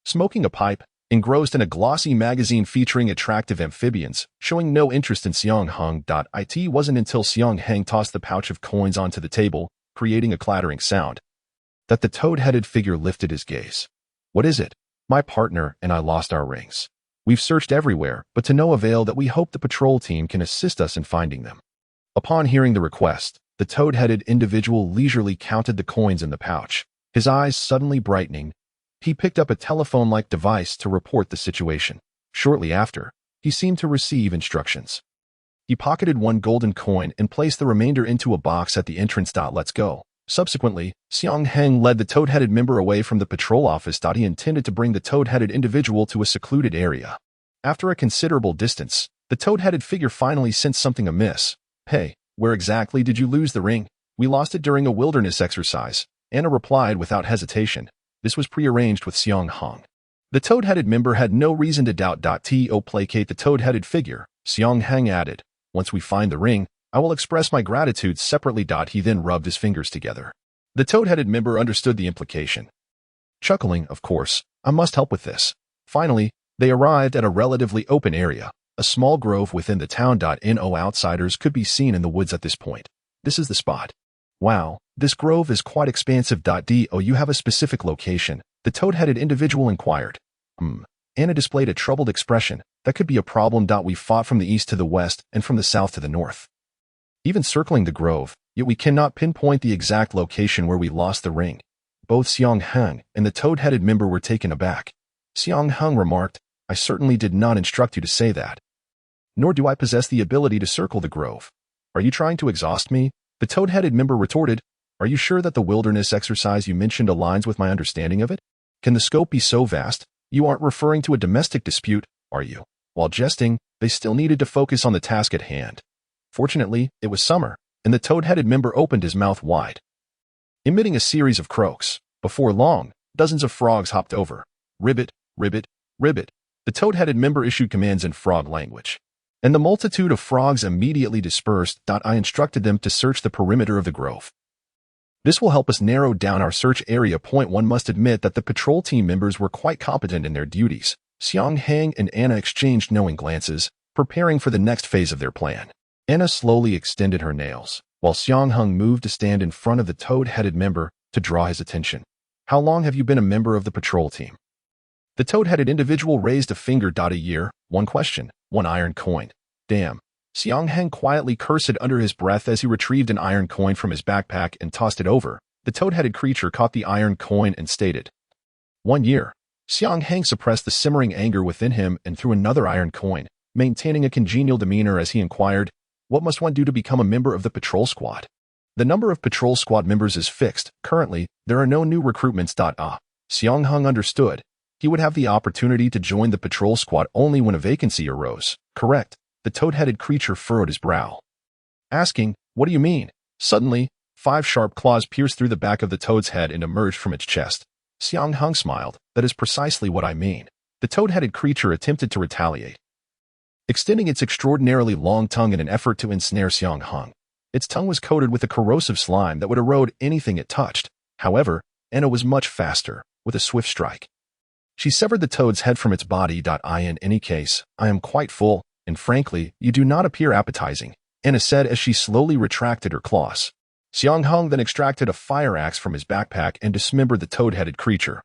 smoking a pipe, engrossed in a glossy magazine featuring attractive amphibians, showing no interest in Xiang Heng. It wasn't until Xiang Heng tossed the pouch of coins onto the table, creating a clattering sound, that the toad-headed figure lifted his gaze. What is it? My partner and I lost our rings. We've searched everywhere, but to no avail. That we hope the patrol team can assist us in finding them. Upon hearing the request, the toad-headed individual leisurely counted the coins in the pouch. His eyes suddenly brightening, he picked up a telephone-like device to report the situation. Shortly after, he seemed to receive instructions. He pocketed 1 golden coin and placed the remainder into a box at the entrance. Let's go. Subsequently, Xiang Heng led the toad-headed member away from the patrol office. He intended to bring the toad-headed individual to a secluded area. After a considerable distance, the toad-headed figure finally sensed something amiss. Hey, where exactly did you lose the ring? We lost it during a wilderness exercise, Anna replied without hesitation. This was prearranged with Xiang Heng. The toad-headed member had no reason to doubt. To placate the toad-headed figure, Xiang Heng added, once we find the ring, I will express my gratitude separately. He then rubbed his fingers together. The toad-headed member understood the implication. Chuckling, of course, I must help with this. Finally, they arrived at a relatively open area, a small grove within the town. No outsiders could be seen in the woods at this point. This is the spot. Wow, this grove is quite expansive. Do you have a specific location? The toad-headed individual inquired. Anna displayed a troubled expression. That could be a problem. We fought from the east to the west and from the south to the north, even circling the grove, yet we cannot pinpoint the exact location where we lost the ring. Both Xiang Heng and the toad-headed member were taken aback. Xiang Heng remarked, I certainly did not instruct you to say that. Nor do I possess the ability to circle the grove. Are you trying to exhaust me? The toad-headed member retorted, Are you sure that the wilderness exercise you mentioned aligns with my understanding of it? Can the scope be so vast? You aren't referring to a domestic dispute, are you? While jesting, they still needed to focus on the task at hand. Fortunately, it was summer, and the toad-headed member opened his mouth wide, emitting a series of croaks. Before long, dozens of frogs hopped over. Ribbit, ribbit, ribbit. The toad-headed member issued commands in frog language, and the multitude of frogs immediately dispersed. I instructed them to search the perimeter of the grove. This will help us narrow down our search area. One must admit that the patrol team members were quite competent in their duties. Xiang Heng and Anna exchanged knowing glances, preparing for the next phase of their plan. Anna slowly extended her nails, while Xiang Heng moved to stand in front of the toad-headed member to draw his attention. How long have you been a member of the patrol team? The toad-headed individual raised a finger. A year, one question, one iron coin. Damn. Xiang Heng quietly cursed under his breath as he retrieved an iron coin from his backpack and tossed it over. The toad-headed creature caught the iron coin and stated, 1 year. Xiang Heng suppressed the simmering anger within him and threw another iron coin, maintaining a congenial demeanor as he inquired, what must one do to become a member of the patrol squad? The number of patrol squad members is fixed. Currently, there are no new recruitments. Xiang Heng understood. He would have the opportunity to join the patrol squad only when a vacancy arose. Correct. The toad-headed creature furrowed his brow, asking, what do you mean? Suddenly, 5 sharp claws pierced through the back of the toad's head and emerged from its chest. Xiang Heng smiled. That is precisely what I mean. The toad-headed creature attempted to retaliate, extending its extraordinarily long tongue in an effort to ensnare Xiang Heng. Its tongue was coated with a corrosive slime that would erode anything it touched. However, Anna was much faster, with a swift strike. She severed the toad's head from its body. In any case, I am quite full, and frankly, you do not appear appetizing, Anna said as she slowly retracted her claws. Xiang Heng then extracted a fire axe from his backpack and dismembered the toad-headed creature,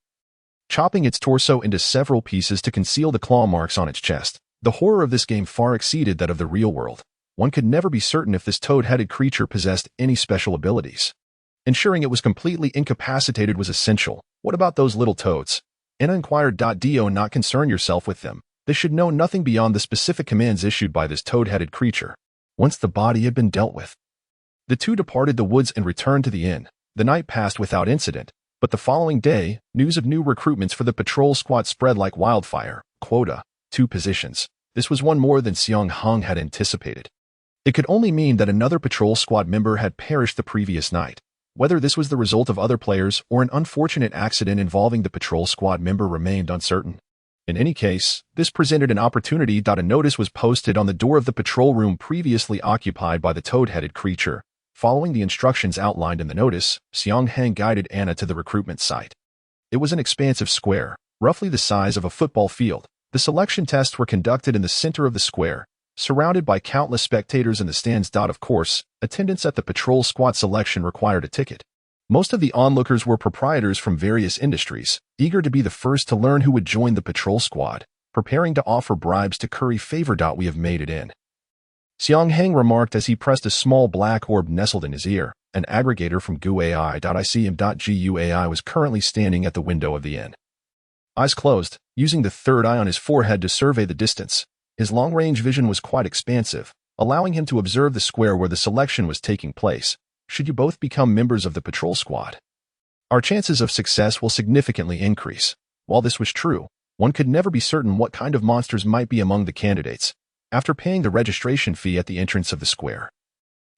chopping its torso into several pieces to conceal the claw marks on its chest. The horror of this game far exceeded that of the real world. One could never be certain if this toad-headed creature possessed any special abilities. Ensuring it was completely incapacitated was essential. What about those little toads? Anna inquired. Do not concern yourself with them. They should know nothing beyond the specific commands issued by this toad-headed creature. Once the body had been dealt with, the two departed the woods and returned to the inn. The night passed without incident, but the following day, news of new recruitments for the patrol squad spread like wildfire. Quota: 2 positions. This was one more than Xiang Heng had anticipated. It could only mean that another patrol squad member had perished the previous night. Whether this was the result of other players or an unfortunate accident involving the patrol squad member remained uncertain. In any case, this presented an opportunity. A notice was posted on the door of the patrol room previously occupied by the toad-headed creature. Following the instructions outlined in the notice, Xiang Heng guided Anna to the recruitment site. It was an expansive square, roughly the size of a football field. The selection tests were conducted in the center of the square, surrounded by countless spectators in the stands. Of course, attendance at the patrol squad selection required a ticket. Most of the onlookers were proprietors from various industries, eager to be the first to learn who would join the patrol squad, preparing to offer bribes to curry favor. We have made it in, Xiang Heng remarked as he pressed a small black orb nestled in his ear. An aggregator from GUAI. I see him. GUAI was currently standing at the window of the inn, eyes closed, using the third eye on his forehead to survey the distance. His long-range vision was quite expansive, allowing him to observe the square where the selection was taking place. Should you both become members of the patrol squad, our chances of success will significantly increase. While this was true, one could never be certain what kind of monsters might be among the candidates. After paying the registration fee at the entrance of the square,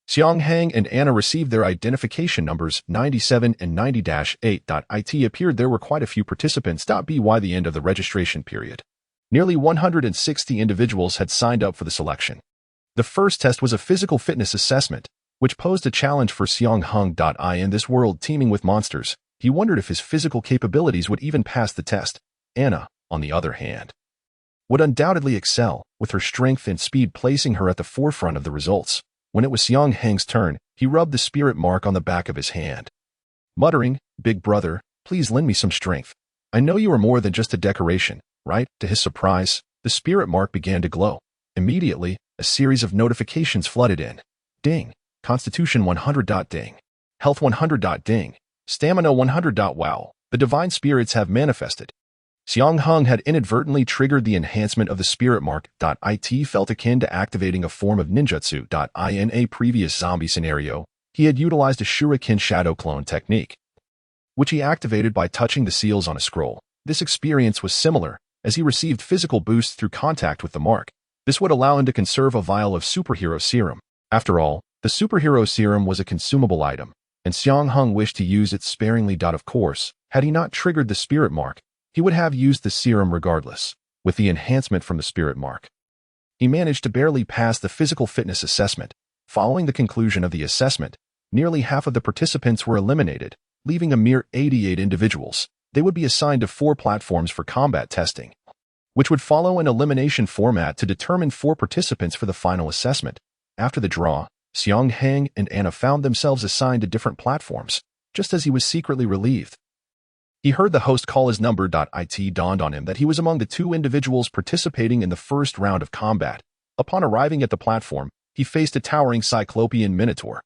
Xiang Heng and Anna received their identification numbers 97 and 90-8. It appeared there were quite a few participants. By the end of the registration period, nearly 160 individuals had signed up for the selection. The first test was a physical fitness assessment, which posed a challenge for Xiang Heng. In this world teeming with monsters, he wondered if his physical capabilities would even pass the test. Anna, on the other hand, would undoubtedly excel, with her strength and speed placing her at the forefront of the results. When it was Xiang Heng's turn, he rubbed the spirit mark on the back of his hand, muttering, "Big brother, please lend me some strength. I know you are more than just a decoration, right?" To his surprise, the spirit mark began to glow. Immediately, a series of notifications flooded in. Ding. Constitution 100. Ding. Health 100. Ding. Stamina 100. Wow. The divine spirits have manifested. Xiang Heng had inadvertently triggered the enhancement of the spirit mark. It felt akin to activating a form of ninjutsu. In a previous zombie scenario, he had utilized a shuriken shadow clone technique, which he activated by touching the seals on a scroll. This experience was similar, as he received physical boosts through contact with the mark. This would allow him to conserve a vial of superhero serum. After all, the superhero serum was a consumable item, and Xiang Heng wished to use it sparingly. Of course, had he not triggered the spirit mark, he would have used the serum regardless. With the enhancement from the spirit mark, he managed to barely pass the physical fitness assessment. Following the conclusion of the assessment, nearly half of the participants were eliminated, leaving a mere 88 individuals. They would be assigned to 4 platforms for combat testing, which would follow an elimination format to determine 4 participants for the final assessment. After the draw, Xiang Heng and Anna found themselves assigned to different platforms, just as he was secretly relieved. He heard the host call his number. It dawned on him that he was among the two individuals participating in the first round of combat. Upon arriving at the platform, he faced a towering Cyclopean Minotaur.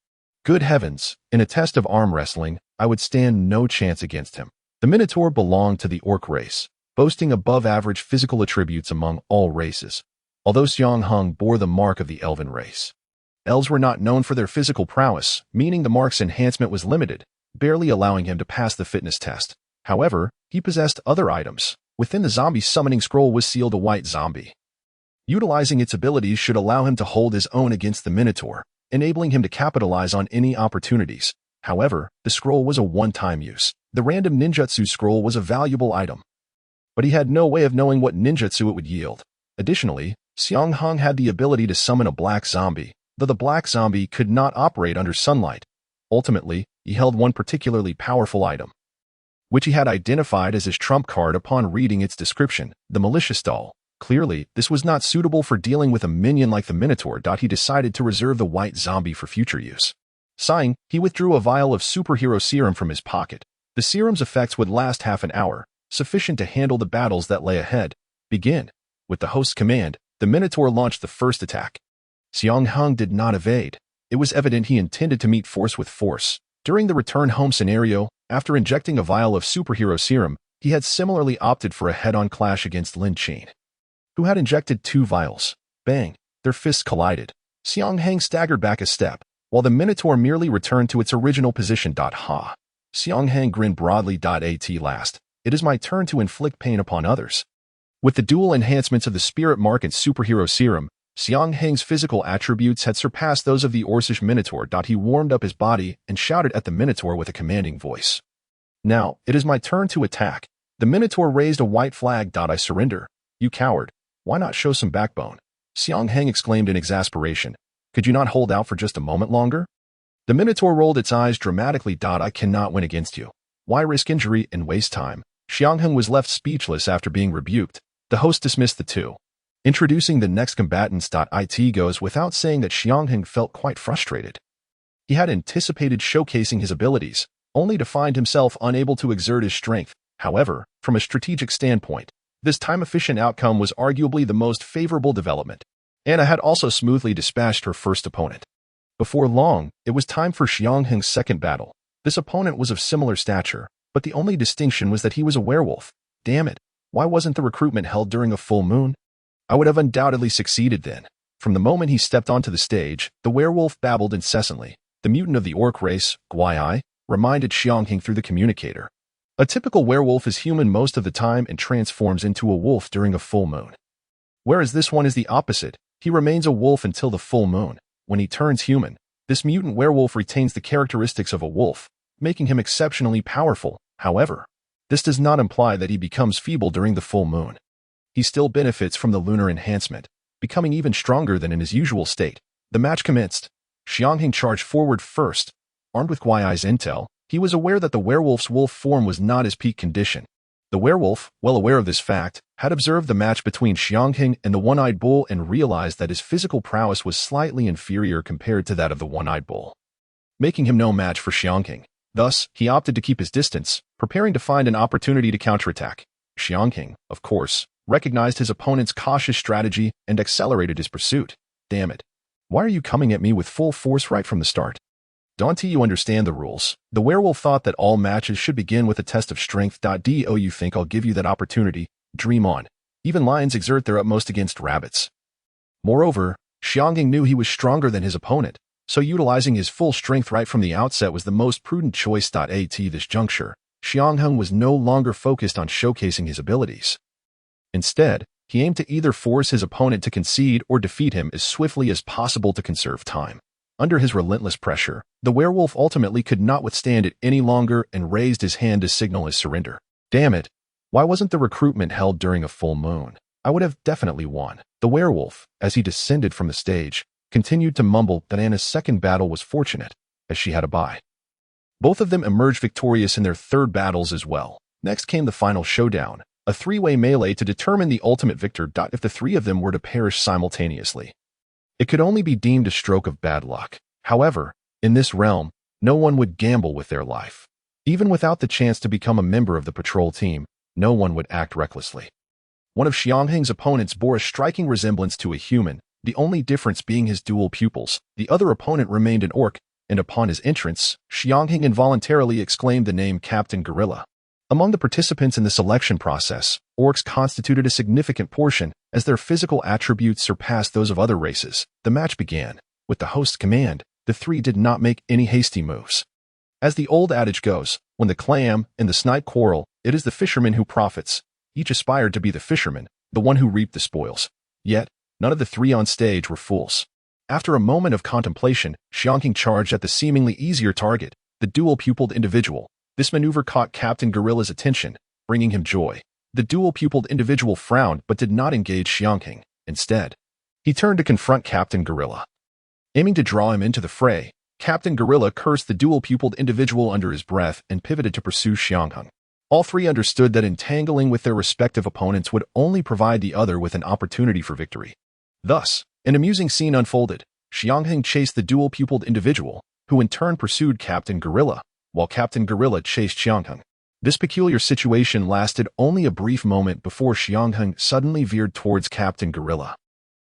Good heavens, in a test of arm wrestling, I would stand no chance against him. The Minotaur belonged to the Orc race, boasting above-average physical attributes among all races, although Xiang Heng bore the mark of the Elven race. Elves were not known for their physical prowess, meaning the mark's enhancement was limited, barely allowing him to pass the fitness test. However, he possessed other items. Within the zombie summoning scroll was sealed a white zombie. Utilizing its abilities should allow him to hold his own against the Minotaur, enabling him to capitalize on any opportunities. However, the scroll was a one-time use. The random ninjutsu scroll was a valuable item, but he had no way of knowing what ninjutsu it would yield. Additionally, Xiang Heng had the ability to summon a black zombie, though the black zombie could not operate under sunlight. Ultimately, he held one particularly powerful item, which he had identified as his trump card upon reading its description, the malicious doll. Clearly, this was not suitable for dealing with a minion like the Minotaur. He decided to reserve the white zombie for future use. Sighing, he withdrew a vial of superhero serum from his pocket. The serum's effects would last half an hour, sufficient to handle the battles that lay ahead. Begin. With the host's command, the Minotaur launched the first attack. Xiang Heng did not evade. It was evident he intended to meet force with force. During the return home scenario, after injecting a vial of superhero serum, he had similarly opted for a head-on clash against Lin Qin, who had injected 2 vials. Bang! Their fists collided. Xiang Heng staggered back a step, while the Minotaur merely returned to its original position. Ha! Xiang Heng grinned broadly. At last, it is my turn to inflict pain upon others. With the dual enhancements of the Spirit Mark and Superhero Serum, Xiang Heng's physical attributes had surpassed those of the Orcish Minotaur. He warmed up his body and shouted at the Minotaur with a commanding voice. Now, it is my turn to attack. The Minotaur raised a white flag. I surrender. You coward. Why not show some backbone? Xiang Heng exclaimed in exasperation. Could you not hold out for just a moment longer? The Minotaur rolled its eyes dramatically. I cannot win against you. Why risk injury and waste time? Xiang Heng was left speechless after being rebuked. The host dismissed the two. Introducing the next combatants. It goes without saying that Xiang Heng felt quite frustrated. He had anticipated showcasing his abilities, only to find himself unable to exert his strength. However, from a strategic standpoint, this time-efficient outcome was arguably the most favorable development. Anna had also smoothly dispatched her first opponent. Before long, it was time for Xiang Heng's second battle. This opponent was of similar stature, but the only distinction was that he was a werewolf. Damn it, why wasn't the recruitment held during a full moon? I would have undoubtedly succeeded then. From the moment he stepped onto the stage, the werewolf babbled incessantly. The mutant of the orc race, Guai, reminded Xiang Heng through the communicator. A typical werewolf is human most of the time and transforms into a wolf during a full moon. Whereas this one is the opposite. He remains a wolf until the full moon. When he turns human, this mutant werewolf retains the characteristics of a wolf, making him exceptionally powerful. However, this does not imply that he becomes feeble during the full moon. He still benefits from the lunar enhancement, becoming even stronger than in his usual state. The match commenced. Xiang Heng charged forward first. Armed with Guai's intel, he was aware that the werewolf's wolf form was not his peak condition. The werewolf, well aware of this fact, had observed the match between Xiang Heng and the one-eyed bull and realized that his physical prowess was slightly inferior compared to that of the one-eyed bull, making him no match for Xiang Heng. Thus, he opted to keep his distance, preparing to find an opportunity to counterattack. Xiang Heng, of course, recognized his opponent's cautious strategy and accelerated his pursuit. Damn it. Why are you coming at me with full force right from the start? Don't you understand the rules? The werewolf thought that all matches should begin with a test of strength. Do you think I'll give you that opportunity? Dream on. Even lions exert their utmost against rabbits. Moreover, Xiang Heng knew he was stronger than his opponent, so utilizing his full strength right from the outset was the most prudent choice. At this juncture, Xiang Heng was no longer focused on showcasing his abilities. Instead, he aimed to either force his opponent to concede or defeat him as swiftly as possible to conserve time. Under his relentless pressure, the werewolf ultimately could not withstand it any longer and raised his hand to signal his surrender. Damn it! Why wasn't the recruitment held during a full moon? I would have definitely won. The werewolf, as he descended from the stage, continued to mumble that Anna's second battle was fortunate, as she had a bye. Both of them emerged victorious in their third battles as well. Next came the final showdown, a three-way melee to determine the ultimate victor. If the three of them were to perish simultaneously, it could only be deemed a stroke of bad luck. However, in this realm, no one would gamble with their life. Even without the chance to become a member of the patrol team, no one would act recklessly. One of Xiang Heng's opponents bore a striking resemblance to a human, the only difference being his dual pupils. The other opponent remained an orc, and upon his entrance, Xiang Heng involuntarily exclaimed the name Captain Gorilla. Among the participants in the selection process, orcs constituted a significant portion, as their physical attributes surpassed those of other races. The match began. With the host's command, the three did not make any hasty moves. As the old adage goes, when the clam and the snipe quarrel, it is the fisherman who profits. Each aspired to be the fisherman, the one who reaped the spoils. Yet, none of the three on stage were fools. After a moment of contemplation, Xiang Heng charged at the seemingly easier target, the dual-pupiled individual. This maneuver caught Captain Gorilla's attention, bringing him joy. The dual-pupiled individual frowned but did not engage Xiang Heng. Instead, he turned to confront Captain Gorilla. Aiming to draw him into the fray, Captain Gorilla cursed the dual-pupiled individual under his breath and pivoted to pursue Xiang Heng. All three understood that entangling with their respective opponents would only provide the other with an opportunity for victory. Thus, an amusing scene unfolded. Xiang Heng chased the dual-pupiled individual, who in turn pursued Captain Gorilla, while Captain Gorilla chased Xiang Heng. This peculiar situation lasted only a brief moment before Xiang Heng suddenly veered towards Captain Gorilla.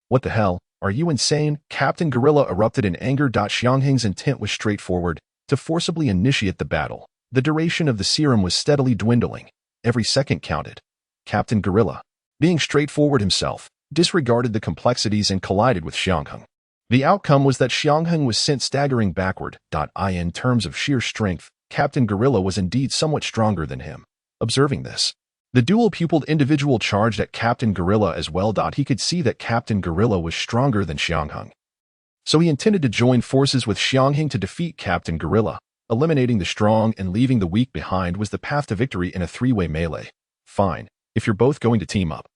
"What the hell? Are you insane?" Captain Gorilla erupted in anger. Xiang Heng's intent was straightforward, to forcibly initiate the battle. The duration of the serum was steadily dwindling. Every second counted. Captain Gorilla, being straightforward himself, disregarded the complexities and collided with Xiang Heng. The outcome was that Xiang Heng was sent staggering backward. In terms of sheer strength, Captain Gorilla was indeed somewhat stronger than him. Observing this, the dual-pupiled individual charged at Captain Gorilla as well. He could see that Captain Gorilla was stronger than Xiang Heng. So he intended to join forces with Xiang Heng to defeat Captain Gorilla. Eliminating the strong and leaving the weak behind was the path to victory in a three-way melee. Fine, if you're both going to team up.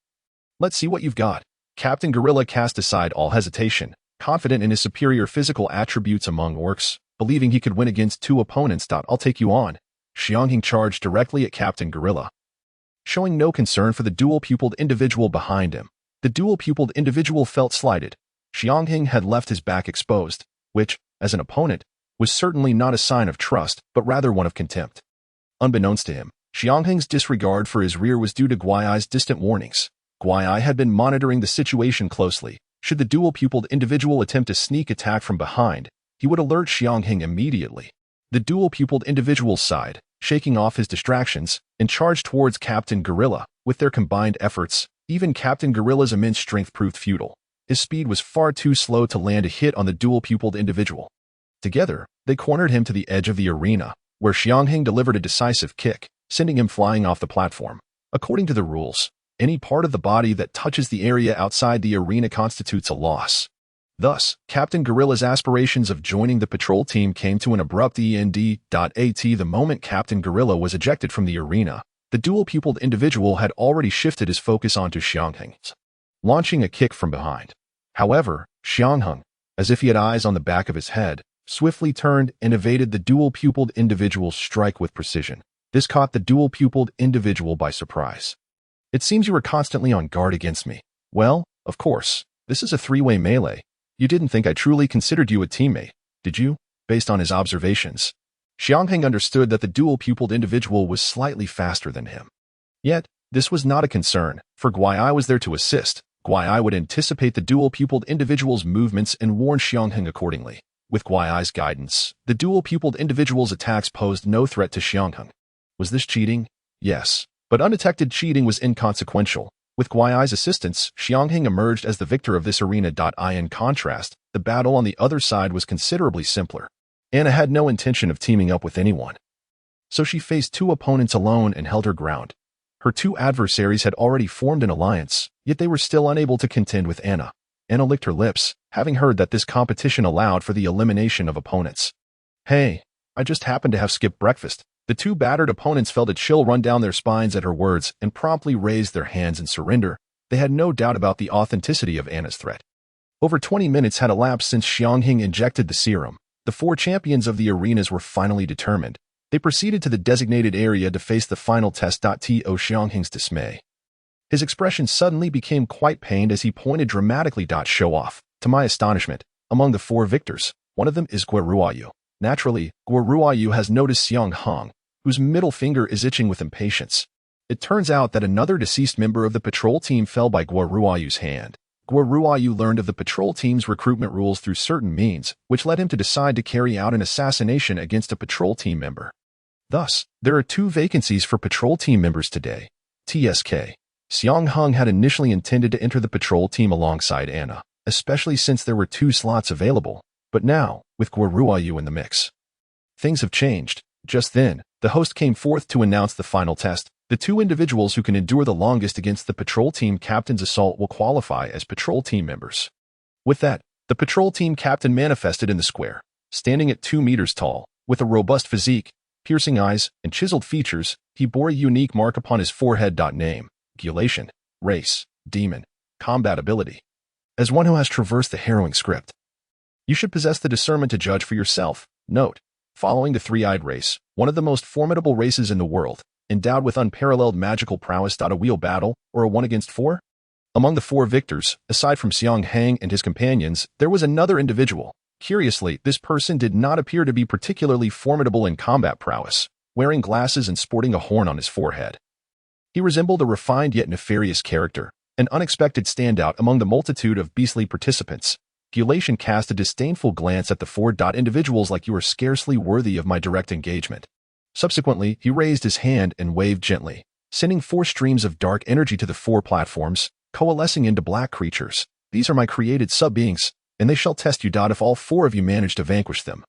Let's see what you've got. Captain Gorilla cast aside all hesitation, confident in his superior physical attributes among orcs, believing he could win against two opponents. "I'll take you on." Xiang Heng charged directly at Captain Gorilla. Showing no concern for the dual-pupiled individual behind him, the dual-pupiled individual felt slighted. Xiang Heng had left his back exposed, which, as an opponent, was certainly not a sign of trust, but rather one of contempt. Unbeknownst to him, Xiang Heng's disregard for his rear was due to Guai's distant warnings. Guai had been monitoring the situation closely. Should the dual-pupiled individual attempt a sneak attack from behind, he would alert Xiang Heng immediately. The dual-pupiled individual sighed, shaking off his distractions, and charged towards Captain Gorilla. With their combined efforts, even Captain Gorilla's immense strength proved futile. His speed was far too slow to land a hit on the dual-pupiled individual. Together, they cornered him to the edge of the arena, where Xiang Heng delivered a decisive kick, sending him flying off the platform. According to the rules, any part of the body that touches the area outside the arena constitutes a loss. Thus, Captain Gorilla's aspirations of joining the patrol team came to an abrupt end. The moment Captain Gorilla was ejected from the arena, the dual-pupiled individual had already shifted his focus onto Xiang Heng, launching a kick from behind. However, Xiang Heng, as if he had eyes on the back of his head, swiftly turned and evaded the dual-pupiled individual's strike with precision. This caught the dual-pupiled individual by surprise. "It seems you are constantly on guard against me." "Well, of course, this is a three-way melee. You didn't think I truly considered you a teammate, did you?" Based on his observations, Xiang Heng understood that the dual-pupiled individual was slightly faster than him. Yet, this was not a concern, for Guai was there to assist. Guai would anticipate the dual-pupiled individual's movements and warn Xiang Heng accordingly. With Guai's guidance, the dual-pupiled individual's attacks posed no threat to Xiang Heng. Was this cheating? Yes, but undetected cheating was inconsequential. With Guai's assistance, Xiang Heng emerged as the victor of this arena. In contrast, the battle on the other side was considerably simpler. Anna had no intention of teaming up with anyone, so she faced two opponents alone and held her ground. Her two adversaries had already formed an alliance, yet they were still unable to contend with Anna. Anna licked her lips, having heard that this competition allowed for the elimination of opponents. "Hey, I just happened to have skipped breakfast." The two battered opponents felt a chill run down their spines at her words and promptly raised their hands in surrender. They had no doubt about the authenticity of Anna's threat. Over 20 minutes had elapsed since Xiang Heng injected the serum. The four champions of the arenas were finally determined. They proceeded to the designated area to face the final test. To Xiang Heng's dismay, his expression suddenly became quite pained as he pointed dramatically. "Show off." To my astonishment, among the four victors, one of them is Guo Ruoyu. Naturally, Guo Ruoyu has noticed Xiang Heng, whose middle finger is itching with impatience. It turns out that another deceased member of the patrol team fell by Guo Ruoyu's hand. Guo Ruoyu learned of the patrol team's recruitment rules through certain means, which led him to decide to carry out an assassination against a patrol team member. Thus, there are 2 vacancies for patrol team members today. TSK. Xiang Heng had initially intended to enter the patrol team alongside Anna, especially since there were 2 slots available, but now, with Guo Ruoyu in the mix, things have changed. Just then, the host came forth to announce the final test. The 2 individuals who can endure the longest against the patrol team captain's assault will qualify as patrol team members. With that, the patrol team captain manifested in the square, standing at 2 meters tall, with a robust physique, piercing eyes, and chiseled features. He bore a unique mark upon his forehead. Name, Gulation, race, demon, combat ability. As one who has traversed the harrowing script, you should possess the discernment to judge for yourself. Note, following the three-eyed race, one of the most formidable races in the world, endowed with unparalleled magical prowess. A wheel battle, or a 1 against 4? Among the 4 victors, aside from Xiang Heng and his companions, there was another individual. Curiously, this person did not appear to be particularly formidable in combat prowess, wearing glasses and sporting a horn on his forehead. He resembled a refined yet nefarious character, an unexpected standout among the multitude of beastly participants. Gulation cast a disdainful glance at the 4 individuals like you are scarcely worthy of my direct engagement. Subsequently, he raised his hand and waved gently, sending 4 streams of dark energy to the 4 platforms, coalescing into black creatures. These are my created sub-beings, and they shall test you. If all 4 of you manage to vanquish them,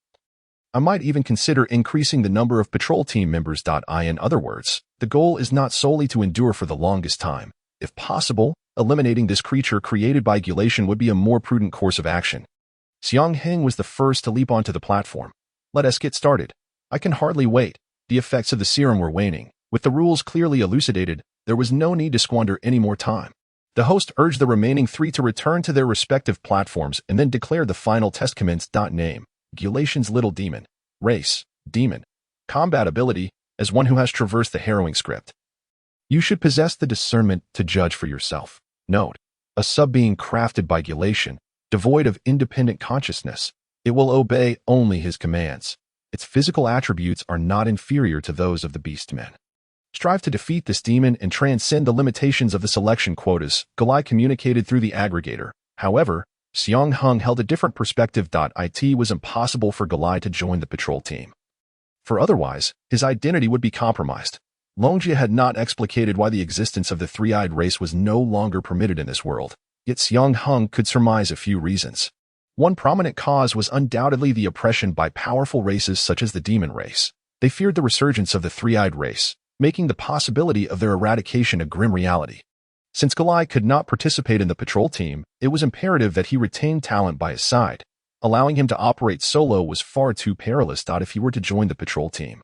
I might even consider increasing the number of patrol team members. In other words, the goal is not solely to endure for the longest time. If possible, eliminating this creature created by Gulation would be a more prudent course of action. Xiang Heng was the first to leap onto the platform. Let us get started. I can hardly wait. The effects of the serum were waning. With the rules clearly elucidated, there was no need to squander any more time. The host urged the remaining 3 to return to their respective platforms and then declared the final test commenced. Name, Gulation's little demon, race, demon, combat ability, as one who has traversed the harrowing script. You should possess the discernment to judge for yourself. Note, a sub-being crafted by Gulation, devoid of independent consciousness. It will obey only his commands. Its physical attributes are not inferior to those of the beastmen. Strive to defeat this demon and transcend the limitations of the selection quotas. Galai communicated through the aggregator. However, Xiang Heng held a different perspective. It was impossible for Galai to join the patrol team, for otherwise, his identity would be compromised. Longjia had not explicated why the existence of the three-eyed race was no longer permitted in this world, yet Xiang Heng could surmise a few reasons. One prominent cause was undoubtedly the oppression by powerful races such as the demon race. They feared the resurgence of the three-eyed race, making the possibility of their eradication a grim reality. Since Galai could not participate in the patrol team, it was imperative that he retain talent by his side. Allowing him to operate solo was far too perilous. If he were to join the patrol team,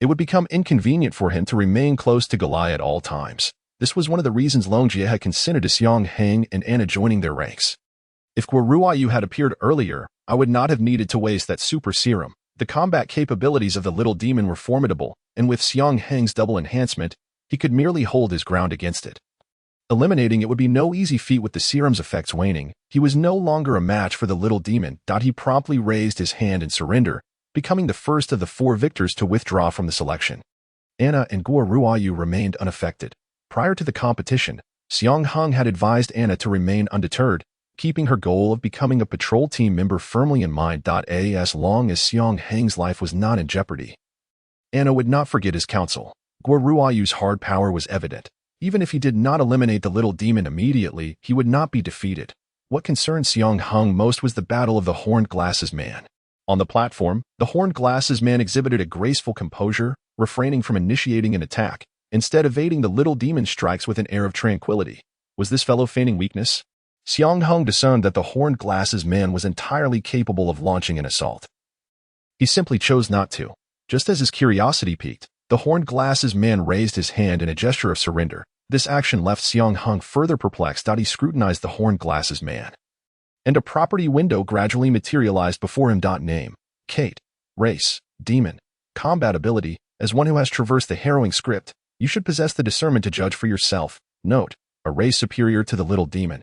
it would become inconvenient for him to remain close to Galai at all times. This was one of the reasons Longjia had consented to Xiang Heng and Anna joining their ranks. If Guo Ruoyu had appeared earlier, I would not have needed to waste that super serum. The combat capabilities of the little demon were formidable, and with Xiang Heng's double enhancement, he could merely hold his ground against it. Eliminating it would be no easy feat. With the serum's effects waning, he was no longer a match for the little demon. He promptly raised his hand in surrender, becoming the first of the 4 victors to withdraw from the selection. Anna and Guo Ruoyu remained unaffected. Prior to the competition, Xiang Heng had advised Anna to remain undeterred, keeping her goal of becoming a patrol team member firmly in mind. As long as Xiang Heng's life was not in jeopardy, Anna would not forget his counsel. Guo Ruoyu's hard power was evident. Even if he did not eliminate the little demon immediately, he would not be defeated. What concerned Xiang Heng most was the battle of the Horned Glasses Man. On the platform, the Horned Glasses Man exhibited a graceful composure, refraining from initiating an attack, instead evading the little demon's strikes with an air of tranquility. Was this fellow feigning weakness? Xiang Heng discerned that the Horned Glasses Man was entirely capable of launching an assault. He simply chose not to. Just as his curiosity piqued, the Horned Glasses Man raised his hand in a gesture of surrender. This action left Xiang Heng further perplexed. He scrutinized the Horned Glasses Man, and a property window gradually materialized before him. Name, Kate, race, demon, combat ability. As one who has traversed the harrowing script, you should possess the discernment to judge for yourself. Note, a race superior to the little demon,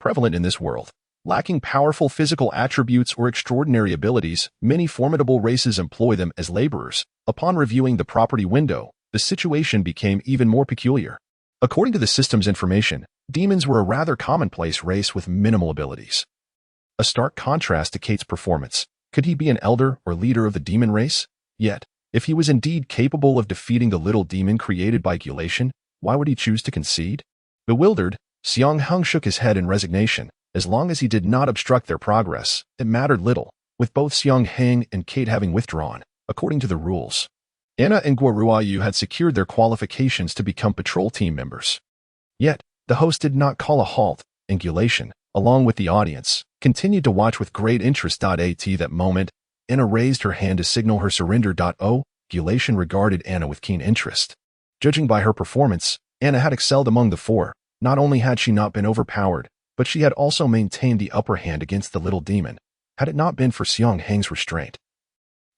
prevalent in this world. Lacking powerful physical attributes or extraordinary abilities, many formidable races employ them as laborers. Upon reviewing the property window, the situation became even more peculiar. According to the system's information, demons were a rather commonplace race with minimal abilities. A stark contrast to Kate's performance. Could he be an elder or leader of the demon race? Yet, if he was indeed capable of defeating the little demon created by Gulation, why would he choose to concede? Bewildered, Xiang Heng shook his head in resignation. As long as he did not obstruct their progress, it mattered little, with both Xiang Heng and Kate having withdrawn, according to the rules. Anna and Guoruayu had secured their qualifications to become patrol team members. Yet, the host did not call a halt, and Gulation, along with the audience, continued to watch with great interest. At that moment, Anna raised her hand to signal her surrender. Gulation regarded Anna with keen interest. Judging by her performance, Anna had excelled among the four. Not only had she not been overpowered, but she had also maintained the upper hand against the little demon. Had it not been for Xiang Heng's restraint,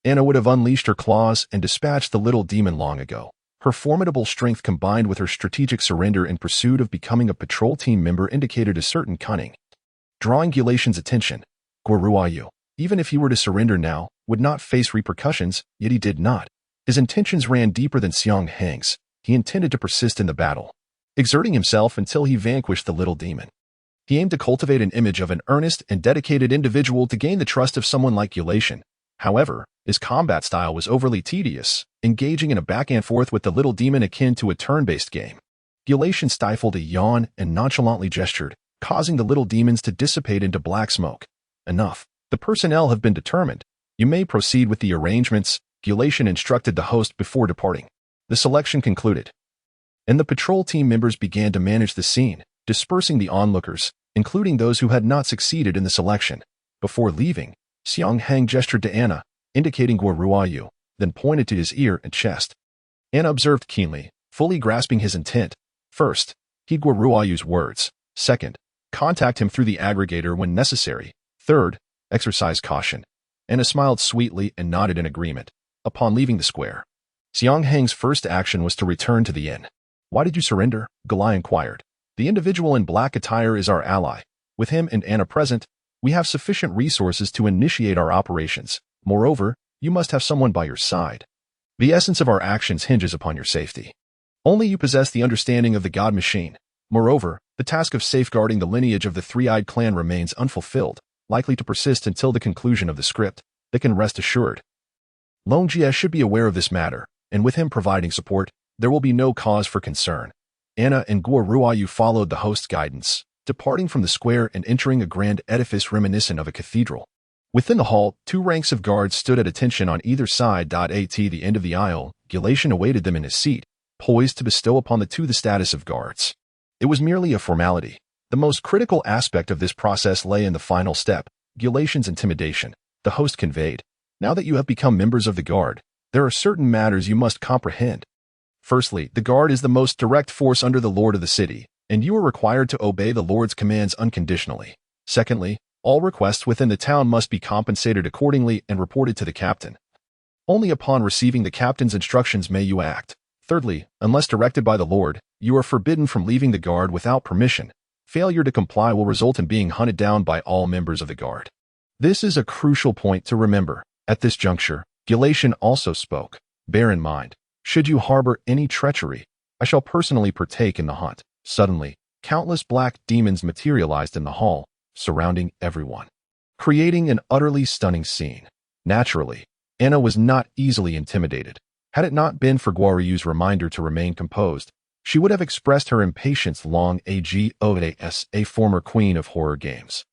Anna would have unleashed her claws and dispatched the little demon long ago. Her formidable strength combined with her strategic surrender in pursuit of becoming a patrol team member indicated a certain cunning. Drawing Gulation's attention, Guoruayu, even if he were to surrender now, would not face repercussions, yet he did not. His intentions ran deeper than Xiang Heng's. He intended to persist in the battle, exerting himself until he vanquished the little demon. He aimed to cultivate an image of an earnest and dedicated individual to gain the trust of someone like Gulation. However, his combat style was overly tedious, engaging in a back-and-forth with the little demon akin to a turn-based game. Gulation stifled a yawn and nonchalantly gestured, causing the little demons to dissipate into black smoke. Enough. The personnel have been determined. You may proceed with the arrangements, Gulation instructed the host before departing. The selection concluded, and the patrol team members began to manage the scene, dispersing the onlookers, including those who had not succeeded in the selection. Before leaving, Xiang Heng gestured to Anna, indicating Guoruayu, then pointed to his ear and chest. Anna observed keenly, fully grasping his intent. First, heed Guoruayu's words. Second, contact him through the aggregator when necessary. Third, exercise caution. Anna smiled sweetly and nodded in agreement. Upon leaving the square, Xiang Heng's first action was to return to the inn. Why did you surrender? Gulai inquired. The individual in black attire is our ally. With him and Anna present, we have sufficient resources to initiate our operations. Moreover, you must have someone by your side. The essence of our actions hinges upon your safety. Only you possess the understanding of the God Machine. Moreover, the task of safeguarding the lineage of the three-eyed clan remains unfulfilled, likely to persist until the conclusion of the script. They can rest assured. Longjie should be aware of this matter, and with him providing support, there will be no cause for concern. Anna and Guoruayu followed the host's guidance, departing from the square and entering a grand edifice reminiscent of a cathedral. Within the hall, 2 ranks of guards stood at attention on either side. At the end of the aisle, Gulation awaited them in his seat, poised to bestow upon the two the status of guards. It was merely a formality. The most critical aspect of this process lay in the final step, Gulation's intimidation. The host conveyed, now that you have become members of the guard, there are certain matters you must comprehend. Firstly, the guard is the most direct force under the lord of the city, and you are required to obey the lord's commands unconditionally. Secondly, all requests within the town must be compensated accordingly and reported to the captain. Only upon receiving the captain's instructions may you act. Thirdly, unless directed by the lord, you are forbidden from leaving the guard without permission. Failure to comply will result in being hunted down by all members of the guard. This is a crucial point to remember. At this juncture, Gulation also spoke. Bear in mind, should you harbor any treachery, I shall personally partake in the hunt. Suddenly, countless black demons materialized in the hall, surrounding everyone, creating an utterly stunning scene. Naturally, Anna was not easily intimidated. Had it not been for Guoruayu's reminder to remain composed, she would have expressed her impatience long ago as a former queen of horror games.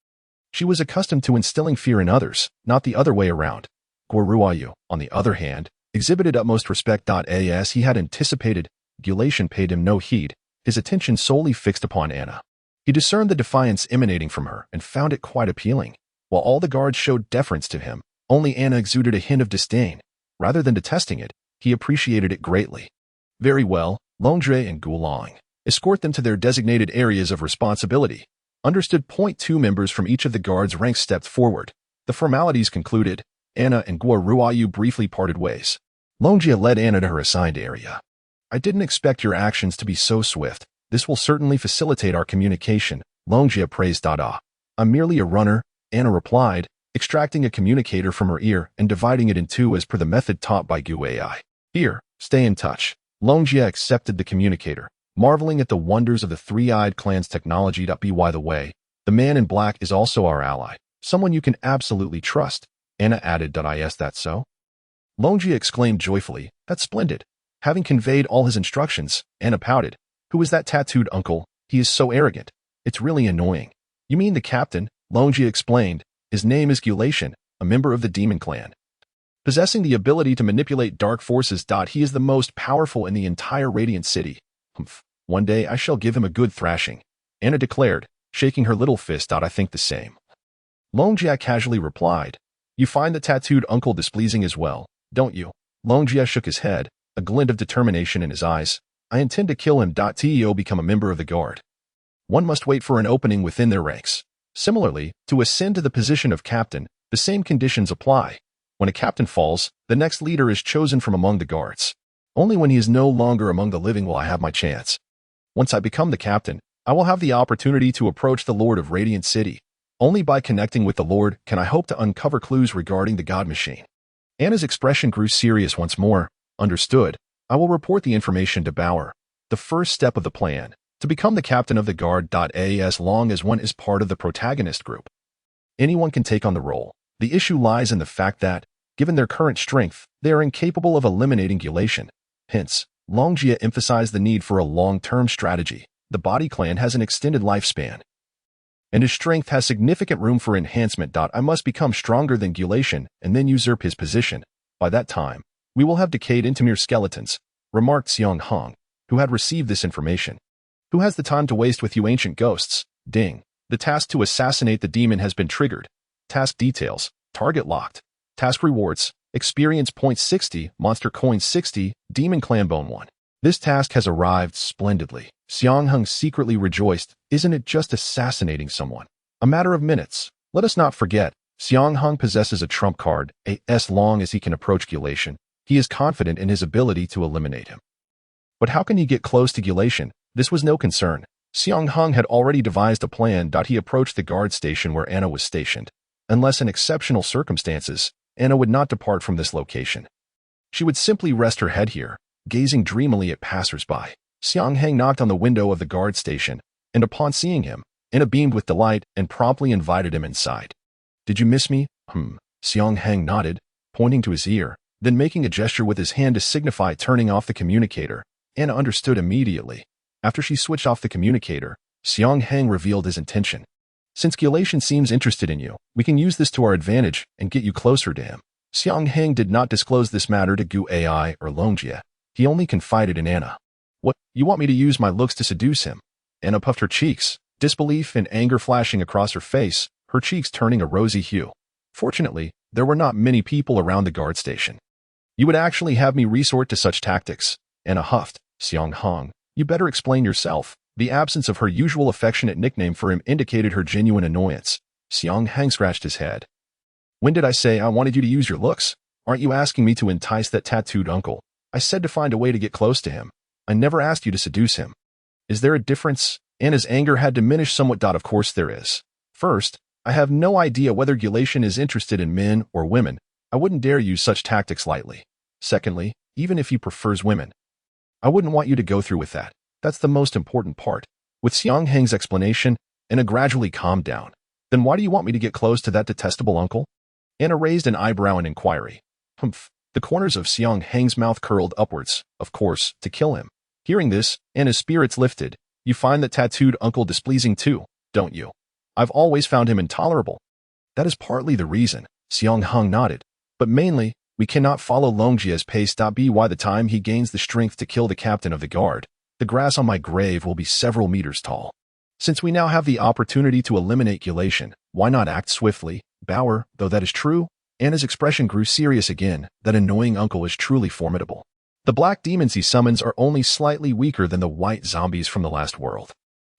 She was accustomed to instilling fear in others, not the other way around. Guoruayu, on the other hand, exhibited utmost respect. As he had anticipated, Gulation paid him no heed, his attention solely fixed upon Anna. He discerned the defiance emanating from her and found it quite appealing. While all the guards showed deference to him, only Anna exuded a hint of disdain. Rather than detesting it, he appreciated it greatly. Very well, Longjie and Gulang. Escort them to their designated areas of responsibility. Understood. Point 2 members from each of the guards' ranks stepped forward. The formalities concluded, Anna and Guoruayu briefly parted ways. Longjie led Anna to her assigned area. I didn't expect your actions to be so swift. This will certainly facilitate our communication, Longjie praised Dada. I'm merely a runner, Anna replied, extracting a communicator from her ear and dividing it in two as per the method taught by Gu AI. Here, stay in touch. Longjia accepted the communicator, marveling at the wonders of the three-eyed clan's technology. By the way, the man in black is also our ally, someone you can absolutely trust, Anna added. Is that so? Longjia exclaimed joyfully, that's splendid. Having conveyed all his instructions, Anna pouted. Who is that tattooed uncle? He is so arrogant. It's really annoying. You mean the captain? Longjia explained. His name is Gulation, a member of the demon clan. Possessing the ability to manipulate dark forces. He is the most powerful in the entire Radiant City. One day I shall give him a good thrashing, Anna declared, shaking her little fist. I think the same. Longjia casually replied. You find the tattooed uncle displeasing as well, don't you? Longjia shook his head, a glint of determination in his eyes. I intend to kill him. To become a member of the guard. One must wait for an opening within their ranks. Similarly, to ascend to the position of captain, the same conditions apply. When a captain falls, the next leader is chosen from among the guards. Only when he is no longer among the living will I have my chance. Once I become the captain, I will have the opportunity to approach the Lord of Radiant City. Only by connecting with the Lord can I hope to uncover clues regarding the God Machine. Anna's expression grew serious once more. Understood. I will report the information to Bauer. The first step of the plan, to become the captain of the guard. As long as one is part of the protagonist group, anyone can take on the role. The issue lies in the fact that, given their current strength, they are incapable of eliminating Gulation. Hence, Longjia emphasized the need for a long-term strategy. The body clan has an extended lifespan, and his strength has significant room for enhancement. I must become stronger than Gulation and then usurp his position. By that time, we will have decayed into mere skeletons, remarked Xiang Heng, who had received this information. Who has the time to waste with you ancient ghosts? Ding. The task to assassinate the demon has been triggered. Task details. Target locked. Task rewards. Experience points 60, monster coins 60, demon clan bone 1. This task has arrived splendidly. Xiang Heng secretly rejoiced. Isn't it just assassinating someone? A matter of minutes. Let us not forget, Xiang Heng possesses a trump card. As long as he can approach Gulation, he is confident in his ability to eliminate him. But how can he get close to Gulation? This was no concern. Xiang Heng had already devised a plan. He approached the guard station where Anna was stationed. Unless in exceptional circumstances, Anna would not depart from this location. She would simply rest her head here, gazing dreamily at passers-by. Xiang Heng knocked on the window of the guard station, and upon seeing him, Anna beamed with delight and promptly invited him inside. Did you miss me? Xiang Heng nodded, pointing to his ear, then making a gesture with his hand to signify turning off the communicator. Anna understood immediately. After she switched off the communicator, Xiang Heng revealed his intention. Since Gulation seems interested in you, we can use this to our advantage and get you closer to him. Xiang Heng did not disclose this matter to Gu AI or Longjia. He only confided in Anna. What, you want me to use my looks to seduce him? Anna puffed her cheeks, disbelief and anger flashing across her face, her cheeks turning a rosy hue. Fortunately, there were not many people around the guard station. You would actually have me resort to such tactics? Anna huffed. Xiang Heng, you better explain yourself. The absence of her usual affectionate nickname for him indicated her genuine annoyance. Xiang Heng scratched his head. When did I say I wanted you to use your looks? Aren't you asking me to entice that tattooed uncle? I said to find a way to get close to him. I never asked you to seduce him. Is there a difference? Anna's anger had diminished somewhat. Of course there is. First, I have no idea whether Gulation is interested in men or women. I wouldn't dare use such tactics lightly. Secondly, even if he prefers women, I wouldn't want you to go through with that. That's the most important part. With Xiang Heng's explanation, Anna gradually calmed down. Then why do you want me to get close to that detestable uncle? Anna raised an eyebrow in inquiry. Humph. The corners of Xiang Heng's mouth curled upwards, of course, to kill him. Hearing this, Anna's spirits lifted. You find that tattooed uncle displeasing too, don't you? I've always found him intolerable. That is partly the reason, Xiang Heng nodded. But mainly, we cannot follow Longjia's pace. By the time he gains the strength to kill the captain of the guard, the grass on my grave will be several meters tall. Since we now have the opportunity to eliminate Gulation, why not act swiftly? Bauer, though that is true, Anna's expression grew serious again. That annoying uncle is truly formidable. The black demons he summons are only slightly weaker than the white zombies from the last world.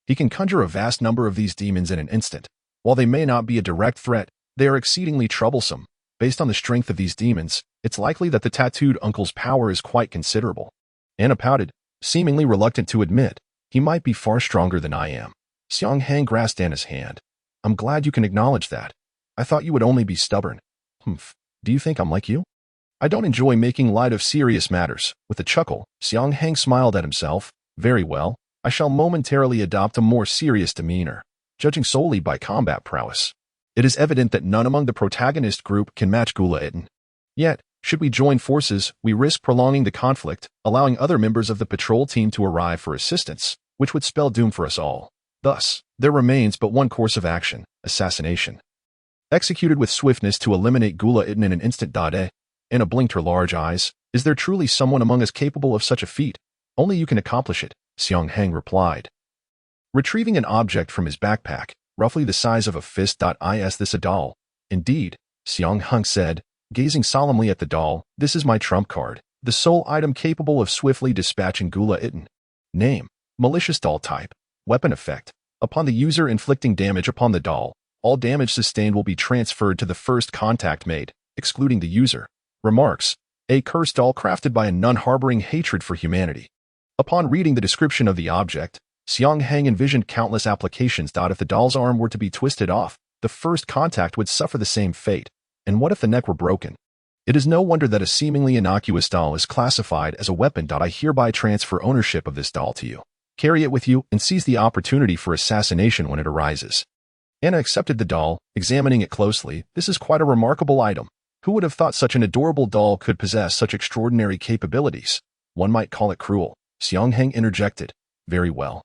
He can conjure a vast number of these demons in an instant. While they may not be a direct threat, they are exceedingly troublesome. Based on the strength of these demons, it's likely that the tattooed uncle's power is quite considerable. Anna pouted, seemingly reluctant to admit, he might be far stronger than I am. Xiang Heng grasped Anna's hand. I'm glad you can acknowledge that. I thought you would only be stubborn. Humph. Do you think I'm like you? I don't enjoy making light of serious matters. With a chuckle, Xiang Heng smiled at himself. Very well. I shall momentarily adopt a more serious demeanor, judging solely by combat prowess. It is evident that none among the protagonist group can match Gula Itten. Yet, should we join forces, we risk prolonging the conflict, allowing other members of the patrol team to arrive for assistance, which would spell doom for us all. Thus, there remains but one course of action: assassination. Executed with swiftness to eliminate Gula Itten in an instant. Anna blinked her large eyes. Is there truly someone among us capable of such a feat? Only you can accomplish it, Xiang Heng replied. Retrieving an object from his backpack, roughly the size of a fist. Is this a doll? Indeed, Xiang Heng said, gazing solemnly at the doll. This is my trump card, the sole item capable of swiftly dispatching Gula Itten. Name: malicious doll type. Weapon effect: upon the user inflicting damage upon the doll, all damage sustained will be transferred to the first contact made, excluding the user. Remarks: a cursed doll crafted by a nun harboring hatred for humanity. Upon reading the description of the object, Xiang Heng envisioned countless applications. If the doll's arm were to be twisted off, the first contact would suffer the same fate. And what if the neck were broken? It is no wonder that a seemingly innocuous doll is classified as a weapon. I hereby transfer ownership of this doll to you. Carry it with you and seize the opportunity for assassination when it arises. Anna accepted the doll, examining it closely. This is quite a remarkable item. Who would have thought such an adorable doll could possess such extraordinary capabilities? One might call it cruel. Xiang Heng interjected. Very well.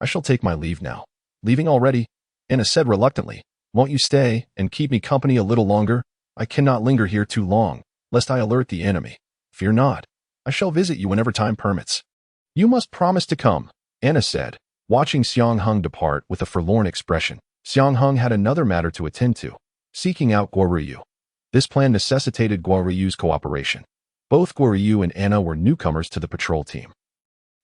I shall take my leave now. Leaving already? Anna said reluctantly. Won't you stay and keep me company a little longer? I cannot linger here too long, lest I alert the enemy. Fear not. I shall visit you whenever time permits. You must promise to come, Anna said, watching Xiang Heng depart with a forlorn expression. Xiang Heng had another matter to attend to: seeking out Guo Ruyu. This plan necessitated Guo Ruyu's cooperation. Both Guo Ruyu and Anna were newcomers to the patrol team.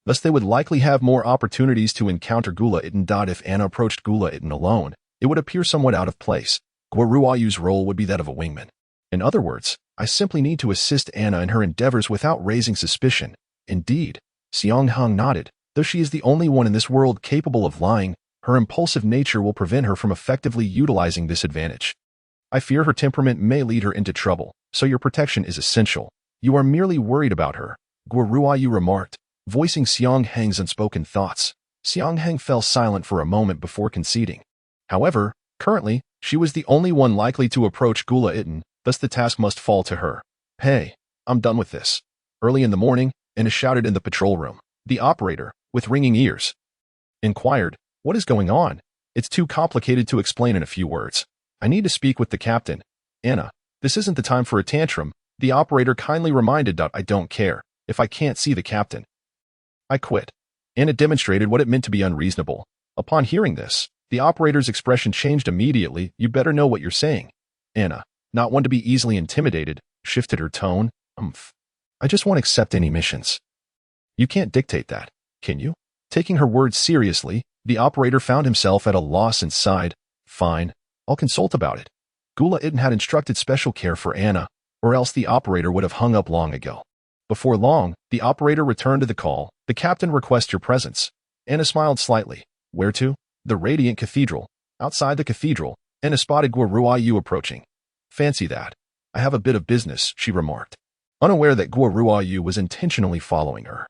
Thus they would likely have more opportunities to encounter Gula Itten. If Anna approached Gula Itten alone, it would appear somewhat out of place. Guo Ruyu's role would be that of a wingman. In other words, I simply need to assist Anna in her endeavors without raising suspicion. Indeed, Xiang Heng nodded. Though she is the only one in this world capable of lying, her impulsive nature will prevent her from effectively utilizing this advantage. I fear her temperament may lead her into trouble, so your protection is essential. You are merely worried about her, Guo Ruyu remarked, voicing Xiang Heng's unspoken thoughts. Xiang Heng fell silent for a moment before conceding. However, currently, she was the only one likely to approach Gula Itten, thus the task must fall to her. Hey, I'm done with this. Early in the morning, Anna shouted in the patrol room. The operator, with ringing ears, inquired, What is going on? It's too complicated to explain in a few words. I need to speak with the captain. Anna, this isn't the time for a tantrum, the operator kindly reminded. I don't care if I can't see the captain. I quit. Anna demonstrated what it meant to be unreasonable. Upon hearing this, the operator's expression changed immediately. You better know what you're saying. Anna, not one to be easily intimidated, shifted her tone. I just won't accept any missions. You can't dictate that, can you? Taking her words seriously, the operator found himself at a loss and sighed. Fine, I'll consult about it. Gula Itten had instructed special care for Anna, or else the operator would have hung up long ago. Before long, the operator returned to the call. The captain requests your presence. Anna smiled slightly. Where to? The Radiant Cathedral. Outside the cathedral, Anna spotted Guo Ruyu approaching. Fancy that. I have a bit of business, she remarked, unaware that Guo Ruyu was intentionally following her.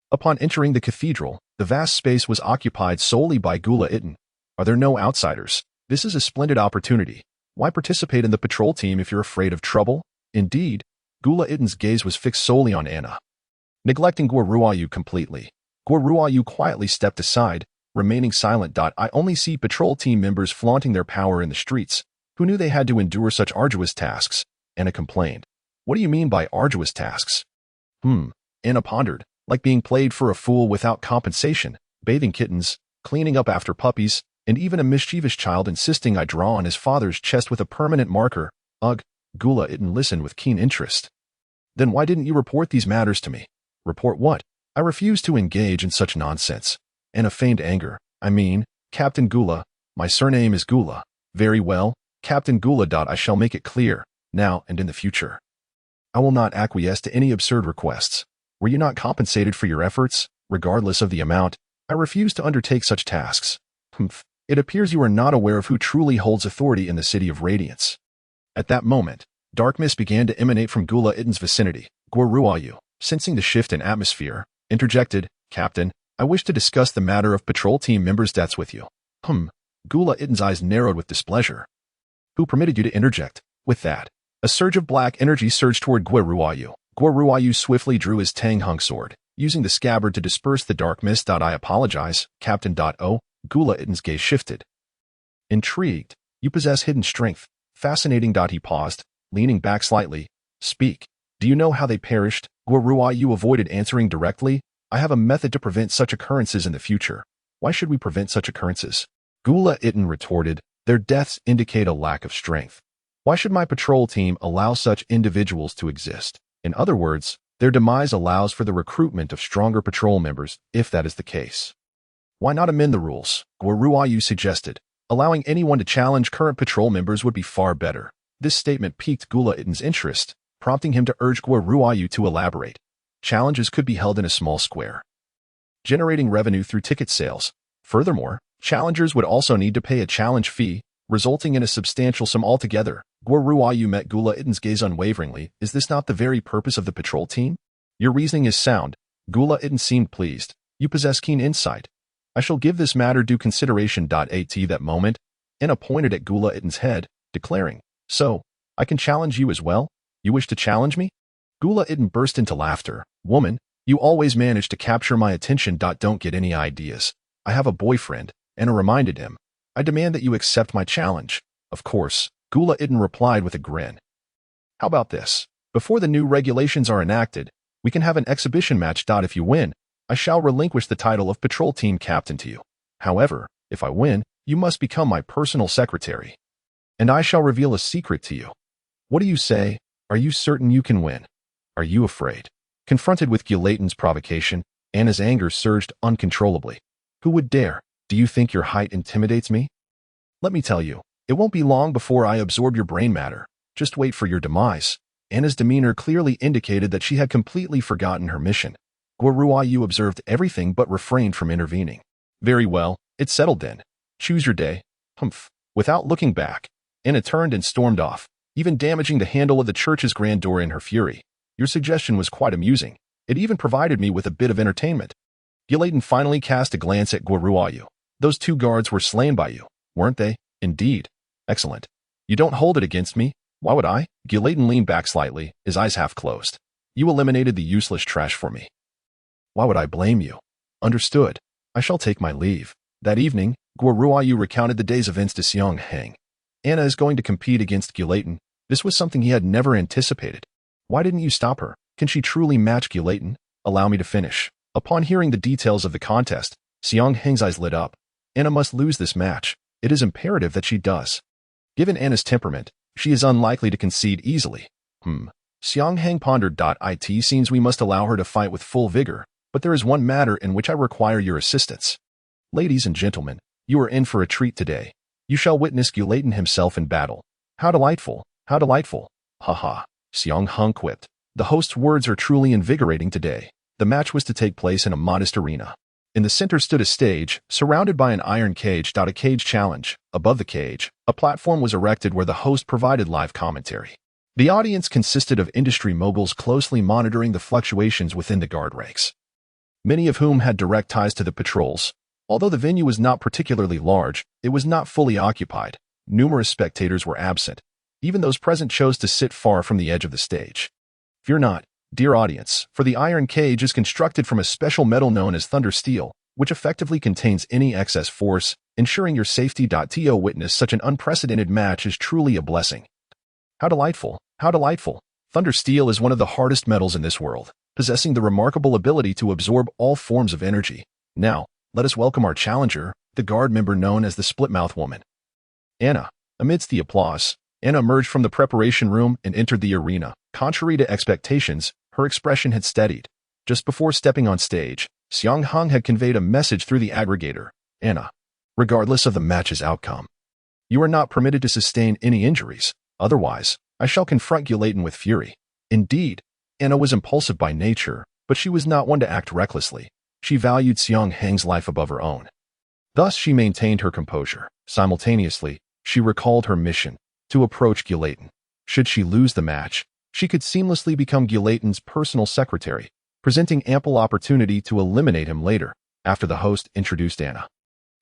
Upon entering the cathedral, the vast space was occupied solely by Gula Itten. Are there no outsiders? This is a splendid opportunity. Why participate in the patrol team if you're afraid of trouble? Indeed, Gula Itten's gaze was fixed solely on Anna. Neglecting Guo Ruyu completely, Guo Ruyu quietly stepped aside, remaining silent. I only see patrol team members flaunting their power in the streets. Who knew they had to endure such arduous tasks? Anna complained. What do you mean by arduous tasks? Anna pondered. Like being played for a fool without compensation, bathing kittens, cleaning up after puppies, and even a mischievous child insisting I draw on his father's chest with a permanent marker. Ugh, Gula Itten listened with keen interest. Then why didn't you report these matters to me? Report what? I refuse to engage in such nonsense. Anna feigned anger. I mean, Captain Gula, my surname is Gula. Very well, Captain Gula. I shall make it clear, now and in the future. I will not acquiesce to any absurd requests. Were you not compensated for your efforts? Regardless of the amount, I refuse to undertake such tasks. It appears you are not aware of who truly holds authority in the City of Radiance. At that moment, dark mist began to emanate from Gula Itin's vicinity. Guoruayu, sensing the shift in atmosphere, interjected, "Captain, I wish to discuss the matter of patrol team members' deaths with you." Gula Itin's eyes narrowed with displeasure. "Who permitted you to interject?" With that, a surge of black energy surged toward Guoruayu. Guoruayu swiftly drew his Xiang Heng sword, using the scabbard to disperse the dark mist. "I apologize, Captain. Gula Itin's gaze shifted. "Intrigued, you possess hidden strength. Fascinating." He paused, leaning back slightly. "Speak. Do you know how they perished?" Guoruayu avoided answering directly. "I have a method to prevent such occurrences in the future." "Why should we prevent such occurrences?" Gula Itin retorted. "Their deaths indicate a lack of strength. Why should my patrol team allow such individuals to exist? In other words, their demise allows for the recruitment of stronger patrol members, if that is the case." "Why not amend the rules?" Guoruayu suggested. "Allowing anyone to challenge current patrol members would be far better." This statement piqued Gula Itin's interest, prompting him to urge Guoruayu to elaborate. Challenges could be held in a small square, generating revenue through ticket sales. Furthermore, challengers would also need to pay a challenge fee, resulting in a substantial sum altogether. Guoruayu met Gula Itin's gaze unwaveringly. "Is this not the very purpose of the patrol team?" "Your reasoning is sound." Gula Itin seemed pleased. "You possess keen insight. I shall give this matter due consideration." At that moment, Anna pointed at Gula Itin's head, declaring, "So, I can challenge you as well? You wish to challenge me?" Gula Itin burst into laughter. "Woman, you always manage to capture my attention. Don't get any ideas. I have a boyfriend," Anna reminded him. "I demand that you accept my challenge." "Of course," Gula Itin replied with a grin. "How about this? Before the new regulations are enacted, we can have an exhibition match. If you win, I shall relinquish the title of patrol team captain to you. However, if I win, you must become my personal secretary. And I shall reveal a secret to you. What do you say? Are you certain you can win? Are you afraid?" Confronted with Gula Itin's provocation, Anna's anger surged uncontrollably. "Who would dare? Do you think your height intimidates me? Let me tell you, it won't be long before I absorb your brain matter. Just wait for your demise." Anna's demeanor clearly indicated that she had completely forgotten her mission. Guoruayu observed everything but refrained from intervening. "Very well, it's settled then. Choose your day." Without looking back, Anna turned and stormed off, even damaging the handle of the church's grand door in her fury. "Your suggestion was quite amusing. It even provided me with a bit of entertainment." Gula Itin finally cast a glance at Guoruayu. "Those 2 guards were slain by you, weren't they?" "Indeed." "Excellent. You don't hold it against me. Why would I?" Gula Itin leaned back slightly, his eyes half closed. "You eliminated the useless trash for me. Why would I blame you?" "Understood. I shall take my leave." That evening, Guoruayu recounted the day's events to Xiang Heng. Anna is going to compete against Gula Itin. This was something he had never anticipated. "Why didn't you stop her? Can she truly match Gula Itin?" "Allow me to finish." Upon hearing the details of the contest, Xiang Heng's eyes lit up. "Anna must lose this match. It is imperative that she does. Given Anna's temperament, she is unlikely to concede easily." Xiang Heng pondered. "It seems we must allow her to fight with full vigor, but there is one matter in which I require your assistance. Ladies and gentlemen, you are in for a treat today. You shall witness Gula Itin himself in battle." "How delightful! How delightful!" "Ha!" Xiang Heng quipped. The host's words are truly invigorating today. The match was to take place in a modest arena. In the center stood a stage, surrounded by an iron cage. A cage challenge. Above the cage, a platform was erected where the host provided live commentary. The audience consisted of industry moguls closely monitoring the fluctuations within the guard ranks, many of whom had direct ties to the patrols. Although the venue was not particularly large, it was not fully occupied. Numerous spectators were absent. Even those present chose to sit far from the edge of the stage. Fear not, dear audience, for the iron cage is constructed from a special metal known as thunder steel, which effectively contains any excess force, ensuring your safety. To witness such an unprecedented match is truly a blessing. How delightful! How delightful! Thunder steel is one of the hardest metals in this world, possessing the remarkable ability to absorb all forms of energy. Now, let us welcome our challenger, the guard member known as the Slit-Mouthed Woman. Anna. Amidst the applause, Anna emerged from the preparation room and entered the arena. Contrary to expectations, her expression had steadied. Just before stepping on stage, Xiang Heng had conveyed a message through the aggregator. "Anna, regardless of the match's outcome, you are not permitted to sustain any injuries. Otherwise, I shall confront Gula Itin with fury." Indeed, Anna was impulsive by nature, but she was not one to act recklessly. She valued Xiang Heng's life above her own. Thus, she maintained her composure. Simultaneously, she recalled her mission to approach Guillaume. Should she lose the match, she could seamlessly become Guillaume's personal secretary, presenting ample opportunity to eliminate him later, after the host introduced Anna.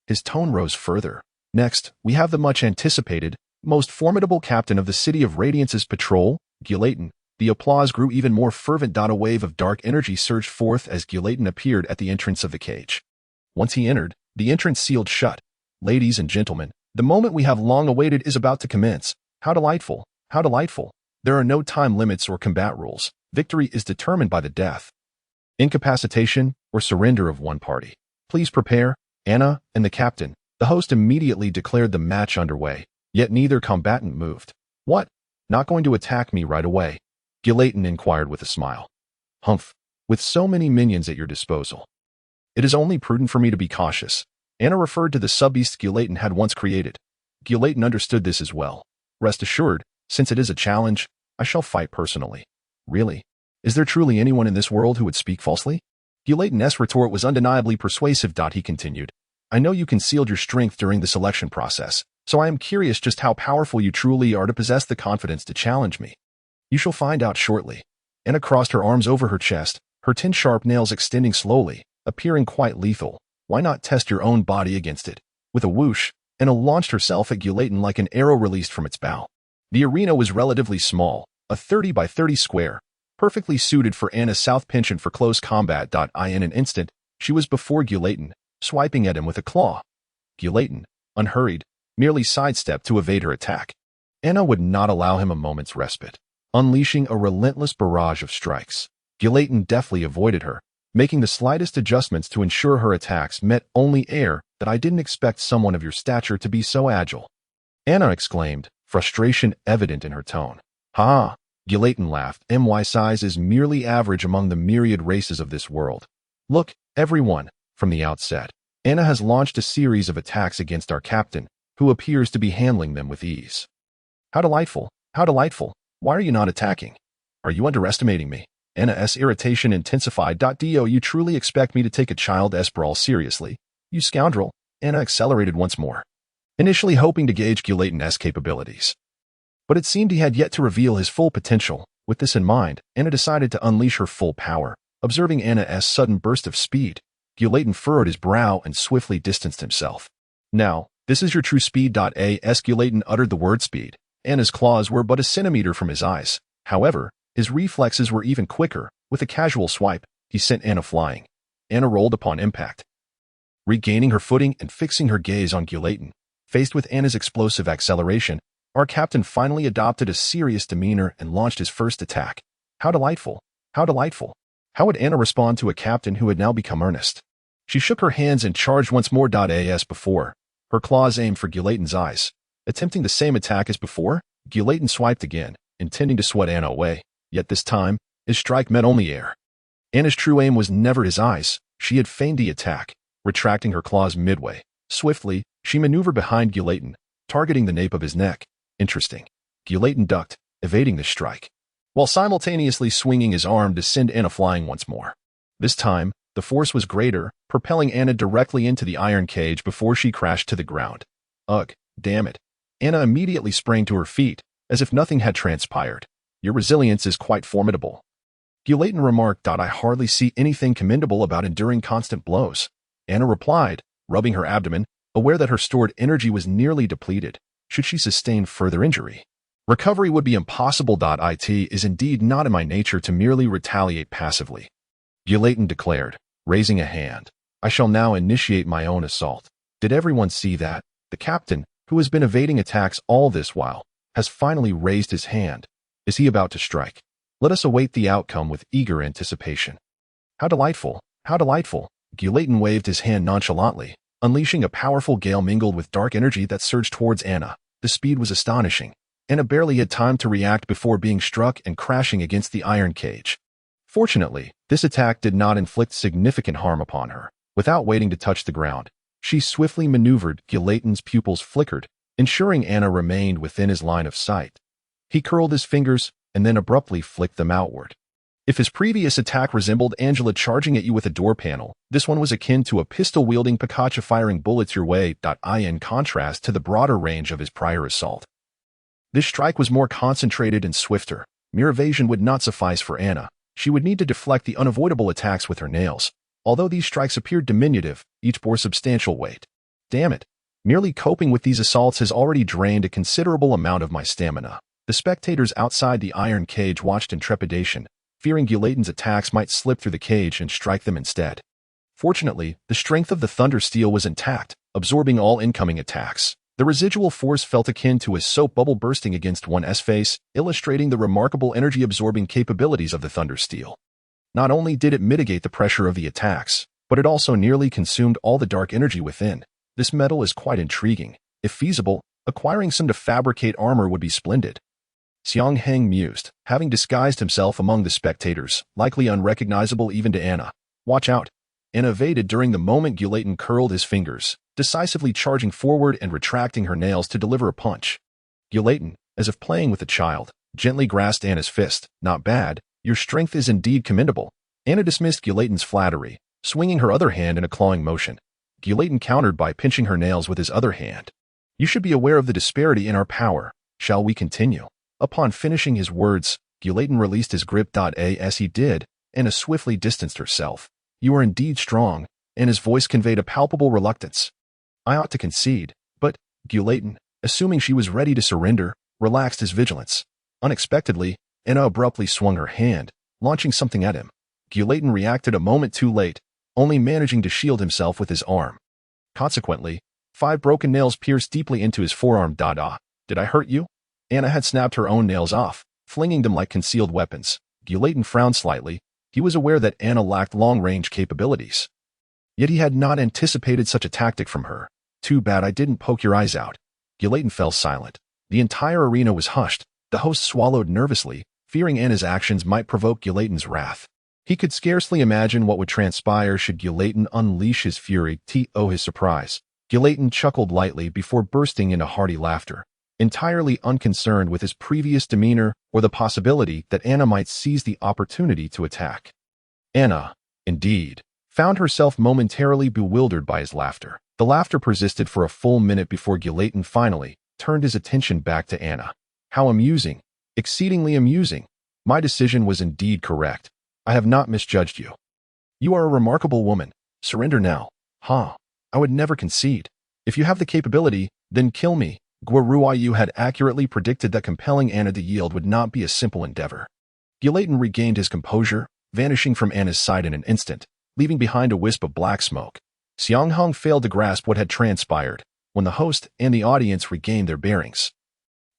His tone rose further. Next, we have the much-anticipated, most formidable captain of the City of Radiance's patrol, Guillaume. The applause grew even more fervent. A wave of dark energy surged forth as Guillaume appeared at the entrance of the cage. Once he entered, the entrance sealed shut. Ladies and gentlemen, the moment we have long awaited is about to commence. How delightful! How delightful! There are no time limits or combat rules. Victory is determined by the death, incapacitation, or surrender of one party. Please prepare, Anna and the captain. The host immediately declared the match underway, yet neither combatant moved. What? Not going to attack me right away? Guillaume inquired with a smile. Humph. With so many minions at your disposal, it is only prudent for me to be cautious. Anna referred to the sub-beast Guillaume had once created. Guillaume understood this as well. Rest assured, since it is a challenge, I shall fight personally. Really? Is there truly anyone in this world who would speak falsely? Guillaume's retort was undeniably persuasive. He continued. I know you concealed your strength during the selection process, so I am curious just how powerful you truly are to possess the confidence to challenge me. You shall find out shortly. Anna crossed her arms over her chest, her 10 sharp nails extending slowly, appearing quite lethal. Why not test your own body against it? With a whoosh, Anna launched herself at Guillaume like an arrow released from its bow. The arena was relatively small, a 30 by 30 square, perfectly suited for Anna's south penchant for close combat. In an instant, she was before Guillaume, swiping at him with a claw. Guillaume, unhurried, merely sidestepped to evade her attack. Anna would not allow him a moment's respite, unleashing a relentless barrage of strikes. Guillaume deftly avoided her, making the slightest adjustments to ensure her attacks met only air. That I didn't expect someone of your stature to be so agile. Anna exclaimed, frustration evident in her tone. Ha! Guillaume laughed. My size is merely average among the myriad races of this world. Look, everyone, from the outset, Anna has launched a series of attacks against our captain, who appears to be handling them with ease. How delightful! How delightful! Why are you not attacking? Are you underestimating me? Anna's irritation intensified. You truly expect me to take a child's brawl seriously? You scoundrel! Anna accelerated once more, initially hoping to gauge Guillaume's capabilities. But it seemed he had yet to reveal his full potential. With this in mind, Anna decided to unleash her full power. Observing Anna's sudden burst of speed, Guillaume furrowed his brow and swiftly distanced himself. Now, this is your true speed. As Guillaume uttered the word speed, Anna's claws were but a centimeter from his eyes. However, his reflexes were even quicker. With a casual swipe, he sent Anna flying. Anna rolled upon impact, regaining her footing and fixing her gaze on Guillaume. Faced with Anna's explosive acceleration, our captain finally adopted a serious demeanor and launched his first attack. How delightful! How delightful! How would Anna respond to a captain who had now become earnest? She shook her hands and charged once more. As before, her claws aimed for Guillaume's eyes. Attempting the same attack as before, Guillaume swiped again, intending to swat Anna away. Yet this time, his strike met only air. Anna's true aim was never his eyes. She had feigned the attack, retracting her claws midway. Swiftly, she maneuvered behind Guillaume, targeting the nape of his neck. Interesting. Guillaume ducked, evading the strike, while simultaneously swinging his arm to send Anna flying once more. This time, the force was greater, propelling Anna directly into the iron cage before she crashed to the ground. Ugh, damn it. Anna immediately sprang to her feet, as if nothing had transpired. Your resilience is quite formidable. Guillaume remarked. I hardly see anything commendable about enduring constant blows. Anna replied, rubbing her abdomen, aware that her stored energy was nearly depleted. Should she sustain further injury, recovery would be impossible. It is indeed not in my nature to merely retaliate passively, Guillaume declared, raising a hand. I shall now initiate my own assault. Did everyone see that? The captain, who has been evading attacks all this while, has finally raised his hand. Is he about to strike? Let us await the outcome with eager anticipation. How delightful! How delightful! Guillaume waved his hand nonchalantly, unleashing a powerful gale mingled with dark energy that surged towards Anna. The speed was astonishing. Anna barely had time to react before being struck and crashing against the iron cage. Fortunately, this attack did not inflict significant harm upon her. Without waiting to touch the ground, she swiftly maneuvered. Guillaume's pupils flickered, ensuring Anna remained within his line of sight. He curled his fingers and then abruptly flicked them outward. If his previous attack resembled Angela charging at you with a door panel, this one was akin to a pistol-wielding Pikachu firing bullets your way. In contrast to the broader range of his prior assault, this strike was more concentrated and swifter. Mere evasion would not suffice for Anna. She would need to deflect the unavoidable attacks with her nails. Although these strikes appeared diminutive, each bore substantial weight. Damn it. Merely coping with these assaults has already drained a considerable amount of my stamina. The spectators outside the iron cage watched in trepidation, fearing Guillotin's attacks might slip through the cage and strike them instead. Fortunately, the strength of the thunder steel was intact, absorbing all incoming attacks. The residual force felt akin to a soap bubble bursting against one's face, illustrating the remarkable energy-absorbing capabilities of the thunder steel. Not only did it mitigate the pressure of the attacks, but it also nearly consumed all the dark energy within. This metal is quite intriguing. If feasible, acquiring some to fabricate armor would be splendid. Xiang Heng mused, having disguised himself among the spectators, likely unrecognizable even to Anna. Watch out. Anna evaded during the moment Guillotin curled his fingers, decisively charging forward and retracting her nails to deliver a punch. Guillotin, as if playing with a child, gently grasped Anna's fist. Not bad. Your strength is indeed commendable. Anna dismissed Guillotin's flattery, swinging her other hand in a clawing motion. Guillotin countered by pinching her nails with his other hand. You should be aware of the disparity in our power. Shall we continue? Upon finishing his words, Guillotin released his grip. As he did, Anna swiftly distanced herself. You are indeed strong, and his voice conveyed a palpable reluctance. I ought to concede, but Guillotin, assuming she was ready to surrender, relaxed his vigilance. Unexpectedly, Anna abruptly swung her hand, launching something at him. Guillotin reacted a moment too late, only managing to shield himself with his arm. Consequently, 5 broken nails pierced deeply into his forearm. Did I hurt you? Anna had snapped her own nails off, flinging them like concealed weapons. Guillotin frowned slightly. He was aware that Anna lacked long-range capabilities. Yet he had not anticipated such a tactic from her. Too bad I didn't poke your eyes out. Guillotin fell silent. The entire arena was hushed. The host swallowed nervously, fearing Anna's actions might provoke Guillotin's wrath. He could scarcely imagine what would transpire should Guillotin unleash his fury. His surprise. Guillotin chuckled lightly before bursting into hearty laughter, entirely unconcerned with his previous demeanor or the possibility that Anna might seize the opportunity to attack. Anna, indeed, found herself momentarily bewildered by his laughter. The laughter persisted for a full minute before Guillotin finally turned his attention back to Anna. How amusing, exceedingly amusing. My decision was indeed correct. I have not misjudged you. You are a remarkable woman. Surrender now. I would never concede. If you have the capability, then kill me. Guo had accurately predicted that compelling Anna to yield would not be a simple endeavor. Guillotin regained his composure, vanishing from Anna's side in an instant, leaving behind a wisp of black smoke. Xiang Heng failed to grasp what had transpired when the host and the audience regained their bearings.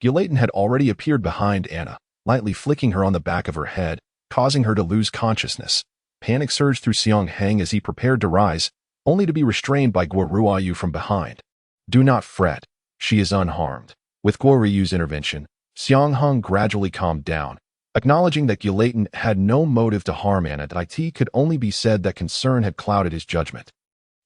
Guillotin had already appeared behind Anna, lightly flicking her on the back of her head, causing her to lose consciousness. Panic surged through Xiang Heng as he prepared to rise, only to be restrained by Guo from behind. Do not fret. She is unharmed. With Guo intervention, Xiang Heng gradually calmed down. Acknowledging that Guillotin had no motive to harm Anna, it could only be said that concern had clouded his judgment.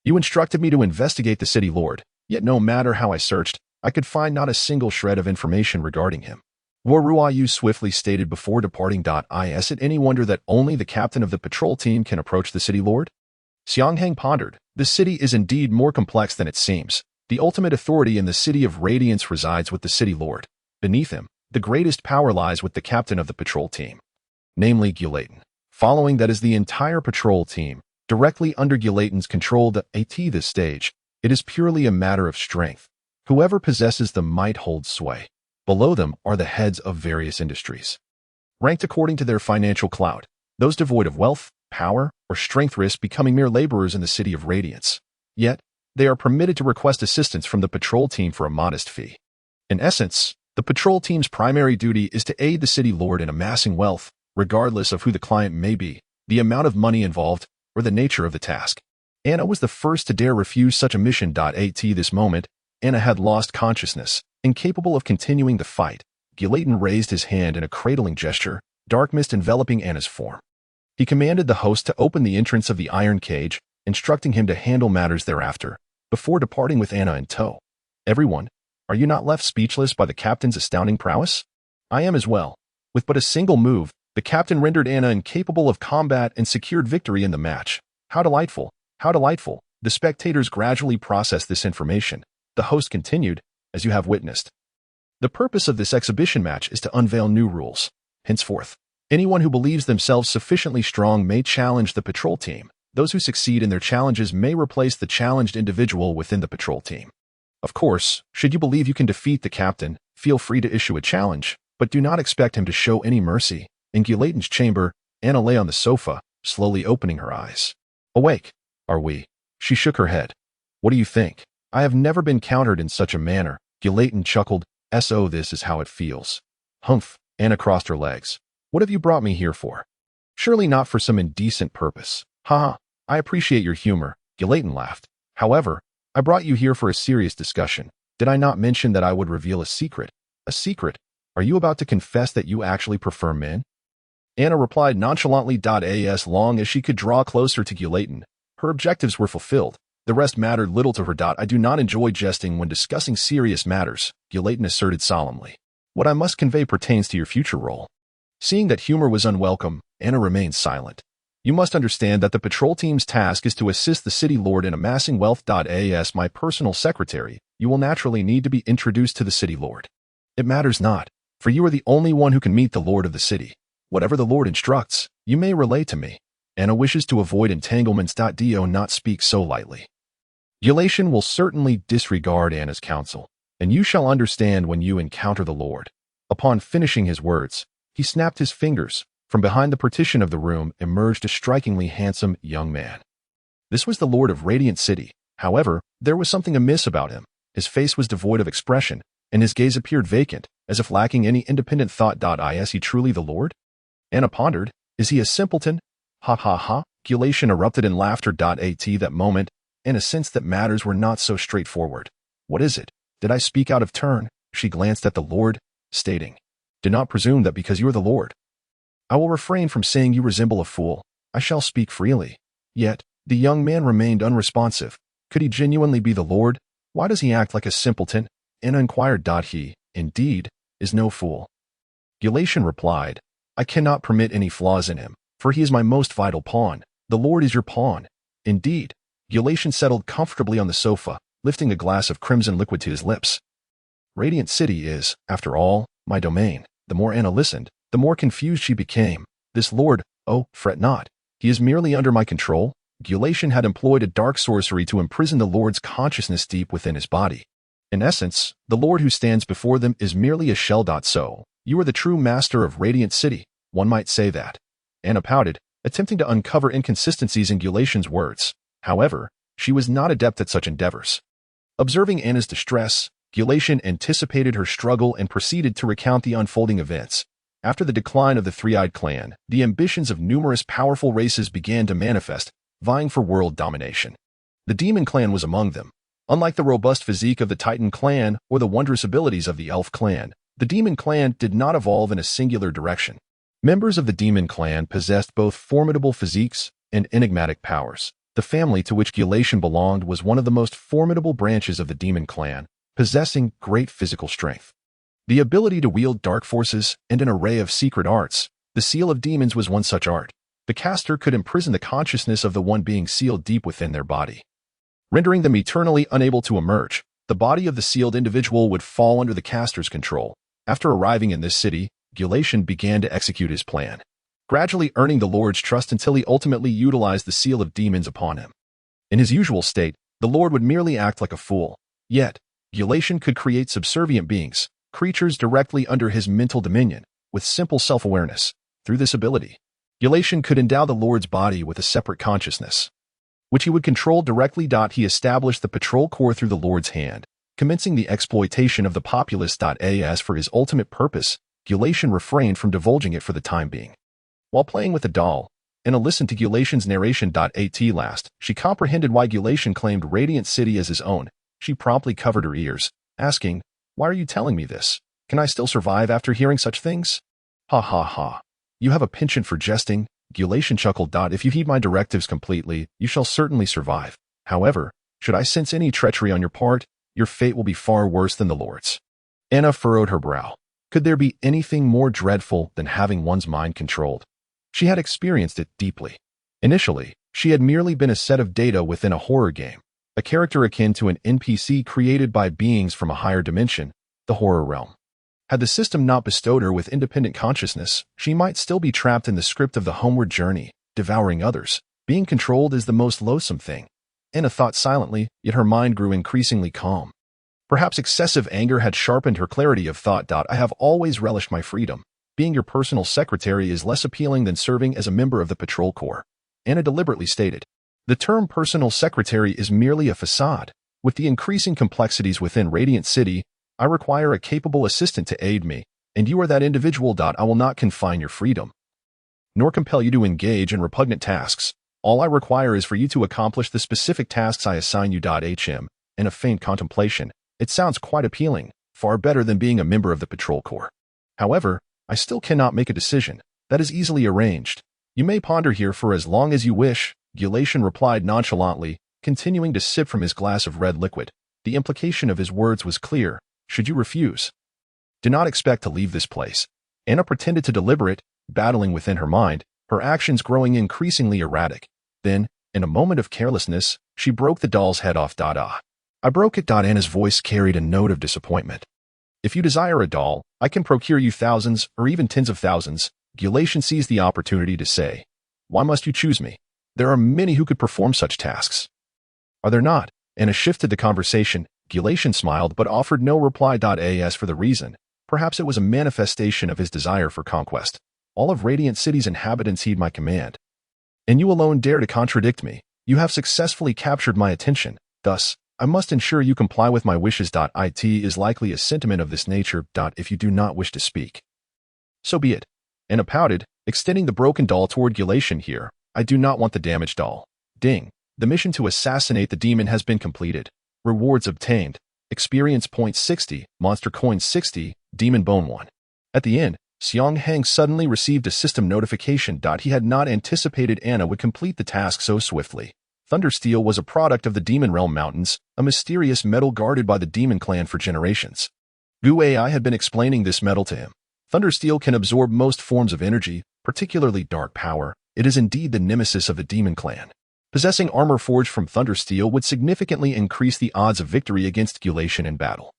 You instructed me to investigate the city lord, yet no matter how I searched, I could find not a single shred of information regarding him. Guo swiftly stated before departing. Is it any wonder that only the captain of the patrol team can approach the city lord? Xiang Heng pondered. The city is indeed more complex than it seems. The ultimate authority in the city of Radiance resides with the city lord. Beneath him, the greatest power lies with the captain of the patrol team, namely Guillotin. Following that is the entire patrol team, directly under Guillotin's control. This stage, it is purely a matter of strength. Whoever possesses them might hold sway. Below them are the heads of various industries, ranked according to their financial clout. Those devoid of wealth, power, or strength risk becoming mere laborers in the city of Radiance. Yet, they are permitted to request assistance from the patrol team for a modest fee. In essence, the patrol team's primary duty is to aid the city lord in amassing wealth, regardless of who the client may be, the amount of money involved, or the nature of the task. Anna was the first to dare refuse such a mission. At this moment, Anna had lost consciousness, incapable of continuing the fight. Guillotin raised his hand in a cradling gesture, dark mist enveloping Anna's form. He commanded the host to open the entrance of the iron cage, instructing him to handle matters thereafter, before departing with Anna in tow. Everyone, are you not left speechless by the captain's astounding prowess? I am as well. With but a single move, The captain rendered Anna incapable of combat and secured victory in the match. How delightful! How delightful! The spectators gradually processed this information. The host continued, as you have witnessed. The purpose of this exhibition match is to unveil new rules. Henceforth, anyone who believes themselves sufficiently strong may challenge the patrol team. Those who succeed in their challenges may replace the challenged individual within the patrol team. Of course, should you believe you can defeat the captain, feel free to issue a challenge, but do not expect him to show any mercy. In Guillotin's chamber, Anna lay on the sofa, slowly opening her eyes. Awake, are we? She shook her head. What do you think? I have never been countered in such a manner. Guillotin chuckled. So this is how it feels. Humph, Anna crossed her legs. What have you brought me here for? Surely not for some indecent purpose. Ha! I appreciate your humor, Guillotin laughed. However, I brought you here for a serious discussion. Did I not mention that I would reveal a secret? A secret? Are you about to confess that you actually prefer men? Anna replied nonchalantly. As long as she could draw closer to Guillotin, her objectives were fulfilled. The rest mattered little to her. I do not enjoy jesting when discussing serious matters, Guillotin asserted solemnly. What I must convey pertains to your future role. Seeing that humor was unwelcome, Anna remained silent. You must understand that the patrol team's task is to assist the city lord in amassing wealth. As my personal secretary, you will naturally need to be introduced to the city lord. It matters not, for you are the only one who can meet the lord of the city. Whatever the lord instructs, you may relay to me. Anna wishes to avoid entanglements. Do not speak so lightly. Guillotin will certainly disregard Anna's counsel, and you shall understand when you encounter the lord. Upon finishing his words, he snapped his fingers. From behind the partition of the room emerged a strikingly handsome young man. This was the lord of Radiant City. However, there was something amiss about him. His face was devoid of expression, and his gaze appeared vacant, as if lacking any independent thought. Is he truly the lord? Anna pondered. Is he a simpleton? Ha ha ha! Guillotin erupted in laughter. At that moment, Anna sensed that matters were not so straightforward. What is it? Did I speak out of turn? She glanced at the lord, stating, Do not presume that because you are the lord, I will refrain from saying you resemble a fool. I shall speak freely. Yet, the young man remained unresponsive. Could he genuinely be the lord? Why does he act like a simpleton? Anna inquired. He, indeed, is no fool. Guillotin replied, I cannot permit any flaws in him, for he is my most vital pawn. The lord is your pawn. Indeed. Guillotin settled comfortably on the sofa, lifting a glass of crimson liquid to his lips. Radiant City is, after all, my domain. The more Anna listened, the more confused she became. This lord, oh, fret not. He is merely under my control. Guillotin had employed a dark sorcery to imprison the lord's consciousness deep within his body. In essence, the lord who stands before them is merely a shell. So, you are the true master of Radiant City. One might say that. Anna pouted, attempting to uncover inconsistencies in Guillotin's words. However, she was not adept at such endeavors. Observing Anna's distress, Guillotin anticipated her struggle and proceeded to recount the unfolding events. After the decline of the Three-Eyed Clan, the ambitions of numerous powerful races began to manifest, vying for world domination. The Demon Clan was among them. Unlike the robust physique of the Titan Clan or the wondrous abilities of the Elf Clan, the Demon Clan did not evolve in a singular direction. Members of the Demon Clan possessed both formidable physiques and enigmatic powers. The family to which Guillotin belonged was one of the most formidable branches of the Demon Clan, possessing great physical strength. The ability to wield dark forces and an array of secret arts. The seal of demons was one such art. The caster could imprison the consciousness of the one being sealed deep within their body, rendering them eternally unable to emerge. The body of the sealed individual would fall under the caster's control. After arriving in this city, Guillotin began to execute his plan, gradually earning the lord's trust until he ultimately utilized the seal of demons upon him. In his usual state, the lord would merely act like a fool. Yet, Guillotin could create subservient beings, creatures directly under his mental dominion, with simple self-awareness. Through this ability, Guillotin could endow the lord's body with a separate consciousness, which he would control directly. He established the patrol corps through the lord's hand, commencing the exploitation of the populace. As for his ultimate purpose, Guillotin refrained from divulging it for the time being. While playing with the doll, Anna listened to Guillotin's narration. At last, she comprehended why Guillotin claimed Radiant City as his own. She promptly covered her ears, asking, Why are you telling me this? Can I still survive after hearing such things? Ha ha ha. You have a penchant for jesting, Guillotin chuckled. If you heed my directives completely, you shall certainly survive. However, should I sense any treachery on your part, your fate will be far worse than the Lord's. Anna furrowed her brow. Could there be anything more dreadful than having one's mind controlled? She had experienced it deeply. Initially, she had merely been a set of data within a horror game, a character akin to an NPC created by beings from a higher dimension, the horror realm. Had the system not bestowed her with independent consciousness, she might still be trapped in the script of the homeward journey, devouring others. Being controlled is the most loathsome thing. Anna thought silently, yet her mind grew increasingly calm. Perhaps excessive anger had sharpened her clarity of thought. I have always relished my freedom. Being your personal secretary is less appealing than serving as a member of the patrol corps, Anna deliberately stated. The term personal secretary is merely a facade. With the increasing complexities within Radiant City, I require a capable assistant to aid me, and you are that individual. I will not confine your freedom, nor compel you to engage in repugnant tasks. All I require is for you to accomplish the specific tasks I assign you. In a faint contemplation, it sounds quite appealing, far better than being a member of the patrol corps. However, I still cannot make a decision. That is easily arranged. You may ponder here for as long as you wish, Gulation replied nonchalantly, continuing to sip from his glass of red liquid. The implication of his words was clear. Should you refuse, do not expect to leave this place. Anna pretended to deliberate, battling within her mind, her actions growing increasingly erratic. Then, in a moment of carelessness, she broke the doll's head off. I broke it. Anna's voice carried a note of disappointment. If you desire a doll, I can procure you thousands or even tens of thousands. Gulation seized the opportunity to say, why must you choose me? There are many who could perform such tasks. Are there not? Anna shifted the conversation. Gulation smiled but offered no reply. As for the reason, perhaps it was a manifestation of his desire for conquest. All of Radiant City's inhabitants heed my command. And you alone dare to contradict me. You have successfully captured my attention. Thus, I must ensure you comply with my wishes. It is likely a sentiment of this nature. If you do not wish to speak, so be it. Anna pouted, extending the broken doll toward Gulation. Here, I do not want the damaged doll. Ding. The mission to assassinate the demon has been completed. Rewards obtained. Experience points 60, monster coins 60, demon bone 1. At the end, Xiang Heng suddenly received a system notification. He had not anticipated Anna would complete the task so swiftly. Thundersteel was a product of the Demon Realm Mountains, a mysterious metal guarded by the Demon Clan for generations. Gu AI had been explaining this metal to him. Thundersteel can absorb most forms of energy, particularly dark power. It is indeed the nemesis of the Demon Clan. Possessing armor forged from Thundersteel would significantly increase the odds of victory against Gulation in battle.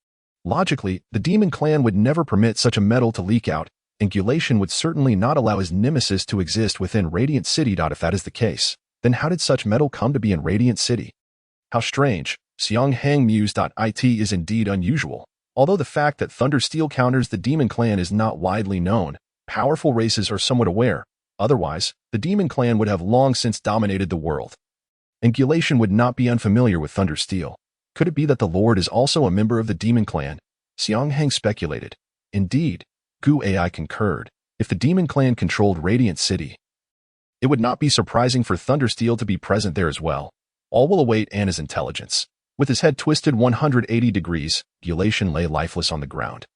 Logically, the Demon Clan would never permit such a metal to leak out, and Gulation would certainly not allow his nemesis to exist within Radiant City. If that is the case, then how did such metal come to be in Radiant City? How strange, Xiang Heng mused. It is indeed unusual. Although the fact that Thundersteel counters the Demon Clan is not widely known, powerful races are somewhat aware. Otherwise, the Demon Clan would have long since dominated the world. And Gulation would not be unfamiliar with Thundersteel. Could it be that the Lord is also a member of the Demon Clan? Xiang Heng speculated. Indeed, Gu AI concurred. If the Demon Clan controlled Radiant City, it would not be surprising for Thundersteel to be present there as well. All will await Anna's intelligence. With his head twisted 180 degrees, Gulation lay lifeless on the ground,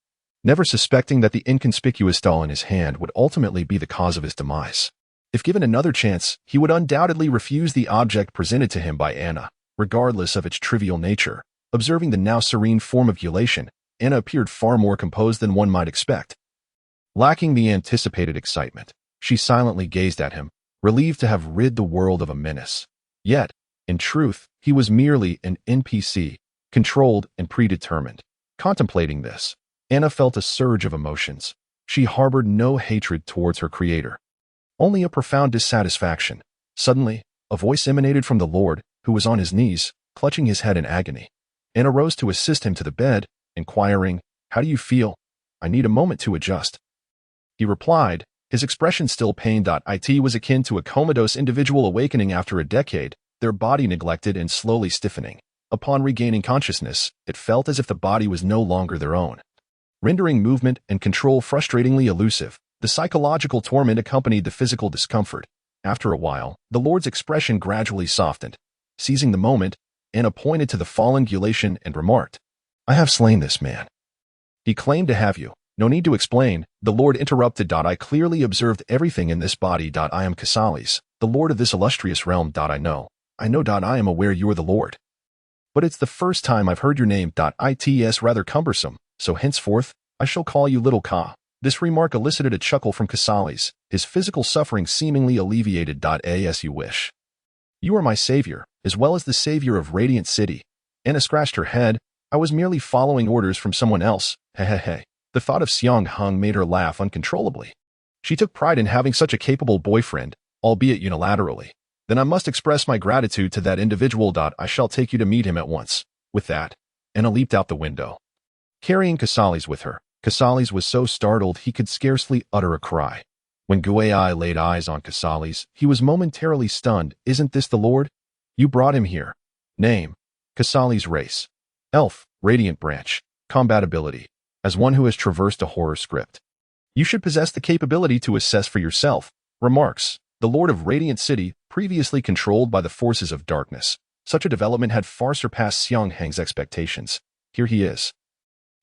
never suspecting that the inconspicuous doll in his hand would ultimately be the cause of his demise. If given another chance, he would undoubtedly refuse the object presented to him by Anna, regardless of its trivial nature. Observing the now serene form of Gulation, Anna appeared far more composed than one might expect. Lacking the anticipated excitement, she silently gazed at him, relieved to have rid the world of a menace. Yet, in truth, he was merely an NPC, controlled and predetermined. Contemplating this, Anna felt a surge of emotions. She harbored no hatred towards her creator, only a profound dissatisfaction. Suddenly, a voice emanated from the Lord, who was on his knees, clutching his head in agony. Anna rose to assist him to the bed, inquiring, "How do you feel?" "I need a moment to adjust," he replied, his expression still pained. It was akin to a comatose individual awakening after a decade, their body neglected and slowly stiffening. Upon regaining consciousness, it felt as if the body was no longer their own, rendering movement and control frustratingly elusive. The psychological torment accompanied the physical discomfort. After a while, the Lord's expression gradually softened. Seizing the moment, Anna pointed to the fallen Gulation and remarked, "I have slain this man." "He claimed to have you. No need to explain," the Lord interrupted. "I clearly observed everything in this body. I am Casalis, the Lord of this illustrious realm. I know. I am aware you are the Lord. But it's the first time I've heard your name. It's rather cumbersome, so henceforth, I shall call you Little Ka. This remark elicited a chuckle from Casales, his physical suffering seemingly alleviated. As you wish. You are my savior, as well as the savior of Radiant City. Anna scratched her head. I was merely following orders from someone else. Hehehe. The thought of Xiang Heng made her laugh uncontrollably. She took pride in having such a capable boyfriend, albeit unilaterally. Then I must express my gratitude to that individual. I shall take you to meet him at once. With that, Anna leaped out the window, carrying Casales with her. Casales was so startled he could scarcely utter a cry. When Guai laid eyes on Casales, he was momentarily stunned. Isn't this the Lord? You brought him here. Name. Casales' race. Elf, Radiant Branch. Combat ability. As one who has traversed a horror script, you should possess the capability to assess for yourself. Remarks. The Lord of Radiant City, previously controlled by the forces of darkness. Such a development had far surpassed Xiang Heng's expectations. Here he is.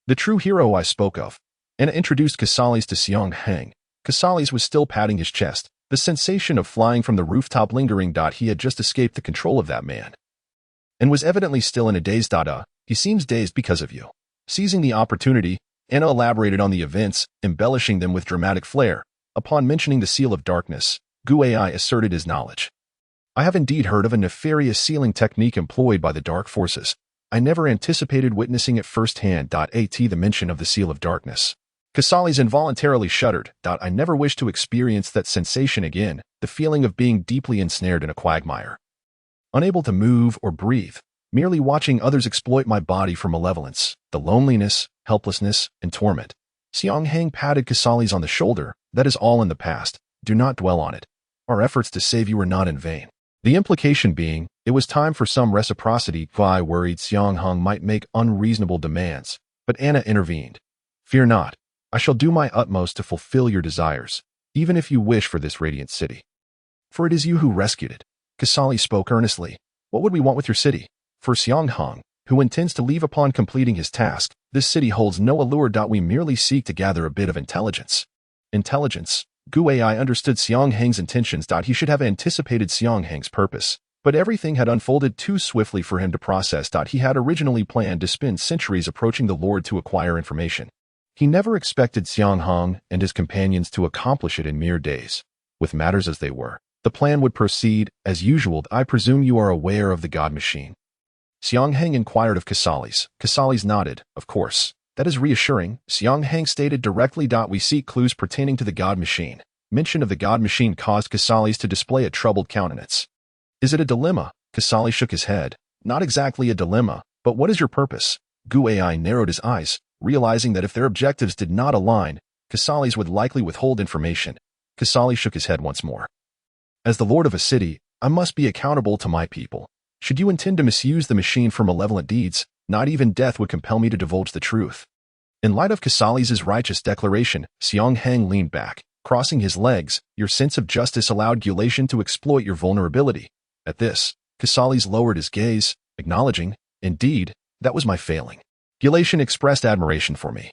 The true hero I spoke of. Anna introduced Casales to Xiang Heng. Casales was still patting his chest, the sensation of flying from the rooftop lingering. He had just escaped the control of that man, and was evidently still in a daze. He seems dazed because of you. Seizing the opportunity, Anna elaborated on the events, embellishing them with dramatic flair. Upon mentioning the Seal of Darkness, Guai asserted his knowledge. I have indeed heard of a nefarious sealing technique employed by the dark forces. I never anticipated witnessing it firsthand. At the mention of the Seal of Darkness, Casales involuntarily shuddered. I never wish to experience that sensation again, the feeling of being deeply ensnared in a quagmire. Unable to move or breathe, merely watching others exploit my body for malevolence, the loneliness, helplessness, and torment. Xiang Heng patted Casales on the shoulder. That is all in the past. Do not dwell on it. Our efforts to save you were not in vain. The implication being, it was time for some reciprocity. Guai worried Xiang Heng might make unreasonable demands, but Anna intervened. Fear not. I shall do my utmost to fulfill your desires, even if you wish for this Radiant City. For it is you who rescued it. Casales spoke earnestly. What would we want with your city? For Xiang Heng, who intends to leave upon completing his task, this city holds no allure. We merely seek to gather a bit of intelligence. Intelligence. Guai understood Xiang Heng's intentions. He should have anticipated Xiang Heng's purpose, but everything had unfolded too swiftly for him to process. He had originally planned to spend centuries approaching the Lord to acquire information. He never expected Xiang Heng and his companions to accomplish it in mere days. With matters as they were, the plan would proceed as usual. I presume you are aware of the God Machine? Xiang Heng inquired of Casales. Casales nodded. Of course. That is reassuring. Xiang Heng stated directly. We seek clues pertaining to the God Machine. Mention of the God Machine caused Casales to display a troubled countenance. Is it a dilemma? Casales shook his head. Not exactly a dilemma, but what is your purpose? Guai narrowed his eyes, realizing that if their objectives did not align, Casales would likely withhold information. Casales shook his head once more. As the lord of a city, I must be accountable to my people. Should you intend to misuse the machine for malevolent deeds, not even death would compel me to divulge the truth. In light of Casales' righteous declaration, Xiang Heng leaned back, crossing his legs. Your sense of justice allowed Gulation to exploit your vulnerability. At this, Casales lowered his gaze, acknowledging, indeed, that was my failing. Gulation expressed admiration for me.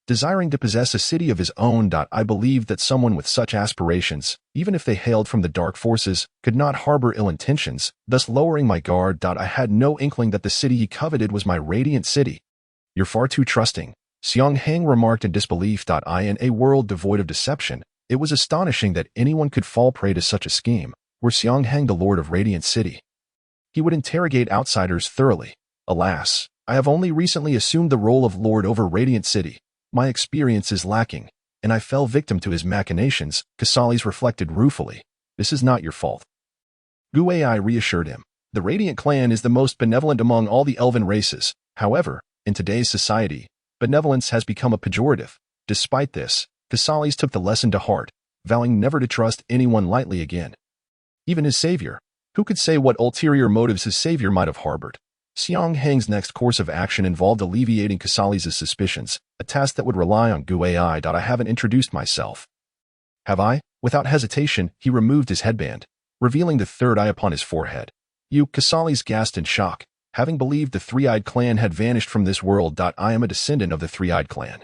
Desiring to possess a city of his own. I believed that someone with such aspirations, even if they hailed from the dark forces, could not harbor ill intentions, thus lowering my guard. I had no inkling that the city he coveted was my Radiant City. You're far too trusting, Xiang Heng remarked in disbelief. In a world devoid of deception, it was astonishing that anyone could fall prey to such a scheme. Were Xiang Heng the lord of Radiant City, he would interrogate outsiders thoroughly. Alas, I have only recently assumed the role of lord over Radiant City. My experience is lacking, and I fell victim to his machinations. Casales reflected ruefully. This is not your fault. Guai reassured him. The Radiant clan is the most benevolent among all the elven races. However, in today's society, benevolence has become a pejorative. Despite this, Casales took the lesson to heart, vowing never to trust anyone lightly again. Even his savior. Who could say what ulterior motives his savior might have harbored? Xiang Heng's next course of action involved alleviating Casales' suspicions, a task that would rely on Guai. I haven't introduced myself. Have I? Without hesitation, he removed his headband, revealing the third eye upon his forehead. You, Casales gasped in shock, having believed the Three-Eyed Clan had vanished from this world. I am a descendant of the Three-Eyed Clan,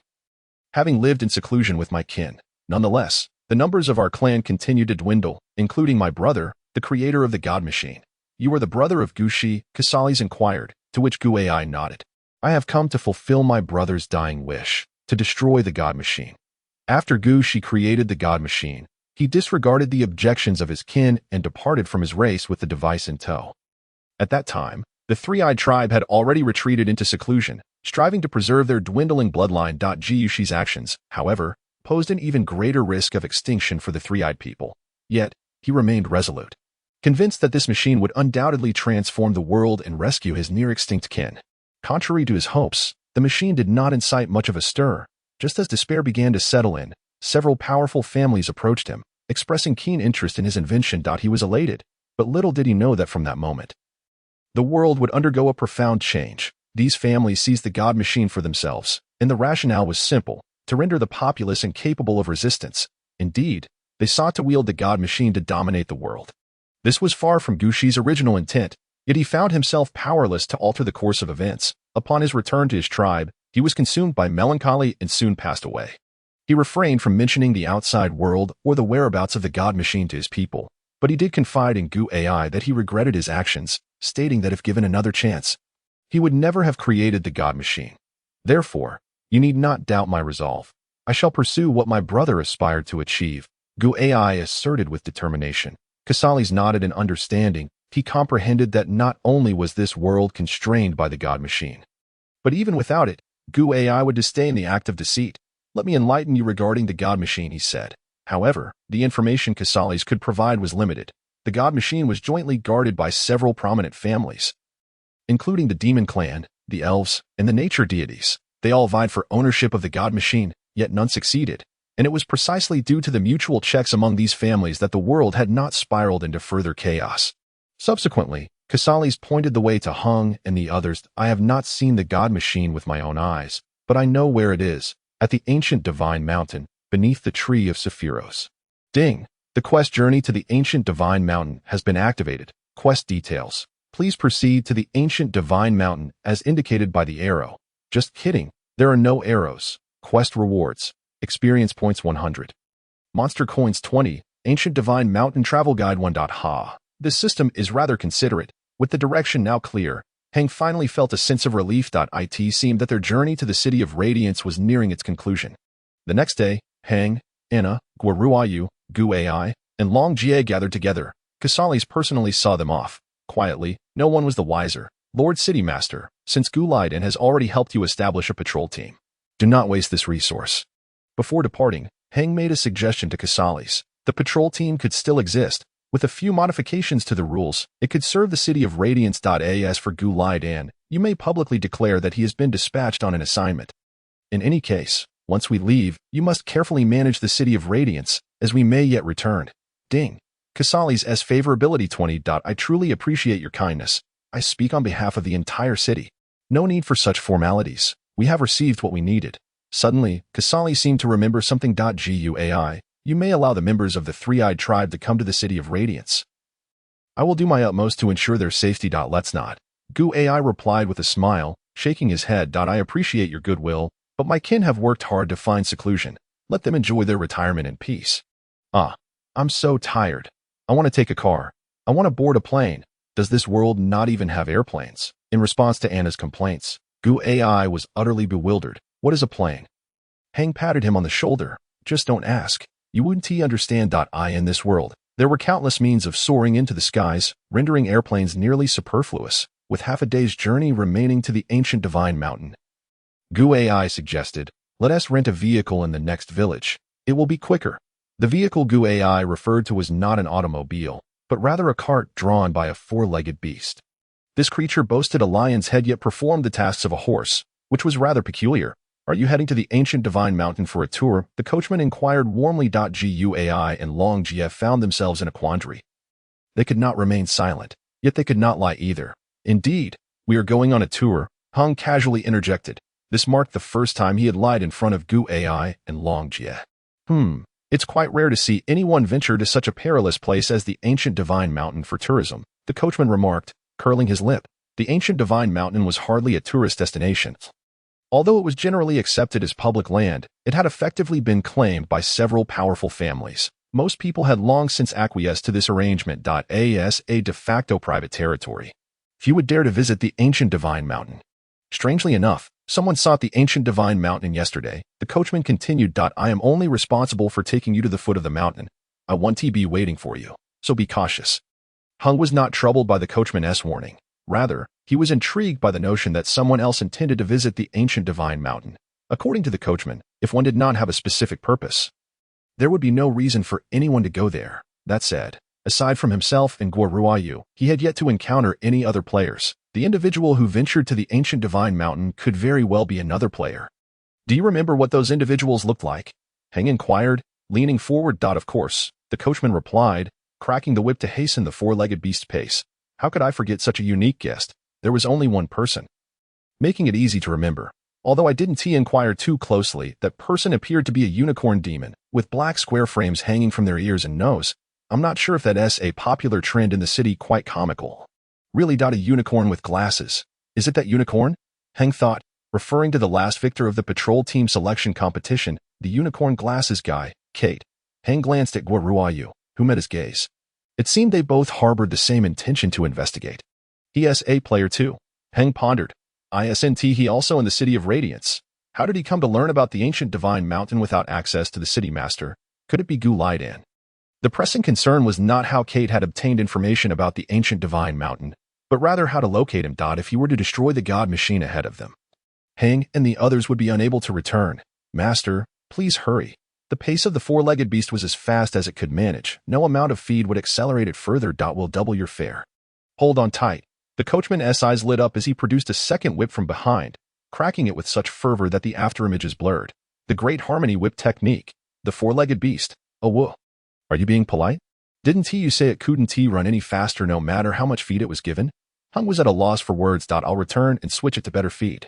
having lived in seclusion with my kin. Nonetheless, the numbers of our clan continued to dwindle, including my brother, the creator of the God Machine. You are the brother of Gushi, Casales inquired, to which Guai nodded. I have come to fulfill my brother's dying wish. to destroy the God Machine. After Gushi created the God Machine, he disregarded the objections of his kin and departed from his race with the device in tow. At that time, the three-eyed tribe had already retreated into seclusion, striving to preserve their dwindling bloodline. Gushi's actions, however, posed an even greater risk of extinction for the three-eyed people. Yet, he remained resolute, convinced that this machine would undoubtedly transform the world and rescue his near-extinct kin. Contrary to his hopes, the machine did not incite much of a stir. Just as despair began to settle in, several powerful families approached him, expressing keen interest in his invention. He was elated, but little did he know that from that moment, the world would undergo a profound change. These families seized the God Machine for themselves, and the rationale was simple: to render the populace incapable of resistance. Indeed, they sought to wield the God Machine to dominate the world. This was far from Gushi's original intent, yet he found himself powerless to alter the course of events. Upon his return to his tribe, he was consumed by melancholy and soon passed away. He refrained from mentioning the outside world or the whereabouts of the God Machine to his people, but he did confide in Gu Ai that he regretted his actions, stating that if given another chance, he would never have created the God Machine. Therefore, you need not doubt my resolve. I shall pursue what my brother aspired to achieve, Gu Ai asserted with determination. Casales nodded in understanding. He comprehended that not only was this world constrained by the God Machine, but even without it, Gu Ai would disdain the act of deceit. Let me enlighten you regarding the God Machine, he said. However, the information Casales could provide was limited. The God Machine was jointly guarded by several prominent families, including the Demon Clan, the Elves, and the Nature Deities. They all vied for ownership of the God Machine, yet none succeeded, and it was precisely due to the mutual checks among these families that the world had not spiraled into further chaos. Subsequently, Casales pointed the way to Heng and the others. I have not seen the God Machine with my own eyes, but I know where it is, at the ancient Divine Mountain, beneath the Tree of Sephiros. Ding! The quest journey to the ancient Divine Mountain has been activated. Quest details. Please proceed to the ancient Divine Mountain as indicated by the arrow. Just kidding, there are no arrows. Quest rewards. Experience points 100. Monster coins 20. Ancient Divine Mountain Travel Guide 1. Ha. This system is rather considerate. With the direction now clear, Heng finally felt a sense of relief. It seemed that their journey to the City of Radiance was nearing its conclusion. The next day, Heng, Anna, Guaruayu, Gu Ai, and Long Jie gathered together. Casales personally saw them off. Quietly, no one was the wiser. Lord City Master, since Gu Liden has already helped you establish a patrol team, do not waste this resource. Before departing, Heng made a suggestion to Casales. The patrol team could still exist. With a few modifications to the rules, it could serve the City of Radiance. As for Gu Liden, you may publicly declare that he has been dispatched on an assignment. In any case, once we leave, you must carefully manage the City of Radiance, as we may yet return. Ding. Casales' favorability 20. I truly appreciate your kindness. I speak on behalf of the entire city. No need for such formalities. We have received what we needed. Suddenly, Casales seemed to remember something. Guai, you may allow the members of the three-eyed tribe to come to the City of Radiance. I will do my utmost to ensure their safety. Let's not. Gu Ai replied with a smile, shaking his head. I appreciate your goodwill, but my kin have worked hard to find seclusion. Let them enjoy their retirement in peace. I'm so tired. I want to take a car. I want to board a plane. Does this world not even have airplanes? In response to Anna's complaints, Gu Ai was utterly bewildered. What is a plane? Heng patted him on the shoulder. Just don't ask. You wouldn't understand. In this world, there were countless means of soaring into the skies, rendering airplanes nearly superfluous, with half a day's journey remaining to the ancient Divine Mountain. Gu Ai suggested, let us rent a vehicle in the next village. It will be quicker. The vehicle Gu Ai referred to was not an automobile, but rather a cart drawn by a four-legged beast. This creature boasted a lion's head yet performed the tasks of a horse, which was rather peculiar. Are you heading to the ancient Divine Mountain for a tour? The coachman inquired warmly. Guai and Long Jie found themselves in a quandary. They could not remain silent, yet they could not lie either. Indeed, we are going on a tour, Heng casually interjected. This marked the first time he had lied in front of Gu Ai and Long Jie. It's quite rare to see anyone venture to such a perilous place as the ancient Divine Mountain for tourism, the coachman remarked, curling his lip. The ancient Divine Mountain was hardly a tourist destination. Although it was generally accepted as public land, it had effectively been claimed by several powerful families. Most people had long since acquiesced to this arrangement. As a de facto private territory, few would dare to visit the ancient Divine Mountain. Strangely enough, Someone sought the ancient divine mountain yesterday. The coachman continued. I am only responsible for taking you to the foot of the mountain. I want to be waiting for you, so be cautious. Heng was not troubled by the coachman's warning. Rather, he was intrigued by the notion that someone else intended to visit the ancient divine mountain. According to the coachman, if one did not have a specific purpose, there would be no reason for anyone to go there. That said, aside from himself and Guo Ruoyu, he had yet to encounter any other players. The individual who ventured to the ancient divine mountain could very well be another player. Do you remember what those individuals looked like? Heng inquired, leaning forward. Of course, the coachman replied, cracking the whip to hasten the four-legged beast's pace. How could I forget such a unique guest? There was only one person, making it easy to remember. Although I didn't inquire too closely, that person appeared to be a unicorn demon, with black square frames hanging from their ears and nose. I'm not sure if that's a popular trend in the city. Quite comical. Really? A unicorn with glasses. Is it that unicorn? Heng thought, referring to the last victor of the patrol team selection competition, the unicorn glasses guy, Kate. Heng glanced at Guo Ruoyu, who met his gaze. It seemed they both harbored the same intention to investigate. He is a player too. Heng pondered. Isn't he also in the City of Radiance? How did he come to learn about the ancient divine mountain without access to the city master? Could it be Gu Lidan? The pressing concern was not how Kate had obtained information about the ancient divine mountain, but rather how to locate him. If he were to destroy the god machine ahead of them, Heng and the others would be unable to return. Master, please hurry. The pace of the four-legged beast was as fast as it could manage. No amount of feed would accelerate it further. Will double your fare. Hold on tight. The coachman's eyes lit up as he produced a second whip from behind, cracking it with such fervor that the afterimages blurred. The great harmony whip technique. The four-legged beast. Oh, whoa. Are you being polite? Didn't you say it couldn't run any faster no matter how much feed it was given? Heng was at a loss for words. I'll return and switch it to better feed.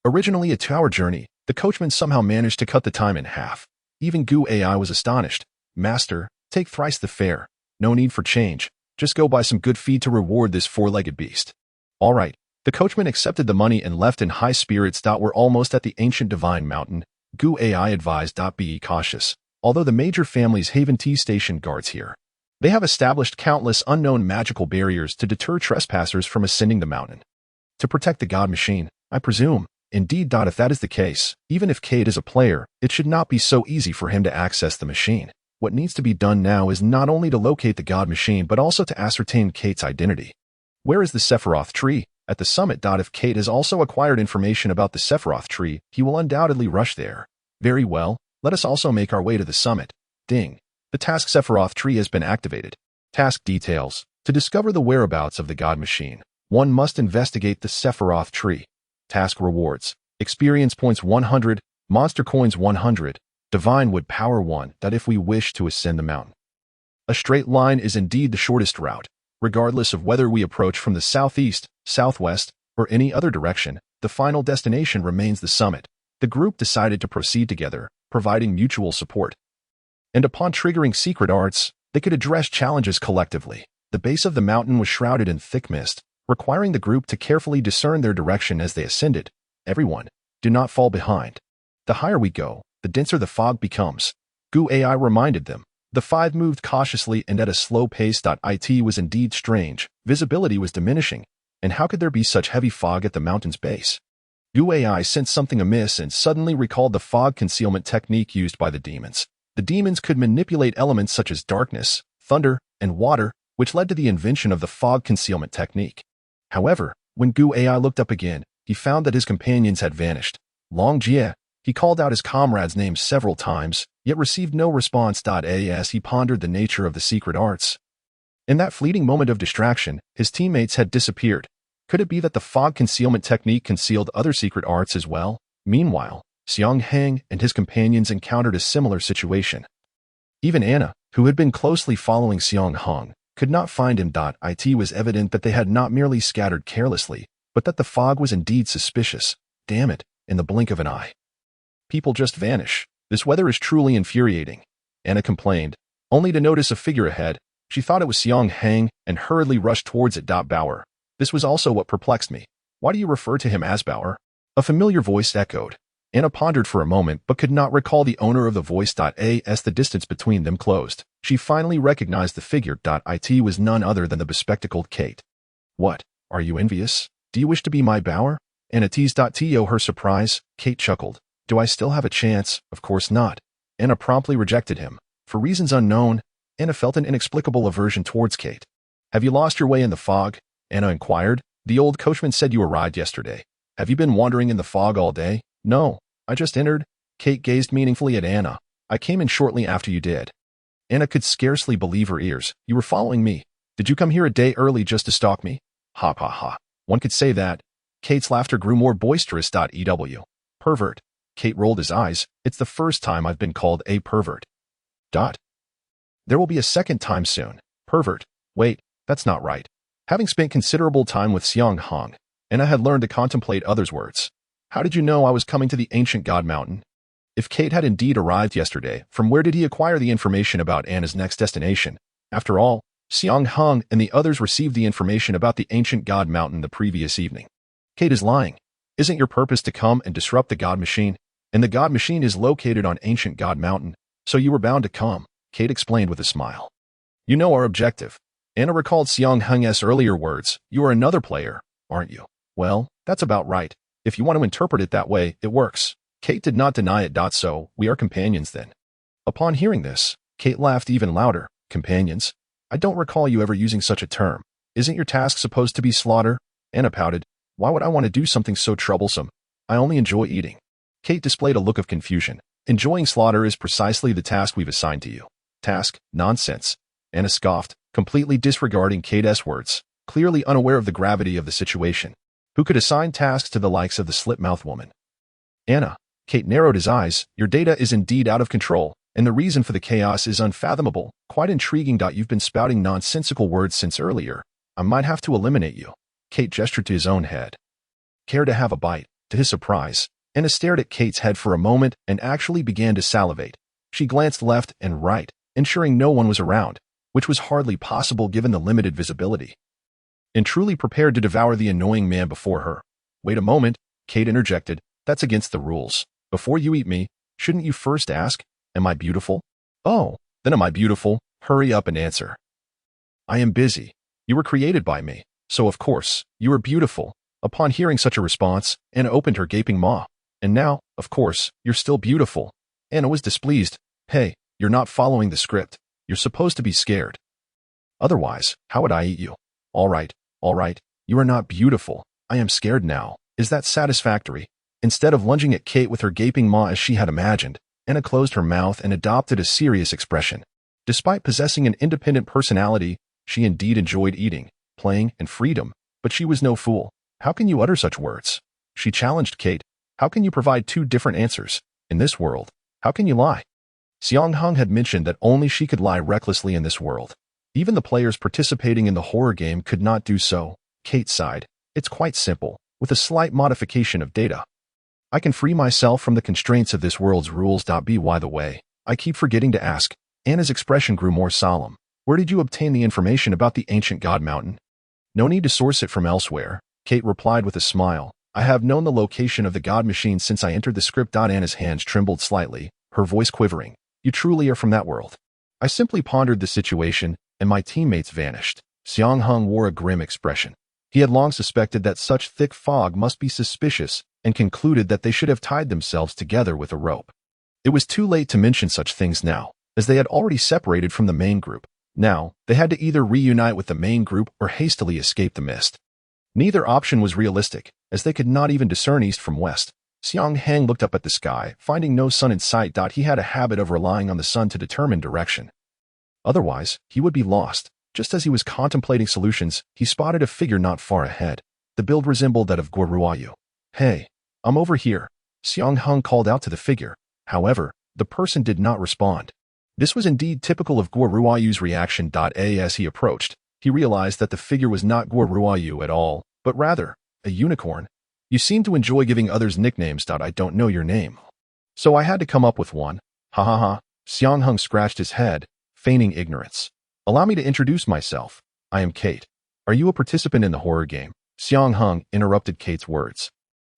Originally a 2-hour journey, the coachman somehow managed to cut the time in half. Even Gu Ai was astonished. Master, take thrice the fare. No need for change. Just go buy some good feed to reward this four-legged beast. All right. The coachman accepted the money and left in high spirits. We're almost at the ancient divine mountain. Gu Ai advised. Be cautious. Although the major families Haven Tea station guards here, they have established countless unknown magical barriers to deter trespassers from ascending the mountain. To protect the god machine, I presume. Indeed. If that is the case, even if Kate is a player, it should not be so easy for him to access the machine. What needs to be done now is not only to locate the god machine but also to ascertain Kate's identity. Where is the Sephiroth tree? At the summit. If Kate has also acquired information about the Sephiroth tree, he will undoubtedly rush there. Very well, let us also make our way to the summit. Ding. The task Sephiroth tree has been activated. Task details. To discover the whereabouts of the god machine, one must investigate the Sephiroth tree. Task rewards. Experience points 100, monster coins 100, divine wood power 1. If we wish to ascend the mountain, a straight line is indeed the shortest route. Regardless of whether we approach from the southeast, southwest, or any other direction, the final destination remains the summit. The group decided to proceed together, providing mutual support. And upon triggering secret arts, they could address challenges collectively. The base of the mountain was shrouded in thick mist, requiring the group to carefully discern their direction as they ascended. Everyone, do not fall behind. The higher we go, the denser the fog becomes. Gu Ai reminded them. The 5 moved cautiously and at a slow pace. It was indeed strange. Visibility was diminishing, and how could there be such heavy fog at the mountain's base? Gu Ai sensed something amiss and suddenly recalled the fog concealment technique used by the demons. The demons could manipulate elements such as darkness, thunder, and water, which led to the invention of the fog concealment technique. However, when Gu Ai looked up again, he found that his companions had vanished. Long Jie, he called out his comrade's name several times, yet received no response. As he pondered the nature of the secret arts. In that fleeting moment of distraction, his teammates had disappeared. Could it be that the fog concealment technique concealed other secret arts as well? Meanwhile, Xiang Heng and his companions encountered a similar situation. Even Anna, who had been closely following Xiang Heng, could not find him. It was evident that they had not merely scattered carelessly, but that the fog was indeed suspicious. Damn it, in the blink of an eye. People just vanish. This weather is truly infuriating. Anna complained, only to notice a figure ahead. She thought it was Xiang Heng and hurriedly rushed towards it. Bauer. This was also what perplexed me. Why do you refer to him as Bauer? A familiar voice echoed. Anna pondered for a moment but could not recall the owner of the voice. As the distance between them closed, she finally recognized the figure. It was none other than the bespectacled Kate. What? Are you envious? Do you wish to be my Bauer? Anna teased.to her surprise. Kate chuckled. Do I still have a chance? Of course not. Anna promptly rejected him. For reasons unknown, Anna felt an inexplicable aversion towards Kate. Have you lost your way in the fog? Anna inquired. The old coachman said you arrived yesterday. Have you been wandering in the fog all day? No, I just entered. Kate gazed meaningfully at Anna. I came in shortly after you did. Anna could scarcely believe her ears. You were following me. Did you come here a day early just to stalk me? Ha ha ha. One could say that. Kate's laughter grew more boisterous. EW. Pervert. Kate rolled his eyes. It's the first time I've been called a pervert. There will be a second time soon. Pervert. Wait, that's not right. Having spent considerable time with Xiang Heng, Anna had learned to contemplate others' words. How did you know I was coming to the ancient god mountain? If Kate had indeed arrived yesterday, from where did he acquire the information about Anna's next destination? After all, Xiang Heng and the others received the information about the ancient god mountain the previous evening. Kate is lying. Isn't your purpose to come and disrupt the god machine? And the god machine is located on ancient god mountain, so you were bound to come, Kate explained with a smile. You know our objective. Anna recalled Xiang Heng's earlier words. You are another player, aren't you? Well, that's about right. If you want to interpret it that way, it works. Kate did not deny it. So, we are companions then. Upon hearing this, Kate laughed even louder. Companions? I don't recall you ever using such a term. Isn't your task supposed to be slaughter? Anna pouted. Why would I want to do something so troublesome? I only enjoy eating. Kate displayed a look of confusion. Enjoying slaughter is precisely the task we've assigned to you. Task? Nonsense. Anna scoffed, completely disregarding Kate's words, clearly unaware of the gravity of the situation. Who could assign tasks to the likes of the Slit-Mouthed Woman? Anna. Kate narrowed his eyes. Your data is indeed out of control, and the reason for the chaos is unfathomable. Quite intriguing. You've been spouting nonsensical words since earlier. I might have to eliminate you. Kate gestured to his own head. Care to have a bite? To his surprise, Anna stared at Kate's head for a moment and actually began to salivate. She glanced left and right, ensuring no one was around, which was hardly possible given the limited visibility. And truly prepared to devour the annoying man before her. Wait a moment, Kate interjected. That's against the rules. Before you eat me, shouldn't you first ask, am I beautiful? Oh, then am I beautiful? Hurry up and answer. I am busy. You were created by me, so of course, you are beautiful. Upon hearing such a response, Anna opened her gaping maw. And now, of course, you're still beautiful. Anna was displeased. Hey, you're not following the script. You're supposed to be scared. Otherwise, how would I eat you? All right, you are not beautiful. I am scared now. Is that satisfactory? Instead of lunging at Kate with her gaping maw as she had imagined, Anna closed her mouth and adopted a serious expression. Despite possessing an independent personality, she indeed enjoyed eating, playing, and freedom, but she was no fool. How can you utter such words? She challenged Kate. How can you provide two different answers? In this world, how can you lie? Xiang Heng had mentioned that only she could lie recklessly in this world. Even the players participating in the horror game could not do so. Kate sighed. It's quite simple, with a slight modification of data. I can free myself from the constraints of this world's rules. By the way, I keep forgetting to ask. Anna's expression grew more solemn. Where did you obtain the information about the ancient god mountain? No need to source it from elsewhere, Kate replied with a smile. I have known the location of the god machine since I entered the script. Anna's hands trembled slightly, her voice quivering. You truly are from that world. I simply pondered the situation, and my teammates vanished. Xiang Heng wore a grim expression. He had long suspected that such thick fog must be suspicious, and concluded that they should have tied themselves together with a rope. It was too late to mention such things now, as they had already separated from the main group. Now, they had to either reunite with the main group or hastily escape the mist. Neither option was realistic, as they could not even discern east from west. Xiang Heng looked up at the sky, finding no sun in sight. He had a habit of relying on the sun to determine direction. Otherwise, he would be lost. Just as he was contemplating solutions, he spotted a figure not far ahead. The build resembled that of Guoruayu. Hey, I'm over here, Xiang Heng called out to the figure. However, the person did not respond. This was indeed typical of Guoruayu's reaction. As he approached, he realized that the figure was not Guoruayu at all, but rather, a unicorn. You seem to enjoy giving others nicknames. I don't know your name. So I had to come up with one. Ha ha ha. Xiang Heng scratched his head, feigning ignorance. Allow me to introduce myself. I am Kate. Are you a participant in the horror game? Xiang Heng interrupted Kate's words.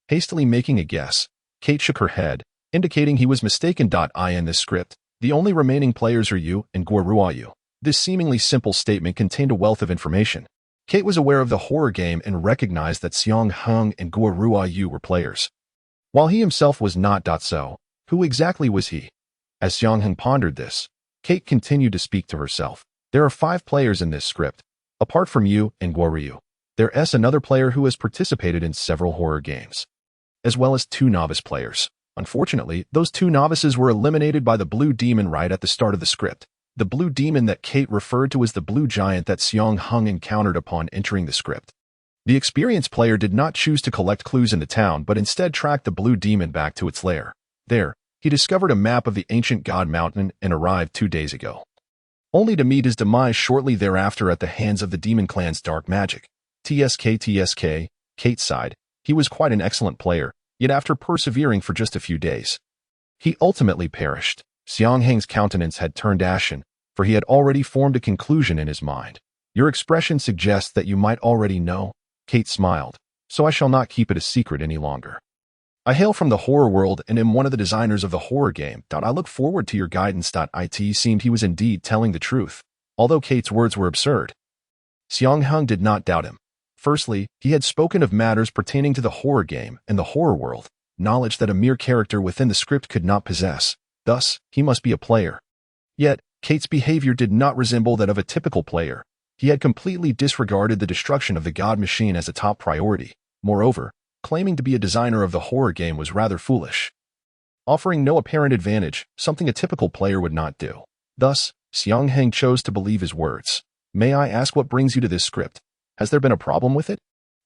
Hastily making a guess, Kate shook her head, indicating he was mistaken. In this script, the only remaining players are you and Guoruayu. This seemingly simple statement contained a wealth of information. Kate was aware of the horror game and recognized that Xiang Heng and Guo Ruoyu were players. While he himself was not. So, who exactly was he? As Xiang Heng pondered this, Kate continued to speak to herself. There are 5 players in this script. Apart from you and Guo Ryu, there's another player who has participated in several horror games, as well as 2 novice players. Unfortunately, those 2 novices were eliminated by the blue demon right at the start of the script. The blue demon that Kate referred to as the blue giant that Xiang Heng encountered upon entering the script. The experienced player did not choose to collect clues in the town, but instead tracked the blue demon back to its lair. There, he discovered a map of the ancient god mountain and arrived 2 days ago, only to meet his demise shortly thereafter at the hands of the demon clan's dark magic. TSK, Kate sighed. He was quite an excellent player, yet after persevering for just a few days, he ultimately perished. Xiang Heng's countenance had turned ashen, for he had already formed a conclusion in his mind. Your expression suggests that you might already know. Kate smiled. So I shall not keep it a secret any longer. I hail from the horror world and am one of the designers of the horror game. I look forward to your guidance. It seemed he was indeed telling the truth, although Kate's words were absurd. Xiang Heng did not doubt him. Firstly, he had spoken of matters pertaining to the horror game and the horror world, knowledge that a mere character within the script could not possess. Thus, he must be a player. Yet, Kate's behavior did not resemble that of a typical player. He had completely disregarded the destruction of the god machine as a top priority. Moreover, claiming to be a designer of the horror game was rather foolish, offering no apparent advantage, something a typical player would not do. Thus, Xiang Heng chose to believe his words. May I ask what brings you to this script? Has there been a problem with it?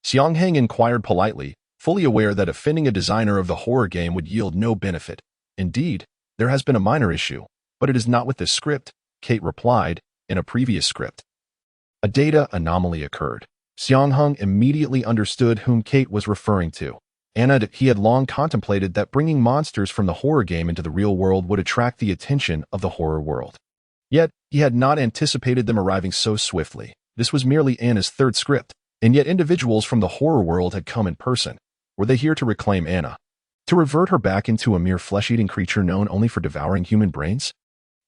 Xiang Heng inquired politely, fully aware that offending a designer of the horror game would yield no benefit. Indeed, there has been a minor issue, but it is not with this script, Kate replied. In a previous script, a data anomaly occurred. Xiang Heng immediately understood whom Kate was referring to. He had long contemplated that bringing monsters from the horror game into the real world would attract the attention of the horror world. Yet, he had not anticipated them arriving so swiftly. This was merely Anna's 3rd script, and yet individuals from the horror world had come in person. Were they here to reclaim Anna? To revert her back into a mere flesh-eating creature known only for devouring human brains?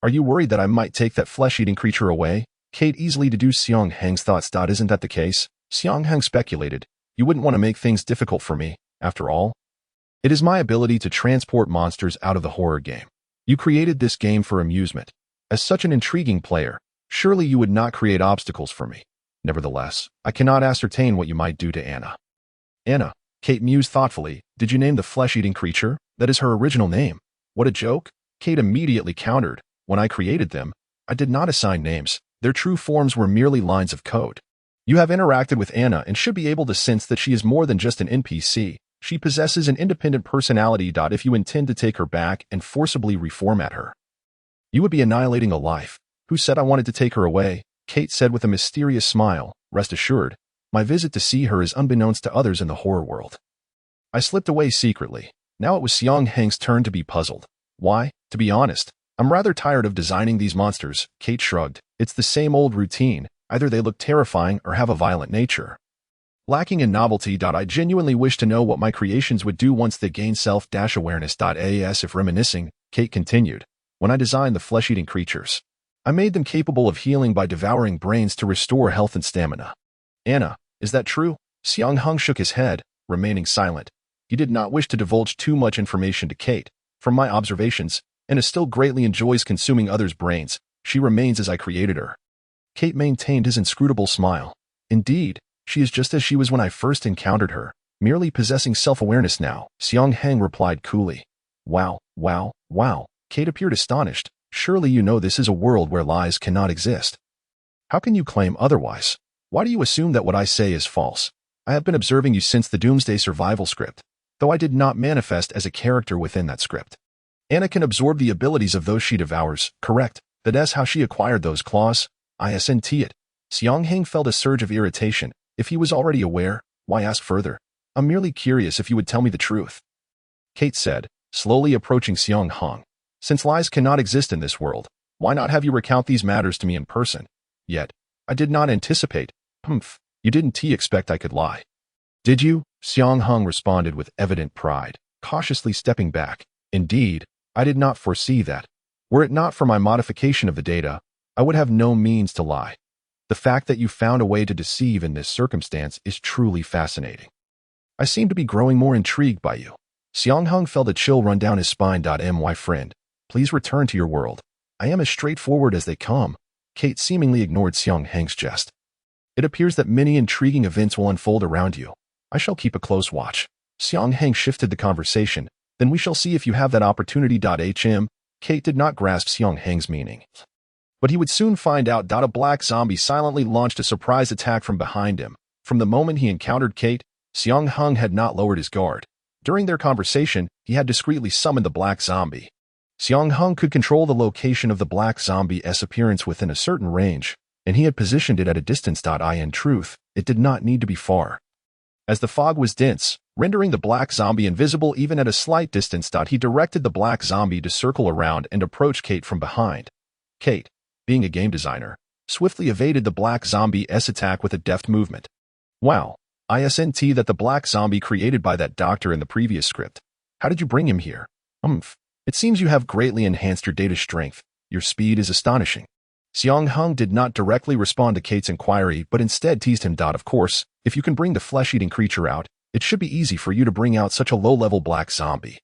Are you worried that I might take that flesh-eating creature away? Kate easily deduced Xiang Heng's thoughts. Isn't that the case? Xiang Heng speculated. You wouldn't want to make things difficult for me, after all. It is my ability to transport monsters out of the horror game. You created this game for amusement. As such an intriguing player, surely you would not create obstacles for me. Nevertheless, I cannot ascertain what you might do to Anna. Anna, Kate mused thoughtfully. Did you name the flesh-eating creature? That is her original name. What a joke. Kate immediately countered. When I created them, I did not assign names. Their true forms were merely lines of code. You have interacted with Anna and should be able to sense that she is more than just an NPC. She possesses an independent personality. If you intend to take her back and forcibly reformat her, you would be annihilating a life. Who said I wanted to take her away? Kate said with a mysterious smile. Rest assured, my visit to see her is unbeknownst to others in the horror world. I slipped away secretly. Now it was Xiang Heng's turn to be puzzled. Why? To be honest, I'm rather tired of designing these monsters. Kate shrugged. It's the same old routine. Either they look terrifying or have a violent nature, lacking in novelty. I genuinely wish to know what my creations would do once they gain self-awareness. As if reminiscing, Kate continued. When I designed the flesh-eating creatures, I made them capable of healing by devouring brains to restore health and stamina. Anna, is that true? Xiang Heng shook his head, remaining silent. He did not wish to divulge too much information to Kate. From my observations, Anna still greatly enjoys consuming others' brains. She remains as I created her. Kate maintained his inscrutable smile. Indeed, she is just as she was when I first encountered her, merely possessing self-awareness now. Xiang Heng replied coolly. Wow. Kate appeared astonished. Surely you know this is a world where lies cannot exist. How can you claim otherwise? Why do you assume that what I say is false? I have been observing you since the Doomsday Survival script, though I did not manifest as a character within that script. Anna can absorb the abilities of those she devours, correct? That's how she acquired those claws. Isn't it? Xiang Heng felt a surge of irritation. If he was already aware, why ask further? I'm merely curious if you would tell me the truth. Kate said, slowly approaching Xiang Heng. Since lies cannot exist in this world, why not have you recount these matters to me in person? Yet, I did not anticipate. You didn't expect I could lie. Did you? Xiang Heng responded with evident pride, cautiously stepping back. Indeed, I did not foresee that. Were it not for my modification of the data, I would have no means to lie. The fact that you found a way to deceive in this circumstance is truly fascinating. I seem to be growing more intrigued by you. Xiang Heng felt a chill run down his spine. My friend, please return to your world. I am as straightforward as they come. Kate seemingly ignored Xiang Heng's jest. It appears that many intriguing events will unfold around you. I shall keep a close watch. Xiang Heng shifted the conversation. Then we shall see if you have that opportunity. Kate did not grasp Xiang Heng's meaning. But he would soon find out. A black zombie silently launched a surprise attack from behind him. From the moment he encountered Kate, Xiang Heng had not lowered his guard. During their conversation, he had discreetly summoned the black zombie. Xiang Heng could control the location of the black zombie's appearance within a certain range, and he had positioned it at a distance. In truth, it did not need to be far. As the fog was dense, rendering the black zombie invisible even at a slight distance, he directed the black zombie to circle around and approach Kate from behind. Kate, being a game designer, swiftly evaded the black zombie's attack with a deft movement. Wow, isn't that the black zombie created by that doctor in the previous script? How did you bring him here? It seems you have greatly enhanced your data strength. Your speed is astonishing. Xiang Heng did not directly respond to Kate's inquiry, but instead teased him. Of course, if you can bring the flesh-eating creature out, it should be easy for you to bring out such a low-level black zombie.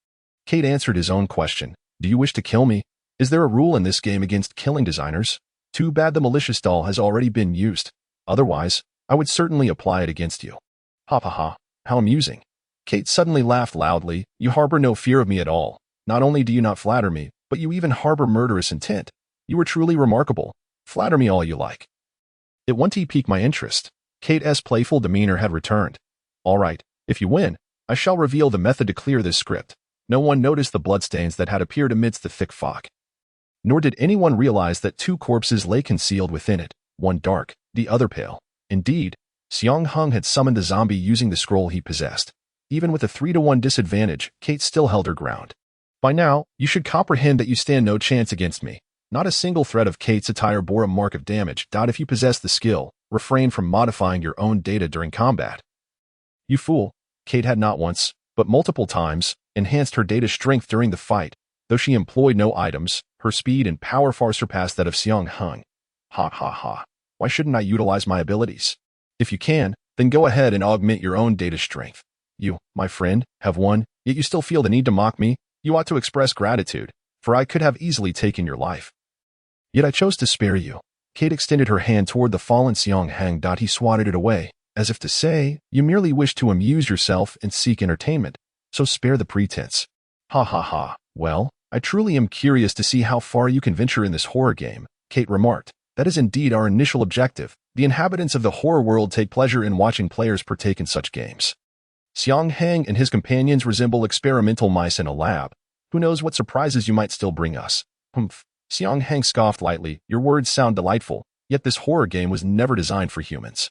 Kate answered his own question. Do you wish to kill me? Is there a rule in this game against killing designers? Too bad the malicious doll has already been used. Otherwise, I would certainly apply it against you. Ha ha ha, how amusing. Kate suddenly laughed loudly. You harbor no fear of me at all. Not only do you not flatter me, but you even harbor murderous intent. You are truly remarkable. Flatter me all you like. It won't pique my interest. Kate's playful demeanor had returned. All right, if you win, I shall reveal the method to clear this script. No one noticed the bloodstains that had appeared amidst the thick fog. Nor did anyone realize that two corpses lay concealed within it, one dark, the other pale. Indeed, Xiang Heng had summoned the zombie using the scroll he possessed. Even with a 3-to-1 disadvantage, Kate still held her ground. By now, you should comprehend that you stand no chance against me. Not a single thread of Kate's attire bore a mark of damage. If you possess the skill, refrain from modifying your own data during combat. You fool. Kate had not once, but multiple times, enhanced her data strength during the fight. Though she employed no items, her speed and power far surpassed that of Xiang Heng. Ha ha ha. Why shouldn't I utilize my abilities? If you can, then go ahead and augment your own data strength. You, my friend, have won, yet you still feel the need to mock me? You ought to express gratitude, for I could have easily taken your life. Yet I chose to spare you. Kate extended her hand toward the fallen Xiang Heng. He swatted it away, as if to say, you merely wish to amuse yourself and seek entertainment, so spare the pretense. Ha ha ha. Well, I truly am curious to see how far you can venture in this horror game, Kate remarked. That is indeed our initial objective. The inhabitants of the horror world take pleasure in watching players partake in such games. Xiang Heng and his companions resemble experimental mice in a lab. Who knows what surprises you might still bring us? Xiang Heng scoffed lightly. Your words sound delightful, yet this horror game was never designed for humans.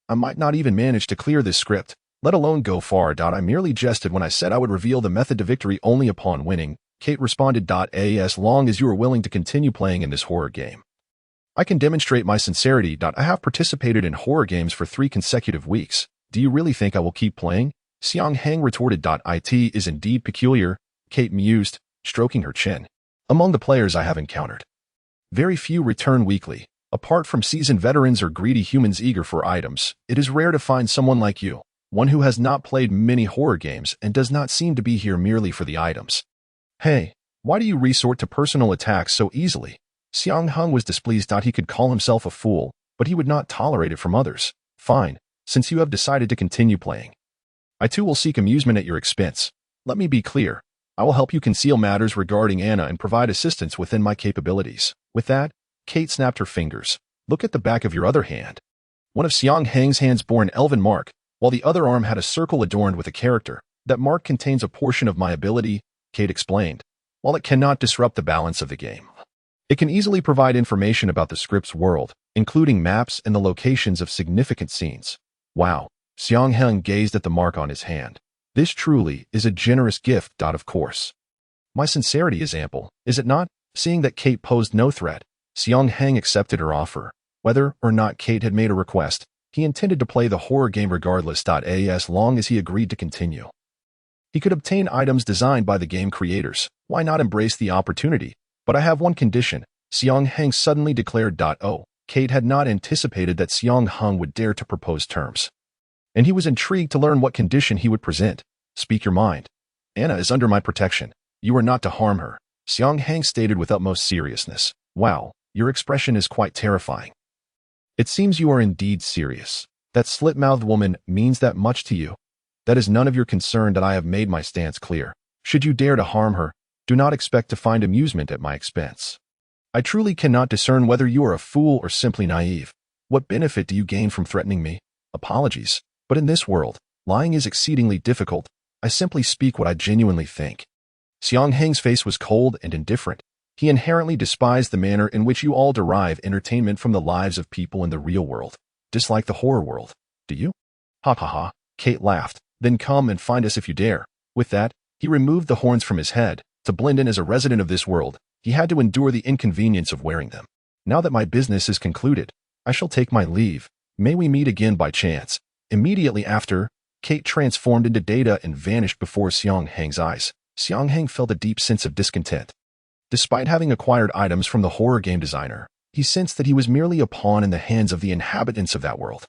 I might not even manage to clear this script, let alone go far. I merely jested when I said I would reveal the method to victory only upon winning. Kate responded. As long as you are willing to continue playing in this horror game, I can demonstrate my sincerity. I have participated in horror games for 3 consecutive weeks. Do you really think I will keep playing? Xiang Heng retorted. It is indeed peculiar, Kate mused, stroking her chin. Among the players I have encountered, very few return weekly. Apart from seasoned veterans or greedy humans eager for items, it is rare to find someone like you, one who has not played many horror games and does not seem to be here merely for the items. Hey, why do you resort to personal attacks so easily? Xiang Heng was displeased. He could call himself a fool, but he would not tolerate it from others. Fine, since you have decided to continue playing, I too will seek amusement at your expense. Let me be clear. I will help you conceal matters regarding Anna and provide assistance within my capabilities. With that, Kate snapped her fingers. Look at the back of your other hand. One of Xiang Heng's hands bore an elven mark, while the other arm had a circle adorned with a character. That mark contains a portion of my ability, Kate explained. While it cannot disrupt the balance of the game, it can easily provide information about the script's world, including maps and the locations of significant scenes. Wow, Xiang Heng gazed at the mark on his hand. This truly is a generous gift. Of course. My sincerity is ample, is it not? Seeing that Kate posed no threat, Xiang Heng accepted her offer. Whether or not Kate had made a request, he intended to play the horror game regardless. As long as he agreed to continue, he could obtain items designed by the game creators. Why not embrace the opportunity? But I have one condition, Xiang Heng suddenly declared. Oh, Kate had not anticipated that Xiang Heng would dare to propose terms. And he was intrigued to learn what condition he would present. Speak your mind. Anna is under my protection. You are not to harm her, Xiang Heng stated with utmost seriousness. Wow, your expression is quite terrifying. It seems you are indeed serious. That slit-mouthed woman means that much to you. That is none of your concern that I have made my stance clear. Should you dare to harm her, do not expect to find amusement at my expense. I truly cannot discern whether you are a fool or simply naive. What benefit do you gain from threatening me? Apologies, but in this world, lying is exceedingly difficult. I simply speak what I genuinely think. Xiang Heng's face was cold and indifferent. He inherently despised the manner in which you all derive entertainment from the lives of people in the real world. Dislike the horror world, do you? Ha ha ha, Kate laughed. Then come and find us if you dare. With that, he removed the horns from his head. To blend in as a resident of this world, he had to endure the inconvenience of wearing them. Now that my business is concluded, I shall take my leave. May we meet again by chance. Immediately after, Kate transformed into Data and vanished before Xiang Heng's eyes. Xiang Heng felt a deep sense of discontent. Despite having acquired items from the horror game designer, he sensed that he was merely a pawn in the hands of the inhabitants of that world.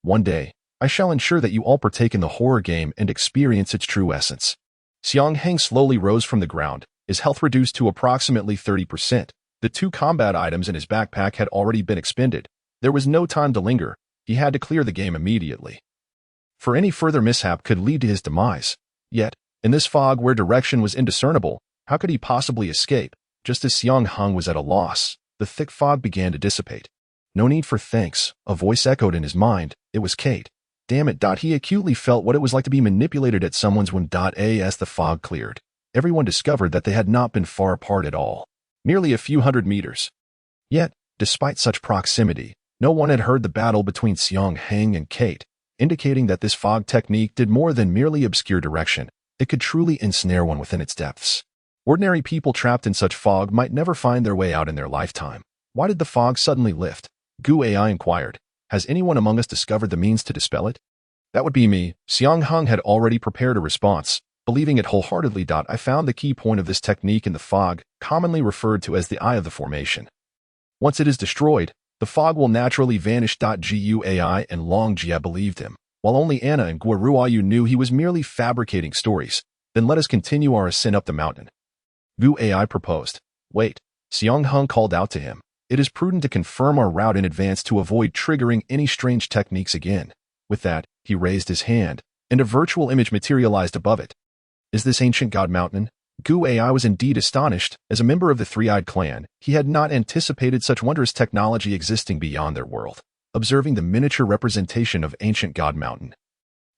One day, I shall ensure that you all partake in the horror game and experience its true essence. Xiang Heng slowly rose from the ground, his health reduced to approximately 30%. The 2 combat items in his backpack had already been expended. There was no time to linger. He had to clear the game immediately. For any further mishap could lead to his demise. Yet, in this fog where direction was indiscernible, how could he possibly escape? Just as Xiang Heng was at a loss, the thick fog began to dissipate. No need for thanks, a voice echoed in his mind. It was Kate. Damn it. He acutely felt what it was like to be manipulated at someone's whim. As the fog cleared, everyone discovered that they had not been far apart at all. Merely a few hundred meters. Yet, despite such proximity, no one had heard the battle between Xiang Heng and Kate, indicating that this fog technique did more than merely obscure direction. It could truly ensnare one within its depths. Ordinary people trapped in such fog might never find their way out in their lifetime. Why did the fog suddenly lift? Gu Ai inquired. Has anyone among us discovered the means to dispel it? That would be me. Xiang Heng had already prepared a response, believing it wholeheartedly. I found the key point of this technique in the fog, commonly referred to as the eye of the formation. Once it is destroyed, the fog will naturally vanish. Gu Ai and Long Jia believed him, while only Anna and Guo Ruoyu knew he was merely fabricating stories. Then let us continue our ascent up the mountain. Gu Ai proposed. Wait. Xiang Heng called out to him. It is prudent to confirm our route in advance to avoid triggering any strange techniques again. With that, he raised his hand, and a virtual image materialized above it. Is this ancient god mountain? Gu Ai was indeed astonished. As a member of the Three-Eyed Clan, he had not anticipated such wondrous technology existing beyond their world. Observing the miniature representation of ancient god mountain,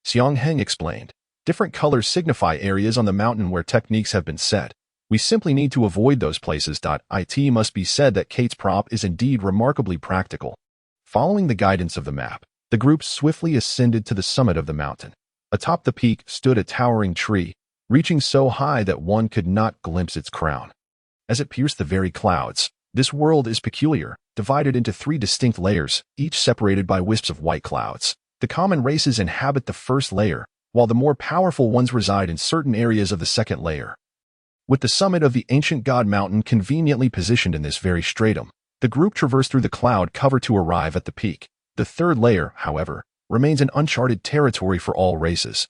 Xiang Heng explained. Different colors signify areas on the mountain where techniques have been set. We simply need to avoid those places. It must be said that Kate's prop is indeed remarkably practical. Following the guidance of the map, the group swiftly ascended to the summit of the mountain. Atop the peak stood a towering tree, reaching so high that one could not glimpse its crown. As it pierced the very clouds, this world is peculiar, divided into 3 distinct layers, each separated by wisps of white clouds. The common races inhabit the first layer, while the more powerful ones reside in certain areas of the second layer. With the summit of the ancient god mountain conveniently positioned in this very stratum, the group traversed through the cloud cover to arrive at the peak. The third layer, however, remains an uncharted territory for all races,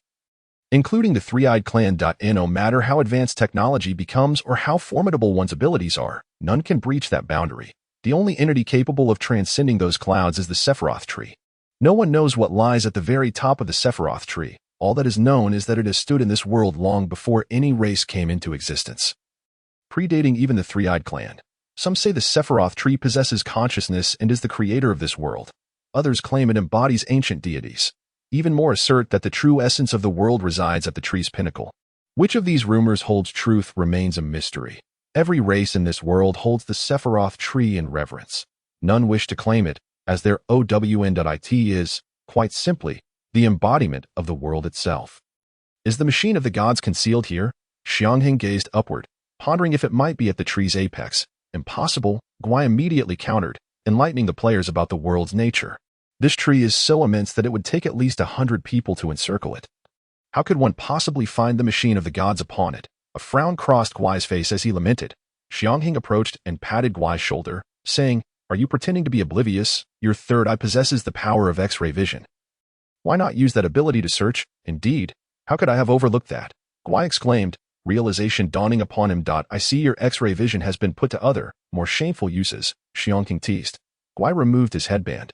including the Three-Eyed Clan. No matter how advanced technology becomes or how formidable one's abilities are, none can breach that boundary. The only entity capable of transcending those clouds is the Sephiroth tree. No one knows what lies at the very top of the Sephiroth tree. All that is known is that it has stood in this world long before any race came into existence, predating even the Three-Eyed Clan. Some say the Sephiroth tree possesses consciousness and is the creator of this world. Others claim it embodies ancient deities. Even more assert that the true essence of the world resides at the tree's pinnacle. Which of these rumors holds truth remains a mystery. Every race in this world holds the Sephiroth tree in reverence. None wish to claim it, as their OWN.IT is, quite simply, the embodiment of the world itself. Is the machine of the gods concealed here? Xiang Heng gazed upward, pondering if it might be at the tree's apex. Impossible, Guai immediately countered, enlightening the players about the world's nature. This tree is so immense that it would take at least 100 people to encircle it. How could one possibly find the machine of the gods upon it? A frown crossed Guai's face as he lamented. Xiang Heng approached and patted Guai's shoulder, saying, Are you pretending to be oblivious? Your third eye possesses the power of X-ray vision. Why not use that ability to search? Indeed, how could I have overlooked that? Gwai exclaimed, realization dawning upon him. I see your X-ray vision has been put to other, more shameful uses, Xiang Heng teased. Gwai removed his headband,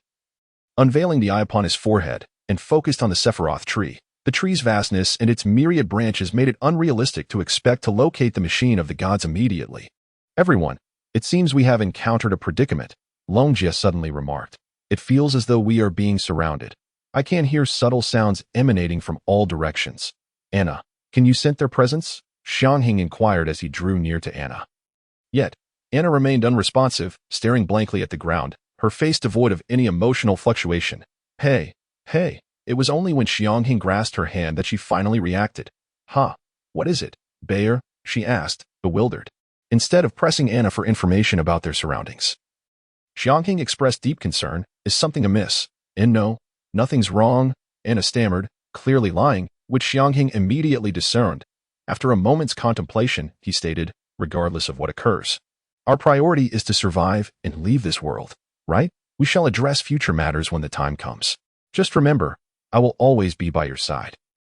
unveiling the eye upon his forehead, and focused on the Sephiroth tree. The tree's vastness and its myriad branches made it unrealistic to expect to locate the machine of the gods immediately. Everyone, it seems we have encountered a predicament, Longjia suddenly remarked. It feels as though we are being surrounded. I can hear subtle sounds emanating from all directions. Anna, can you scent their presence? Xiang Heng inquired as he drew near to Anna. Yet, Anna remained unresponsive, staring blankly at the ground, her face devoid of any emotional fluctuation. Hey. It was only when Xiang Heng grasped her hand that she finally reacted. Huh, what is it, Bayer? She asked, bewildered. Instead of pressing Anna for information about their surroundings, Xiang Heng expressed deep concern. Is something amiss? And no, nothing's wrong, Anna stammered, clearly lying, which Xiang Heng immediately discerned. After a moment's contemplation, he stated, regardless of what occurs, our priority is to survive and leave this world, right? We shall address future matters when the time comes. Just remember, I will always be by your side.